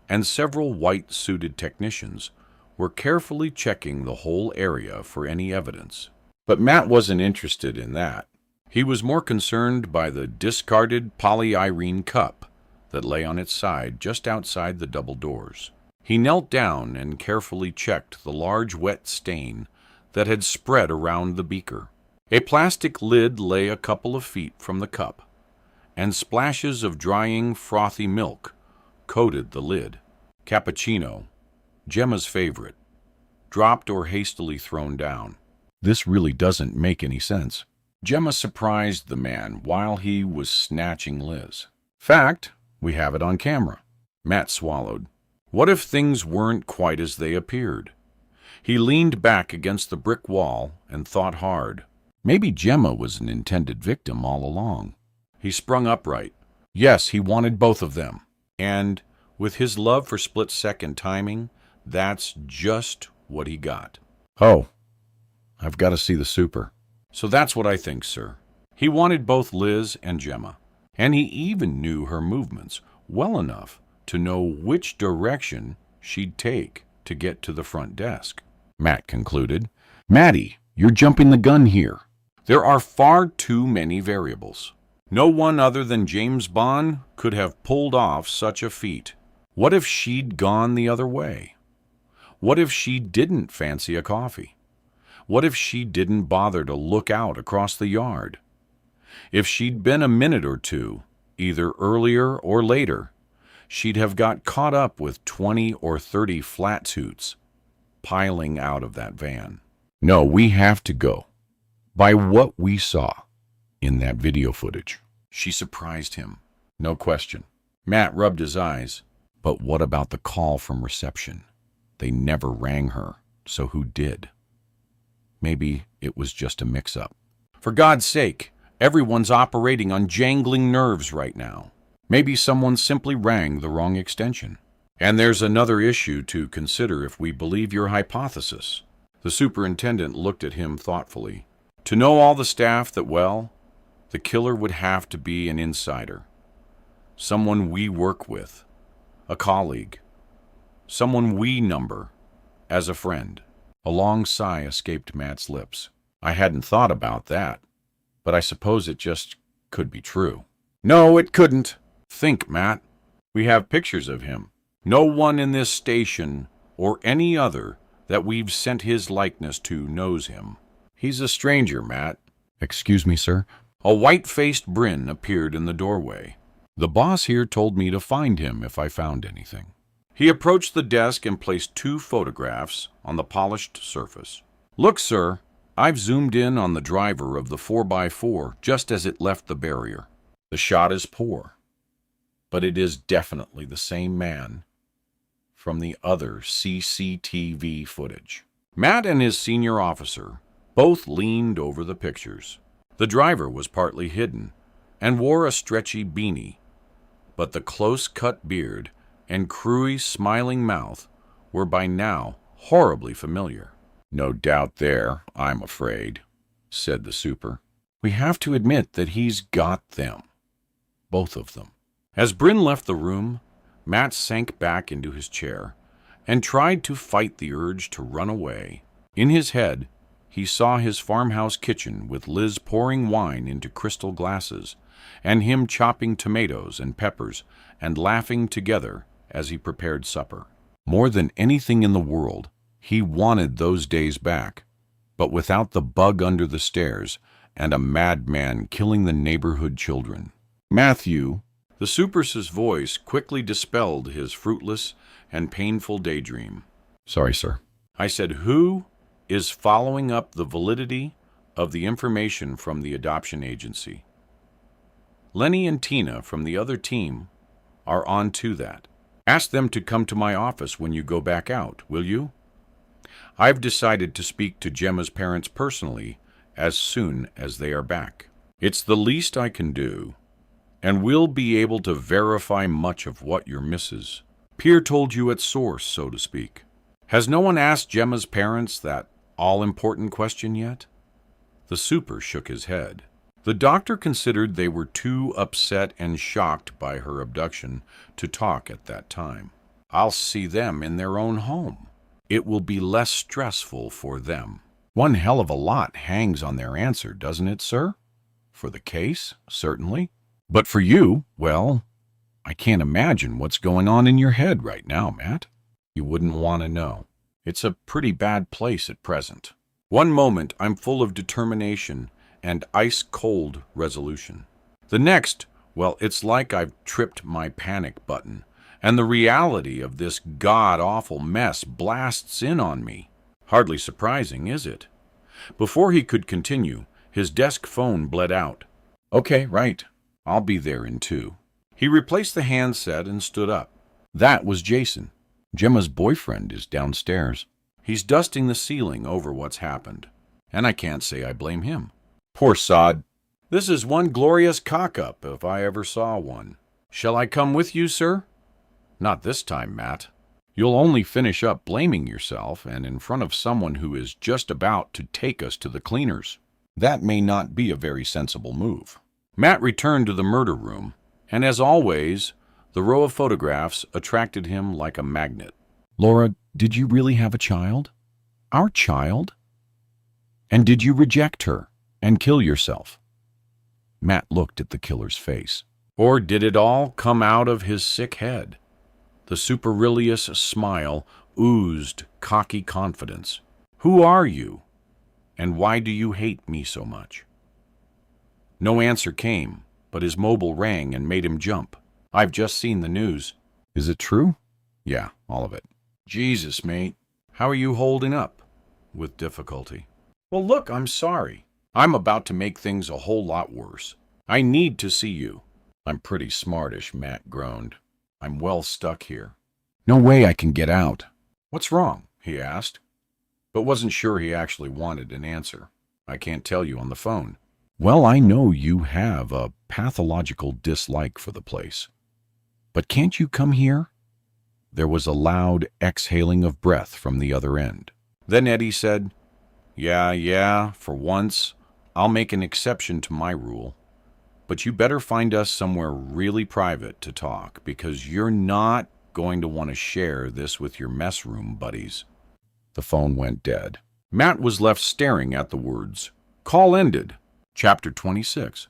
and several white-suited technicians were carefully checking the whole area for any evidence. But Matt wasn't interested in that. He was more concerned by the discarded polyirene cup that lay on its side just outside the double doors. He knelt down and carefully checked the large wet stain that had spread around the beaker. A plastic lid lay a couple of feet from the cup, and splashes of drying, frothy milk coated the lid. Cappuccino, Gemma's favorite, dropped or hastily thrown down. This really doesn't make any sense. Gemma surprised the man while he was snatching Liz. Fact, we have it on camera. Matt swallowed. What if things weren't quite as they appeared? He leaned back against the brick wall and thought hard. Maybe Gemma was an intended victim all along. He sprung upright, Yes, he wanted both of them. And with his love for split-second timing, that's just what he got. Oh, I've got to see the super. So that's what I think, sir. He wanted both Liz and Gemma, and he even knew her movements well enough to know which direction she'd take to get to the front desk. Matt concluded. Matty, you're jumping the gun here. There are far too many variables. No one other than James Bond could have pulled off such a feat. What if she'd gone the other way? What if she didn't fancy a coffee? What if she didn't bother to look out across the yard? If she'd been a minute or two, either earlier or later, she'd have got caught up with 20 or 30 flat suits piling out of that van. No, we have to go by what we saw in that video footage. She surprised him, no question. Matt rubbed his eyes. But what about the call from reception? They never rang her, so who did? Maybe it was just a mix-up. For God's sake, everyone's operating on jangling nerves right now. Maybe someone simply rang the wrong extension. And there's another issue to consider if we believe your hypothesis. The superintendent looked at him thoughtfully. To know all the staff that, well, the killer would have to be an insider. Someone we work with. A colleague. Someone we number as a friend. A long sigh escaped Matt's lips. I hadn't thought about that, but I suppose it just could be true. No, it couldn't. Think, Matt. We have pictures of him. No one in this station or any other that we've sent his likeness to knows him. He's a stranger, Matt. Excuse me, sir. A white-faced Bryn appeared in the doorway. The boss here told me to find him if I found anything. He approached the desk and placed 2 photographs on the polished surface. Look, sir, I've zoomed in on the driver of the 4x4 just as it left the barrier. The shot is poor, but it is definitely the same man from the other CCTV footage. Matt and his senior officer both leaned over the pictures. The driver was partly hidden and wore a stretchy beanie, but the close-cut beard and crewy, smiling mouth were by now horribly familiar. No doubt there, I'm afraid, said the super. We have to admit that he's got them. Both of them. As Bryn left the room, Matt sank back into his chair and tried to fight the urge to run away. In his head, he saw his farmhouse kitchen with Liz pouring wine into crystal glasses and him chopping tomatoes and peppers and laughing together as he prepared supper. More than anything in the world, he wanted those days back, but without the bug under the stairs and a madman killing the neighborhood children. Matthew, the super's voice quickly dispelled his fruitless and painful daydream. Sorry, sir. I said, who is following up the validity of the information from the adoption agency? Lenny and Tina from the other team are on to that. Ask them to come to my office when you go back out, will you? I've decided to speak to Gemma's parents personally as soon as they are back. It's the least I can do, and we'll be able to verify much of what your Mrs. Peer told you at source, so to speak. Has no one asked Gemma's parents that all-important question yet? The super shook his head. The doctor considered they were too upset and shocked by her abduction to talk at that time. I'll see them in their own home. It will be less stressful for them. One hell of a lot hangs on their answer, doesn't it, sir? For the case, certainly. But for you, well, I can't imagine what's going on in your head right now, Matt. You wouldn't want to know. It's a pretty bad place at present. One moment I'm full of determination and ice-cold resolution. The next, well, it's like I've tripped my panic button, and the reality of this god-awful mess blasts in on me. Hardly surprising, is it? Before he could continue, his desk phone bled out. Okay, right. I'll be there in 2. He replaced the handset and stood up. That was Jason. Gemma's boyfriend is downstairs. He's dusting the ceiling over what's happened, and I can't say I blame him. Poor sod. This is one glorious cock-up if I ever saw one. Shall I come with you, sir? Not this time, Matt. You'll only finish up blaming yourself and in front of someone who is just about to take us to the cleaners. That may not be a very sensible move. Matt returned to the murder room, and as always, the row of photographs attracted him like a magnet. Laura, did you really have a child? Our child? And did you reject her and kill yourself? Matt looked at the killer's face. Or did it all come out of his sick head? The supercilious smile oozed cocky confidence. Who are you? And why do you hate me so much? No answer came, but his mobile rang and made him jump. I've just seen the news. Is it true? Yeah, all of it. Jesus, mate. How are you holding up? With difficulty. Well, look, I'm sorry. I'm about to make things a whole lot worse. I need to see you. I'm pretty smartish, Matt groaned. I'm well stuck here. No way I can get out. What's wrong? He asked, but wasn't sure he actually wanted an answer. I can't tell you on the phone. Well, I know you have a pathological dislike for the place. But can't you come here? There was a loud exhaling of breath from the other end. Then Eddie said, Yeah, for once, I'll make an exception to my rule. But you better find us somewhere really private to talk, because you're not going to want to share this with your mess room buddies. The phone went dead. Matt was left staring at the words. Call ended. Chapter 26.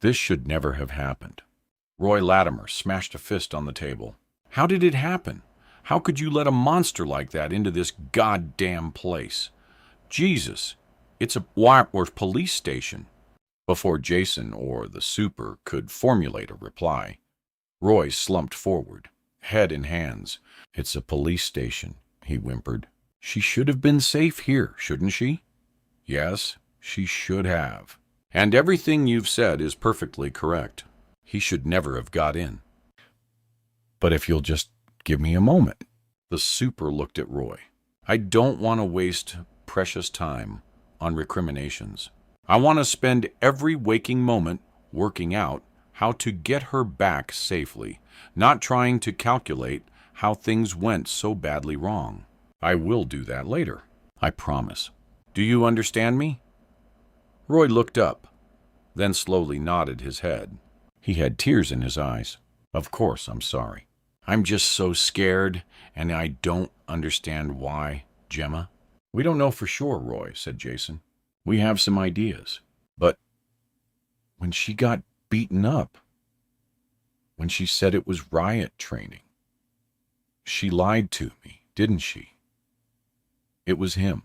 This should never have happened. Roy Latimer smashed a fist on the table. How did it happen? How could you let a monster like that into this goddamn place? Jesus, it's a Whiteworth police station. Before Jason or the super could formulate a reply, Roy slumped forward, head in hands. It's a police station, he whimpered. She should have been safe here, shouldn't she? Yes, she should have. And everything you've said is perfectly correct. He should never have got in. But if you'll just give me a moment. The super looked at Roy. I don't want to waste precious time on recriminations. I want to spend every waking moment working out how to get her back safely, not trying to calculate how things went so badly wrong. I will do that later, I promise. Do you understand me? Roy looked up, then slowly nodded his head. He had tears in his eyes. Of course, I'm sorry. I'm just so scared, and I don't understand why, Gemma. We don't know for sure, Roy, said Jason. We have some ideas. But when she got beaten up, when she said it was riot training, she lied to me, didn't she? It was him,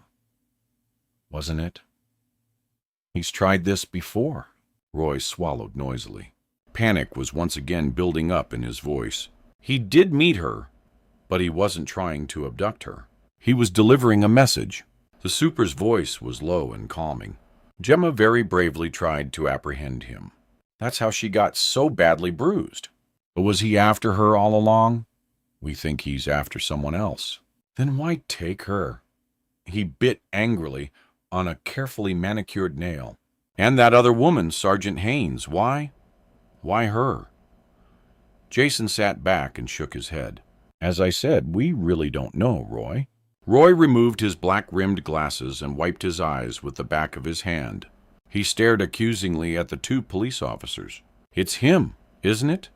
wasn't it? He's tried this before. Roy swallowed noisily. Panic was once again building up in his voice. He did meet her, but he wasn't trying to abduct her. He was delivering a message. The super's voice was low and calming. Gemma very bravely tried to apprehend him. That's how she got so badly bruised. But was he after her all along? We think he's after someone else. Then why take her? He bit angrily on a carefully manicured nail. And that other woman, Sergeant Haynes, why? Why her? Jason sat back and shook his head. As I said, we really don't know, Roy. Roy removed his black-rimmed glasses and wiped his eyes with the back of his hand. He stared accusingly at the two police officers. It's him, isn't it?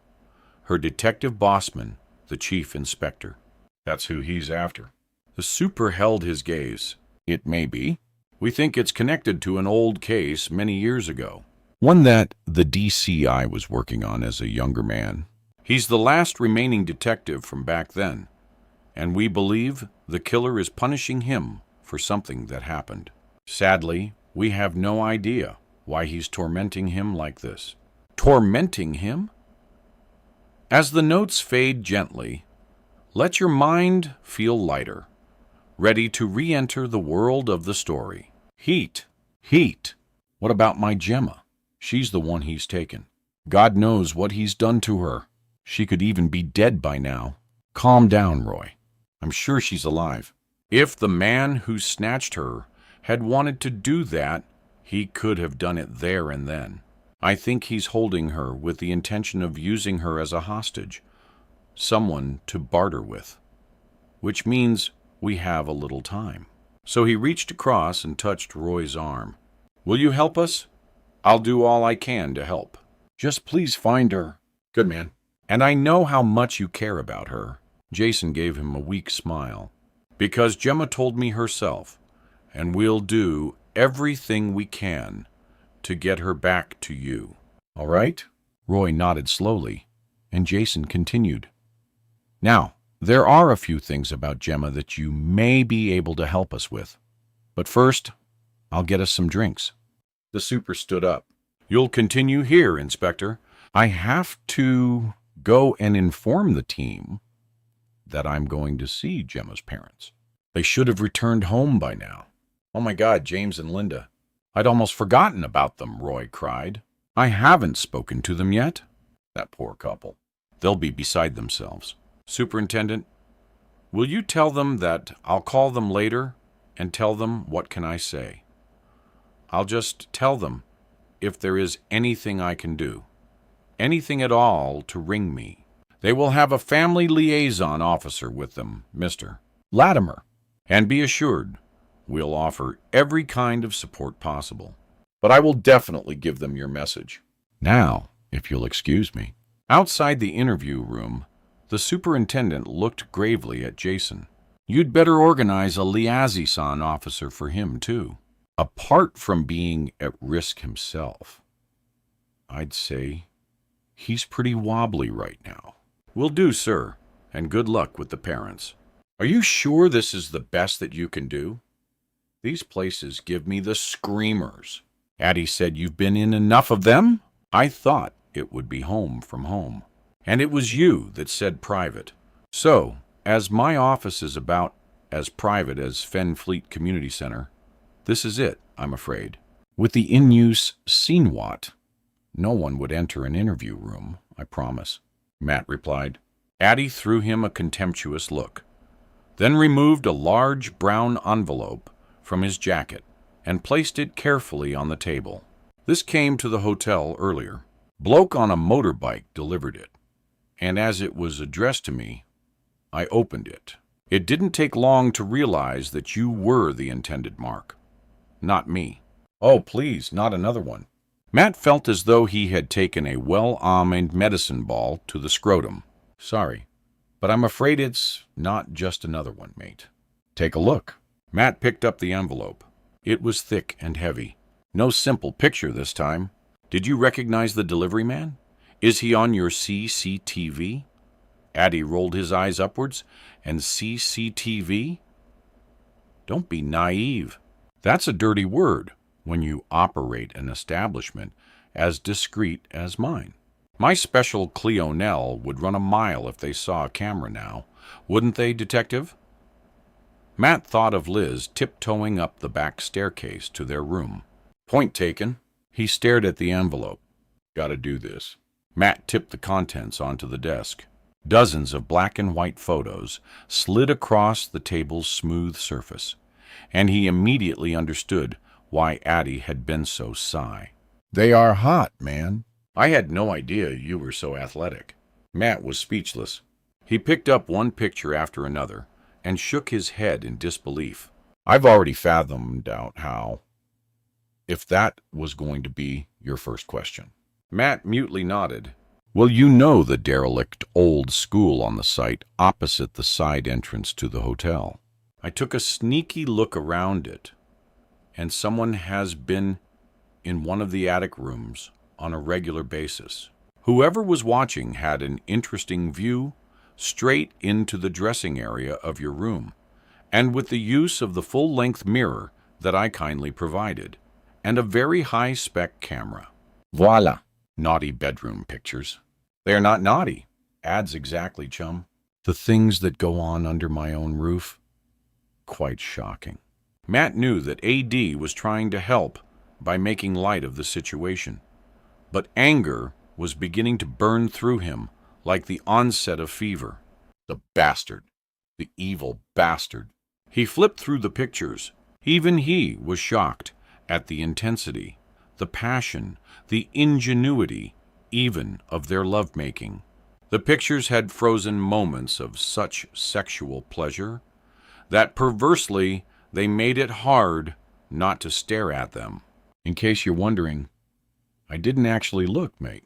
Her detective bossman, the chief inspector. That's who he's after. The super held his gaze. It may be. We think it's connected to an old case many years ago. One that the DCI was working on as a younger man. He's the last remaining detective from back then, and we believe the killer is punishing him for something that happened. Sadly, we have no idea why he's tormenting him like this. Tormenting him? As the notes fade gently, let your mind feel lighter, ready to re-enter the world of the story. Heat. What about my Gemma? She's the one he's taken. God knows what he's done to her. She could even be dead by now. Calm down, Roy. I'm sure she's alive. If the man who snatched her had wanted to do that, he could have done it there and then. I think he's holding her with the intention of using her as a hostage, someone to barter with, which means we have a little time. So he reached across and touched Roy's arm. Will you help us? I'll do all I can to help. Just please find her. Good man. And I know how much you care about her. Jason gave him a weak smile. Because Gemma told me herself, and we'll do everything we can to get her back to you. All right? Roy nodded slowly, and Jason continued. Now, there are a few things about Gemma that you may be able to help us with. But first, I'll get us some drinks. The super stood up. You'll continue here, Inspector. I have to go and inform the team that I'm going to see Gemma's parents. They should have returned home by now. Oh my God, James and Linda. I'd almost forgotten about them, Roy cried. I haven't spoken to them yet. That poor couple. They'll be beside themselves. Superintendent, will you tell them that I'll call them later and tell them what can I say? I'll just tell them if there is anything I can do, anything at all to ring me. They will have a family liaison officer with them, Mr. Latimer. And be assured, we'll offer every kind of support possible. But I will definitely give them your message. Now, if you'll excuse me. Outside the interview room, the superintendent looked gravely at Jason. You'd better organize a liaison officer for him, too. Apart from being at risk himself, I'd say he's pretty wobbly right now. Will do, sir, and good luck with the parents. Are you sure this is the best that you can do? These places give me the screamers. Addie said you've been in enough of them? I thought it would be home from home. And it was you that said private. So, as my office is about as private as Fenfleet Community Center, this is it, I'm afraid. With the in-use scene-watt, no one would enter an interview room, I promise, Matt replied. Addie threw him a contemptuous look, then removed a large brown envelope from his jacket and placed it carefully on the table. This came to the hotel earlier. Bloke on a motorbike delivered it, and as it was addressed to me, I opened it. It didn't take long to realize that you were the intended mark, not me. Oh, please, not another one. Matt felt as though he had taken a well-aimed medicine ball to the scrotum. Sorry, but I'm afraid it's not just another one, mate. Take a look. Matt picked up the envelope. It was thick and heavy. No simple picture this time. Did you recognize the delivery man? Is he on your CCTV? Addie rolled his eyes upwards. And CCTV? Don't be naive. That's a dirty word when you operate an establishment as discreet as mine. My special Cleonel would run a mile if they saw a camera now. Wouldn't they, Detective? Matt thought of Liz tiptoeing up the back staircase to their room. Point taken. He stared at the envelope. Gotta do this. Matt tipped the contents onto the desk. Dozens of black and white photos slid across the table's smooth surface, and he immediately understood why Addie had been so shy. They are hot, man. I had no idea you were so athletic. Matt was speechless. He picked up one picture after another and shook his head in disbelief. I've already fathomed out how, if that was going to be your first question. Matt mutely nodded. Well, you know the derelict old school on the site opposite the side entrance to the hotel. I took a sneaky look around it, and someone has been in one of the attic rooms on a regular basis. Whoever was watching had an interesting view straight into the dressing area of your room, and with the use of the full-length mirror that I kindly provided, and a very high-spec camera. Voila! Naughty bedroom pictures. They are not naughty. Adds exactly, chum. The things that go on under my own roof? Quite shocking. Matt knew that AD was trying to help by making light of the situation, but anger was beginning to burn through him like the onset of fever. The bastard. The evil bastard. He flipped through the pictures. Even he was shocked at the intensity, the passion, the ingenuity, even of their lovemaking. The pictures had frozen moments of such sexual pleasure that perversely they made it hard not to stare at them. In case you're wondering, I didn't actually look, mate.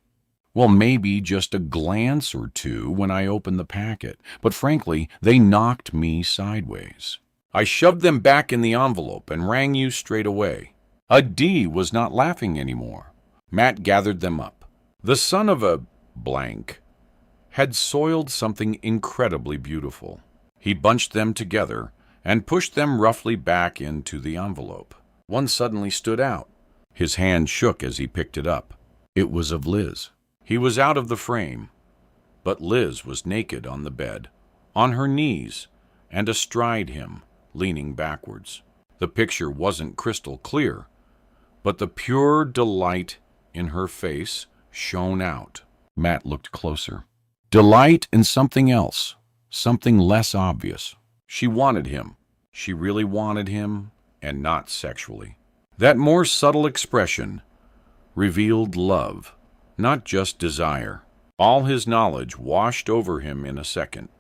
Well, maybe just a glance or two when I opened the packet, but frankly, they knocked me sideways. I shoved them back in the envelope and rang you straight away. A D was not laughing anymore. Matt gathered them up. The son of a blank had soiled something incredibly beautiful. He bunched them together and pushed them roughly back into the envelope. One suddenly stood out. His hand shook as he picked it up. It was of Liz. He was out of the frame, but Liz was naked on the bed, on her knees, and astride him, leaning backwards. The picture wasn't crystal clear, but the pure delight in her face shone out. Matt looked closer. Delight in something else, something less obvious. She wanted him. She really wanted him, and not sexually. That more subtle expression revealed love, not just desire. All his knowledge washed over him in a second.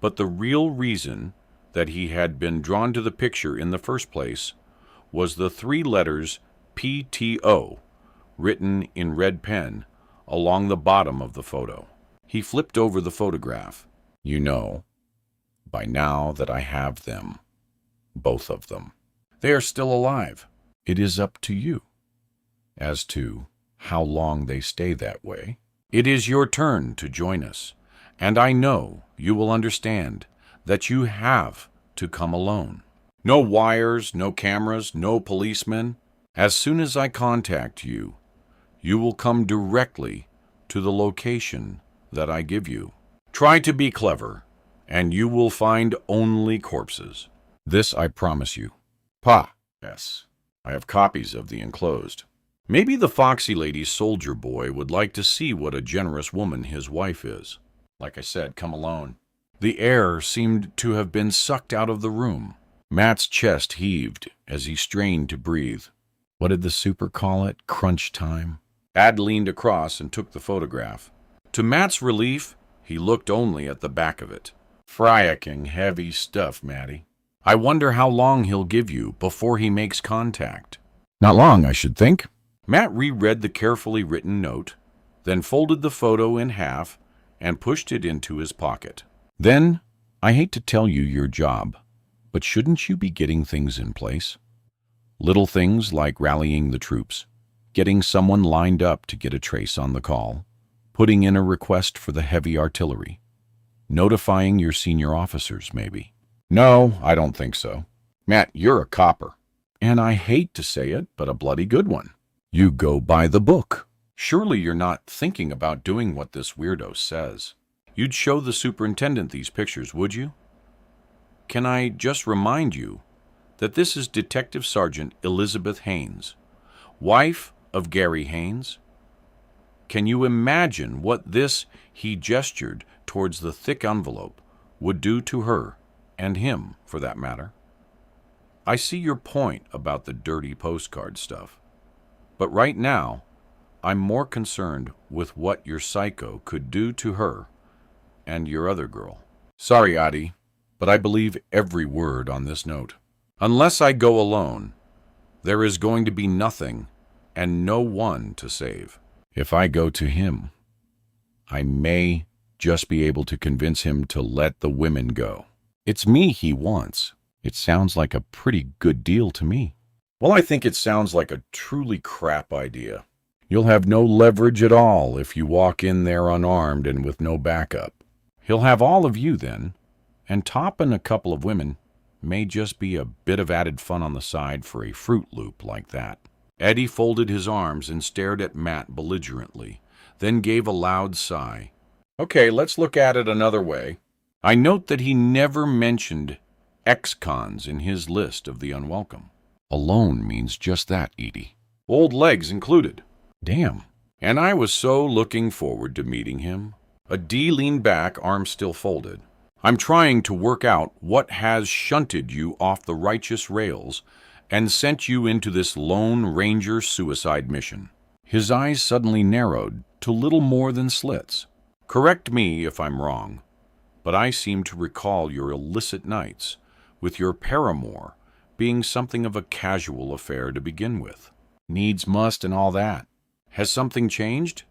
But the real reason that he had been drawn to the picture in the first place was the 3 letters PTO written in red pen along the bottom of the photo. He flipped over the photograph. You know, by now that I have them, both of them. They are still alive. It is up to you as to how long they stay that way. It is your turn to join us, and I know you will understand that you have to come alone. No wires, no cameras, no policemen. As soon as I contact you, you will come directly to the location that I give you. Try to be clever, and you will find only corpses. This I promise you. Pa. Yes, I have copies of the enclosed. Maybe the foxy lady's soldier boy would like to see what a generous woman his wife is. Like I said, come alone. The air seemed to have been sucked out of the room. Matt's chest heaved as he strained to breathe. What did the super call it? Crunch time? Ad leaned across and took the photograph. To Matt's relief, he looked only at the back of it. Frickin' heavy stuff, Matty. I wonder how long he'll give you before he makes contact. Not long, I should think. Matt reread the carefully written note, then folded the photo in half and pushed it into his pocket. Then, I hate to tell you your job, but shouldn't you be getting things in place? Little things like rallying the troops, getting someone lined up to get a trace on the call, putting in a request for the heavy artillery, notifying your senior officers, maybe. No, I don't think so. Matt, you're a copper. And I hate to say it, but a bloody good one. You go by the book. Surely you're not thinking about doing what this weirdo says. You'd show the superintendent these pictures, would you? Can I just remind you that this is Detective Sergeant Elizabeth Haynes, wife of Gary Haynes? Can you imagine what this, he gestured towards the thick envelope, would do to her, and him, for that matter? I see your point about the dirty postcard stuff, but right now, I'm more concerned with what your psycho could do to her and your other girl. Sorry, Adi, but I believe every word on this note. Unless I go alone, there is going to be nothing and no one to save. If I go to him, I may just be able to convince him to let the women go. It's me he wants. It sounds like a pretty good deal to me. Well, I think it sounds like a truly crap idea. You'll have no leverage at all if you walk in there unarmed and with no backup. He'll have all of you then, and topping a couple of women may just be a bit of added fun on the side for a Fruit Loop like that. Eddie folded his arms and stared at Matt belligerently, then gave a loud sigh. Okay, let's look at it another way. I note that he never mentioned ex-cons in his list of the unwelcome. Alone means just that, Edie. Old legs included. Damn. And I was so looking forward to meeting him. A D leaned back, arms still folded. I'm trying to work out what has shunted you off the righteous rails and sent you into this Lone Ranger suicide mission." His eyes suddenly narrowed to little more than slits. "Correct me if I'm wrong, but I seem to recall your illicit nights with your paramour being something of a casual affair to begin with. Needs must and all that. Has something changed?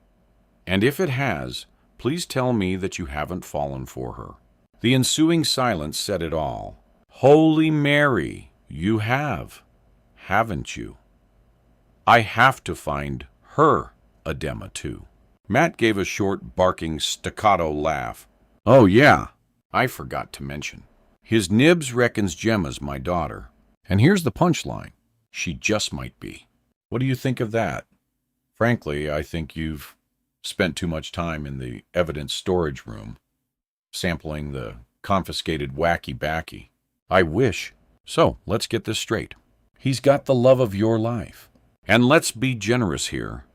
And if it has, please tell me that you haven't fallen for her." The ensuing silence said it all. "Holy Mary, you have, haven't you? I have to find her edema too." Matt gave a short, barking, staccato laugh. "Oh, yeah, I forgot to mention. His nibs reckons Gemma's my daughter. And here's the punchline. She just might be. What do you think of that? Frankly, I think you've spent too much time in the evidence storage room, sampling the confiscated wacky-backy. I wish. So, let's get this straight. He's got the love of your life. And let's be generous here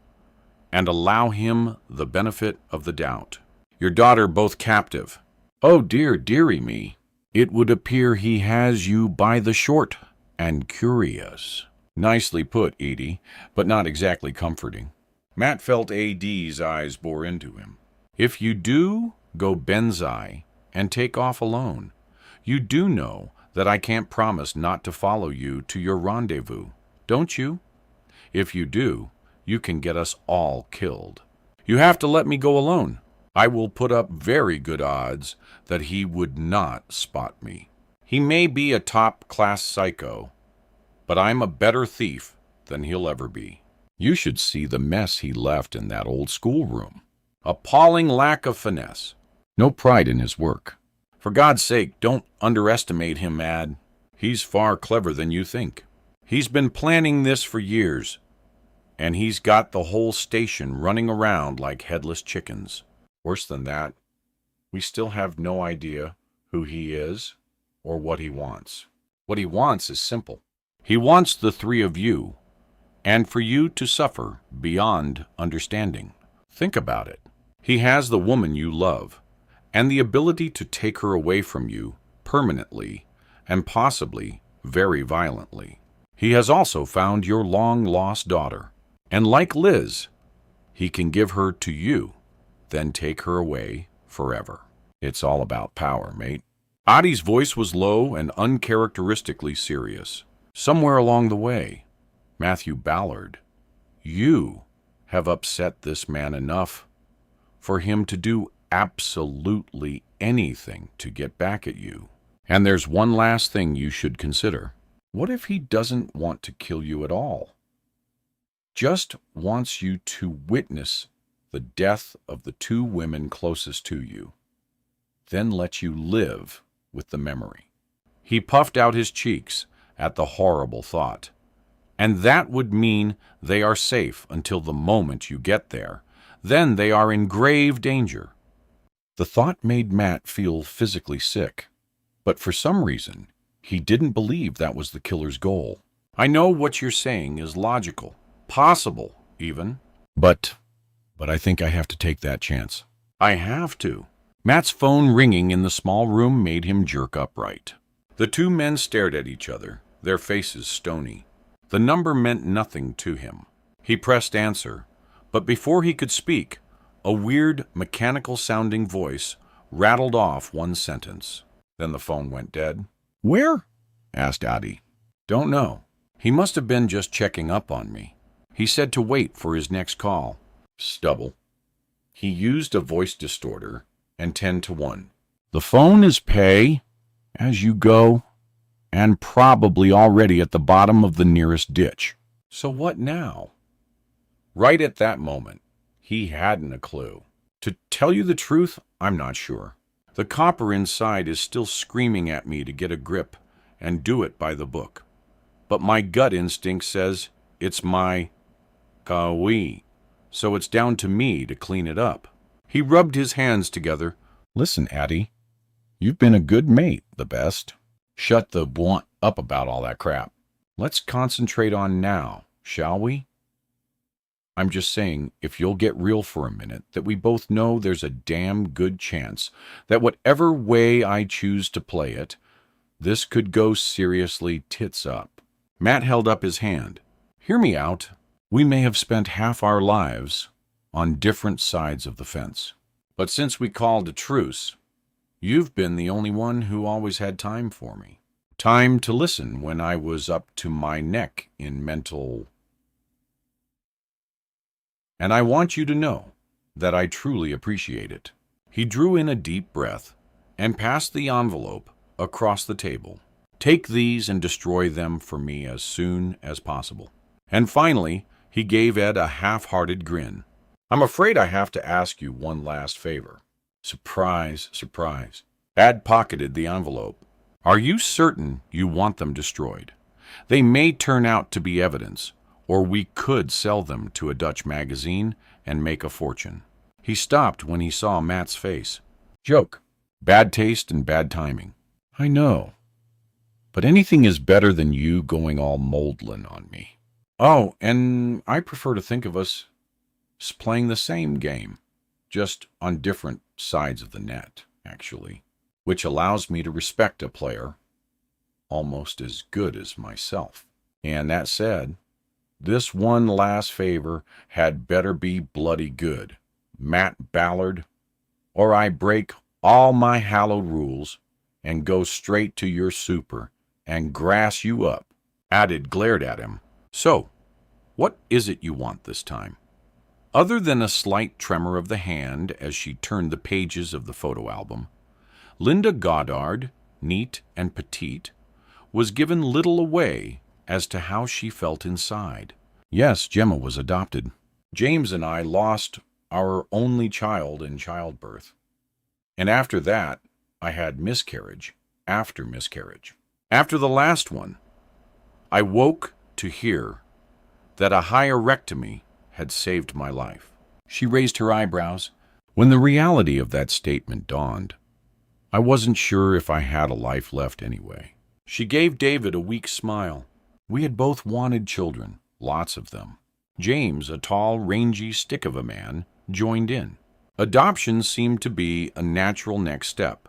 and allow him the benefit of the doubt. Your daughter both captive. Oh dear, dearie me. It would appear he has you by the short and curious." Nicely put, Edie, but not exactly comforting. Matt felt A.D.'s eyes bore into him. "If you do go Benzai and take off alone, you do know that I can't promise not to follow you to your rendezvous, don't you? If you do, you can get us all killed. You have to let me go alone. I will put up very good odds that he would not spot me. He may be a top-class psycho, but I'm a better thief than he'll ever be. You should see the mess he left in that old schoolroom. Appalling lack of finesse. No pride in his work. For God's sake, don't underestimate him, Ad. He's far clever than you think. He's been planning this for years, and he's got the whole station running around like headless chickens. Worse than that, we still have no idea who he is or what he wants. What he wants is simple. He wants the three of you, and for you to suffer beyond understanding. Think about it. He has the woman you love, and the ability to take her away from you permanently and possibly very violently. He has also found your long-lost daughter, and like Liz, he can give her to you, then take her away forever. It's all about power, mate. Adi's voice was low and uncharacteristically serious. Somewhere along the way, Matthew Ballard, you have upset this man enough for him to do absolutely anything to get back at you. And there's one last thing you should consider. What if he doesn't want to kill you at all? Just wants you to witness the death of the two women closest to you, then let you live with the memory. He puffed out his cheeks at the horrible thought. And that would mean they are safe until the moment you get there. Then they are in grave danger. The thought made Matt feel physically sick, but for some reason, he didn't believe that was the killer's goal. I know what you're saying is logical, possible even, but I think I have to take that chance. I have to. Matt's phone ringing in the small room made him jerk upright. The two men stared at each other, their faces stony. The number meant nothing to him. He pressed answer, but before he could speak, a weird, mechanical-sounding voice rattled off one sentence. Then the phone went dead. "Where?" asked Adi. "Don't know. He must have been just checking up on me. He said to wait for his next call." Stubble. He used a voice distorter and 10-to-1. "The phone is pay, as you go, and probably already at the bottom of the nearest ditch. So what now?" Right at that moment, he hadn't a clue. To tell you the truth, I'm not sure. The copper inside is still screaming at me to get a grip and do it by the book. But my gut instinct says it's my kawi, so it's down to me to clean it up. He rubbed his hands together. "Listen, Addie, you've been a good mate, the best. Shut the blunt up about all that crap. Let's concentrate on now, shall we? I'm just saying, if you'll get real for a minute, that we both know there's a damn good chance that whatever way I choose to play it, this could go seriously tits up." Matt held up his hand. Hear me out. We may have spent half our lives on different sides of the fence. But since we called a truce, you've been the only one who always had time for me. Time to listen when I was up to my neck in mental. And I want you to know that I truly appreciate it. He drew in a deep breath and passed the envelope across the table. Take these and destroy them for me as soon as possible. And finally, he gave Ed a half-hearted grin. I'm afraid I have to ask you one last favor. Surprise, surprise. Ed pocketed the envelope. Are you certain you want them destroyed? They may turn out to be evidence, or we could sell them to a Dutch magazine and make a fortune. He stopped when he saw Matt's face. Joke. Bad taste and bad timing. I know. But anything is better than you going all maudlin on me. Oh, and I prefer to think of us as playing the same game, just on different sides of the net, actually, which allows me to respect a player almost as good as myself. And that said, this one last favor had better be bloody good, Matt Ballard, or I break all my hallowed rules and go straight to your super and grass you up. Added glared at him. So, what is it you want this time? Other than a slight tremor of the hand as she turned the pages of the photo album, Linda Goddard, neat and petite, was given little away as to how she felt inside. Yes, Gemma was adopted. James and I lost our only child in childbirth. And after that, I had miscarriage after miscarriage. After the last one, I woke to hear that a hysterectomy had saved my life. She raised her eyebrows. When the reality of that statement dawned, I wasn't sure if I had a life left anyway. She gave David a weak smile. We had both wanted children, lots of them. James, a tall, rangy stick of a man, joined in. Adoption seemed to be a natural next step,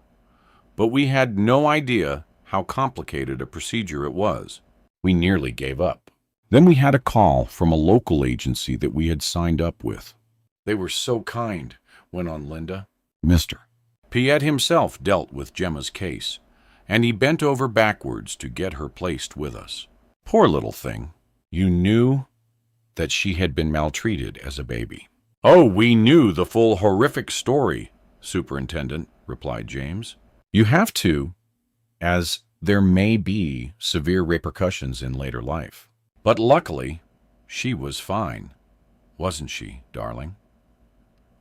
but we had no idea how complicated a procedure it was. We nearly gave up. Then we had a call from a local agency that we had signed up with. They were so kind, went on Linda. Mister. Piet himself dealt with Gemma's case, and he bent over backwards to get her placed with us. Poor little thing. You knew that she had been maltreated as a baby. Oh, we knew the full horrific story, Superintendent, replied James. You have to, as there may be severe repercussions in later life. But luckily, she was fine, wasn't she, darling?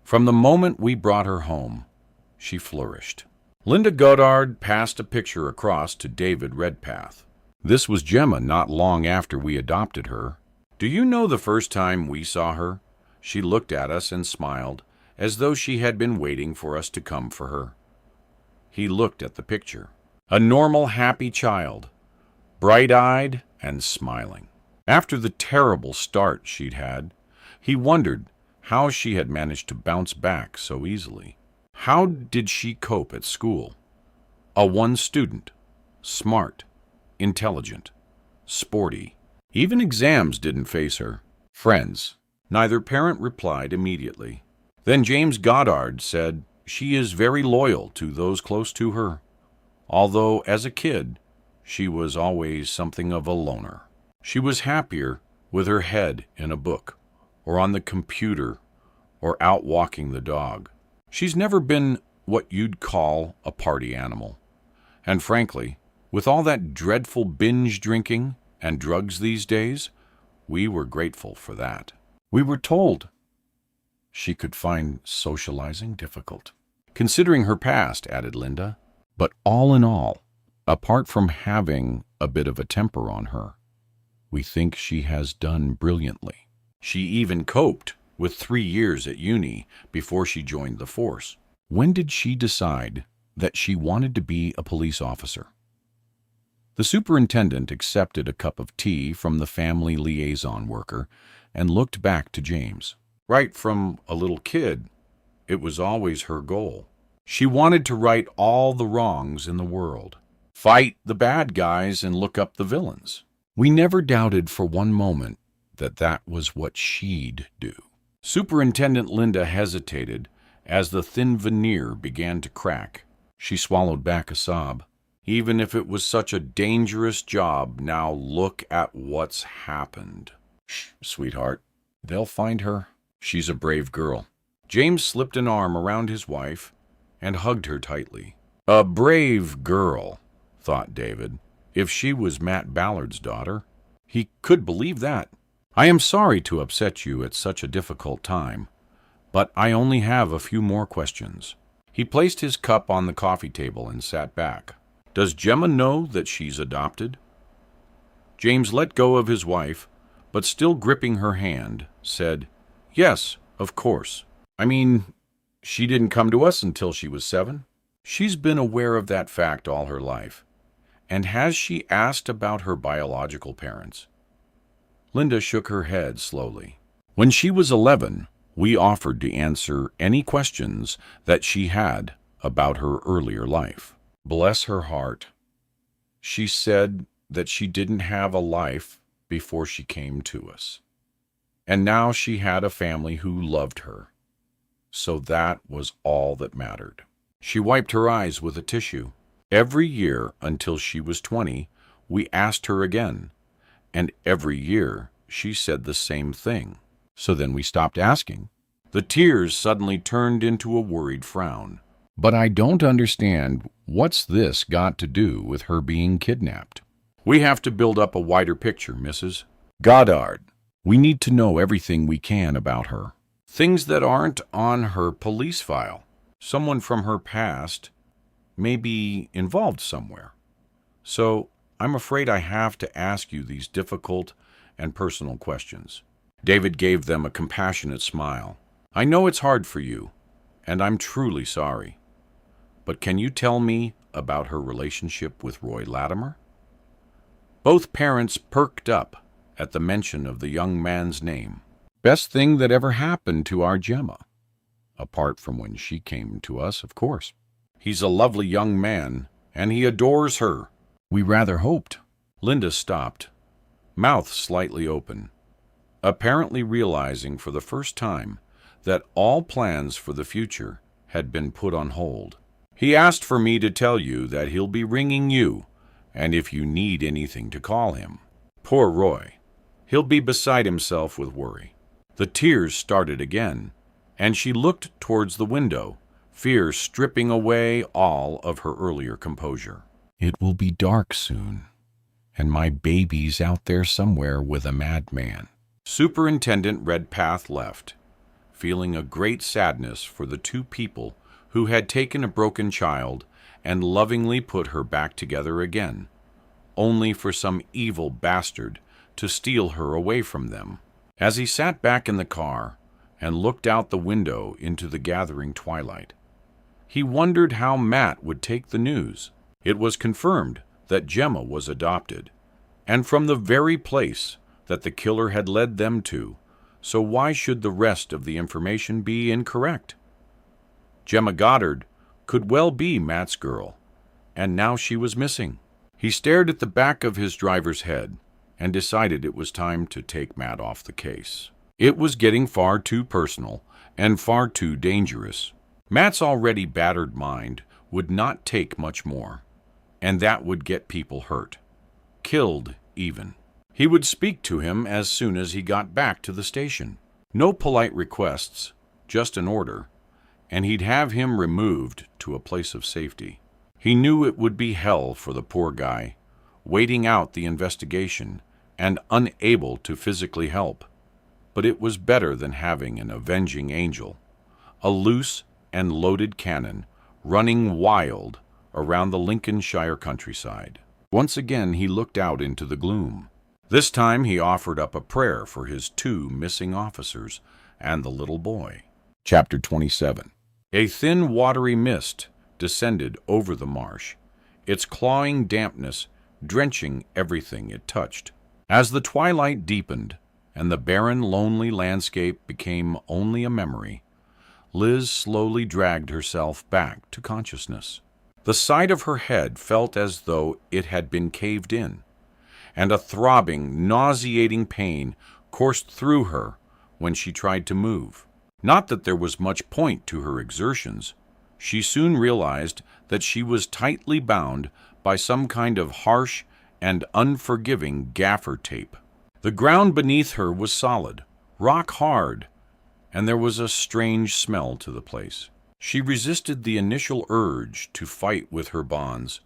From the moment we brought her home, she flourished. Linda Goddard passed a picture across to David Redpath. This was Gemma not long after we adopted her. Do you know the first time we saw her? She looked at us and smiled, as though she had been waiting for us to come for her. He looked at the picture. A normal, happy child, bright-eyed and smiling. After the terrible start she'd had, he wondered how she had managed to bounce back so easily. How did she cope at school? A one student, smart, intelligent, sporty. Even exams didn't faze her. Friends. Neither parent replied immediately. Then James Goddard said she is very loyal to those close to her, although as a kid, she was always something of a loner. She was happier with her head in a book, or on the computer, or out walking the dog. She's never been what you'd call a party animal. And frankly, with all that dreadful binge drinking and drugs these days, we were grateful for that. We were told she could find socializing difficult. Considering her past, added Linda. But all in all, apart from having a bit of a temper on her, we think she has done brilliantly. She even coped with 3 years at uni before she joined the force. When did she decide that she wanted to be a police officer? The superintendent accepted a cup of tea from the family liaison worker and looked back to James. Right from a little kid, it was always her goal. She wanted to right all the wrongs in the world, fight the bad guys and look up the villains. We never doubted for one moment that that was what she'd do. Superintendent Linda hesitated as the thin veneer began to crack. She swallowed back a sob. Even if it was such a dangerous job, now look at what's happened. Shh, sweetheart. They'll find her. She's a brave girl. James slipped an arm around his wife and hugged her tightly. A brave girl, thought David. If she was Matt Ballard's daughter, he could believe that. I am sorry to upset you at such a difficult time, but I only have a few more questions. He placed his cup on the coffee table and sat back. Does Gemma know that she's adopted? James let go of his wife, but still gripping her hand, said, Yes, of course. I mean, she didn't come to us until she was 7. She's been aware of that fact all her life. And has she asked about her biological parents? Linda shook her head slowly. When she was 11, we offered to answer any questions that she had about her earlier life. Bless her heart. She said that she didn't have a life before she came to us. And now she had a family who loved her. So that was all that mattered. She wiped her eyes with a tissue. Every year until she was 20, we asked her again, and every year she said the same thing. So then we stopped asking. The tears suddenly turned into a worried frown. But I don't understand what's this got to do with her being kidnapped. We have to build up a wider picture, Mrs. Goddard. We need to know everything we can about her. Things that aren't on her police file. Someone from her past may be involved somewhere. So I'm afraid I have to ask you these difficult and personal questions. David gave them a compassionate smile. I know it's hard for you, and I'm truly sorry. But can you tell me about her relationship with Roy Latimer? Both parents perked up at the mention of the young man's name. Best thing that ever happened to our Gemma. Apart from when she came to us, of course. He's a lovely young man, and he adores her. We rather hoped. Linda stopped, mouth slightly open, apparently realizing for the first time that all plans for the future had been put on hold. He asked for me to tell you that he'll be ringing you, and if you need anything to call him. Poor Roy. He'll be beside himself with worry. The tears started again, and she looked towards the window, fear stripping away all of her earlier composure. It will be dark soon, and my baby's out there somewhere with a madman. Superintendent Redpath left, feeling a great sadness for the two people who had taken a broken child and lovingly put her back together again, only for some evil bastard to steal her away from them. As he sat back in the car and looked out the window into the gathering twilight, he wondered how Matt would take the news. It was confirmed that Gemma was adopted, and from the very place that the killer had led them to, so why should the rest of the information be incorrect? Gemma Goddard could well be Matt's girl, and now she was missing. He stared at the back of his driver's head and decided it was time to take Matt off the case. It was getting far too personal and far too dangerous. Matt's already battered mind would not take much more, and that would get people hurt. Killed, even. He would speak to him as soon as he got back to the station. No polite requests, just an order, and he'd have him removed to a place of safety. He knew it would be hell for the poor guy, waiting out the investigation and unable to physically help. But it was better than having an avenging angel, a loose and loaded cannon running wild around the Lincolnshire countryside. Once again he looked out into the gloom. This time he offered up a prayer for his 2 missing officers and the little boy. Chapter 27. A thin, watery mist descended over the marsh, its clawing dampness drenching everything it touched. As the twilight deepened and the barren, lonely landscape became only a memory, Liz slowly dragged herself back to consciousness. The side of her head felt as though it had been caved in, and a throbbing, nauseating pain coursed through her when she tried to move. Not that there was much point to her exertions. She soon realized that she was tightly bound by some kind of harsh and unforgiving gaffer tape. The ground beneath her was solid, rock hard, and there was a strange smell to the place. She resisted the initial urge to fight with her bonds,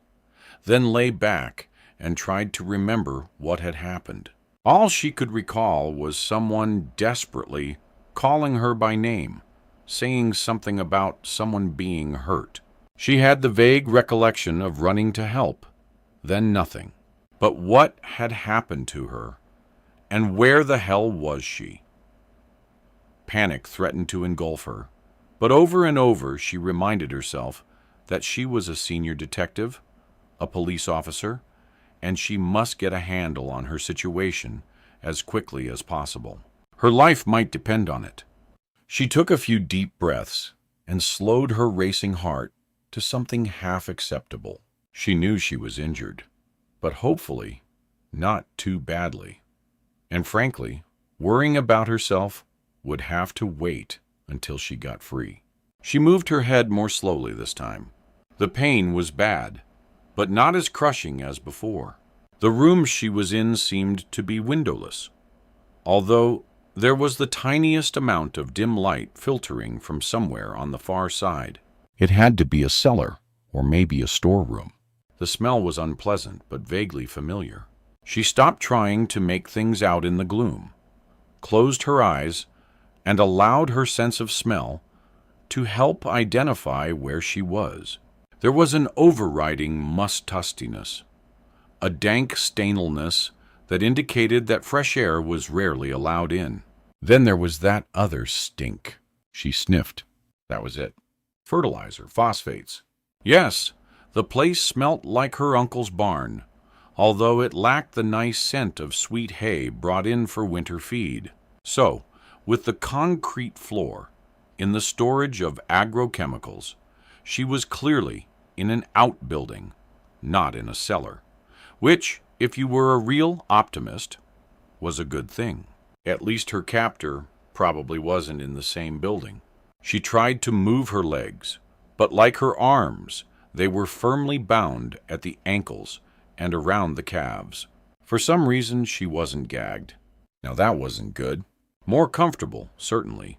then lay back and tried to remember what had happened. All she could recall was someone desperately calling her by name, saying something about someone being hurt. She had the vague recollection of running to help, then nothing. But what had happened to her, and where the hell was she? Panic threatened to engulf her, but over and over she reminded herself that she was a senior detective, a police officer, and she must get a handle on her situation as quickly as possible. Her life might depend on it. She took a few deep breaths and slowed her racing heart to something half acceptable. She knew she was injured, but hopefully not too badly. And frankly, worrying about herself would have to wait until she got free. She moved her head more slowly this time. The pain was bad, but not as crushing as before. The room she was in seemed to be windowless, although there was the tiniest amount of dim light filtering from somewhere on the far side. It had to be a cellar, or maybe a storeroom. The smell was unpleasant, but vaguely familiar. She stopped trying to make things out in the gloom, closed her eyes, and allowed her sense of smell to help identify where she was. There was an overriding mustustiness, a dank stainalness that indicated that fresh air was rarely allowed in. Then there was that other stink. She sniffed. That was it. Fertilizer, phosphates. Yes, the place smelt like her uncle's barn, although it lacked the nice scent of sweet hay brought in for winter feed. So, with the concrete floor, in the storage of agrochemicals, she was clearly in an outbuilding, not in a cellar, which, if you were a real optimist, was a good thing. At least her captor probably wasn't in the same building. She tried to move her legs, but like her arms, they were firmly bound at the ankles and around the calves. For some reason, she wasn't gagged. Now that wasn't good. More comfortable, certainly,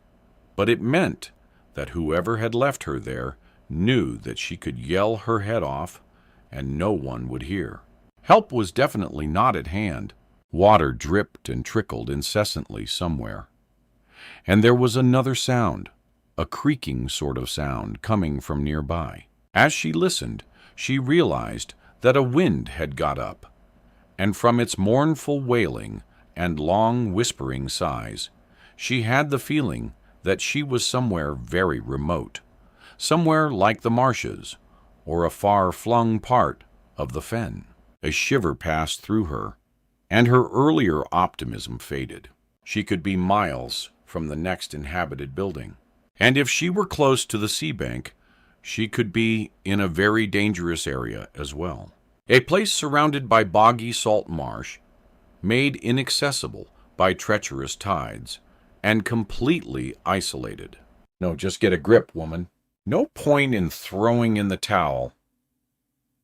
but it meant that whoever had left her there knew that she could yell her head off and no one would hear. Help was definitely not at hand. Water dripped and trickled incessantly somewhere. And there was another sound, a creaking sort of sound coming from nearby. As she listened, she realized that a wind had got up, and from its mournful wailing and long whispering sighs, she had the feeling that she was somewhere very remote, somewhere like the marshes, or a far-flung part of the fen. A shiver passed through her, and her earlier optimism faded. She could be miles from the next inhabited building, and if she were close to the sea bank, she could be in a very dangerous area as well. A place surrounded by boggy salt marsh, made inaccessible by treacherous tides, and completely isolated. No, just get a grip, woman. No point in throwing in the towel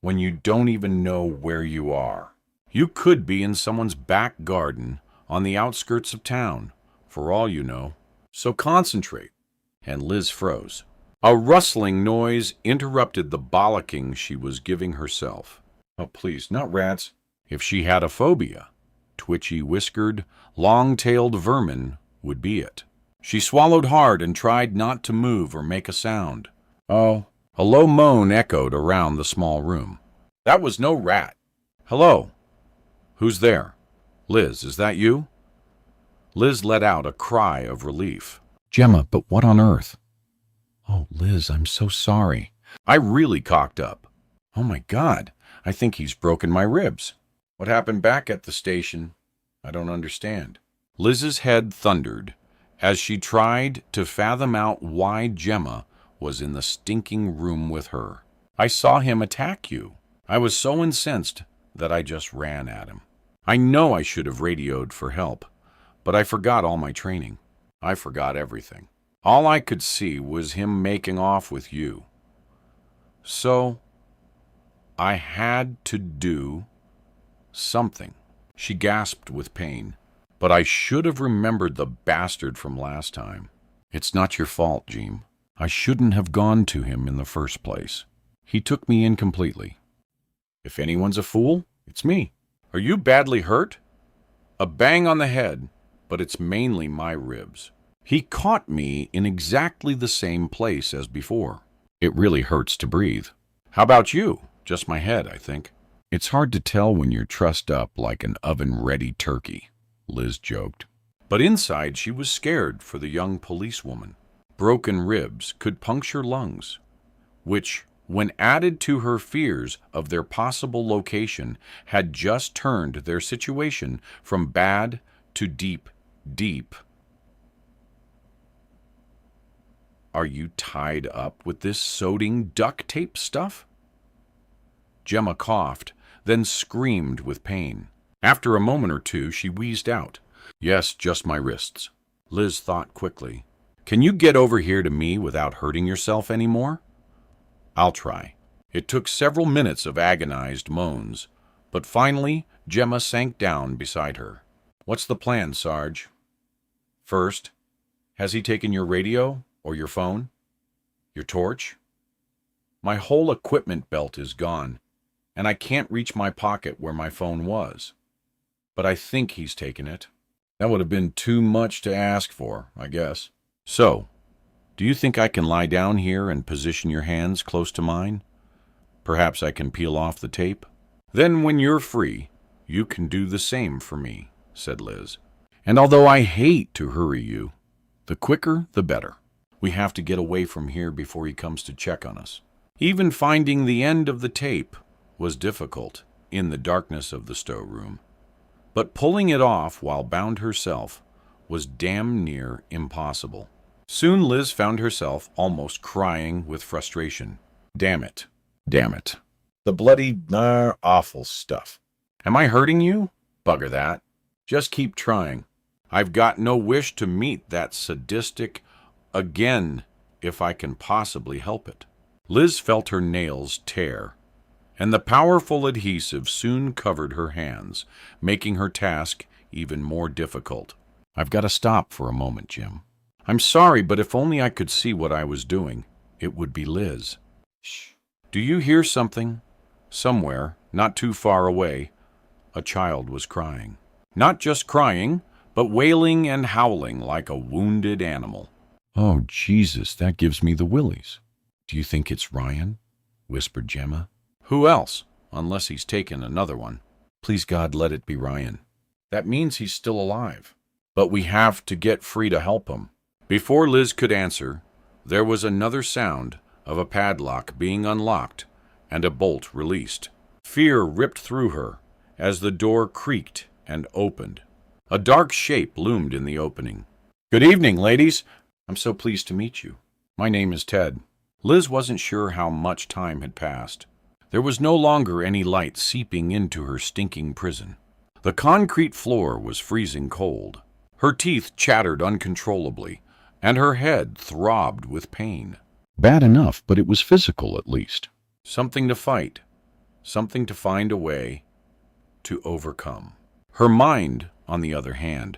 when you don't even know where you are. You could be in someone's back garden on the outskirts of town, for all you know. So concentrate. And Liz froze. A rustling noise interrupted the bollocking she was giving herself. Oh, please, not rats. If she had a phobia, twitchy, whiskered, long-tailed vermin would be it. She swallowed hard and tried not to move or make a sound. Oh, a low moan echoed around the small room. That was no rat. Hello? Who's there? Liz, is that you? Liz let out a cry of relief. Gemma, but what on earth? Oh, Liz, I'm so sorry. I really cocked up. Oh my God, I think he's broken my ribs. What happened back at the station? I don't understand. Liz's head thundered as she tried to fathom out why Gemma was in the stinking room with her. I saw him attack you. I was so incensed that I just ran at him. I know I should have radioed for help, but I forgot all my training. I forgot everything. All I could see was him making off with you. So, I had to do something. She gasped with pain. But I should have remembered the bastard from last time. It's not your fault, Jeem. I shouldn't have gone to him in the first place. He took me in completely. If anyone's a fool, it's me. Are you badly hurt? A bang on the head, but it's mainly my ribs. He caught me in exactly the same place as before. It really hurts to breathe. How about you? Just my head, I think. It's hard to tell when you're trussed up like an oven-ready turkey, Liz joked. But inside she was scared for the young policewoman. Broken ribs could puncture lungs, which, when added to her fears of their possible location, had just turned their situation from bad to deep, deep. Are you tied up with this soding duct tape stuff? Gemma coughed, then screamed with pain. After a moment or two, she wheezed out. Yes, just my wrists. Liz thought quickly. Can you get over here to me without hurting yourself anymore? I'll try. It took several minutes of agonized moans, but finally Gemma sank down beside her. What's the plan, Sarge? First, has he taken your radio or your phone? Your torch? My whole equipment belt is gone, and I can't reach my pocket where my phone was. But I think he's taken it. That would have been too much to ask for, I guess. So, do you think I can lie down here and position your hands close to mine? Perhaps I can peel off the tape? Then when you're free, you can do the same for me, said Liz. And although I hate to hurry you, the quicker the better. We have to get away from here before he comes to check on us. Even finding the end of the tape was difficult in the darkness of the storeroom. But pulling it off while bound herself was damn near impossible. Soon Liz found herself almost crying with frustration. Damn it. Damn it. The bloody, awful stuff. Am I hurting you? Bugger that. Just keep trying. I've got no wish to meet that sadistic again if I can possibly help it. Liz felt her nails tear, and the powerful adhesive soon covered her hands, making her task even more difficult. I've got to stop for a moment, Jim. I'm sorry, but if only I could see what I was doing, it would be Liz. Shh. Do you hear something? Somewhere, not too far away, a child was crying. Not just crying, but wailing and howling like a wounded animal. Oh, Jesus, that gives me the willies. Do you think it's Ryan? Whispered Gemma. Who else? Unless he's taken another one. Please, God, let it be Ryan. That means he's still alive. But we have to get free to help him. Before Liz could answer, there was another sound of a padlock being unlocked and a bolt released. Fear ripped through her as the door creaked and opened. A dark shape loomed in the opening. Good evening, ladies. I'm so pleased to meet you. My name is Ted. Liz wasn't sure how much time had passed. There was no longer any light seeping into her stinking prison. The concrete floor was freezing cold. Her teeth chattered uncontrollably, and her head throbbed with pain. Bad enough, but it was physical at least. Something to fight, something to find a way to overcome. Her mind, on the other hand,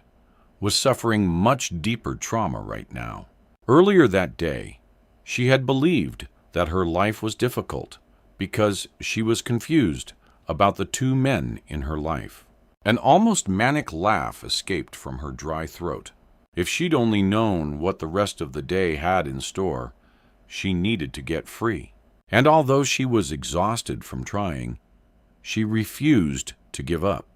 was suffering much deeper trauma right now. Earlier that day, she had believed that her life was difficult because she was confused about the two men in her life. An almost manic laugh escaped from her dry throat. If she'd only known what the rest of the day had in store, she needed to get free. And although she was exhausted from trying, she refused to give up.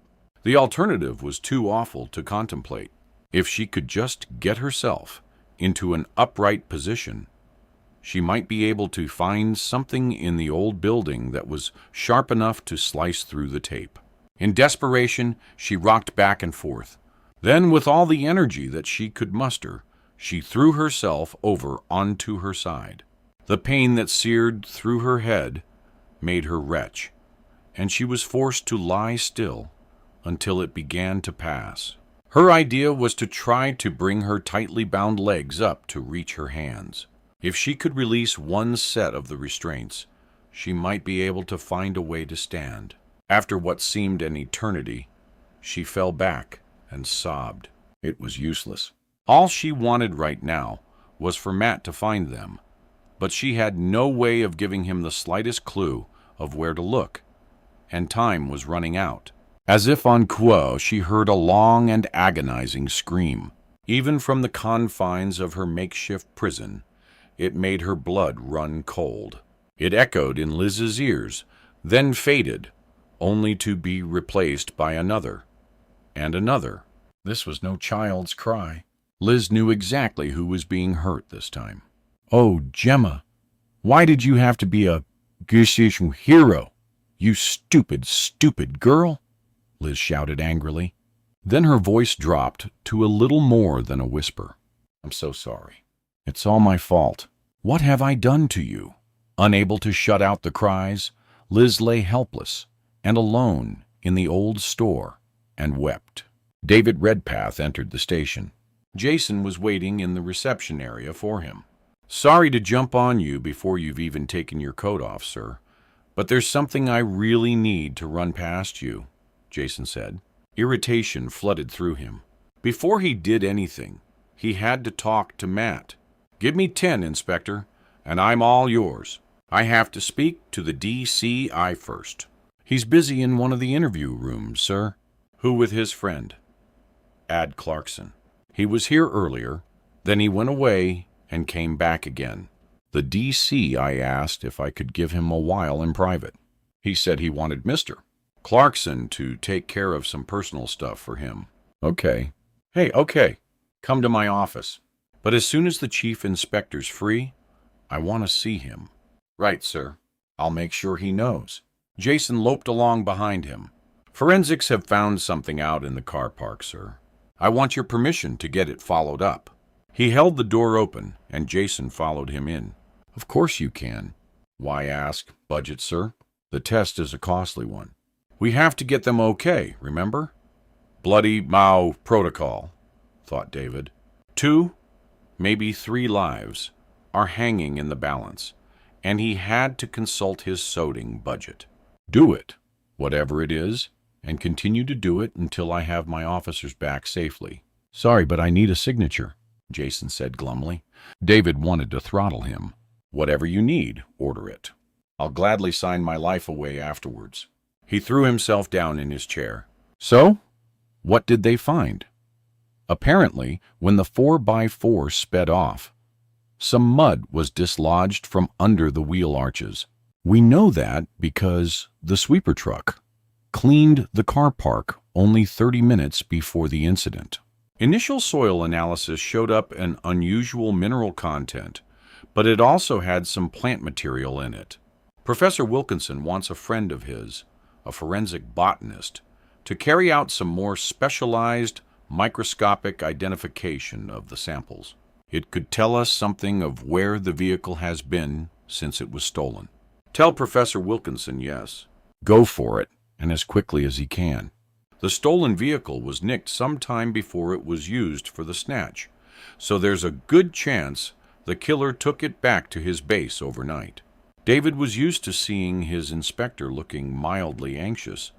The alternative was too awful to contemplate. If she could just get herself into an upright position, she might be able to find something in the old building that was sharp enough to slice through the tape. In desperation, she rocked back and forth. Then, with all the energy that she could muster, she threw herself over onto her side. The pain that seared through her head made her retch, and she was forced to lie still until it began to pass. Her idea was to try to bring her tightly bound legs up to reach her hands. If she could release one set of the restraints, she might be able to find a way to stand. After what seemed an eternity, she fell back and sobbed. It was useless. All she wanted right now was for Matt to find them, but she had no way of giving him the slightest clue of where to look, and time was running out. As if on quo, she heard a long and agonizing scream. Even from the confines of her makeshift prison, it made her blood run cold. It echoed in Liz's ears, then faded, only to be replaced by another, and another. This was no child's cry. Liz knew exactly who was being hurt this time. "Oh, Gemma, why did you have to be a Gushishun hero? You stupid, stupid girl!" Liz shouted angrily. Then her voice dropped to a little more than a whisper. "I'm so sorry. It's all my fault. What have I done to you?" Unable to shut out the cries, Liz lay helpless and alone in the old store and wept. David Redpath entered the station. Jason was waiting in the reception area for him. "Sorry to jump on you before you've even taken your coat off, sir, but there's something I really need to run past you," Jason said. Irritation flooded through him. Before he did anything, he had to talk to Matt. "Give me 10, Inspector, and I'm all yours. I have to speak to the DCI first." "He's busy in one of the interview rooms, sir." "Who with his friend?" "Ad Clarkson. He was here earlier, then he went away and came back again. The DC, I asked if I could give him a while in private. He said he wanted Mr. Clarkson to take care of some personal stuff for him." "Okay." "Hey, okay. Come to my office. But as soon as the chief inspector's free, I want to see him." "Right, sir. I'll make sure he knows." Jason loped along behind him. "Forensics have found something out in the car park, sir. I want your permission to get it followed up." He held the door open, and Jason followed him in. "Of course you can." "Why ask? Budget, sir? The test is a costly one. We have to get them okay, remember? Bloody Mao protocol," thought David. 2, maybe 3 lives are hanging in the balance, and he had to consult his sewing budget. "Do it, whatever it is, and continue to do it until I have my officers back safely." "Sorry, but I need a signature," Jason said glumly. David wanted to throttle him. "Whatever you need, order it. I'll gladly sign my life away afterwards." He threw himself down in his chair. "So, what did they find?" Apparently, when the 4x4 sped off, some mud was dislodged from under the wheel arches. We know that because the sweeper truck cleaned the car park only 30 minutes before the incident. Initial soil analysis showed up an unusual mineral content, but it also had some plant material in it. Professor Wilkinson wants a friend of his, a forensic botanist, to carry out some more specialized microscopic identification of the samples. It could tell us something of where the vehicle has been since it was stolen. Tell Professor Wilkinson yes. Go for it, and as quickly as he can. The stolen vehicle was nicked sometime before it was used for the snatch, so there's a good chance the killer took it back to his base overnight. David was used to seeing his inspector looking mildly anxious,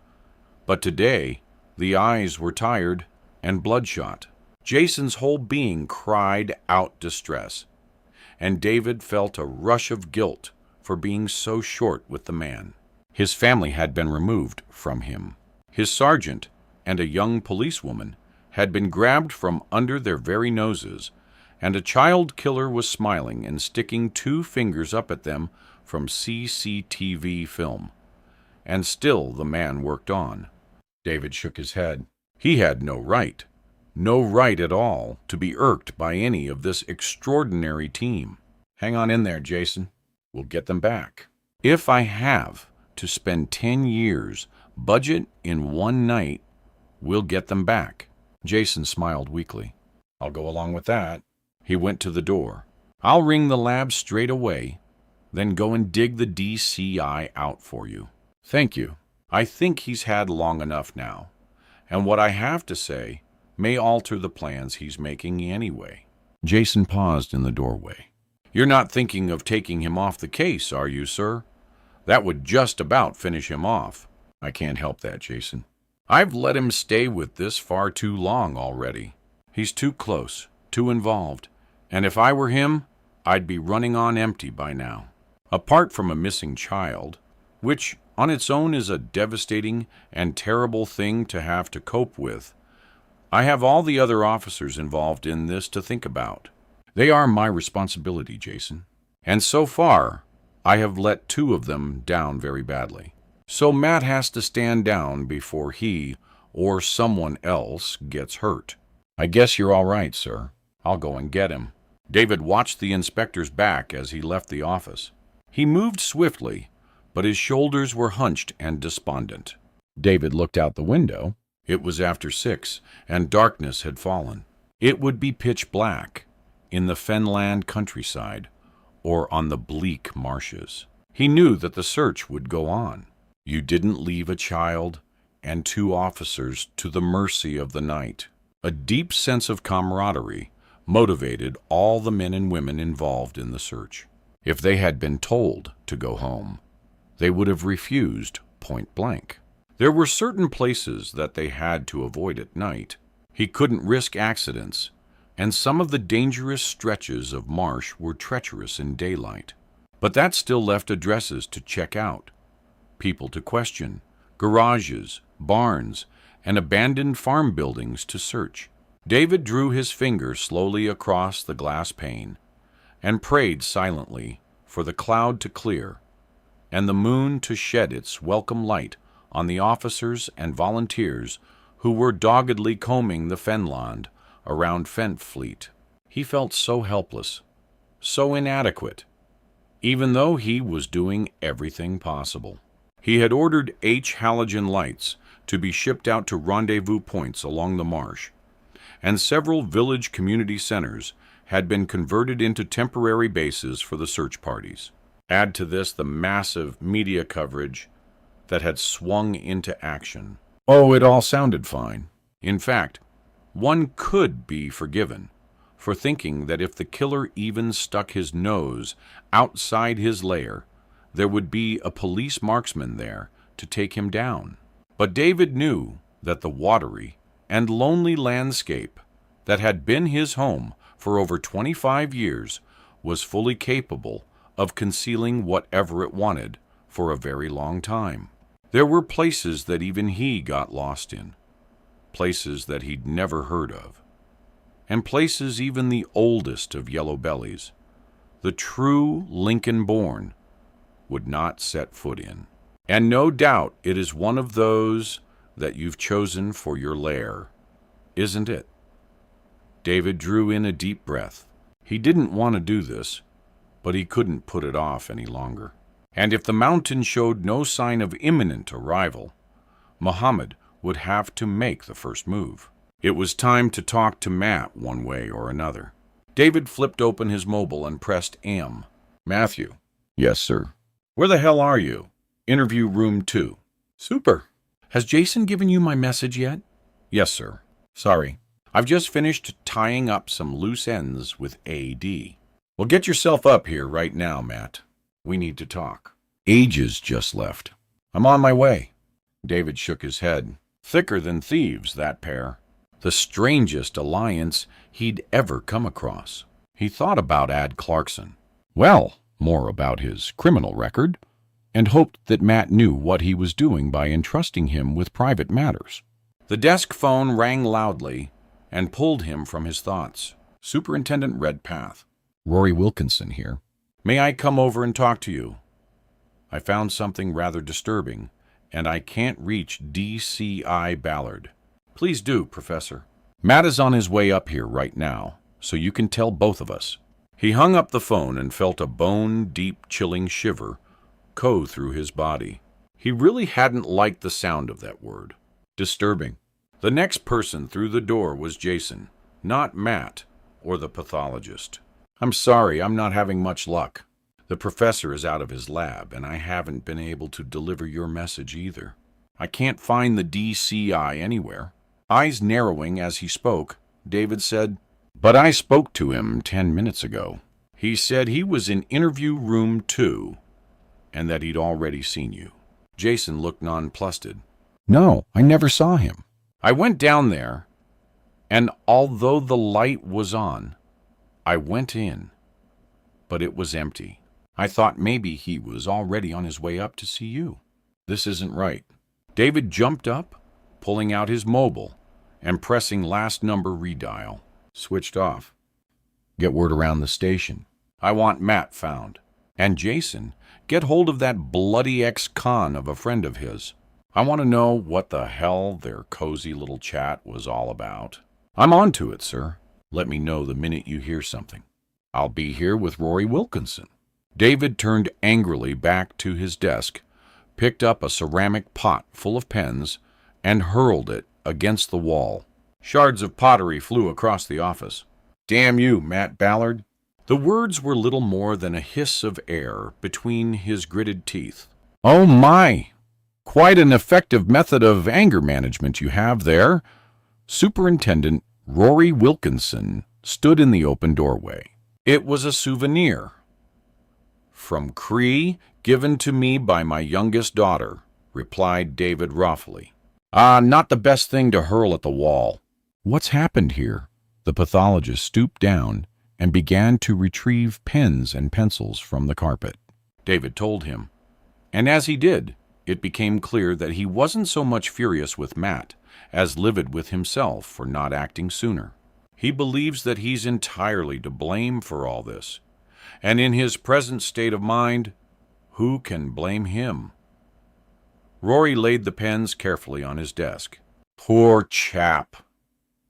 but today the eyes were tired and bloodshot. Jason's whole being cried out distress, and David felt a rush of guilt for being so short with the man. His family had been removed from him. His sergeant and a young policewoman had been grabbed from under their very noses, and a child killer was smiling and sticking 2 fingers up at them from CCTV film. And still the man worked on. David shook his head. He had no right at all, to be irked by any of this extraordinary team. "Hang on in there, Jason. We'll get them back. If I have to spend 10 years budget in one night, we'll get them back." Jason smiled weakly. "I'll go along with that." He went to the door. "I'll ring the lab straight away, then go and dig the DCI out for you." "Thank you. I think he's had long enough now, And what I have to say may alter the plans he's making anyway. Jason paused in the doorway. You're not thinking of taking him off the case, are you, sir? That would just about finish him off. I can't help that, Jason. I've let him stay with this far too long already. He's too close, too involved, and if I were him, I'd be running on empty by now. Apart from a missing child, which on its own is a devastating and terrible thing to have to cope with, I have all the other officers involved in this to think about. They are my responsibility, Jason. And so far, I have let 2 of them down very badly. So Matt has to stand down before he or someone else gets hurt. I guess you're all right, sir. I'll go and get him. David watched the inspector's back as he left the office. He moved swiftly, but his shoulders were hunched and despondent. David looked out the window. It was after 6, and darkness had fallen. It would be pitch black in the Fenland countryside or on the bleak marshes. He knew that the search would go on. You didn't leave a child and 2 officers to the mercy of the night. A deep sense of camaraderie motivated all the men and women involved in the search. If they had been told to go home, they would have refused point blank. There were certain places that they had to avoid at night. He couldn't risk accidents, and some of the dangerous stretches of marsh were treacherous in daylight. But that still left addresses to check out, people to question, garages, barns, and abandoned farm buildings to search. David drew his finger slowly across the glass pane and prayed silently for the cloud to clear and the moon to shed its welcome light on the officers and volunteers who were doggedly combing the fenland around Fleet. He felt so helpless, so inadequate, even though he was doing everything possible. He had ordered H halogen lights to be shipped out to rendezvous points along the marsh, and several village community centers had been converted into temporary bases for the search parties. Add to this the massive media coverage that had swung into action. Oh, it all sounded fine. In fact, one could be forgiven for thinking that if the killer even stuck his nose outside his lair, there would be a police marksman there to take him down. But David knew that the watery and lonely landscape that had been his home for over 25 years was fully capable of concealing whatever it wanted for a very long time. There were places that even he got lost in, places that he'd never heard of, and places even the oldest of yellow bellies, the true Lincoln-born, would not set foot in. And no doubt it is one of those that you've chosen for your lair, isn't it? David drew in a deep breath. He didn't want to do this, but he couldn't put it off any longer. And if the mountain showed no sign of imminent arrival, Muhammad would have to make the first move. It was time to talk to Matt one way or another. David flipped open his mobile and pressed M. Matthew. Yes, sir. Where the hell are you? Interview room 2. Super. Has Jason given you my message yet? Yes, sir. Sorry. I've just finished tying up some loose ends with AD. Well, get yourself up here right now, Matt. We need to talk. Ages just left. I'm on my way. David shook his head. Thicker than thieves, that pair. The strangest alliance he'd ever come across. He thought about Ad Clarkson. Well, more about his criminal record, and hoped that Matt knew what he was doing by entrusting him with private matters. The desk phone rang loudly and pulled him from his thoughts. Superintendent Redpath. Rory Wilkinson here. May I come over and talk to you? I found something rather disturbing, and I can't reach DCI Ballard. Please do, Professor. Matt is on his way up here right now, so you can tell both of us. He hung up the phone and felt a bone-deep chilling shiver go through his body. He really hadn't liked the sound of that word. Disturbing. The next person through the door was Jason, not Matt or the pathologist. I'm sorry, I'm not having much luck. The professor is out of his lab, and I haven't been able to deliver your message either. I can't find the DCI anywhere. Eyes narrowing as he spoke, David said, "But I spoke to him 10 minutes ago. He said he was in interview room 2 and that he'd already seen you." Jason looked nonplussed. "No, I never saw him. I went down there, and although the light was on, I went in, but it was empty. I thought maybe he was already on his way up to see you. This isn't right." David jumped up, pulling out his mobile and pressing last number redial. Switched off. "Get word around the station. I want Matt found. And Jason, get hold of that bloody ex-con of a friend of his. I want to know what the hell their cozy little chat was all about." "I'm on to it, sir. Let me know the minute you hear something. I'll be here with Rory Wilkinson." David turned angrily back to his desk, picked up a ceramic pot full of pens, and hurled it against the wall. Shards of pottery flew across the office. "Damn you, Matt Ballard." The words were little more than a hiss of air between his gritted teeth. "Oh my! Quite an effective method of anger management you have there." Superintendent Rory Wilkinson stood in the open doorway. "It was a souvenir from Cree, given to me by my youngest daughter," replied David wrathfully. "Not the best thing to hurl at the wall." "What's happened here?" The pathologist stooped down and began to retrieve pens and pencils from the carpet. David told him, and as he did, it became clear that he wasn't so much furious with Matt as livid with himself for not acting sooner. He believes that he's entirely to blame for all this, and in his present state of mind, who can blame him? Rory laid the pens carefully on his desk. "Poor chap.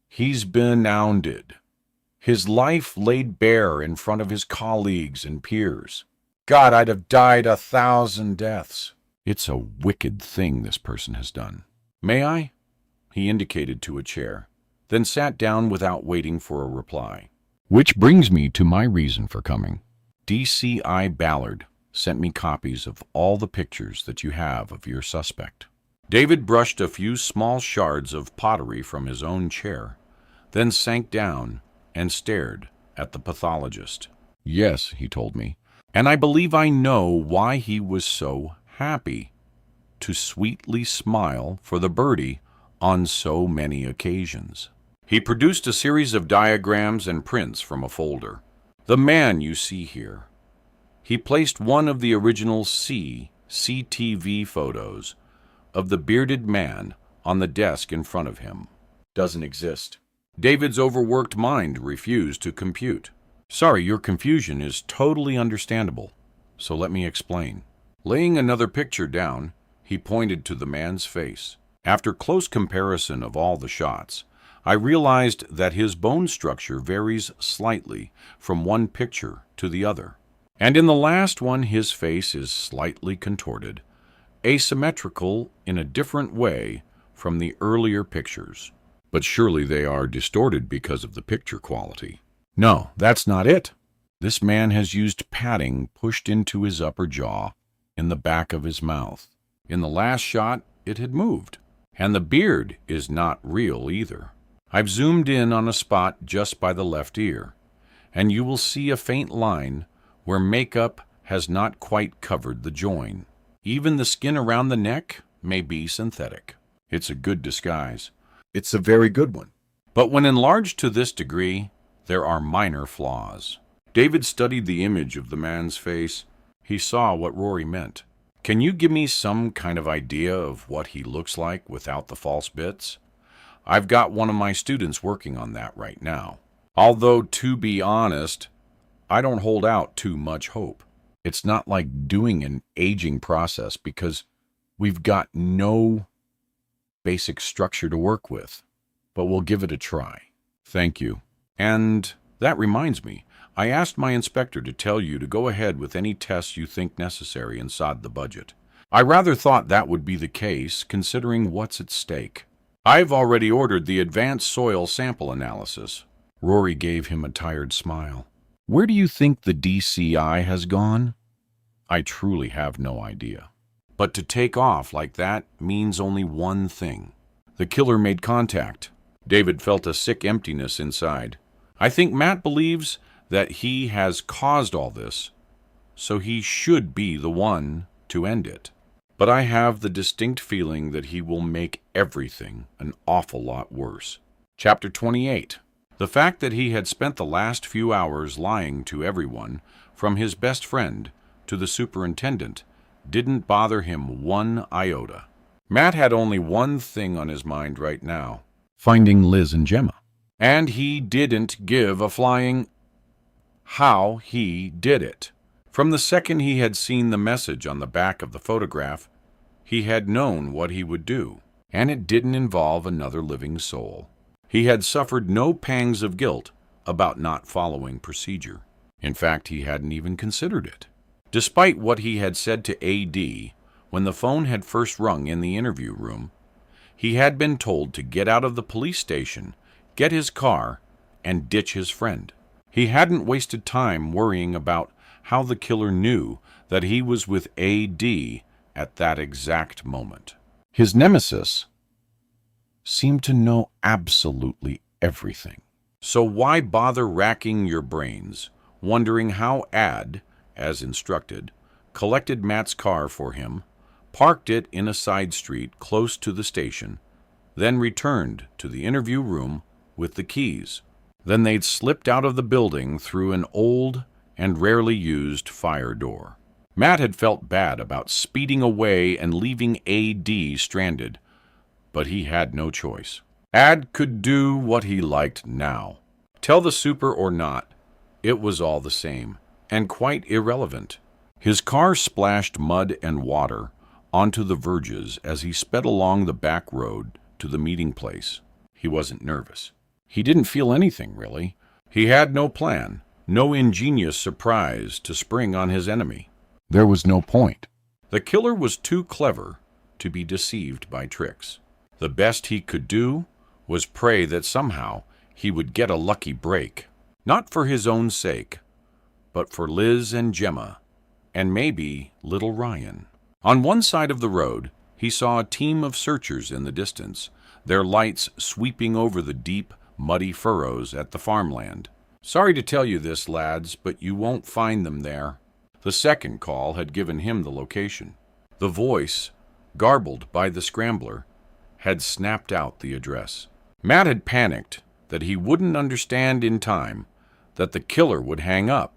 He's been hounded. His life laid bare in front of his colleagues and peers. God, I'd have died 1,000 deaths. It's a wicked thing this person has done. May I?" He indicated to a chair, then sat down without waiting for a reply. "Which brings me to my reason for coming. DCI Ballard sent me copies of all the pictures that you have of your suspect." David brushed a few small shards of pottery from his own chair, then sank down and stared at the pathologist. "Yes," he told me, "and I believe I know why he was so happy to sweetly smile for the birdie on so many occasions." He produced a series of diagrams and prints from a folder. "The man you see here." He placed one of the original CCTV photos of the bearded man on the desk in front of him. "Doesn't exist." David's overworked mind refused to compute. "Sorry, your confusion is totally understandable, so let me explain." Laying another picture down, he pointed to the man's face. "After close comparison of all the shots, I realized that his bone structure varies slightly from one picture to the other. And in the last one, his face is slightly contorted, asymmetrical in a different way from the earlier pictures. But surely they are distorted because of the picture quality." "No, that's not it. This man has used padding pushed into his upper jaw, in the back of his mouth. In the last shot, it had moved. And the beard is not real either. I've zoomed in on a spot just by the left ear, and you will see a faint line where makeup has not quite covered the join. Even the skin around the neck may be synthetic. It's a good disguise. It's a very good one. But when enlarged to this degree, there are minor flaws." David studied the image of the man's face. He saw what Rory meant. "Can you give me some kind of idea of what he looks like without the false bits? I've got one of my students working on that right now. Although, to be honest, I don't hold out too much hope. It's not like doing an aging process because we've got no basic structure to work with, but we'll give it a try." "Thank you. And that reminds me, I asked my inspector to tell you to go ahead with any tests you think necessary inside the budget. I rather thought that would be the case, considering what's at stake. I've already ordered the advanced soil sample analysis." Rory gave him a tired smile. "Where do you think the DCI has gone?" "I truly have no idea. But to take off like that means only one thing. The killer made contact. David felt a sick emptiness inside. I think Matt believes that he has caused all this, so he should be the one to end it. But I have the distinct feeling that he will make everything an awful lot worse. Chapter 28. The fact that he had spent the last few hours lying to everyone, from his best friend to the superintendent, didn't bother him one iota. Matt had only one thing on his mind right now: finding Liz and Gemma. And he didn't give a flying how he did it. From the second he had seen the message on the back of the photograph, he had known what he would do, and it didn't involve another living soul. He had suffered no pangs of guilt about not following procedure. In fact, he hadn't even considered it. Despite what he had said to AD when the phone had first rung in the interview room, he had been told to get out of the police station, get his car, and ditch his friend. He hadn't wasted time worrying about how the killer knew that he was with AD at that exact moment. His nemesis seemed to know absolutely everything. So why bother racking your brains, wondering how Ad, as instructed, collected Matt's car for him, parked it in a side street close to the station, then returned to the interview room with the keys. Then they'd slipped out of the building through an old and rarely used fire door. Matt had felt bad about speeding away and leaving AD stranded, but he had no choice. Ad could do what he liked now. Tell the super or not, it was all the same, and quite irrelevant. His car splashed mud and water onto the verges as he sped along the back road to the meeting place. He wasn't nervous. He didn't feel anything, really. He had no plan, no ingenious surprise to spring on his enemy. There was no point. The killer was too clever to be deceived by tricks. The best he could do was pray that somehow he would get a lucky break, not for his own sake, but for Liz and Gemma, and maybe little Ryan. On one side of the road, he saw a team of searchers in the distance, their lights sweeping over the deep, muddy furrows at the farmland. Sorry to tell you this, lads, but you won't find them there. The second call had given him the location. The voice, garbled by the scrambler, had snapped out the address. Matt had panicked that he wouldn't understand in time, that the killer would hang up,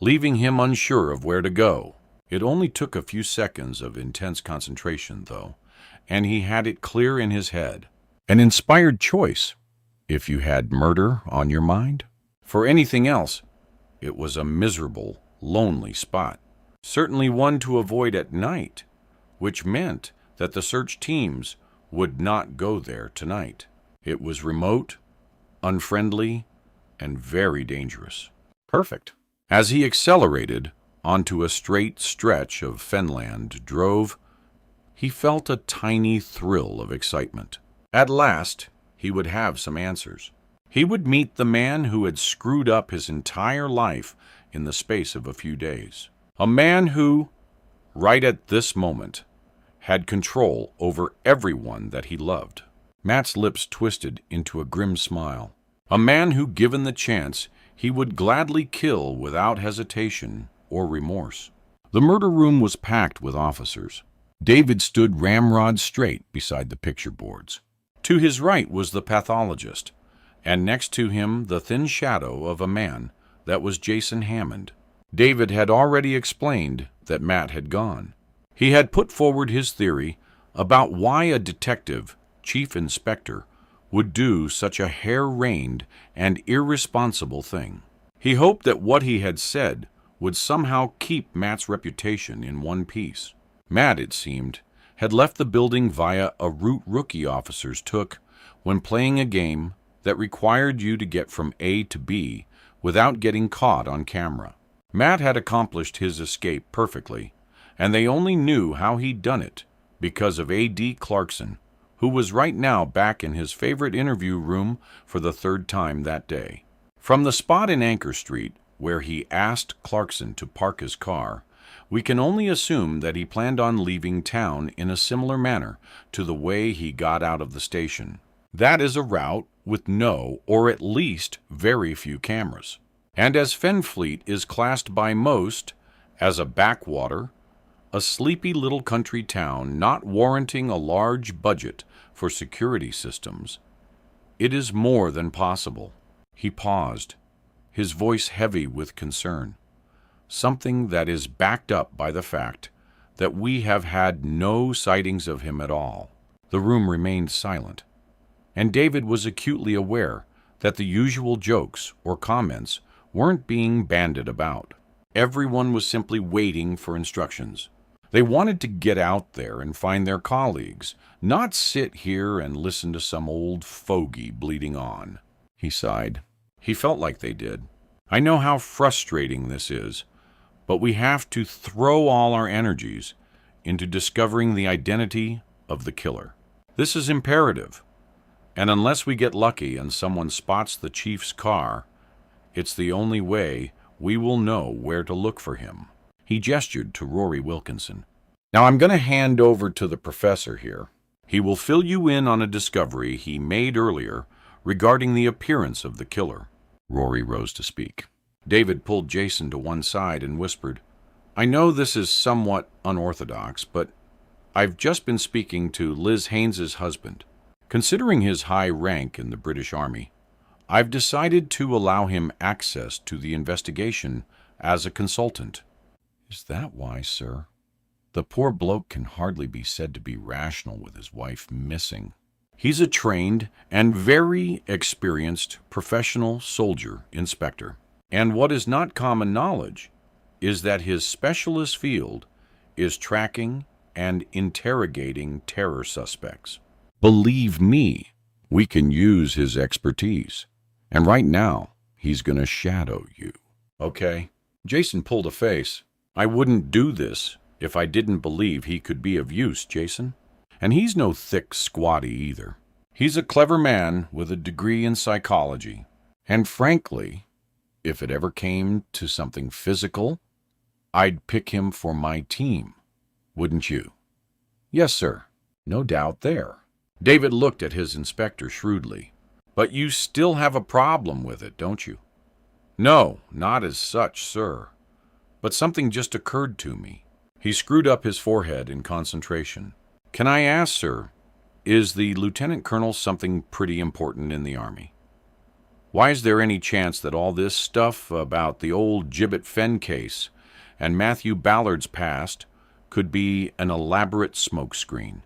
leaving him unsure of where to go. It only took a few seconds of intense concentration, though, and he had it clear in his head. An inspired choice, if you had murder on your mind. For anything else, it was a miserable, lonely spot. Certainly one to avoid at night, which meant that the search teams would not go there tonight. It was remote, unfriendly, and very dangerous. Perfect. As he accelerated onto a straight stretch of fenland drove, he felt a tiny thrill of excitement. At last, he would have some answers. He would meet the man who had screwed up his entire life in the space of a few days. A man who, right at this moment, had control over everyone that he loved. Matt's lips twisted into a grim smile. A man who, given the chance, he would gladly kill without hesitation or remorse. The murder room was packed with officers. David stood ramrod straight beside the picture boards. To his right was the pathologist, and next to him the thin shadow of a man that was Jason Hammond. David had already explained that Matt had gone. He had put forward his theory about why a detective, chief inspector, would do such a hair-rained and irresponsible thing. He hoped that what he had said would somehow keep Matt's reputation in one piece. Matt, it seemed, had left the building via a route rookie officers took when playing a game that required you to get from A to B without getting caught on camera. Matt had accomplished his escape perfectly, and they only knew how he'd done it because of A.D. Clarkson, who was right now back in his favorite interview room for the third time that day. From the spot in Anchor Street, where he asked Clarkson to park his car, we can only assume that he planned on leaving town in a similar manner to the way he got out of the station. That is a route with no, or at least very few cameras. And as Fenfleet is classed by most as a backwater, a sleepy little country town not warranting a large budget for security systems, it is more than possible. He paused, his voice heavy with concern, something that is backed up by the fact that we have had no sightings of him at all. The room remained silent, and David was acutely aware that the usual jokes or comments weren't being bandied about. Everyone was simply waiting for instructions. They wanted to get out there and find their colleagues, not sit here and listen to some old fogey bleating on. He sighed. He felt like they did. I know how frustrating this is, but we have to throw all our energies into discovering the identity of the killer. This is imperative, and unless we get lucky and someone spots the chief's car, it's the only way we will know where to look for him. He gestured to Rory Wilkinson. Now I'm going to hand over to the professor here. He will fill you in on a discovery he made earlier regarding the appearance of the killer. Rory rose to speak. David pulled Jason to one side and whispered, I know this is somewhat unorthodox, but I've just been speaking to Liz Haynes's husband. Considering his high rank in the British Army, I've decided to allow him access to the investigation as a consultant. Is that why, sir? The poor bloke can hardly be said to be rational with his wife missing. He's a trained and very experienced professional soldier inspector. And what is not common knowledge is that his specialist field is tracking and interrogating terror suspects. Believe me, we can use his expertise. And right now, he's going to shadow you. Okay? Jason pulled a face. I wouldn't do this if I didn't believe he could be of use, Jason. And he's no thick squatty either. He's a clever man with a degree in psychology. And frankly, if it ever came to something physical, I'd pick him for my team. Wouldn't you? Yes, sir. No doubt there. David looked at his inspector shrewdly. But you still have a problem with it, don't you? No, not as such, sir. But something just occurred to me. He screwed up his forehead in concentration. Can I ask, sir, is the lieutenant colonel something pretty important in the Army? Why is there any chance that all this stuff about the old Gibbet Fen case and Matthew Ballard's past could be an elaborate smokescreen?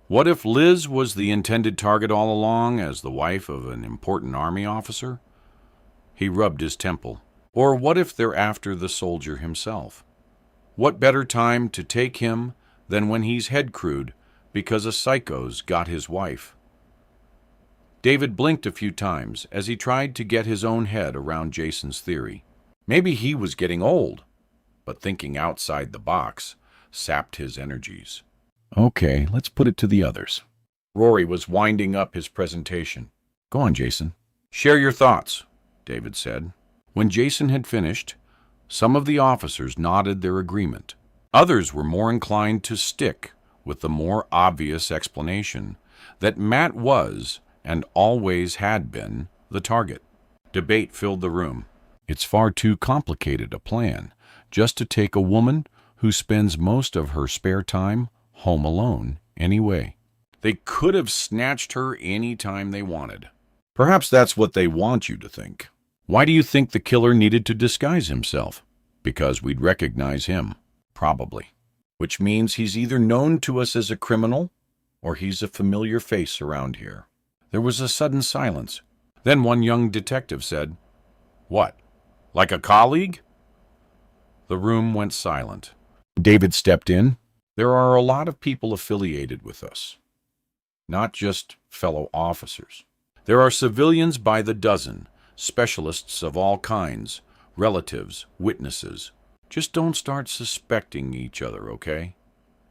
What if Liz was the intended target all along as the wife of an important Army officer? He rubbed his temple. Or what if they're after the soldier himself? What better time to take him than when he's head crewed because a psycho's got his wife? David blinked a few times as he tried to get his own head around Jason's theory. Maybe he was getting old, but thinking outside the box sapped his energies. Okay, let's put it to the others. Rory was winding up his presentation. Go on, Jason. Share your thoughts, David said. When Jason had finished, some of the officers nodded their agreement. Others were more inclined to stick with the more obvious explanation that Matt was, and always had been, the target. Debate filled the room. It's far too complicated a plan just to take a woman who spends most of her spare time home alone anyway. They could have snatched her any time they wanted. Perhaps that's what they want you to think. Why do you think the killer needed to disguise himself? Because we'd recognize him. Probably. Which means he's either known to us as a criminal, or he's a familiar face around here. There was a sudden silence. Then one young detective said, What? Like a colleague? The room went silent. David stepped in. There are a lot of people affiliated with us. Not just fellow officers. There are civilians by the dozen, specialists of all kinds, relatives, witnesses. Just don't start suspecting each other, okay?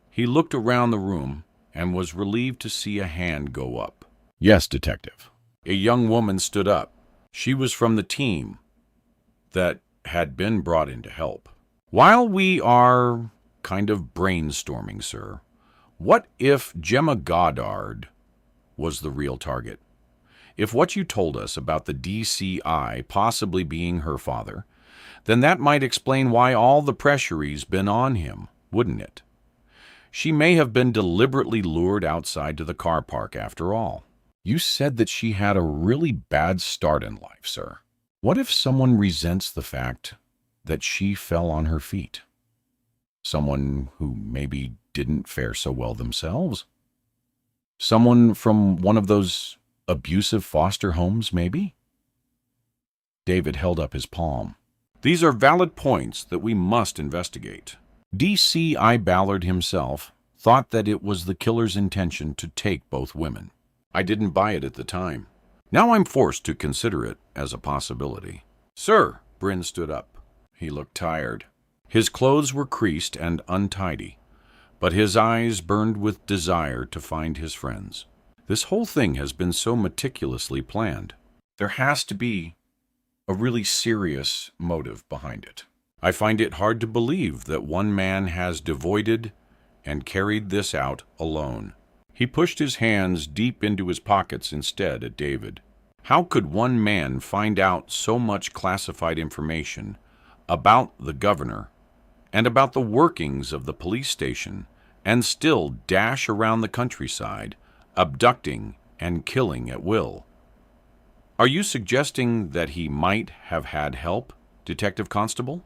He looked around the room and was relieved to see a hand go up. Yes, detective. A young woman stood up. She was from the team that had been brought in to help. While we are kind of brainstorming, sir, what if Gemma Goddard was the real target? If what you told us about the DCI possibly being her father, then that might explain why all the pressure's been on him, wouldn't it? She may have been deliberately lured outside to the car park after all. You said that she had a really bad start in life, sir. What if someone resents the fact that she fell on her feet? Someone who maybe didn't fare so well themselves? Someone from one of those abusive foster homes, maybe? David held up his palm. These are valid points that we must investigate. D.C.I. Ballard himself thought that it was the killer's intention to take both women. I didn't buy it at the time. Now I'm forced to consider it as a possibility. Sir, Bryn stood up. He looked tired. His clothes were creased and untidy, but his eyes burned with desire to find his friends. This whole thing has been so meticulously planned. There has to be a really serious motive behind it. I find it hard to believe that one man has devoided and carried this out alone. He pushed his hands deep into his pockets instead at David. How could one man find out so much classified information about the governor and about the workings of the police station and still dash around the countryside, abducting and killing at will? Are you suggesting that he might have had help, Detective Constable?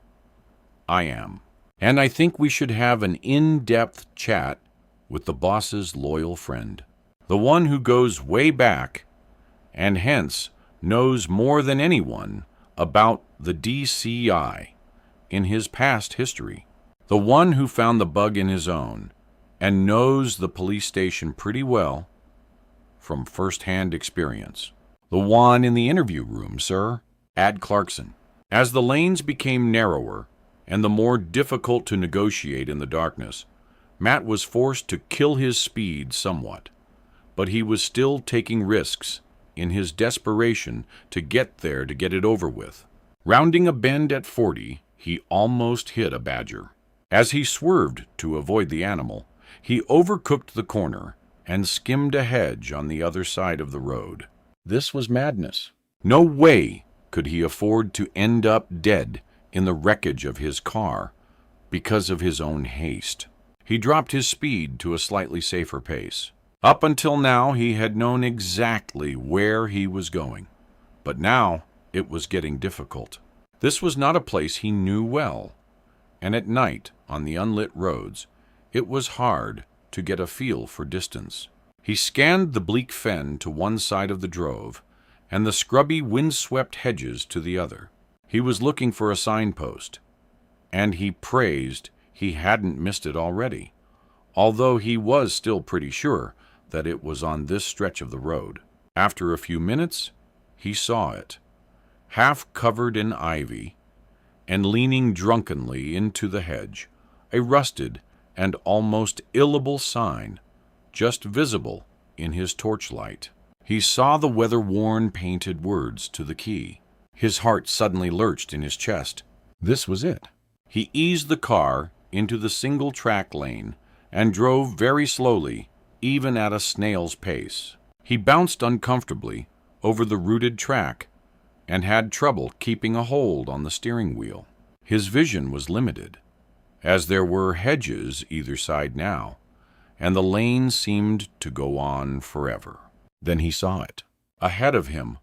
I am. And I think we should have an in-depth chat with the boss's loyal friend, the one who goes way back and hence knows more than anyone about the DCI in his past history, the one who found the bug in his own and knows the police station pretty well from first-hand experience. The one in the interview room, sir, Ad Clarkson. As the lanes became narrower and the more difficult to negotiate in the darkness, Matt was forced to kill his speed somewhat, but he was still taking risks in his desperation to get there to get it over with. Rounding a bend at 40, he almost hit a badger. As he swerved to avoid the animal, he overcooked the corner and skimmed a hedge on the other side of the road. This was madness. No way could he afford to end up dead in the wreckage of his car because of his own haste. He dropped his speed to a slightly safer pace. Up until now, he had known exactly where he was going, but now it was getting difficult. This was not a place he knew well, and at night, on the unlit roads, it was hard to get a feel for distance. He scanned the bleak fen to one side of the drove, and the scrubby, windswept hedges to the other. He was looking for a signpost, and he praised he hadn't missed it already, although he was still pretty sure that it was on this stretch of the road. After a few minutes, he saw it, half covered in ivy, and leaning drunkenly into the hedge, a rusted and almost illegible sign, just visible in his torchlight. He saw the weather-worn painted words to the key. His heart suddenly lurched in his chest. This was it. He eased the car into the single-track lane and drove very slowly, even at a snail's pace. He bounced uncomfortably over the rooted track and had trouble keeping a hold on the steering wheel. His vision was limited, as there were hedges either side now, and the lane seemed to go on forever. Then he saw it. Ahead of him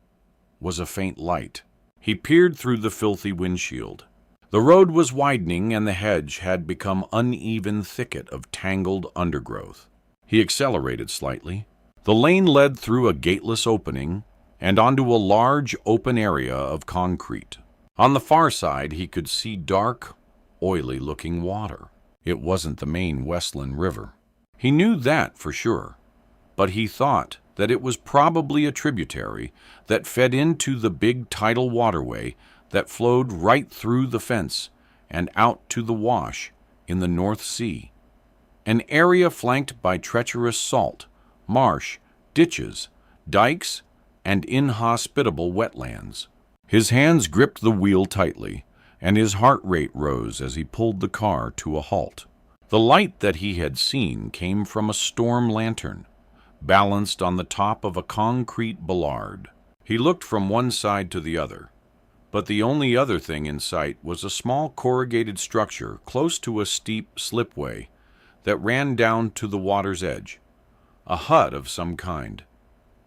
was a faint light. He peered through the filthy windshield. The road was widening, and the hedge had become uneven thicket of tangled undergrowth. He accelerated slightly. The lane led through a gateless opening and onto a large open area of concrete. On the far side, he could see dark, oily-looking water. It wasn't the main Westland River. He knew that for sure, but he thought that it was probably a tributary that fed into the big tidal waterway that flowed right through the fence and out to the wash in the North Sea, an area flanked by treacherous salt, marsh, ditches, dikes, and inhospitable wetlands. His hands gripped the wheel tightly, and his heart rate rose as he pulled the car to a halt. The light that he had seen came from a storm lantern, balanced on the top of a concrete bollard. He looked from one side to the other, but the only other thing in sight was a small corrugated structure close to a steep slipway that ran down to the water's edge, a hut of some kind.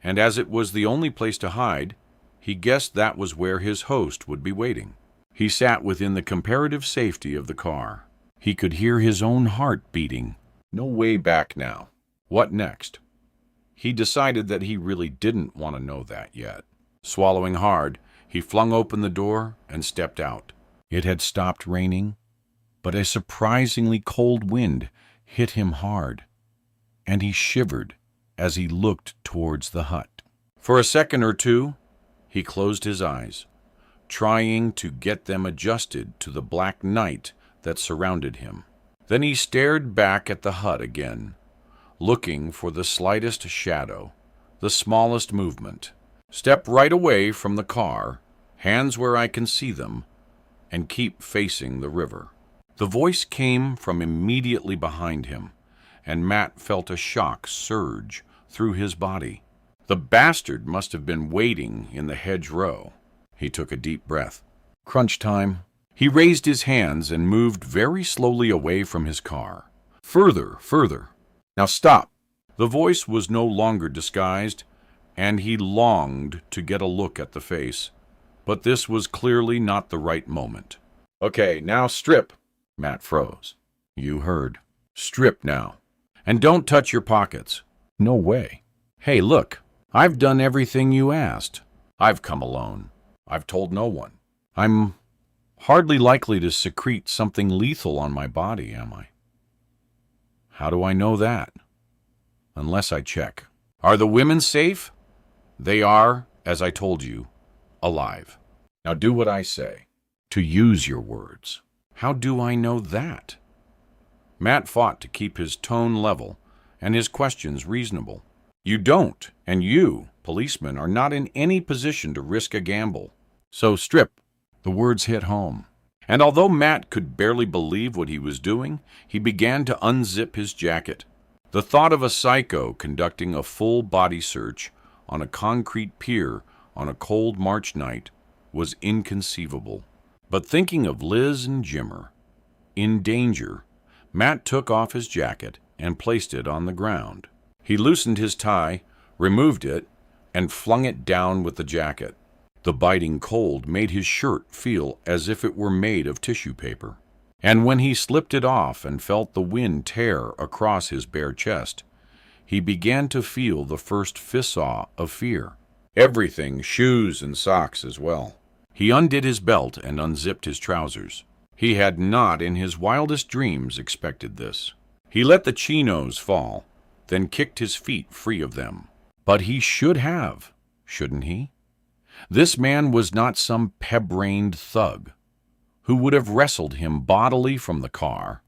And as it was the only place to hide, he guessed that was where his host would be waiting. He sat within the comparative safety of the car. He could hear his own heart beating. No way back now. What next? He decided that he really didn't want to know that yet. Swallowing hard, he flung open the door and stepped out. It had stopped raining, but a surprisingly cold wind hit him hard, and he shivered as he looked towards the hut. For a second or two, he closed his eyes, trying to get them adjusted to the black night that surrounded him. Then he stared back at the hut again, looking for the slightest shadow, the smallest movement. Step right away from the car, hands where I can see them, and keep facing the river. The voice came from immediately behind him, and Matt felt a shock surge through his body. The bastard must have been waiting in the hedgerow. He took a deep breath. Crunch time. He raised his hands and moved very slowly away from his car. Further, further. Now stop. The voice was no longer disguised, and he longed to get a look at the face, but this was clearly not the right moment. Okay, now strip. Matt froze. You heard. Strip now. And don't touch your pockets. No way. Hey, look. I've done everything you asked. I've come alone. I've told no one. I'm hardly likely to secrete something lethal on my body, am I? How do I know that? Unless I check. Are the women safe? They are, as I told you, alive. Now do what I say. To use your words. How do I know that? Matt fought to keep his tone level and his questions reasonable. You don't, and you, policemen, are not in any position to risk a gamble. So strip. The words hit home. And although Matt could barely believe what he was doing, he began to unzip his jacket. The thought of a psycho conducting a full body search on a concrete pier on a cold March night was inconceivable. But thinking of Liz and Jimmer in danger, Matt took off his jacket and placed it on the ground. He loosened his tie, removed it, and flung it down with the jacket. The biting cold made his shirt feel as if it were made of tissue paper. And when he slipped it off and felt the wind tear across his bare chest, he began to feel the first frisson of fear. Everything, shoes and socks as well. He undid his belt and unzipped his trousers. He had not in his wildest dreams expected this. He let the chinos fall, then kicked his feet free of them. But he should have, shouldn't he? This man was not some peb-brained thug who would have wrestled him bodily from the car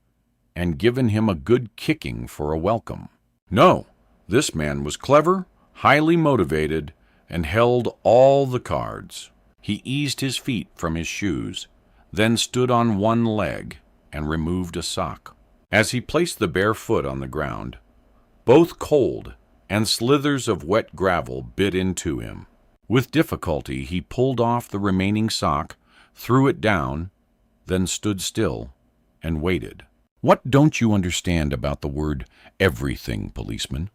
and given him a good kicking for a welcome. No, this man was clever, highly motivated, and held all the cards. He eased his feet from his shoes, then stood on one leg and removed a sock. As he placed the bare foot on the ground, both cold and slithers of wet gravel bit into him. With difficulty, he pulled off the remaining sock, threw it down, then stood still and waited. What don't you understand about the word everything, policeman?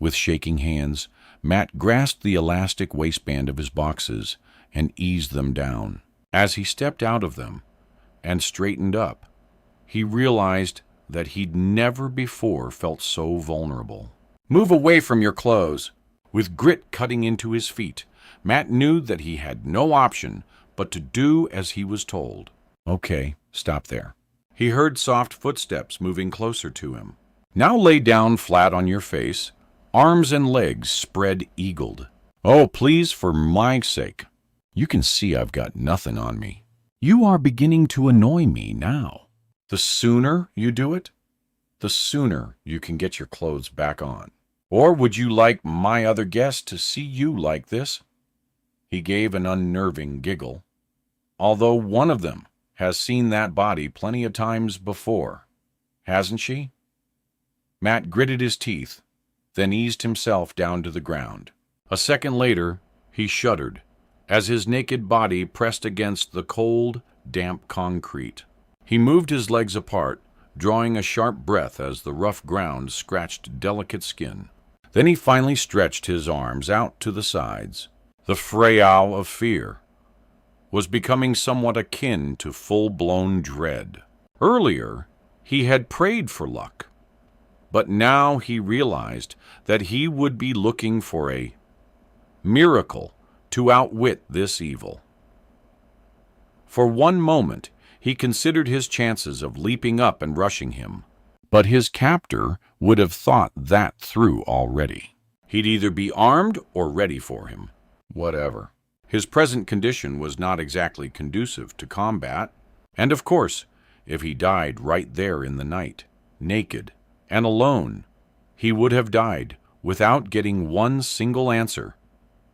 With shaking hands, Matt grasped the elastic waistband of his boxes and eased them down. As he stepped out of them and straightened up, he realized that he'd never before felt so vulnerable. Move away from your clothes. With grit cutting into his feet, Matt knew that he had no option but to do as he was told. Okay, stop there. He heard soft footsteps moving closer to him. Now lay down flat on your face, arms and legs spread eagled. Oh, please, for my sake. You can see I've got nothing on me. You are beginning to annoy me now. The sooner you do it, the sooner you can get your clothes back on. Or would you like my other guests to see you like this? He gave an unnerving giggle. Although one of them has seen that body plenty of times before, hasn't she? Matt gritted his teeth, then eased himself down to the ground. A second later, he shuddered as his naked body pressed against the cold, damp concrete. He moved his legs apart, drawing a sharp breath as the rough ground scratched delicate skin. Then he finally stretched his arms out to the sides. The frail of fear was becoming somewhat akin to full-blown dread. Earlier, he had prayed for luck, but now he realized that he would be looking for a miracle to outwit this evil. For one moment, he considered his chances of leaping up and rushing him, but his captor would have thought that through already. He'd either be armed or ready for him. Whatever. His present condition was not exactly conducive to combat, and of course, if he died right there in the night, naked and alone, he would have died without getting one single answer,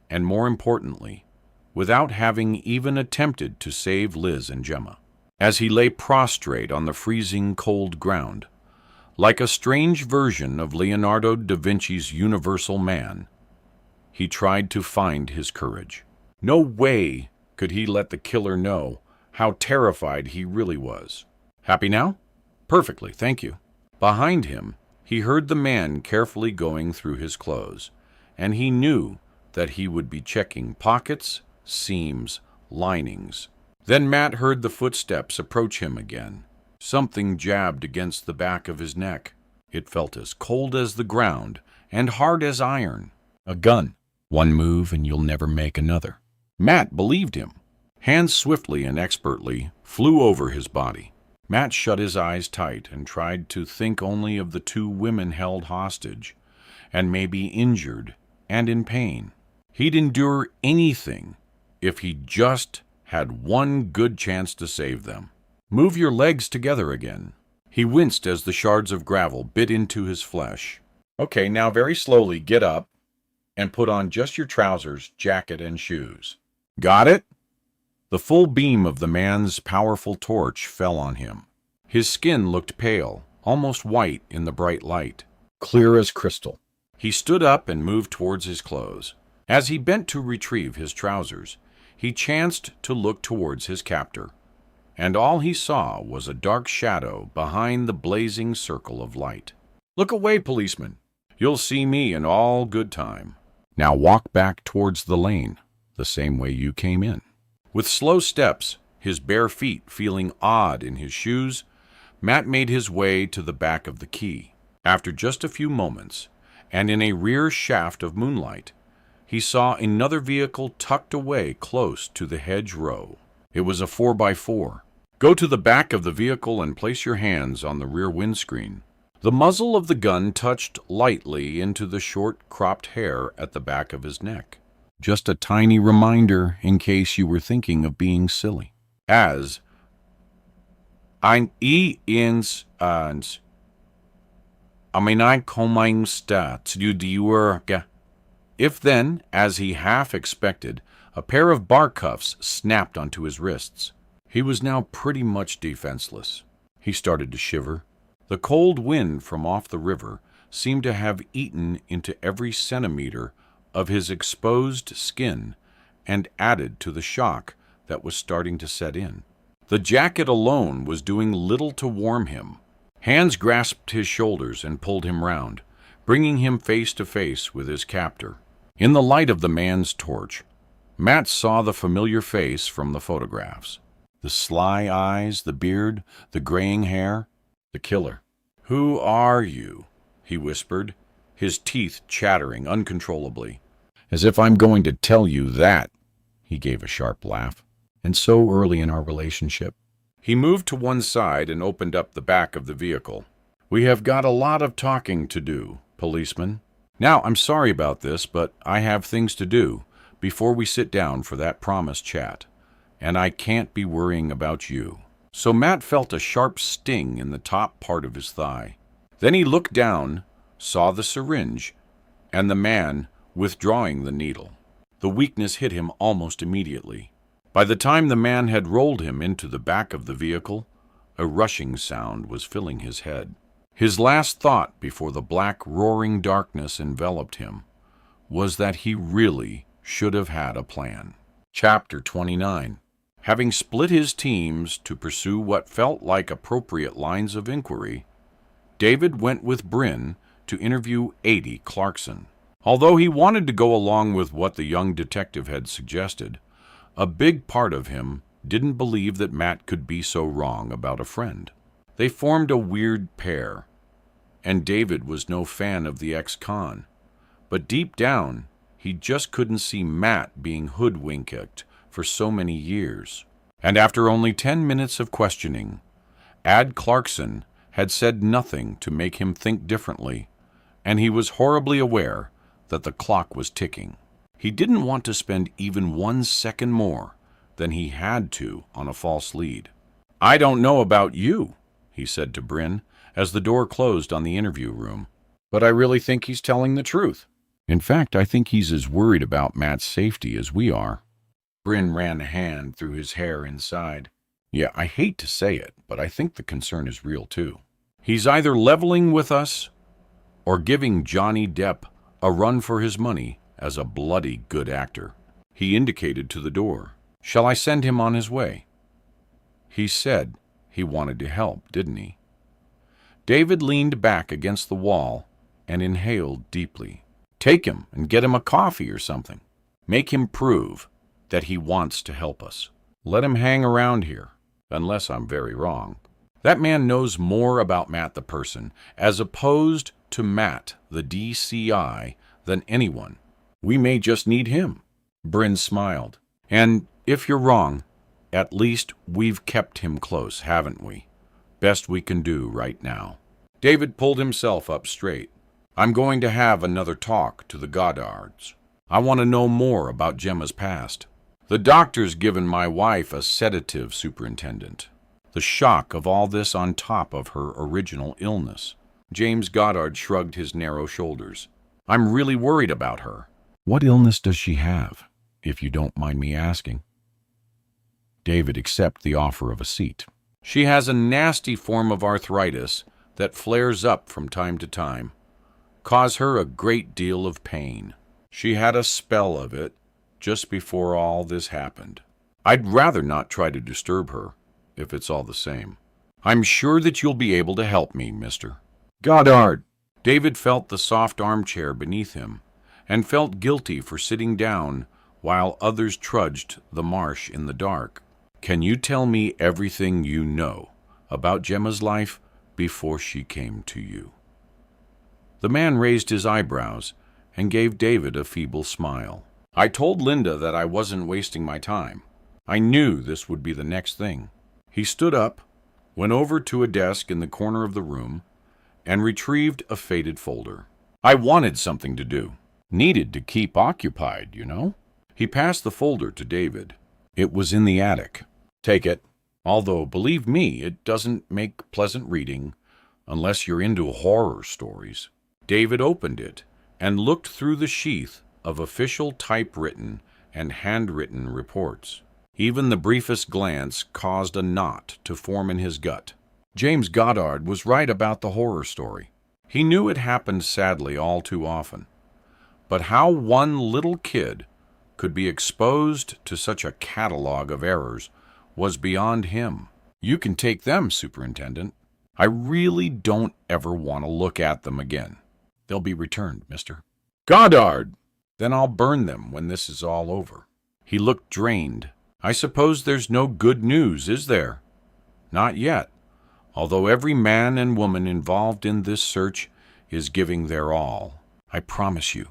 and more importantly, without having even attempted to save Liz and Gemma. As he lay prostrate on the freezing cold ground, like a strange version of Leonardo da Vinci's Universal Man, he tried to find his courage. No way could he let the killer know how terrified he really was. Happy now? Perfectly, thank you. Behind him, he heard the man carefully going through his clothes, and he knew that he would be checking pockets, seams, linings. Then Matt heard the footsteps approach him again. Something jabbed against the back of his neck. It felt as cold as the ground and hard as iron. A gun. One move and you'll never make another. Matt believed him. Hands swiftly and expertly flew over his body. Matt shut his eyes tight and tried to think only of the two women held hostage, and maybe injured and in pain. He'd endure anything if he just had one good chance to save them. Move your legs together again. He winced as the shards of gravel bit into his flesh. Okay, now very slowly get up and put on just your trousers, jacket, and shoes. Got it? The full beam of the man's powerful torch fell on him. His skin looked pale, almost white in the bright light, clear as crystal. He stood up and moved towards his clothes. As he bent to retrieve his trousers, he chanced to look towards his captor, and all he saw was a dark shadow behind the blazing circle of light. Look away, policeman. You'll see me in all good time. Now walk back towards the lane, the same way you came in. With slow steps, his bare feet feeling odd in his shoes, Matt made his way to the back of the quay. After just a few moments, and in a rear shaft of moonlight, he saw another vehicle tucked away close to the hedgerow. It was a 4x4. Go to the back of the vehicle and place your hands on the rear windscreen. The muzzle of the gun touched lightly into the short, cropped hair at the back of his neck. Just a tiny reminder in case you were thinking of being silly. As ein ins ans If then, as he half expected, a pair of bar cuffs snapped onto his wrists. He was now pretty much defenseless. He started to shiver. The cold wind from off the river seemed to have eaten into every centimeter of his exposed skin and added to the shock that was starting to set in. The jacket alone was doing little to warm him. Hands grasped his shoulders and pulled him round, bringing him face to face with his captor. In the light of the man's torch, Matt saw the familiar face from the photographs. The sly eyes, the beard, the graying hair. The killer. "Who are you?" he whispered, his teeth chattering uncontrollably. "As if I'm going to tell you that." He gave a sharp laugh. "And so early in our relationship." He moved to one side and opened up the back of the vehicle. "We have got a lot of talking to do, policeman. Now, I'm sorry about this, but I have things to do before we sit down for that promised chat, and I can't be worrying about you." So Matt felt a sharp sting in the top part of his thigh. Then he looked down, saw the syringe, and the man withdrawing the needle. The weakness hit him almost immediately. By the time the man had rolled him into the back of the vehicle, a rushing sound was filling his head. His last thought before the black, roaring darkness enveloped him was that he really should have had a plan. Chapter 29. Having split his teams to pursue what felt like appropriate lines of inquiry, David went with Bryn to interview Adie Clarkson. Although he wanted to go along with what the young detective had suggested, a big part of him didn't believe that Matt could be so wrong about a friend. They formed a weird pair, and David was no fan of the ex-con. But deep down, he just couldn't see Matt being hoodwinked for so many years. And after only 10 minutes of questioning, Ad Clarkson had said nothing to make him think differently, and he was horribly aware that the clock was ticking. He didn't want to spend even 1 second more than he had to on a false lead. "I don't know about you," he said to Bryn as the door closed on the interview room, "but I really think he's telling the truth. In fact, I think he's as worried about Matt's safety as we are." Bryn ran a hand through his hair inside. "Yeah, I hate to say it, but I think the concern is real too. He's either leveling with us or giving Johnny Depp a run for his money as a bloody good actor." He indicated to the door. "Shall I send him on his way?" He said he wanted to help, didn't he? David leaned back against the wall and inhaled deeply. "Take him and get him a coffee or something. Make him prove that he wants to help us. Let him hang around here, unless I'm very wrong. That man knows more about Matt the person, as opposed to Matt the DCI, than anyone. We may just need him." Bryn smiled. "And if you're wrong, at least we've kept him close, haven't we? Best we can do right now." David pulled himself up straight. "I'm going to have another talk to the Goddards. I want to know more about Gemma's past. The doctor's given my wife a sedative, Superintendent. The shock of all this on top of her original illness." James Goddard shrugged his narrow shoulders. "I'm really worried about her." "What illness does she have, if you don't mind me asking?" David accepted the offer of a seat. "She has a nasty form of arthritis that flares up from time to time. Cause her a great deal of pain. She had a spell of it just before all this happened. I'd rather not try to disturb her, if it's all the same. I'm sure that you'll be able to help me, Mr. Goddard." David felt the soft armchair beneath him, and felt guilty for sitting down while others trudged the marsh in the dark. "Can you tell me everything you know about Gemma's life before she came to you?" The man raised his eyebrows and gave David a feeble smile. "I told Linda that I wasn't wasting my time. I knew this would be the next thing." He stood up, went over to a desk in the corner of the room, and retrieved a faded folder. "I wanted something to do. Needed to keep occupied, you know." He passed the folder to David. "It was in the attic. Take it. Although, believe me, it doesn't make pleasant reading unless you're into horror stories." David opened it and looked through the sheath of official typewritten and handwritten reports. Even the briefest glance caused a knot to form in his gut. James Goddard was right about the horror story. He knew it happened sadly all too often. But how one little kid could be exposed to such a catalog of errors was beyond him. "You can take them, Superintendent. I really don't ever want to look at them again. They'll be returned, Mr. Goddard! Then I'll burn them when this is all over." He looked drained. "I suppose there's no good news, is there?" "Not yet, although every man and woman involved in this search is giving their all. I promise you.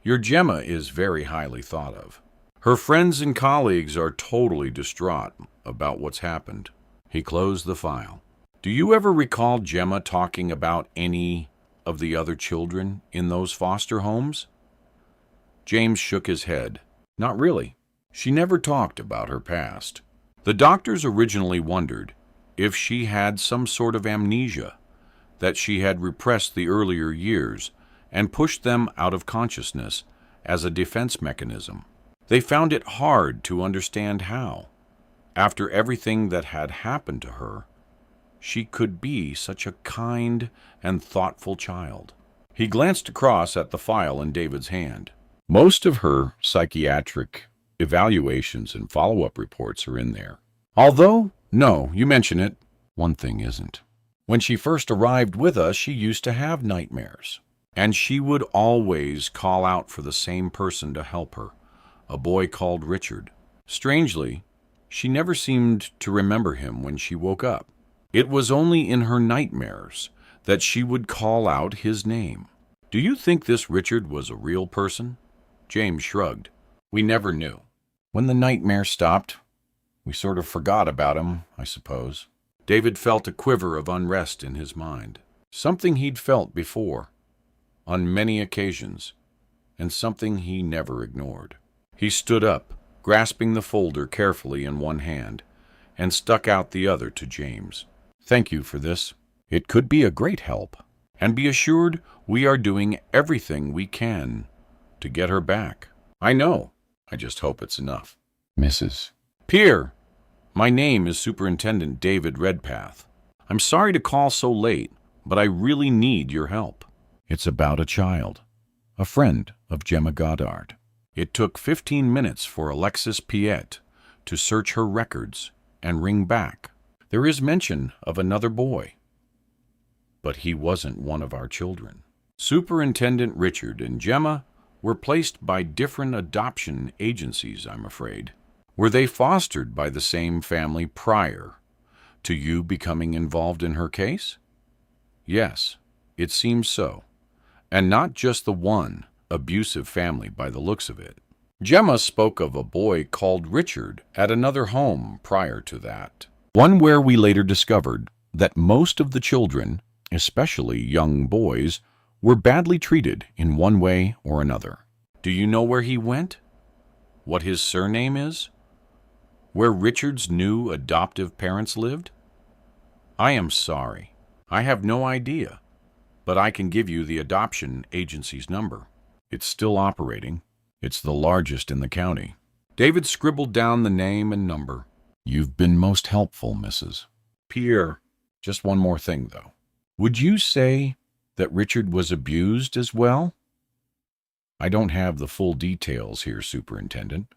Your Gemma is very highly thought of. Her friends and colleagues are totally distraught about what's happened." He closed the file. "Do you ever recall Gemma talking about any of the other children in those foster homes?" James shook his head. "Not really. She never talked about her past. The doctors originally wondered if she had some sort of amnesia, that she had repressed the earlier years and pushed them out of consciousness as a defense mechanism. They found it hard to understand how, after everything that had happened to her, she could be such a kind and thoughtful child. He glanced across at the file in David's hand. Most of her psychiatric evaluations and follow-up reports are in there. Although, no, you mention it, one thing isn't. When she first arrived with us, she used to have nightmares, and she would always call out for the same person to help her, a boy called Richard. Strangely, she never seemed to remember him when she woke up. It was only in her nightmares that she would call out his name. Do you think this Richard was a real person? James shrugged. We never knew. When the nightmare stopped, we sort of forgot about him, I suppose. David felt a quiver of unrest in his mind. Something he'd felt before, on many occasions, and something he never ignored. He stood up, grasping the folder carefully in one hand, and stuck out the other to James. Thank you for this. It could be a great help. And be assured we are doing everything we can to get her back. I know. I just hope it's enough. Mrs. Peer, my name is Superintendent David Redpath. I'm sorry to call so late, but I really need your help. It's about a child, a friend of Gemma Goddard. It took 15 minutes for Alexis Piet to search her records and ring back. There is mention of another boy, but he wasn't one of our children. Superintendent Richard and Gemma were placed by different adoption agencies, I'm afraid. Were they fostered by the same family prior to you becoming involved in her case? Yes, it seems so. And not just the one abusive family by the looks of it. Gemma spoke of a boy called Richard at another home prior to that. One where we later discovered that most of the children, especially young boys, were badly treated in one way or another. Do you know where he went? What his surname is? Where Richard's new adoptive parents lived? I am sorry. I have no idea, but I can give you the adoption agency's number. It's still operating. It's the largest in the county. David scribbled down the name and number. You've been most helpful, Mrs. Pierre. Just one more thing, though. Would you say that Richard was abused as well? I don't have the full details here, Superintendent.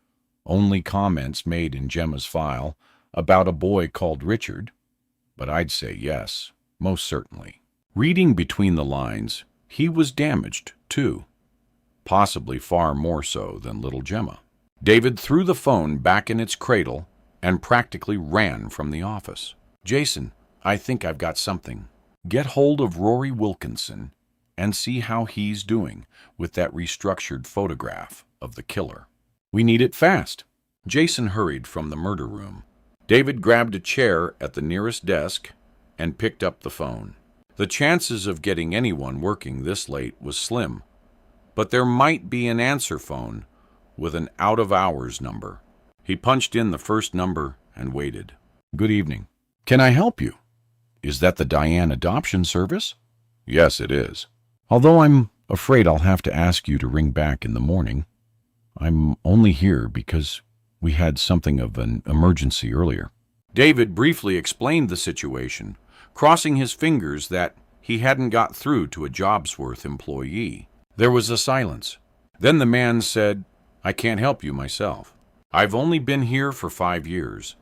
Only comments made in Gemma's file about a boy called Richard, but I'd say yes, most certainly. Reading between the lines, he was damaged, too. Possibly far more so than little Gemma. David threw the phone back in its cradle and practically ran from the office. Jason, I think I've got something. Get hold of Rory Wilkinson and see how he's doing with that restructured photograph of the killer. We need it fast. Jason hurried from the murder room. David grabbed a chair at the nearest desk and picked up the phone. The chances of getting anyone working this late was slim, but there might be an answer phone with an out-of-hours number. He punched in the first number and waited. Good evening. Can I help you? Is that the Diane Adoption Service? Yes, it is. Although I'm afraid I'll have to ask you to ring back in the morning. I'm only here because we had something of an emergency earlier. David briefly explained the situation, crossing his fingers that he hadn't got through to a Jobsworth employee. There was a silence. Then the man said, I can't help you myself. I've only been here for 5 years,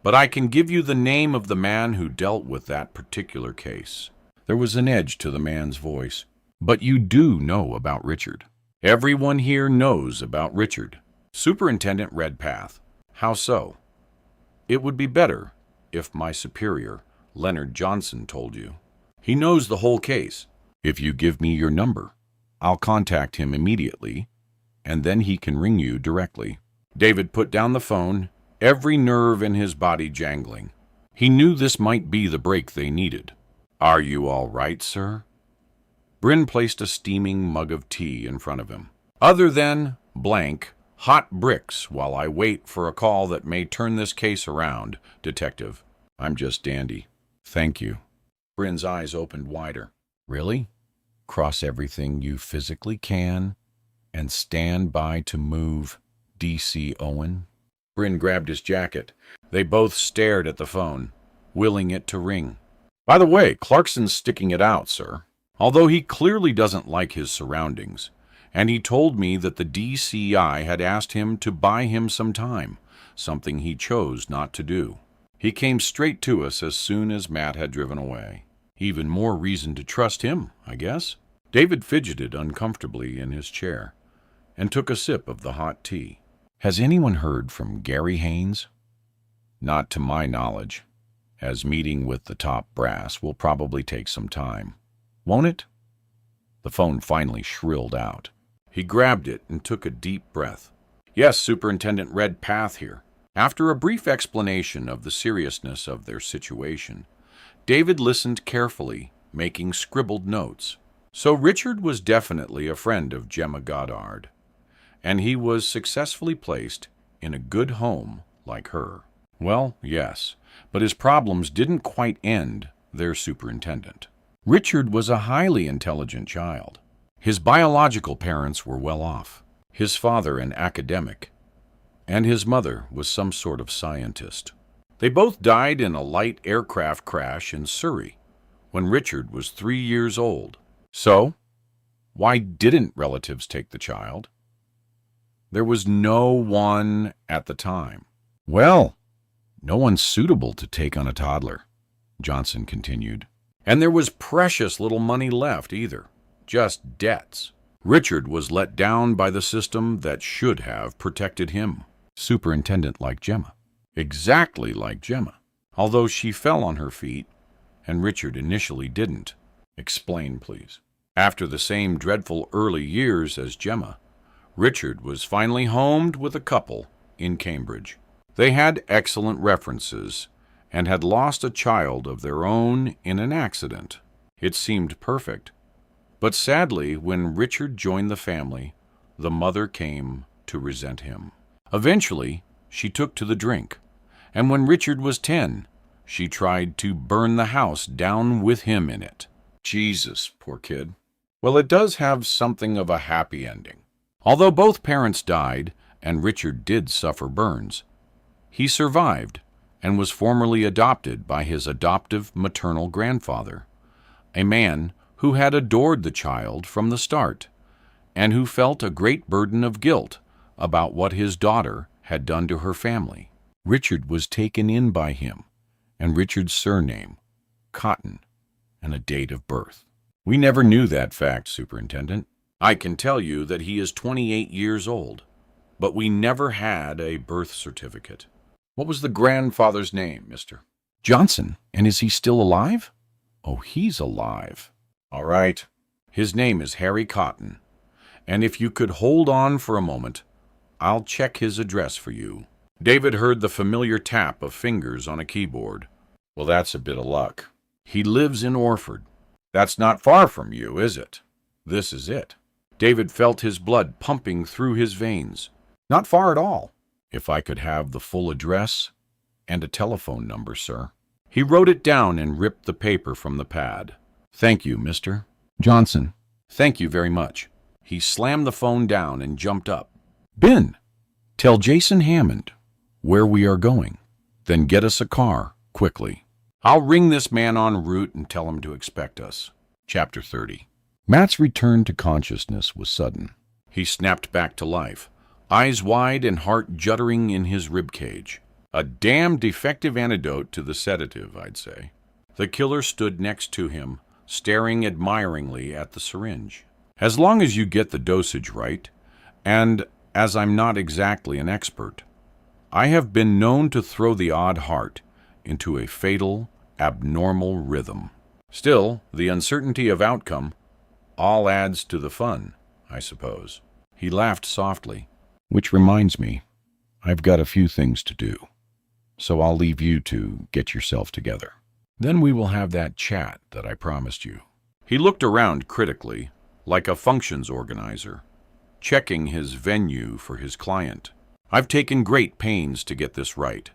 but I can give you the name of the man who dealt with that particular case. There was an edge to the man's voice. But you do know about Richard. Everyone here knows about Richard. Superintendent Redpath. How so? It would be better if my superior, Leonard Johnson, told you. He knows the whole case. If you give me your number, I'll contact him immediately, and then he can ring you directly. David put down the phone, every nerve in his body jangling. He knew this might be the break they needed. Are you all right, sir? Bryn placed a steaming mug of tea in front of him. Other than blank, hot bricks while I wait for a call that may turn this case around, Detective. I'm just dandy. Thank you. Bryn's eyes opened wider. Really? Cross everything you physically can and stand by to move D.C. Owen? Bryn grabbed his jacket. They both stared at the phone, willing it to ring. By the way, Clarkson's sticking it out, sir. Although he clearly doesn't like his surroundings. And he told me that the DCI had asked him to buy him some time, something he chose not to do. He came straight to us as soon as Matt had driven away. Even more reason to trust him, I guess. David fidgeted uncomfortably in his chair and took a sip of the hot tea. Has anyone heard from Gary Haynes? Not to my knowledge, as meeting with the top brass will probably take some time. Won't it? The phone finally shrilled out. He grabbed it and took a deep breath. Yes, Superintendent Redpath here. After a brief explanation of the seriousness of their situation, David listened carefully, making scribbled notes. So Richard was definitely a friend of Gemma Goddard, and he was successfully placed in a good home like her. Well, yes, but his problems didn't quite end their superintendent. Richard was a highly intelligent child. His biological parents were well off, his father an academic, and his mother was some sort of scientist. They both died in a light aircraft crash in Surrey when Richard was 3 years old. So, why didn't relatives take the child? There was no one at the time. Well, no one suitable to take on a toddler, Johnson continued. And there was precious little money left either, just debts. Richard was let down by the system that should have protected him. Superintendent like Gemma. Exactly like Gemma, although she fell on her feet, and Richard initially didn't. Explain, please. After the same dreadful early years as Gemma, Richard was finally homed with a couple in Cambridge. They had excellent references and had lost a child of their own in an accident. It seemed perfect. But sadly, when Richard joined the family, the mother came to resent him. Eventually, she took to the drink, and when Richard was 10, she tried to burn the house down with him in it. Jesus, poor kid. Well, it does have something of a happy ending. Although both parents died, and Richard did suffer burns, he survived and was formally adopted by his adoptive maternal grandfather, a man who had adored the child from the start, and who felt a great burden of guilt about what his daughter had done to her family. Richard was taken in by him, and Richard's surname, Cotton, and a date of birth. We never knew that fact, Superintendent. I can tell you that he is 28 years old, but we never had a birth certificate. What was the grandfather's name, mister? Johnson. And is he still alive? Oh, he's alive. All right. His name is Harry Cotton, and if you could hold on for a moment, I'll check his address for you. David heard the familiar tap of fingers on a keyboard. Well, that's a bit of luck. He lives in Orford. That's not far from you, is it? This is it. David felt his blood pumping through his veins. Not far at all. If I could have the full address and a telephone number, sir. He wrote it down and ripped the paper from the pad. Thank you, Mr. Johnson. Thank you very much. He slammed the phone down and jumped up. Ben, tell Jason Hammond where we are going. Then get us a car, quickly. I'll ring this man en route and tell him to expect us. Chapter 30. Matt's return to consciousness was sudden. He snapped back to life, eyes wide and heart juddering in his ribcage. A damn defective antidote to the sedative, I'd say. The killer stood next to him, staring admiringly at the syringe. As long as you get the dosage right, and as I'm not exactly an expert, I have been known to throw the odd heart into a fatal, abnormal rhythm. Still, the uncertainty of outcome all adds to the fun, I suppose. He laughed softly. Which reminds me, I've got a few things to do, so I'll leave you to get yourself together. Then we will have that chat that I promised you. He looked around critically, like a functions organizer, checking his venue for his client. I've taken great pains to get this right,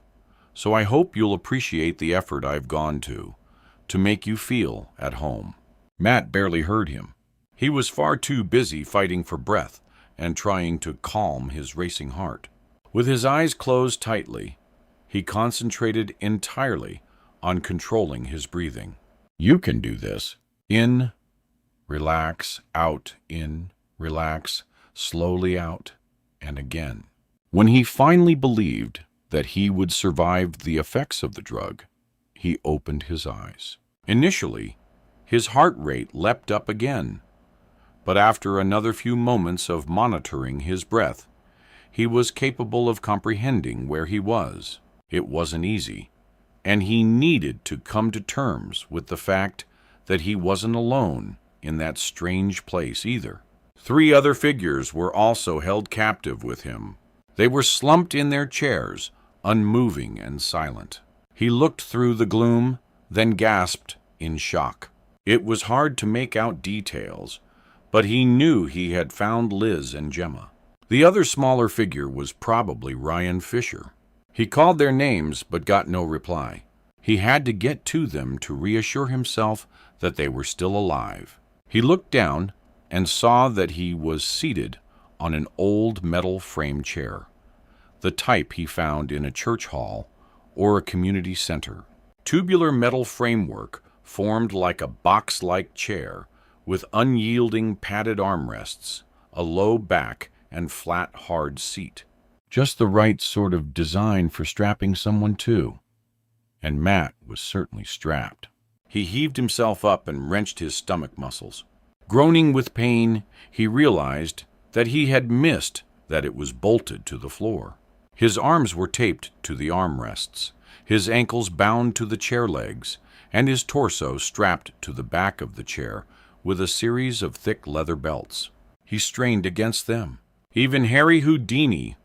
so I hope you'll appreciate the effort I've gone to make you feel at home. Matt barely heard him. He was far too busy fighting for breath and trying to calm his racing heart. With his eyes closed tightly, he concentrated entirely on controlling his breathing. You can do this. In, relax, out, in, relax, slowly out, and again. When he finally believed that he would survive the effects of the drug, he opened his eyes. Initially, his heart rate leapt up again, but after another few moments of monitoring his breath, he was capable of comprehending where he was. It wasn't easy, and he needed to come to terms with the fact that he wasn't alone in that strange place either. 3 other figures were also held captive with him. They were slumped in their chairs, unmoving and silent. He looked through the gloom, then gasped in shock. It was hard to make out details, but he knew he had found Liz and Gemma. The other smaller figure was probably Ryan Fisher. He called their names but got no reply. He had to get to them to reassure himself that they were still alive. He looked down and saw that he was seated on an old metal frame chair, the type he found in a church hall or a community center. Tubular metal framework formed like a box-like chair with unyielding padded armrests, a low back, and flat, hard seat. Just the right sort of design for strapping someone to. And Matt was certainly strapped. He heaved himself up and wrenched his stomach muscles. Groaning with pain, he realized that he had missed that it was bolted to the floor. His arms were taped to the armrests, his ankles bound to the chair legs, and his torso strapped to the back of the chair with a series of thick leather belts. He strained against them. Even Harry Houdini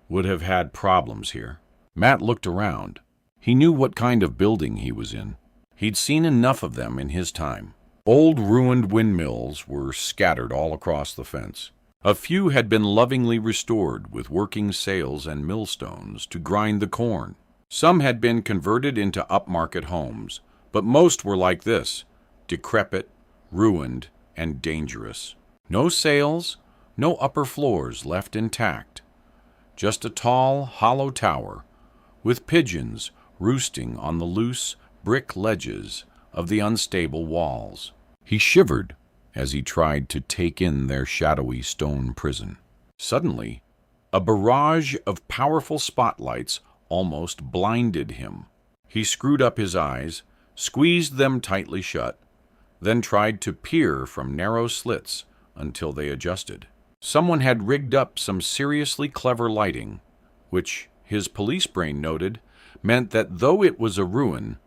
would have had problems here. Matt looked around. He knew what kind of building he was in. He'd seen enough of them in his time. Old ruined windmills were scattered all across the fence. A few had been lovingly restored with working sails and millstones to grind the corn. Some had been converted into upmarket homes, but most were like this, decrepit, ruined, and dangerous. No sails, no upper floors left intact. Just a tall, hollow tower, with pigeons roosting on the loose brick ledges of the unstable walls. He shivered as he tried to take in their shadowy stone prison. Suddenly, a barrage of powerful spotlights almost blinded him. He screwed up his eyes, squeezed them tightly shut, then tried to peer from narrow slits until they adjusted. Someone had rigged up some seriously clever lighting, which his police brain noted meant that though it was a ruin,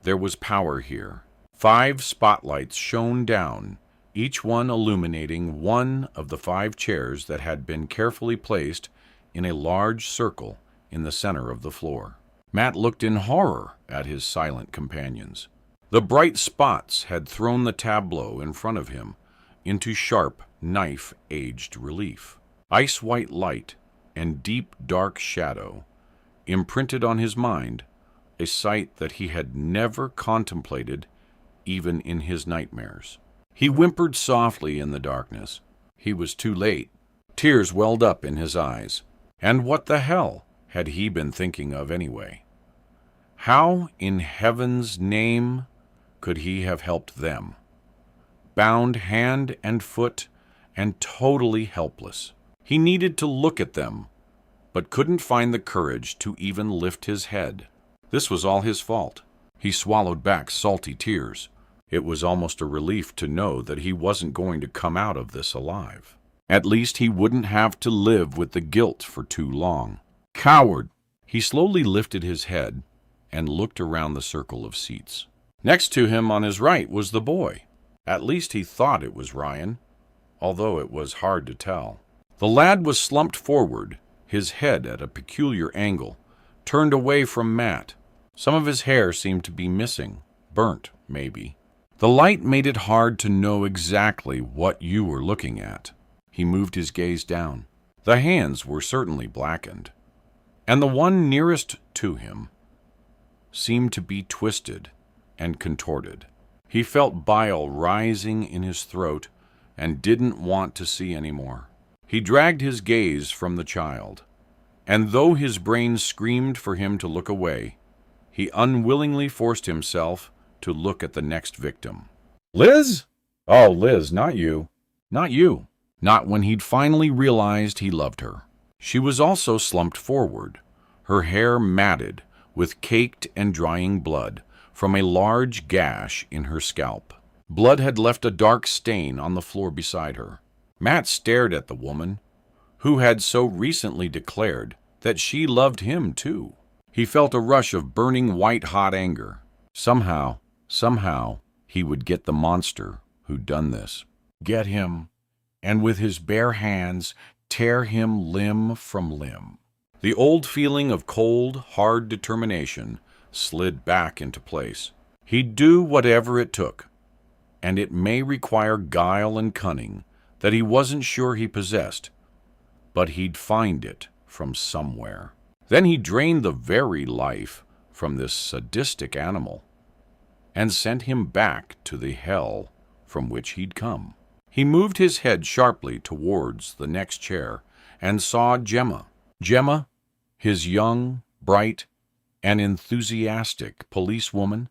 there was power here. 5 spotlights shone down, each one illuminating one of the 5 chairs that had been carefully placed in a large circle in the center of the floor. Matt looked in horror at his silent companions. The bright spots had thrown the tableau in front of him into sharp, knife-edged relief. Ice-white light and deep, dark shadow imprinted on his mind a sight that he had never contemplated even in his nightmares. He whimpered softly in the darkness. He was too late. Tears welled up in his eyes. And what the hell had he been thinking of anyway? How in heaven's name could he have helped them? Bound hand and foot and totally helpless. He needed to look at them, but couldn't find the courage to even lift his head. This was all his fault. He swallowed back salty tears. It was almost a relief to know that he wasn't going to come out of this alive. At least he wouldn't have to live with the guilt for too long. Coward! He slowly lifted his head and looked around the circle of seats. Next to him on his right was the boy. At least he thought it was Ryan, although it was hard to tell. The lad was slumped forward, his head at a peculiar angle, turned away from Matt. Some of his hair seemed to be missing, burnt, maybe. The light made it hard to know exactly what you were looking at. He moved his gaze down. The hands were certainly blackened, and the one nearest to him seemed to be twisted and contorted. He felt bile rising in his throat and didn't want to see any more. He dragged his gaze from the child. And though his brain screamed for him to look away, he unwillingly forced himself to look at the next victim. Liz? Oh, Liz, not you. Not you. Not when he'd finally realized he loved her. She was also slumped forward, her hair matted with caked and drying blood from a large gash in her scalp. Blood had left a dark stain on the floor beside her. Matt stared at the woman, who had so recently declared that she loved him too. He felt a rush of burning white-hot anger. Somehow, he would get the monster who'd done this. Get him, and with his bare hands tear him limb from limb. The old feeling of cold, hard determination slid back into place. He'd do whatever it took, and it may require guile and cunning that he wasn't sure he possessed, but he'd find it from somewhere. Then he drained the very life from this sadistic animal and sent him back to the hell from which he'd come. He moved his head sharply towards the next chair and saw Gemma. Gemma, his young, bright, and enthusiastic policewoman,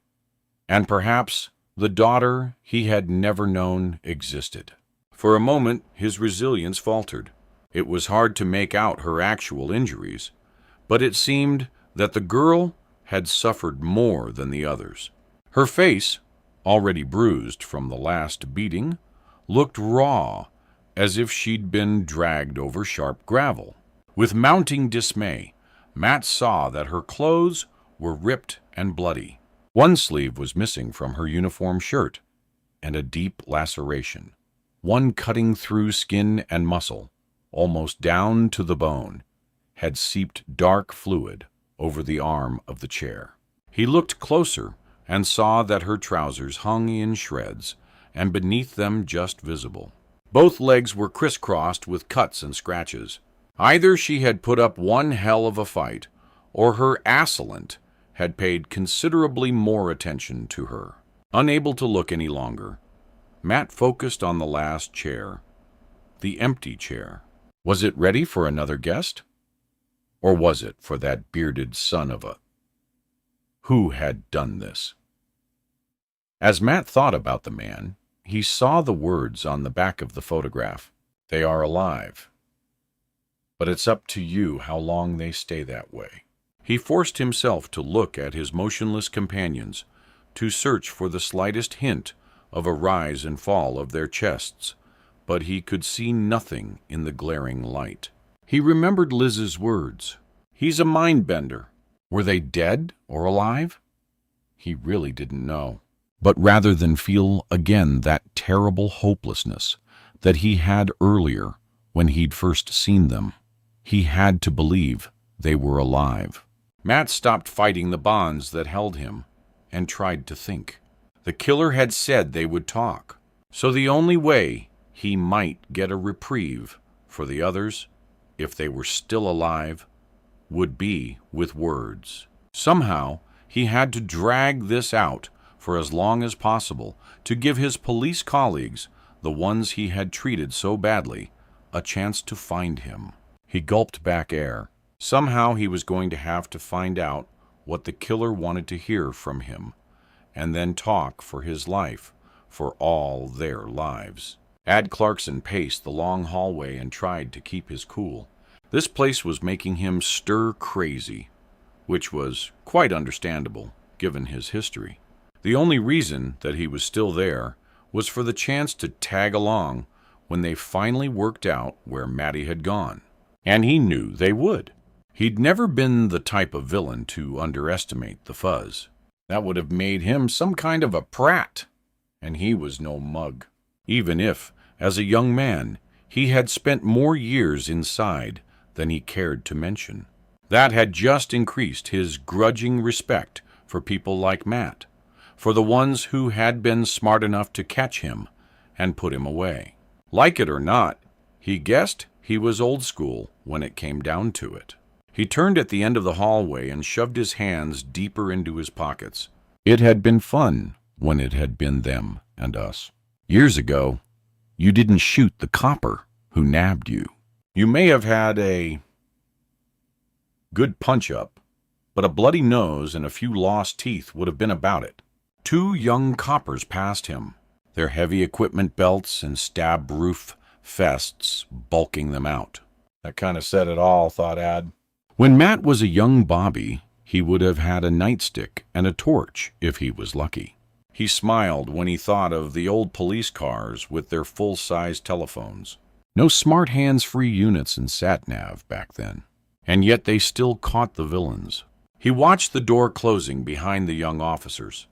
and perhaps the daughter he had never known existed. For a moment, his resilience faltered. It was hard to make out her actual injuries, but it seemed that the girl had suffered more than the others. Her face, already bruised from the last beating, looked raw, as if she'd been dragged over sharp gravel. With mounting dismay, Matt saw that her clothes were ripped and bloody. One sleeve was missing from her uniform shirt, and a deep laceration, one cutting through skin and muscle, almost down to the bone, had seeped dark fluid over the arm of the chair. He looked closer and saw that her trousers hung in shreds, and beneath them just visible. Both legs were crisscrossed with cuts and scratches. Either she had put up one hell of a fight, or her assailant had paid considerably more attention to her. Unable to look any longer, Matt focused on the last chair, the empty chair. Was it ready for another guest? Or was it for that bearded son of a... Who had done this? As Matt thought about the man, he saw the words on the back of the photograph. They are alive. But it's up to you how long they stay that way. He forced himself to look at his motionless companions, to search for the slightest hint of a rise and fall of their chests, but he could see nothing in the glaring light. He remembered Liz's words. He's a mind-bender. Were they dead or alive? He really didn't know. But rather than feel again that terrible hopelessness that he had earlier when he'd first seen them, he had to believe they were alive. Matt stopped fighting the bonds that held him and tried to think. The killer had said they would talk, so the only way he might get a reprieve for the others, if they were still alive, would be with words. Somehow, he had to drag this out for as long as possible to give his police colleagues, the ones he had treated so badly, a chance to find him. He gulped back air. Somehow he was going to have to find out what the killer wanted to hear from him, and then talk for his life, for all their lives. Ad Clarkson paced the long hallway and tried to keep his cool. This place was making him stir crazy, which was quite understandable, given his history. The only reason that he was still there was for the chance to tag along when they finally worked out where Matty had gone. And he knew they would. He'd never been the type of villain to underestimate the fuzz. That would have made him some kind of a prat, and he was no mug. Even if, as a young man, he had spent more years inside than he cared to mention. That had just increased his grudging respect for people like Matt, for the ones who had been smart enough to catch him and put him away. Like it or not, he guessed he was old school when it came down to it. He turned at the end of the hallway and shoved his hands deeper into his pockets. It had been fun when it had been them and us. Years ago, you didn't shoot the copper who nabbed you. You may have had a Good punch-up, but a bloody nose and a few lost teeth would have been about it. 2 young coppers passed him, their heavy equipment belts and stab-roof vests bulking them out. That kind of said it all, thought Ad. When Matt was a young bobby, he would have had a nightstick and a torch if he was lucky. He smiled when he thought of the old police cars with their full-size telephones. No smart hands-free units in sat-nav back then, and yet they still caught the villains. He watched the door closing behind the young officers.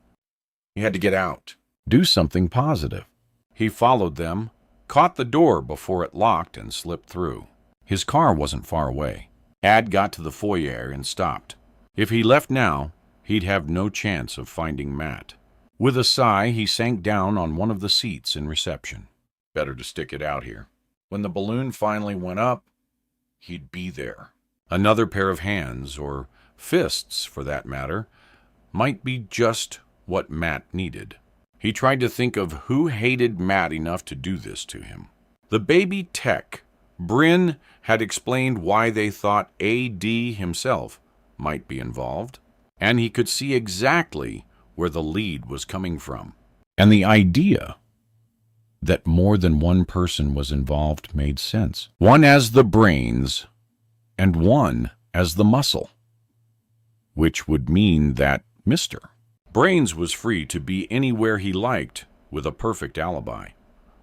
He had to get out, do something positive. He followed them, caught the door before it locked and slipped through. His car wasn't far away. Ad got to the foyer and stopped. If he left now, he'd have no chance of finding Matt. With a sigh, he sank down on one of the seats in reception. Better to stick it out here. When the balloon finally went up, he'd be there. Another pair of hands, or fists for that matter, might be just what Matt needed. He tried to think of who hated Matt enough to do this to him. The baby tech, Bryn, had explained why they thought A.D. himself might be involved, and he could see exactly where the lead was coming from. And the idea that more than one person was involved made sense. One as the brains, and one as the muscle, which would mean that Mr. Brains was free to be anywhere he liked with a perfect alibi,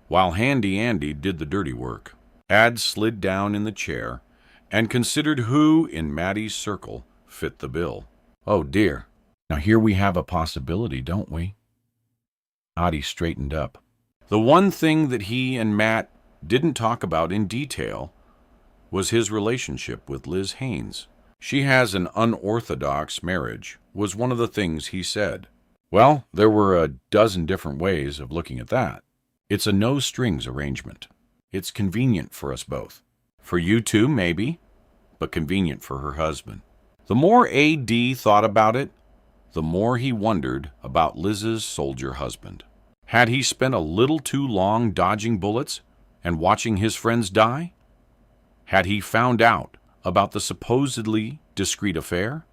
while Handy Andy did the dirty work. Ad slid down in the chair and considered who in Maddie's circle fit the bill. Oh dear, now here we have a possibility, don't we? Audie straightened up. The one thing that he and Matt didn't talk about in detail was his relationship with Liz Haynes. She has an unorthodox marriage, was one of the things he said. Well, there were a dozen different ways of looking at that. It's a no-strings arrangement. It's convenient for us both. For you two, maybe, but convenient for her husband. The more A.D. thought about it, the more he wondered about Liz's soldier husband. Had he spent a little too long dodging bullets and watching his friends die? Had he found out about the supposedly discreet affair?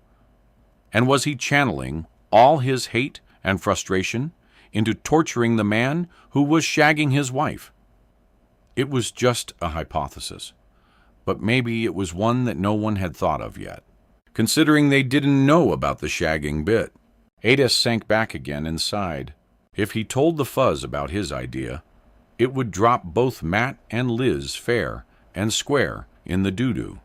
And was he channeling all his hate and frustration into torturing the man who was shagging his wife? It was just a hypothesis, but maybe it was one that no one had thought of yet, considering they didn't know about the shagging bit. Ada sank back again and sighed. If he told the fuzz about his idea, it would drop both Matt and Liz fair and square in the doo-doo,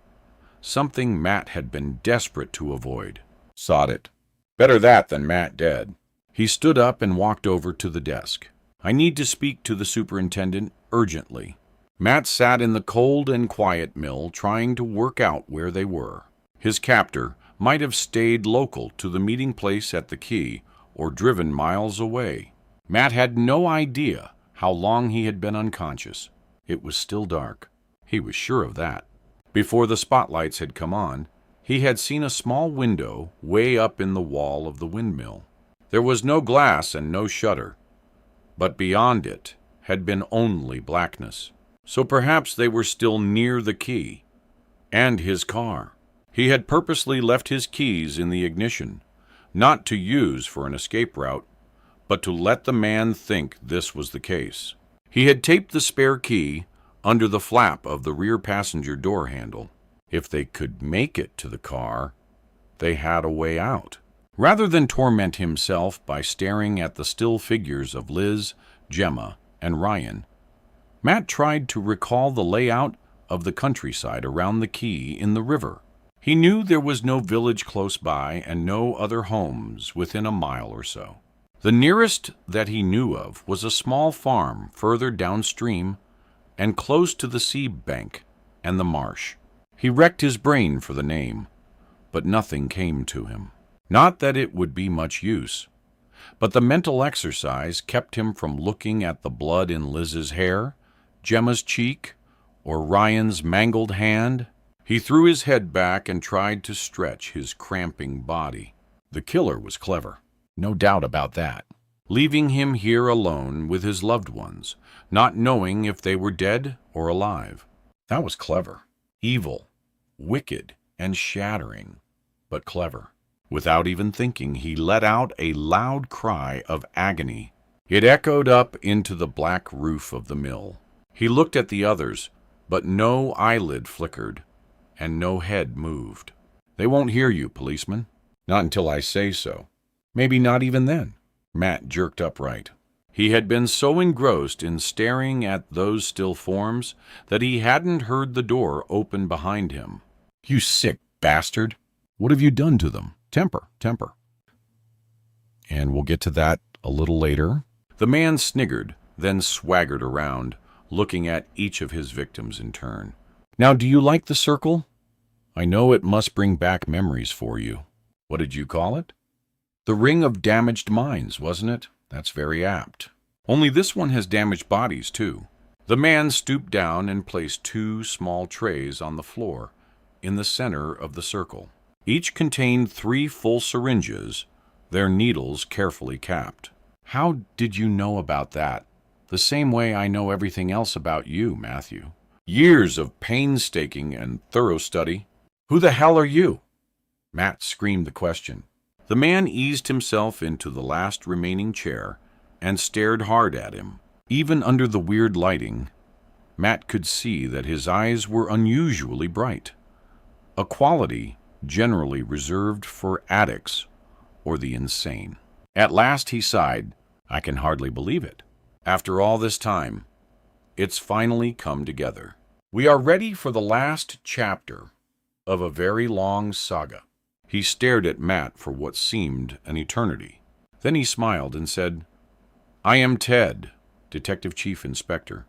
something Matt had been desperate to avoid. Sod it. Better that than Matt dead. He stood up and walked over to the desk. I need to speak to the superintendent urgently. Matt sat in the cold and quiet mill trying to work out where they were. His captor might have stayed local to the meeting place at the quay or driven miles away. Matt had no idea how long he had been unconscious. It was still dark. He was sure of that. Before the spotlights had come on, he had seen a small window way up in the wall of the windmill. There was no glass and no shutter, but beyond it had been only blackness. So perhaps they were still near the quay and his car. He had purposely left his keys in the ignition, not to use for an escape route, but to let the man think this was the case. He had taped the spare key under the flap of the rear passenger door handle. If they could make it to the car, they had a way out. Rather than torment himself by staring at the still figures of Liz, Gemma, and Ryan, Matt tried to recall the layout of the countryside around the quay in the river. He knew there was no village close by and no other homes within a mile or so. The nearest that he knew of was a small farm further downstream and close to the sea bank and the marsh. He racked his brain for the name, but nothing came to him. Not that it would be much use, but the mental exercise kept him from looking at the blood in Liz's hair, Gemma's cheek, or Ryan's mangled hand. He threw his head back and tried to stretch his cramping body. The killer was clever. No doubt about that. Leaving him here alone with his loved ones, not knowing if they were dead or alive. That was clever. Evil. Wicked. and shattering, but clever. Without even thinking, he let out a loud cry of agony. It echoed up into the black roof of the mill. He looked at the others, but no eyelid flickered, and no head moved. "They won't hear you, policeman." "Not until I say so." "Maybe not even then." Matt jerked upright. He had been so engrossed in staring at those still forms that he hadn't heard the door open behind him. "You sick bastard! What have you done to them? Temper. And we'll get to that a little later. The man sniggered, then swaggered around, looking at each of his victims in turn. "Now, do you like the circle? I know it must bring back memories for you. What did you call it? The Ring of Damaged Minds, wasn't it? That's very apt. Only this one has damaged bodies, too." The man stooped down and placed 2 small trays on the floor in the center of the circle. Each contained 3 full syringes, their needles carefully capped. "How did you know about that? The same way I know everything else about you, Matthew. Years of painstaking and thorough study." "Who the hell are you?" Matt screamed the question. The man eased himself into the last remaining chair and stared hard at him. Even under the weird lighting, Matt could see that his eyes were unusually bright, a quality generally reserved for addicts or the insane. At last he sighed. "I can hardly believe it. After all this time, it's finally come together. We are ready for the last chapter of a very long saga." He stared at Matt for what seemed an eternity. Then he smiled and said, "I am Ted, Detective Chief Inspector,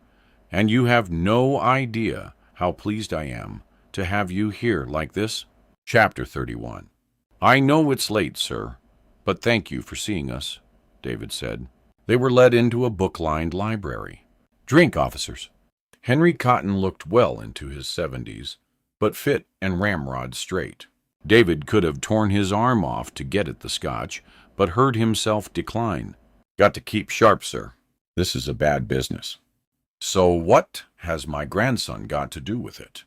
and you have no idea how pleased I am to have you here like this." Chapter 31. "I know it's late, sir, but thank you for seeing us," David said. They were led into a book-lined library. "Drink, officers." Henry Cotton looked well into his 70s, but fit and ramrod straight. David could have torn his arm off to get at the scotch, but heard himself decline. "Got to keep sharp, sir. This is a bad business." "So what has my grandson got to do with it?"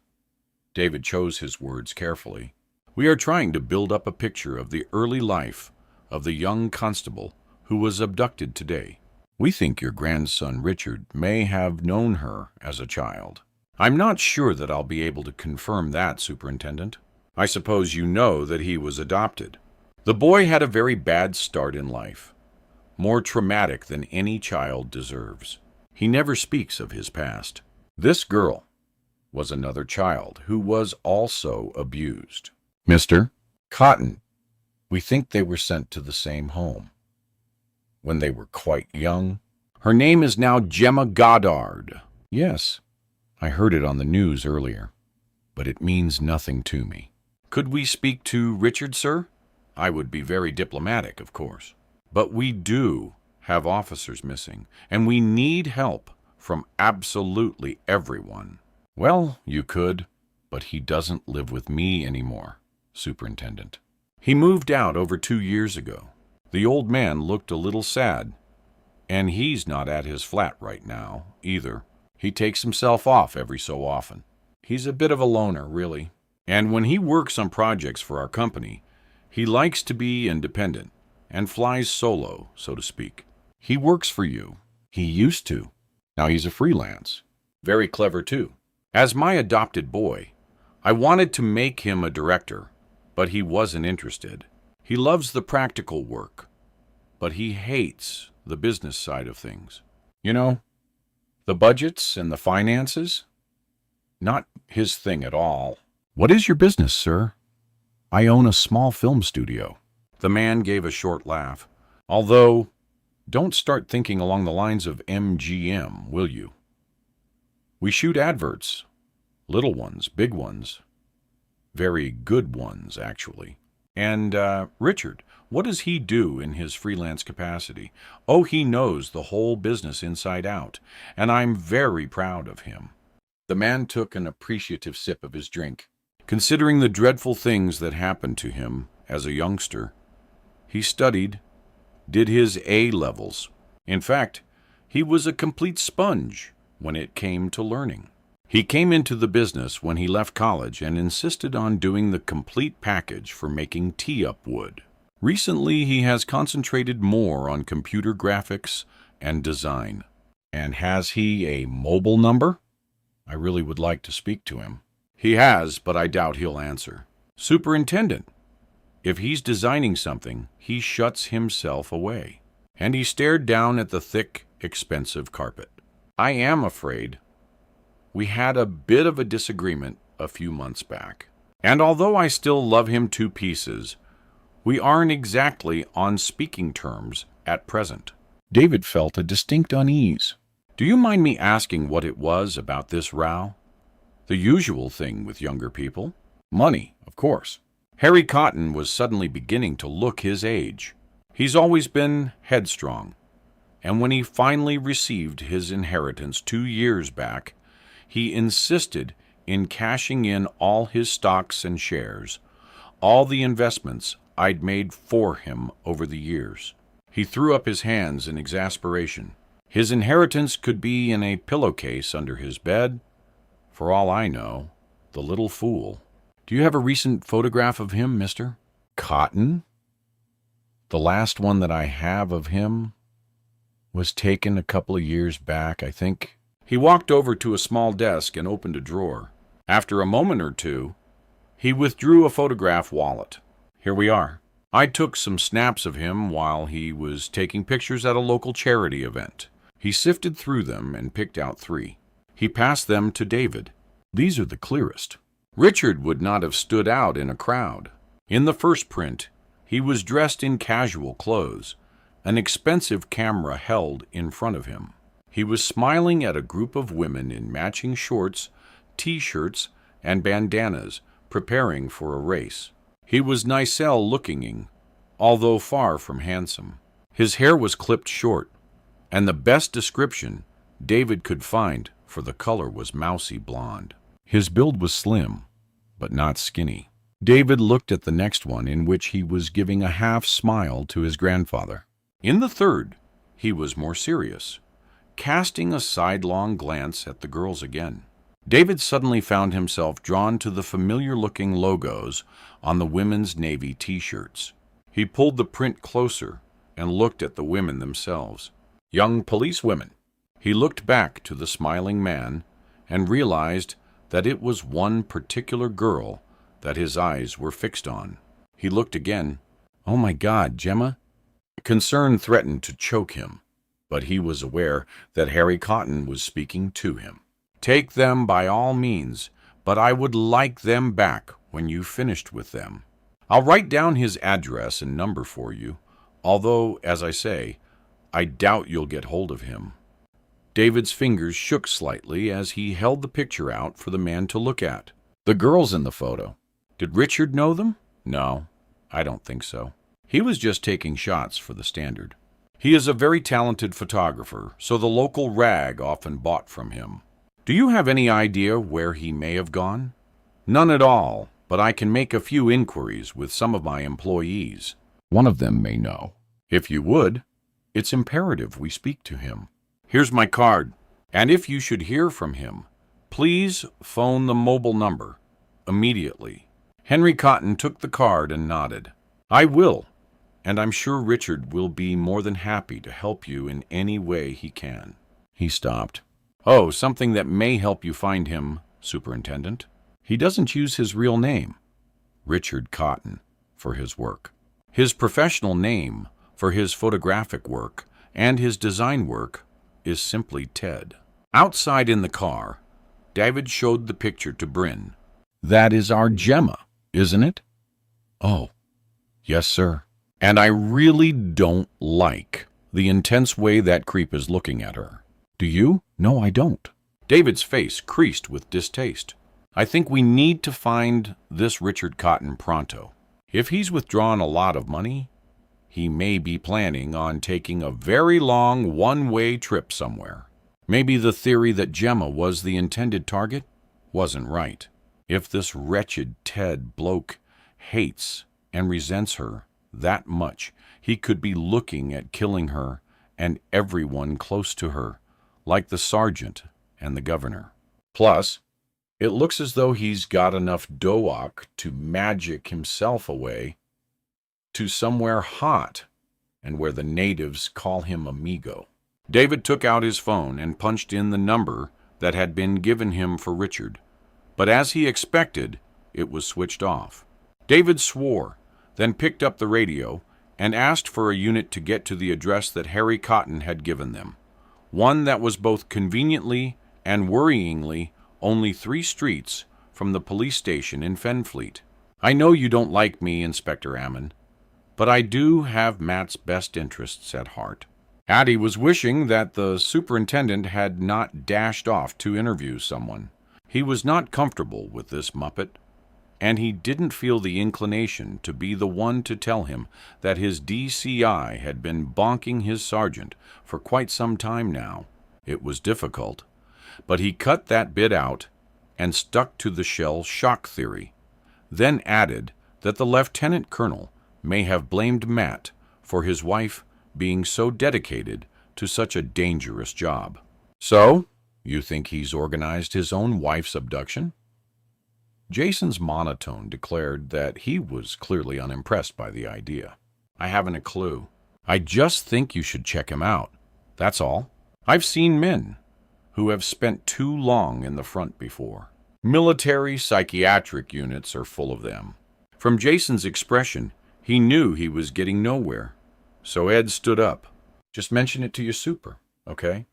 David chose his words carefully. "We are trying to build up a picture of the early life of the young constable who was abducted today. We think your grandson Richard may have known her as a child." "I'm not sure that I'll be able to confirm that, Superintendent. I suppose you know that he was adopted. The boy had a very bad start in life, more traumatic than any child deserves. He never speaks of his past. This girl was another child who was also abused. Mr. Cotton, we think they were sent to the same home when they were quite young. Her name is now Gemma Goddard." "Yes, I heard it on the news earlier, but it means nothing to me." "Could we speak to Richard, sir? I would be very diplomatic, of course. But we do have officers missing, and we need help from absolutely everyone." "Well, you could, but he doesn't live with me anymore, Superintendent. He moved out over 2 years ago." The old man looked a little sad, and he's not at his flat right now, either. He takes himself off every so often. He's a bit of a loner, really. And when he works on projects for our company, he likes to be independent and flies solo, so to speak. He works for you. He used to. Now he's a freelance. Very clever, too. As my adopted boy, I wanted to make him a director, but he wasn't interested. He loves the practical work, but he hates the business side of things. You know, the budgets and the finances, not his thing at all." "What is your business, sir?" "I own a small film studio." The man gave a short laugh. "Although, don't start thinking along the lines of MGM, will you? We shoot adverts. Little ones, big ones. Very good ones, actually. And, Richard, what does he do in his freelance capacity? Oh, he knows the whole business inside out, and I'm very proud of him." The man took an appreciative sip of his drink. Considering the dreadful things that happened to him as a youngster, he studied, did his A-levels. In fact, he was a complete sponge when it came to learning. He came into the business when he left college and insisted on doing the complete package for making tee-up wood. Recently, he has concentrated more on computer graphics and design. And has he a mobile number? I really would like to speak to him. He has, but I doubt he'll answer. Superintendent. If he's designing something, he shuts himself away. And he stared down at the thick, expensive carpet. I am afraid we had a bit of a disagreement a few months back. And although I still love him to pieces, we aren't exactly on speaking terms at present. David felt a distinct unease. Do you mind me asking what it was about this row? The usual thing with younger people. Money, of course. Harry Cotton was suddenly beginning to look his age. He's always been headstrong. And when he finally received his inheritance 2 years back, he insisted in cashing in all his stocks and shares, all the investments I'd made for him over the years. He threw up his hands in exasperation. His inheritance could be in a pillowcase under his bed. For all I know, the little fool. Do you have a recent photograph of him, mister? Cotton? The last one that I have of him was taken a couple of years back, I think. He walked over to a small desk and opened a drawer. After a moment or two, he withdrew a photograph wallet. Here we are. I took some snaps of him while he was taking pictures at a local charity event. He sifted through them and picked out 3. He passed them to David. These are the clearest. Richard would not have stood out in a crowd. In the first print, he was dressed in casual clothes, an expensive camera held in front of him. He was smiling at a group of women in matching shorts, t-shirts, and bandanas, preparing for a race. He was nicelle-looking, although far from handsome. His hair was clipped short, and the best description David could find for the color was mousy blonde. His build was slim, but not skinny. David looked at the next one, in which he was giving a half smile to his grandfather. In the third, he was more serious, casting a sidelong glance at the girls again. David suddenly found himself drawn to the familiar-looking logos on the women's navy t-shirts. He pulled the print closer and looked at the women themselves. Young policewomen. He looked back to the smiling man and realized that it was one particular girl that his eyes were fixed on. He looked again. Oh my God, Gemma! Concern threatened to choke him, but he was aware that Harry Cotton was speaking to him. Take them by all means, but I would like them back when you finished with them. I'll write down his address and number for you, although, as I say, I doubt you'll get hold of him. David's fingers shook slightly as he held the picture out for the man to look at. The girls in the photo. Did Richard know them? No, I don't think so. He was just taking shots for the Standard. He is a very talented photographer, so the local rag often bought from him. Do you have any idea where he may have gone? None at all, but I can make a few inquiries with some of my employees. One of them may know. If you would, it's imperative we speak to him. Here's my card, and if you should hear from him, please phone the mobile number immediately. Henry Cotton took the card and nodded. I will, and I'm sure Richard will be more than happy to help you in any way he can. He stopped. Oh, something that may help you find him, Superintendent. He doesn't use his real name, Richard Cotton, for his work. His professional name for his photographic work and his design work is simply Ted. Outside in the car, David showed the picture to Bryn. That is our Gemma, isn't it? Oh, yes, sir. And I really don't like the intense way that creep is looking at her. Do you? No, I don't. David's face creased with distaste. I think we need to find this Richard Cotton pronto. If he's withdrawn a lot of money, he may be planning on taking a very long one-way trip somewhere. Maybe the theory that Gemma was the intended target wasn't right. If this wretched Ted bloke hates and resents her that much, he could be looking at killing her and everyone close to her, like the sergeant and the governor. Plus, it looks as though he's got enough doak to magic himself away to somewhere hot and where the natives call him amigo. David took out his phone and punched in the number that had been given him for Richard, but as he expected, it was switched off. David swore, then picked up the radio and asked for a unit to get to the address that Harry Cotton had given them, one that was both conveniently and worryingly only 3 streets from the police station in Fenfleet. I know you don't like me, Inspector Ammon, but I do have Matt's best interests at heart. Addie was wishing that the superintendent had not dashed off to interview someone. He was not comfortable with this muppet, and he didn't feel the inclination to be the one to tell him that his DCI had been bonking his sergeant for quite some time now. It was difficult, but he cut that bit out and stuck to the shell shock theory, then added that the lieutenant colonel may have blamed Matt for his wife being so dedicated to such a dangerous job. So, you think he's organized his own wife's abduction? Jason's monotone declared that he was clearly unimpressed by the idea. I haven't a clue. I just think you should check him out. That's all. I've seen men who have spent too long in the front before. Military psychiatric units are full of them. From Jason's expression, he knew he was getting nowhere. So Ed stood up. Just mention it to your super, okay?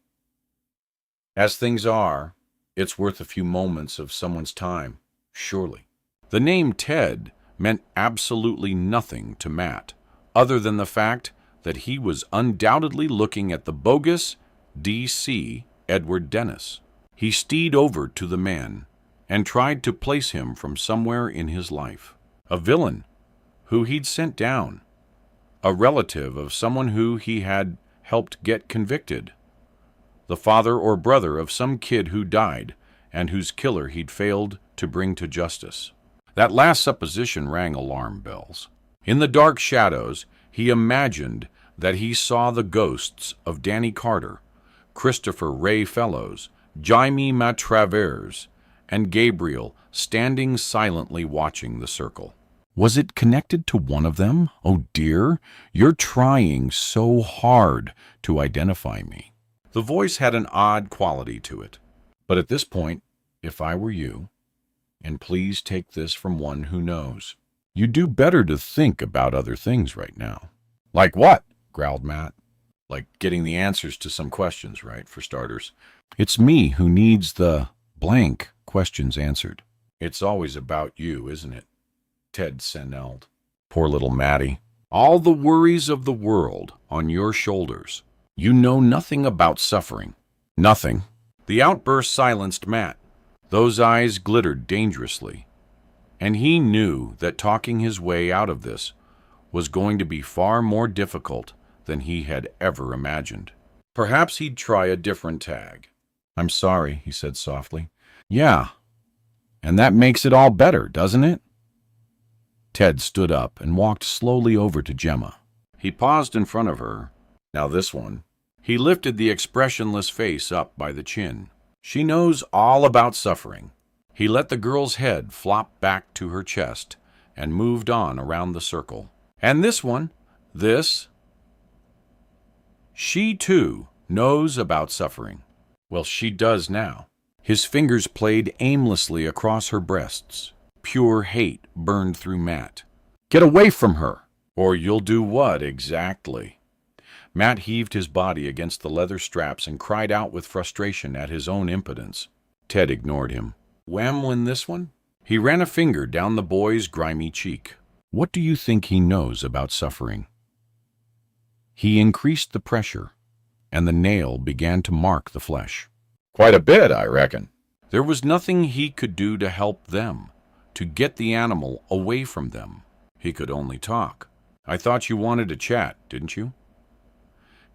As things are, it's worth a few moments of someone's time, surely. The name Ted meant absolutely nothing to Matt, other than the fact that he was undoubtedly looking at the bogus D.C. Edward Dennis. He steed over to the man and tried to place him from somewhere in his life. A villain who he'd sent down. A relative of someone who he had helped get convicted. The father or brother of some kid who died and whose killer he'd failed to bring to justice. That last supposition rang alarm bells. In the dark shadows, he imagined that he saw the ghosts of Danny Carter, Christopher Ray Fellows, Jaime Matravers, and Gabriel standing silently watching the circle. Was it connected to one of them? Oh dear, you're trying so hard to identify me. The voice had an odd quality to it. But at this point, if I were you, and please take this from one who knows, you'd do better to think about other things right now. Like what? Growled Matt. Like getting the answers to some questions, right, for starters. It's me who needs the blank questions answered. It's always about you, isn't it? Ted snarled. Poor little Matty. All the worries of the world on your shoulders. You know nothing about suffering. Nothing. The outburst silenced Matt. Those eyes glittered dangerously, and he knew that talking his way out of this was going to be far more difficult than he had ever imagined. Perhaps he'd try a different tag. I'm sorry, he said softly. Yeah, and that makes it all better, doesn't it? Ted stood up and walked slowly over to Gemma. He paused in front of her. Now this one. He lifted the expressionless face up by the chin. She knows all about suffering. He let the girl's head flop back to her chest and moved on around the circle. And this one, she too knows about suffering. Well, she does now. His fingers played aimlessly across her breasts. Pure hate burned through Matt. Get away from her, or you'll do what exactly? Matt heaved his body against the leather straps and cried out with frustration at his own impotence. Ted ignored him. Wham this one? He ran a finger down the boy's grimy cheek. What do you think he knows about suffering? He increased the pressure, and the nail began to mark the flesh. Quite a bit, I reckon. There was nothing he could do to help them, to get the animal away from them. He could only talk. I thought you wanted to chat, didn't you?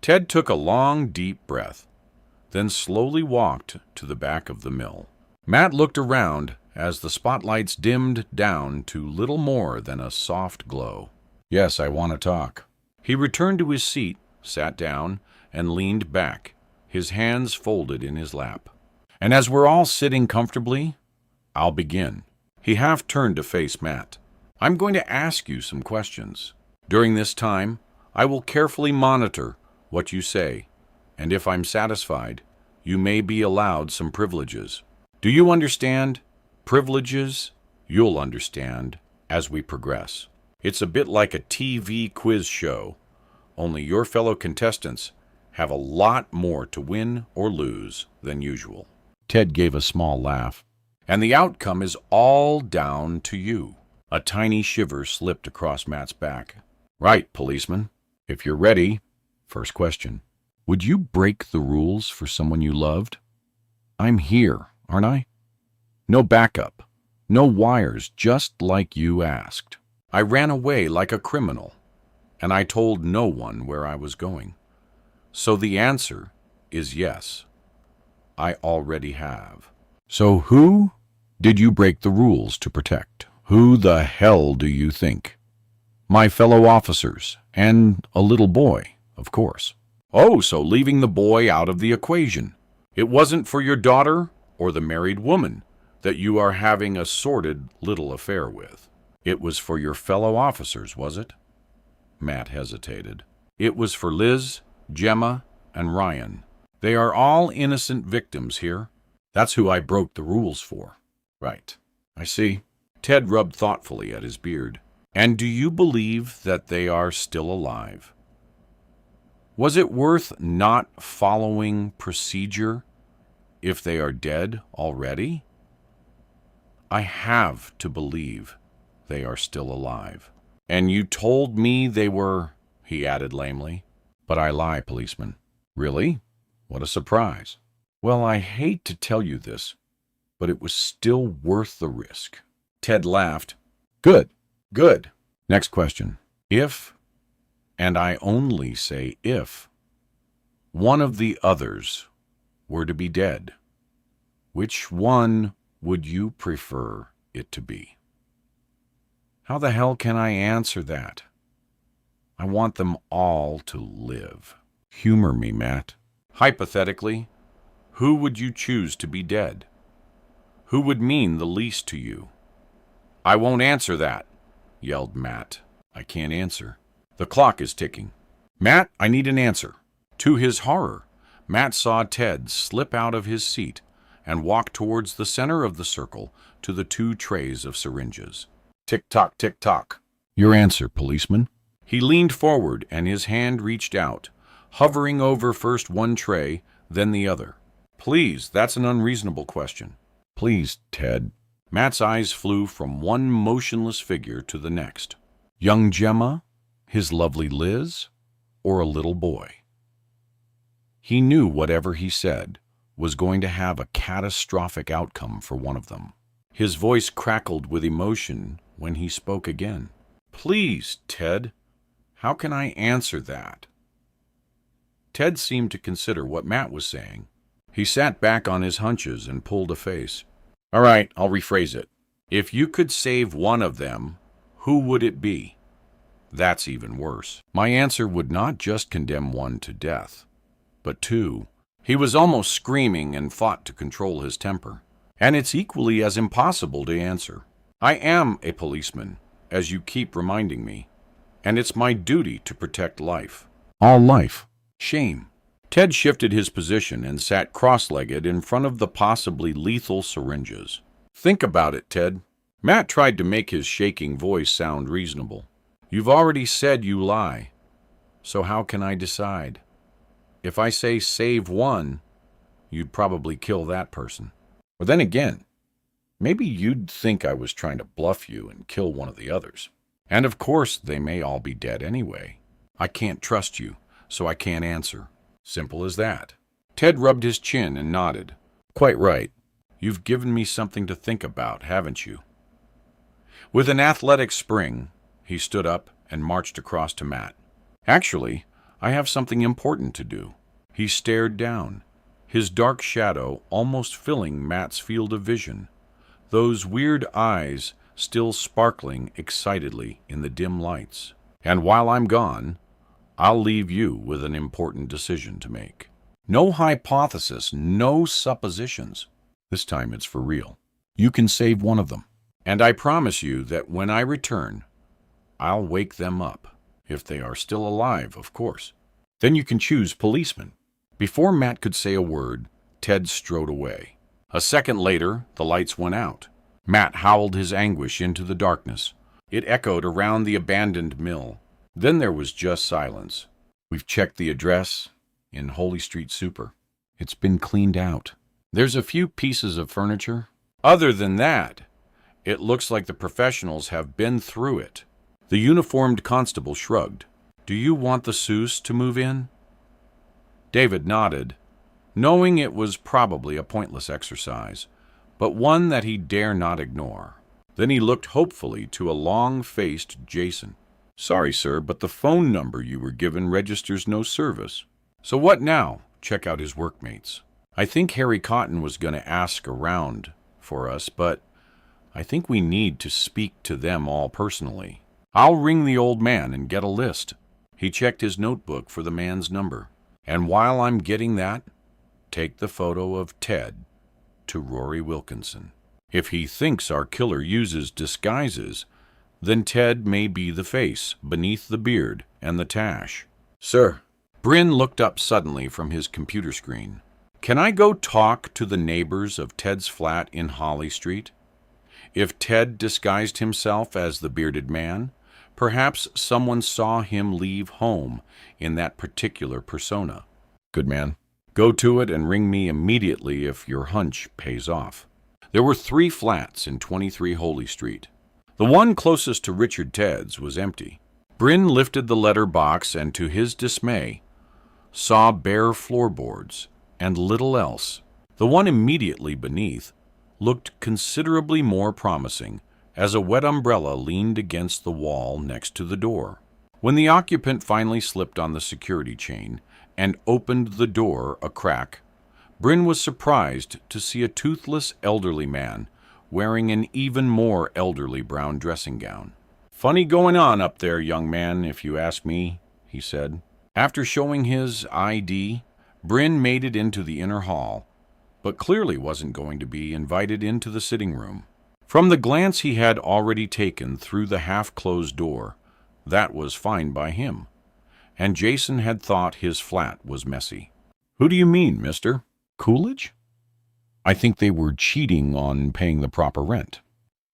Ted took a long, deep breath, then slowly walked to the back of the mill. Matt looked around as the spotlights dimmed down to little more than a soft glow. Yes, I want to talk. He returned to his seat, sat down, and leaned back, his hands folded in his lap. And as we're all sitting comfortably, I'll begin. He half turned to face Matt. I'm going to ask you some questions. During this time, I will carefully monitor what you say, and if I'm satisfied, you may be allowed some privileges. Do you understand? Privileges, you'll understand as we progress. It's a bit like a TV quiz show, only your fellow contestants have a lot more to win or lose than usual. Ted gave a small laugh. And the outcome is all down to you. A tiny shiver slipped across Matt's back. Right, policeman. If you're ready, first question. Would you break the rules for someone you loved? I'm here, aren't I? No backup. No wires, just like you asked. I ran away like a criminal, and I told no one where I was going. So the answer is yes. I already have. So who did you break the rules to protect? Who the hell do you think? My fellow officers, and a little boy, of course. Oh, so leaving the boy out of the equation. It wasn't for your daughter or the married woman that you are having a sordid little affair with. It was for your fellow officers, was it? Matt hesitated. It was for Liz, Gemma, and Ryan. They are all innocent victims here. That's who I broke the rules for. Right. I see. Ted rubbed thoughtfully at his beard. And do you believe that they are still alive? Was it worth not following procedure if they are dead already? I have to believe they are still alive. And you told me they were, he added lamely. But I lie, policeman. Really? What a surprise. Well, I hate to tell you this, but it was still worth the risk. Ted laughed. Good, good. Next question. If, and I only say if, one of the others were to be dead, which one would you prefer it to be? How the hell can I answer that? I want them all to live. Humor me, Matt. Hypothetically, who would you choose to be dead? Who would mean the least to you? I won't answer that, yelled Matt. I can't answer. The clock is ticking. Matt, I need an answer. To his horror, Matt saw Ted slip out of his seat and walk towards the center of the circle to the 2 trays of syringes. Tick-tock, tick-tock. Your answer, policeman. He leaned forward and his hand reached out, hovering over first one tray, then the other. Please, that's an unreasonable question. Please, Ted. Matt's eyes flew from one motionless figure to the next. Young Gemma, his lovely Liz, or a little boy? He knew whatever he said was going to have a catastrophic outcome for one of them. His voice crackled with emotion when he spoke again. Please, Ted, how can I answer that? Ted seemed to consider what Matt was saying. He sat back on his hunches and pulled a face. All right, I'll rephrase it. If you could save one of them, who would it be? That's even worse. My answer would not just condemn one to death, but 2. He was almost screaming and fought to control his temper. And it's equally as impossible to answer. I am a policeman, as you keep reminding me, and it's my duty to protect life. All life. Shame. Ted shifted his position and sat cross-legged in front of the possibly lethal syringes. Think about it, Ted. Matt tried to make his shaking voice sound reasonable. You've already said you lie, so how can I decide? If I say save one, you'd probably kill that person. But then again, maybe you'd think I was trying to bluff you and kill one of the others. And of course, they may all be dead anyway. I can't trust you, so I can't answer. Simple as that. Ted rubbed his chin and nodded. Quite right. You've given me something to think about, haven't you? With an athletic spring, he stood up and marched across to Matt. Actually, I have something important to do. He stared down, his dark shadow almost filling Matt's field of vision, those weird eyes still sparkling excitedly in the dim lights. And while I'm gone, I'll leave you with an important decision to make. No hypothesis, no suppositions. This time it's for real. You can save one of them. And I promise you that when I return, I'll wake them up. If they are still alive, of course. Then you can choose policeman. Before Matt could say a word, Ted strode away. A second later, the lights went out. Matt howled his anguish into the darkness. It echoed around the abandoned mill. Then there was just silence. We've checked the address in Holy Street Super. It's been cleaned out. There's a few pieces of furniture. Other than that, it looks like the professionals have been through it. The uniformed constable shrugged. Do you want the Seuss to move in? David nodded, knowing it was probably a pointless exercise, but one that he dare not ignore. Then he looked hopefully to a long-faced Jason. Sorry, sir, but the phone number you were given registers no service. So what now? Check out his workmates. I think Harry Cotton was going to ask around for us, but I think we need to speak to them all personally. I'll ring the old man and get a list. He checked his notebook for the man's number. And while I'm getting that, take the photo of Ted to Rory Wilkinson. If he thinks our killer uses disguises, then Ted may be the face beneath the beard and the tash. Sir, Bryn looked up suddenly from his computer screen. Can I go talk to the neighbors of Ted's flat in Holly Street? If Ted disguised himself as the bearded man, perhaps someone saw him leave home in that particular persona. Good man. Go to it and ring me immediately if your hunch pays off. There were 3 flats in 23 Holy Street. The one closest to Richard Ted's was empty. Bryn lifted the letter box and, to his dismay, saw bare floorboards and little else. The one immediately beneath looked considerably more promising, as a wet umbrella leaned against the wall next to the door. When the occupant finally slipped on the security chain and opened the door a crack, Bryn was surprised to see a toothless elderly man wearing an even more elderly brown dressing gown. Funny going on up there, young man, if you ask me, he said. After showing his ID, Bryn made it into the inner hall, but clearly wasn't going to be invited into the sitting room. From the glance he had already taken through the half-closed door, that was fine by him, and Jason had thought his flat was messy. Who do you mean, mister? Coolidge? I think they were cheating on paying the proper rent.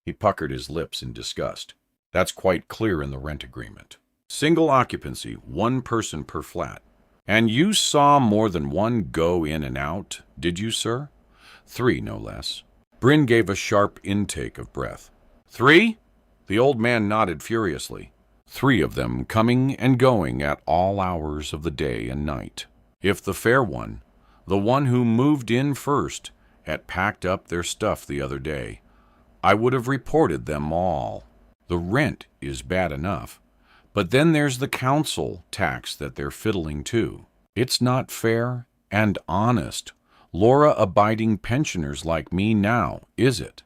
He puckered his lips in disgust. That's quite clear in the rent agreement. Single occupancy, 1 person per flat. And you saw more than one go in and out, did you, sir? 3, no less. Bryn gave a sharp intake of breath. 3? The old man nodded furiously. 3 of them coming and going at all hours of the day and night. If the fair one, the one who moved in first, had packed up their stuff the other day, I would have reported them all. The rent is bad enough, but then there's the council tax that they're fiddling too. It's not fair and honest, Laura-abiding pensioners like me now, is it?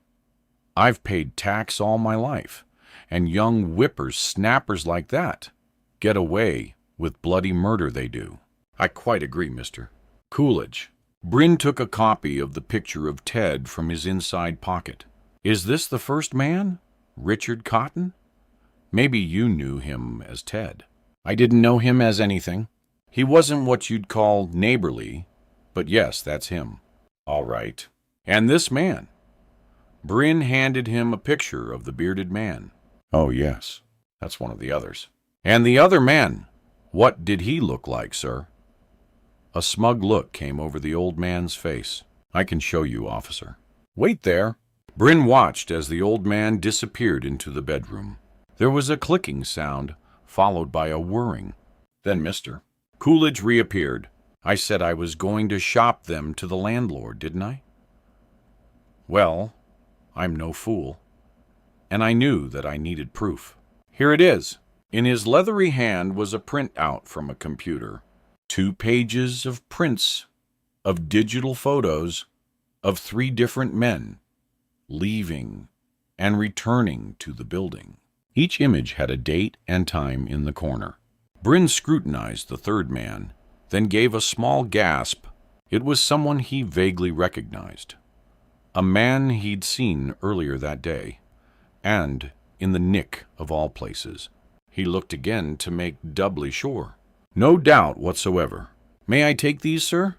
I've paid tax all my life, and young whippers-snappers like that get away with bloody murder they do. I quite agree, mister. Coolidge. Bryn took a copy of the picture of Ted from his inside pocket. Is this the first man? Richard Cotton? Maybe you knew him as Ted. I didn't know him as anything. He wasn't what you'd call neighborly, but yes, that's him. All right. And this man? Bryn handed him a picture of the bearded man. Oh, yes. That's one of the others. And the other man, what did he look like, sir? A smug look came over the old man's face. I can show you, officer. Wait there. Bryn watched as the old man disappeared into the bedroom. There was a clicking sound, followed by a whirring. Then mister. Coolidge reappeared. I said I was going to shop them to the landlord, didn't I? Well, I'm no fool. And I knew that I needed proof. Here it is. In his leathery hand was a printout from a computer. 2 pages of prints of digital photos of 3 different men leaving and returning to the building. Each image had a date and time in the corner. Bryn scrutinized the third man, then gave a small gasp. It was someone he vaguely recognized. A man he'd seen earlier that day, and in the nick of all places. He looked again to make doubly sure. No doubt whatsoever. May I take these, sir?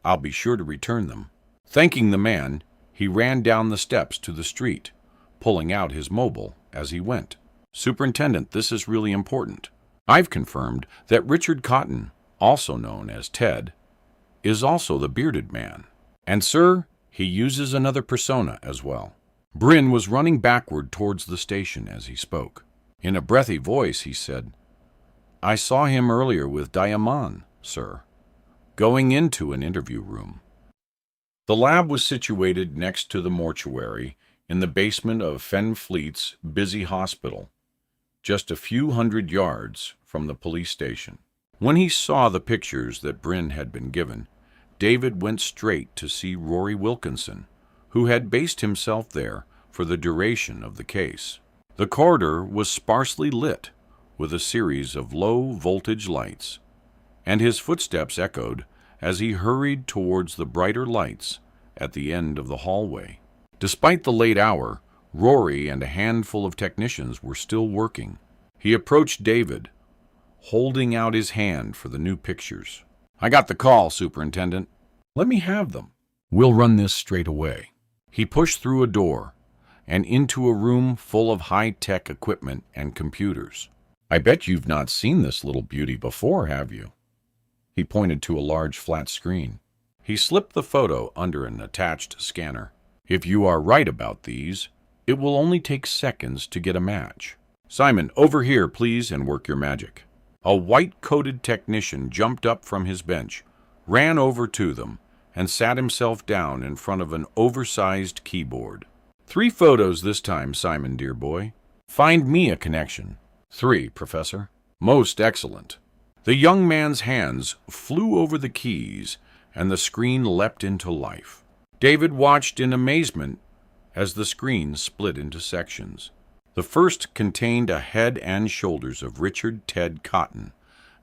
I'll be sure to return them. Thanking the man, he ran down the steps to the street, pulling out his mobile as he went. Superintendent, this is really important. I've confirmed that Richard Cotton, also known as Ted, is also the bearded man. And, sir, he uses another persona as well. Bryn was running backward towards the station as he spoke. In a breathy voice, he said, I saw him earlier with Diamond, sir, going into an interview room. The lab was situated next to the mortuary in the basement of Fenfleet's busy hospital, just a few hundred yards from the police station. When he saw the pictures that Bryn had been given, David went straight to see Rory Wilkinson, who had based himself there for the duration of the case. The corridor was sparsely lit with a series of low-voltage lights, and his footsteps echoed as he hurried towards the brighter lights at the end of the hallway. Despite the late hour, Rory and a handful of technicians were still working. He approached David, holding out his hand for the new pictures. I got the call, Superintendent. Let me have them. We'll run this straight away. He pushed through a door and into a room full of high-tech equipment and computers. I bet you've not seen this little beauty before, have you? He pointed to a large flat screen. He slipped the photo under an attached scanner. If you are right about these, it will only take seconds to get a match. Simon, over here, please, and work your magic. A white-coated technician jumped up from his bench, ran over to them, and sat himself down in front of an oversized keyboard. 3 photos this time, Simon, dear boy. Find me a connection. 3, Professor. Most excellent. The young man's hands flew over the keys, and the screen leapt into life. David watched in amazement as the screen split into sections. The first contained a head and shoulders of Richard Ted Cotton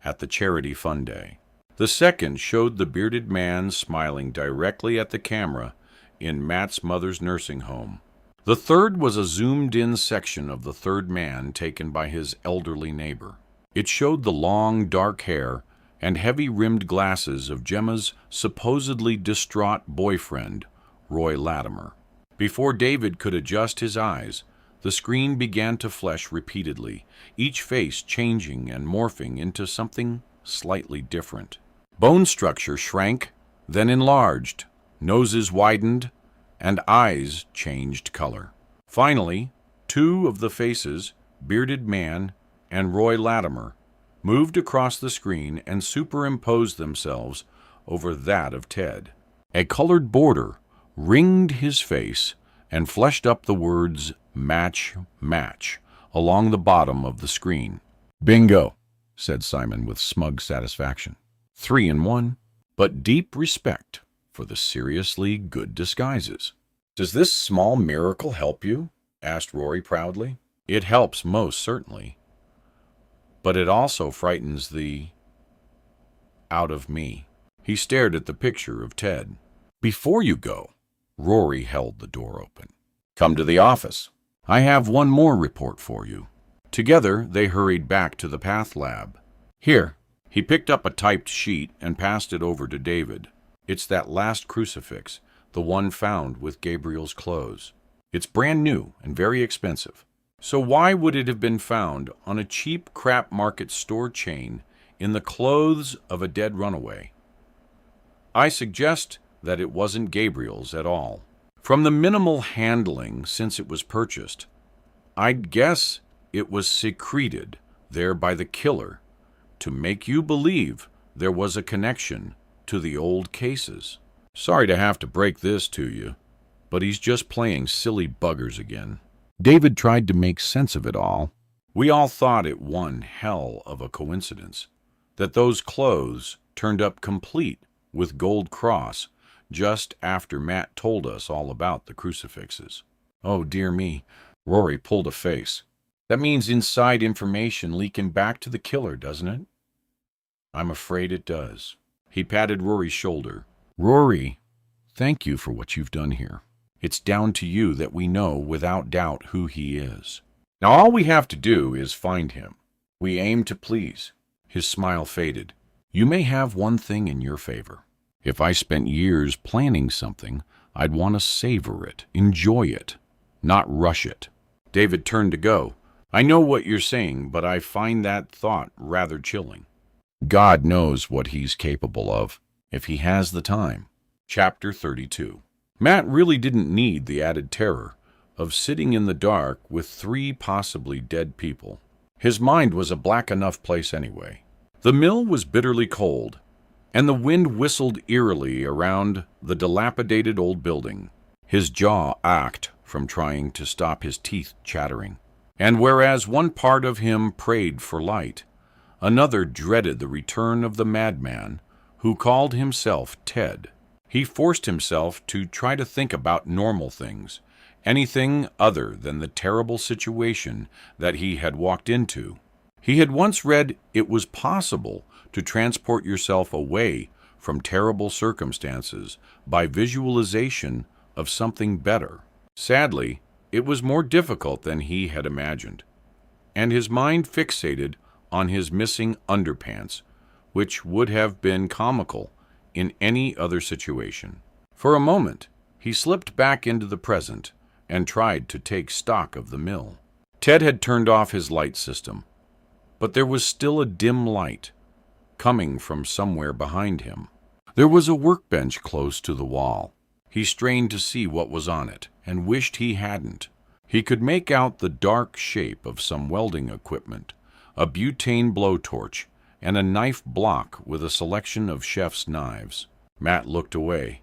at the Charity Fund Day. The second showed the bearded man smiling directly at the camera in Matt's mother's nursing home. The third was a zoomed-in section of the third man taken by his elderly neighbor. It showed the long, dark hair and heavy-rimmed glasses of Gemma's supposedly distraught boyfriend, Roy Latimer. Before David could adjust his eyes, the screen began to flash repeatedly, each face changing and morphing into something slightly different. Bone structure shrank, then enlarged, noses widened, and eyes changed color. Finally, 2 of the faces, bearded man and Roy Latimer, moved across the screen and superimposed themselves over that of Ted. A colored border ringed his face and fleshed up the words "match, match" along the bottom of the screen. Bingo, said Simon with smug satisfaction. 3 in 1, but deep respect for the seriously good disguises. Does this small miracle help you? Asked Rory proudly. It helps most certainly, but it also frightens the out of me. He stared at the picture of Ted. Before you go, Rory held the door open. Come to the office. I have one more report for you. Together, they hurried back to the Path Lab. Here. He picked up a typed sheet and passed it over to David. It's that last crucifix, the one found with Gabriel's clothes. It's brand new and very expensive. So why would it have been found on a cheap crap market store chain in the clothes of a dead runaway? I suggest that it wasn't Gabriel's at all. From the minimal handling since it was purchased, I'd guess it was secreted there by the killer to make you believe there was a connection to the old cases. Sorry to have to break this to you, but he's just playing silly buggers again. David tried to make sense of it all. We all thought it one hell of a coincidence that those clothes turned up complete with gold cross just after Matt told us all about the crucifixes. Oh, dear me. Rory pulled a face. That means inside information leaking back to the killer, doesn't it? I'm afraid it does. He patted Rory's shoulder. Rory, thank you for what you've done here. It's down to you that we know without doubt who he is. Now all we have to do is find him. We aim to please." His smile faded. "You may have one thing in your favor. If I spent years planning something, I'd want to savor it, enjoy it, not rush it." David turned to go. "I know what you're saying, but I find that thought rather chilling." God knows what he's capable of, if he has the time. Chapter 32. Matt really didn't need the added terror of sitting in the dark with 3 possibly dead people. His mind was a black enough place anyway. The mill was bitterly cold, and the wind whistled eerily around the dilapidated old building. His jaw ached from trying to stop his teeth chattering. And whereas one part of him prayed for light, another dreaded the return of the madman who called himself Ted. He forced himself to try to think about normal things, anything other than the terrible situation that he had walked into. He had once read it was possible to transport yourself away from terrible circumstances by visualization of something better. Sadly, it was more difficult than he had imagined, and his mind fixated on his missing underpants, which would have been comical in any other situation. For a moment, he slipped back into the present and tried to take stock of the mill. Ted had turned off his light system, but there was still a dim light coming from somewhere behind him. There was a workbench close to the wall. He strained to see what was on it and wished he hadn't. He could make out the dark shape of some welding equipment, a butane blowtorch, and a knife block with a selection of chef's knives. Matt looked away,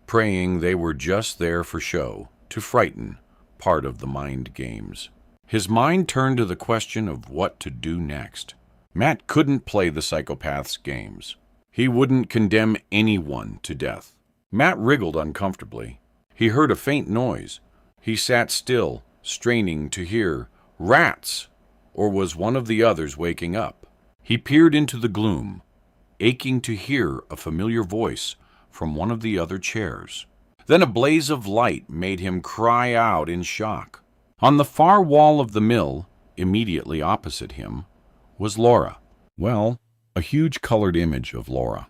praying they were just there for show, to frighten, part of the mind games. His mind turned to the question of what to do next. Matt couldn't play the psychopath's games. He wouldn't condemn anyone to death. Matt wriggled uncomfortably. He heard a faint noise. He sat still, straining to hear rats, or was one of the others waking up? He peered into the gloom, aching to hear a familiar voice from one of the other chairs. Then a blaze of light made him cry out in shock. On the far wall of the mill, immediately opposite him, was Laura. Well, a huge colored image of Laura.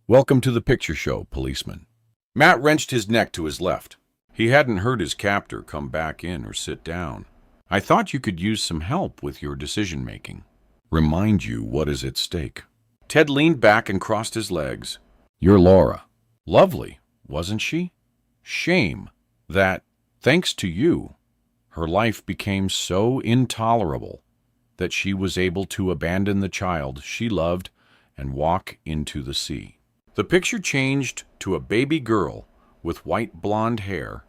"Welcome to the picture show, policeman." Matt wrenched his neck to his left. He hadn't heard his captor come back in or sit down. "I thought you could use some help with your decision-making. Remind you what is at stake." Ted leaned back and crossed his legs. "You're Laura. Lovely, wasn't she? Shame that, thanks to you, her life became so intolerable that she was able to abandon the child she loved and walk into the sea." The picture changed to a baby girl with white blonde hair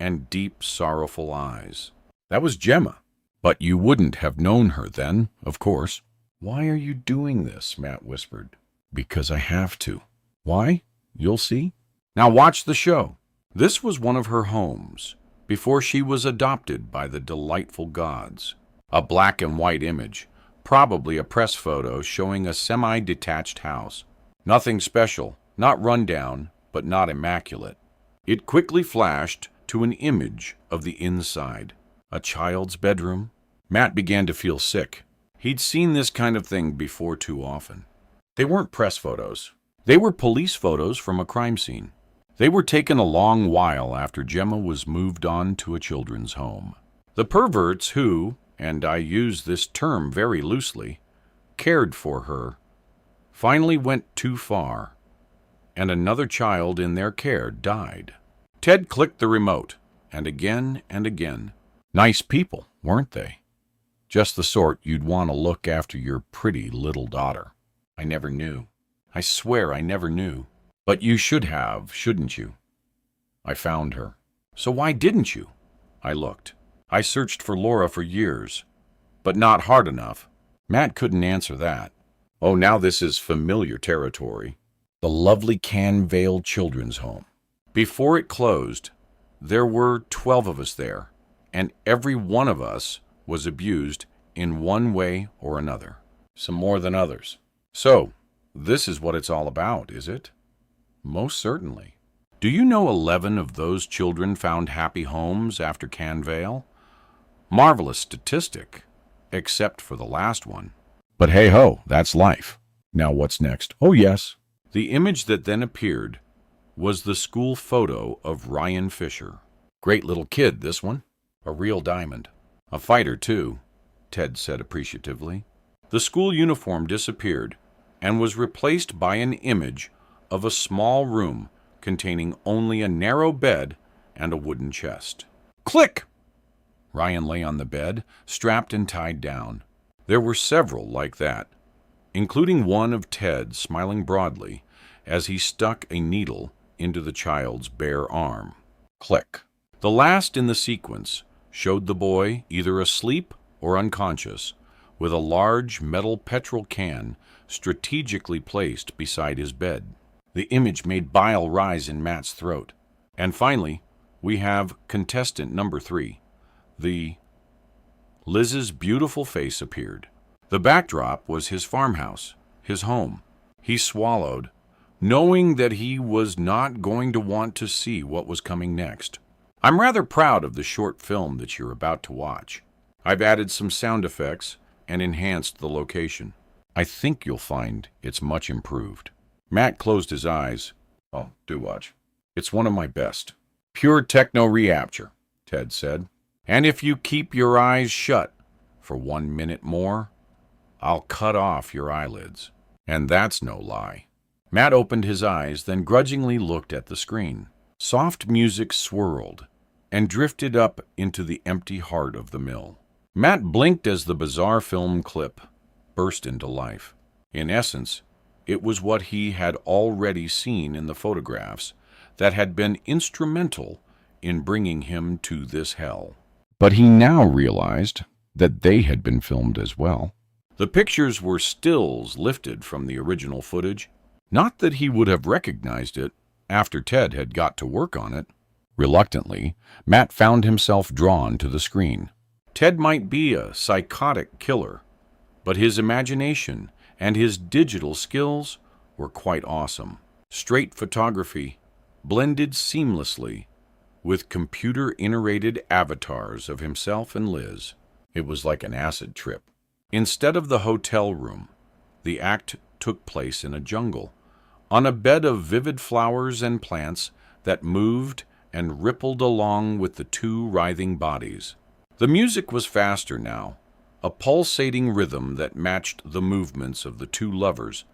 and deep, sorrowful eyes. That was Gemma. But you wouldn't have known her then, of course. "Why are you doing this?" Matt whispered. "Because I have to." "Why? You'll see." Now watch the show. This was one of her homes, before she was adopted by the delightful gods. A black and white image, probably a press photo showing a semi-detached house. Nothing special, not run down, but not immaculate. It quickly flashed to an image of the inside. A child's bedroom. Matt began to feel sick. He'd seen this kind of thing before too often. They weren't press photos. They were police photos from a crime scene. They were taken a long while after Gemma was moved on to a children's home. The perverts who, and I use this term very loosely, cared for her, finally went too far, and another child in their care died. Ted clicked the remote, and again and again. Nice people, weren't they? Just the sort you'd want to look after your pretty little daughter. I never knew. I swear I never knew. But you should have, shouldn't you? I found her. So why didn't you? I looked. I searched for Laura for years, but not hard enough. Matt couldn't answer that. Oh, now this is familiar territory. The lovely Canvale Children's Home. Before it closed, there were 12 of us there, and every one of us was abused in one way or another, some more than others. So, this is what it's all about, is it? Most certainly. Do you know 11 of those children found happy homes after Canvale? Marvelous statistic, except for the last one. But hey-ho, that's life. Now what's next? Oh yes. The image that then appeared was the school photo of Ryan Fisher. Great little kid, this one. A real diamond. A fighter, too, Ted said appreciatively. The school uniform disappeared and was replaced by an image of a small room containing only a narrow bed and a wooden chest. Click! Ryan lay on the bed, strapped and tied down. There were several like that, including one of Ted smiling broadly as he stuck a needle into the child's bare arm. Click. The last in the sequence showed the boy either asleep or unconscious, with a large metal petrol can strategically placed beside his bed. The image made bile rise in Matt's throat. And finally, we have contestant number 3. Liz's beautiful face appeared. The backdrop was his farmhouse, his home. He swallowed, knowing that he was not going to want to see what was coming next. I'm rather proud of the short film that you're about to watch. I've added some sound effects and enhanced the location. I think you'll find it's much improved. Matt closed his eyes. Oh, do watch. It's one of my best. Pure techno reapture, Ted said. And if you keep your eyes shut for 1 minute more, I'll cut off your eyelids. And that's no lie. Matt opened his eyes, then grudgingly looked at the screen. Soft music swirled and drifted up into the empty heart of the mill. Matt blinked as the bizarre film clip burst into life. In essence, it was what he had already seen in the photographs that had been instrumental in bringing him to this hell. But he now realized that they had been filmed as well. The pictures were stills lifted from the original footage. Not that he would have recognized it after Ted had got to work on it. Reluctantly, Matt found himself drawn to the screen. Ted might be a psychotic killer, but his imagination and his digital skills were quite awesome. Straight photography blended seamlessly with computer-generated avatars of himself and Liz. It was like an acid trip. Instead of the hotel room, the act took place in a jungle, on a bed of vivid flowers and plants that moved and rippled along with the two writhing bodies. The music was faster now, a pulsating rhythm that matched the movements of the two lovers,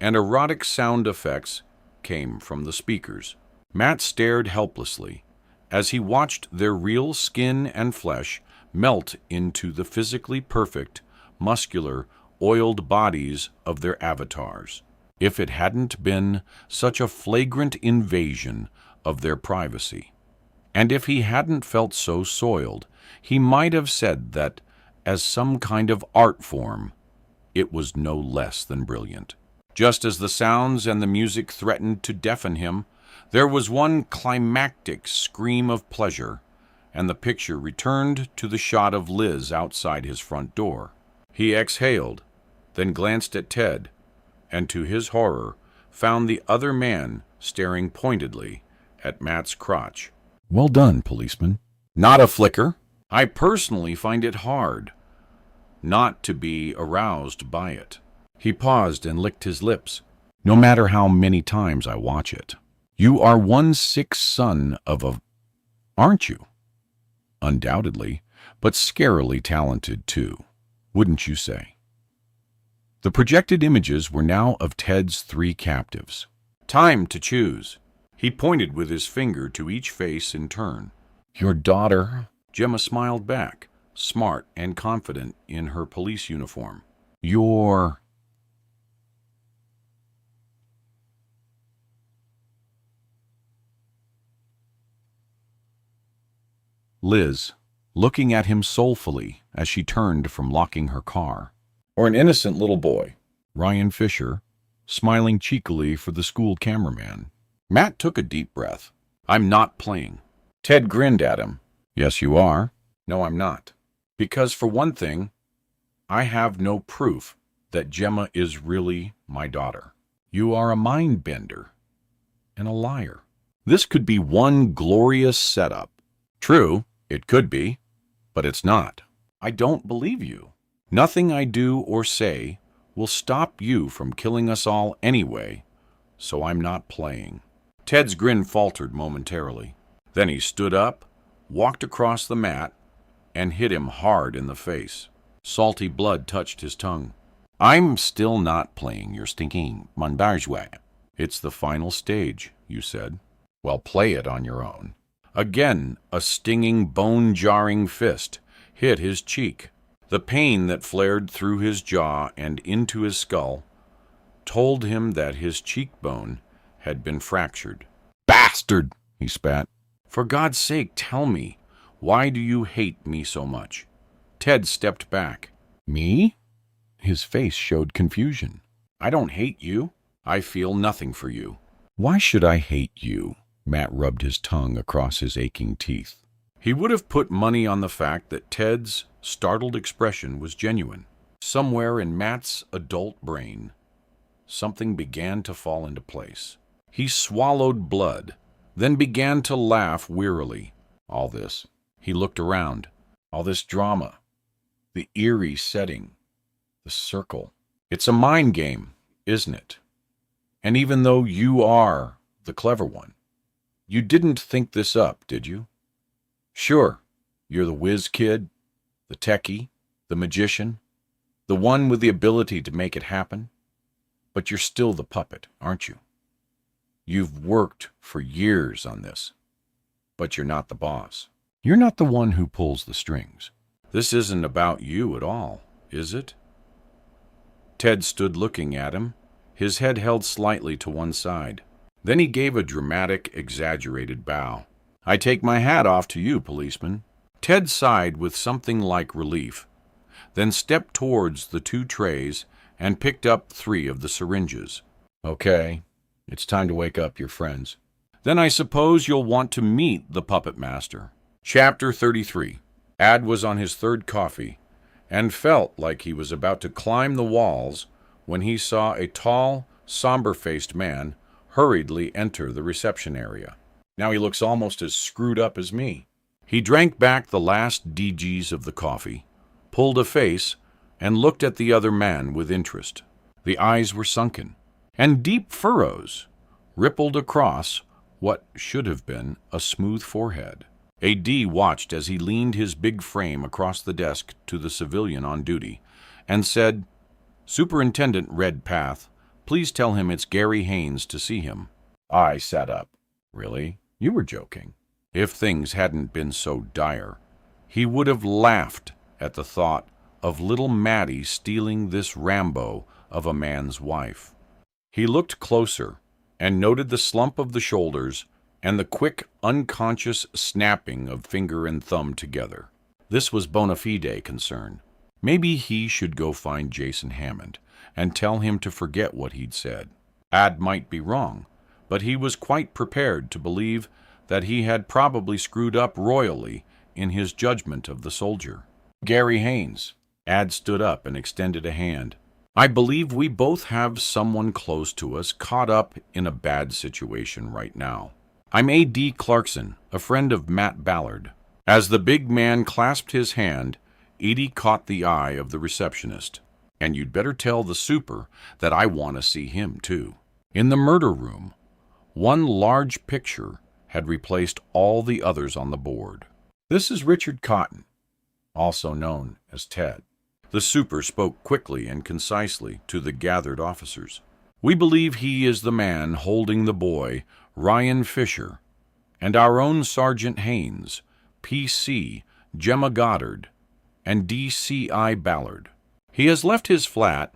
and erotic sound effects came from the speakers. Matt stared helplessly as he watched their real skin and flesh melt into the physically perfect, muscular, oiled bodies of their avatars. If it hadn't been such a flagrant invasion of their privacy, and if he hadn't felt so soiled, he might have said that, as some kind of art form, it was no less than brilliant. Just as the sounds and the music threatened to deafen him, there was one climactic scream of pleasure, and the picture returned to the shot of Liz outside his front door. He exhaled, then glanced at Ted, and to his horror, found the other man staring pointedly at Matt's crotch. Well done, policeman. Not a flicker. I personally find it hard not to be aroused by it. He paused and licked his lips. No matter how many times I watch it. You are 1/6 son of a... aren't you? Undoubtedly, but scarily talented too, wouldn't you say? The projected images were now of Ted's 3 captives. Time to choose. He pointed with his finger to each face in turn. Your daughter? Gemma smiled back, smart and confident in her police uniform. Your... Liz, looking at him soulfully as she turned from locking her car. Or an innocent little boy. Ryan Fisher, smiling cheekily for the school cameraman. Matt took a deep breath. I'm not playing. Ted grinned at him. Yes, you are. No, I'm not. Because for one thing, I have no proof that Gemma is really my daughter. You are a mind bender and a liar. This could be one glorious setup. True, it could be, but it's not. I don't believe you. Nothing I do or say will stop you from killing us all anyway, so I'm not playing. Ted's grin faltered momentarily. Then he stood up, walked across the mat, and hit him hard in the face. Salty blood touched his tongue. I'm still not playing your stinking monbargeois. It's the final stage, you said. Well, play it on your own. Again, a stinging, bone-jarring fist hit his cheek. The pain that flared through his jaw and into his skull told him that his cheekbone had been fractured. Bastard, he spat. For God's sake, tell me, why do you hate me so much? Ted stepped back. Me? His face showed confusion. I don't hate you. I feel nothing for you. Why should I hate you? Matt rubbed his tongue across his aching teeth. He would have put money on the fact that Ted's startled expression was genuine. Somewhere in Matt's adult brain, something began to fall into place. He swallowed blood, then began to laugh wearily. All this. He looked around. All this drama. The eerie setting. The circle. It's a mind game, isn't it? And even though you are the clever one, you didn't think this up, did you? Sure, you're the whiz kid, the techie, the magician, the one with the ability to make it happen, but you're still the puppet, aren't you? You've worked for years on this, but you're not the boss. You're not the one who pulls the strings. This isn't about you at all, is it? Ted stood looking at him, his head held slightly to one side. Then he gave a dramatic, exaggerated bow. I take my hat off to you, policeman. Ted sighed with something like relief, then stepped towards the two trays and picked up 3 of the syringes. Okay, it's time to wake up your friends. Then I suppose you'll want to meet the puppet master. Chapter 33. Ad was on his 3rd coffee and felt like he was about to climb the walls when he saw a tall, somber-faced man hurriedly enter the reception area. Now he looks almost as screwed up as me. He drank back the last DGs of the coffee, pulled a face, and looked at the other man with interest. The eyes were sunken, and deep furrows rippled across what should have been a smooth forehead. AD watched as he leaned his big frame across the desk to the civilian on duty and said, Superintendent Redpath, please tell him it's Gary Haynes to see him. I sat up. Really? You were joking. If things hadn't been so dire, he would have laughed at the thought of little Maddie stealing this Rambo of a man's wife. He looked closer and noted the slump of the shoulders and the quick, unconscious snapping of finger and thumb together. This was bona fide concern. Maybe he should go find Jason Hammond and tell him to forget what he'd said. Ad might be wrong, but he was quite prepared to believe that he had probably screwed up royally in his judgment of the soldier. Gary Haynes. Ad stood up and extended a hand. I believe we both have someone close to us caught up in a bad situation right now. I'm A.D. Clarkson, a friend of Matt Ballard. As the big man clasped his hand, Edie caught the eye of the receptionist. And you'd better tell the super that I want to see him, too. In the murder room, one large picture had replaced all the others on the board. This is Richard Cotton, also known as Ted. The super spoke quickly and concisely to the gathered officers. We believe he is the man holding the boy, Ryan Fisher, and our own Sergeant Haynes, P.C., Gemma Goddard, and D.C.I. Ballard. He has left his flat,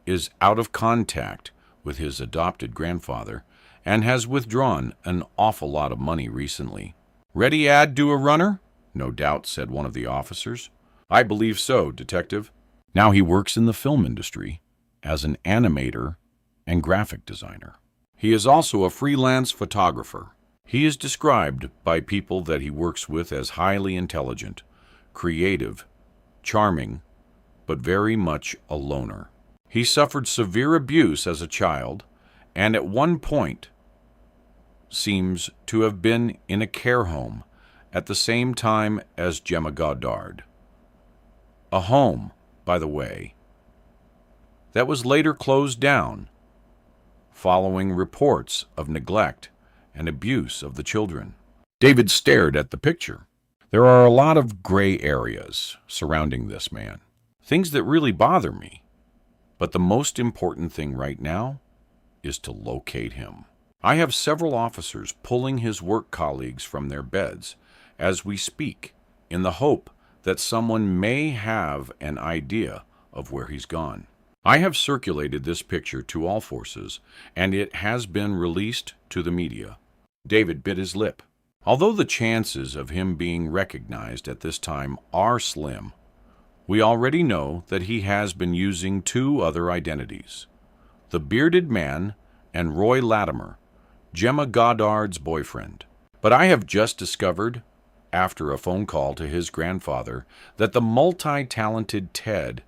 is out of contact with his adopted grandfather, and has withdrawn an awful lot of money recently. Ready, Ad, do a runner? No doubt, said one of the officers. I believe so, Detective. Now he works in the film industry as an animator and graphic designer. He is also a freelance photographer. He is described by people that he works with as highly intelligent, creative, charming, but very much a loner. He suffered severe abuse as a child, and at one point seems to have been in a care home at the same time as Gemma Goddard. A home, by the way, that was later closed down following reports of neglect and abuse of the children. David stared at the picture. There are a lot of gray areas surrounding this man, things that really bother me. But the most important thing right now is to locate him. I have several officers pulling his work colleagues from their beds as we speak in the hope that someone may have an idea of where he's gone. I have circulated this picture to all forces, and it has been released to the media. David bit his lip. Although the chances of him being recognized at this time are slim, we already know that he has been using two other identities: the bearded man and Roy Latimer, Gemma Goddard's boyfriend. But I have just discovered, after a phone call to his grandfather, that the multi-talented Ted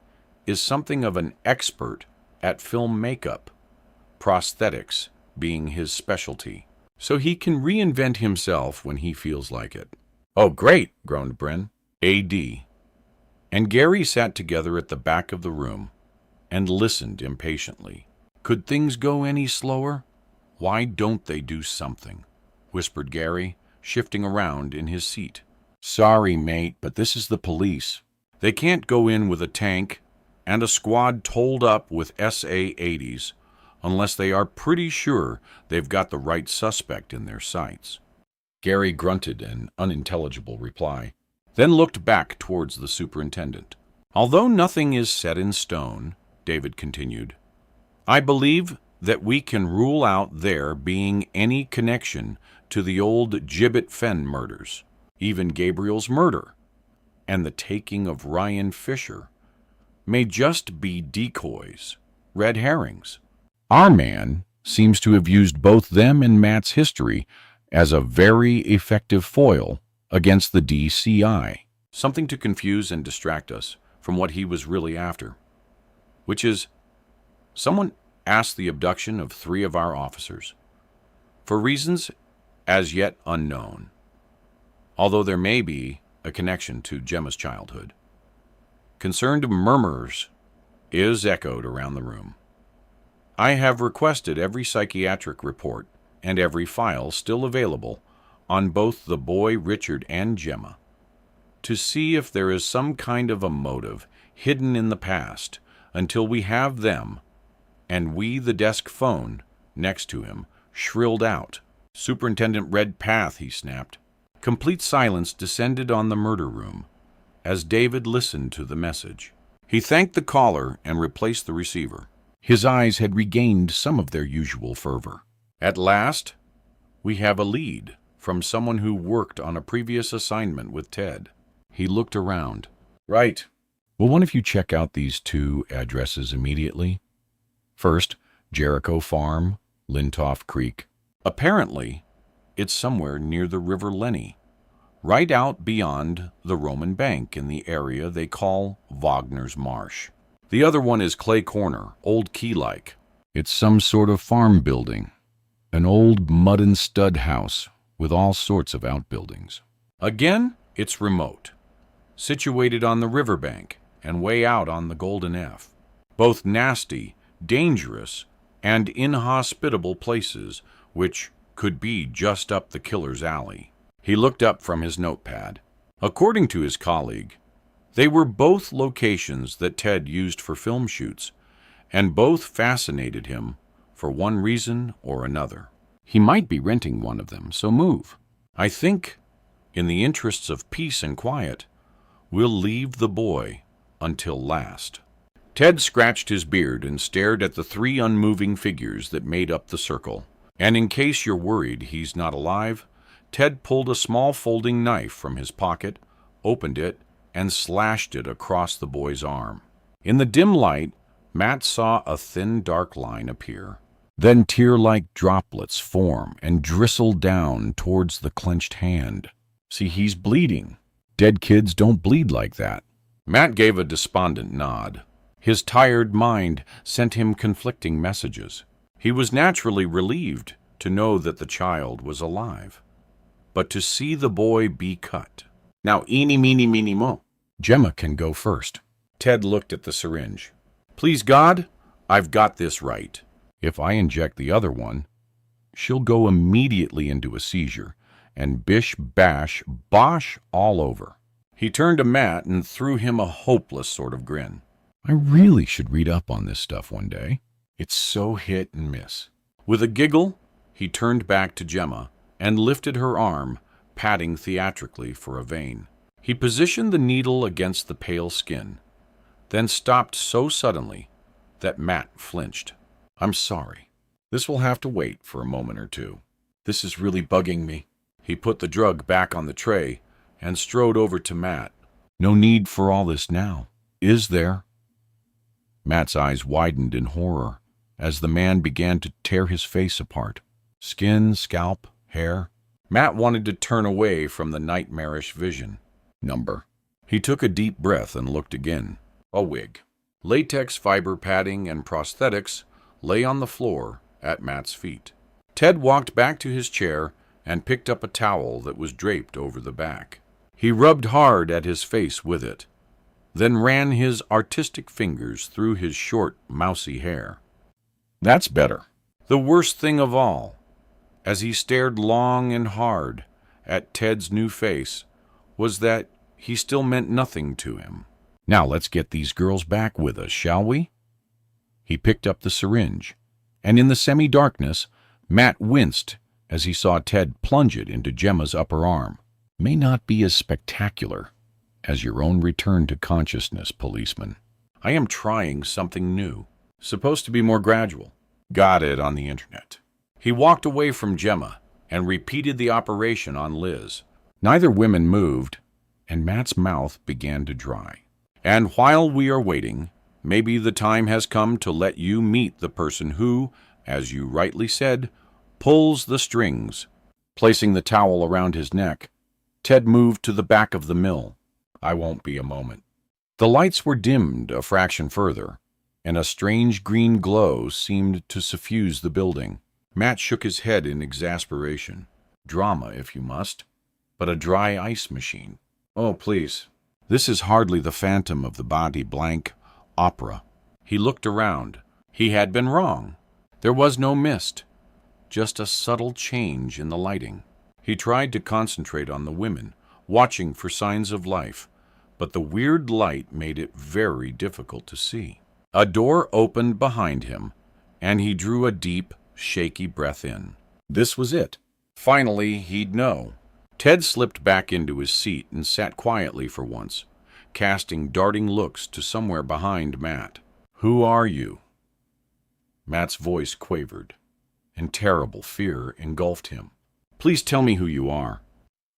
is something of an expert at film makeup, prosthetics being his specialty, so he can reinvent himself when he feels like it. "Oh, great," groaned Bryn. A.D. and Gary sat together at the back of the room and listened impatiently. "Could things go any slower? Why don't they do something?" whispered Gary, shifting around in his seat. "Sorry, mate, but this is the police. They can't go in with a tank and a squad told up with SA-80s unless they are pretty sure they've got the right suspect in their sights." Gary grunted an unintelligible reply, then looked back towards the superintendent. "Although nothing is set in stone," David continued, "I believe that we can rule out there being any connection to the old Gibbet Fen murders, even Gabriel's murder, and the taking of Ryan Fisher may just be decoys, red herrings. Our man seems to have used both them and Matt's history as a very effective foil against the DCI, something to confuse and distract us from what he was really after, which is, someone asked the abduction of 3 of our officers, for reasons as yet unknown, although there may be a connection to Gemma's childhood. Concerned murmurs is echoed around the room. I have requested every psychiatric report and every file still available on both the boy Richard and Gemma to see if there is some kind of a motive hidden in the past until we have them, and we, the desk phone next to him, shrilled out. "Superintendent Red Path," he snapped. Complete silence descended on the murder room as David listened to the message. He thanked the caller and replaced the receiver. His eyes had regained some of their usual fervor. "At last, we have a lead from someone who worked on a previous assignment with Ted." He looked around. "Right. Will one of you check out these 2 addresses immediately? First, Jericho Farm, Lintoff Creek. Apparently, it's somewhere near the River Lenny, right out beyond the Roman Bank in the area they call Wagner's Marsh. The other one is Clay Corner, Old Key-like. It's some sort of farm building, an old mud and stud house with all sorts of outbuildings. Again, it's remote, situated on the riverbank and way out on the Golden F. Both nasty, dangerous, and inhospitable places which could be just up the killer's alley." He looked up from his notepad. According to his colleague, they were both locations that Ted used for film shoots, and both fascinated him for one reason or another. He might be renting one of them, so move. I think, in the interests of peace and quiet, we'll leave the boy until last." Ted scratched his beard and stared at the 3 unmoving figures that made up the circle. "And in case you're worried he's not alive," Ted pulled a small folding knife from his pocket, opened it, and slashed it across the boy's arm. In the dim light, Matt saw a thin dark line appear. Then tear-like droplets form and drizzle down towards the clenched hand. "See, he's bleeding. Dead kids don't bleed like that." Matt gave a despondent nod. His tired mind sent him conflicting messages. He was naturally relieved to know that the child was alive, but to see the boy be cut. Now, eeny, meeny, miny, mo. Gemma can go first. Ted looked at the syringe. Please God, I've got this right. If I inject the other one, she'll go immediately into a seizure, and bish, bash, bosh all over. He turned to Matt and threw him a hopeless sort of grin. I really should read up on this stuff one day. It's so hit and miss. With a giggle, he turned back to Gemma and lifted her arm, patting theatrically for a vein. He positioned the needle against the pale skin, then stopped so suddenly that Matt flinched. I'm sorry. This will have to wait for a moment or two. This is really bugging me. He put the drug back on the tray and strode over to Matt. No need for all this now, is there? Matt's eyes widened in horror as the man began to tear his face apart. Skin, scalp, hair. Matt wanted to turn away from the nightmarish vision. Number. He took a deep breath and looked again. A wig. Latex fiber padding and prosthetics lay on the floor at Matt's feet. Ted walked back to his chair and picked up a towel that was draped over the back. He rubbed hard at his face with it, then ran his artistic fingers through his short, mousy hair. That's better. The worst thing of all, as he stared long and hard at Ted's new face, was that he still meant nothing to him. Now let's get these girls back with us, shall we? He picked up the syringe, and in the semi-darkness, Matt winced as he saw Ted plunge it into Gemma's upper arm. May not be as spectacular as your own return to consciousness, policeman. I am trying something new, supposed to be more gradual. Got it on the internet. He walked away from Gemma and repeated the operation on Liz. Neither woman moved, and Matt's mouth began to dry. And while we are waiting, maybe the time has come to let you meet the person who, as you rightly said, pulls the strings. Placing the towel around his neck, Ted moved to the back of the mill. I won't be a moment. The lights were dimmed a fraction further, and a strange green glow seemed to suffuse the building. Matt shook his head in exasperation. Drama, if you must, but a dry ice machine. Oh, please. This is hardly the phantom of the body blank opera. He looked around. He had been wrong. There was no mist, just a subtle change in the lighting. He tried to concentrate on the women, watching for signs of life, but the weird light made it very difficult to see. A door opened behind him, and he drew a deep, shaky breath in. This was it. Finally, he'd know. Ted slipped back into his seat and sat quietly for once, casting darting looks to somewhere behind Matt. Who are you? Matt's voice quavered, and terrible fear engulfed him. Please tell me who you are.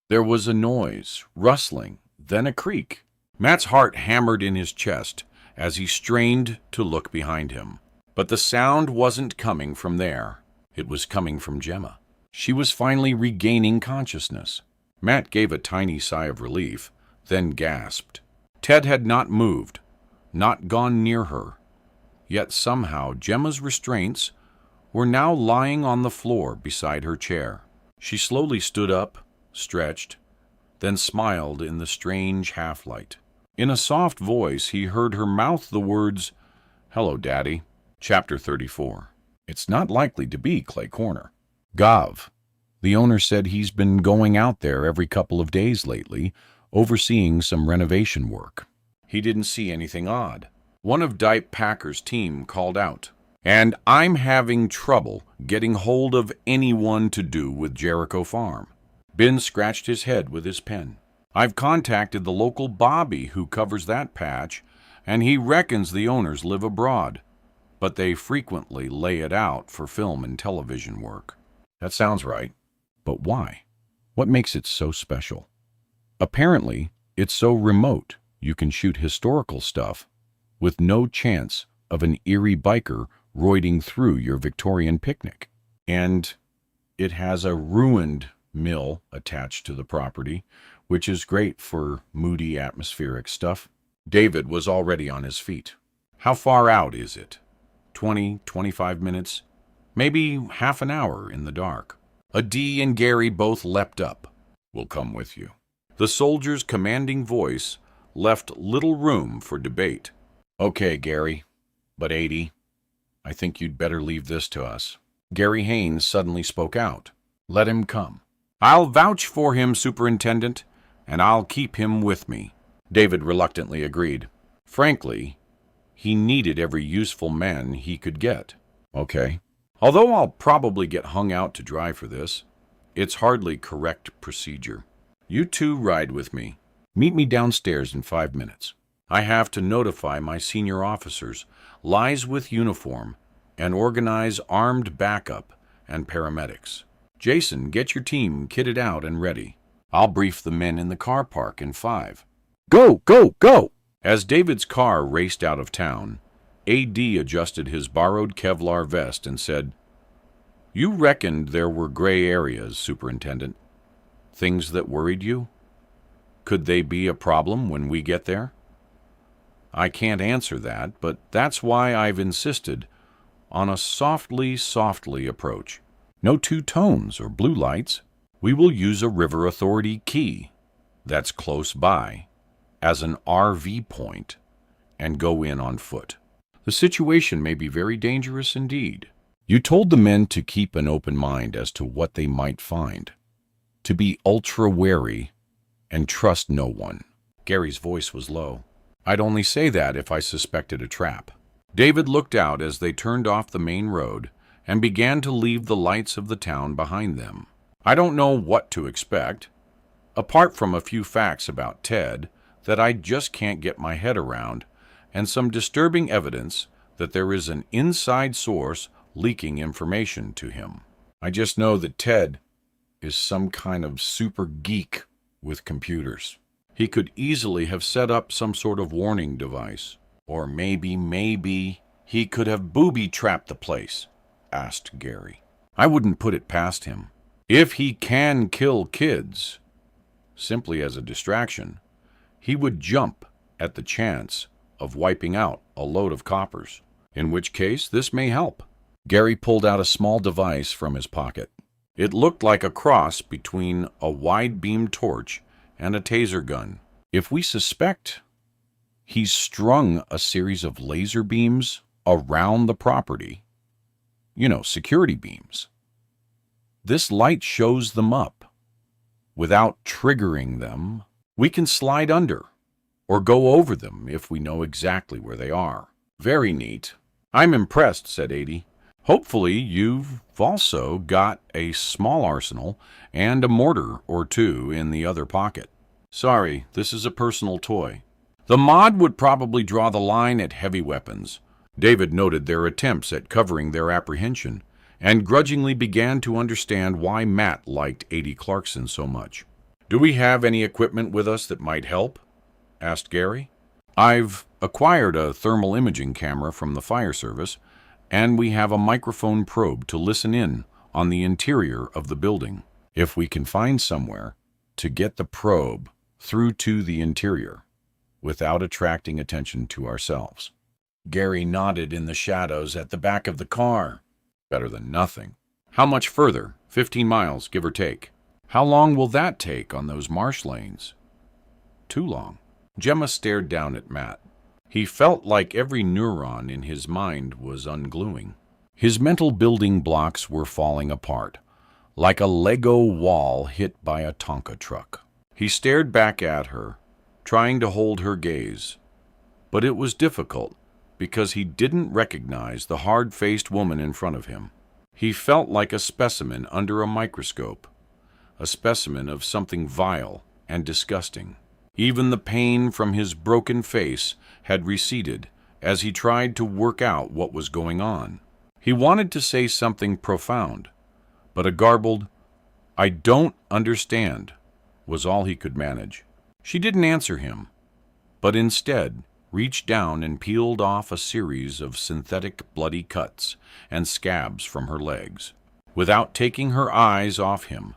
There was a noise, rustling, then a creak. Matt's heart hammered in his chest as he strained to look behind him. But the sound wasn't coming from there. It was coming from Gemma. She was finally regaining consciousness. Matt gave a tiny sigh of relief, then gasped. Ted had not moved, not gone near her. Yet somehow Gemma's restraints were now lying on the floor beside her chair. She slowly stood up, stretched, then smiled in the strange half-light. In a soft voice, he heard her mouth the words, "Hello, Daddy." Chapter 34. It's not likely to be Clay Corner. Gov. The owner said he's been going out there every couple of days lately, overseeing some renovation work. He didn't see anything odd. One of Dipe Packer's team called out, "And I'm having trouble getting hold of anyone to do with Jericho Farm." Ben scratched his head with his pen. "I've contacted the local Bobby who covers that patch, and he reckons the owners live abroad, but they frequently lay it out for film and television work." That sounds right. But why? What makes it so special? Apparently, it's so remote you can shoot historical stuff with no chance of an eerie biker roiding through your Victorian picnic. And it has a ruined mill attached to the property, which is great for moody atmospheric stuff. David was already on his feet. How far out is it? 20, 25 minutes? Maybe half an hour in the dark. Adee and Gary both leapt up. "We'll come with you." The soldier's commanding voice left little room for debate. "Okay, Gary, but Adee, I think you'd better leave this to us." Gary Haynes suddenly spoke out. "Let him come. I'll vouch for him, Superintendent, and I'll keep him with me." David reluctantly agreed. Frankly, he needed every useful man he could get. "Okay. Although I'll probably get hung out to dry for this, it's hardly correct procedure. You two ride with me. Meet me downstairs in 5 minutes. I have to notify my senior officers, lies with uniform, and organize armed backup and paramedics. Jason, get your team kitted out and ready. I'll brief the men in the car park in 5. Go, go, go!" As David's car raced out of town, A.D. adjusted his borrowed Kevlar vest and said, "You reckoned there were gray areas, Superintendent. Things that worried you? Could they be a problem when we get there?" "I can't answer that, but that's why I've insisted on a softly approach. No two tones or blue lights. We will use a River Authority key that's close by as an RV point and go in on foot. The situation may be very dangerous indeed. You told the men to keep an open mind as to what they might find, to be ultra wary and trust no one." Gary's voice was low. "I'd only say that if I suspected a trap." David looked out as they turned off the main road and began to leave the lights of the town behind them. "I don't know what to expect, apart from a few facts about Ted that I just can't get my head around, and some disturbing evidence that there is an inside source leaking information to him. I just know that Ted is some kind of super geek with computers. He could easily have set up some sort of warning device. Or maybe he could have booby-trapped the place," asked Gary. "I wouldn't put it past him. If he can kill kids, simply as a distraction, he would jump at the chance of wiping out a load of coppers, in which case this may help." Gary pulled out a small device from his pocket. It looked like a cross between a wide-beam torch and a taser gun. "If we suspect he's strung a series of laser beams around the property, security beams, this light shows them up. Without triggering them, we can slide under or go over them if we know exactly where they are." "Very neat. I'm impressed," said Adee. "Hopefully you've also got a small arsenal and a mortar or two in the other pocket." "Sorry, this is a personal toy. The mod would probably draw the line at heavy weapons." David noted their attempts at covering their apprehension and grudgingly began to understand why Matt liked Adee Clarkson so much. "Do we have any equipment with us that might help?" asked Gary. "I've acquired a thermal imaging camera from the fire service, and we have a microphone probe to listen in on the interior of the building. If we can find somewhere to get the probe through to the interior without attracting attention to ourselves." Gary nodded in the shadows at the back of the car. "Better than nothing. How much further? 15 miles, give or take. How long will that take on those marsh lanes?" "Too long." Gemma stared down at Matt. He felt like every neuron in his mind was ungluing. His mental building blocks were falling apart, like a Lego wall hit by a Tonka truck. He stared back at her, trying to hold her gaze. But it was difficult, because he didn't recognize the hard-faced woman in front of him. He felt like a specimen under a microscope, a specimen of something vile and disgusting. Even the pain from his broken face had receded as he tried to work out what was going on. He wanted to say something profound, but a garbled, "I don't understand," was all he could manage. She didn't answer him, but instead reached down and peeled off a series of synthetic bloody cuts and scabs from her legs. Without taking her eyes off him,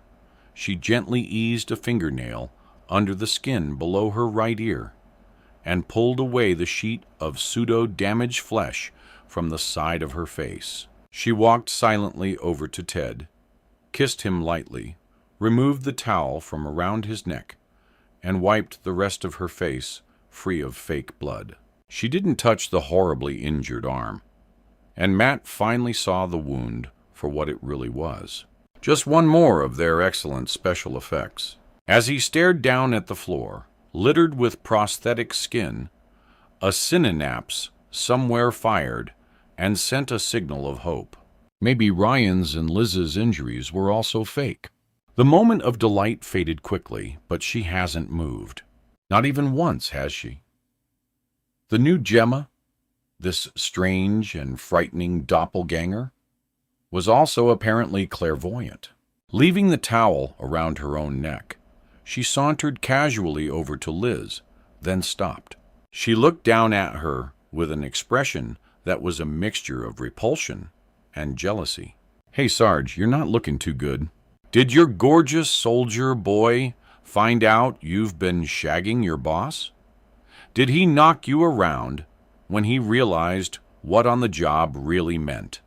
she gently eased a fingernail under the skin below her right ear and pulled away the sheet of pseudo-damaged flesh from the side of her face. She walked silently over to Ted, kissed him lightly, removed the towel from around his neck, and wiped the rest of her face free of fake blood. She didn't touch the horribly injured arm, and Matt finally saw the wound for what it really was. Just one more of their excellent special effects. As he stared down at the floor, littered with prosthetic skin, a synapse somewhere fired and sent a signal of hope. Maybe Ryan's and Liz's injuries were also fake. The moment of delight faded quickly, but she hasn't moved. Not even once, has she? The new Gemma, this strange and frightening doppelganger, was also apparently clairvoyant. Leaving the towel around her own neck, she sauntered casually over to Liz, then stopped. She looked down at her with an expression that was a mixture of repulsion and jealousy. "Hey, Sarge, you're not looking too good. Did your gorgeous soldier boy find out you've been shagging your boss? Did he knock you around when he realized what on the job really meant?"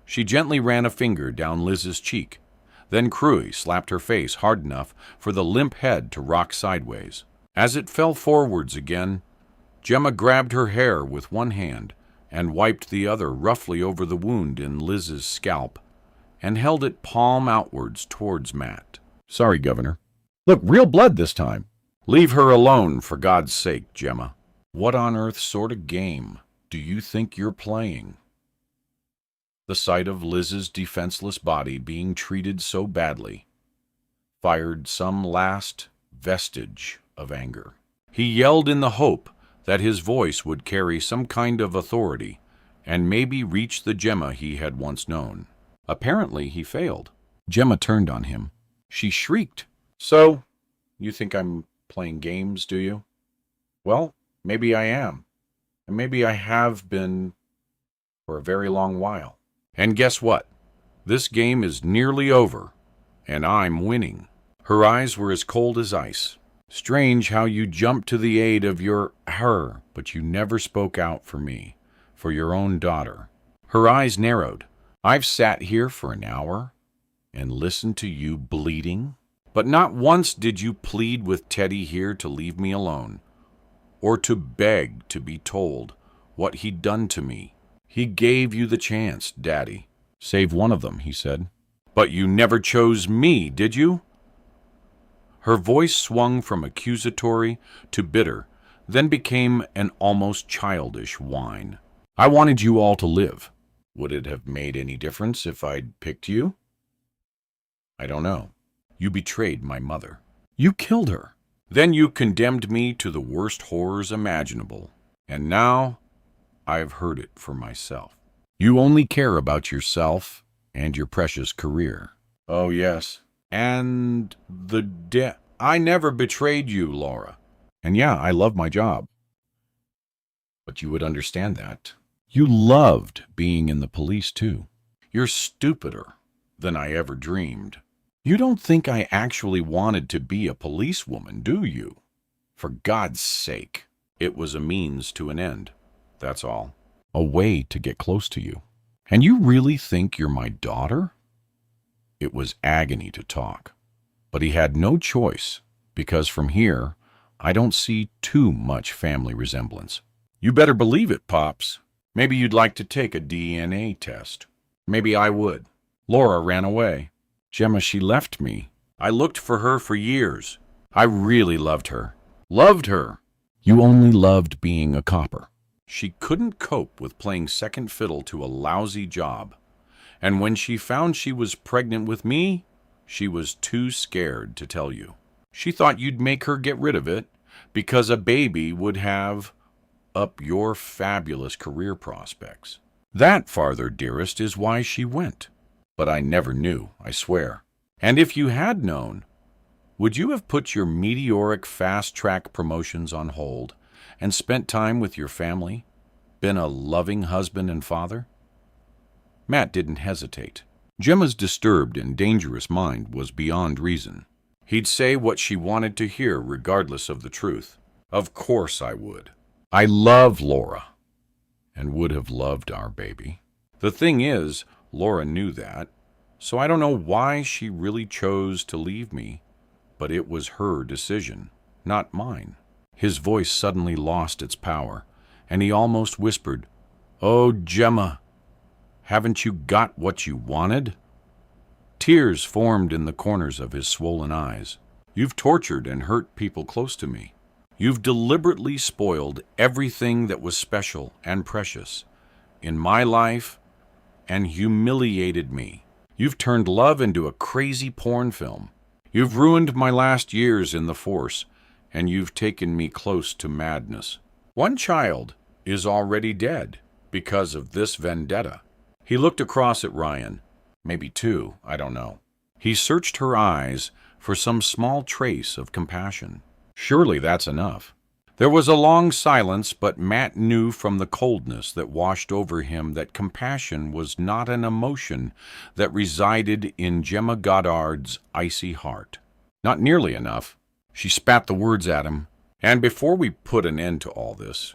She gently ran a finger down Liz's cheek. Then Cruy slapped her face hard enough for the limp head to rock sideways. As it fell forwards again, Gemma grabbed her hair with one hand and wiped the other roughly over the wound in Liz's scalp and held it palm outwards towards Matt. "Sorry, Governor. Look, real blood this time." "Leave her alone, for God's sake, Gemma. What on earth sort of game do you think you're playing?" The sight of Liz's defenseless body being treated so badly fired some last vestige of anger. He yelled in the hope that his voice would carry some kind of authority and maybe reach the Gemma he had once known. Apparently he failed. Gemma turned on him. She shrieked. "So, you think I'm playing games, do you? Well, maybe I am. And maybe I have been for a very long while. And guess what? This game is nearly over, and I'm winning." Her eyes were as cold as ice. "Strange how you jumped to the aid of her, but you never spoke out for me, for your own daughter." Her eyes narrowed. "I've sat here for an hour and listened to you bleeding, but not once did you plead with Teddy here to leave me alone, or to beg to be told what he'd done to me. He gave you the chance, Daddy." "Save one of them," he said. "But you never chose me, did you?" Her voice swung from accusatory to bitter, then became an almost childish whine. "I wanted you all to live. Would it have made any difference if I'd picked you? I don't know. You betrayed my mother. You killed her. Then you condemned me to the worst horrors imaginable. And now I've heard it for myself. You only care about yourself and your precious career." "Oh, yes. And I never betrayed you, Laura. And yeah, I love my job. But you would understand that. You loved being in the police, too. You're stupider than I ever dreamed. You don't think I actually wanted to be a policewoman, do you? For God's sake, it was a means to an end. That's all. A way to get close to you. And you really think you're my daughter?" It was agony to talk, but he had no choice, because from here, I don't see too much family resemblance. "You better believe it, Pops. Maybe you'd like to take a DNA test." "Maybe I would." "Laura ran away. Gemma, she left me. I looked for her for years. I really loved her." "Loved her?" "You only loved being a copper." She couldn't cope with playing second fiddle to a lousy job, and when she found she was pregnant with me, she was too scared to tell you. She thought you'd make her get rid of it, because a baby would have up your fabulous career prospects. That, farther dearest, is why she went. But I never knew, I swear. And if you had known, would you have put your meteoric fast-track promotions on hold and spent time with your family, been a loving husband and father? Matt didn't hesitate. Gemma's disturbed and dangerous mind was beyond reason. He'd say what she wanted to hear regardless of the truth. "Of course I would. I love Laura, and would have loved our baby." The thing is, Laura knew that, so I don't know why she really chose to leave me, but it was her decision, not mine. His voice suddenly lost its power, and he almost whispered, "Oh, Gemma, haven't you got what you wanted?" Tears formed in the corners of his swollen eyes. "You've tortured and hurt people close to me. You've deliberately spoiled everything that was special and precious in my life and humiliated me. You've turned love into a crazy porn film. You've ruined my last years in the force, and you've taken me close to madness. One child is already dead because of this vendetta." He looked across at Ryan. Maybe two, I don't know. He searched her eyes for some small trace of compassion. Surely that's enough. There was a long silence, but Matt knew from the coldness that washed over him that compassion was not an emotion that resided in Gemma Goddard's icy heart. Not nearly enough. She spat the words at him. "And before we put an end to all this,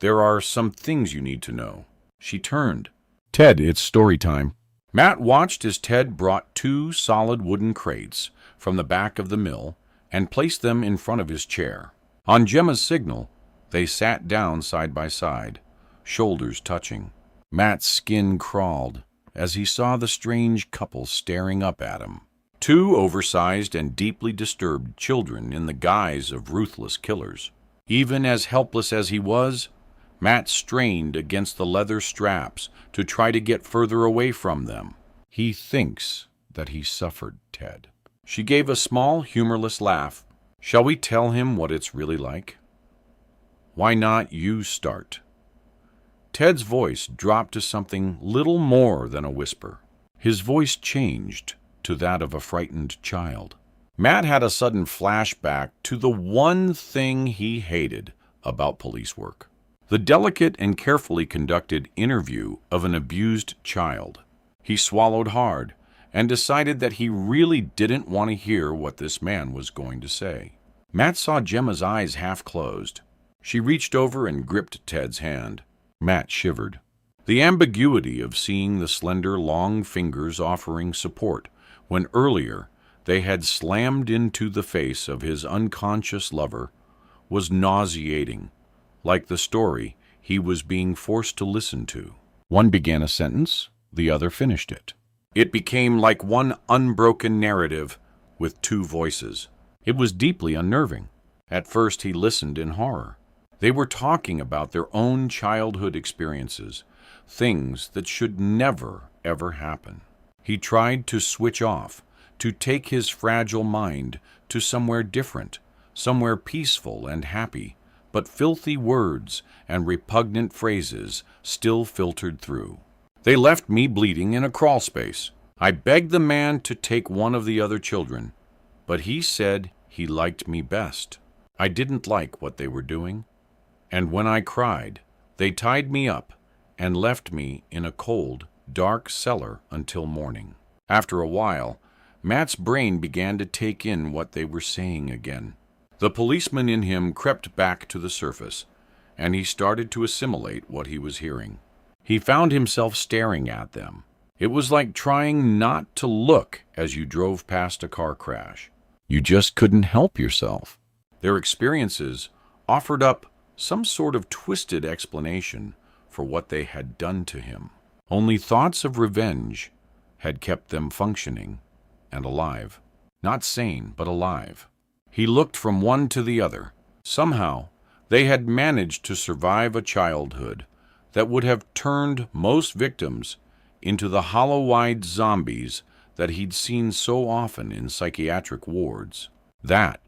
there are some things you need to know." She turned. "Ted, it's story time." Matt watched as Ted brought two solid wooden crates from the back of the mill and placed them in front of his chair. On Gemma's signal, they sat down side by side, shoulders touching. Matt's skin crawled as he saw the strange couple staring up at him. Two oversized and deeply disturbed children in the guise of ruthless killers. Even as helpless as he was, Matt strained against the leather straps to try to get further away from them. "He thinks that he suffered, Ted." She gave a small, humorless laugh. "Shall we tell him what it's really like?" "Why not you start?" Ted's voice dropped to something little more than a whisper. His voice changed to that of a frightened child. Matt had a sudden flashback to the one thing he hated about police work: the delicate and carefully conducted interview of an abused child. He swallowed hard and decided that he really didn't want to hear what this man was going to say. Matt saw Gemma's eyes half closed. She reached over and gripped Ted's hand. Matt shivered. The ambiguity of seeing the slender, long fingers offering support when earlier they had slammed into the face of his unconscious lover was nauseating, like the story he was being forced to listen to. One began a sentence, the other finished it. It became like one unbroken narrative with two voices. It was deeply unnerving. At first he listened in horror. They were talking about their own childhood experiences, things that should never, ever happen. He tried to switch off, to take his fragile mind to somewhere different, somewhere peaceful and happy, but filthy words and repugnant phrases still filtered through. "They left me bleeding in a crawl space. I begged the man to take one of the other children, but he said he liked me best. I didn't like what they were doing, and when I cried, they tied me up and left me in a cold, dark cellar until morning." After a while, Matt's brain began to take in what they were saying again. The policeman in him crept back to the surface, and he started to assimilate what he was hearing. He found himself staring at them. It was like trying not to look as you drove past a car crash. You just couldn't help yourself. Their experiences offered up some sort of twisted explanation for what they had done to him. Only thoughts of revenge had kept them functioning and alive. Not sane, but alive. He looked from one to the other. Somehow, they had managed to survive a childhood that would have turned most victims into the hollow-eyed zombies that he'd seen so often in psychiatric wards. That,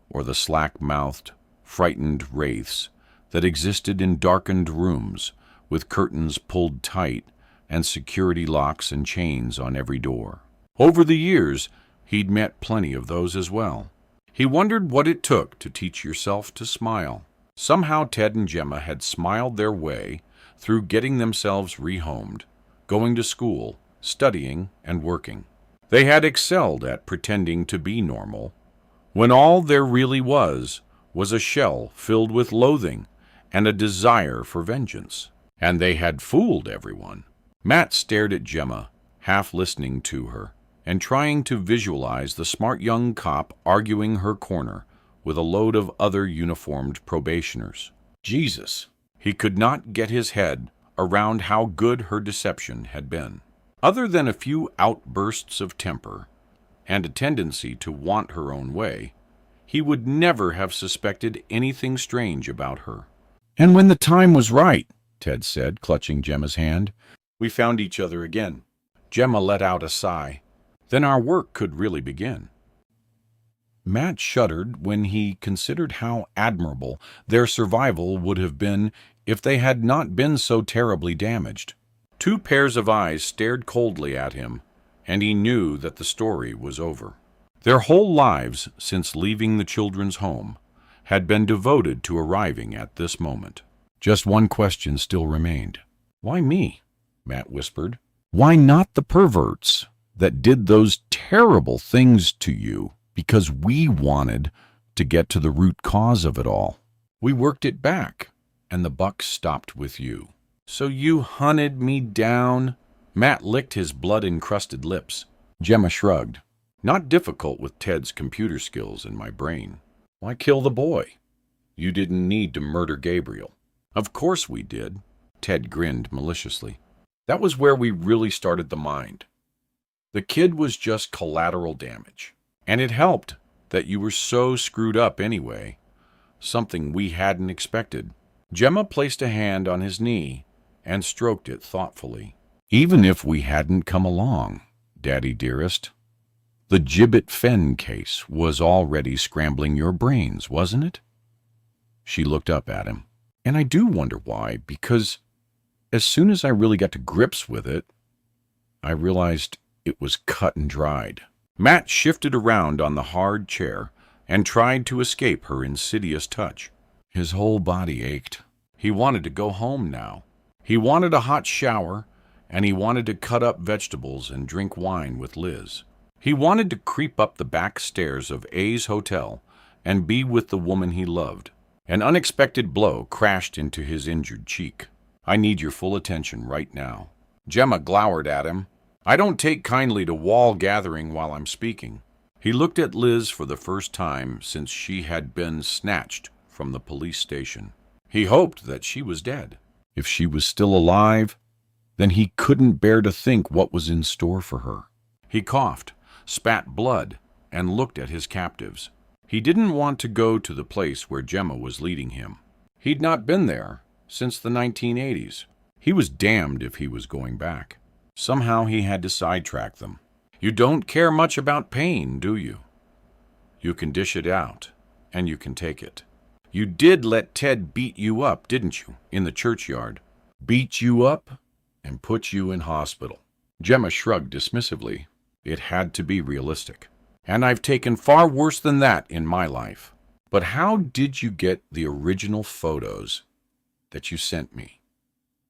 or the slack-mouthed, frightened wraiths that existed in darkened rooms with curtains pulled tight and security locks and chains on every door. Over the years, he'd met plenty of those as well. He wondered what it took to teach yourself to smile. Somehow Ted and Gemma had smiled their way through getting themselves rehomed, going to school, studying, and working. They had excelled at pretending to be normal, when all there really was a shell filled with loathing and a desire for vengeance. And they had fooled everyone. Matt stared at Gemma, half listening to her, and trying to visualize the smart young cop arguing her corner with a load of other uniformed probationers. Jesus! He could not get his head around how good her deception had been. Other than a few outbursts of temper and a tendency to want her own way, he would never have suspected anything strange about her. "And when the time was right," Ted said, clutching Gemma's hand, "we found each other again." Gemma let out a sigh. Then our work could really begin. Matt shuddered when he considered how admirable their survival would have been if they had not been so terribly damaged. Two pairs of eyes stared coldly at him, and he knew that the story was over. Their whole lives since leaving the children's home had been devoted to arriving at this moment. Just one question still remained. "Why me?" Matt whispered. "Why not the perverts that did those terrible things to you because we wanted to get to the root cause of it all? We worked it back, and the buck stopped with you. So you hunted me down?" Matt licked his blood-encrusted lips. Gemma shrugged. "Not difficult with Ted's computer skills in my brain. Why kill the boy? You didn't need to murder Gabriel." "Of course we did." Ted grinned maliciously. "That was where we really started the mind. The kid was just collateral damage. And it helped that you were so screwed up anyway, something we hadn't expected." Gemma placed a hand on his knee and stroked it thoughtfully. "Even if we hadn't come along, Daddy dearest, the Gibbet Fen case was already scrambling your brains, wasn't it?" She looked up at him. "And I do wonder why, because as soon as I really got to grips with it, I realized it was cut and dried." Matt shifted around on the hard chair and tried to escape her insidious touch. His whole body ached. He wanted to go home now. He wanted a hot shower, and he wanted to cut up vegetables and drink wine with Liz. He wanted to creep up the back stairs of A's hotel and be with the woman he loved. An unexpected blow crashed into his injured cheek. "I need your full attention right now." Gemma glowered at him. "I don't take kindly to wall gathering while I'm speaking." He looked at Liz for the first time since she had been snatched from the police station. He hoped that she was dead. If she was still alive, then he couldn't bear to think what was in store for her. He coughed, spat blood, and looked at his captives. He didn't want to go to the place where Gemma was leading him. He'd not been there since the 1980s. He was damned if he was going back. Somehow he had to sidetrack them. "You don't care much about pain, do you? You can dish it out, and you can take it. You did let Ted beat you up, didn't you, in the churchyard? Beat you up and put you in hospital." Gemma shrugged dismissively. It had to be realistic. "And I've taken far worse than that in my life. But how did you get the original photos that you sent me?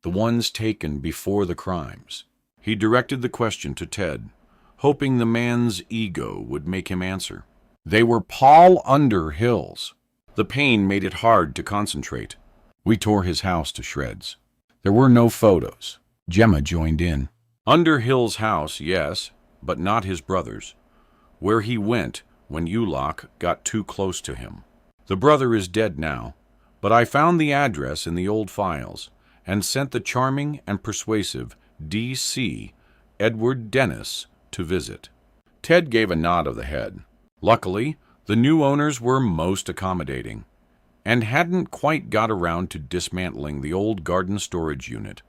The ones taken before the crimes?" He directed the question to Ted, hoping the man's ego would make him answer. "They were Paul Underhill's." The pain made it hard to concentrate. "We tore his house to shreds. There were no photos." Gemma joined in. "Underhill's house, yes, but not his brother's. Where he went when Ulock got too close to him. The brother is dead now, but I found the address in the old files and sent the charming and persuasive D.C. Edward Dennis to visit." Ted gave a nod of the head. Luckily, the new owners were most accommodating and hadn't quite got around to dismantling the old garden storage unit,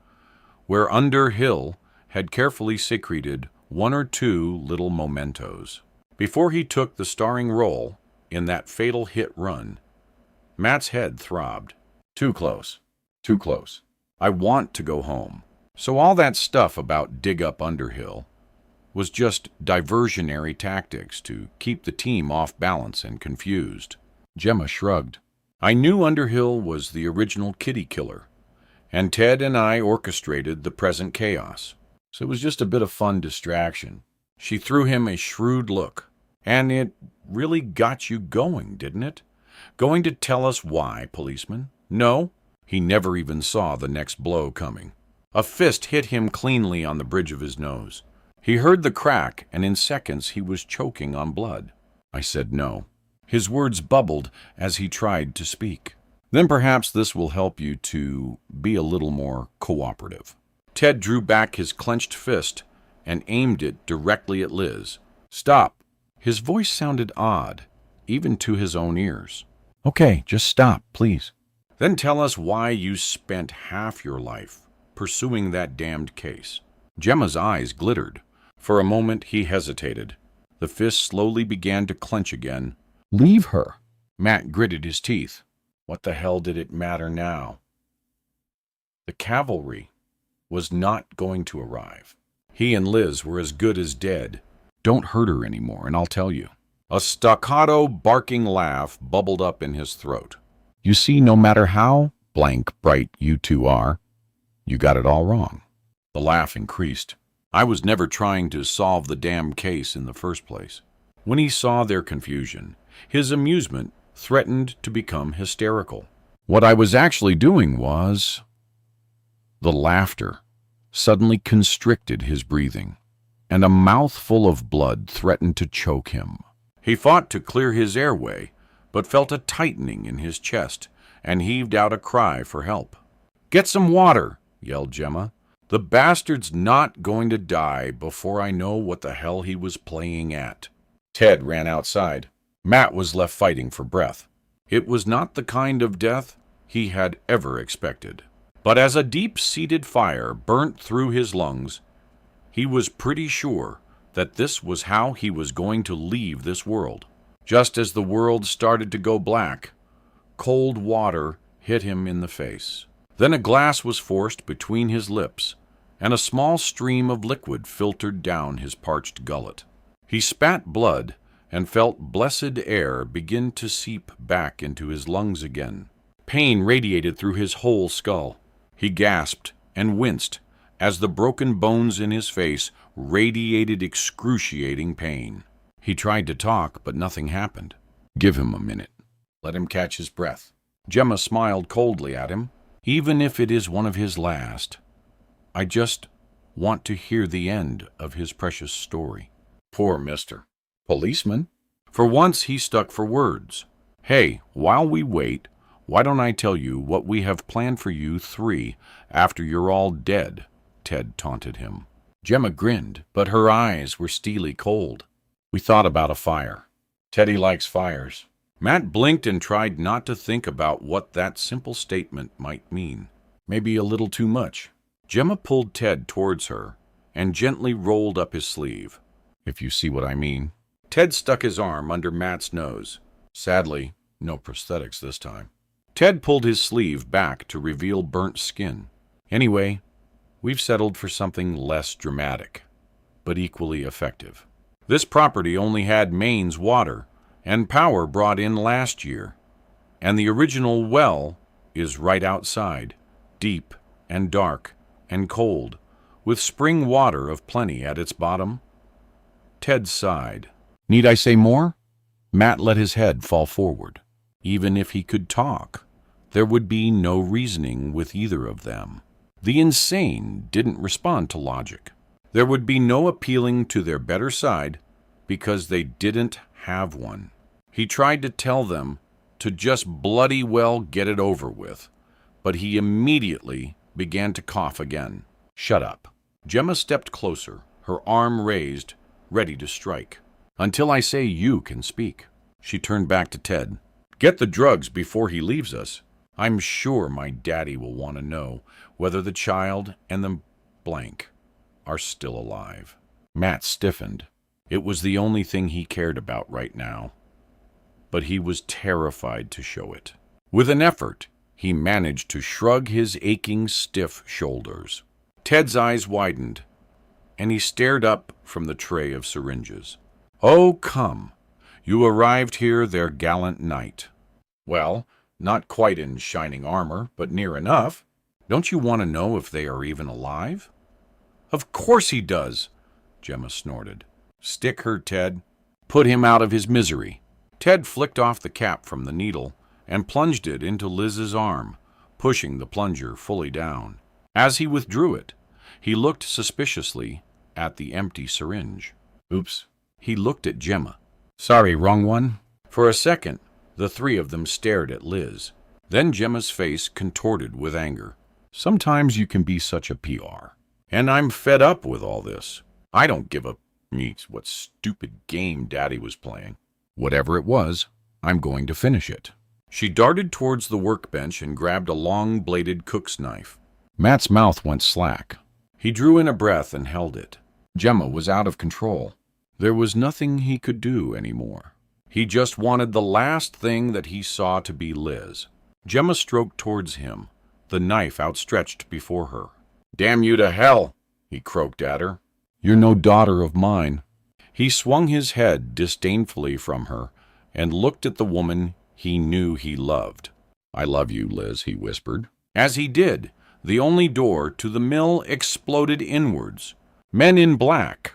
where Underhill had carefully secreted one or two little mementos. Before he took the starring role in that fatal hit run, Matt's head throbbed. Too close. Too close. I want to go home. So all that stuff about dig up Underhill was just diversionary tactics to keep the team off balance and confused. Gemma shrugged. "I knew Underhill was the original kitty killer, and Ted and I orchestrated the present chaos. So it was just a bit of fun distraction." She threw him a shrewd look. "And it really got you going, didn't it? Going to tell us why, policeman?" "No." He never even saw the next blow coming. A fist hit him cleanly on the bridge of his nose. He heard the crack, and in seconds he was choking on blood. I said no. His words bubbled as he tried to speak. Then perhaps this will help you to be a little more cooperative. Ted drew back his clenched fist and aimed it directly at Liz. Stop. His voice sounded odd, even to his own ears. Okay, just stop, please. Then tell us why you spent half your life pursuing that damned case. Gemma's eyes glittered. For a moment he hesitated. The fist slowly began to clench again. Leave her. Matt gritted his teeth. What the hell did it matter now? The cavalry was not going to arrive. He and Liz were as good as dead. Don't hurt her anymore, and I'll tell you. A staccato, barking laugh bubbled up in his throat. You see, no matter how bright you two are, you got it all wrong. The laugh increased. I was never trying to solve the damn case in the first place. When he saw their confusion, his amusement threatened to become hysterical. What I was actually doing was... The laughter suddenly constricted his breathing, and a mouthful of blood threatened to choke him. He fought to clear his airway, but felt a tightening in his chest and heaved out a cry for help. Get some water, yelled Gemma. The bastard's not going to die before I know what the hell he was playing at. Ted ran outside. Matt was left fighting for breath. It was not the kind of death he had ever expected. But as a deep-seated fire burnt through his lungs, he was pretty sure that this was how he was going to leave this world. Just as the world started to go black, cold water hit him in the face. Then a glass was forced between his lips, and a small stream of liquid filtered down his parched gullet. He spat blood and felt blessed air begin to seep back into his lungs again. Pain radiated through his whole skull. He gasped and winced as the broken bones in his face radiated excruciating pain. He tried to talk, but nothing happened. Give him a minute. Let him catch his breath. Gemma smiled coldly at him. Even if it is one of his last, I just want to hear the end of his precious story. Poor Mr. Policeman. For once he stuck for words. Hey, while we wait, why don't I tell you what we have planned for you three after you're all dead? Ted taunted him. Gemma grinned, but her eyes were steely cold. We thought about a fire. Teddy likes fires. Matt blinked and tried not to think about what that simple statement might mean. Maybe a little too much. Gemma pulled Ted towards her and gently rolled up his sleeve, if you see what I mean. Ted stuck his arm under Matt's nose. Sadly, no prosthetics this time. Ted pulled his sleeve back to reveal burnt skin. Anyway, we've settled for something less dramatic, but equally effective. This property only had mains water and power brought in last year, and the original well is right outside, deep and dark and cold, with spring water of plenty at its bottom. Ted sighed. Need I say more? Matt let his head fall forward. Even if he could talk, there would be no reasoning with either of them. The insane didn't respond to logic. There would be no appealing to their better side because they didn't have one. He tried to tell them to just bloody well get it over with, but he immediately began to cough again. Shut up. Gemma stepped closer, her arm raised, ready to strike. Until I say you can speak. She turned back to Ted. Get the drugs before he leaves us. I'm sure my daddy will want to know whether the child and the blank are still alive. Matt stiffened. It was the only thing he cared about right now, but he was terrified to show it. With an effort, he managed to shrug his aching, stiff shoulders. Ted's eyes widened, and he stared up from the tray of syringes. Oh, come. You arrived here their gallant knight. Well, not quite in shining armor, but near enough. Don't you want to know if they are even alive? Of course he does, Gemma snorted. Stick her, Ted. Put him out of his misery. Ted flicked off the cap from the needle and plunged it into Liz's arm, pushing the plunger fully down. As he withdrew it, he looked suspiciously at the empty syringe. Oops. He looked at Gemma. Sorry, wrong one. For a second, the three of them stared at Liz. Then Gemma's face contorted with anger. Sometimes you can be such a PR. And I'm fed up with all this. I don't give a what stupid game Daddy was playing. Whatever it was, I'm going to finish it. She darted towards the workbench and grabbed a long-bladed cook's knife. Matt's mouth went slack. He drew in a breath and held it. Gemma was out of control. There was nothing he could do anymore. He just wanted the last thing that he saw to be Liz. Gemma stroked towards him, the knife outstretched before her. Damn you to hell, he croaked at her. You're no daughter of mine. He swung his head disdainfully from her and looked at the woman he knew he loved. I love you, Liz, he whispered. As he did, the only door to the mill exploded inwards. Men in black,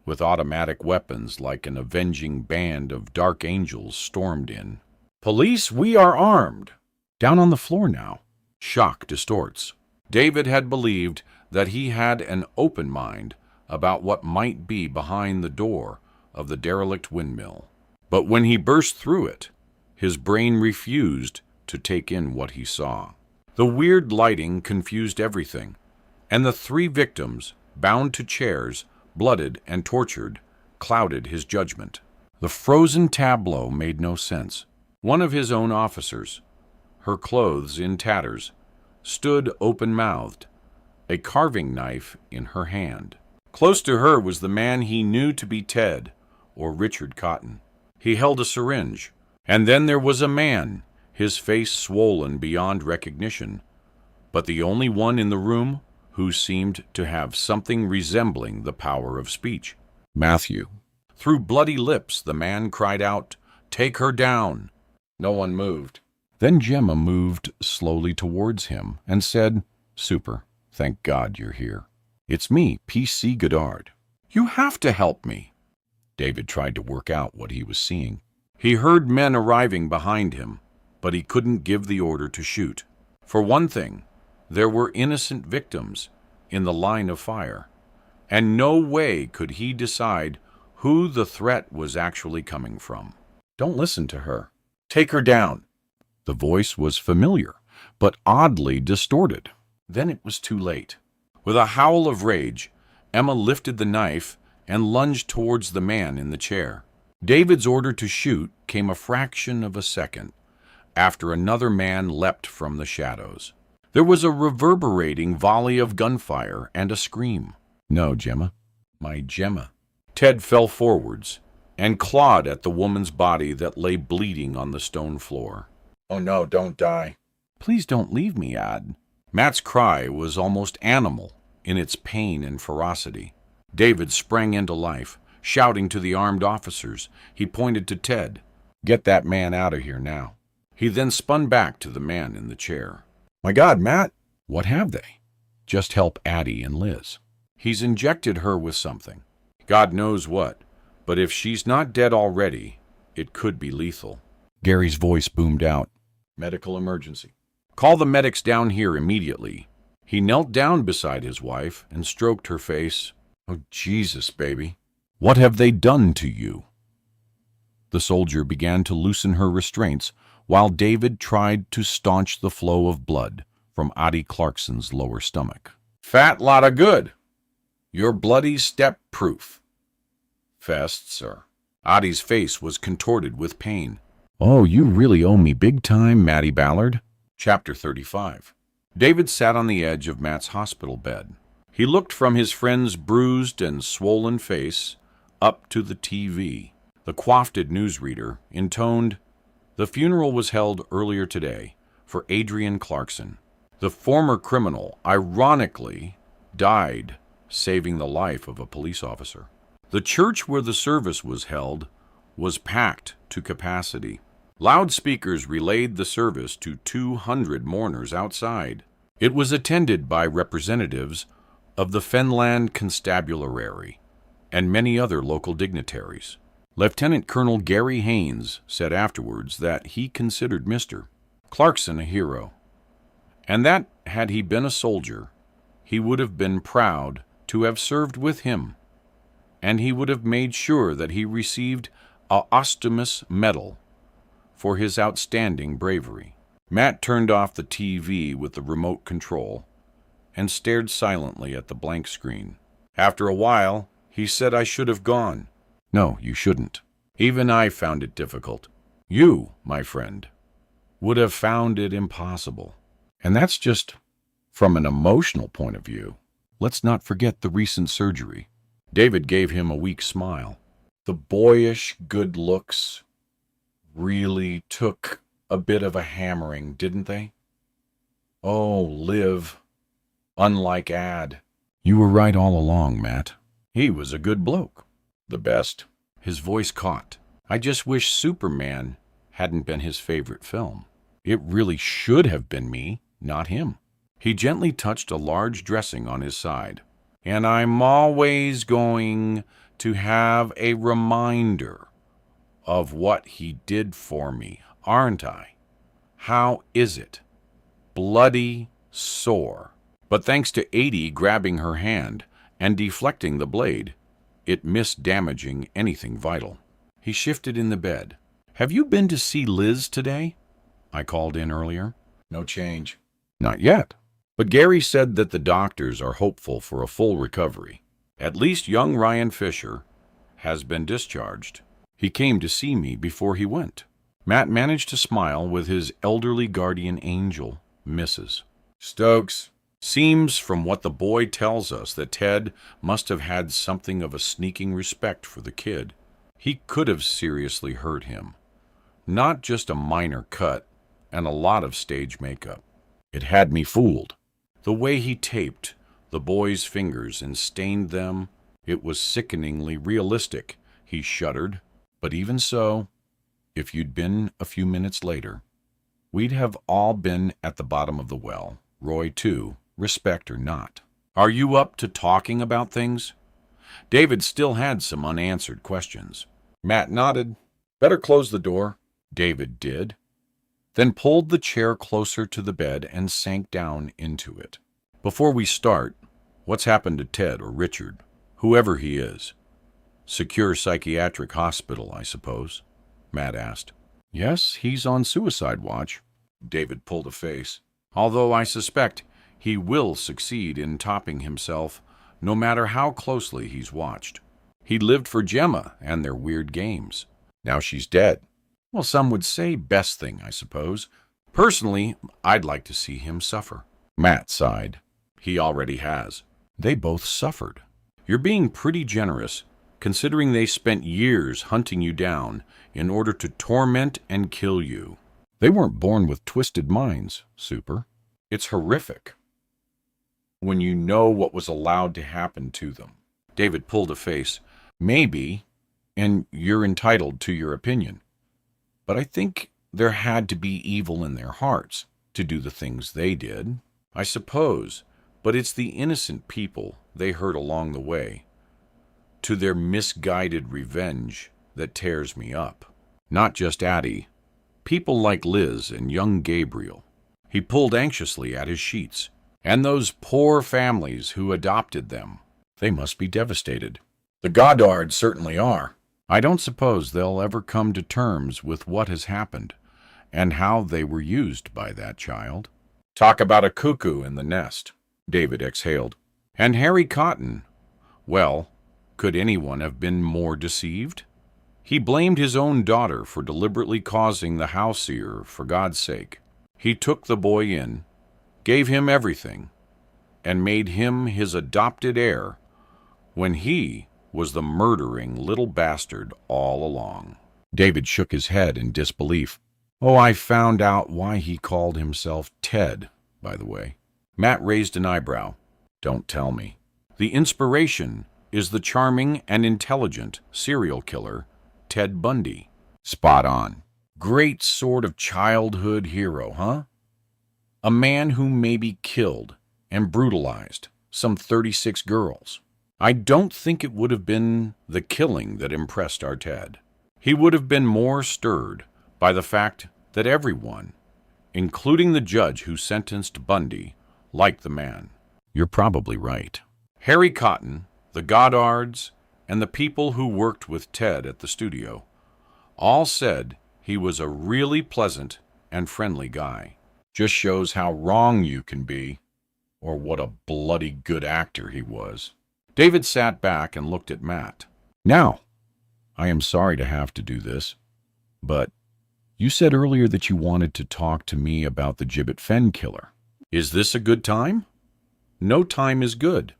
with automatic weapons like an avenging band of dark angels, stormed in. Police, we are armed. Down on the floor now. Shock distorts. David had believed that he had an open mind about what might be behind the door of the derelict windmill. But when he burst through it, his brain refused to take in what he saw. The weird lighting confused everything, and the three victims, bound to chairs, blooded and tortured, clouded his judgment. The frozen tableau made no sense. One of his own officers, her clothes in tatters, stood open-mouthed, a carving knife in her hand. Close to her was the man he knew to be Ted, or Richard Cotton. He held a syringe. And then there was a man, his face swollen beyond recognition, but the only one in the room who seemed to have something resembling the power of speech. Matthew. Through bloody lips, the man cried out, "Take her down." No one moved. Then Gemma moved slowly towards him and said, "Super, thank God you're here. It's me, P.C. Goddard. You have to help me." David tried to work out what he was seeing. He heard men arriving behind him, but he couldn't give the order to shoot. For one thing, there were innocent victims in the line of fire, and no way could he decide who the threat was actually coming from. Don't listen to her. Take her down. The voice was familiar, but oddly distorted. Then it was too late. With a howl of rage, Emma lifted the knife and lunged towards the man in the chair. David's order to shoot came a fraction of a second after another man leapt from the shadows. There was a reverberating volley of gunfire and a scream. No, Gemma. My Gemma. Ted fell forwards and clawed at the woman's body that lay bleeding on the stone floor. Oh no, don't die. Please don't leave me, Ad. Matt's cry was almost animal in its pain and ferocity. David sprang into life, shouting to the armed officers. He pointed to Ted. Get that man out of here now. He then spun back to the man in the chair. My God, Matt! What have they? Just help Addie and Liz. He's injected her with something. God knows what, but if she's not dead already, it could be lethal. Gary's voice boomed out. Medical emergency. Call the medics down here immediately. He knelt down beside his wife and stroked her face. Oh, Jesus, baby. What have they done to you? The soldier began to loosen her restraints while David tried to staunch the flow of blood from Addie Clarkson's lower stomach. Fat lot of good. You're bloody step-proof. Fast, sir. Addie's face was contorted with pain. Oh, you really owe me big time, Matty Ballard. Chapter 35. David sat on the edge of Matt's hospital bed. He looked from his friend's bruised and swollen face up to the TV. The coiffed newsreader intoned, "The funeral was held earlier today for Adrian Clarkson. The former criminal, ironically, died saving the life of a police officer." The church where the service was held was packed to capacity. Loudspeakers relayed the service to 200 mourners outside. It was attended by representatives of the Fenland Constabulary and many other local dignitaries. Lieutenant Colonel Gary Haynes said afterwards that he considered Mr. Clarkson a hero, and that, had he been a soldier, he would have been proud to have served with him, and he would have made sure that he received a posthumous medal for his outstanding bravery. Matt turned off the TV with the remote control and stared silently at the blank screen. After a while, he said I should have gone. No, you shouldn't. Even I found it difficult. You, my friend, would have found it impossible. And that's just from an emotional point of view. Let's not forget the recent surgery. David gave him a weak smile. The boyish good looks really took a bit of a hammering, didn't they? Oh, Liv. Unlike Ad. You were right all along, Matt. He was a good bloke. The best. His voice caught. I just wish Superman hadn't been his favorite film. It really should have been me, not him. He gently touched a large dressing on his side. And I'm always going to have a reminder of what he did for me, aren't I? How is it? Bloody sore. But thanks to Adie grabbing her hand and deflecting the blade, it missed damaging anything vital. He shifted in the bed. Have you been to see Liz today? I called in earlier. No change. Not yet. But Gary said that the doctors are hopeful for a full recovery. At least young Ryan Fisher has been discharged. He came to see me before he went. Matt managed to smile with his elderly guardian angel, Mrs. Stokes. Seems from what the boy tells us that Ted must have had something of a sneaking respect for the kid. He could have seriously hurt him. Not just a minor cut and a lot of stage makeup. It had me fooled. The way he taped the boy's fingers and stained them, it was sickeningly realistic. He shuddered. But even so, if you'd been a few minutes later, we'd have all been at the bottom of the well. Roy, too, respect or not. Are you up to talking about things? David still had some unanswered questions. Matt nodded. Better close the door. David did, then pulled the chair closer to the bed and sank down into it. Before we start, what's happened to Ted or Richard, whoever he is? Secure psychiatric hospital, I suppose, Matt asked. Yes, he's on suicide watch. David pulled a face. Although I suspect he will succeed in topping himself, no matter how closely he's watched. He lived for Gemma and their weird games. Now she's dead. Well, some would say best thing, I suppose. Personally, I'd like to see him suffer. Matt sighed. He already has. They both suffered. You're being pretty generous, considering they spent years hunting you down in order to torment and kill you. They weren't born with twisted minds, Super. It's horrific when you know what was allowed to happen to them. David pulled a face. Maybe, and you're entitled to your opinion. But I think there had to be evil in their hearts to do the things they did. I suppose, but it's the innocent people they hurt along the way, to their misguided revenge, that tears me up. Not just Addie. People like Liz and young Gabriel. He pulled anxiously at his sheets. And those poor families who adopted them. They must be devastated. The Goddards certainly are. I don't suppose they'll ever come to terms with what has happened and how they were used by that child. Talk about a cuckoo in the nest, David exhaled. And Harry Cotton. Well, could anyone have been more deceived? He blamed his own daughter for deliberately causing the house seer, for God's sake. He took the boy in, gave him everything, and made him his adopted heir when he was the murdering little bastard all along. David shook his head in disbelief. Oh, I found out why he called himself Ted, by the way. Matt raised an eyebrow. Don't tell me. The inspiration is the charming and intelligent serial killer, Ted Bundy. Spot on. Great sort of childhood hero, huh? A man who maybe killed and brutalized some 36 girls. I don't think it would have been the killing that impressed our Ted. He would have been more stirred by the fact that everyone, including the judge who sentenced Bundy, liked the man. You're probably right. Harry Cotton, the Goddards, and the people who worked with Ted at the studio all said he was a really pleasant and friendly guy. Just shows how wrong you can be, or what a bloody good actor he was. David sat back and looked at Matt. Now, I am sorry to have to do this, but you said earlier that you wanted to talk to me about the Gibbet Fen killer. Is this a good time? No time is good,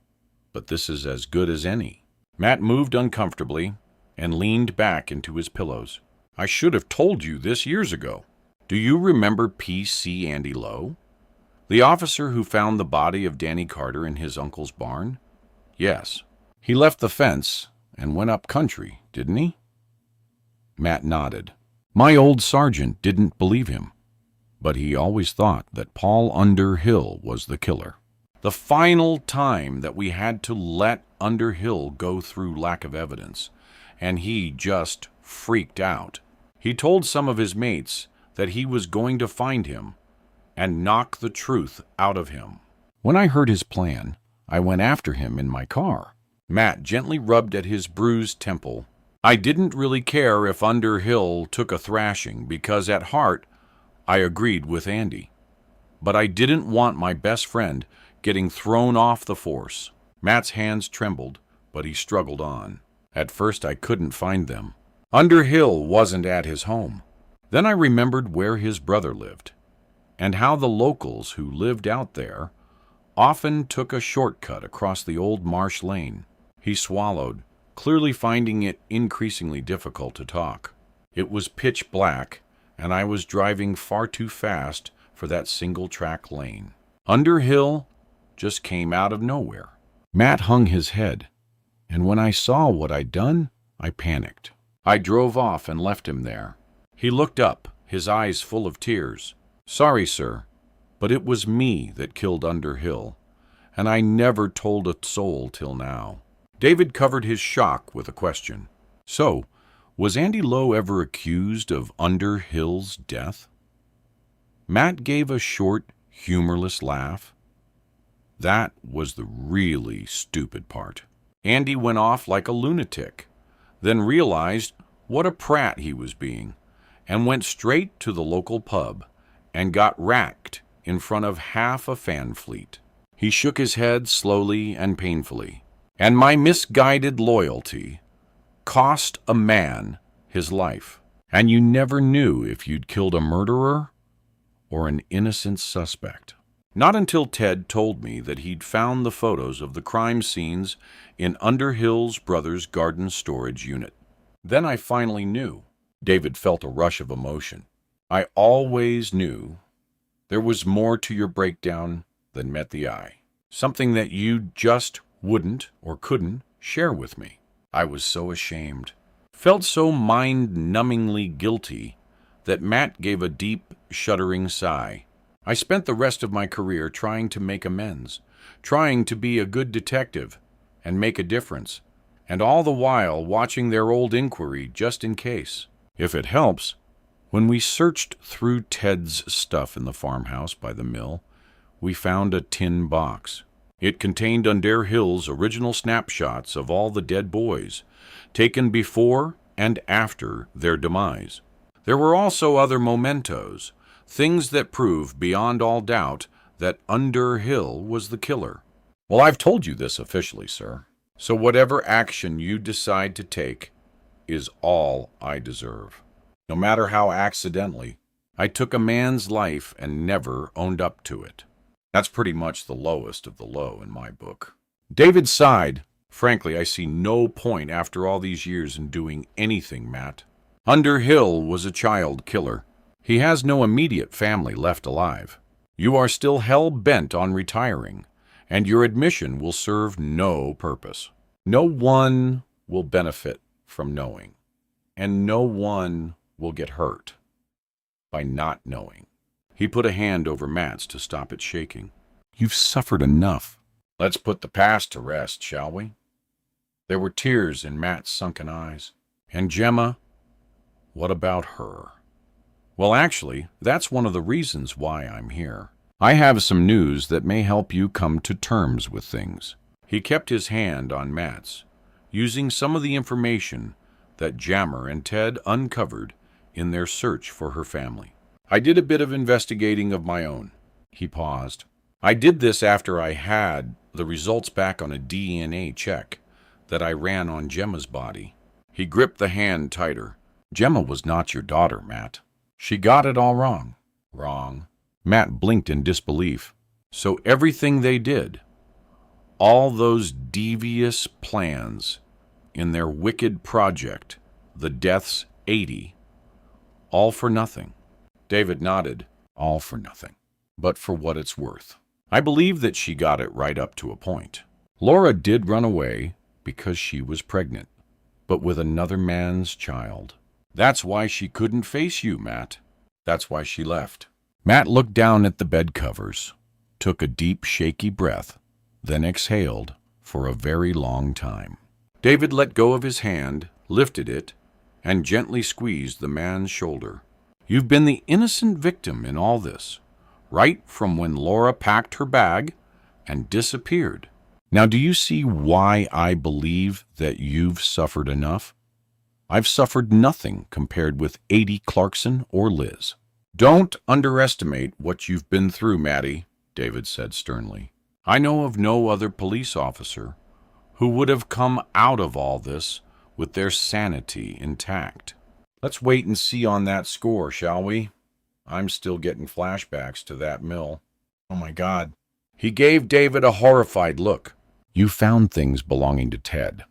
but this is as good as any. Matt moved uncomfortably and leaned back into his pillows. I should have told you this years ago. Do you remember P.C. Andy Lowe? The officer who found the body of Danny Carter in his uncle's barn? Yes. He left the fence and went up country, didn't he? Matt nodded. My old sergeant didn't believe him, but he always thought that Paul Underhill was the killer. The final time that we had to let Underhill go through lack of evidence, and he just freaked out. He told some of his mates that he was going to find him and knock the truth out of him. When I heard his plan, I went after him in my car. Matt gently rubbed at his bruised temple. I didn't really care if Underhill took a thrashing because at heart I agreed with Andy. But I didn't want my best friend getting thrown off the force. Matt's hands trembled, but he struggled on. At first I couldn't find them. Underhill wasn't at his home. Then I remembered where his brother lived, and how the locals who lived out there often took a shortcut across the old marsh lane. He swallowed, clearly finding it increasingly difficult to talk. It was pitch black, and I was driving far too fast for that single-track lane. Underhill just came out of nowhere. Matt hung his head, and when I saw what I'd done, I panicked. I drove off and left him there. He looked up, his eyes full of tears. Sorry, sir, but it was me that killed Underhill, and I never told a soul till now. David covered his shock with a question. So, was Andy Lowe ever accused of Underhill's death? Matt gave a short, humorless laugh. That was the really stupid part. Andy went off like a lunatic, then realized what a prat he was being, and went straight to the local pub and got racked in front of half a fan fleet. He shook his head slowly and painfully. And my misguided loyalty cost a man his life. And you never knew if you'd killed a murderer or an innocent suspect. Not until Ted told me that he'd found the photos of the crime scenes in Underhill's brother's garden storage unit. Then I finally knew. David felt a rush of emotion. I always knew there was more to your breakdown than met the eye. Something that you just wouldn't or couldn't share with me. I was so ashamed. Felt so mind-numbingly guilty that Matt gave a deep, shuddering sigh. I spent the rest of my career trying to make amends, trying to be a good detective and make a difference, and all the while watching their old inquiry just in case. If it helps, when we searched through Ted's stuff in the farmhouse by the mill, we found a tin box. It contained Underhill's original snapshots of all the dead boys, taken before and after their demise. There were also other mementos, things that prove beyond all doubt that Underhill was the killer. Well, I've told you this officially, sir. So whatever action you decide to take is all I deserve. No matter how accidentally, I took a man's life and never owned up to it. That's pretty much the lowest of the low in my book. David sighed. Frankly, I see no point after all these years in doing anything, Matt. Underhill was a child killer. He has no immediate family left alive. You are still hell-bent on retiring, and your admission will serve no purpose. No one will benefit from knowing, and no one will get hurt by not knowing. He put a hand over Matt's to stop it shaking. You've suffered enough. Let's put the past to rest, shall we? There were tears in Matt's sunken eyes. And Gemma, what about her? Well, actually, that's one of the reasons why I'm here. I have some news that may help you come to terms with things. He kept his hand on Matt's, using some of the information that Jammer and Ted uncovered in their search for her family. I did a bit of investigating of my own. He paused. I did this after I had the results back on a DNA check that I ran on Gemma's body. He gripped the hand tighter. Gemma was not your daughter, Matt. She got it all wrong. Wrong. Matt blinked in disbelief. So everything they did, all those devious plans in their wicked project, the Death's 80, all for nothing. David nodded. All for nothing. But for what it's worth. I believe that she got it right up to a point. Laura did run away because she was pregnant, but with another man's child. That's why she couldn't face you, Matt. That's why she left. Matt looked down at the bed covers, took a deep, shaky breath, then exhaled for a very long time. David let go of his hand, lifted it, and gently squeezed the man's shoulder. You've been the innocent victim in all this, right from when Laura packed her bag and disappeared. Now, do you see why I believe that you've suffered enough? I've suffered nothing compared with 80 Clarkson or Liz. Don't underestimate what you've been through, Matty, David said sternly. I know of no other police officer who would have come out of all this with their sanity intact. Let's wait and see on that score, shall we? I'm still getting flashbacks to that mill. Oh my God. He gave David a horrified look. You found things belonging to Ted.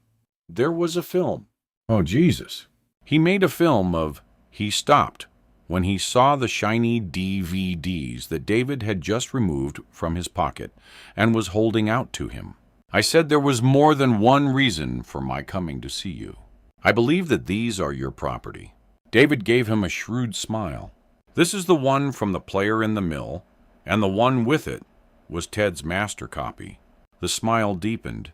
There was a film. Oh, Jesus. He made a film of He Stopped when he saw the shiny DVDs that David had just removed from his pocket and was holding out to him. I said there was more than one reason for my coming to see you. I believe that these are your property. David gave him a shrewd smile. This is the one from the player in the mill, and the one with it was Ted's master copy. The smile deepened,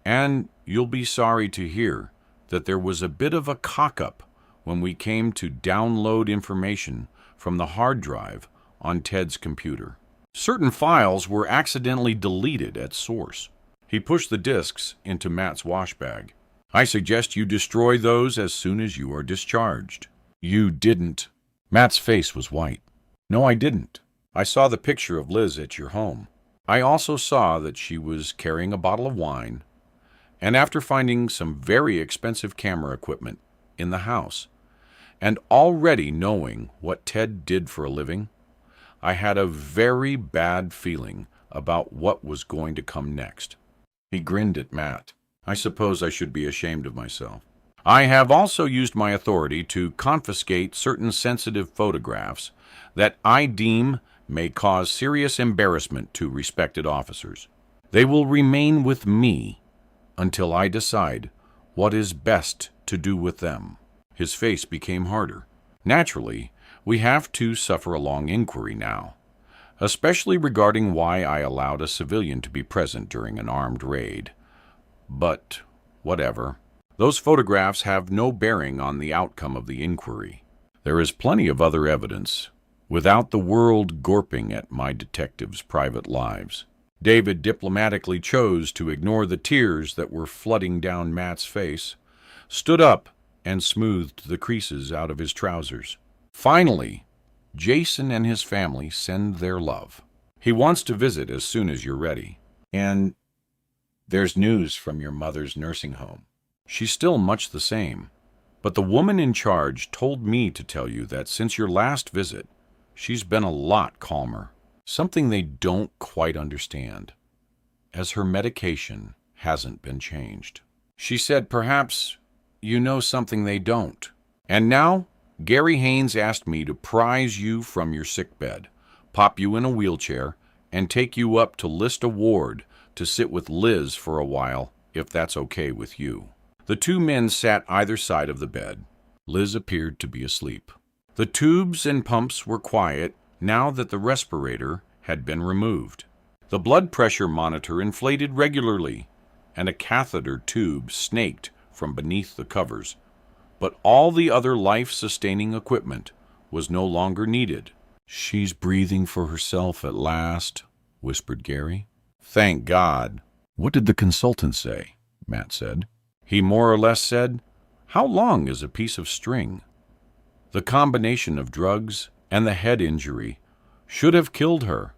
and you'll be sorry to hear that there was a bit of a cock-up when we came to download information from the hard drive on Ted's computer. Certain files were accidentally deleted at source. He pushed the disks into Matt's wash bag. I suggest you destroy those as soon as you are discharged. You didn't. Matt's face was white. No, I didn't. I saw the picture of Liz at your home. I also saw that she was carrying a bottle of wine, and after finding some very expensive camera equipment in the house, and already knowing what Ted did for a living, I had a very bad feeling about what was going to come next. He grinned at Matt. I suppose I should be ashamed of myself. I have also used my authority to confiscate certain sensitive photographs that I deem may cause serious embarrassment to respected officers. They will remain with me until I decide what is best to do with them. His face became harder. Naturally, we have to suffer a long inquiry now, especially regarding why I allowed a civilian to be present during an armed raid. But whatever. Those photographs have no bearing on the outcome of the inquiry. There is plenty of other evidence, without the world gawping at my detectives' private lives. David diplomatically chose to ignore the tears that were flooding down Matt's face, stood up, and smoothed the creases out of his trousers. Finally, Jason and his family send their love. He wants to visit as soon as you're ready. And there's news from your mother's nursing home. She's still much the same, but the woman in charge told me to tell you that since your last visit, she's been a lot calmer. Something they don't quite understand, as her medication hasn't been changed. She said perhaps you know something they don't. And now, Gary Haynes asked me to prise you from your sickbed, pop you in a wheelchair, and take you up to Lista Ward to sit with Liz for a while, if that's okay with you. The two men sat either side of the bed. Liz appeared to be asleep. The tubes and pumps were quiet now that the respirator had been removed. The blood pressure monitor inflated regularly, and a catheter tube snaked from beneath the covers, but all the other life-sustaining equipment was no longer needed. She's breathing for herself at last, whispered Gary. Thank God. What did the consultant say? Matt said. He more or less said, how long is a piece of string? The combination of drugs and the head injury should have killed her,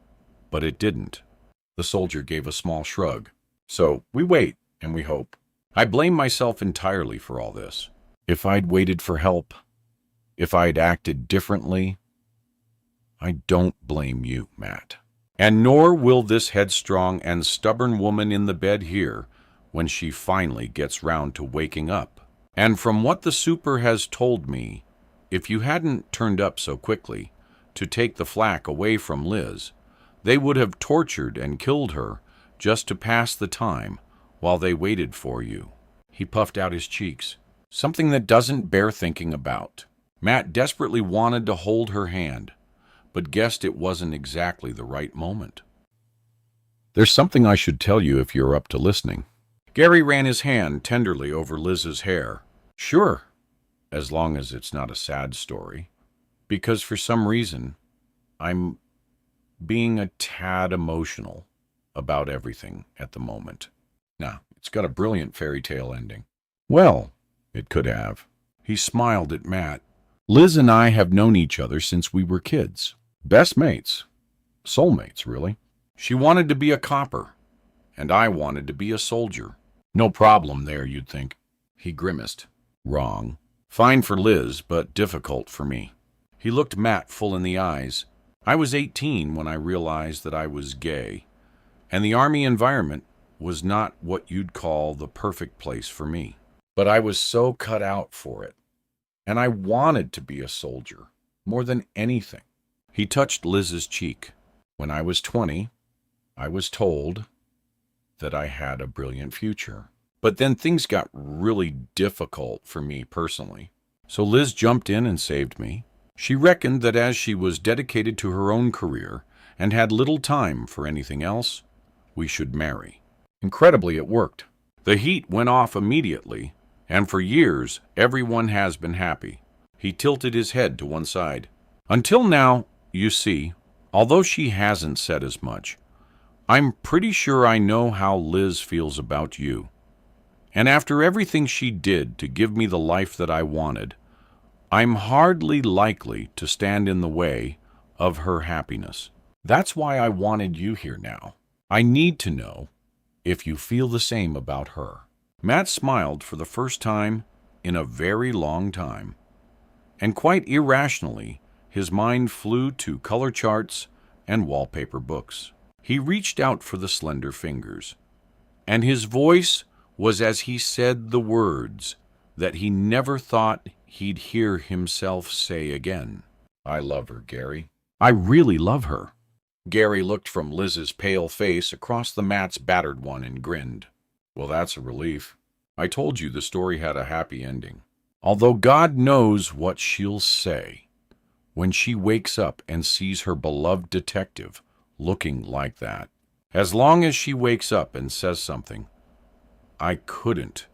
but it didn't. The soldier gave a small shrug. So we wait and we hope. I blame myself entirely for all this. If I'd waited for help, if I'd acted differently, I don't blame you, Matt. And nor will this headstrong and stubborn woman in the bed here when she finally gets round to waking up. And from what the super has told me, if you hadn't turned up so quickly to take the flak away from Liz, they would have tortured and killed her just to pass the time while they waited for you. He puffed out his cheeks. Something that doesn't bear thinking about. Matt desperately wanted to hold her hand, but guessed it wasn't exactly the right moment. There's something I should tell you if you're up to listening. Gary ran his hand tenderly over Liz's hair. Sure, as long as it's not a sad story, because for some reason, I'm being a tad emotional about everything at the moment. Now, it's got a brilliant fairy tale ending. Well, it could have. He smiled at Matt. Liz and I have known each other since we were kids. Best mates. Soulmates, really. She wanted to be a copper, and I wanted to be a soldier. No problem there, you'd think. He grimaced. Wrong. Fine for Liz, but difficult for me. He looked Matt full in the eyes. I was 18 when I realized that I was gay, and the Army environment was not what you'd call the perfect place for me. But I was so cut out for it, and I wanted to be a soldier more than anything. He touched Liz's cheek. When I was 20, I was told that I had a brilliant future. But then things got really difficult for me personally. So Liz jumped in and saved me. She reckoned that as she was dedicated to her own career and had little time for anything else, we should marry. Incredibly, it worked. The heat went off immediately, and for years, everyone has been happy. He tilted his head to one side. Until now, you see, although she hasn't said as much, I'm pretty sure I know how Liz feels about you. And after everything she did to give me the life that I wanted, I'm hardly likely to stand in the way of her happiness. That's why I wanted you here now. I need to know if you feel the same about her. Matt smiled for the first time in a very long time, and quite irrationally, his mind flew to color charts and wallpaper books. He reached out for the slender fingers, and his voice was as he said the words that he never thought he'd hear himself say again. I love her, Gary. I really love her. Gary looked from Liz's pale face across the Matt's battered one and grinned. Well, that's a relief. I told you the story had a happy ending. Although God knows what she'll say when she wakes up and sees her beloved detective looking like that. As long as she wakes up and says something, I couldn't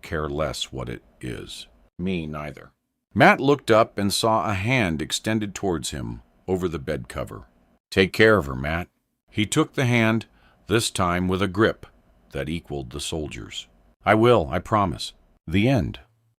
care less what it is. Me neither. Matt looked up and saw a hand extended towards him over the bed cover. Take care of her, Matt. He took the hand, this time with a grip that equaled the soldier's. I will, I promise. The end.